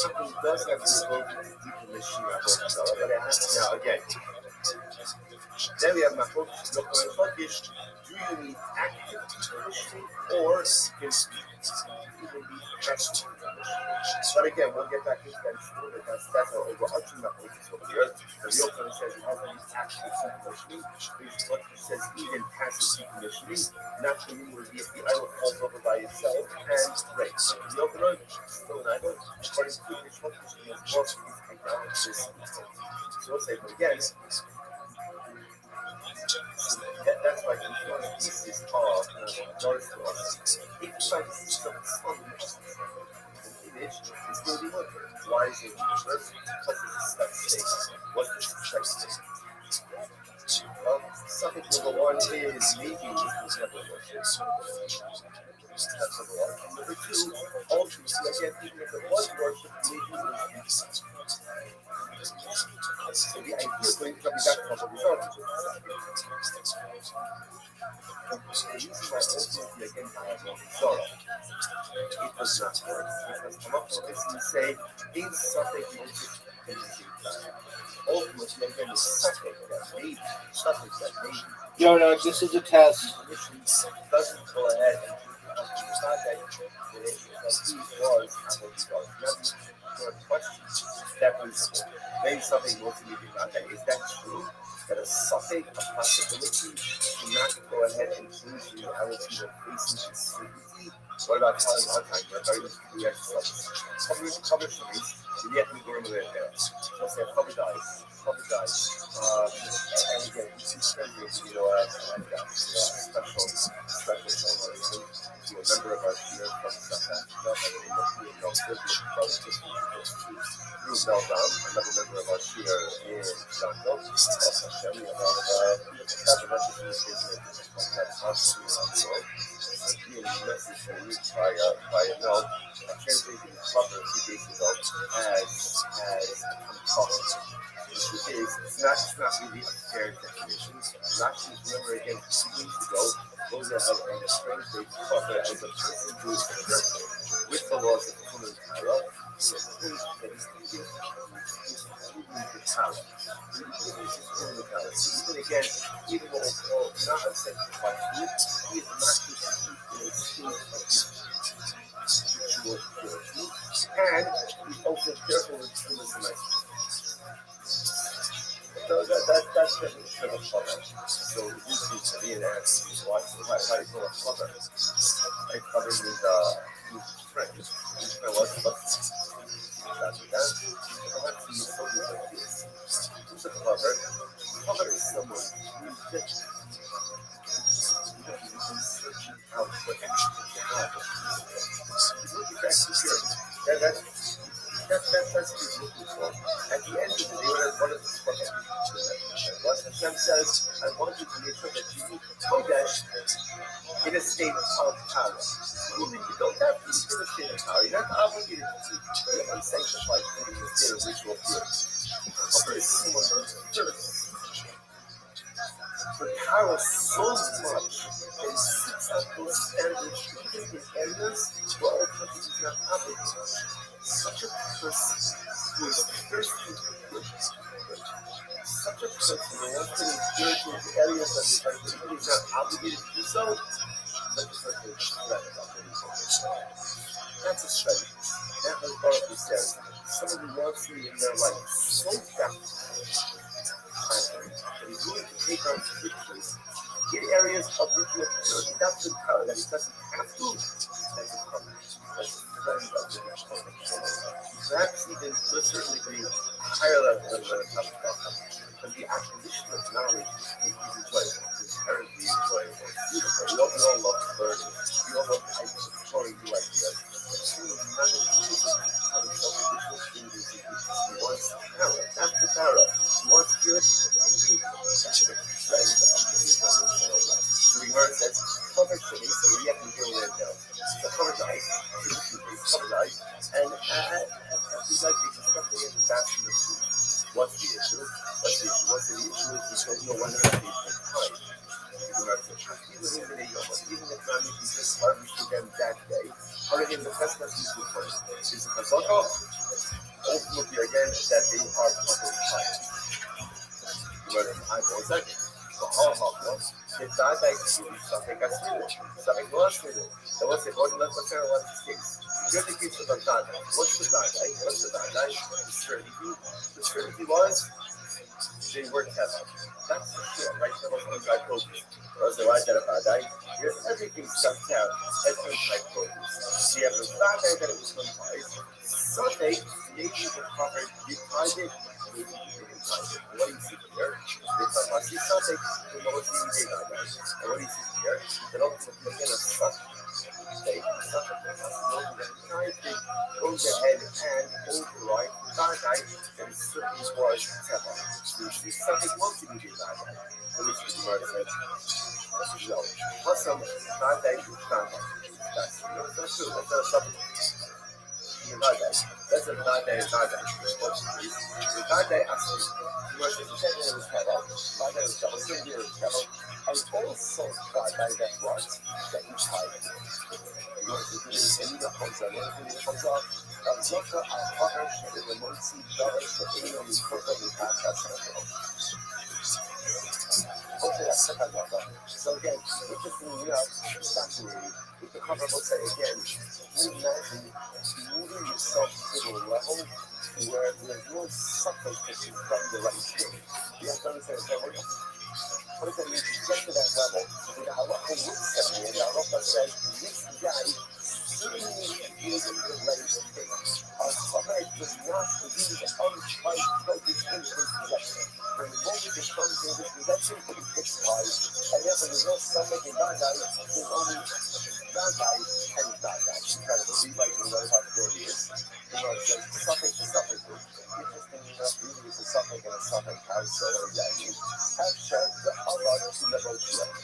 Akum does have the ability to decommission our body, but it has to now again. Then we have my focus. Look, my focus. Do you need active decommissioning or can you need passive decommissioning? But again, we'll get back into that in a little bit. That's an overarching basis over the earth. The real term says it has any actual decommissioning. What he says even passive decommissioning, naturally would be if the idol falls over by itself and breaks. So the open earth is still an idol, according to the decommissioning of what is economic system. So we'll say, but again, that's why the human species are north to us. If you try to see some image, it's going to be what? Why is it first? Because it's a stuck state. What's the stuck state? Well, subject number one is maybe never worship. That's number one. And number two, ultimately, again, even if it was worship, maybe it was. So the idea is going to come back to what we thought. Using my ultimately again, I have no sorrow. It does not work. Because come up with this and say, in suffix ultimately again, the suffix that maybe. No, this is a test. Doesn't go ahead and decide that he was a question that was maybe something more significant about that. Is that true? That a suffix, a possibility, cannot go ahead and change the reality of facing uncertainty? What about telling our time? What about the exercise? Cover stories, and yet we go over there. Let's say cover dice. And again, you see surgeries, I've got special thing to a member of our peers from South Africa, Bruce Meltdown, another member of our peer in Toronto, we have a bunch of communication being necessary by a note, translating the cover 2 days ago as uncommon. Which is, it's not really a fair definition. Actually, remember again, 2 weeks ago, goes ahead and translates cover as a person who is careful with the laws of human power. So things that is thinking the power. So even again, even though it's all not a sanctified food, he is not in a state of ritual purity, and he's also careful with human domestic. So that's the definition of a cover. So it used to be an answer. Why do you call a cover? A cover means French. What's that? Perhaps you use something like this. Who's a cover? Cover is someone who's just searching out for extra job. That's what he's looking for. At the end of the day, what is what Hashem says, I want you to make sure that you need Kodesh in a state of power. You don't have to be in a state of power. You're not obligated to be unsanctified in a state of ritual purity. Cover is someone who's pure. But power so much and sets up those standards even in areas where all countries is not obligated. Such a person who is thirsty for goodness, such a person who wants to engage in areas that is not obligated to do so, such a person is that's a strength. That was Baruch says, someone who wants to be in their life so baptized that he's willing to take on scriptures in areas of ritual purity. That's the power that he doesn't have to. That's a covenant. That's a friend of the perhaps even to a certain degree higher level than what I'm talking about. Because the acquisition of knowledge is enjoyable. It's inherently enjoyable. Beautiful. We all love learning. We all love exploring new ideas. But truly, knowledge is how to show additional things he wants power. That's the power. He wants good. That's the friend of the so we heard that cover cities, so we have to deal with it now. So cover dice, and we'd like to discuss the introduction of what's the issue. What's the issue is because no one has been time. Even if not even just harvest them that day, or in the first message for is the Passover, ultimately again that they are properly timed. I know exactly. If that actually something else to do, something else to do. There was a body left for what's the case. You're the case of Dada. that day that it was compromised, Sunday, maybe the cover decided maybe what is it here? Because I see Sunday, the Lord really did that. And what is it here? The Lord was making a stop. They goes ahead and override that night and certainly was Teva. The Sunday was to be that night. Which is the word of it. No. Plus some that day is not. That's true. That's not something. That's a bad day, bad day. The bad day actually was the second of his pedal, bad day was double, same year of his pedal, and also bad day that was that he tried. You know, the any that comes out, anything that comes out, that's not for our partner, in the multi-dollars, the thing that we put on the back, that's not for okay, that's second one. So again, it's just we are saturated with the cover, let's say again, imagine moving yourself to the level where there's no suffocation from the right thing. You have to understand that what does that mean to get to that level? The halacha would say, and the halacha says, this guy certainly is the right thing. Our stomach does not leave untried focus in his possession. When the moment it comes in his possession, it gets tried. And therefore, there's no stomach in that guy, there's only that guy and that guy. Kind of a deep like we know how to go is. You know, it says suffix to suffix. Interesting enough, really is a suffix and a suffix house, so what does that mean? Have shared the Allah to negotiate.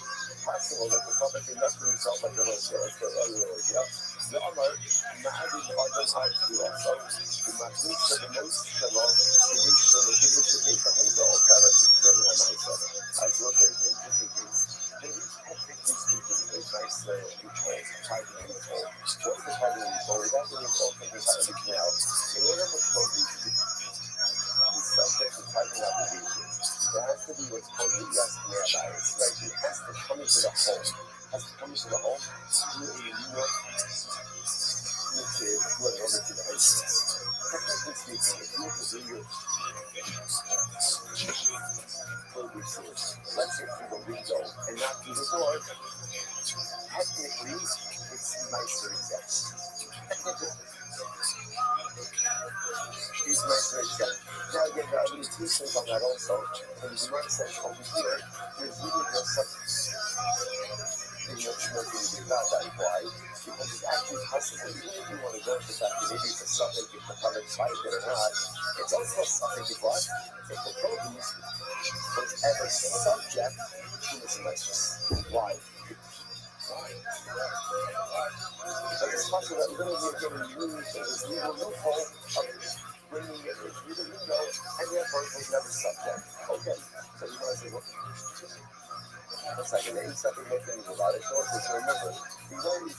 Possible that the suffix is not doing himself like the most let's go earlier, yeah? The Allah, Ma'adi Adam had to do also. The Mahmoud said the most shalom, the nation, the initiative, the Heza, or Kara to kill him, I said. I thought it was an interesting case. And he's technically speaking, a nice type of control. What's the type of control? That's what it's all thinking about it now. In order for Kobe to be subject to typing applications, there has to be what's called the yes bias, right? It has to come into the home. Has to come into the home through a limited, whatever devices. Technically speaking, if you were to do your Kobe source, let's say through the window and not through the door, technically it's nicer exact. Technically, it's nicer exact. Now again, there are limitations on that also. And the Gemara says over here, there's really no such thing that's smoking in that. Why? Because it's actually possible, even if you want to go for that, maybe it's a suffix if the public finds it or not, it's also a suffix if what? If the produce was ever subject to this niceness. Why? But it's possible that literally we're getting used in this legal loophole of bringing it through the window, and therefore it was never subject. Okay, so you want to say, well, it's like an 8-second look in the lot of sources. So remember, the way is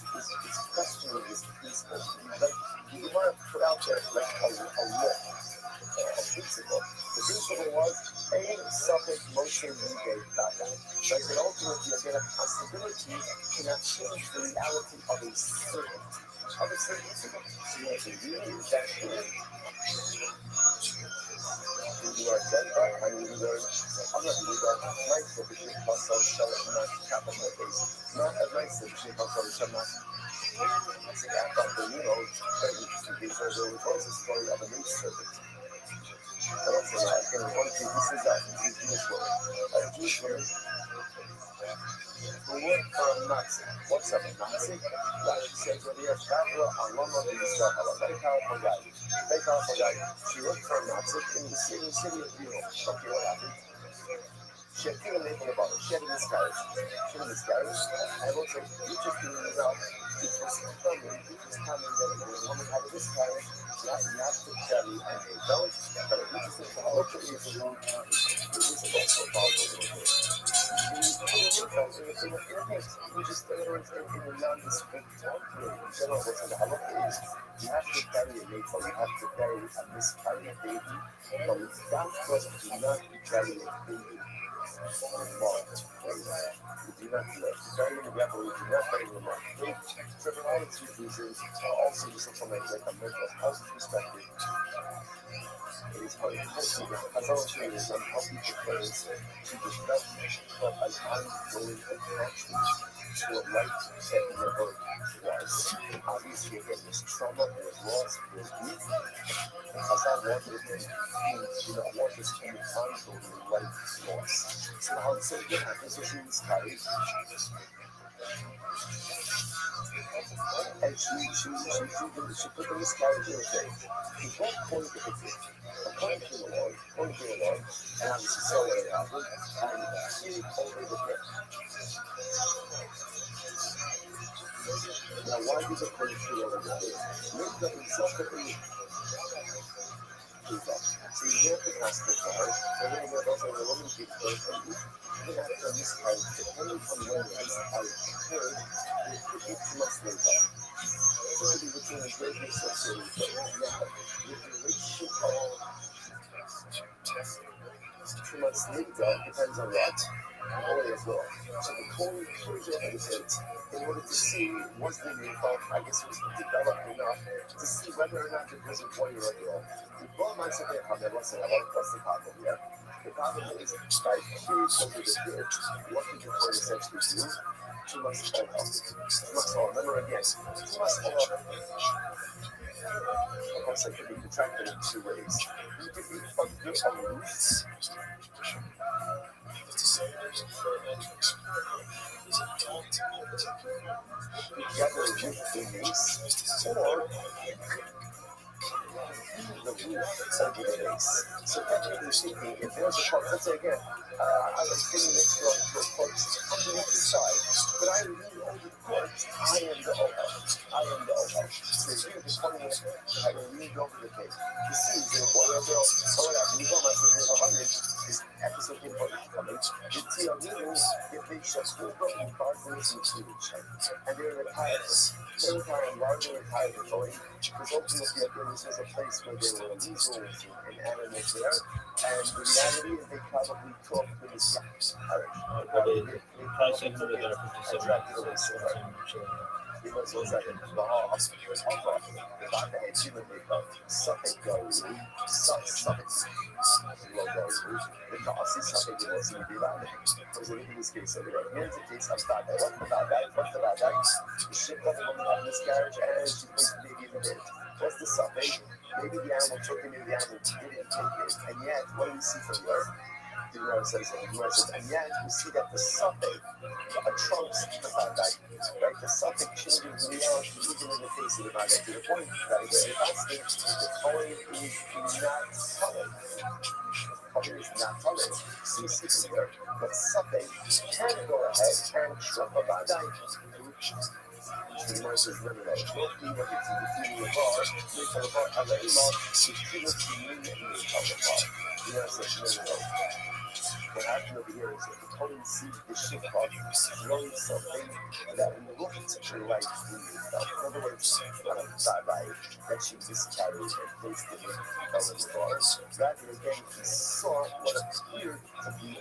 questioning this peaceful. Like, you want to put out there like a look, a principle. The principle was a suffix motion negate that guy. Like that ultimately you're going to possibility cannot change the reality of a certainty. Of a certainty. So you have to really that true. You are dead, I will learn. I'm not really going to nice if you also shall not capital case. Not a nice if you also shall not. It's an act of the very interesting case where there was a story of a new servant. But also, I can one thing, this is a Jewish woman. A Jewish woman who worked for a Nazi. What's up, a Nazi? Right, she said, when you're a traveler on one of these, a very powerful guy. Very powerful guy. She worked for a Nazi in the city of Europe. Okay, what happened? She had given label about it. She had a miscarriage. And also, you just doing it out. It was coming that when a woman had a miscarriage, you have to carry and they don't. But if you just think about what it is wrong, it is also powerful. You just stay there in the nondescript talk. You know what's in the halacha is you have to carry a label. You have to carry a miscarried baby. But without trust, do not carry a baby. You do not do that. Very many people do not carry them on. For a variety of reasons, also just from a mental health perspective, it is very important. As also it is how people parents to develop an ongoing attachment to a life that never was. Obviously, again, there's trauma, there's loss, there's grief. Because I wanted it to be, I want this to be ongoing life loss. So now, so again, happens when she miscarried. And she put the miscarriage in her face. She got point of it. According to the Lord, and obviously so it happened, and she over the pit. Now, why did the point she over the pit? Look at himself that he so you have to ask the car, so then you also have a woman gives birth, and you have to miscarriage, depending on when the miscarriage occurred, it could be 2 months later. So it could be between a great associated, but now, with the relationship of 2 months later, depends on what? Boy as well. So the coin pulls your evidence in order to see was the neighbor, I guess it was developed enough to see whether or not it was a boy or a girl. The boy might say, what's the problem here? The problem is that he over the kid, what did the coin essentially do? 2 months old. 2 months old. Remember again, 2 months old. Of course, it could be contracted in 2 ways. You could be aloof. Together with the niece, or the roof over the base. So technically speaking, if there's a corpse, let's say again, I was sitting next to a corpse underneath the side, but I lean over the corpse, I am the OL. So here's the funny one, I leaned over the cake. You see, is it a boy or a girl? Or whatever, you got my favorite of this episode came for coming. The Tiagino, if they just woke up in partners in each and they're retired. Same time, while they're retired, because ultimately, again, this was a place where there were weasels and animals there, and the reality is they probably talked to the sky. Probably something with our 57. Because what's that? The fact that it's human something goes, something the cost is something that wants to be valid. Because in this case, here's the case of that. What's about that? The ship doesn't want to have miscarriage, and she placed the baby in the bed. What's the something? Maybe the animal took it, maybe the animal didn't take it. And yet, what do we see from there? The Lord says, and yet we see that the suffix trumps the Bada'i, right? The suffix changes reality even in the case of the Bada'i, to the point that again, the fasting, the coin is not solid. Coin is not solid. So you see from there, but suffix can go ahead and trump a Bada'i. The Lord says, no, don't be what it's in the bar, make a bar, have a imam, which people immediately come apart. The Lord says, no. What happened over here is that the Kohen sees the ship throwing something that looked like the in other words, that she miscarried and placed it in the bar. Rather again, he saw what appeared to be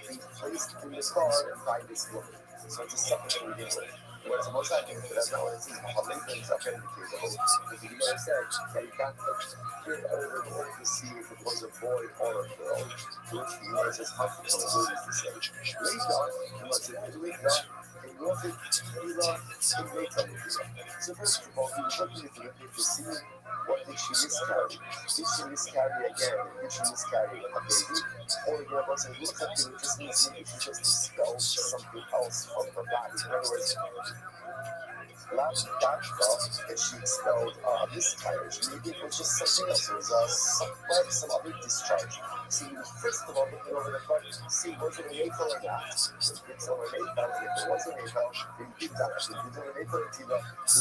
being placed in the car by this woman. So it's a second to begin with. What's most likely, but that's not what it seems. How many things are indicatable? Because the Gemara said that you can't peer over in order to see if it was a boy or a girl. Which the Gemara says, how can the word is the same? Later, the Gemara said, later, it wasn't Tila, it later. So first of all, he was looking at the Rebbe to see what did she miscarry? Did she miscarry again? Did she miscarry a baby? Or the Rebbe said, look at it, just means maybe she just expelled something else from her body. In other words, last Dachka that she expelled miscarriage. Maybe it was just something else. It was some other discharge. So he was first of all looking over the front to see was it an AFL or not. If it's over an AFL, if it was an AFL, then he did that. If it was an AFL,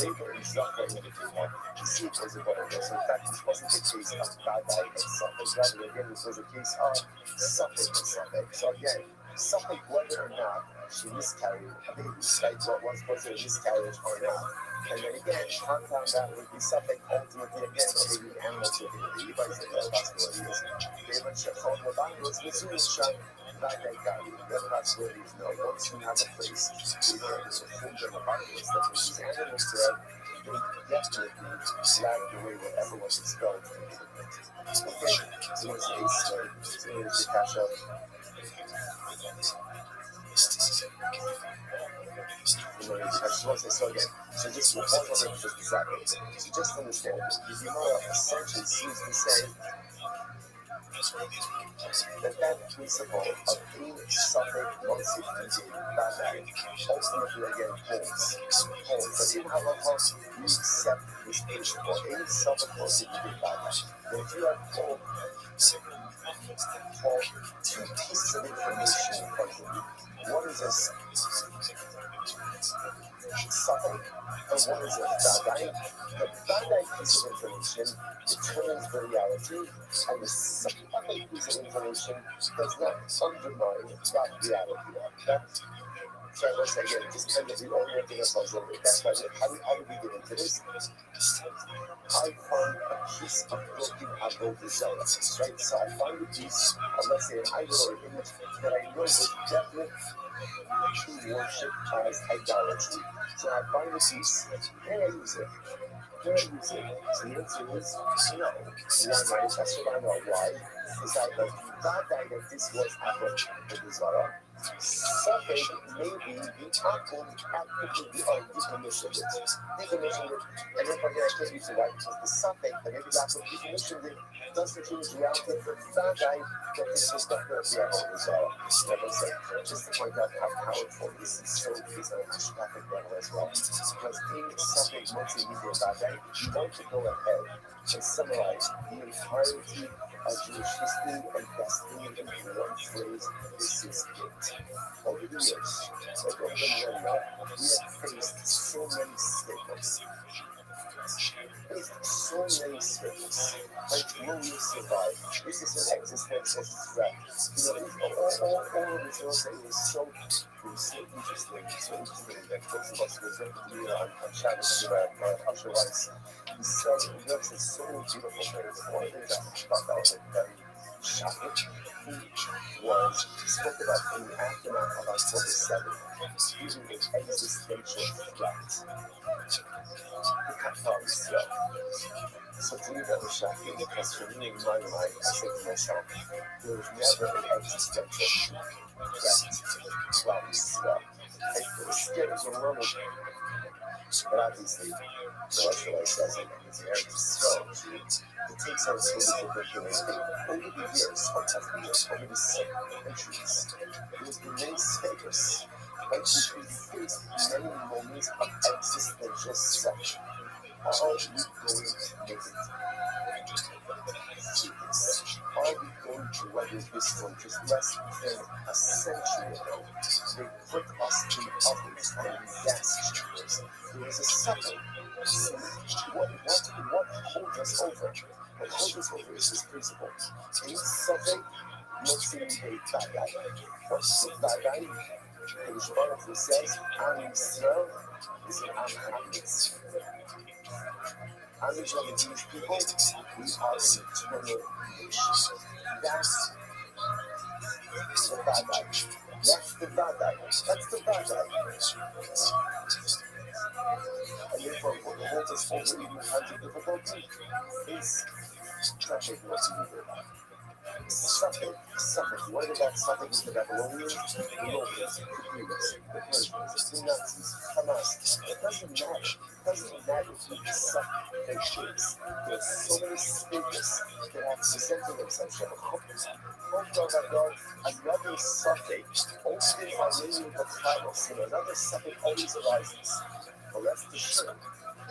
later he's not going to to see if it was a boy or girl. So in fact, this wasn't the case of Bada'i and something. Rather again, this was a case of something and something. So again, something whether or not she miscarried a baby, right? Was it a miscarriage or not? And then again, compound that would be something ultimately again, maybe an animal taking a baby, but it's a possibility is very much a called the Bible. It's missing the shot, not that guy. The other possibility is no. Once you have a place, you know, there's a food in the Bible, it's that these animals there, they definitely flag away whatever was expelled from the place. Okay, so it's the ace, so here's the cash up. So again, so just one more just exactly. So just understand, the Gemara essentially seems to say that principle of being suffered once it that ultimately again holds. So in halacha, we accept this principle. Any suffered once it that. But if you have all two pieces of information in front of you, one is a suffering, and one is a vadai. The vadai piece of information determines the reality, and the suffering piece of information does not undermine that reality. So let's say again, just kind of reorienting ourselves a little bit. That's why how do we get into this? I find a piece of broken avodah zarah, right? So I find a piece of, let's say, an idol or image that I know is definitely worship as idolatry. So I find a piece, and I use it. So the answer is no. Why not? That's what I know. Why? Is that the Vadai that this was avodah zarah. Something maybe Akum actively decommissioned it. Decommissioned it, and therefore here I can't use the right because the something that maybe Akum decommissioned it doesn't change the reality of the Vadai that this was definitely avodah zarah. Just to point out how powerful this is so is an Ashkafic level as well. Because in something multimedia Vadai, you want to go ahead and summarize the entirety of Jewish history and destiny in one phrase. This is it. Over the years, like over the millennia, we have faced so many statements. So many statements. Like, will we survive? This is an existential threat. You know, all of this is so interesting. So interesting that both of us were on chatting to Usher Rice. He said, he said so many beautiful things. One thing that I thought that was like very shocking was he spoke about in the aftermath of October 7th, using the existential threat. The Qatar itself. So to me that was shocking because for me in my mind, I said to myself, there was never an existential threat about Israel. It was scary for a moment, but obviously, the rest of us says it is very slow. It takes our spiritual victory over the years, over the centuries. There's been many stages, but we face many moments of existential suffering. How are we going to make it? Are we going to weather this storm just less than a century ago? They put us in ovens and gas chambers. There is a suffering. So what holds us over? What holds us over is this principle. In suffering, must be a bad guy. What's the bad guy? The Shemara says, Am Yisrael is an Am Hametz. As a Jewish people, we are an eternal nation. That's the bad guy. That's the bad guy. That's the bad guy. And therefore, what holds us over even times of difficulty is traffic what's needed. Suffering. What about suffering with the Babylonians, the Romans, the Greeks, the Persians, the Nazis, Hamas? It doesn't matter. It doesn't matter who the suffering shapes. There are so many stages that have presented themselves to the companies. Another suffering always are the titles, and another suffering always arises. But rest assured,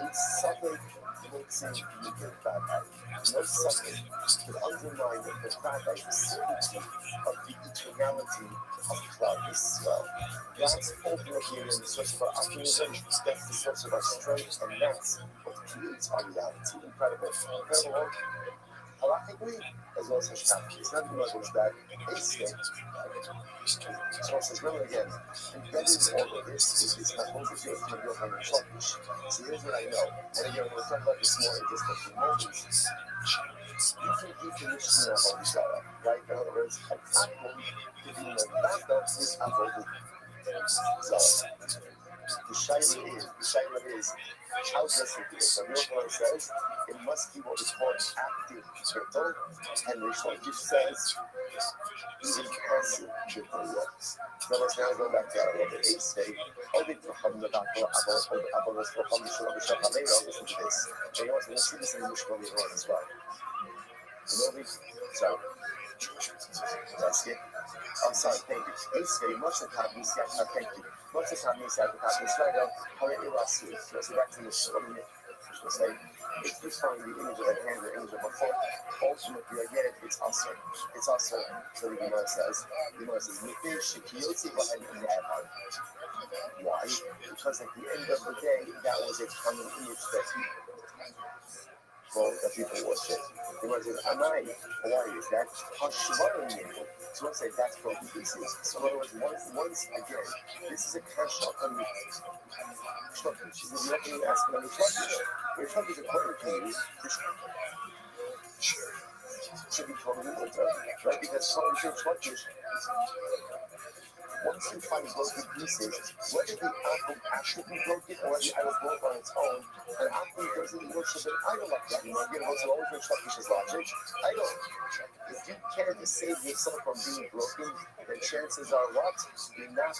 each suffering makes it either bad. No suffering could undermine the father certainty of the eternality of God Israel. That's ultimately the source of our optimism, that's the source of our strength, and that's what creates our reality. Incredible. Halachically, as well as Hashkafi. It's not the levels that instinct. So it says, remember again, embedded in all of this is this hypothesis of your selfish. So here's what I know. And again, we'll talk about this more in just a few moments. You can decommission avodah zarah, right? In other words, an atom to be mevada with avodah zarah. The shaila is, how does it do it? The real says it must be what is called active bittul, and Rish Lakish says even passive bittul works. So let's now go back to our little eight state. Listen to this. And you want to see this in the Mishkan as well. You know, so that's it. I'm sorry, thank you. It's very much the time we say, thank you. Much the time we say, it's right now, how it was. So back to the story. It's referring the image of a hand, the image of a foot. Ultimately, again, it's also. It's also, so the Gemara says, Mipnei Shekiyotzi B'Hem Ne'evan. Why? Because at the end of the day, that was a common image that people worship. The Gemara says, Amai, why is that? Hashvarim Yinhu. So let's say that's broken pieces. So in other words, once again, this is a kasha on the shlokish. She says, you don't ask me shlokish. Your shlokish, according to you, should be totally mutter, right? Because someone says shlokish, once you find broken pieces, whether the apple actually broken or the idol broke on its own, an apple doesn't worship an idol like that. You know, again, what's always been Shlakish's logic? Idol. If you can't save yourself from being broken, then chances are what? You're not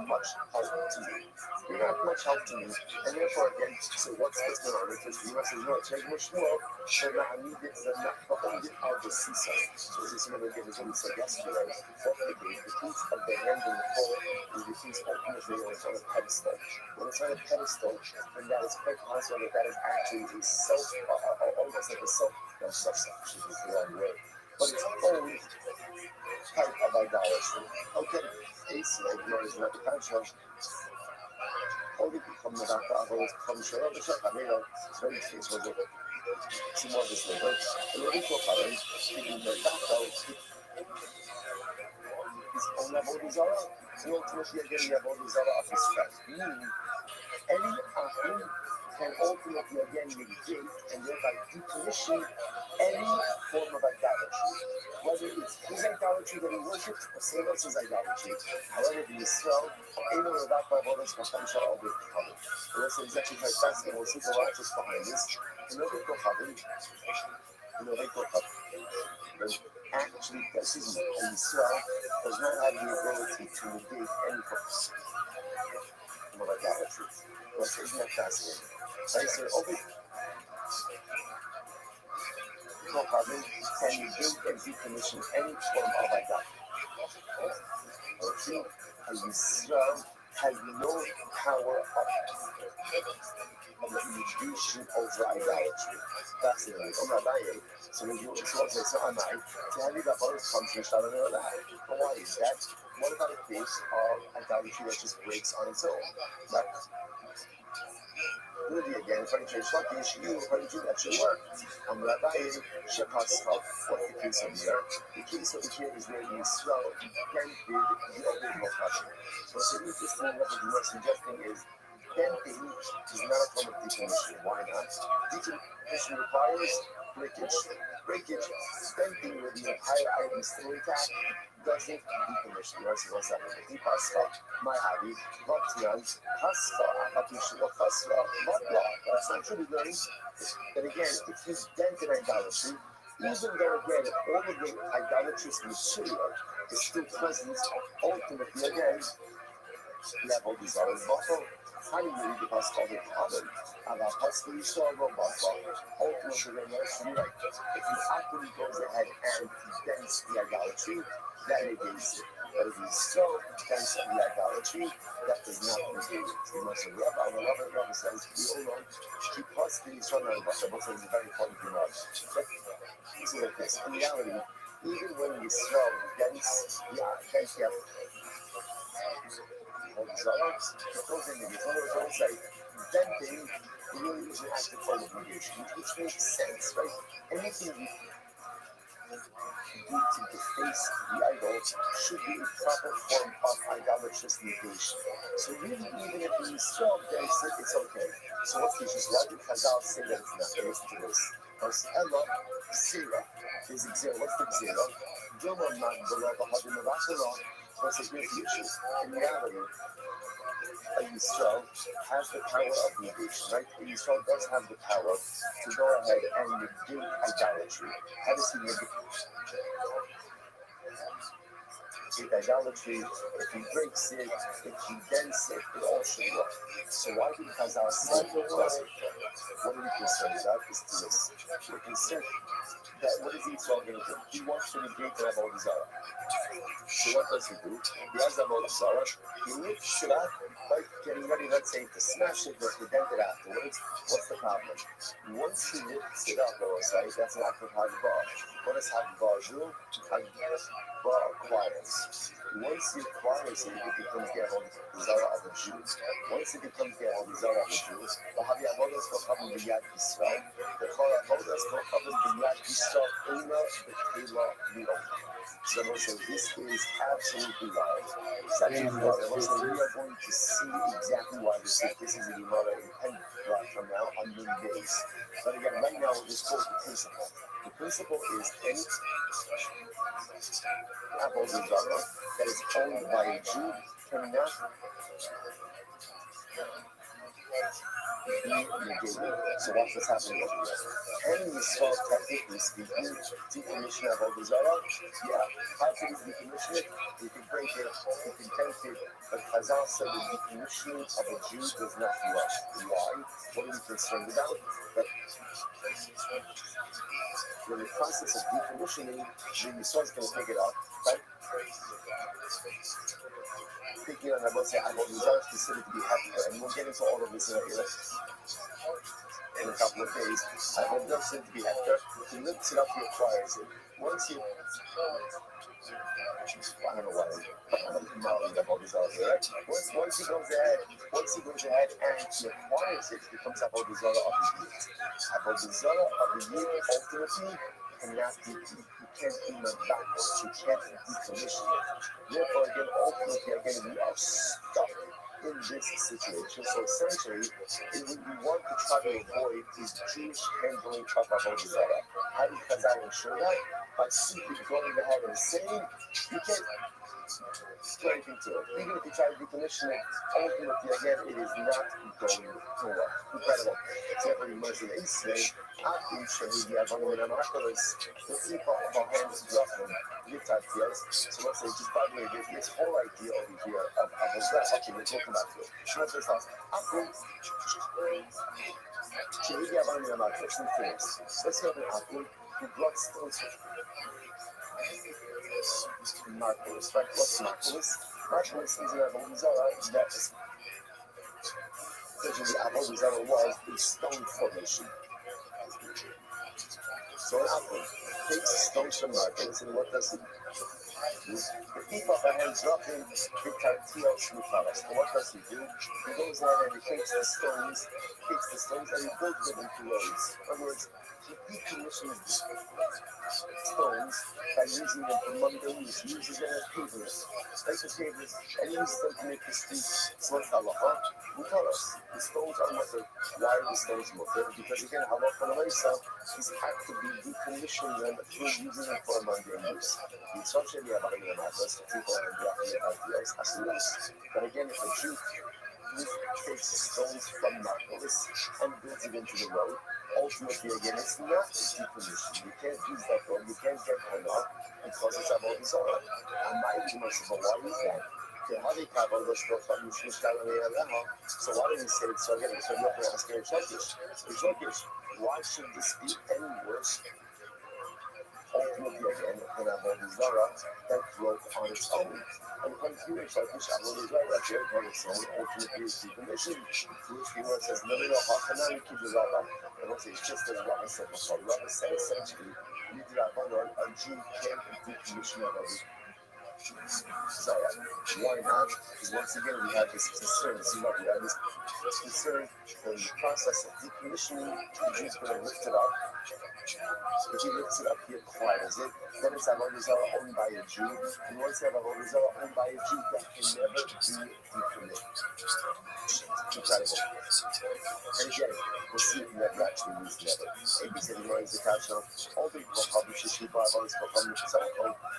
much help to me. You're not much help to me. And therefore, again, so what's going on? Because the US is not taking much more, so now I need it, not the of the seaside. So this is another again, as we said yesterday, the piece of the hand in the pole is the piece ultimately when it's on a pedestal. When it's on a pedestal, then that is quite possible that is actually a self, almost like a self-suction, is the wrong word. But it's always type of idolatry. Okay, it's like known not the conscience. Only become the doctor of all conscience. I'm sure I mean, it's very faithful. See more of this later. And the equal parent, speaking the doctor, is on the Bodhizara. So ultimately, again, the Bodhizara of his fact. Meaning, any Achim can ultimately again negate and thereby decommission any form of idolatry. Whether it's his idolatry that he worships or someone else's idolatry. However, the Yisrael, even without my brothers, Hashem shall always come. And this is actually quite fascinating. We'll see the logic behind this. Actually, excuse me, the Yisrael does not have the ability to negate any form of idolatry. Isn't that fascinating? Right? So, can you build and decommission any form of idolatry? Okay? And Yisrael has no power of inhibition over idolatry. Fascinating. So when you say, so am I, to have you that both comes from Shalom and that. But why is that? What about a case of idolatry that just breaks on its own? Right? Really, again, according to Shlokish, you, according to that should work. Rabbi Shepascha, what's the case of here? The case of here is where Yisrael dented the other Mokashim. So what's interesting, what the Gemara suggesting is, denting is not a form of decommission. Why not? Decommission requires breakage. Denting where the entire item is still intact doesn't decommission. The rest is what's happening. Pascha, my hobby, Vaktian, Pascha, Apatishua, Pascha, Vatla. That's actually learning that again, if you dent an idolatry, even though again, all of the idolatrous material is still present, ultimately again, you have all these other bottle. How do you read the Pascha of the Adam? About Pascha, you saw a robot. Ultimately, then that's right. If he actually goes ahead and dents the idolatry, that negates it. But if he still dents the idolatry, that does not negate it. You must have Rabbi says, we all know, keep Pascha, you saw a robot. The book is a very important remark. So like this, in reality, even when you throw dents the denting really is an active form of negation, which makes sense, right? Anything you do to deface the idol should be a proper form of idolatrous negation. So really, even if you still dents it, it's okay. So what's the issue? Why do Chazal say that it's not? Listen to this. First, Ella, Sira. There's Xera. What's the Xera? Dilma man below the Hadim of Asherah. What's the great issue? In reality, Yisrael has the power of negation, right? Yisrael does have the power to go ahead and negate idolatry. How does he negate idolatry? If he breaks it, if he dents it, it all should work. So why did Chazal say it? What are we concerned about is to this. We're concerned that what is Yisrael going to do? He wants to negate the Avodah Zarah. So what does he do? He has Avodah Zarah. He lifts it up, like getting ready, let's say, to smash it, but to dent it afterwards. What's the problem? Once he lifts it up, right, that's an act of Hagbar. What does Hagbar do? Hagbar acquires. Once he acquires it, it becomes the Avodah Zarah of the Jews. Once it becomes the Avodah Zarah of the Jews, the Avodah Zarah of Yad Yisrael, the Avodah Zarah of Yad Yisrael, Una, the Kela, the so this is absolutely wild. It's absolutely wild. We are going to see exactly why this is. This is a Gemara in 10 from now on noon days. But again, right now we'll just quote the principle. The principle is any apple that is owned by a Jew cannot be negated. So watch what's happening over here. Any Yisrael, technically speaking, decommission of Avodah Zarah, yeah, how can you decommission it? You can break it, you can dent it, but Chazal said the decommissioning of a Jew does not work. Why? What are we concerned about? That in the process of decommissioning, the Yisrael is going to pick it up, right? Picking on Avodah Zarah is considered to be hefker, and we'll get into all of this in a couple of days. Avodah Zarah is considered to be hefker. He lifts it up, he acquires it. Once you, I don't know why I'm modeling Avodah Zarah here, right? Once he goes ahead and he acquires it, it becomes Avodah Zarah of the year. Avodah Zarah of the year ultimately cannot be, you can't be backwards, you can't decommission it. Therefore, again, ultimately, we are stuck in this situation. So essentially, we want to try to avoid is Jews handling of Avodah Zarah. How do Chazal ensure that? By simply going ahead and saying, you can't do anything to it. Even if you try to decommission it, ultimately, again, it is not going to work. Incredible. Therefore, you must say, Let's see if our hands dropping lift our fears. So let's say, just by the way, this whole idea over here of a stress, actually, we're talking about it. So let's say, let's go to Apple, who brought stones from Marcos, right? What's Marcos? Marcos is an Avodah Zarah that is essentially Avodah Zarah was a stone formation. So an apple takes stones from Marcos, and what does he do? The people of the hands drop in the Tartios Mufaras. And what does he do? He goes ahead and he takes the stones, and he builds them into roads. In other words, he decommissions stones by using them for mundane use. He uses them as pavers. Like the pavers, and he uses them to make the streets. So what's halacha? We tell us the stones are mutter. Why are the stones mutter? Because again, halacha and Raisa is have to be decommissioned them through using them for mundane use. It's such a but again, if a Jew takes stones from Marcos and builds it into the road, ultimately, again, it's not decommissioned. You can't use that road, you can't get one up because it's Avodah Zarah. And my English is why is that? So why do we say it so again? So you're asking Turkish. Why should this be any worse? Ultimately, again, in Avodah Zarah that broke on its own. And when you in Turkish, Avodah Zarah broke on its own, ultimately is decommissioned. Which Gemara says, no, Hachanami Kibbuzara. And what it's just as Rabbi said before. Rabbi said essentially, a Jew can't decommission Avodah Zarah. Why not? Because once again, we have this concern. This is what we have this concern that in the process of decommissioning, the Jew is going to lift it up. If he lifts it up, he acquires it. Then it's Avodah Zarah owned by a Jew. And once you have Avodah Zarah owned by a Jew, that can never be decommissioned. Incredible. And again, we'll see if never actually means never. Maybe said he knows the catch on all the Kocham, Shishiba, Avodah Kocham,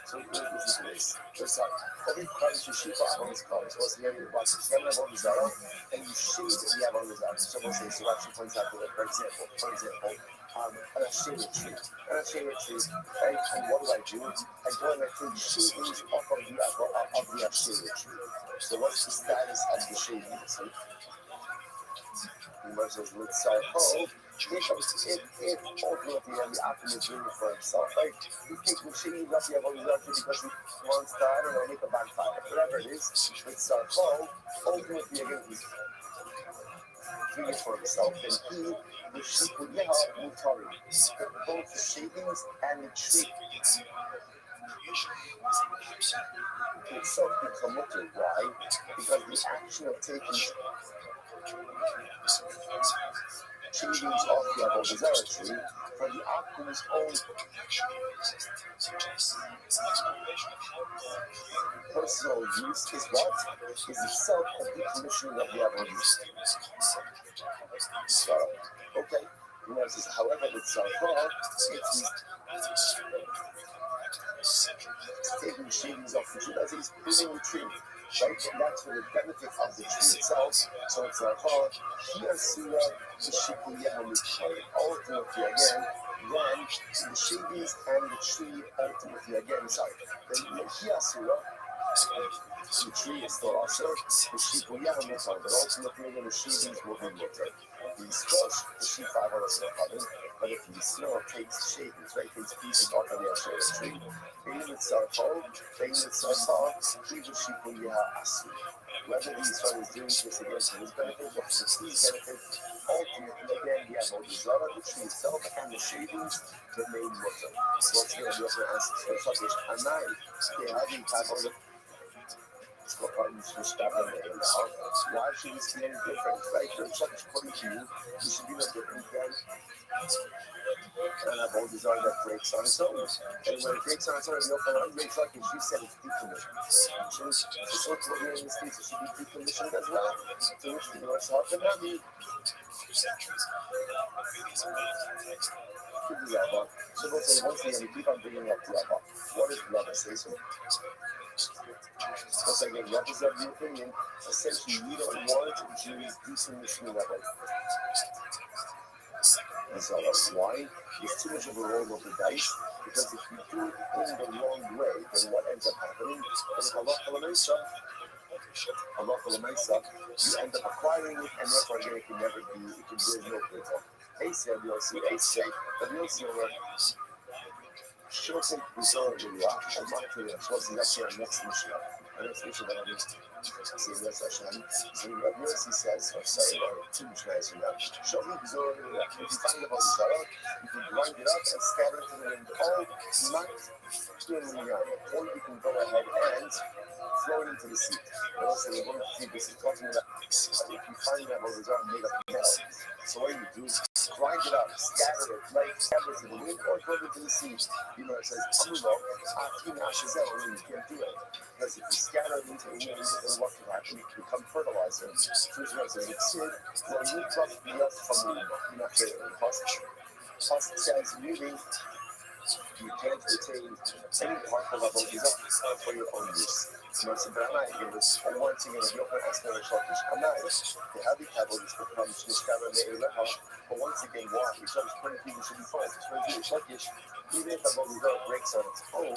so listen to this. Sorry, every crunch you shoot on this crunch was very much seven of the zero, and you shoot the other on the zero. So we'll say, so actually points out that, for example, an shade tree. And a shade tree, right? And what do? I go and I take shavings off of the shade tree. So what's the status of the shavings? So versus let's say, if ultimately the optimist is doing it for himself, right? He's taking shavings off the other because he wants to, I don't know, make a bonfire, whatever it is. Let's say, ultimately again he's doing it for himself, and he, the sheep will both the shavings and the tree itself become mutter. Why? Because the action of taking shavings off the avodah tree for the Akkum's own personal use is what? Is itself a decommissioning of the avodah. So, okay. However, it's taking shavings off the tree, as he's pruning the tree, right? And that's for the benefit of the tree itself. So it's here Surah, the Shikuya on the tree, ultimately again, then the shavings and the tree, ultimately again, then here Surah, the tree is still also, the Shikuya on the tree, but ultimately again, the shavings will be mutter. The squash, the sheep five are also coming, but if the snow takes shavings, right, takes pieces off of the actual tree, being with Sarko, he will sheep will asu. Whether these fellows doing this against his benefit or for the tree's benefit, ultimately again, we have all the zara, the tree itself, and the shavings remain mutter. Once again, we also answer to the subject, and now, they have the type of why should this be any different? Right? There's such according to you, you should be no different than an about design that breaks on its own. And when it breaks on its own, you know, breaks like you said, it's decommissioned. So it's what in this case, it should be decommissioned as well. To which the North South and Nabi. So we'll say once again, we keep on bringing up Rabba. What does Rabba say? Once again, Rabba is of the opinion, essentially, we don't want Jews decommissioning Rabba. And so that's why it's too much of a roll of the dice, because if you do it in the wrong way, then what ends up happening is you end up acquiring it, and therefore again, it can never be, it can do no good. Ace, you'll see, but you'll see where she'll take result in the option, not to the what's actually our next mission. Our next mission that I'm see this session. So what Yossi says, or say, or two translation, show me result in the if you find the Zara, you can grind it up and scatter it to the wind. Or you can go ahead and throw it into the sea. And also, we're going to keep this talking about if you find that Zara made up of metal. So what you do is grind it up, scatter it, scatter it to the wind, or throw it into the sea. You know, it says, Amulo, Akim Ashazel, and you can't do it. Because if you scatter it into the wind, then what can happen? It can become fertilizer. So it's what it says, when you drop the earth from the wind, you're not getting it. Plus, it says, moving, you can't retain any part of a boat for your own use. So it's but I'm not here. Once again, if you open a spell shortish, I'm not. The heavy cable is become Shishkara Me'eleha. But once again, why? Because 20 people should be fine. 20 people shortish. Even if a boat breaks on its own,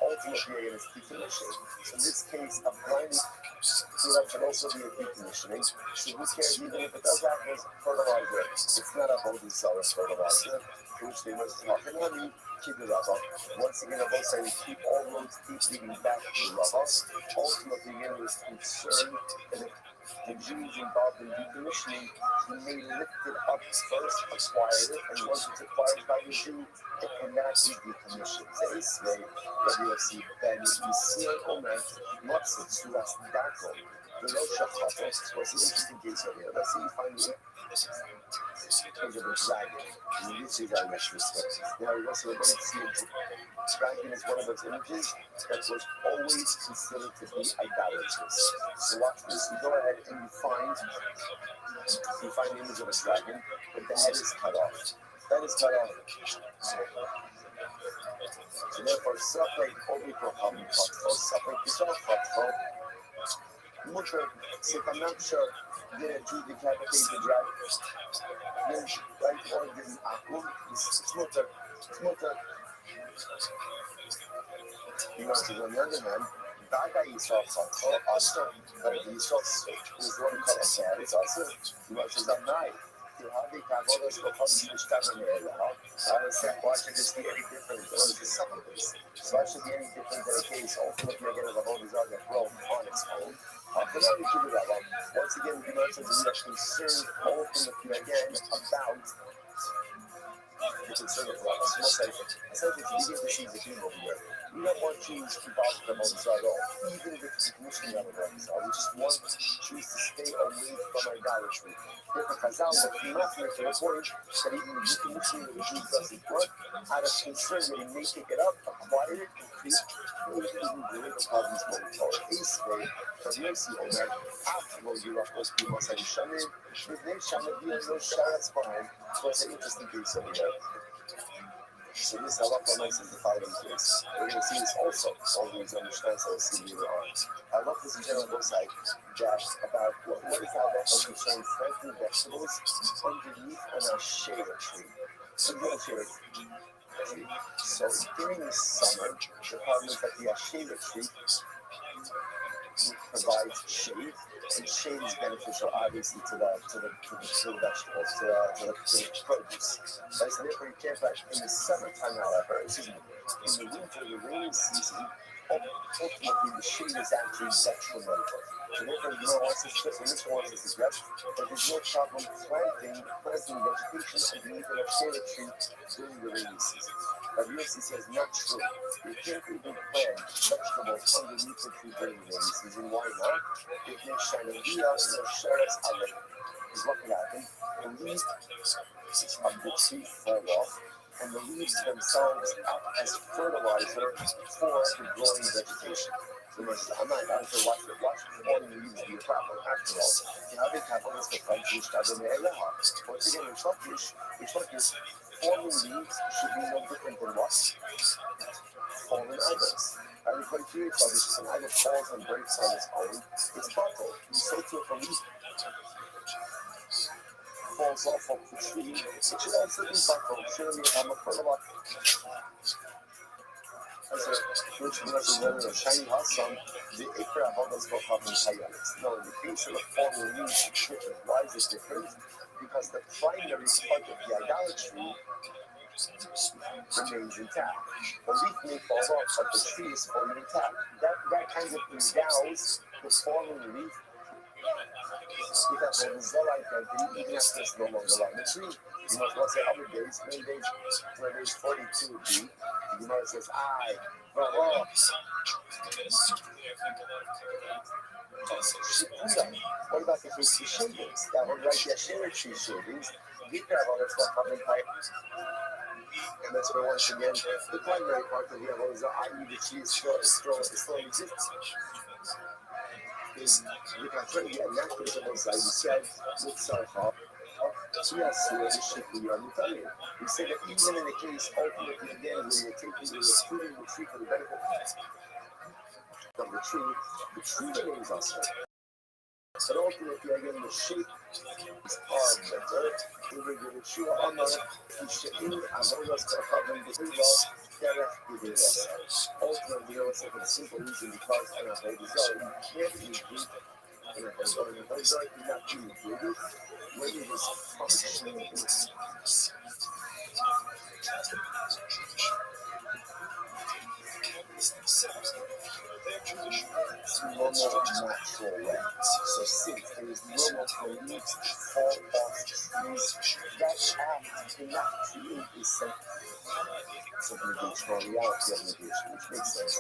ultimately it is decommissioned. So in this case, a blind can also be a decommissioning. So who cares even if it does act as fertilizer? It's not a holding cell as fertilizer, which they must talk. And let me keep it up. Once again, I'm also saying keep all roads keep leading back to Rabba. Ultimately, again, was concerned that if the Jews involved in decommissioning, he may lift it up first, acquire it, and once it's acquired by the Jew, it cannot be decommissioned. This way, WFC Ben Yisrael Omer, Matzah, Suras Dako, the Rosh Hashanah. What's the interesting case over here? Let's see, you find it. Of a dragon. And this is our next respect. Now, we're also going to see a dragon is one of those images that was always considered to be idolatrous. So watch this. You go ahead and you find the image of a dragon, but the head is cut off. That is cut off. So therefore, suffer obi kocham patro, suffer kisar patro. Mutter, c'est un nutshell, get to decapitate the dragon. There's right organ akum, it's mutter, it's mutter. You know, so on the other hand, Daga Yisrael patro, also, but Yisrael is one color, it's also, you know, so that night. هذه كعبوده تخصص مشتغل لها. I said, why should this be any different? Or is this something? Why should be any different than a case? Ultimately, again, the whole desire that grow on its own. But now we should do that one. Once again, the United States are concerned ultimately again about the concern of rights. Most likely, essentially, to begin to see the theme over here. We don't want Jews to bother them on the side at all, even if it's a Muslim level of the side. We just want Jews to stay away from idolatry. Therefore, Chazal was enough to the point that even the Muslim of the Jews doesn't work, out of concern that he may pick it up, acquire it, and create even greater problems going forward. Ace way, from Yossi Omer, afterwards you are supposed to be Masai Shanim, with their Shanim being no Sharat's fine. So it's an interesting case over here. So this halacha makes is the following case. We're going to see this also. All these understand, so we'll see later on. Halacha in general looks like that about what is halacha concerning planting vegetables underneath an shade tree. So during the summer, the problem is that the shade tree provides shade, and shade is beneficial, obviously, to the vegetables, to the produce. Right? So therefore, you can't plant in the summertime, however, in the winter, the rainy season, ultimately the shade is actually detrimental. So therefore, you know, wants this wants to suggest that there's no problem planting vegetation underneath a shade tree during the rainy season. But Yossi says not true. You can't even plant vegetables underneath the tree during the rainy season. Why not? If there's shanavia, there's sharas alay. Because what can happen? The leaves of the tree fall off, and the leaves themselves act as fertilizer for the growing vegetation. So I'm not sure watch falling leaves be a problem. After all, you have a couple of the countries that are in the once again, in Turkish, falling leaves should be no different than what? Fallen idols. I mean, quite curious about this. If an idol falls and breaks on its own, it's bottled. So too, if a leaf falls off of the tree, it should also be bottled. Surely, I'm a fertilizer. Which was a shiny hot sun, the ikra hodas go up in Hayalis. No, in the case of the fallen leaves, why is it different? Because the primary part of the idolatry remains intact. The leaf may fall off, but the tree is fully intact. That kind of endows the fallen leaf because the Zolite identity, even after it's no longer on the tree. You must well say other days, when there's 42 B, the Gemara says, well, what about the case of shavings? That would write the share tree shavings. We have all that stuff coming by. And that's where once again, the primary part of the Avodah, i.e. the tree still exists. Is you can put the naturally the most you said with Sarha. Yes, we say that even in the case ultimately again when you're recruiting the tree for the benefit of the tree remains also. But ultimately again the shape is on the dirt, the tree on the in Avodas Kachavim the ultimately, you know, it's for the simple reason because I don't know, you can't include and I was going to not be included when it is functioning normal natural way. So since there is normal for leaves to fall off trees, that act cannot create a sense of negation or reality of negation, which makes sense.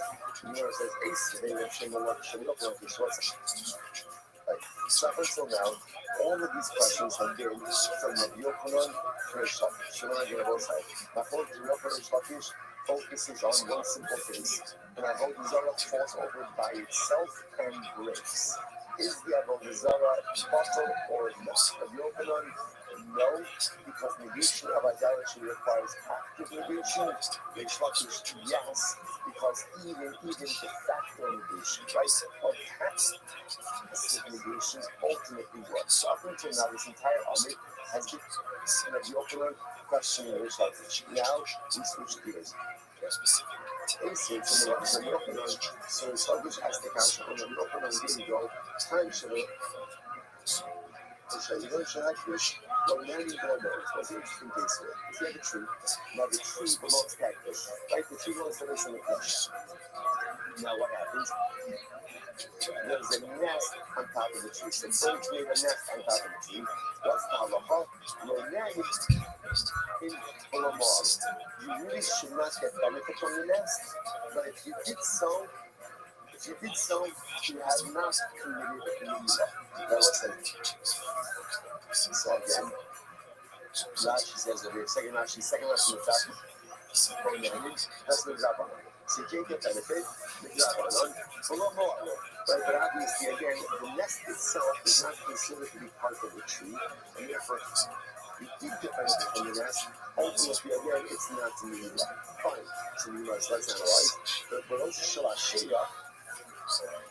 You know, it says, Ace, they were saying, well, should we look like this? So up until now, all of these questions have been from Rabbi Yochanan to Reish Lakish. You know, I get both sides. Rabbi Yochanan focuses on one simple case, and Avodah Zarah falls over by itself and breaks. Is the Avodah Zarah bottled or not? Rabbi Yochanan No, because negation of idolatry requires active negation. Reish Lakish, yes, because even de facto negation, right, or passive negation ultimately works. Up until now, this entire Amid has been the opener questioning Reish Lakish. Now, we switch gears. Ace from the opener, so Reish Lakish asked the question on the opener, didn't go, time should have. Well, now you go there. It's an interesting case here. If you have a tree, now the tree belongs to that fish, right? The tree belongs to this in the fish. Now what happens? There's a nest on top of the tree. So birds made a nest on top of the tree. What's the halacha? Well, now you in Olamar. You really should not get benefit from the nest, but if you did so, you have not committed a mitzvah. Now listen. So again, Rashi says over here, second Rashi in the top. That's the Rabbanon. So you can't get benefit, the Rabbanon, right? But obviously, again, the nest itself is not considered to be part of the tree, and therefore, you did get benefit from the nest. Ultimately, again, it's not to me. Fine. So you realize that's not right. But also, Shalashia.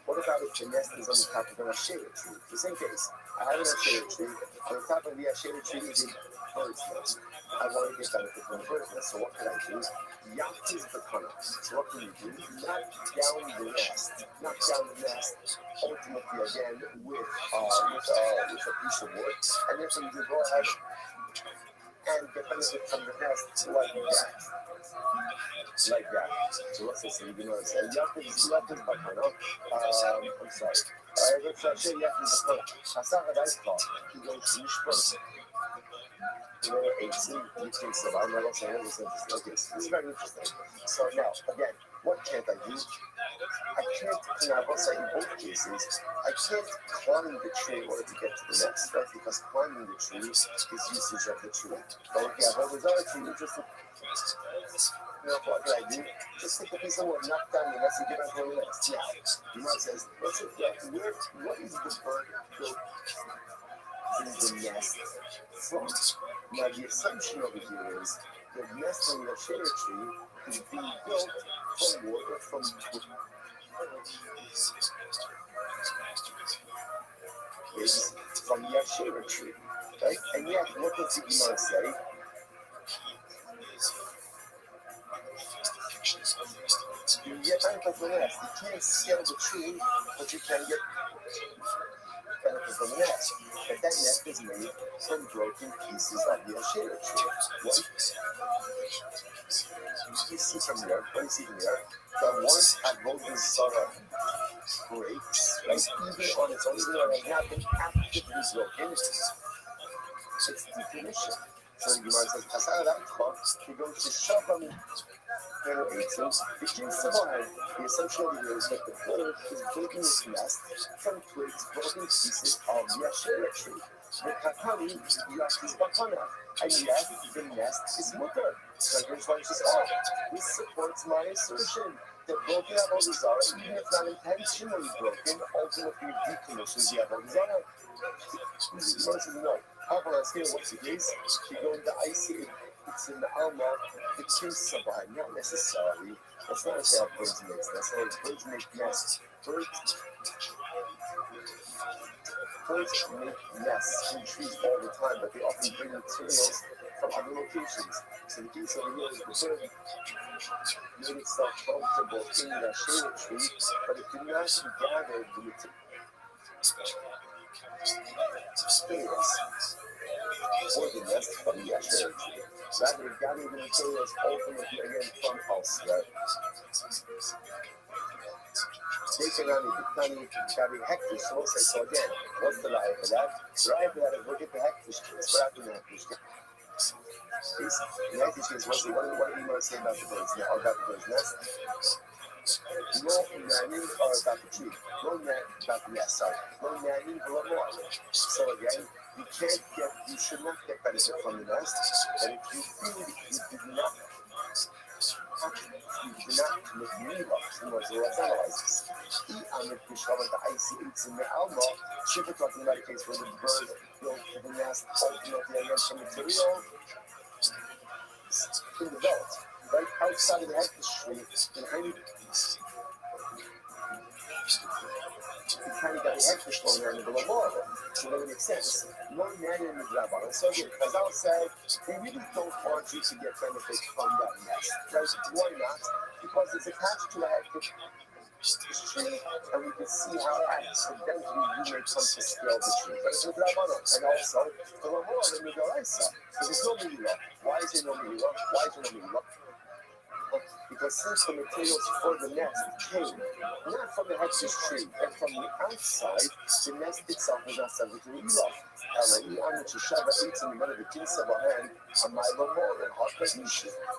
What about if the nest is on the top of an Asherah tree? The same case. I have an Asherah tree. On the top of the Asherah tree is a bird's nest. I want to get benefit from the bird's nest, so what can I do? Yachty is the kana. So what can you do? Knock down the nest. Knock down the nest. Ultimately, again, with a piece of wood, and therefore you can go ahead and get benefit from the nest like that. Like that. So let's say, you know what I'm saying? Yachty is bakana. I'm sorry. Let's say Yachty is bakana. Hasara Daikha. He goes to Mishpah. You know, 18, you think so. I'm not saying this is interesting. Okay, so this is very interesting. So now, again, what can't I do? I can't, I will say in both cases, I can't climb the tree in order to get to the nest, right? Because climbing the tree is usage of the tree. But if you have all those other trees, interesting. You know, what can I do? Just take a piece of wood, knock down the nest, and get back on the nest. Now, the man says, what is the bird built in the nest from? Now, the assumption over here is the nest in the shade tree is being built from wood or from wood. Is from the Asherah tree, right? And yet, what does the Imam say? You get benefit from the nest. You can't scale the tree, but you can get benefit from the nest. But that nest is made from broken pieces of the Asherah tree. Right? You see from here, what do you see from here? The once at Golden Sarah breaks, right? Even on its own, even though it has not been actively broken, it's definition. So the Gemara says, Hasara Daikha, he goes to Shabbat. The assumption over here is that the bird is building its nest from twigs, broken pieces of the Asherah tree. The Kakari, Yachty bakana, and yet the nest is mutter. So here's why she says, oh, this supports my assertion that broken Avodah Zarah, even if not intentionally broken, ultimately decommissions the Avodah Zarah. The Gemara says, no. However, let's hear what's the case. You go into icy. It's in the Alma, the case of not necessarily. That's not say how birds make nests. Birds make nests. Birds make nests in trees all the time, but they often bring materials from other locations. So the case over here is the bird made itself comfortable in the shade tree, but it did not gather the materials. Or the nest from the Asherah tree. Rather, it gathered the materials ultimately again from elsewhere. Taken on the Bikani, carrying hectares. So we'll say, so again, what's the lie for that? The lie for that is look at the hectares. What happened to the hectares? The hectares is what do you want to say about the birds now, or about the bird's nest? No nanning or about the tree. No nanning about the nest, sorry. No nanning or more. So again, you should not get benefit from the nest, but if you feel you did not commit milah, let's analyze this. Amit discovered the icy eats in the Alma. Super talking about a case where the bird built the nest ultimately again from material in the belt, right outside of the head tree, and kind of got the head fish going there in the below more. So that would make sense. No nanny in the Draban. So again, as I'll say, we really don't want you to get benefits from that nest. Right? Why not? Because it's attached to a head fish tree, and we can see how accidentally you may come to scale the tree. But it's a Draban. And also, the Lamor and the Midoraisa. So there's no Mila. Why is there no Mila? Why is there no Mila? Because since the materials for the nest came not from the hectic tree, but from the outside, the nest itself was not subject to Elah.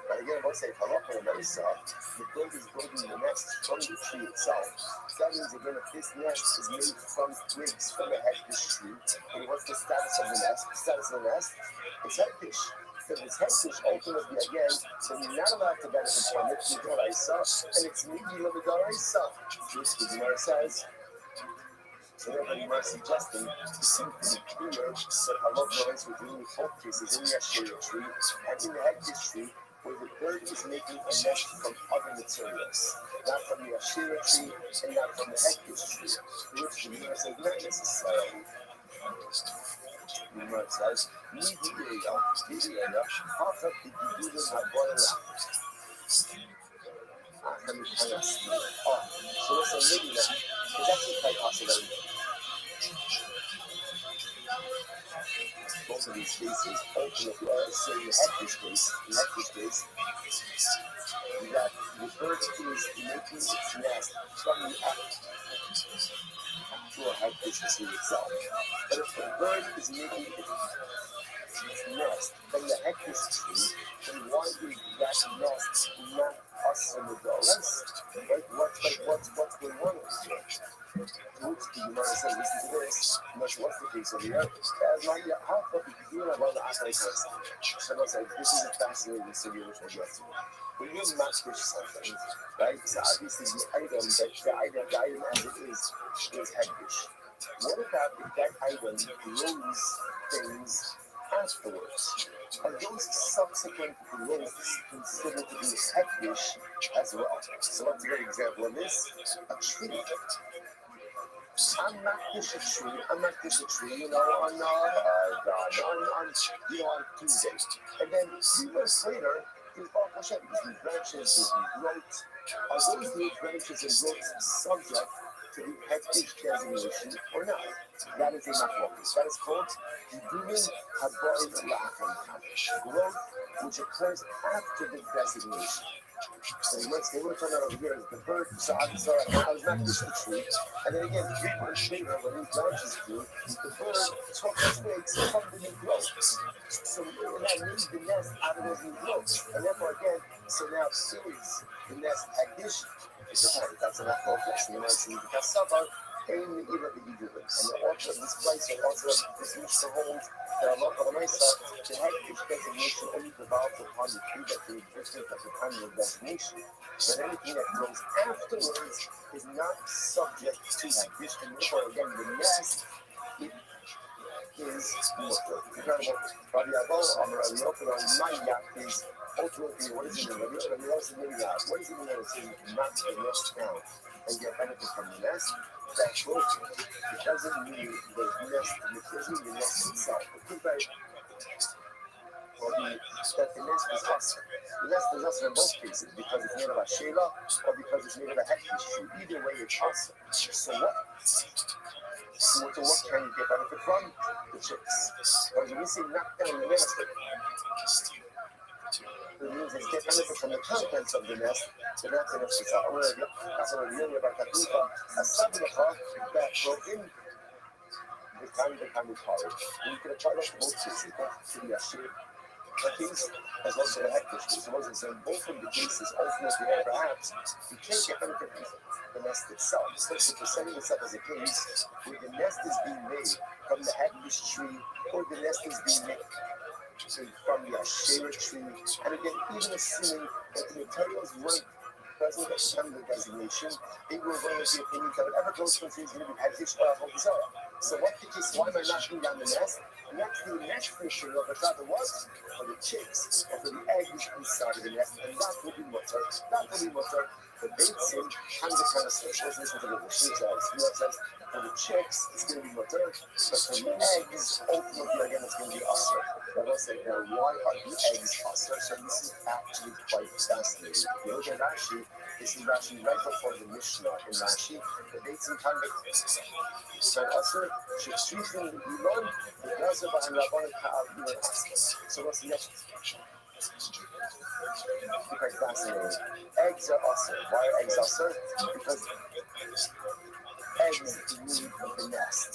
But again, once they come up on the mesa, the bird is building the nest from the tree itself. So that means again, if this nest is made from twigs from the hectic tree, and what's the status of the nest? The status of the nest is hectic. So this hectic ultimately again, so you're not allowed to benefit from it, and it's maybe a Midaraisa. This the Gemara says. So therefore you are suggesting it seems to be clear that halal relates with doing both cases in the Ashera tree and in the hectic tree, where the bird is making a nest from other materials, not from the Ashera tree and not from the hectic tree, which the Gemara says not necessarily. The Gemara says, so what's a maybe then? It's actually quite possible. Both of these cases ultimately are saying the hectic case, that the bird is making its nest from the actual hectic tree itself. But if the bird is making its nest from the hectic tree, then why is that nest not us in the dollars? Right? What's going on here? Which the Gemara says, listen to this, what's the case over here? How could you hear about the Akai Kost? So I said, this is a fascinating study which we'll get to. When you master something, right? So obviously the item as it is heckish. What about if that item grows things afterwards? Are those subsequent growths considered to be heckish as well? So what's a great example of this? A tree. I'm not this a tree, on Tuesday. And then 3 months later, there's Baruch Hashem, there's new branches, there's new growth. Are those new branches and growths subject to the hectic designation or not? That is a machlokas. That is called Gidulim Haboim La'acham. Growth which occurs after the designation. So they would turn out over here as the bird, so I was not just the tree. And then again, 3 months later, when new branches grew, the bird took the twigs from the new growth. So that made the nest out of those new growths. And therefore, again, so now is the nest heckish. That's enough focus. And you might see the Kasaba, and the Eva the Gidulim. And the author of this place, and also this Mishnah holds that Allah for the Mesa, the heckish designation only developed upon the tree that the existence at the time of the designation. But anything that grows afterwards is not subject to heckish, and therefore, again, the nest is mutter. Incredible. Rabbi Abba, Rabbi Yochanan, my yak is ultimately, what is it mean? What does it mean that it says not to nest down and get benefit from the nest? That's true. It doesn't mean the nest, it doesn't mean the nest itself. It could be that the nest is awesome. The nest is awesome in both cases because it's made of a shela or because it's made of a heckish tree. Either way, it's awesome. So what? So what can you get benefit from? The chicks. Because when we say knock down the nest, it means it's get benefit from the contents of the nest, but not the nest itself. That's what we're really about that. A sabbath that broke in the time we call it. And you could have tried out both cases, both to the Ashir case as well as the hectic case. So in both of the cases, ultimately, perhaps you can't get benefit from the nest itself. Especially if you're setting this up as a case where the nest is being made from the hectic tree or the nest is being made from the Ashera tree. And again, even assuming that the materials weren't President of the candidate designation, it will go with the opinion that whatever those countries will be heritage of Israel. So what the case, why am I knocking down the nest? And that's the nest issue of the father was for the chicks or for the eggs inside of the nest, and that will be mutter. That will be mutter. The baits in and the kind of switch. Listen to the Restream says. For the chicks, it's going to be mutter, but for the eggs, ultimately again, it's going to be usher. But I'll say now, why are the eggs usher? So this is actually quite fascinating. If you look at Rashi, this is Rashi right before the Mishnah in Rashi. The baits in convict said usher, she'tzrichin l'ilon, the gazer b'han rabbanon ka'al ilon asher. So what's the next? Quite fascinating. Eggs are usher. Why are eggs usher? Because eggs need the nest.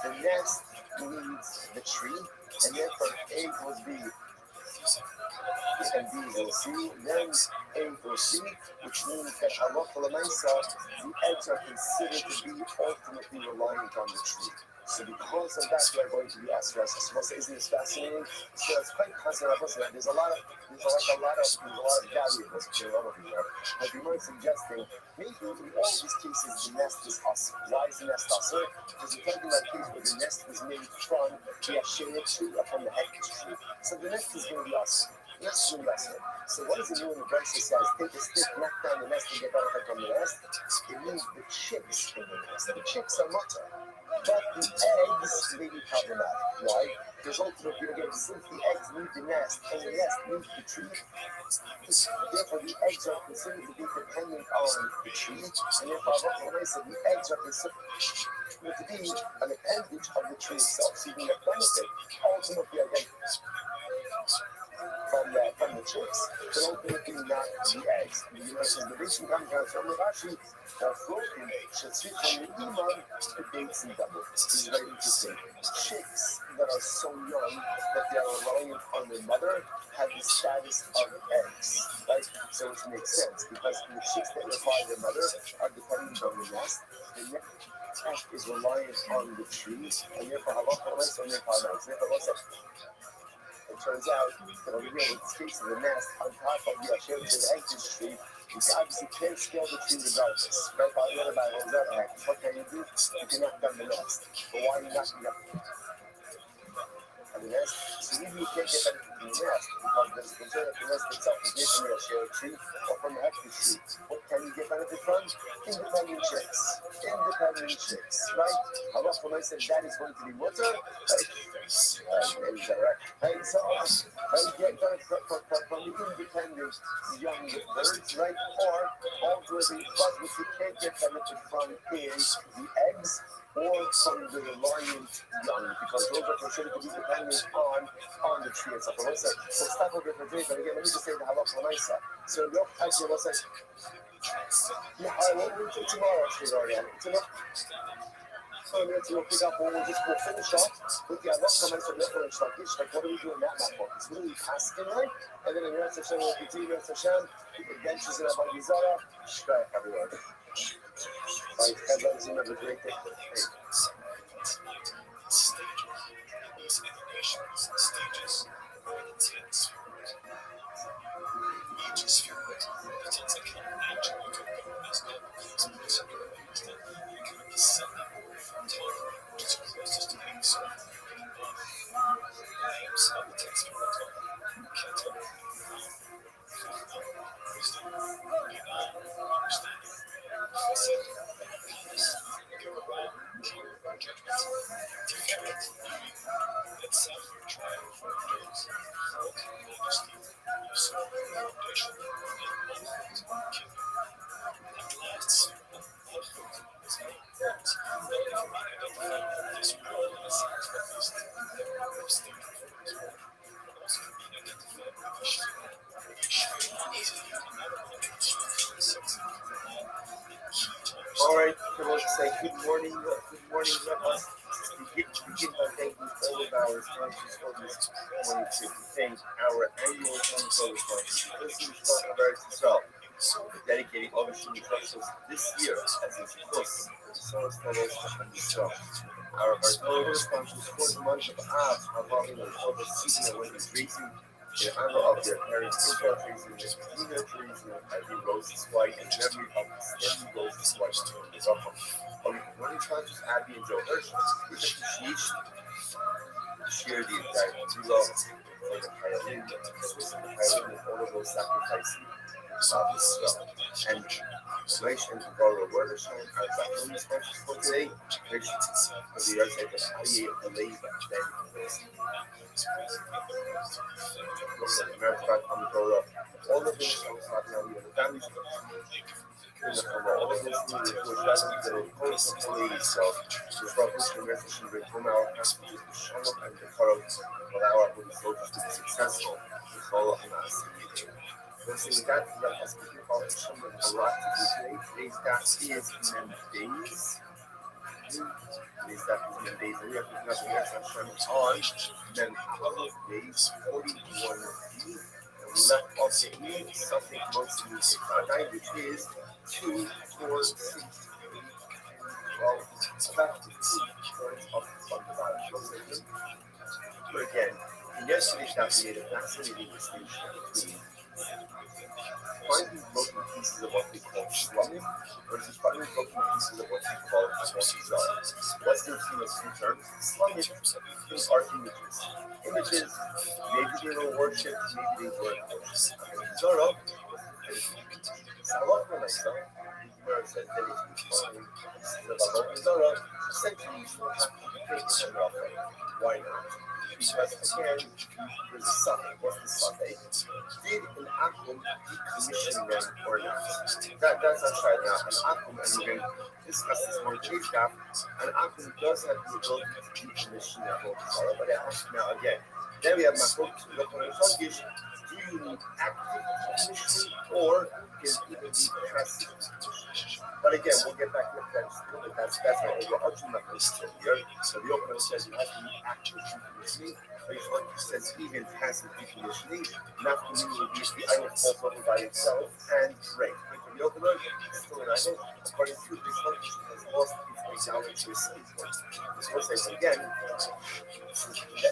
The nest needs the tree, and therefore A equals B, and B equals C, then A equals C, which means that halacha l'maisa, the eggs are considered to be ultimately reliant on the tree. So because of that, we are going to be asked for us. Isn't this fascinating? So it's quite fascinating. There's a lot of variables going on over here. But we were suggesting maybe in all of these cases the nest is us. Why is the nest us? Because we're talking about a case where the nest was made from the Asherah tree or from the hectic tree. So the nest is going to be us. Let's do that. So what does it mean when the verse says, take a stick, knock down the nest and get benefit from the nest? It means the chicks in the nest. The chicks are mutter. But the eggs may be problematic. Why? Because ultimately, again, since the eggs need the nest and the nest needs the tree, therefore the eggs are considered to be dependent on the tree, and therefore the eggs are considered to be an appendage of the tree itself. So you can get benefit ultimately again from the chicks, but ultimately not the eggs. You mentioned the reason comes from the Rashi, floating, shetzrichin l'imon, debates in double. This is very interesting. Chicks that are so young that they are reliant on their mother have the status of eggs, right? So which makes sense, because the chicks that require their mother are dependent on the nest. The nest is reliant on the trees, and therefore halacha l'maisa and therefore eggs. It turns out that over here, with the space of the nest on top of the Asherah tree, the egg tree, you obviously can't scale the tree regardless. Right? By the other hand, what can you do? You can knock down the nest. But why are you knocking down the nest? So even you can't get benefit from the nest, because there's a concern that the nest itself is made from the Asherah tree or from the hectic tree. What can you get benefit from? Independent chicks. Independent chicks, right? Halacha l'maisa said that is going to be mutter, right? Is that right? And so, you get benefit from the independent young birds, right? Or ultimately, but what you can't get benefit from is the eggs or from the reliant young, because those are considered to be dependent on the tree itself. We'll stop over for today, but again, let me just say the halacha l'maisa. So, actually, we'll say, yeah, I will read it tomorrow, actually, already. So we'll pick up, we'll finish off with the halacha l'maisa difference, like what do we do in that matter? What do we pass in, right? And then in Yom Hashem, we'll continue Yom Hashem, the benches in Avodah Zarah, strike everywhere. Right, headlines, have a great day. All right, I want to say good morning, Rabbi. Begin by thanking all of our sponsors for this morning to thank our annual on-call sponsors. This is one of our Israel, dedicating obviously the process this year as its course, the Soros Fellows and Israel. Our sponsors for the month of Av, our volume of over season and when it's racing in honor of their parents' indoor treason, inner treason, every rose is white, and every rose is white. When it comes to Abby and Joe Hirsch, it's appreciation, share that we love for the Carolyn, especially the Carolyn and all of those sacrificing and Rachel and Laura Waterston are back on the specials for today. Rachel, for the other side of Haye and Lay back then. America, Commodore, all of those songs have now we have the damage. All of those movies were done the course of police of the professional recognition with whom our passages to show up and the current allow our police soldiers to be successful with all of us. So that has been about someone a lot to do today. Today's that is Mendes. Today's that is Mendes. And we have nothing else on then 12 days, 41 feet. And we left off the something most music paradigm, which is 2, 4, 6, 8, 12, about 2 points of fundamental. But again, in yesterday's that we made a fascinating distinction between finding broken pieces of what we call slumming versus finding broken pieces of what we call mortizar. What's the famous two terms? Slumming are images. Images, maybe they were worshipped, maybe they weren't worshipped. Zoro, Salak Melissa, where it says that if you find pieces of Allah Zoro, essentially you still have to take them off. Why not? Because again, there's a suffix. What's the suffix? Did an akum decommission them or not? That's not right now. An akum, and we're going to discuss this more in case gap. An akum does have the ability to decommission that whole color, but it has now again. Then we have my book to look on the focus. Do you need active decommissioning or is it even be passive decommissioning? But again, we'll get back to that. That's our overarching message here. So the opener says you have to need active decommissioning. But says even passive decommissioning, not to mean will be the item falls over by itself and break. But the opener is still an item. According to this function, has lost its way down into a state point. So we'll say again,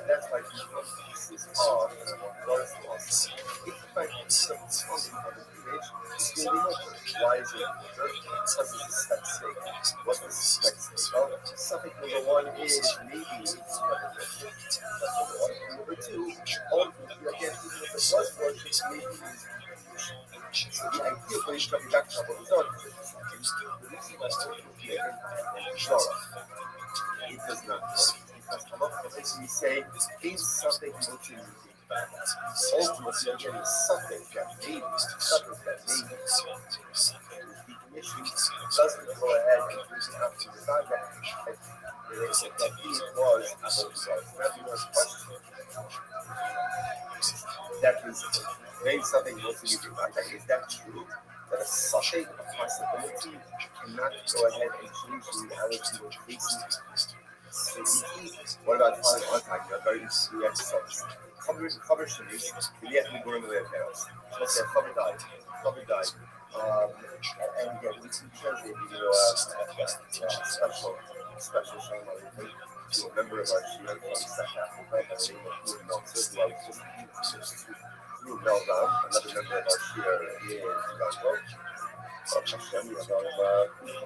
that's why these pieces are worth loss. If you find some something on the image, it's going to be open. Why is it open? Because it's a spec state. What's the spec state? Well, something number one is maybe it's never working. That's number one. Number two, ultimately, again, even if it was working, maybe it's so the idea for each coming back to what was done is something the reason why it would be a genre. It does not work. Because a lot of things we say is something multi-media back. Ultimately, again, is something that maybe decommission doesn't go ahead and bring it up to the side that he was a homicide. That was question. That is maybe something multi-media back. Is that true? That a something, a possibility, cannot go ahead and change the reality we're facing? What about following on time? Very easy episodes. Cover series, and yet we go in the way of chaos. Let's say cover died. And again, we can translate special show to a member of our shield from South Africa by the name of Blue Meltzer, Blue Meltdown, another member of our shield in Uganda. Hashem, we have all of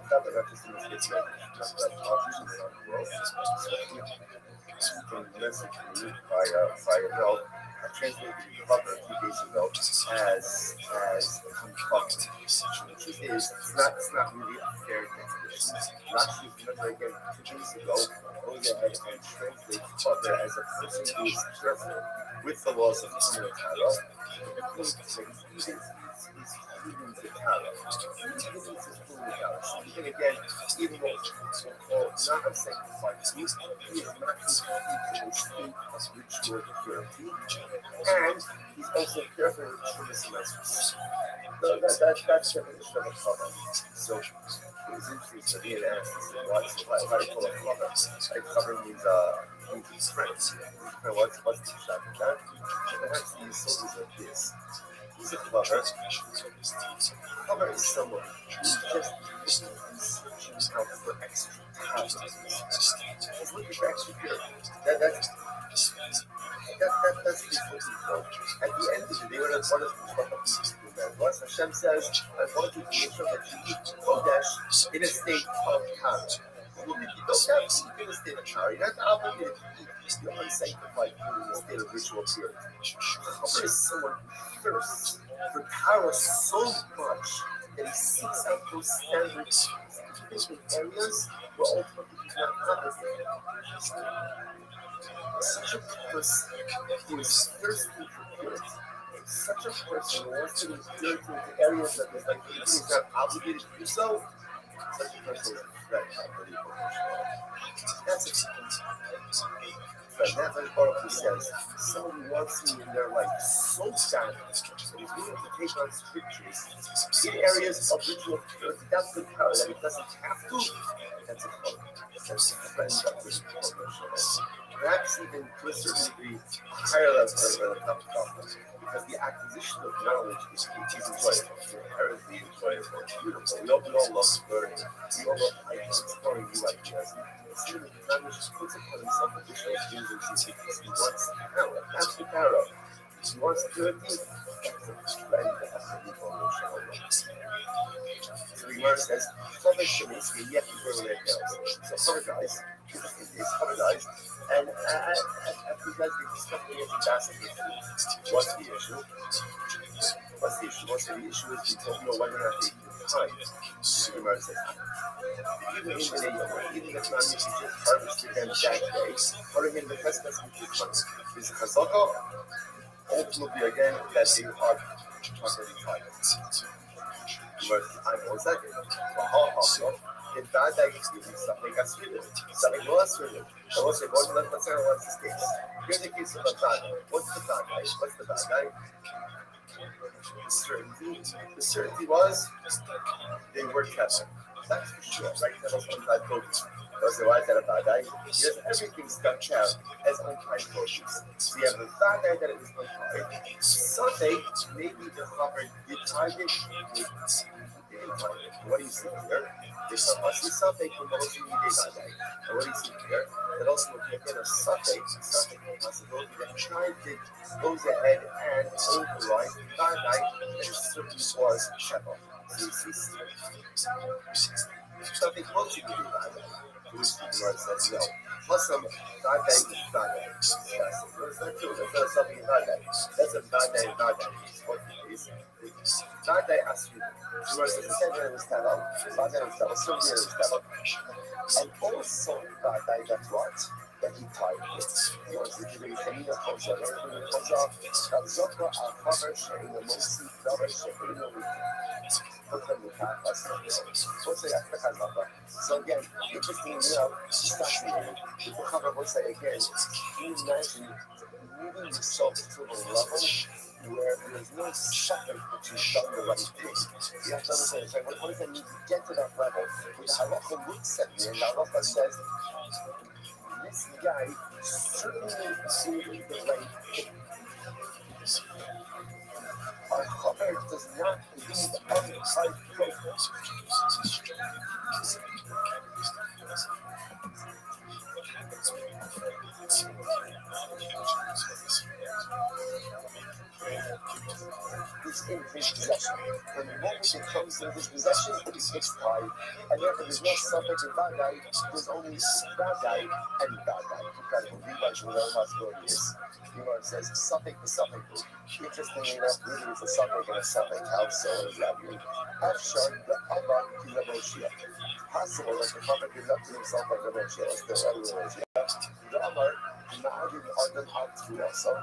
that references in this video, just like politicians around the world. So from the message to me by Mel, I translated the cover 2 days ago as uncovered. The truth is, it's not really a fair definition. Last week, remember again, 2 days ago, I go ahead and translate cover as a person who is careful with the laws of criminal title. Even the tarot. Even again, even though not a sacrifice, he is not completely in a state of ritual purity, and he's also careful with service. So that's the definition of a cover. So it's interesting to me and ask why do you call it a cover? Like cover means friends. What's the exact of that? Perhaps these soldiers like this. He's a cover. Cover is someone who's just searching out for extra talent. He's looking for extra purity. That's what he's looking for. At the end of the day, one of the things was Hashem says, I want you to make sure that you eat Kodesh in a state of Kara. Well, if you don't have to eat in a state of Kara, you're not obligated to eat the unsanctified food in a state of ritual purity. There is someone who thirsts for Kara so much that he seeks out those standards in areas where ultimately he's not compensated. Such a person who is thirsty for purity, such a person who wants to be dirty into areas that he's not obligated to do so, such a person is very unbelievable. That's it. But that very Baruch says, someone who wants me in their life so badly that he's willing to take on scriptures in areas of ritual purity, that's the power that he doesn't have to. That's a hope. That's a friend of this hope. Perhaps even to a certain degree, a higher level of because the acquisition of knowledge is enjoyable, inherently enjoyable, beautiful. We all love learning. We all love exploring new ideas. It's even the time which puts upon himself additional stringency because he wants power. That's the power. He wants purity. That's a friend that has to be emotional. So the Gemara says, "Father Shemiz, we yet before we let go." So Paradise is Paradise, and after that they discuss the basket. What's the issue? What's the issue? What's the issue? Is we don't know whether or not they can time. The Gemara says, even if the time is just harvested them that day, or even the best that's is a chazaka, ultimately again that they are already tied. But I know exactly. In that I something as real, something was real. I was a boy that was what's the case. Here's the case of the bad guy. What's the bad guy? What's the bad guy? The certainty was they were kept. That's for sure, right? That was untied coaches. Those are right that a bad guy. Yes, everything stuck out as untied coaches. So you have the bad guy that it was untied. Sunday, maybe the cover did tie it. What do you see here? There's a must be something from the ocean you did that day. And what do you see here? That also will kick in a something possibility that tried to goes ahead and override that night that it certainly was Shepard. So you see something close to you do that day. Which the Gemara says no. Plus some bad day is bad day. Yes, that's not true. That's not something bad day. That's a bad day, bad day. What is bad day as you Gemara says the same way stand up, bad day stand up, so here stand up. And also bad day that's what? That he tied with. He wants to give you a comes out, everything comes out. Zokra al cover sharing the most double sharing the so again, interesting fascinating. With the cover website again, can you imagine moving yourself to the level where there's no second that you've done the right thing? You have to understand, what does that mean to get to that level? With the halacha looks at me, and the halacha says, this guy certainly did the right thing. Our cover does not include untied programs. It's in his possession. When the moment it comes in his possession, it's tied. And therefore, there's no subject of bad guy, there's only bad guy and bad guy. Because when we guys know what possibility is, you know, it says something for something. Interestingly enough, really it's a suffix and a suffix house, so exactly. Afshar, the Abba, the Roshia. Possible that the prophet did not to himself like the Roshia, as the other Roshia. The Amar, Ma'adin Arden Al also.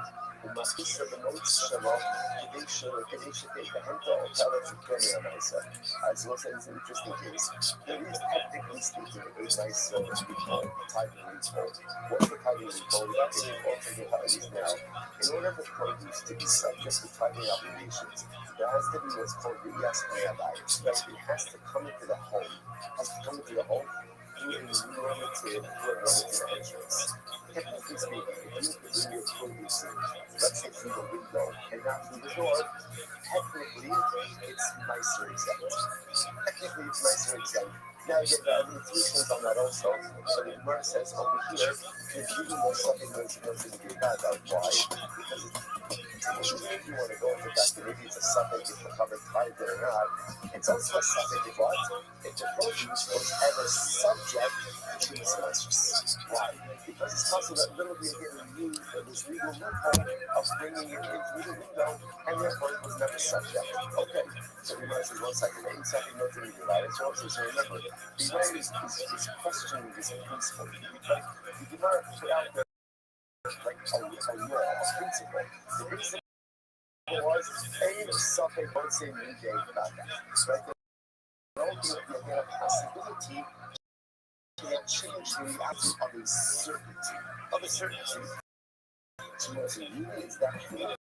The Master of the Most Shema, Kadesha take the Henta or Talat of Kenya, as well as it's an interesting case. There is, technically speaking, a nice sort of typing report. What's the typing report? That's in also the how it is now. In order for produce to be subject to typing obligations, there has to be what's called the yes rabbi. It has to come into the home. Through a normative entrance. Technically speaking, if you bring your produce in, let's say through the window and not through the door, technically it's nicer exempt. Now, you have three things on that also. So the Gemara says over here, if you do more something that's going to be bad, why? Because if you want to go into that, maybe it's a suffix if the cover tied there or not. It's also a suffix if what? If the produce was ever subject to the semesters. Why? Because it's possible that little bit here used this legal loophole of bringing it in through the window, and therefore it was never subject. Okay, so the Gemara says 1 second, ain't something not to be divided. So remember, the way is questioning this principle. Like, the Gemara put out there like a law, a principle. The principle was a something, don't say new day about that. Right? Don't do it, you get a possibility to change the reality of a certainty. Of a certainty. So what it really is that you know,